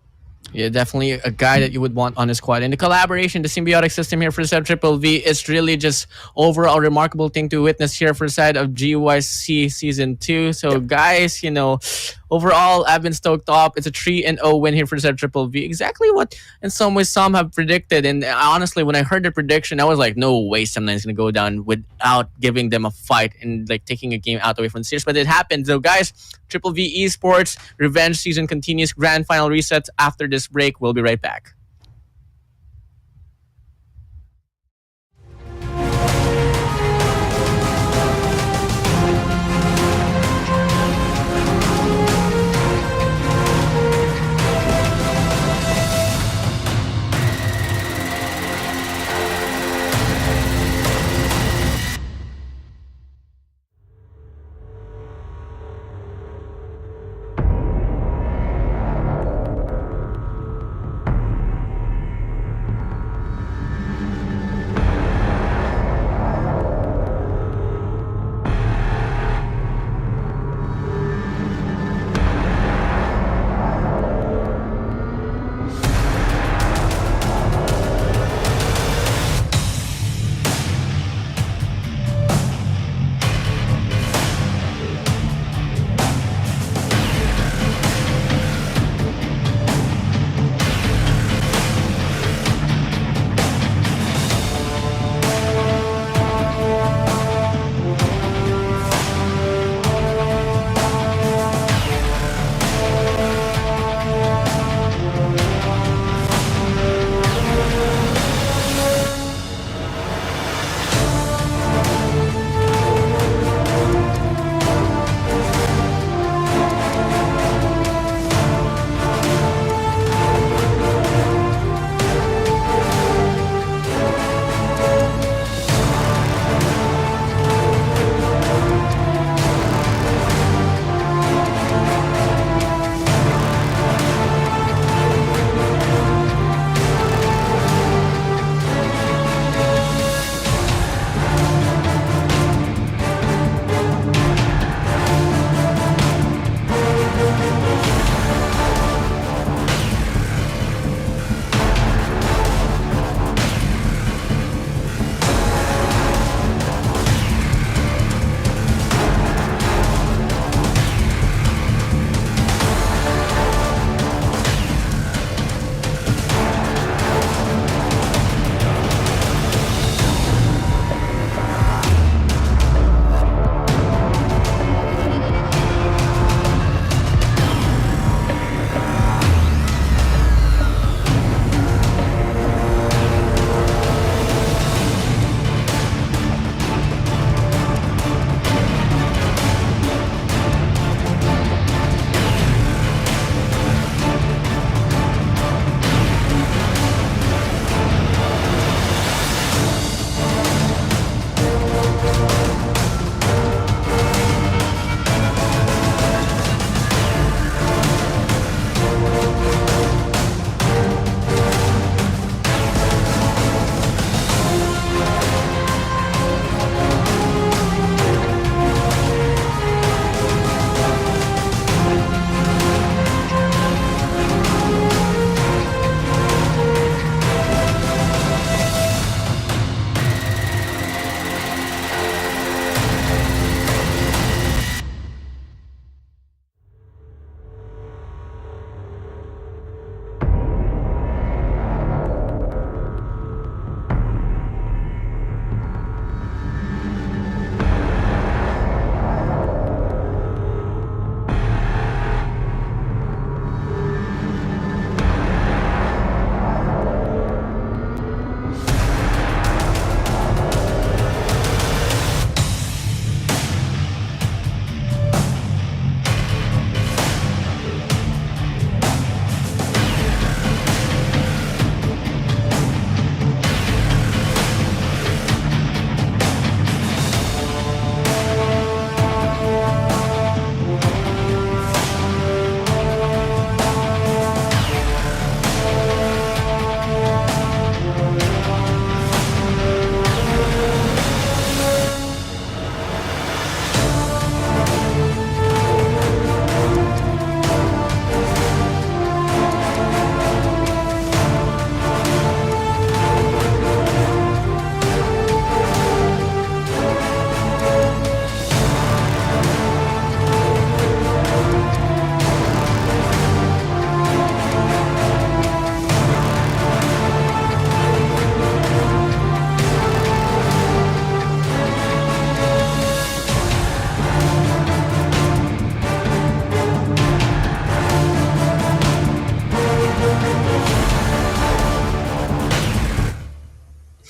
Yeah, definitely a guy that you would want on the squad. And the collaboration, the symbiotic system here for the side of Triple V is really just overall remarkable thing to witness here for the side of GYC Season 2. So guys, overall, I've been stoked up. It's a 3-0 win here for the side of Triple V. Exactly what, in some ways, some have predicted. And honestly, when I heard the prediction, I was like, no way Sem9 is going to go down without giving them a fight and taking a game out away from the series. But it happened. So guys, Triple V Esports Revenge Season continues. Grand final resets after this break. We'll be right back.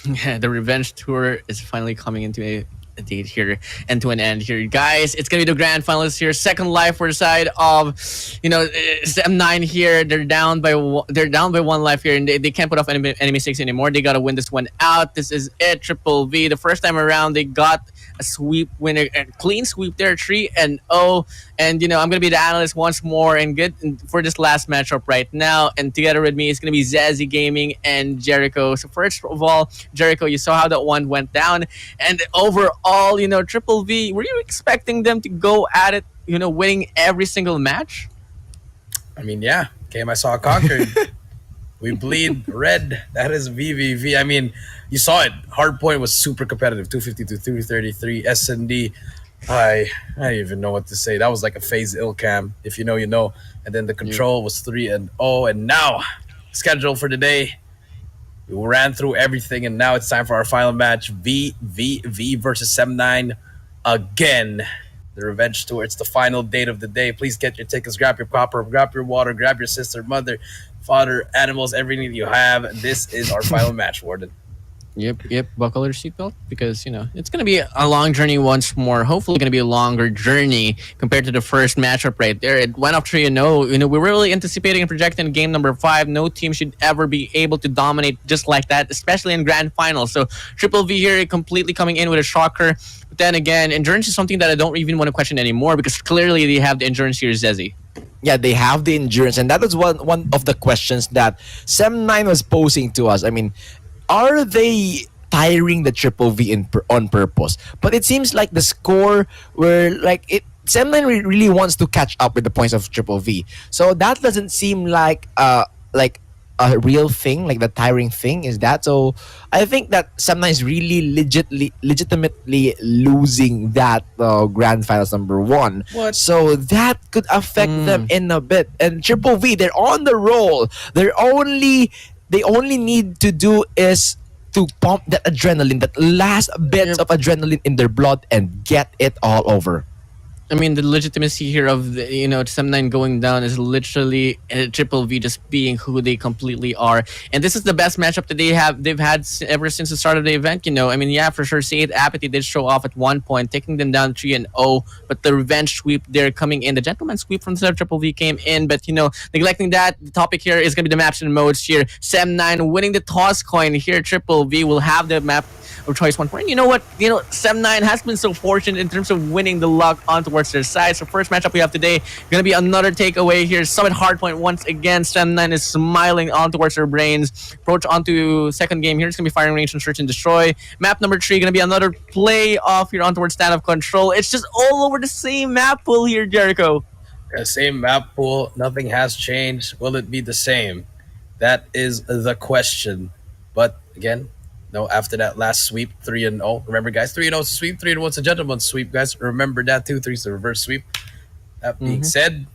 Yeah, the revenge tour is finally coming into a date here and to an end here, guys. It's gonna be the grand finals here. Second life for the side of, M9 here. They're down by one life here, and they can't put off enemy six anymore. They gotta win this one out. This is it. Triple V. The first time around, they got a sweep winner, a clean sweep there, 3-0. And I'm gonna be the analyst once more and good for this last matchup right now. And together with me is gonna be Zazzy Gaming and Jericho. So first of all, Jericho, you saw how that one went down, and overall, Triple V, were you expecting them to go at it, winning every single match? I mean, yeah, game I saw conquered. We bleed red. That is VVV. I mean, you saw it. Hardpoint was super competitive. 250 to 333. S&D. I don't even know what to say. That was like a phase ill cam. If you know, you know. And then the control was 3-0. And now, schedule for today. We ran through everything, and now it's time for our final match. VVV versus M9 again. The revenge tour. It's the final date of the day. Please get your tickets. Grab your copper. Grab your water. Grab your sister, mother, father, animals, everything you have. This is our final match, Warden. Yep. Buckle your seatbelt because it's gonna be a long journey once more. Hopefully, gonna be a longer journey compared to the first matchup right there. It went up 3-0. We were really anticipating and projecting game number 5. No team should ever be able to dominate just like that, especially in grand finals. So Triple V here completely coming in with a shocker. But then again, endurance is something that I don't even want to question anymore because clearly they have the endurance here, Zezzy. Yeah, they have the endurance, and that is one of the questions that Sem9 was posing to us. I mean, are they tiring the Triple V on purpose? But it seems like the score where Sem9 really wants to catch up with the points of Triple V. So that doesn't seem like a real thing, like the tiring thing. Is that so? I think that Sem9 is really legitimately losing that grand finals number 1. What? So that could affect them in a bit. And Triple V, they're on the roll. They only need to do is to pump that adrenaline, that last bits of adrenaline in their blood, and get it all over. I mean, the legitimacy here of Sem9 going down is literally Triple V just being who they completely are, and this is the best matchup that they've had ever since the start of the event. I mean, yeah, for sure, C8 AEIPATHY did show off at one point, taking them down 3-0, but the revenge sweep there coming in, the gentleman sweep from the Triple V came in, but neglecting that, the topic here is going to be the maps and modes here. Sem9 winning the toss coin here. Triple V will have the map of choice one point. And you know what? Sem9 has been so fortunate in terms of winning the luck on towards their side. So first matchup we have today, gonna be another takeaway here. Summit Hardpoint once again. Sem9 is smiling on towards their brains. Approach onto second game here. It's gonna be Firing Range and Search and Destroy. Map number 3, gonna be another play off here on towards Standoff Control. It's just all over the same map pool here, Jericho. Same map pool. Nothing has changed. Will it be the same? That is the question. But again, no, after that last sweep, 3-0. Remember, guys, 3-0 is a sweep, 3-1 is a gentleman's sweep, guys. Remember that, 2-3 is a reverse sweep. That being said,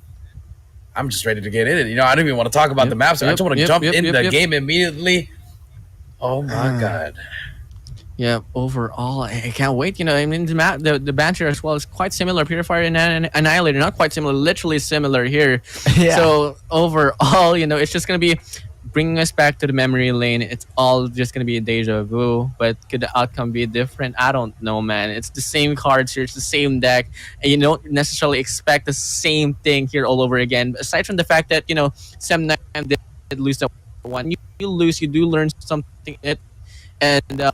I'm just ready to get in it. I don't even want to talk about the maps. I just want to jump in the game immediately. Oh, my God. Yeah, overall, I can't wait. I mean, the map, the banter as well is quite similar. Purifier and Annihilator, not quite similar, literally similar here. Yeah. So overall, it's just going to be bringing us back to the memory lane. It's all just going to be a deja vu, but could the outcome be different? I don't know, man. It's the same cards here. It's the same deck, and you don't necessarily expect the same thing here all over again. Aside from the fact that, Sem9 did lose that one. You lose, you do learn something. And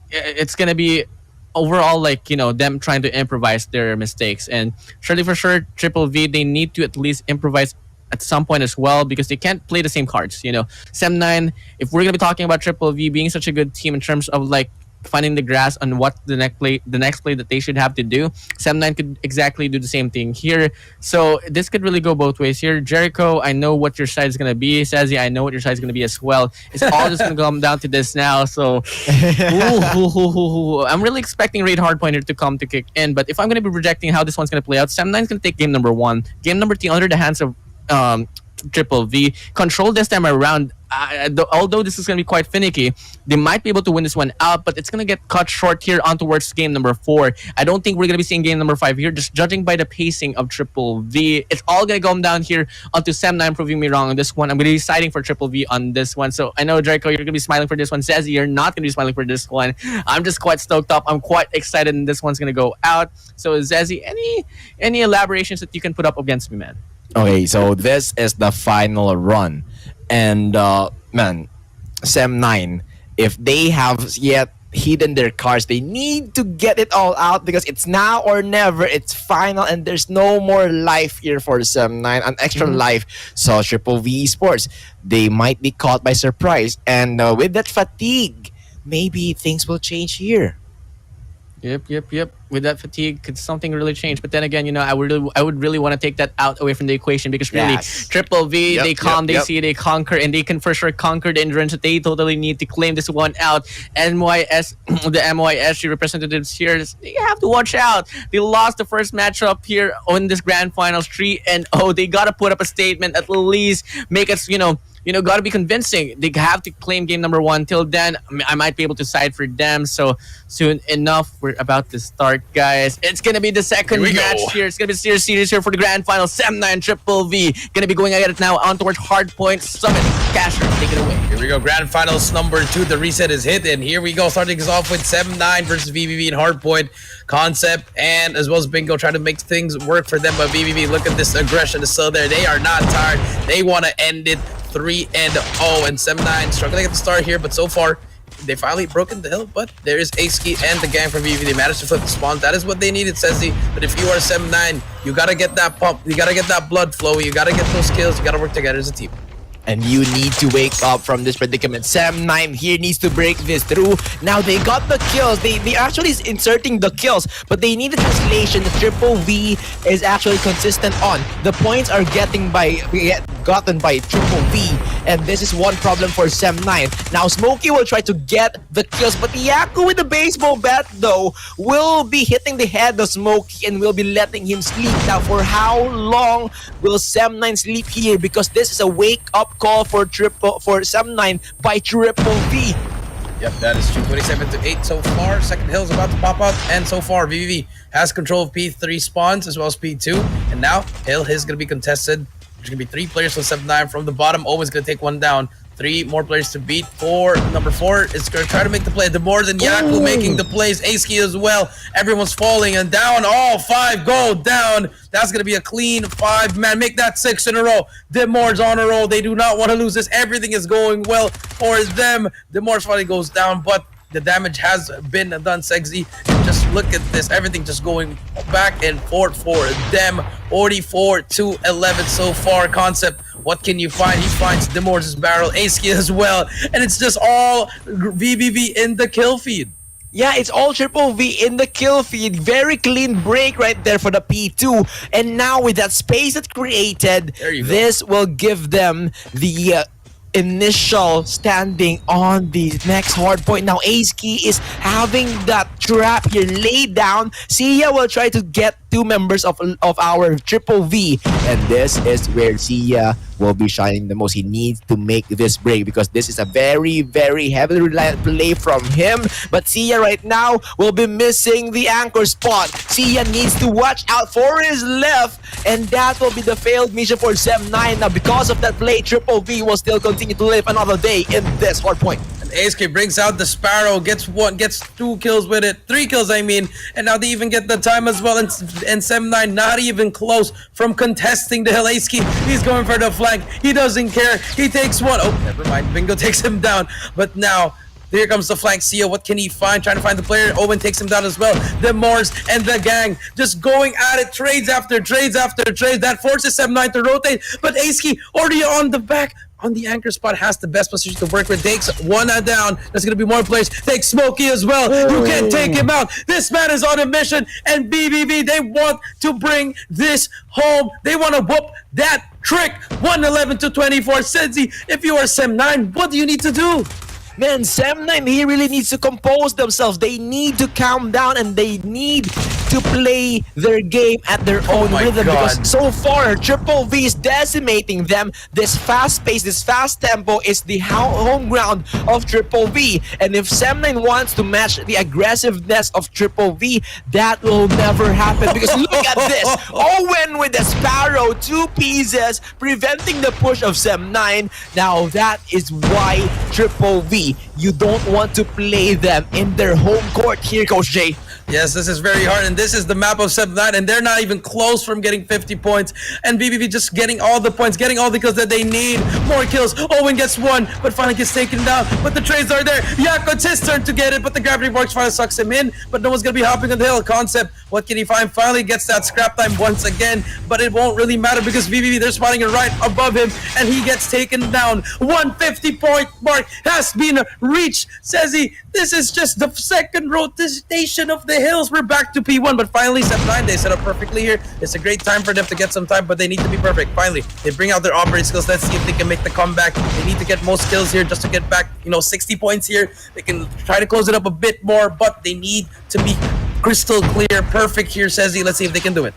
it's going to be overall them trying to improvise their mistakes. And surely for sure, Triple V, they need to at least improvise at some point as well, because they can't play the same cards. Sem9, if we're gonna be talking about Triple V being such a good team in terms of finding the grasp on what the next play that they should have to do, Sem9 could exactly do the same thing here. So this could really go both ways here. Jericho, I know what your side is gonna be. Sazzy, I know what your side is gonna be as well. It's all just gonna come down to this now. So I'm really expecting Raid Hardpointer to come to kick in. But if I'm gonna be projecting how this one's gonna play out, Sem9 is gonna take game number 1. Game number 2 under the hands of Triple V. Control this time around, although this is going to be quite finicky, they might be able to win this one out, but it's going to get cut short here on towards game number 4. I don't think we're going to be seeing game number 5 here, just judging by the pacing of Triple V. It's all going to come down here onto Sem9 proving me wrong on this one. I'm going to be siding for Triple V on this one. So I know, Draco, you're going to be smiling for this one. Zezzy, you're not going to be smiling for this one. I'm just quite stoked up. I'm quite excited, and this one's going to go out. So Zezzy, any elaborations that you can put up against me, man? Okay, so this is the final run. And man, Sem9, if they have yet hidden their cards, they need to get it all out because it's now or never. It's final, and there's no more life here for Sem9, an extra life. So Triple V Esports, they might be caught by surprise, and with that fatigue, maybe things will change here. Yep. With that fatigue, could something really change? But then again, I would really want to take that out away from the equation because really, Yes. Triple V, Yep, they come, they yep. see, they conquer, and they can for sure conquer the endurance that they totally need to claim this one out. NYS, the MYSG representatives here, they have to watch out. They lost the first matchup here on this grand finals 3-0. They gotta put up a statement, at least make us, got to be convincing. They have to claim game number 1. Till then, I might be able to side for them. So soon enough, we're about to start, guys. It's going to be the second Here we match go. here. It's going to be a serious series here for the grand final. Sem9 Triple V. Going to be going at it now on towards Hardpoint Summit. Casher, take it away. Here we go, grand finals number 2. The reset is hit, and here we go. Starting us off with Sem9 versus VVV and Hardpoint. Concept and as well as Bingo trying to make things work for them, but VVV, look at this aggression is still there. They are not tired. They want to end it 3-0, and Sem9 struggling at the start here, but so far they finally broken the hill. But there is Aski and the gang from VVV. They managed to flip the spawn. That is what they needed, says he. But if you are Sem9, you gotta get that pump. You gotta get that blood flow. You gotta get those kills. You gotta work together as a team. And you need to wake up from this predicament. Sem9 here needs to break this through. Now they got the kills. They actually is inserting the kills, but they need the translation that Triple V is actually consistent on. The points are gotten by Triple V, and this is one problem for Sem9. Now Smokey will try to get the kills, but Yaku with the baseball bat though will be hitting the head of Smokey and will be letting him sleep. Now for how long will Sem9 sleep here? Because this is a wake-up call for Sem9 by Triple V. Yep, that is true. 27-8 so far. Second hill is about to pop up, and so far VVV has control of P3 spawns as well as P2, and now hill is going to be contested. There's going to be 3 players from Sem9 from the bottom. Owen's going to take one down. 3 more players to beat. Number 4 is going to try to make the play. The more than Yaku making the plays. Aski as well. Everyone's falling and down. All 5 go down. That's going to be a clean 5. Man, make that 6 in a row. Demor's on a roll. They do not want to lose this. Everything is going well for them. Demor's finally goes down, but the damage has been done, Sexy. And just look at this. Everything just going back and forth for them. 44-11 so far. Concept, what can you find? He finds Demor's barrel, Aski as well. And it's just all VVV in the kill feed. Yeah, it's all Triple V in the kill feed. Very clean break right there for the P2. And now with that space that's created, There you go. this will give them the initial standing on the next hard point. Now Aski is having that trap here laid down. Sia will try to get 2 members of our Triple V, and this is where Sia will be shining the most. He needs to make this break because this is a very, very heavily reliant play from him. But Sia right now will be missing the anchor spot. Sia needs to watch out for his left, and that will be the failed mission for Sem9. Now because of that play, Triple V will still continue to live another day in this hard point. ASK brings out the Sparrow, gets 2 kills with it, 3 kills I mean, and now they even get the time as well, and Sem9 not even close from contesting the hill. ASK, he's going for the flank, he doesn't care, he takes 1. Oh, never mind, Bingo takes him down, but now here comes the flank. Sia, what can he find? Trying to find the player. Owen takes him down as well. The Morse and the gang just going at it. Trades after trades after trades. That forces Sem9 to rotate. But Aski already on the back. On the anchor spot, has the best position to work with. Takes 1 down. There's going to be more players. Takes Smokey as well. You can't take him out. This man is on a mission. And BBB, they want to bring this home. They want to whoop that trick. 111-24. Senzi, if you are Sem9, what do you need to do? Man, Sem9 here really needs to compose themselves. They need to calm down and they need to play their game at their own my rhythm, God. because so far Triple V is decimating them. This fast pace, this fast tempo is the home ground of Triple V, and if Sem9 wants to match the aggressiveness of Triple V, that will never happen, because look at this. Owen with the Sparrow, 2 pieces, preventing the push of Sem9. Now that is why Triple V, you don't want to play them in their home court here, Coach Jay. Yes, this is very hard, and this is the map of Sem9, and they're not even close from getting 50 points, and VVV just getting all the points, getting all the kills that they need. More kills. Owen gets one, but finally gets taken down, but the trades are there. Yako, it's his turn to get it, but the gravity works finally sucks him in, but no one's gonna be hopping on the hill. Concept, what can he find? Finally gets that scrap time once again, but it won't really matter because VVV, they're spotting it right above him, and he gets taken down. 150 point mark has been reached. Says he, this is just the second rotation of the hills. We're back to P1, but finally Sem9, they set up perfectly here. It's a great time for them to get some time, but they need to be perfect. Finally, they bring out their operating skills. Let's see if they can make the comeback. They need to get most kills here just to get back, 60 points here. They can try to close it up a bit more, but they need to be crystal clear, perfect here, says he. Let's see if they can do it.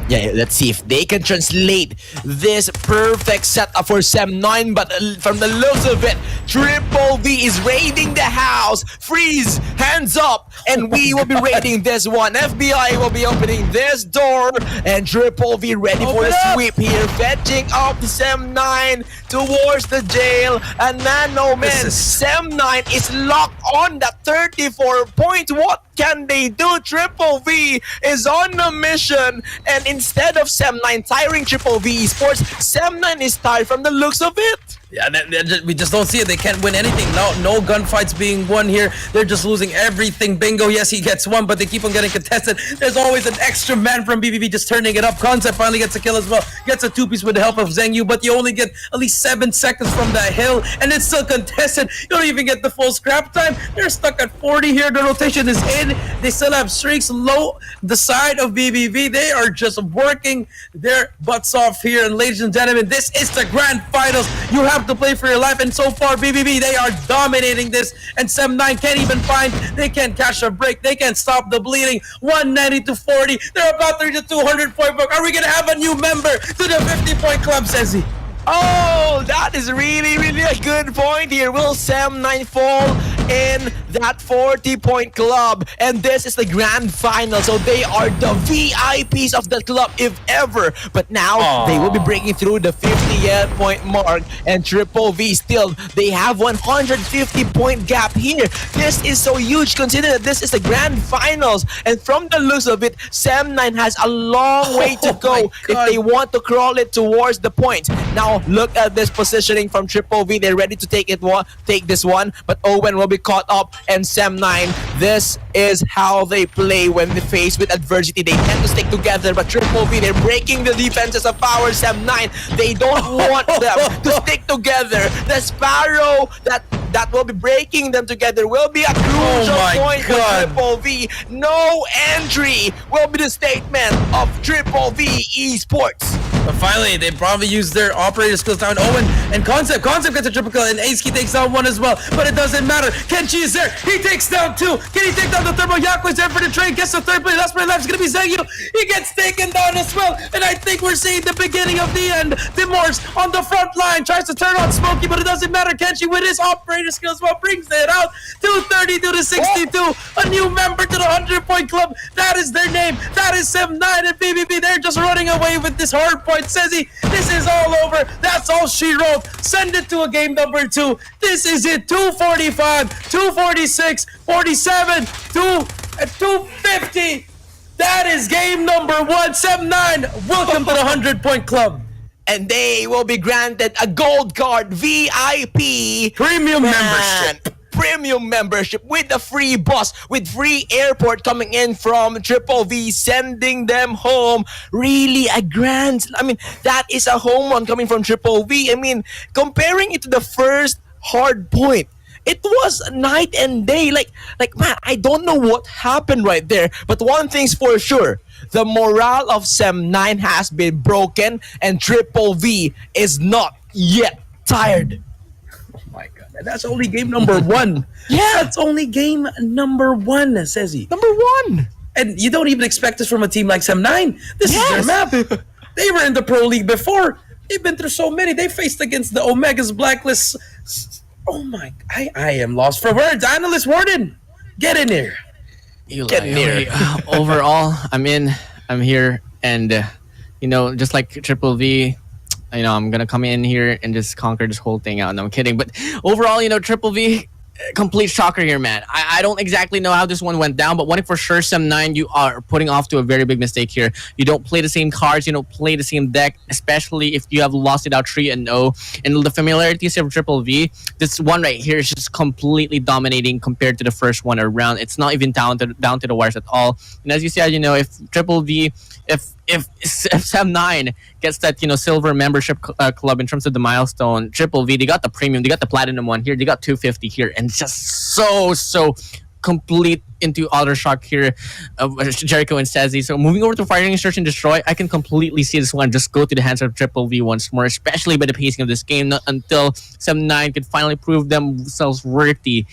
Yeah, let's see if they can translate this perfect setup for Sem9. But from the looks of it, Triple V is raiding the house. Freeze, hands up, and we will be raiding this one. FBI will be opening this door, and Triple V ready for the sweep here, fetching up Sem9 towards the jail. And man, oh man, Sem9 is locked on that 34 points. What can they do? Triple V is on a mission, and instead of Sem9 tiring Triple V Esports, Sem9 is tired from the looks of it. Yeah, we just don't see it. They can't win anything. No gunfights being won here. They're just losing everything. Bingo, yes, he gets one, but they keep on getting contested. There's always an extra man from BBB just turning it up. Concept finally gets a kill as well. Gets a 2-piece with the help of Zengyu, but you only get at least 7 seconds from that hill, and it's still contested. You don't even get the full scrap time. They're stuck at 40 here. The rotation is in. They still have streaks low the side of BBB. They are just working their butts off here. And ladies and gentlemen, this is the grand finals. You have to play for your life, and so far BBB, they are dominating this, and Sem9 can't even find, they can't catch a break, they can't stop the bleeding. 190 to 40, they're about to reach the 200 point mark. Are we gonna have a new member to the 50 point club, says he? Oh, that is really a good point here. Will Sem9 fall in that 40-point club? And this is the grand final, so they are the VIPs of the club if ever. But now they will be breaking through the 50-point mark, and Triple V still, they have 150-point gap here. This is so huge considering that this is the grand finals, and from the looks of it, Sem9 has a long way to go if they want to crawl it towards the point. Now look at this positioning from Triple V. They're ready to take this one, but Owen will be caught up, and Sem9, this is how they play when they face with adversity. They tend to stick together, but Triple V, they're breaking the defenses of power. Sem9, they don't want them to stick together. The Sparrow that will be breaking them together will be a crucial point for Triple V. No entry will be the statement of Triple V Esports. But finally, they probably use their operator skills now. And Owen and Concept gets a triple kill, and Ace takes down one as well. But it doesn't matter. Kenchi is there. He takes down 2. Can he take down the third one? Yako is there for the trade. Gets the third play. Last play left is going to be Zengyu. He gets taken down as well. And I think we're seeing the beginning of the end. Dimors on the front line tries to turn on Smokey, but it doesn't matter. Kenchi with his operator skills well brings it out. 232 to 62. A new member to the 100-point club. That is their name. That is Sem9 and BBB. They're just running away with this hard point. Says he, this is all over. That's all she wrote. Send it to a game number 2. This is it. 245, 246, 47, 250. That is game number 1. Sem9, welcome to the 100-point club. And they will be granted a gold card VIP Premium membership. Premium membership with the free bus, with free airport coming in from Triple V, sending them home. Really a grand, that is a home run coming from Triple V. Comparing it to the first hard point, it was night and day. Like man, I don't know what happened right there. But one thing's for sure, the morale of Sem9 has been broken, and Triple V is not yet tired. My God, that's only game number 1. Yeah, That's only game number 1, says he. Number 1. And you don't even expect this from a team like Sem9. This is their map. They were in the Pro League before. They've been through so many. They faced against the Omegas, Blacklist. Oh my, I am lost for words. Analyst Warden, get in here. Eli, Get near. Overall, I'm here, and just like Triple V, I'm gonna come in here and just conquer this whole thing out. No, I'm kidding, but overall, Triple V, complete shocker here, man. I don't exactly know how this one went down, but one thing for sure, Sem9, you are putting off to a very big mistake here. You don't play the same cards, you don't play the same deck, especially if you have lost it out 3-0. And the familiarities of Triple V, this one right here is just completely dominating compared to the first one around. It's not even down to the wires at all. And as you said, if Triple V, if Sem9 gets that silver membership club in terms of the milestone, Triple V, they got the premium, they got the platinum one here, they got 250 here, and just so complete into Other Shock here, Jericho and Sazi. So moving over to Firing Range, Search and Destroy, I can completely see this one just go to the hands of Triple V once more, especially by the pacing of this game, not until Sem9 could finally prove themselves worthy.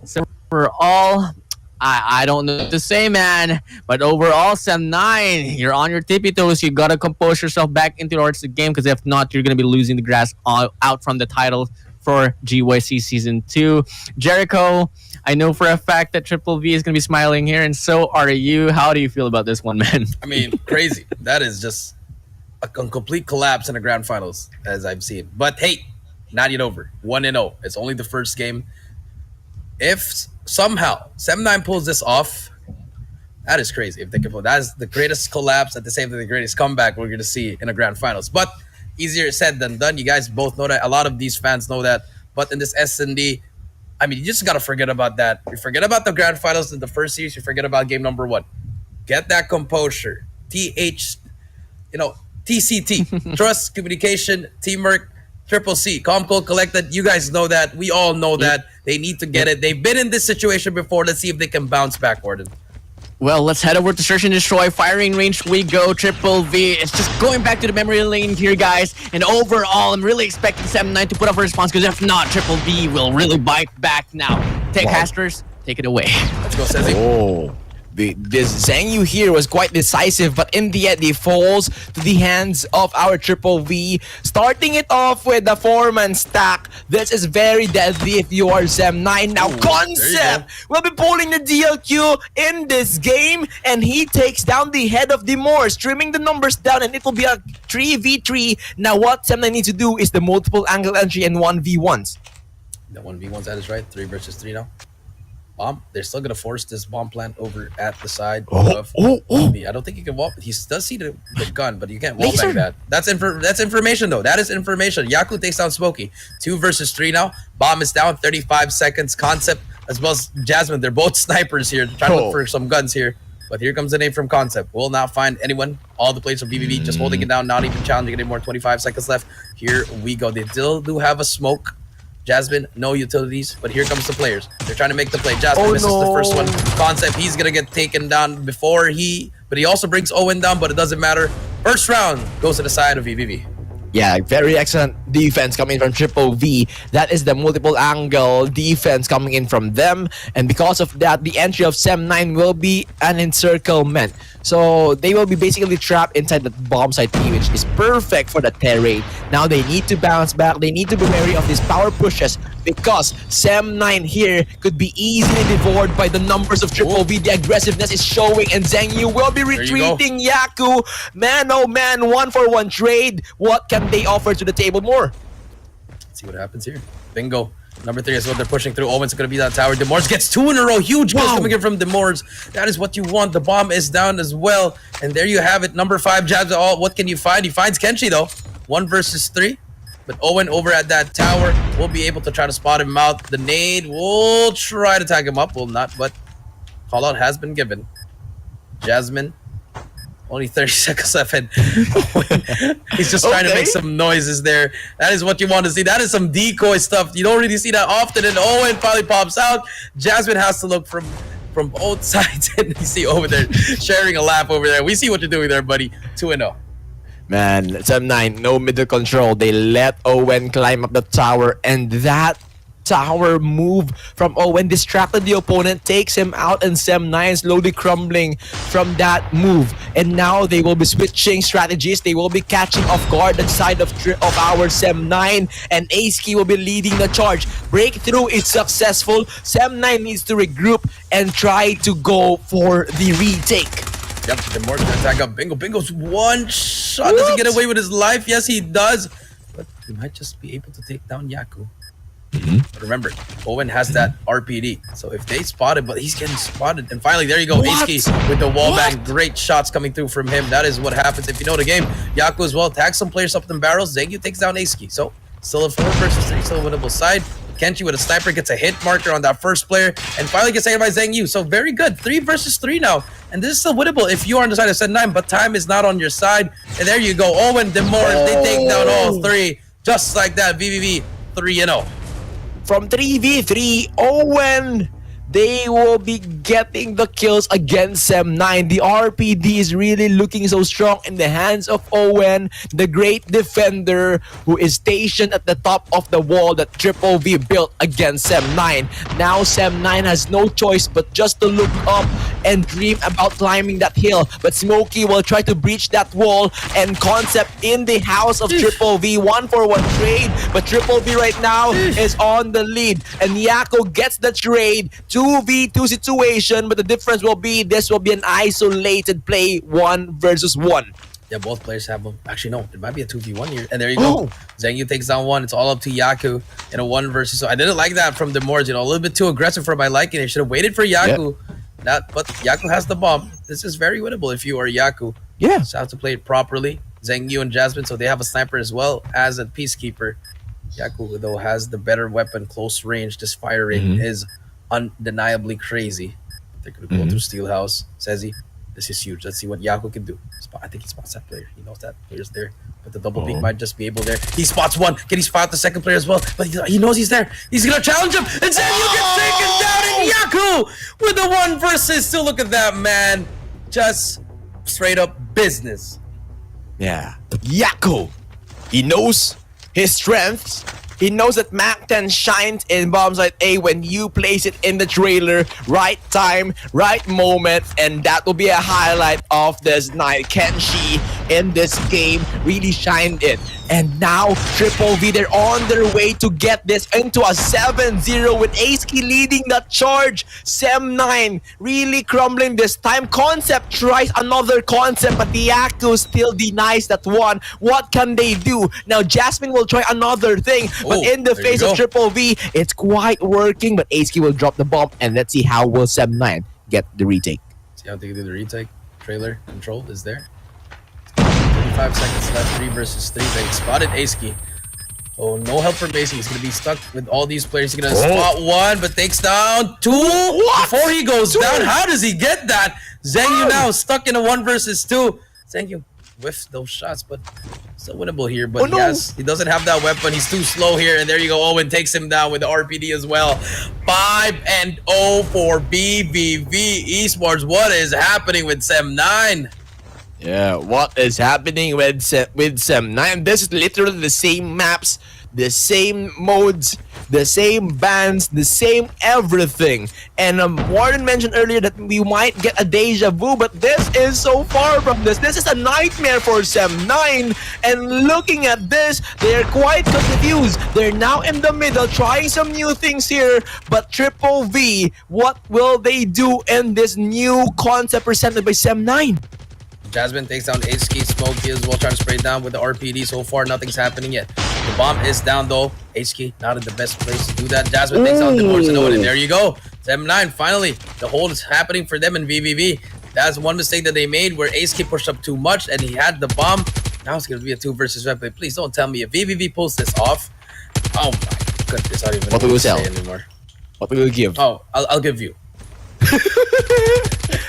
So overall, I don't know what to say, man. But overall, Sem9, you're on your tippy toes. You gotta compose yourself back into the game, because if not, you're gonna be losing the grasp out from the title for GYC Season 2. Jericho, I know for a fact that Triple V is gonna be smiling here, and so are you. How do you feel about this one, man? I mean, crazy. That is just a complete collapse in the grand finals, as I've seen. But hey, not yet over. 1-0. It's only the first game. If somehow Sem9 pulls this off, that is crazy. If they can pull, that is the greatest collapse, at the same time the greatest comeback we're going to see in the grand finals. But easier said than done. You guys both know that. A lot of these fans know that. But in this S&D, I mean, you just got to forget about that. You forget about the grand finals in the first series. You forget about game number 1. Get that composure. TCT. Trust, communication, teamwork. Triple C, calm, cool, collected. You guys know that. We all know that. They need to get it. They've been in this situation before. Let's see if they can bounce back, Warden. Well, let's head over to Search and Destroy. Firing Range we go. Triple V. It's just going back to the memory lane here, guys. And overall, I'm really expecting Sem9 to put up a response, because if not, Triple V will really bite back now. Take Casters, take it away. Let's go, Sezzy. Oh. This Zhang Yu here was quite decisive, but in the end, he falls to the hands of our Triple V. Starting it off with the 4-man stack. This is very deadly if you are Sem9. Now, Concept will be pulling the DLQ in this game, and he takes down the head of the Moors, trimming the numbers down, and it will be a 3v3. Now, what Sem9 needs to do is the multiple angle entry and 1v1s. The 1v1s, that is right. 3 versus 3 now. Bomb. They're still gonna force this bomb plant over at the side of me. I don't think you can wall. He does see the gun, but you can't wall back that. That's information though. That is information. Yaku takes down Smokey. 2 versus 3 now. Bomb is down. 35 seconds. Concept as well as Jasmine. They're both snipers here. They're trying to look for some guns here. But here comes the name from Concept. Will not find anyone. All the players from VVV just holding it down, not even challenging anymore. 25 seconds left. Here we go. They still do have a smoke. Jasmine, no utilities, but here comes the players. They're trying to make the play. Jasmine misses the first one. Concept, he's gonna get taken down but he also brings Owen down, but it doesn't matter. First round goes to the side of VVV. Yeah, very excellent defense coming from Triple V. That is the multiple angle defense coming in from them. And because of that, the entry of Sem9 will be an encirclement. So they will be basically trapped inside the bomb site P, which is perfect for the terrain. Now they need to bounce back. They need to be wary of these power pushes, because Sem9 here could be easily devoured by the numbers of Triple V. The aggressiveness is showing, and Zhang Yu will be retreating. Yaku, man, oh man, 1-for-1 trade. What can they offer to the table more? Let's see what happens here. Bingo. Number 3 is what they're pushing through. Owen's going to be that tower. Demors gets 2 in a row. Huge kills coming in from Demors. That is what you want. The bomb is down as well. And there you have it. Number 5 jabs. What can you find? He finds Kenshi though. 1 versus 3. But Owen over at that tower will be able to try to spot him out. The nade will try to tag him up. Will not, but call out has been given. Jasmine. Only 30 seconds left, and he's just trying to make some noises there. That is what you want to see. That is some decoy stuff. You don't really see that often, and Owen finally pops out. Jasmine has to look from both sides, and you see over there sharing a laugh over there. We see what you're doing there, buddy. 2-0. Man, Sem9, no middle control. They let Owen climb up the tower, and that tower move from Owen distracted the opponent, takes him out, and Sem9 slowly crumbling from that move. And now they will be switching strategies. They will be catching off guard the side of our Sem9, and Ace-Key will be leading the charge. Breakthrough is successful. Sem9 needs to regroup and try to go for the retake. Yep, the more gonna attack up Bingo. Bingo's one shot. Does he get away with his life? Yes, he does. But he might just be able to take down Yaku. But remember, Owen has that RPD. So if they spot him, but he's getting spotted. And finally, there you go, Ace-Key with the wall bang. Great shots coming through from him. That is what happens if you know the game. Yaku as well tags some players up in barrels. Zengyu takes down Ace-Key. So still a 4 versus 3, still a winnable side. Kenshi with a sniper gets a hit marker on that first player and finally gets taken by Zengyu. So very good. 3 versus 3 now. And this is still winnable if you are on the side of Sen9, but time is not on your side. And there you go. Owen, Demore, they take down all 3. Just like that. VVV 3-0. From 3v3, Owen, they will be getting the kills against Sem9. The RPD is really looking so strong in the hands of Owen, the great defender who is stationed at the top of the wall that Triple V built against Sem9. Now Sem9 has no choice but just to look up and dream about climbing that hill. But Smokey will try to breach that wall, and Concept in the house of Triple V. 1-for-1 trade, but Triple V right now is on the lead. And Yako gets the trade. 2v2 situation, but the difference will be this will be an isolated play, 1 versus 1. Yeah, both players have them. Actually, no, it might be a 2v1 here. And there you go. Zengyu takes down 1. It's all up to Yaku in a 1 versus. So I didn't like that from Demore. You know, a little bit too aggressive for my liking. They should have waited for Yaku. But Yaku has the bomb. This is very winnable if you are Yaku. Yeah. Just have to play it properly. Zengyu and Jasmine, so they have a sniper as well as a peacekeeper. Yaku, though, has the better weapon, close range. This firing is undeniably crazy. They're going to go through Steelhouse. Says he, this is huge. Let's see what Yaku can do. I think he spots that player. He knows that player's there. But the double peek might just be able there. He spots 1. Can he spot the second player as well? But he knows he's there. He's going to challenge him. And Zengyu gets taken down. And Yaku with the 1 versus. Still look at that, man. Just straight up business. Yeah. Yaku, he knows his strengths. He knows that Mac 10 shines in Bombsite A when you place it in the trailer. Right time, right moment, and that will be a highlight of this night. Kenshi in this game really shined it. And now Triple V, they're on their way to get this into a 7-0 with Ace-Key leading the charge. Sem9 really crumbling this time. Concept tries another concept, but the Yaku still denies that one. What can they do? Now Jasmine will try another thing, but in the face of Triple V, it's quite working, but Ace-Key will drop the bomb, and let's see how will Sem9 get the retake. See how they can do the retake. Trailer control is there. 35 seconds left, 3 versus 3. They spotted Ace-Key. Oh, no help from Ace-Key. He's going to be stuck with all these players. He's going to spot 1, but takes down 2 before he goes down. How does he get that? Zengyu now stuck in a 1 versus 2. Zengyu whiffs those shots, but still winnable here. But he doesn't have that weapon. He's too slow here. And there you go. Owen takes him down with the RPD as well. 5-0 for VVV ESPORTS. What is happening with Sem9? Yeah, what is happening with Sem9? This is literally the same maps, the same modes, the same bands, the same everything. And Warren mentioned earlier that we might get a deja vu, but this is so far from this. This is a nightmare for Sem9. And looking at this, they're quite confused. They're now in the middle, trying some new things here. But Triple V, what will they do in this new concept presented by Sem9? Jasmine takes down Ace-Key. Smokey as well, trying to spray it down with the RPD. So far, nothing's happening yet. The bomb is down, though. Ace-Key not in the best place to do that. Jasmine takes down the boards, and there you go. Sem9, finally, the hold is happening for them in VVV. That's one mistake that they made where Ace-Key pushed up too much, and he had the bomb. Now it's going to be a 2 versus 1. But please don't tell me if VVV pulls this off. Oh, my goodness. I don't even know what will you sell anymore. What will you give? Oh, I'll give you.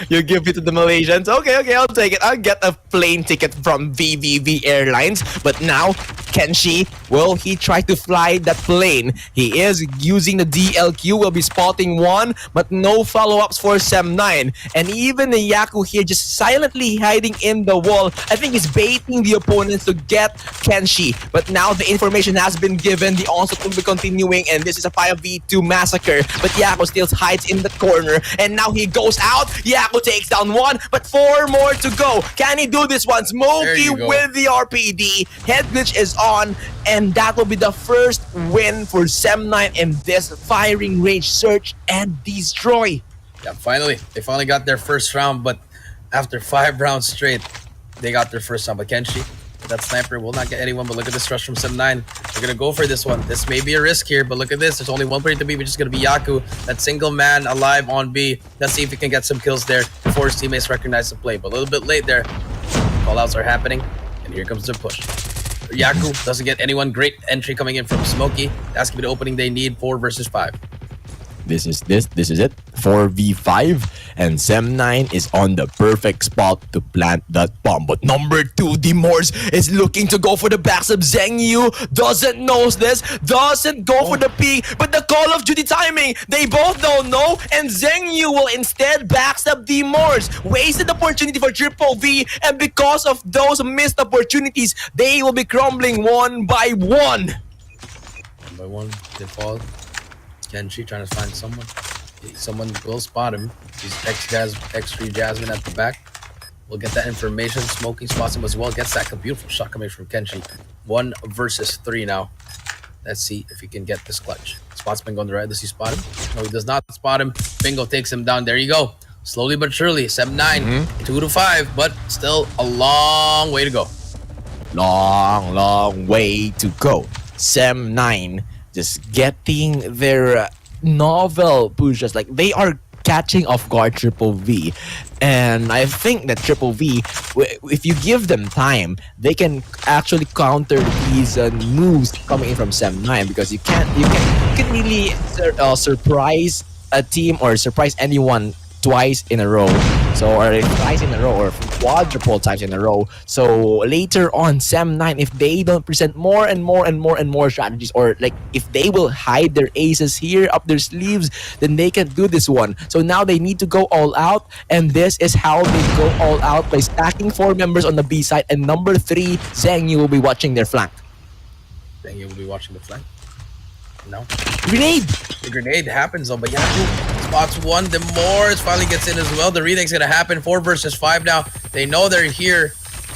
You give it to the Malaysians? Okay, I'll take it. I'll get a plane ticket from VVV Airlines. But now, Kenshi Will he try to fly that plane? He is using the DLQ, will be spotting one, but no follow-ups for Sem9. And even the Yaku here just silently hiding in the wall. I think he's baiting the opponents to get Kenshi. But now the information has been given. The onslaught will be continuing, and this is a 5v2 massacre. But Yaku still hides in the corner, and now he goes out. Yaku takes down one, but 4 more to go. Can he do this one? Smokey with the RPD. Head glitch is on, and that will be the first win for Sem9 in this firing range search and destroy. Yeah, they finally got their first round, but after 5 rounds straight, they got their first round. But Kenshi, that sniper will not get anyone, but look at this rush from Sem9. They're gonna go for this one. This may be a risk here, but look at this. There's only one player to be, which is gonna be Yaku. That single man alive on B. Let's see if he can get some kills there before his teammates recognize the play. But a little bit late there. Call-outs are happening, and here comes the push. Yaku doesn't get anyone. Great entry coming in from Smokey. That's gonna be the opening they need. 4 versus 5. This is it. 4v5, and Sem9 is on the perfect spot to plant that bomb. But number 2, Demors is looking to go for the backstab. Zhengyu doesn't know this, doesn't go for the peek, but the Call of Duty timing, they both don't know, and Zhengyu will instead backstab Demors. Wasted opportunity for Triple V, and because of those missed opportunities, they will be crumbling one by one. One by one, they fall. Kenshi trying to find someone. Someone will spot him. He's X3 Jasmine at the back. We'll get that information. Smokey spots him as well. Gets that beautiful shot coming from Kenshi. 1 versus 3 now. Let's see if he can get this clutch. Spots Bingo on the right. Does he spot him? No, he does not spot him. Bingo takes him down. There you go. Slowly but surely. Sem9, 2 to 5, but still a long way to go. Long way to go. Sem9 just getting their novel pushes. Like, they are catching off guard Triple V, and I think that Triple V, if you give them time, they can actually counter these moves coming in from Sem9, because you can really surprise a team or surprise anyone twice in a row, or twice in a row, or quadruple times in a row. So later on, Sem9, if they don't present more and more strategies, or like if they will hide their aces here up their sleeves, then they can do this one. So now they need to go all out, and this is how they go all out, by stacking 4 members on the B side, and number 3, Zhengyu will be watching their flank. Zhengyu will be watching the flank. No. Grenade! The grenade happens though, but Yaku spots one. The Moors finally gets in as well. The retake's gonna happen. 4 versus 5 now. They know they're here.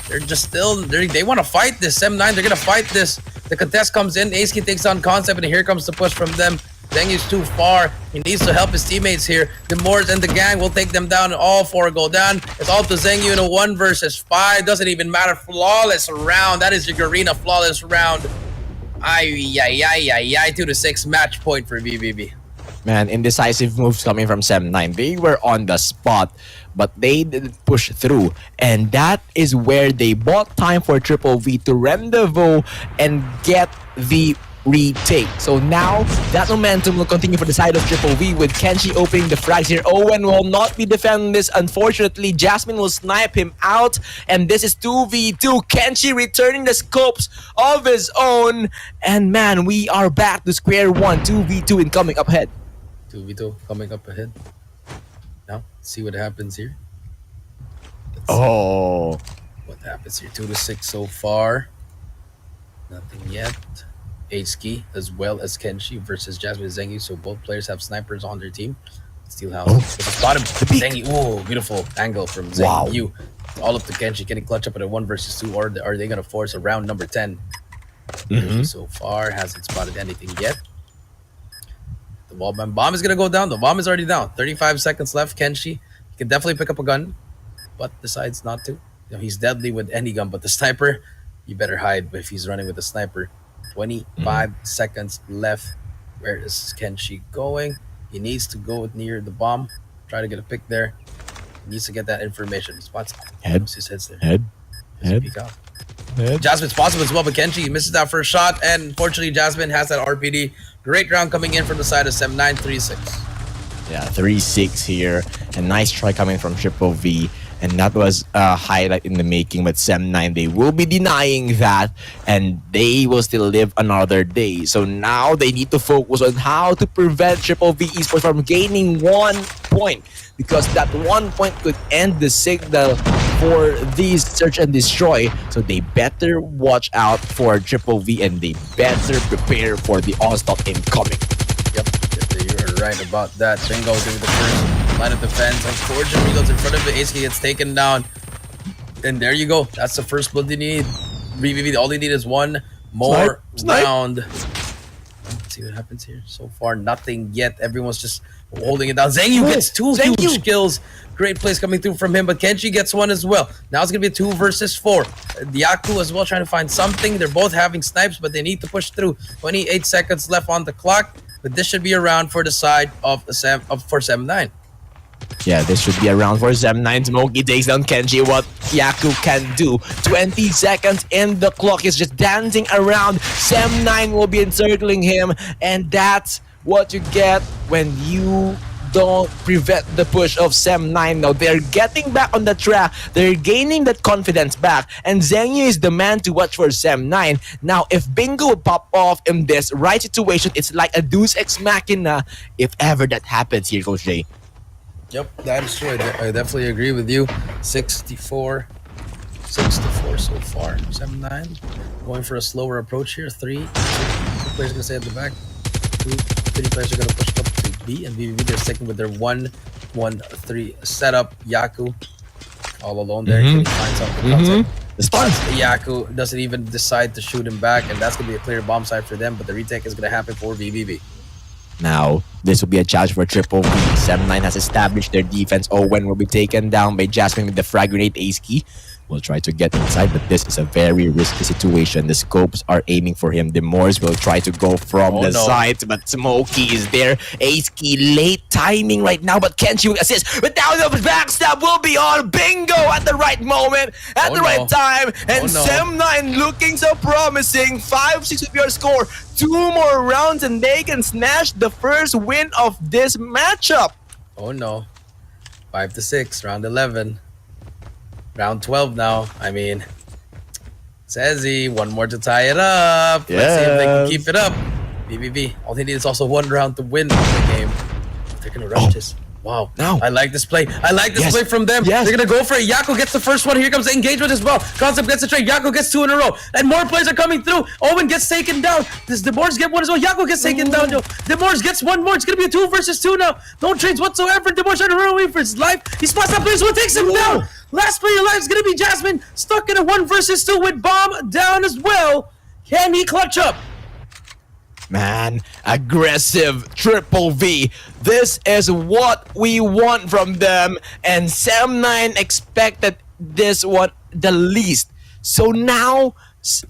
They're just still, they want to fight this. Sem9, they're gonna fight this. The contest comes in. Ace takes on Concept, and here comes the push from them. Zengyu's too far. He needs to help his teammates here. The Moors and the gang will take them down, and all 4 go down. It's all to Zhengyu in a 1 versus 5. Doesn't even matter. Flawless round. That is your Garena flawless round. 2 to 6 match point for VVV. Man, indecisive moves coming from Sem9. They were on the spot, but they didn't push through. And that is where they bought time for Triple V to rendezvous and get the retake. So now that momentum will continue for the side of Triple V, with Kenshi opening the frags here. Owen will not be defending this, unfortunately. Jasmine will snipe him out, and this is 2v2. Kenshi returning the scopes of his own, and man, we are back to square one. 2v2 incoming up ahead. 2v2 coming up ahead. Now, see what happens here. Oh, What happens here? 2 to 6 so far. Nothing yet. H-Ski as well as Kenshi versus Jasmine Zhengyu. So both players have snipers on their team. Steelhouse. Spot him. Zhengyu. Oh, beautiful angle from Zhengyu. All up to Kenshi. Can he clutch up at a 1 versus 2, or are they going to force a round number 10? Kenshi so far hasn't spotted anything yet. The wallbang bomb is going to go down. The bomb is already down. 35 seconds left. Kenshi, he can definitely pick up a gun, but decides not to. You know, he's deadly with any gun, but the sniper, you better hide if he's running with the sniper. 25 seconds left. Where is Kenshi going? He needs to go near the bomb. Try to get a pick there. He needs to get that information. He spots Head. his head's there. Head. Peek out. Jasmine's possible as well, but Kenshi misses that first shot, and unfortunately Jasmine has that RPD. Great round coming in from the side of Sem9, 3-6. Yeah, 3-6 here. A nice try coming from Triple V. And that was a highlight in the making. But Sem9, they will be denying that. And they will still live another day. So now they need to focus on how to prevent Triple V Esports from gaining 1 point. Because that 1 point could end the signal for these search and destroy. So they better watch out for Triple V. And they better prepare for the onslaught incoming. Yep, you're right about that. Bingo through the first line of defense. Unfortunately, goes in front of the ace, he gets taken down. And there you go. That's the first blood you need. VVV, all they need is one more round. Let's see what happens here. So far, nothing yet. Everyone's just holding it down. Zhengyu gets two huge kills. Great plays coming through from him, but Kenshi gets one as well. Now it's going to be a 2 versus 4. Yaku as well trying to find something. They're both having snipes, but they need to push through. 28 seconds left on the clock. But this should be a round for the side of for Sem9. Yeah, this should be a round for Sem9. Smokey takes down Kenji. What Yaku can do. 20 seconds and the clock is just dancing around. Sem9 will be encircling him. And that's what you get when you don't prevent the push of Sem9. Now they're getting back on the track. They're gaining that confidence back. And Zhengyu is the man to watch for Sem9. Now if Bingo will pop off in this right situation, it's like a Deus Ex Machina if ever that happens here, Coach Jay. Yep, that is true. I definitely agree with you. 64 so far. Sem9 going for a slower approach here. 3 players gonna stay at the back. 3 players are gonna push up to B, and VVV they're sticking with their 1-1-3 setup. Yaku all alone there. Can he find something? The stun. Yaku doesn't even decide to shoot him back, and that's gonna be a clear bomb site for them. But the retake is gonna happen for VVV. Now, this will be a challenge for Triple V. Sem9 has established their defense. Owen will be taken down by Jasmine with the frag grenade ace key. Will try to get inside, but this is a very risky situation. The scopes are aiming for him. The Moors will try to go from the side, but Smokey is there. Ace key late timing right now, but Kenshi will assist. But now the backstab will be on. Bingo at the right moment, at the right time. And Sem9 looking so promising. 5-6 with your score. 2 more rounds and they can snatch the first win of this matchup. Oh no. 5-6, round 11. Round 12 now. I mean, Sezzy, one more to tie it up. Let's see if they can keep it up. VVV, all they need is also 1 round to win the game. They're going to rush this. Wow. No. I like this play. I like this play from them. They're going to go for it. Yaku gets the first one. Here comes the engagement as well. Concept gets the trade. Yaku gets 2 in a row. And more players are coming through. Owen gets taken down. Does the Moors get one as well? Yaku gets taken down. The Moors gets one more. It's going to be a 2 versus 2 now. No trades whatsoever. The Moors trying to run away for his life. He spots that player. So it takes him down. Last player alive is going to be Jasmine. Stuck in a 1 versus 2 with bomb down as well. Can he clutch up? Man, aggressive Triple V. This is what we want from them. And Sem9 expected this one the least. So now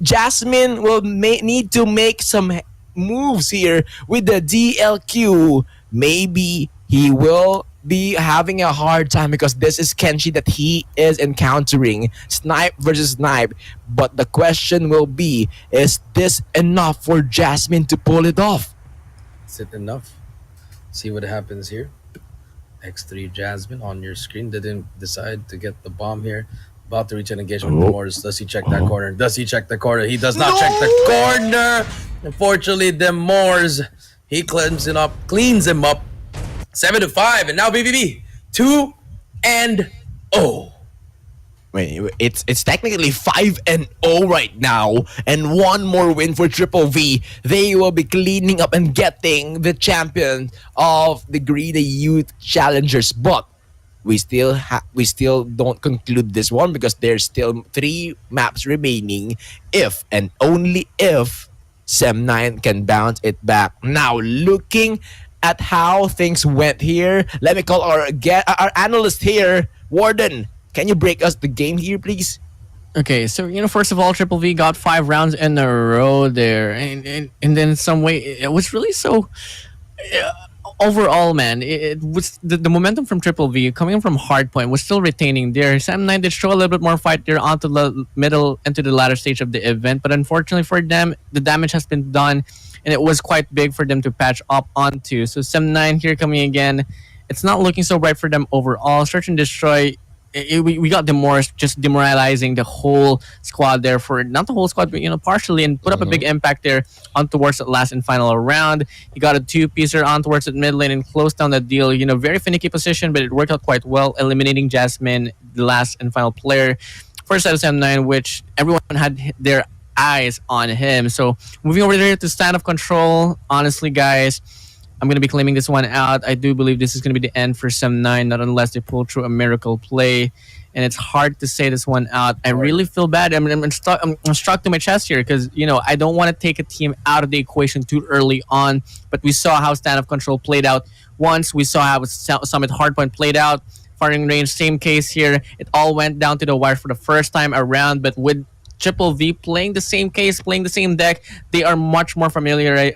Jasmine will need to make some moves here with the DLQ. Maybe he will be having a hard time because this is Kenshi that he is encountering. Snipe versus snipe. But the question will be, is this enough for Jasmine to pull it off? Is it enough? See what happens here. X3 Jasmine on your screen. Didn't decide to get the bomb here. About to reach an engagement with Moors. Does he check that corner? Does he check the corner? He does not check the corner. Unfortunately, the Moors, he cleans him up. 7-5, and now VVV 2-0. Wait, it's technically 5-0 right now, and 1 more win for Triple V. They will be cleaning up and getting the champion of the Garena Youth Challengers. But we still don't conclude this one because there's still 3 maps remaining. If and only if Sem9 can bounce it back. Now looking at how things went here, let me call our analyst here, Warden. Can you break us the game here, please? Okay, so first of all, Triple V got 5 rounds in a row there, and then in some way it was really so. overall, man, it was the momentum from Triple V coming from Hardpoint was still retaining there. Sam9 did show a little bit more fight there onto the middle into the latter stage of the event, but unfortunately for them, the damage has been done, and it was quite big for them to patch up onto. So Sam9 here coming again, it's not looking so bright for them overall. Search and destroy. We got Demorse just demoralizing the whole squad there for not the whole squad, but partially, and put up a big impact there on towards the last and final round. He got a 2-piecer on towards the mid lane and closed down the deal. Very finicky position, but it worked out quite well, eliminating Jasmine, the last and final player for side of M9, which everyone had their eyes on him. So moving over there to Standoff Control, honestly, guys, I'm going to be claiming this one out. I do believe this is going to be the end for Sem9, not unless they pull through a miracle play. And it's hard to say this one out. I really feel bad. I'm struck to my chest here because, I don't want to take a team out of the equation too early on. But we saw how Standoff Control played out once. We saw how Summit Hardpoint played out. Firing Range, same case here. It all went down to the wire for the first time around. But with Triple V playing the same case, playing the same deck, they are much more familiar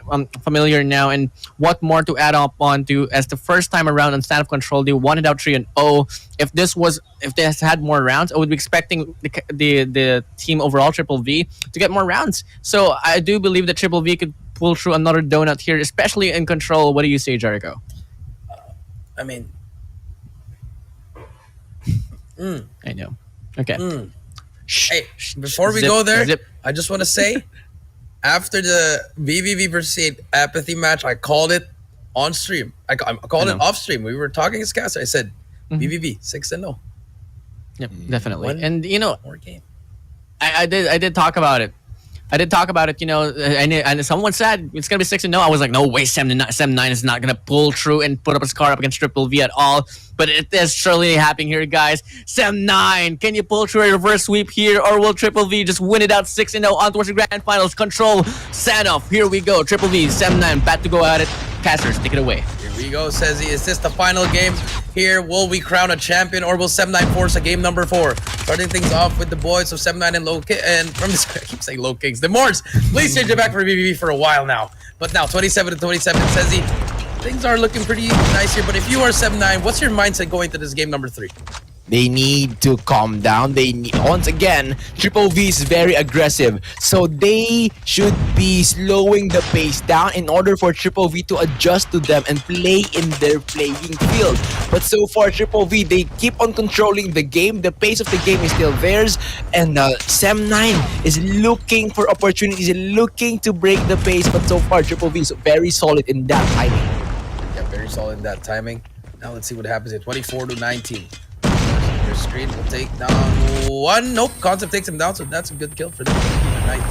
now. And what more to add up on to as the first time around on Standoff Control, they won it out 3-0. If they had more rounds, I would be expecting the team overall Triple V to get more rounds. So I do believe that Triple V could pull through another donut here, especially in Control. What do you say, Jericho? I mean, I know. Okay. Hey, before we go there, I just want to say, after the VVV versus C8 Apathy match, I called it on stream. I called it off stream. We were talking as cast. I said, VVV 6-0. Yep, definitely. One And more game. I did talk about it. And someone said it's gonna be 6-0. I was like, no way, Sem9 is not gonna pull through and put up a scar up against Triple V at all. But it is surely happening here, guys. Sem9, can you pull through a reverse sweep here, or will Triple V just win it out 6-0 on towards the grand finals? Control, Standoff. Here we go. Triple V, Sem9, bat to go at it. Casters, take it away. Here we go, says he. Is this the final game here? Will we crown a champion, or will Sem9 force a game number 4? Starting things off with the boys of Sem9 and Low King, and from this, I keep saying Low Kings. The Mords, please change it back for VVV for a while now. But now 27-27, says he. Things are looking pretty nice here. But if you are Sem9, what's your mindset going to this game number 3? They need to calm down. Once again, Triple V is very aggressive. So they should be slowing the pace down in order for Triple V to adjust to them and play in their playing field. But so far, Triple V, they keep on controlling the game. The pace of the game is still theirs. And Sem9 is looking for opportunities, looking to break the pace. But so far, Triple V is very solid in that timing. Yeah, very solid in that timing. Now let's see what happens here. 24-19. Your screen will take down one. Nope, Concept takes him down, so that's a good kill for them. 19.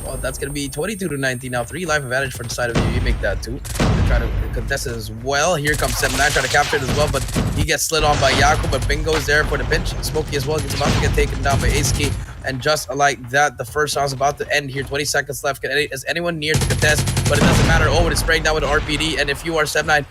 Well, that's going to be 22-19 now. 3 life advantage for the side of you. You make that 2. They try to contest it as well. Here comes Sem9, trying to capture it as well, but he gets slid on by Yaku, but Bingo is there for the pinch. Smokey as well. He's about to get taken down by Ace-Key. And just like that, the first round's about to end here. 20 seconds left. Is anyone near to contest? But it doesn't matter. Oh, it's spraying down with the RPD. And if you are Sem9,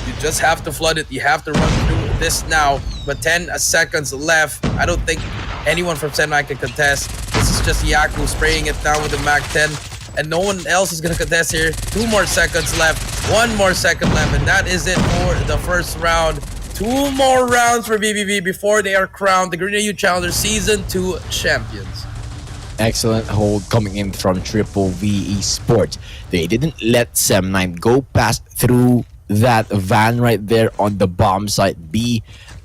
you just have to flood it. You have to run through this now. But 10 seconds left. I don't think anyone from Sem9 can contest. This is just Yaku spraying it down with the Mac 10. And no one else is going to contest here. 2 more seconds left. 1 more second left. And that is it for the first round. 2 more rounds for VVV before they are crowned the Garena Youth Challengers Season 2 champions. Excellent hold coming in from Triple V ESPORTS. They didn't let Sem9 go past through that van right there on the bomb site B.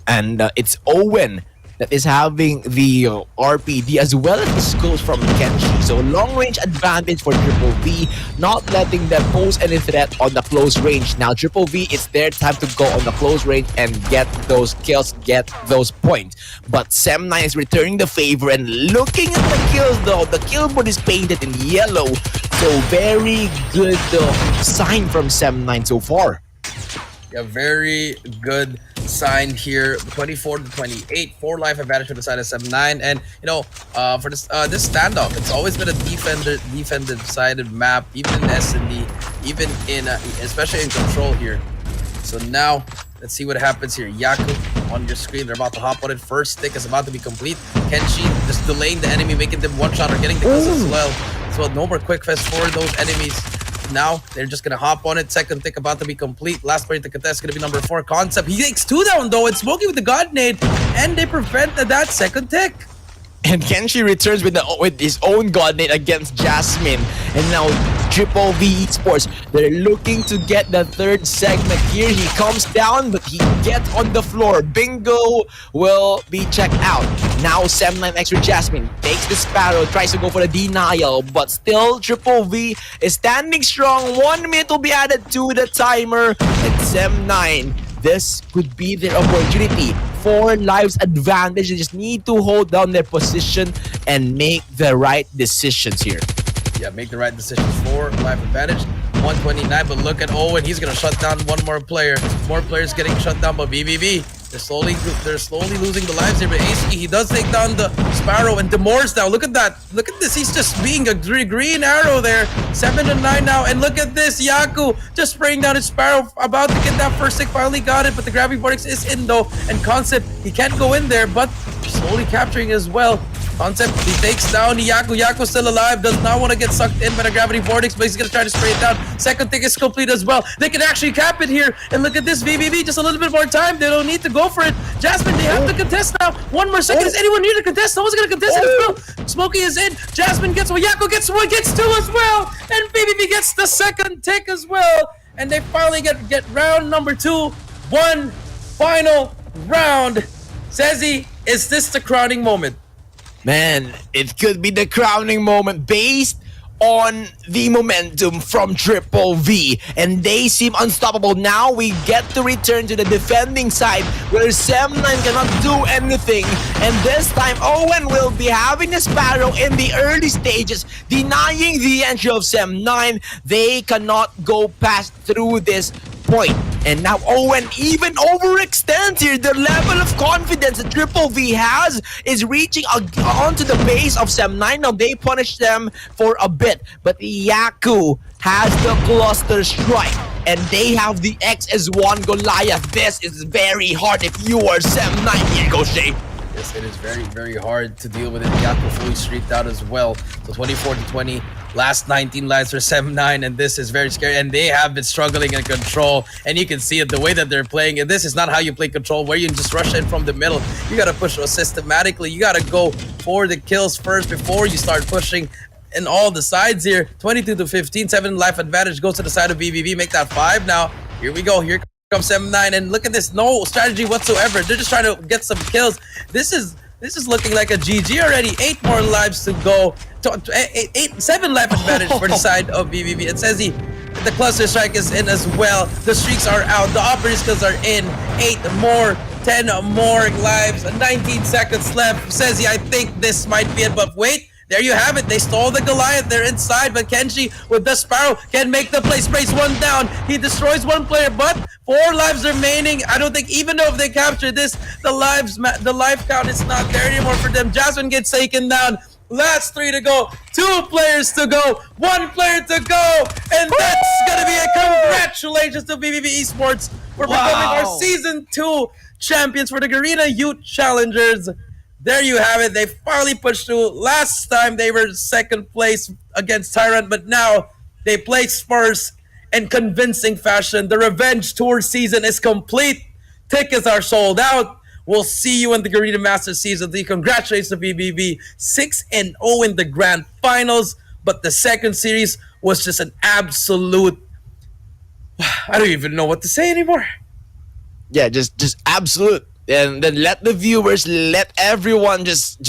And it's Owen that is having the RPD as well as the scopes from Kenshi. So long range advantage for Triple V, not letting them pose any threat on the close range. Now Triple V, it's their time to go on the close range and get those kills, get those points. But Sem9 is returning the favor and looking at the kills though. The kill board is painted in yellow. So very good sign from Sem9 so far. Yeah, very good sign here. 24-28, 4 life advantage for the side of Sem9. And for this standoff, it's always been a defensive sided map, even in S&D, even in especially in Control here. So now let's see what happens here. Yaku on your screen, they're about to hop on it. First stick is about to be complete. Kenshi just delaying the enemy, making them one shot or getting the kills as well. So no more quick fest for those enemies. now. They're just gonna hop on it. Second tick about to be complete. Last player to contest is gonna be number 4, Concept. He takes 2 down though, and Smokey with the God Nade, and they prevent that second tick. And Kenshi returns with his own God Nade against Jasmine. And now Triple V Esports, they're looking to get the third segment here. He comes down, but he gets on the floor. Bingo will be checked out. Now Sem9 extra Jasmine takes the Sparrow, tries to go for the denial, but still Triple V is standing strong. 1 minute will be added to the timer. And Sem9, this could be their opportunity. 4 lives advantage. They just need to hold down their position and make the right decisions here. Yeah, make the right decisions. 4 life advantage, 129. But look at Owen. He's gonna shut down one more player. More players getting shut down by VVV. They're slowly losing the lives here. But Aski, he does take down the Sparrow and Demores now. Look at that. Look at this. He's just being a green arrow there. 7 to 9 now. And look at this. Yaku just spraying down his Sparrow. About to get that first tick. Finally got it. But the Gravity Vortex is in though. And Concept, he can't go in there. But slowly capturing as well. Concept, he takes down Yaku. Yaku still alive. Does not want to get sucked in by the Gravity Vortex, but he's going to try to spray it down. Second tick is complete as well. They can actually cap it here. And look at this VVV. Just a little bit more time. They don't need to go for it. Jasmine, they have to contest now. 1 more second. Is anyone near to contest? No one's going to contest it as well. Smokey is in. Jasmine gets 1. Yaku gets 1. Gets 2 as well. And VVV gets the second tick as well. And they finally get round number 2. 1 final round. Sezzy, is this the crowning moment? Man, it could be the crowning moment based on the momentum from Triple V, and they seem unstoppable. Now we get to return to the defending side where Sem9 cannot do anything, and this time Owen will be having a Sparrow in the early stages, denying the entry of Sem9. They cannot go past through this point. And now Owen even overextends here. The level of confidence that Triple V has is reaching onto the base of Sem9. Now they punish them for a bit, but Yaku has the cluster strike, and they have the XS1 Goliath. This is very hard if you are Sem9. Here goes Shay. Yes, it is very, very hard to deal with it. Yaku fully streaked out as well. So 24 to 20. Last 19 lives for Sem9, and this is very scary. And they have been struggling in Control, and you can see it the way that they're playing. And this is not how you play Control, where you just rush in from the middle. You gotta push systematically. You gotta go for the kills first before you start pushing in all the sides here. 22 to 15, 7 life advantage goes to the side of VVV. Make that 5 now. Here we go. Here comes Sem9, and look at this. No strategy whatsoever. They're just trying to get some kills. This is looking like a GG already. 8 more lives to go. 7 life advantage for the side of VVV. It says the cluster strike is in as well. The streaks are out. The operator skills are in. 8 more. 10 more lives. 19 seconds left. Says I think this might be it, but wait. There you have it. They stole the Goliath. They're inside, but Kenshi with the Sparrow can make the play. Sprays 1 down. He destroys 1 player, but 4 lives remaining. I don't think, even though if they capture this, the life count is not there anymore for them. Jasmine gets taken down. Last 3 to go. 2 players to go. 1 player to go. And that's going to be a congratulations to VVV Esports for becoming our Season 2 champions for the Garena Youth Challengers. There you have it. They finally pushed through. Last time they were 2nd place against Tyrant, but now they placed first in convincing fashion. The Revenge Tour season is complete. Tickets are sold out. We'll see you in the Garena Masters Season 3. Congratulations to VVV. 6-0 in the Grand Finals, but the second series was just an absolute... I don't even know what to say anymore. Yeah, just absolute. And then let the viewers, let everyone just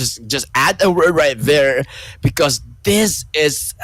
add a word right there, because this is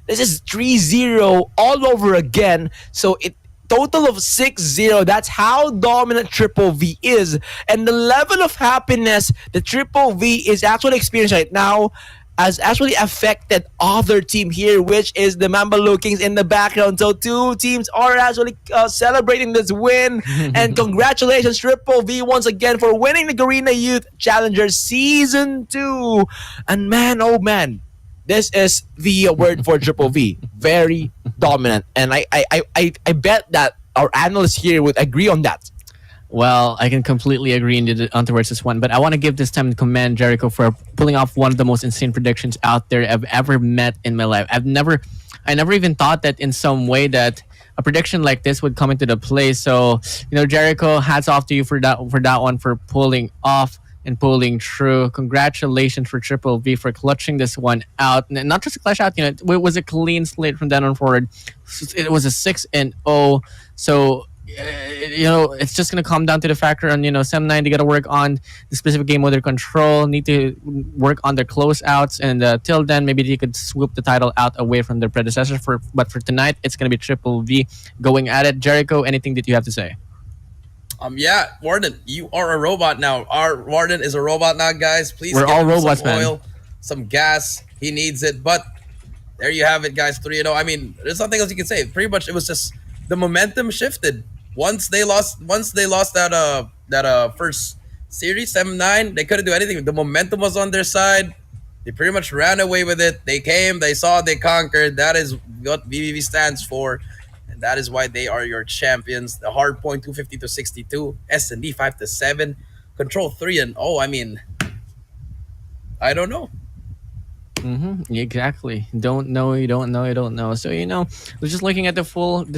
3-0 all over again. So it total of 6-0. That's how dominant Triple V is, and the level of happiness that Triple V is actually experiencing right now has actually affected other team here, which is the Mambalo Kings in the background. So 2 teams are actually celebrating this win. And congratulations, Triple V, once again for winning the Garena Youth Challenger Season 2. And man, oh man, this is the word for Triple V. Very dominant. And I bet that our analysts here would agree on that. Well, I can completely agree on towards this one, but I want to give this time to commend Jericho for pulling off one of the most insane predictions out there I've ever met in my life. I've never I never even thought that in some way that a prediction like this would come into the play. So, Jericho, hats off to you for that one, for pulling off and pulling through. Congratulations for Triple V for clutching this one out. And not just a clutch out, it was a clean slate from then on forward. It was a 6-0. So, it's just going to come down to the factor on, Sem9, they got to work on the specific game mode control, need to work on their closeouts. And till then, maybe they could swoop the title out away from their predecessor. But for tonight, it's going to be Triple V going at it. Jericho, anything that you have to say? Yeah, Warden, you are a robot now. Our Warden is a robot now, guys. Please, We're give all him robots, some man. oil, some gas. He needs it. But there you have it, guys. 3-0. I mean, there's nothing else you can say. Pretty much, it was just the momentum shifted. Once they lost that first series, 7-9, they couldn't do anything. The momentum was on their side. They pretty much ran away with it. They came, they saw, they conquered. That is what VVV stands for. And that is why they are your champions. The Hardpoint 250-62, S&D 5-7, Control 3-0. I mean, I don't know. Exactly. Don't know. You don't know. You don't know. So we're just looking at the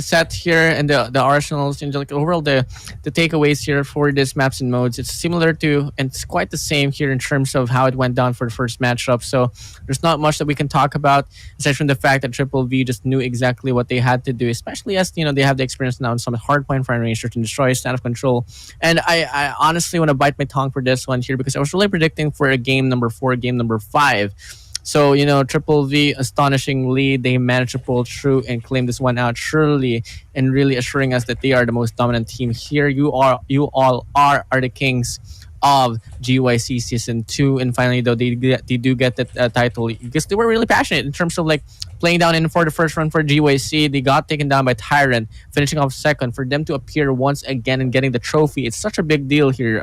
set here and the arsenals and like overall the takeaways here for this maps and modes. It's similar to, and it's quite the same here in terms of how it went down for the first matchup. So there's not much that we can talk about aside from the fact that Triple V just knew exactly what they had to do, especially as they have the experience now in some Hardpoint Firing Range, Search and Destroy, Standoff Control. And I honestly want to bite my tongue for this one here because I was really predicting for a game number 4, game number 5. So, Triple V, astonishing lead. They managed to pull through and claim this one out surely and really assuring us that they are the most dominant team here. You all are the kings of GYC Season 2. And finally, though, they do get the title because they were really passionate in terms of like playing down in for the first run for GYC. They got taken down by Tyrant, finishing off second. For them to appear once again and getting the trophy, it's such a big deal here,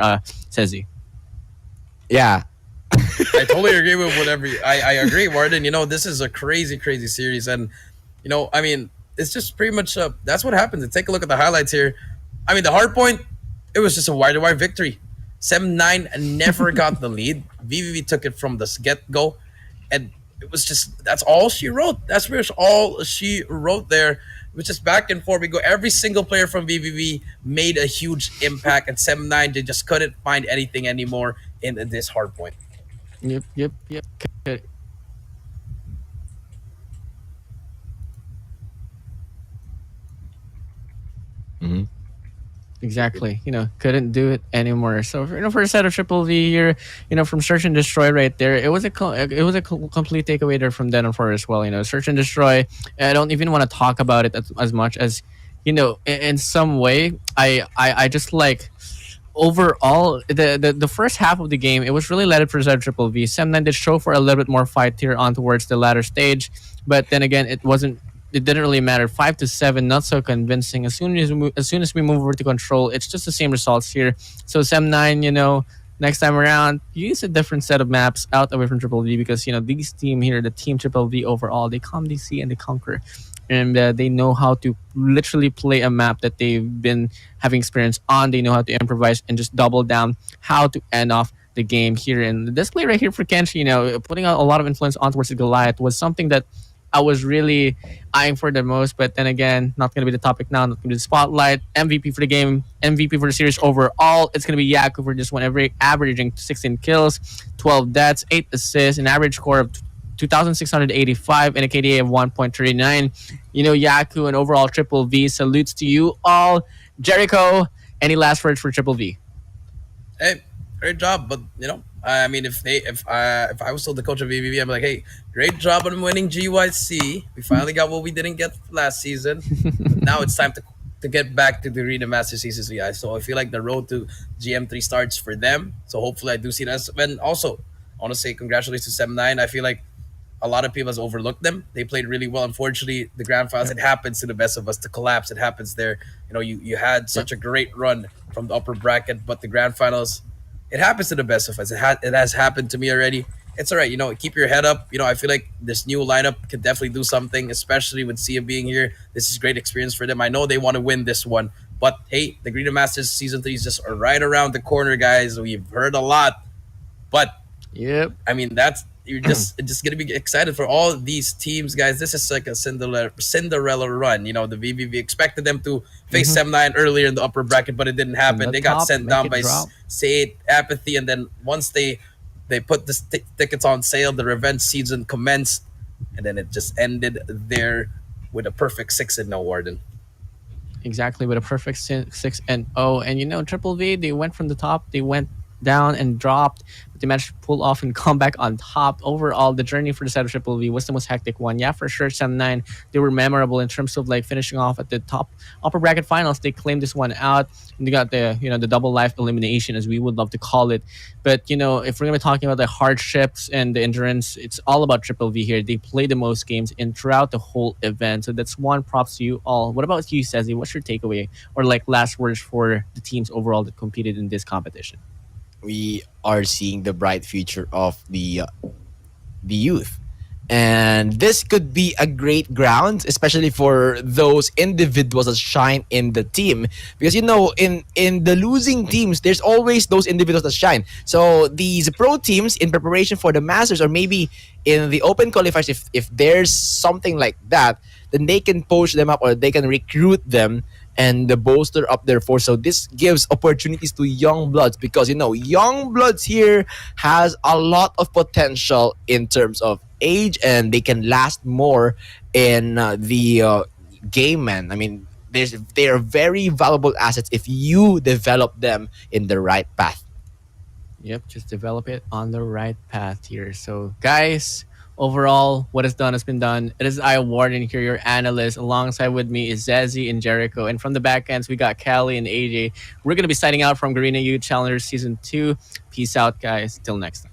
Sezi. Yeah. I totally agree with whatever I agree, Warden. This is a crazy, crazy series, and I mean, it's just pretty much that's what happens. And take a look at the highlights here. I mean, the hard point, it was just a wire-to-wire victory. 7-9 never got the lead. VVV took it from the get-go, and it was just that's all she wrote. That's pretty much all she wrote there. It was just back and forth. We go. Every single player from VVV made a huge impact, and 7-9 they just couldn't find anything anymore in this hard point. Yep. Okay. Exactly. Couldn't do it anymore. So for a set of Triple V here, from Search and Destroy right there, it was a complete takeaway there from then on forward as well. Search and Destroy. I don't even want to talk about it as much as, in some way, I just like. Overall, the first half of the game, it was really led for Triple V. Sem9 did show for a little bit more fight here on towards the latter stage, but then again, it didn't really matter. 5-7, not so convincing. As soon as we move over to Control, it's just the same results here. So Sem9, next time around, use a different set of maps out away from Triple V because these team here, the team Triple V overall, they come, they see, and they conquer. And they know how to literally play a map that they've been having experience on. They know how to improvise and just double down how to end off the game here. And this play right here for Kenshi, putting out a lot of influence on towards the Goliath was something that I was really eyeing for the most. But then again, not going to be the topic now, not going to be the spotlight. MVP for the game, MVP for the series overall, it's going to be Yaku for this one, averaging 16 kills, 12 deaths, 8 assists, an average score of 2,685 and a KDA of 1.39. Yaku and overall Triple V, salutes to you all. Jericho, any last words for Triple V? Hey, great job. But I mean, if I was still the coach of VVV, I'm like, hey, great job on winning GYC. We finally got what we didn't get last season. Now it's time to get back to the Arena Master Seasons. So I feel like the road to GM3 starts for them. So hopefully I do see that. And also, I want to say congratulations to 7-9. I feel like a lot of people has overlooked them. They played really well. Unfortunately, the grand finals, it happens to the best of us. The collapse, it happens there. You had such a great run from the upper bracket, but the grand finals, it happens to the best of us. It has happened to me already. It's all right. Keep your head up. I feel like this new lineup could definitely do something, especially with Sia being here. This is great experience for them. I know they want to win this one, but hey, the Green Masters Season 3 is just right around the corner, guys. We've heard a lot, but yep. I mean, that's you're just gonna be excited for all these teams, guys. This is like a Cinderella run. You know, the VVV expected them to face M9 earlier in the upper bracket, but it didn't happen. the They got top, sent make down it by drop. C8 Apathy, and then once they put the tickets on sale, the revenge season commenced, and then it just ended there with a perfect 6-0 Warden. Exactly, with a perfect 6-0. And you know, Triple V, they went from the top, they went down and dropped, but they managed to pull off and come back on top. Overall, the journey for the side of Triple V was the most hectic one. Yeah, for sure, 7-9, they were memorable in terms of like finishing off at the top upper bracket finals. They claimed this one out, and they got the, you know, the double life elimination, as we would love to call it. But you know, if we're gonna be talking about the hardships and the endurance, it's all about Triple V here. They play the most games and throughout the whole event. So that's one props to you all. What about you, Cezzy? What's your takeaway or like last words for the teams overall that competed in this competition? We are seeing the bright future of the youth. And this could be a great ground, especially for those individuals that shine in the team. Because you know, in the losing teams, there's always those individuals that shine. So these pro teams in preparation for the Masters, or maybe in the open qualifiers, if there's something like that, then they can poach them up, or they can recruit them and bolster up their force. So this gives opportunities to young bloods, because you know, young bloods here has a lot of potential in terms of age, and they can last more in the game, man. I mean, they are very valuable assets if you develop them in the right path. Yep, just develop it on the right path here. So, guys, overall, what is done has been done. It is I, Warden, here, your analyst. Alongside with me is Zazzy and Jericho. And from the back ends, we got Callie and AJ. We're going to be signing out from Garena Youth Challengers Season 2. Peace out, guys. Till next time.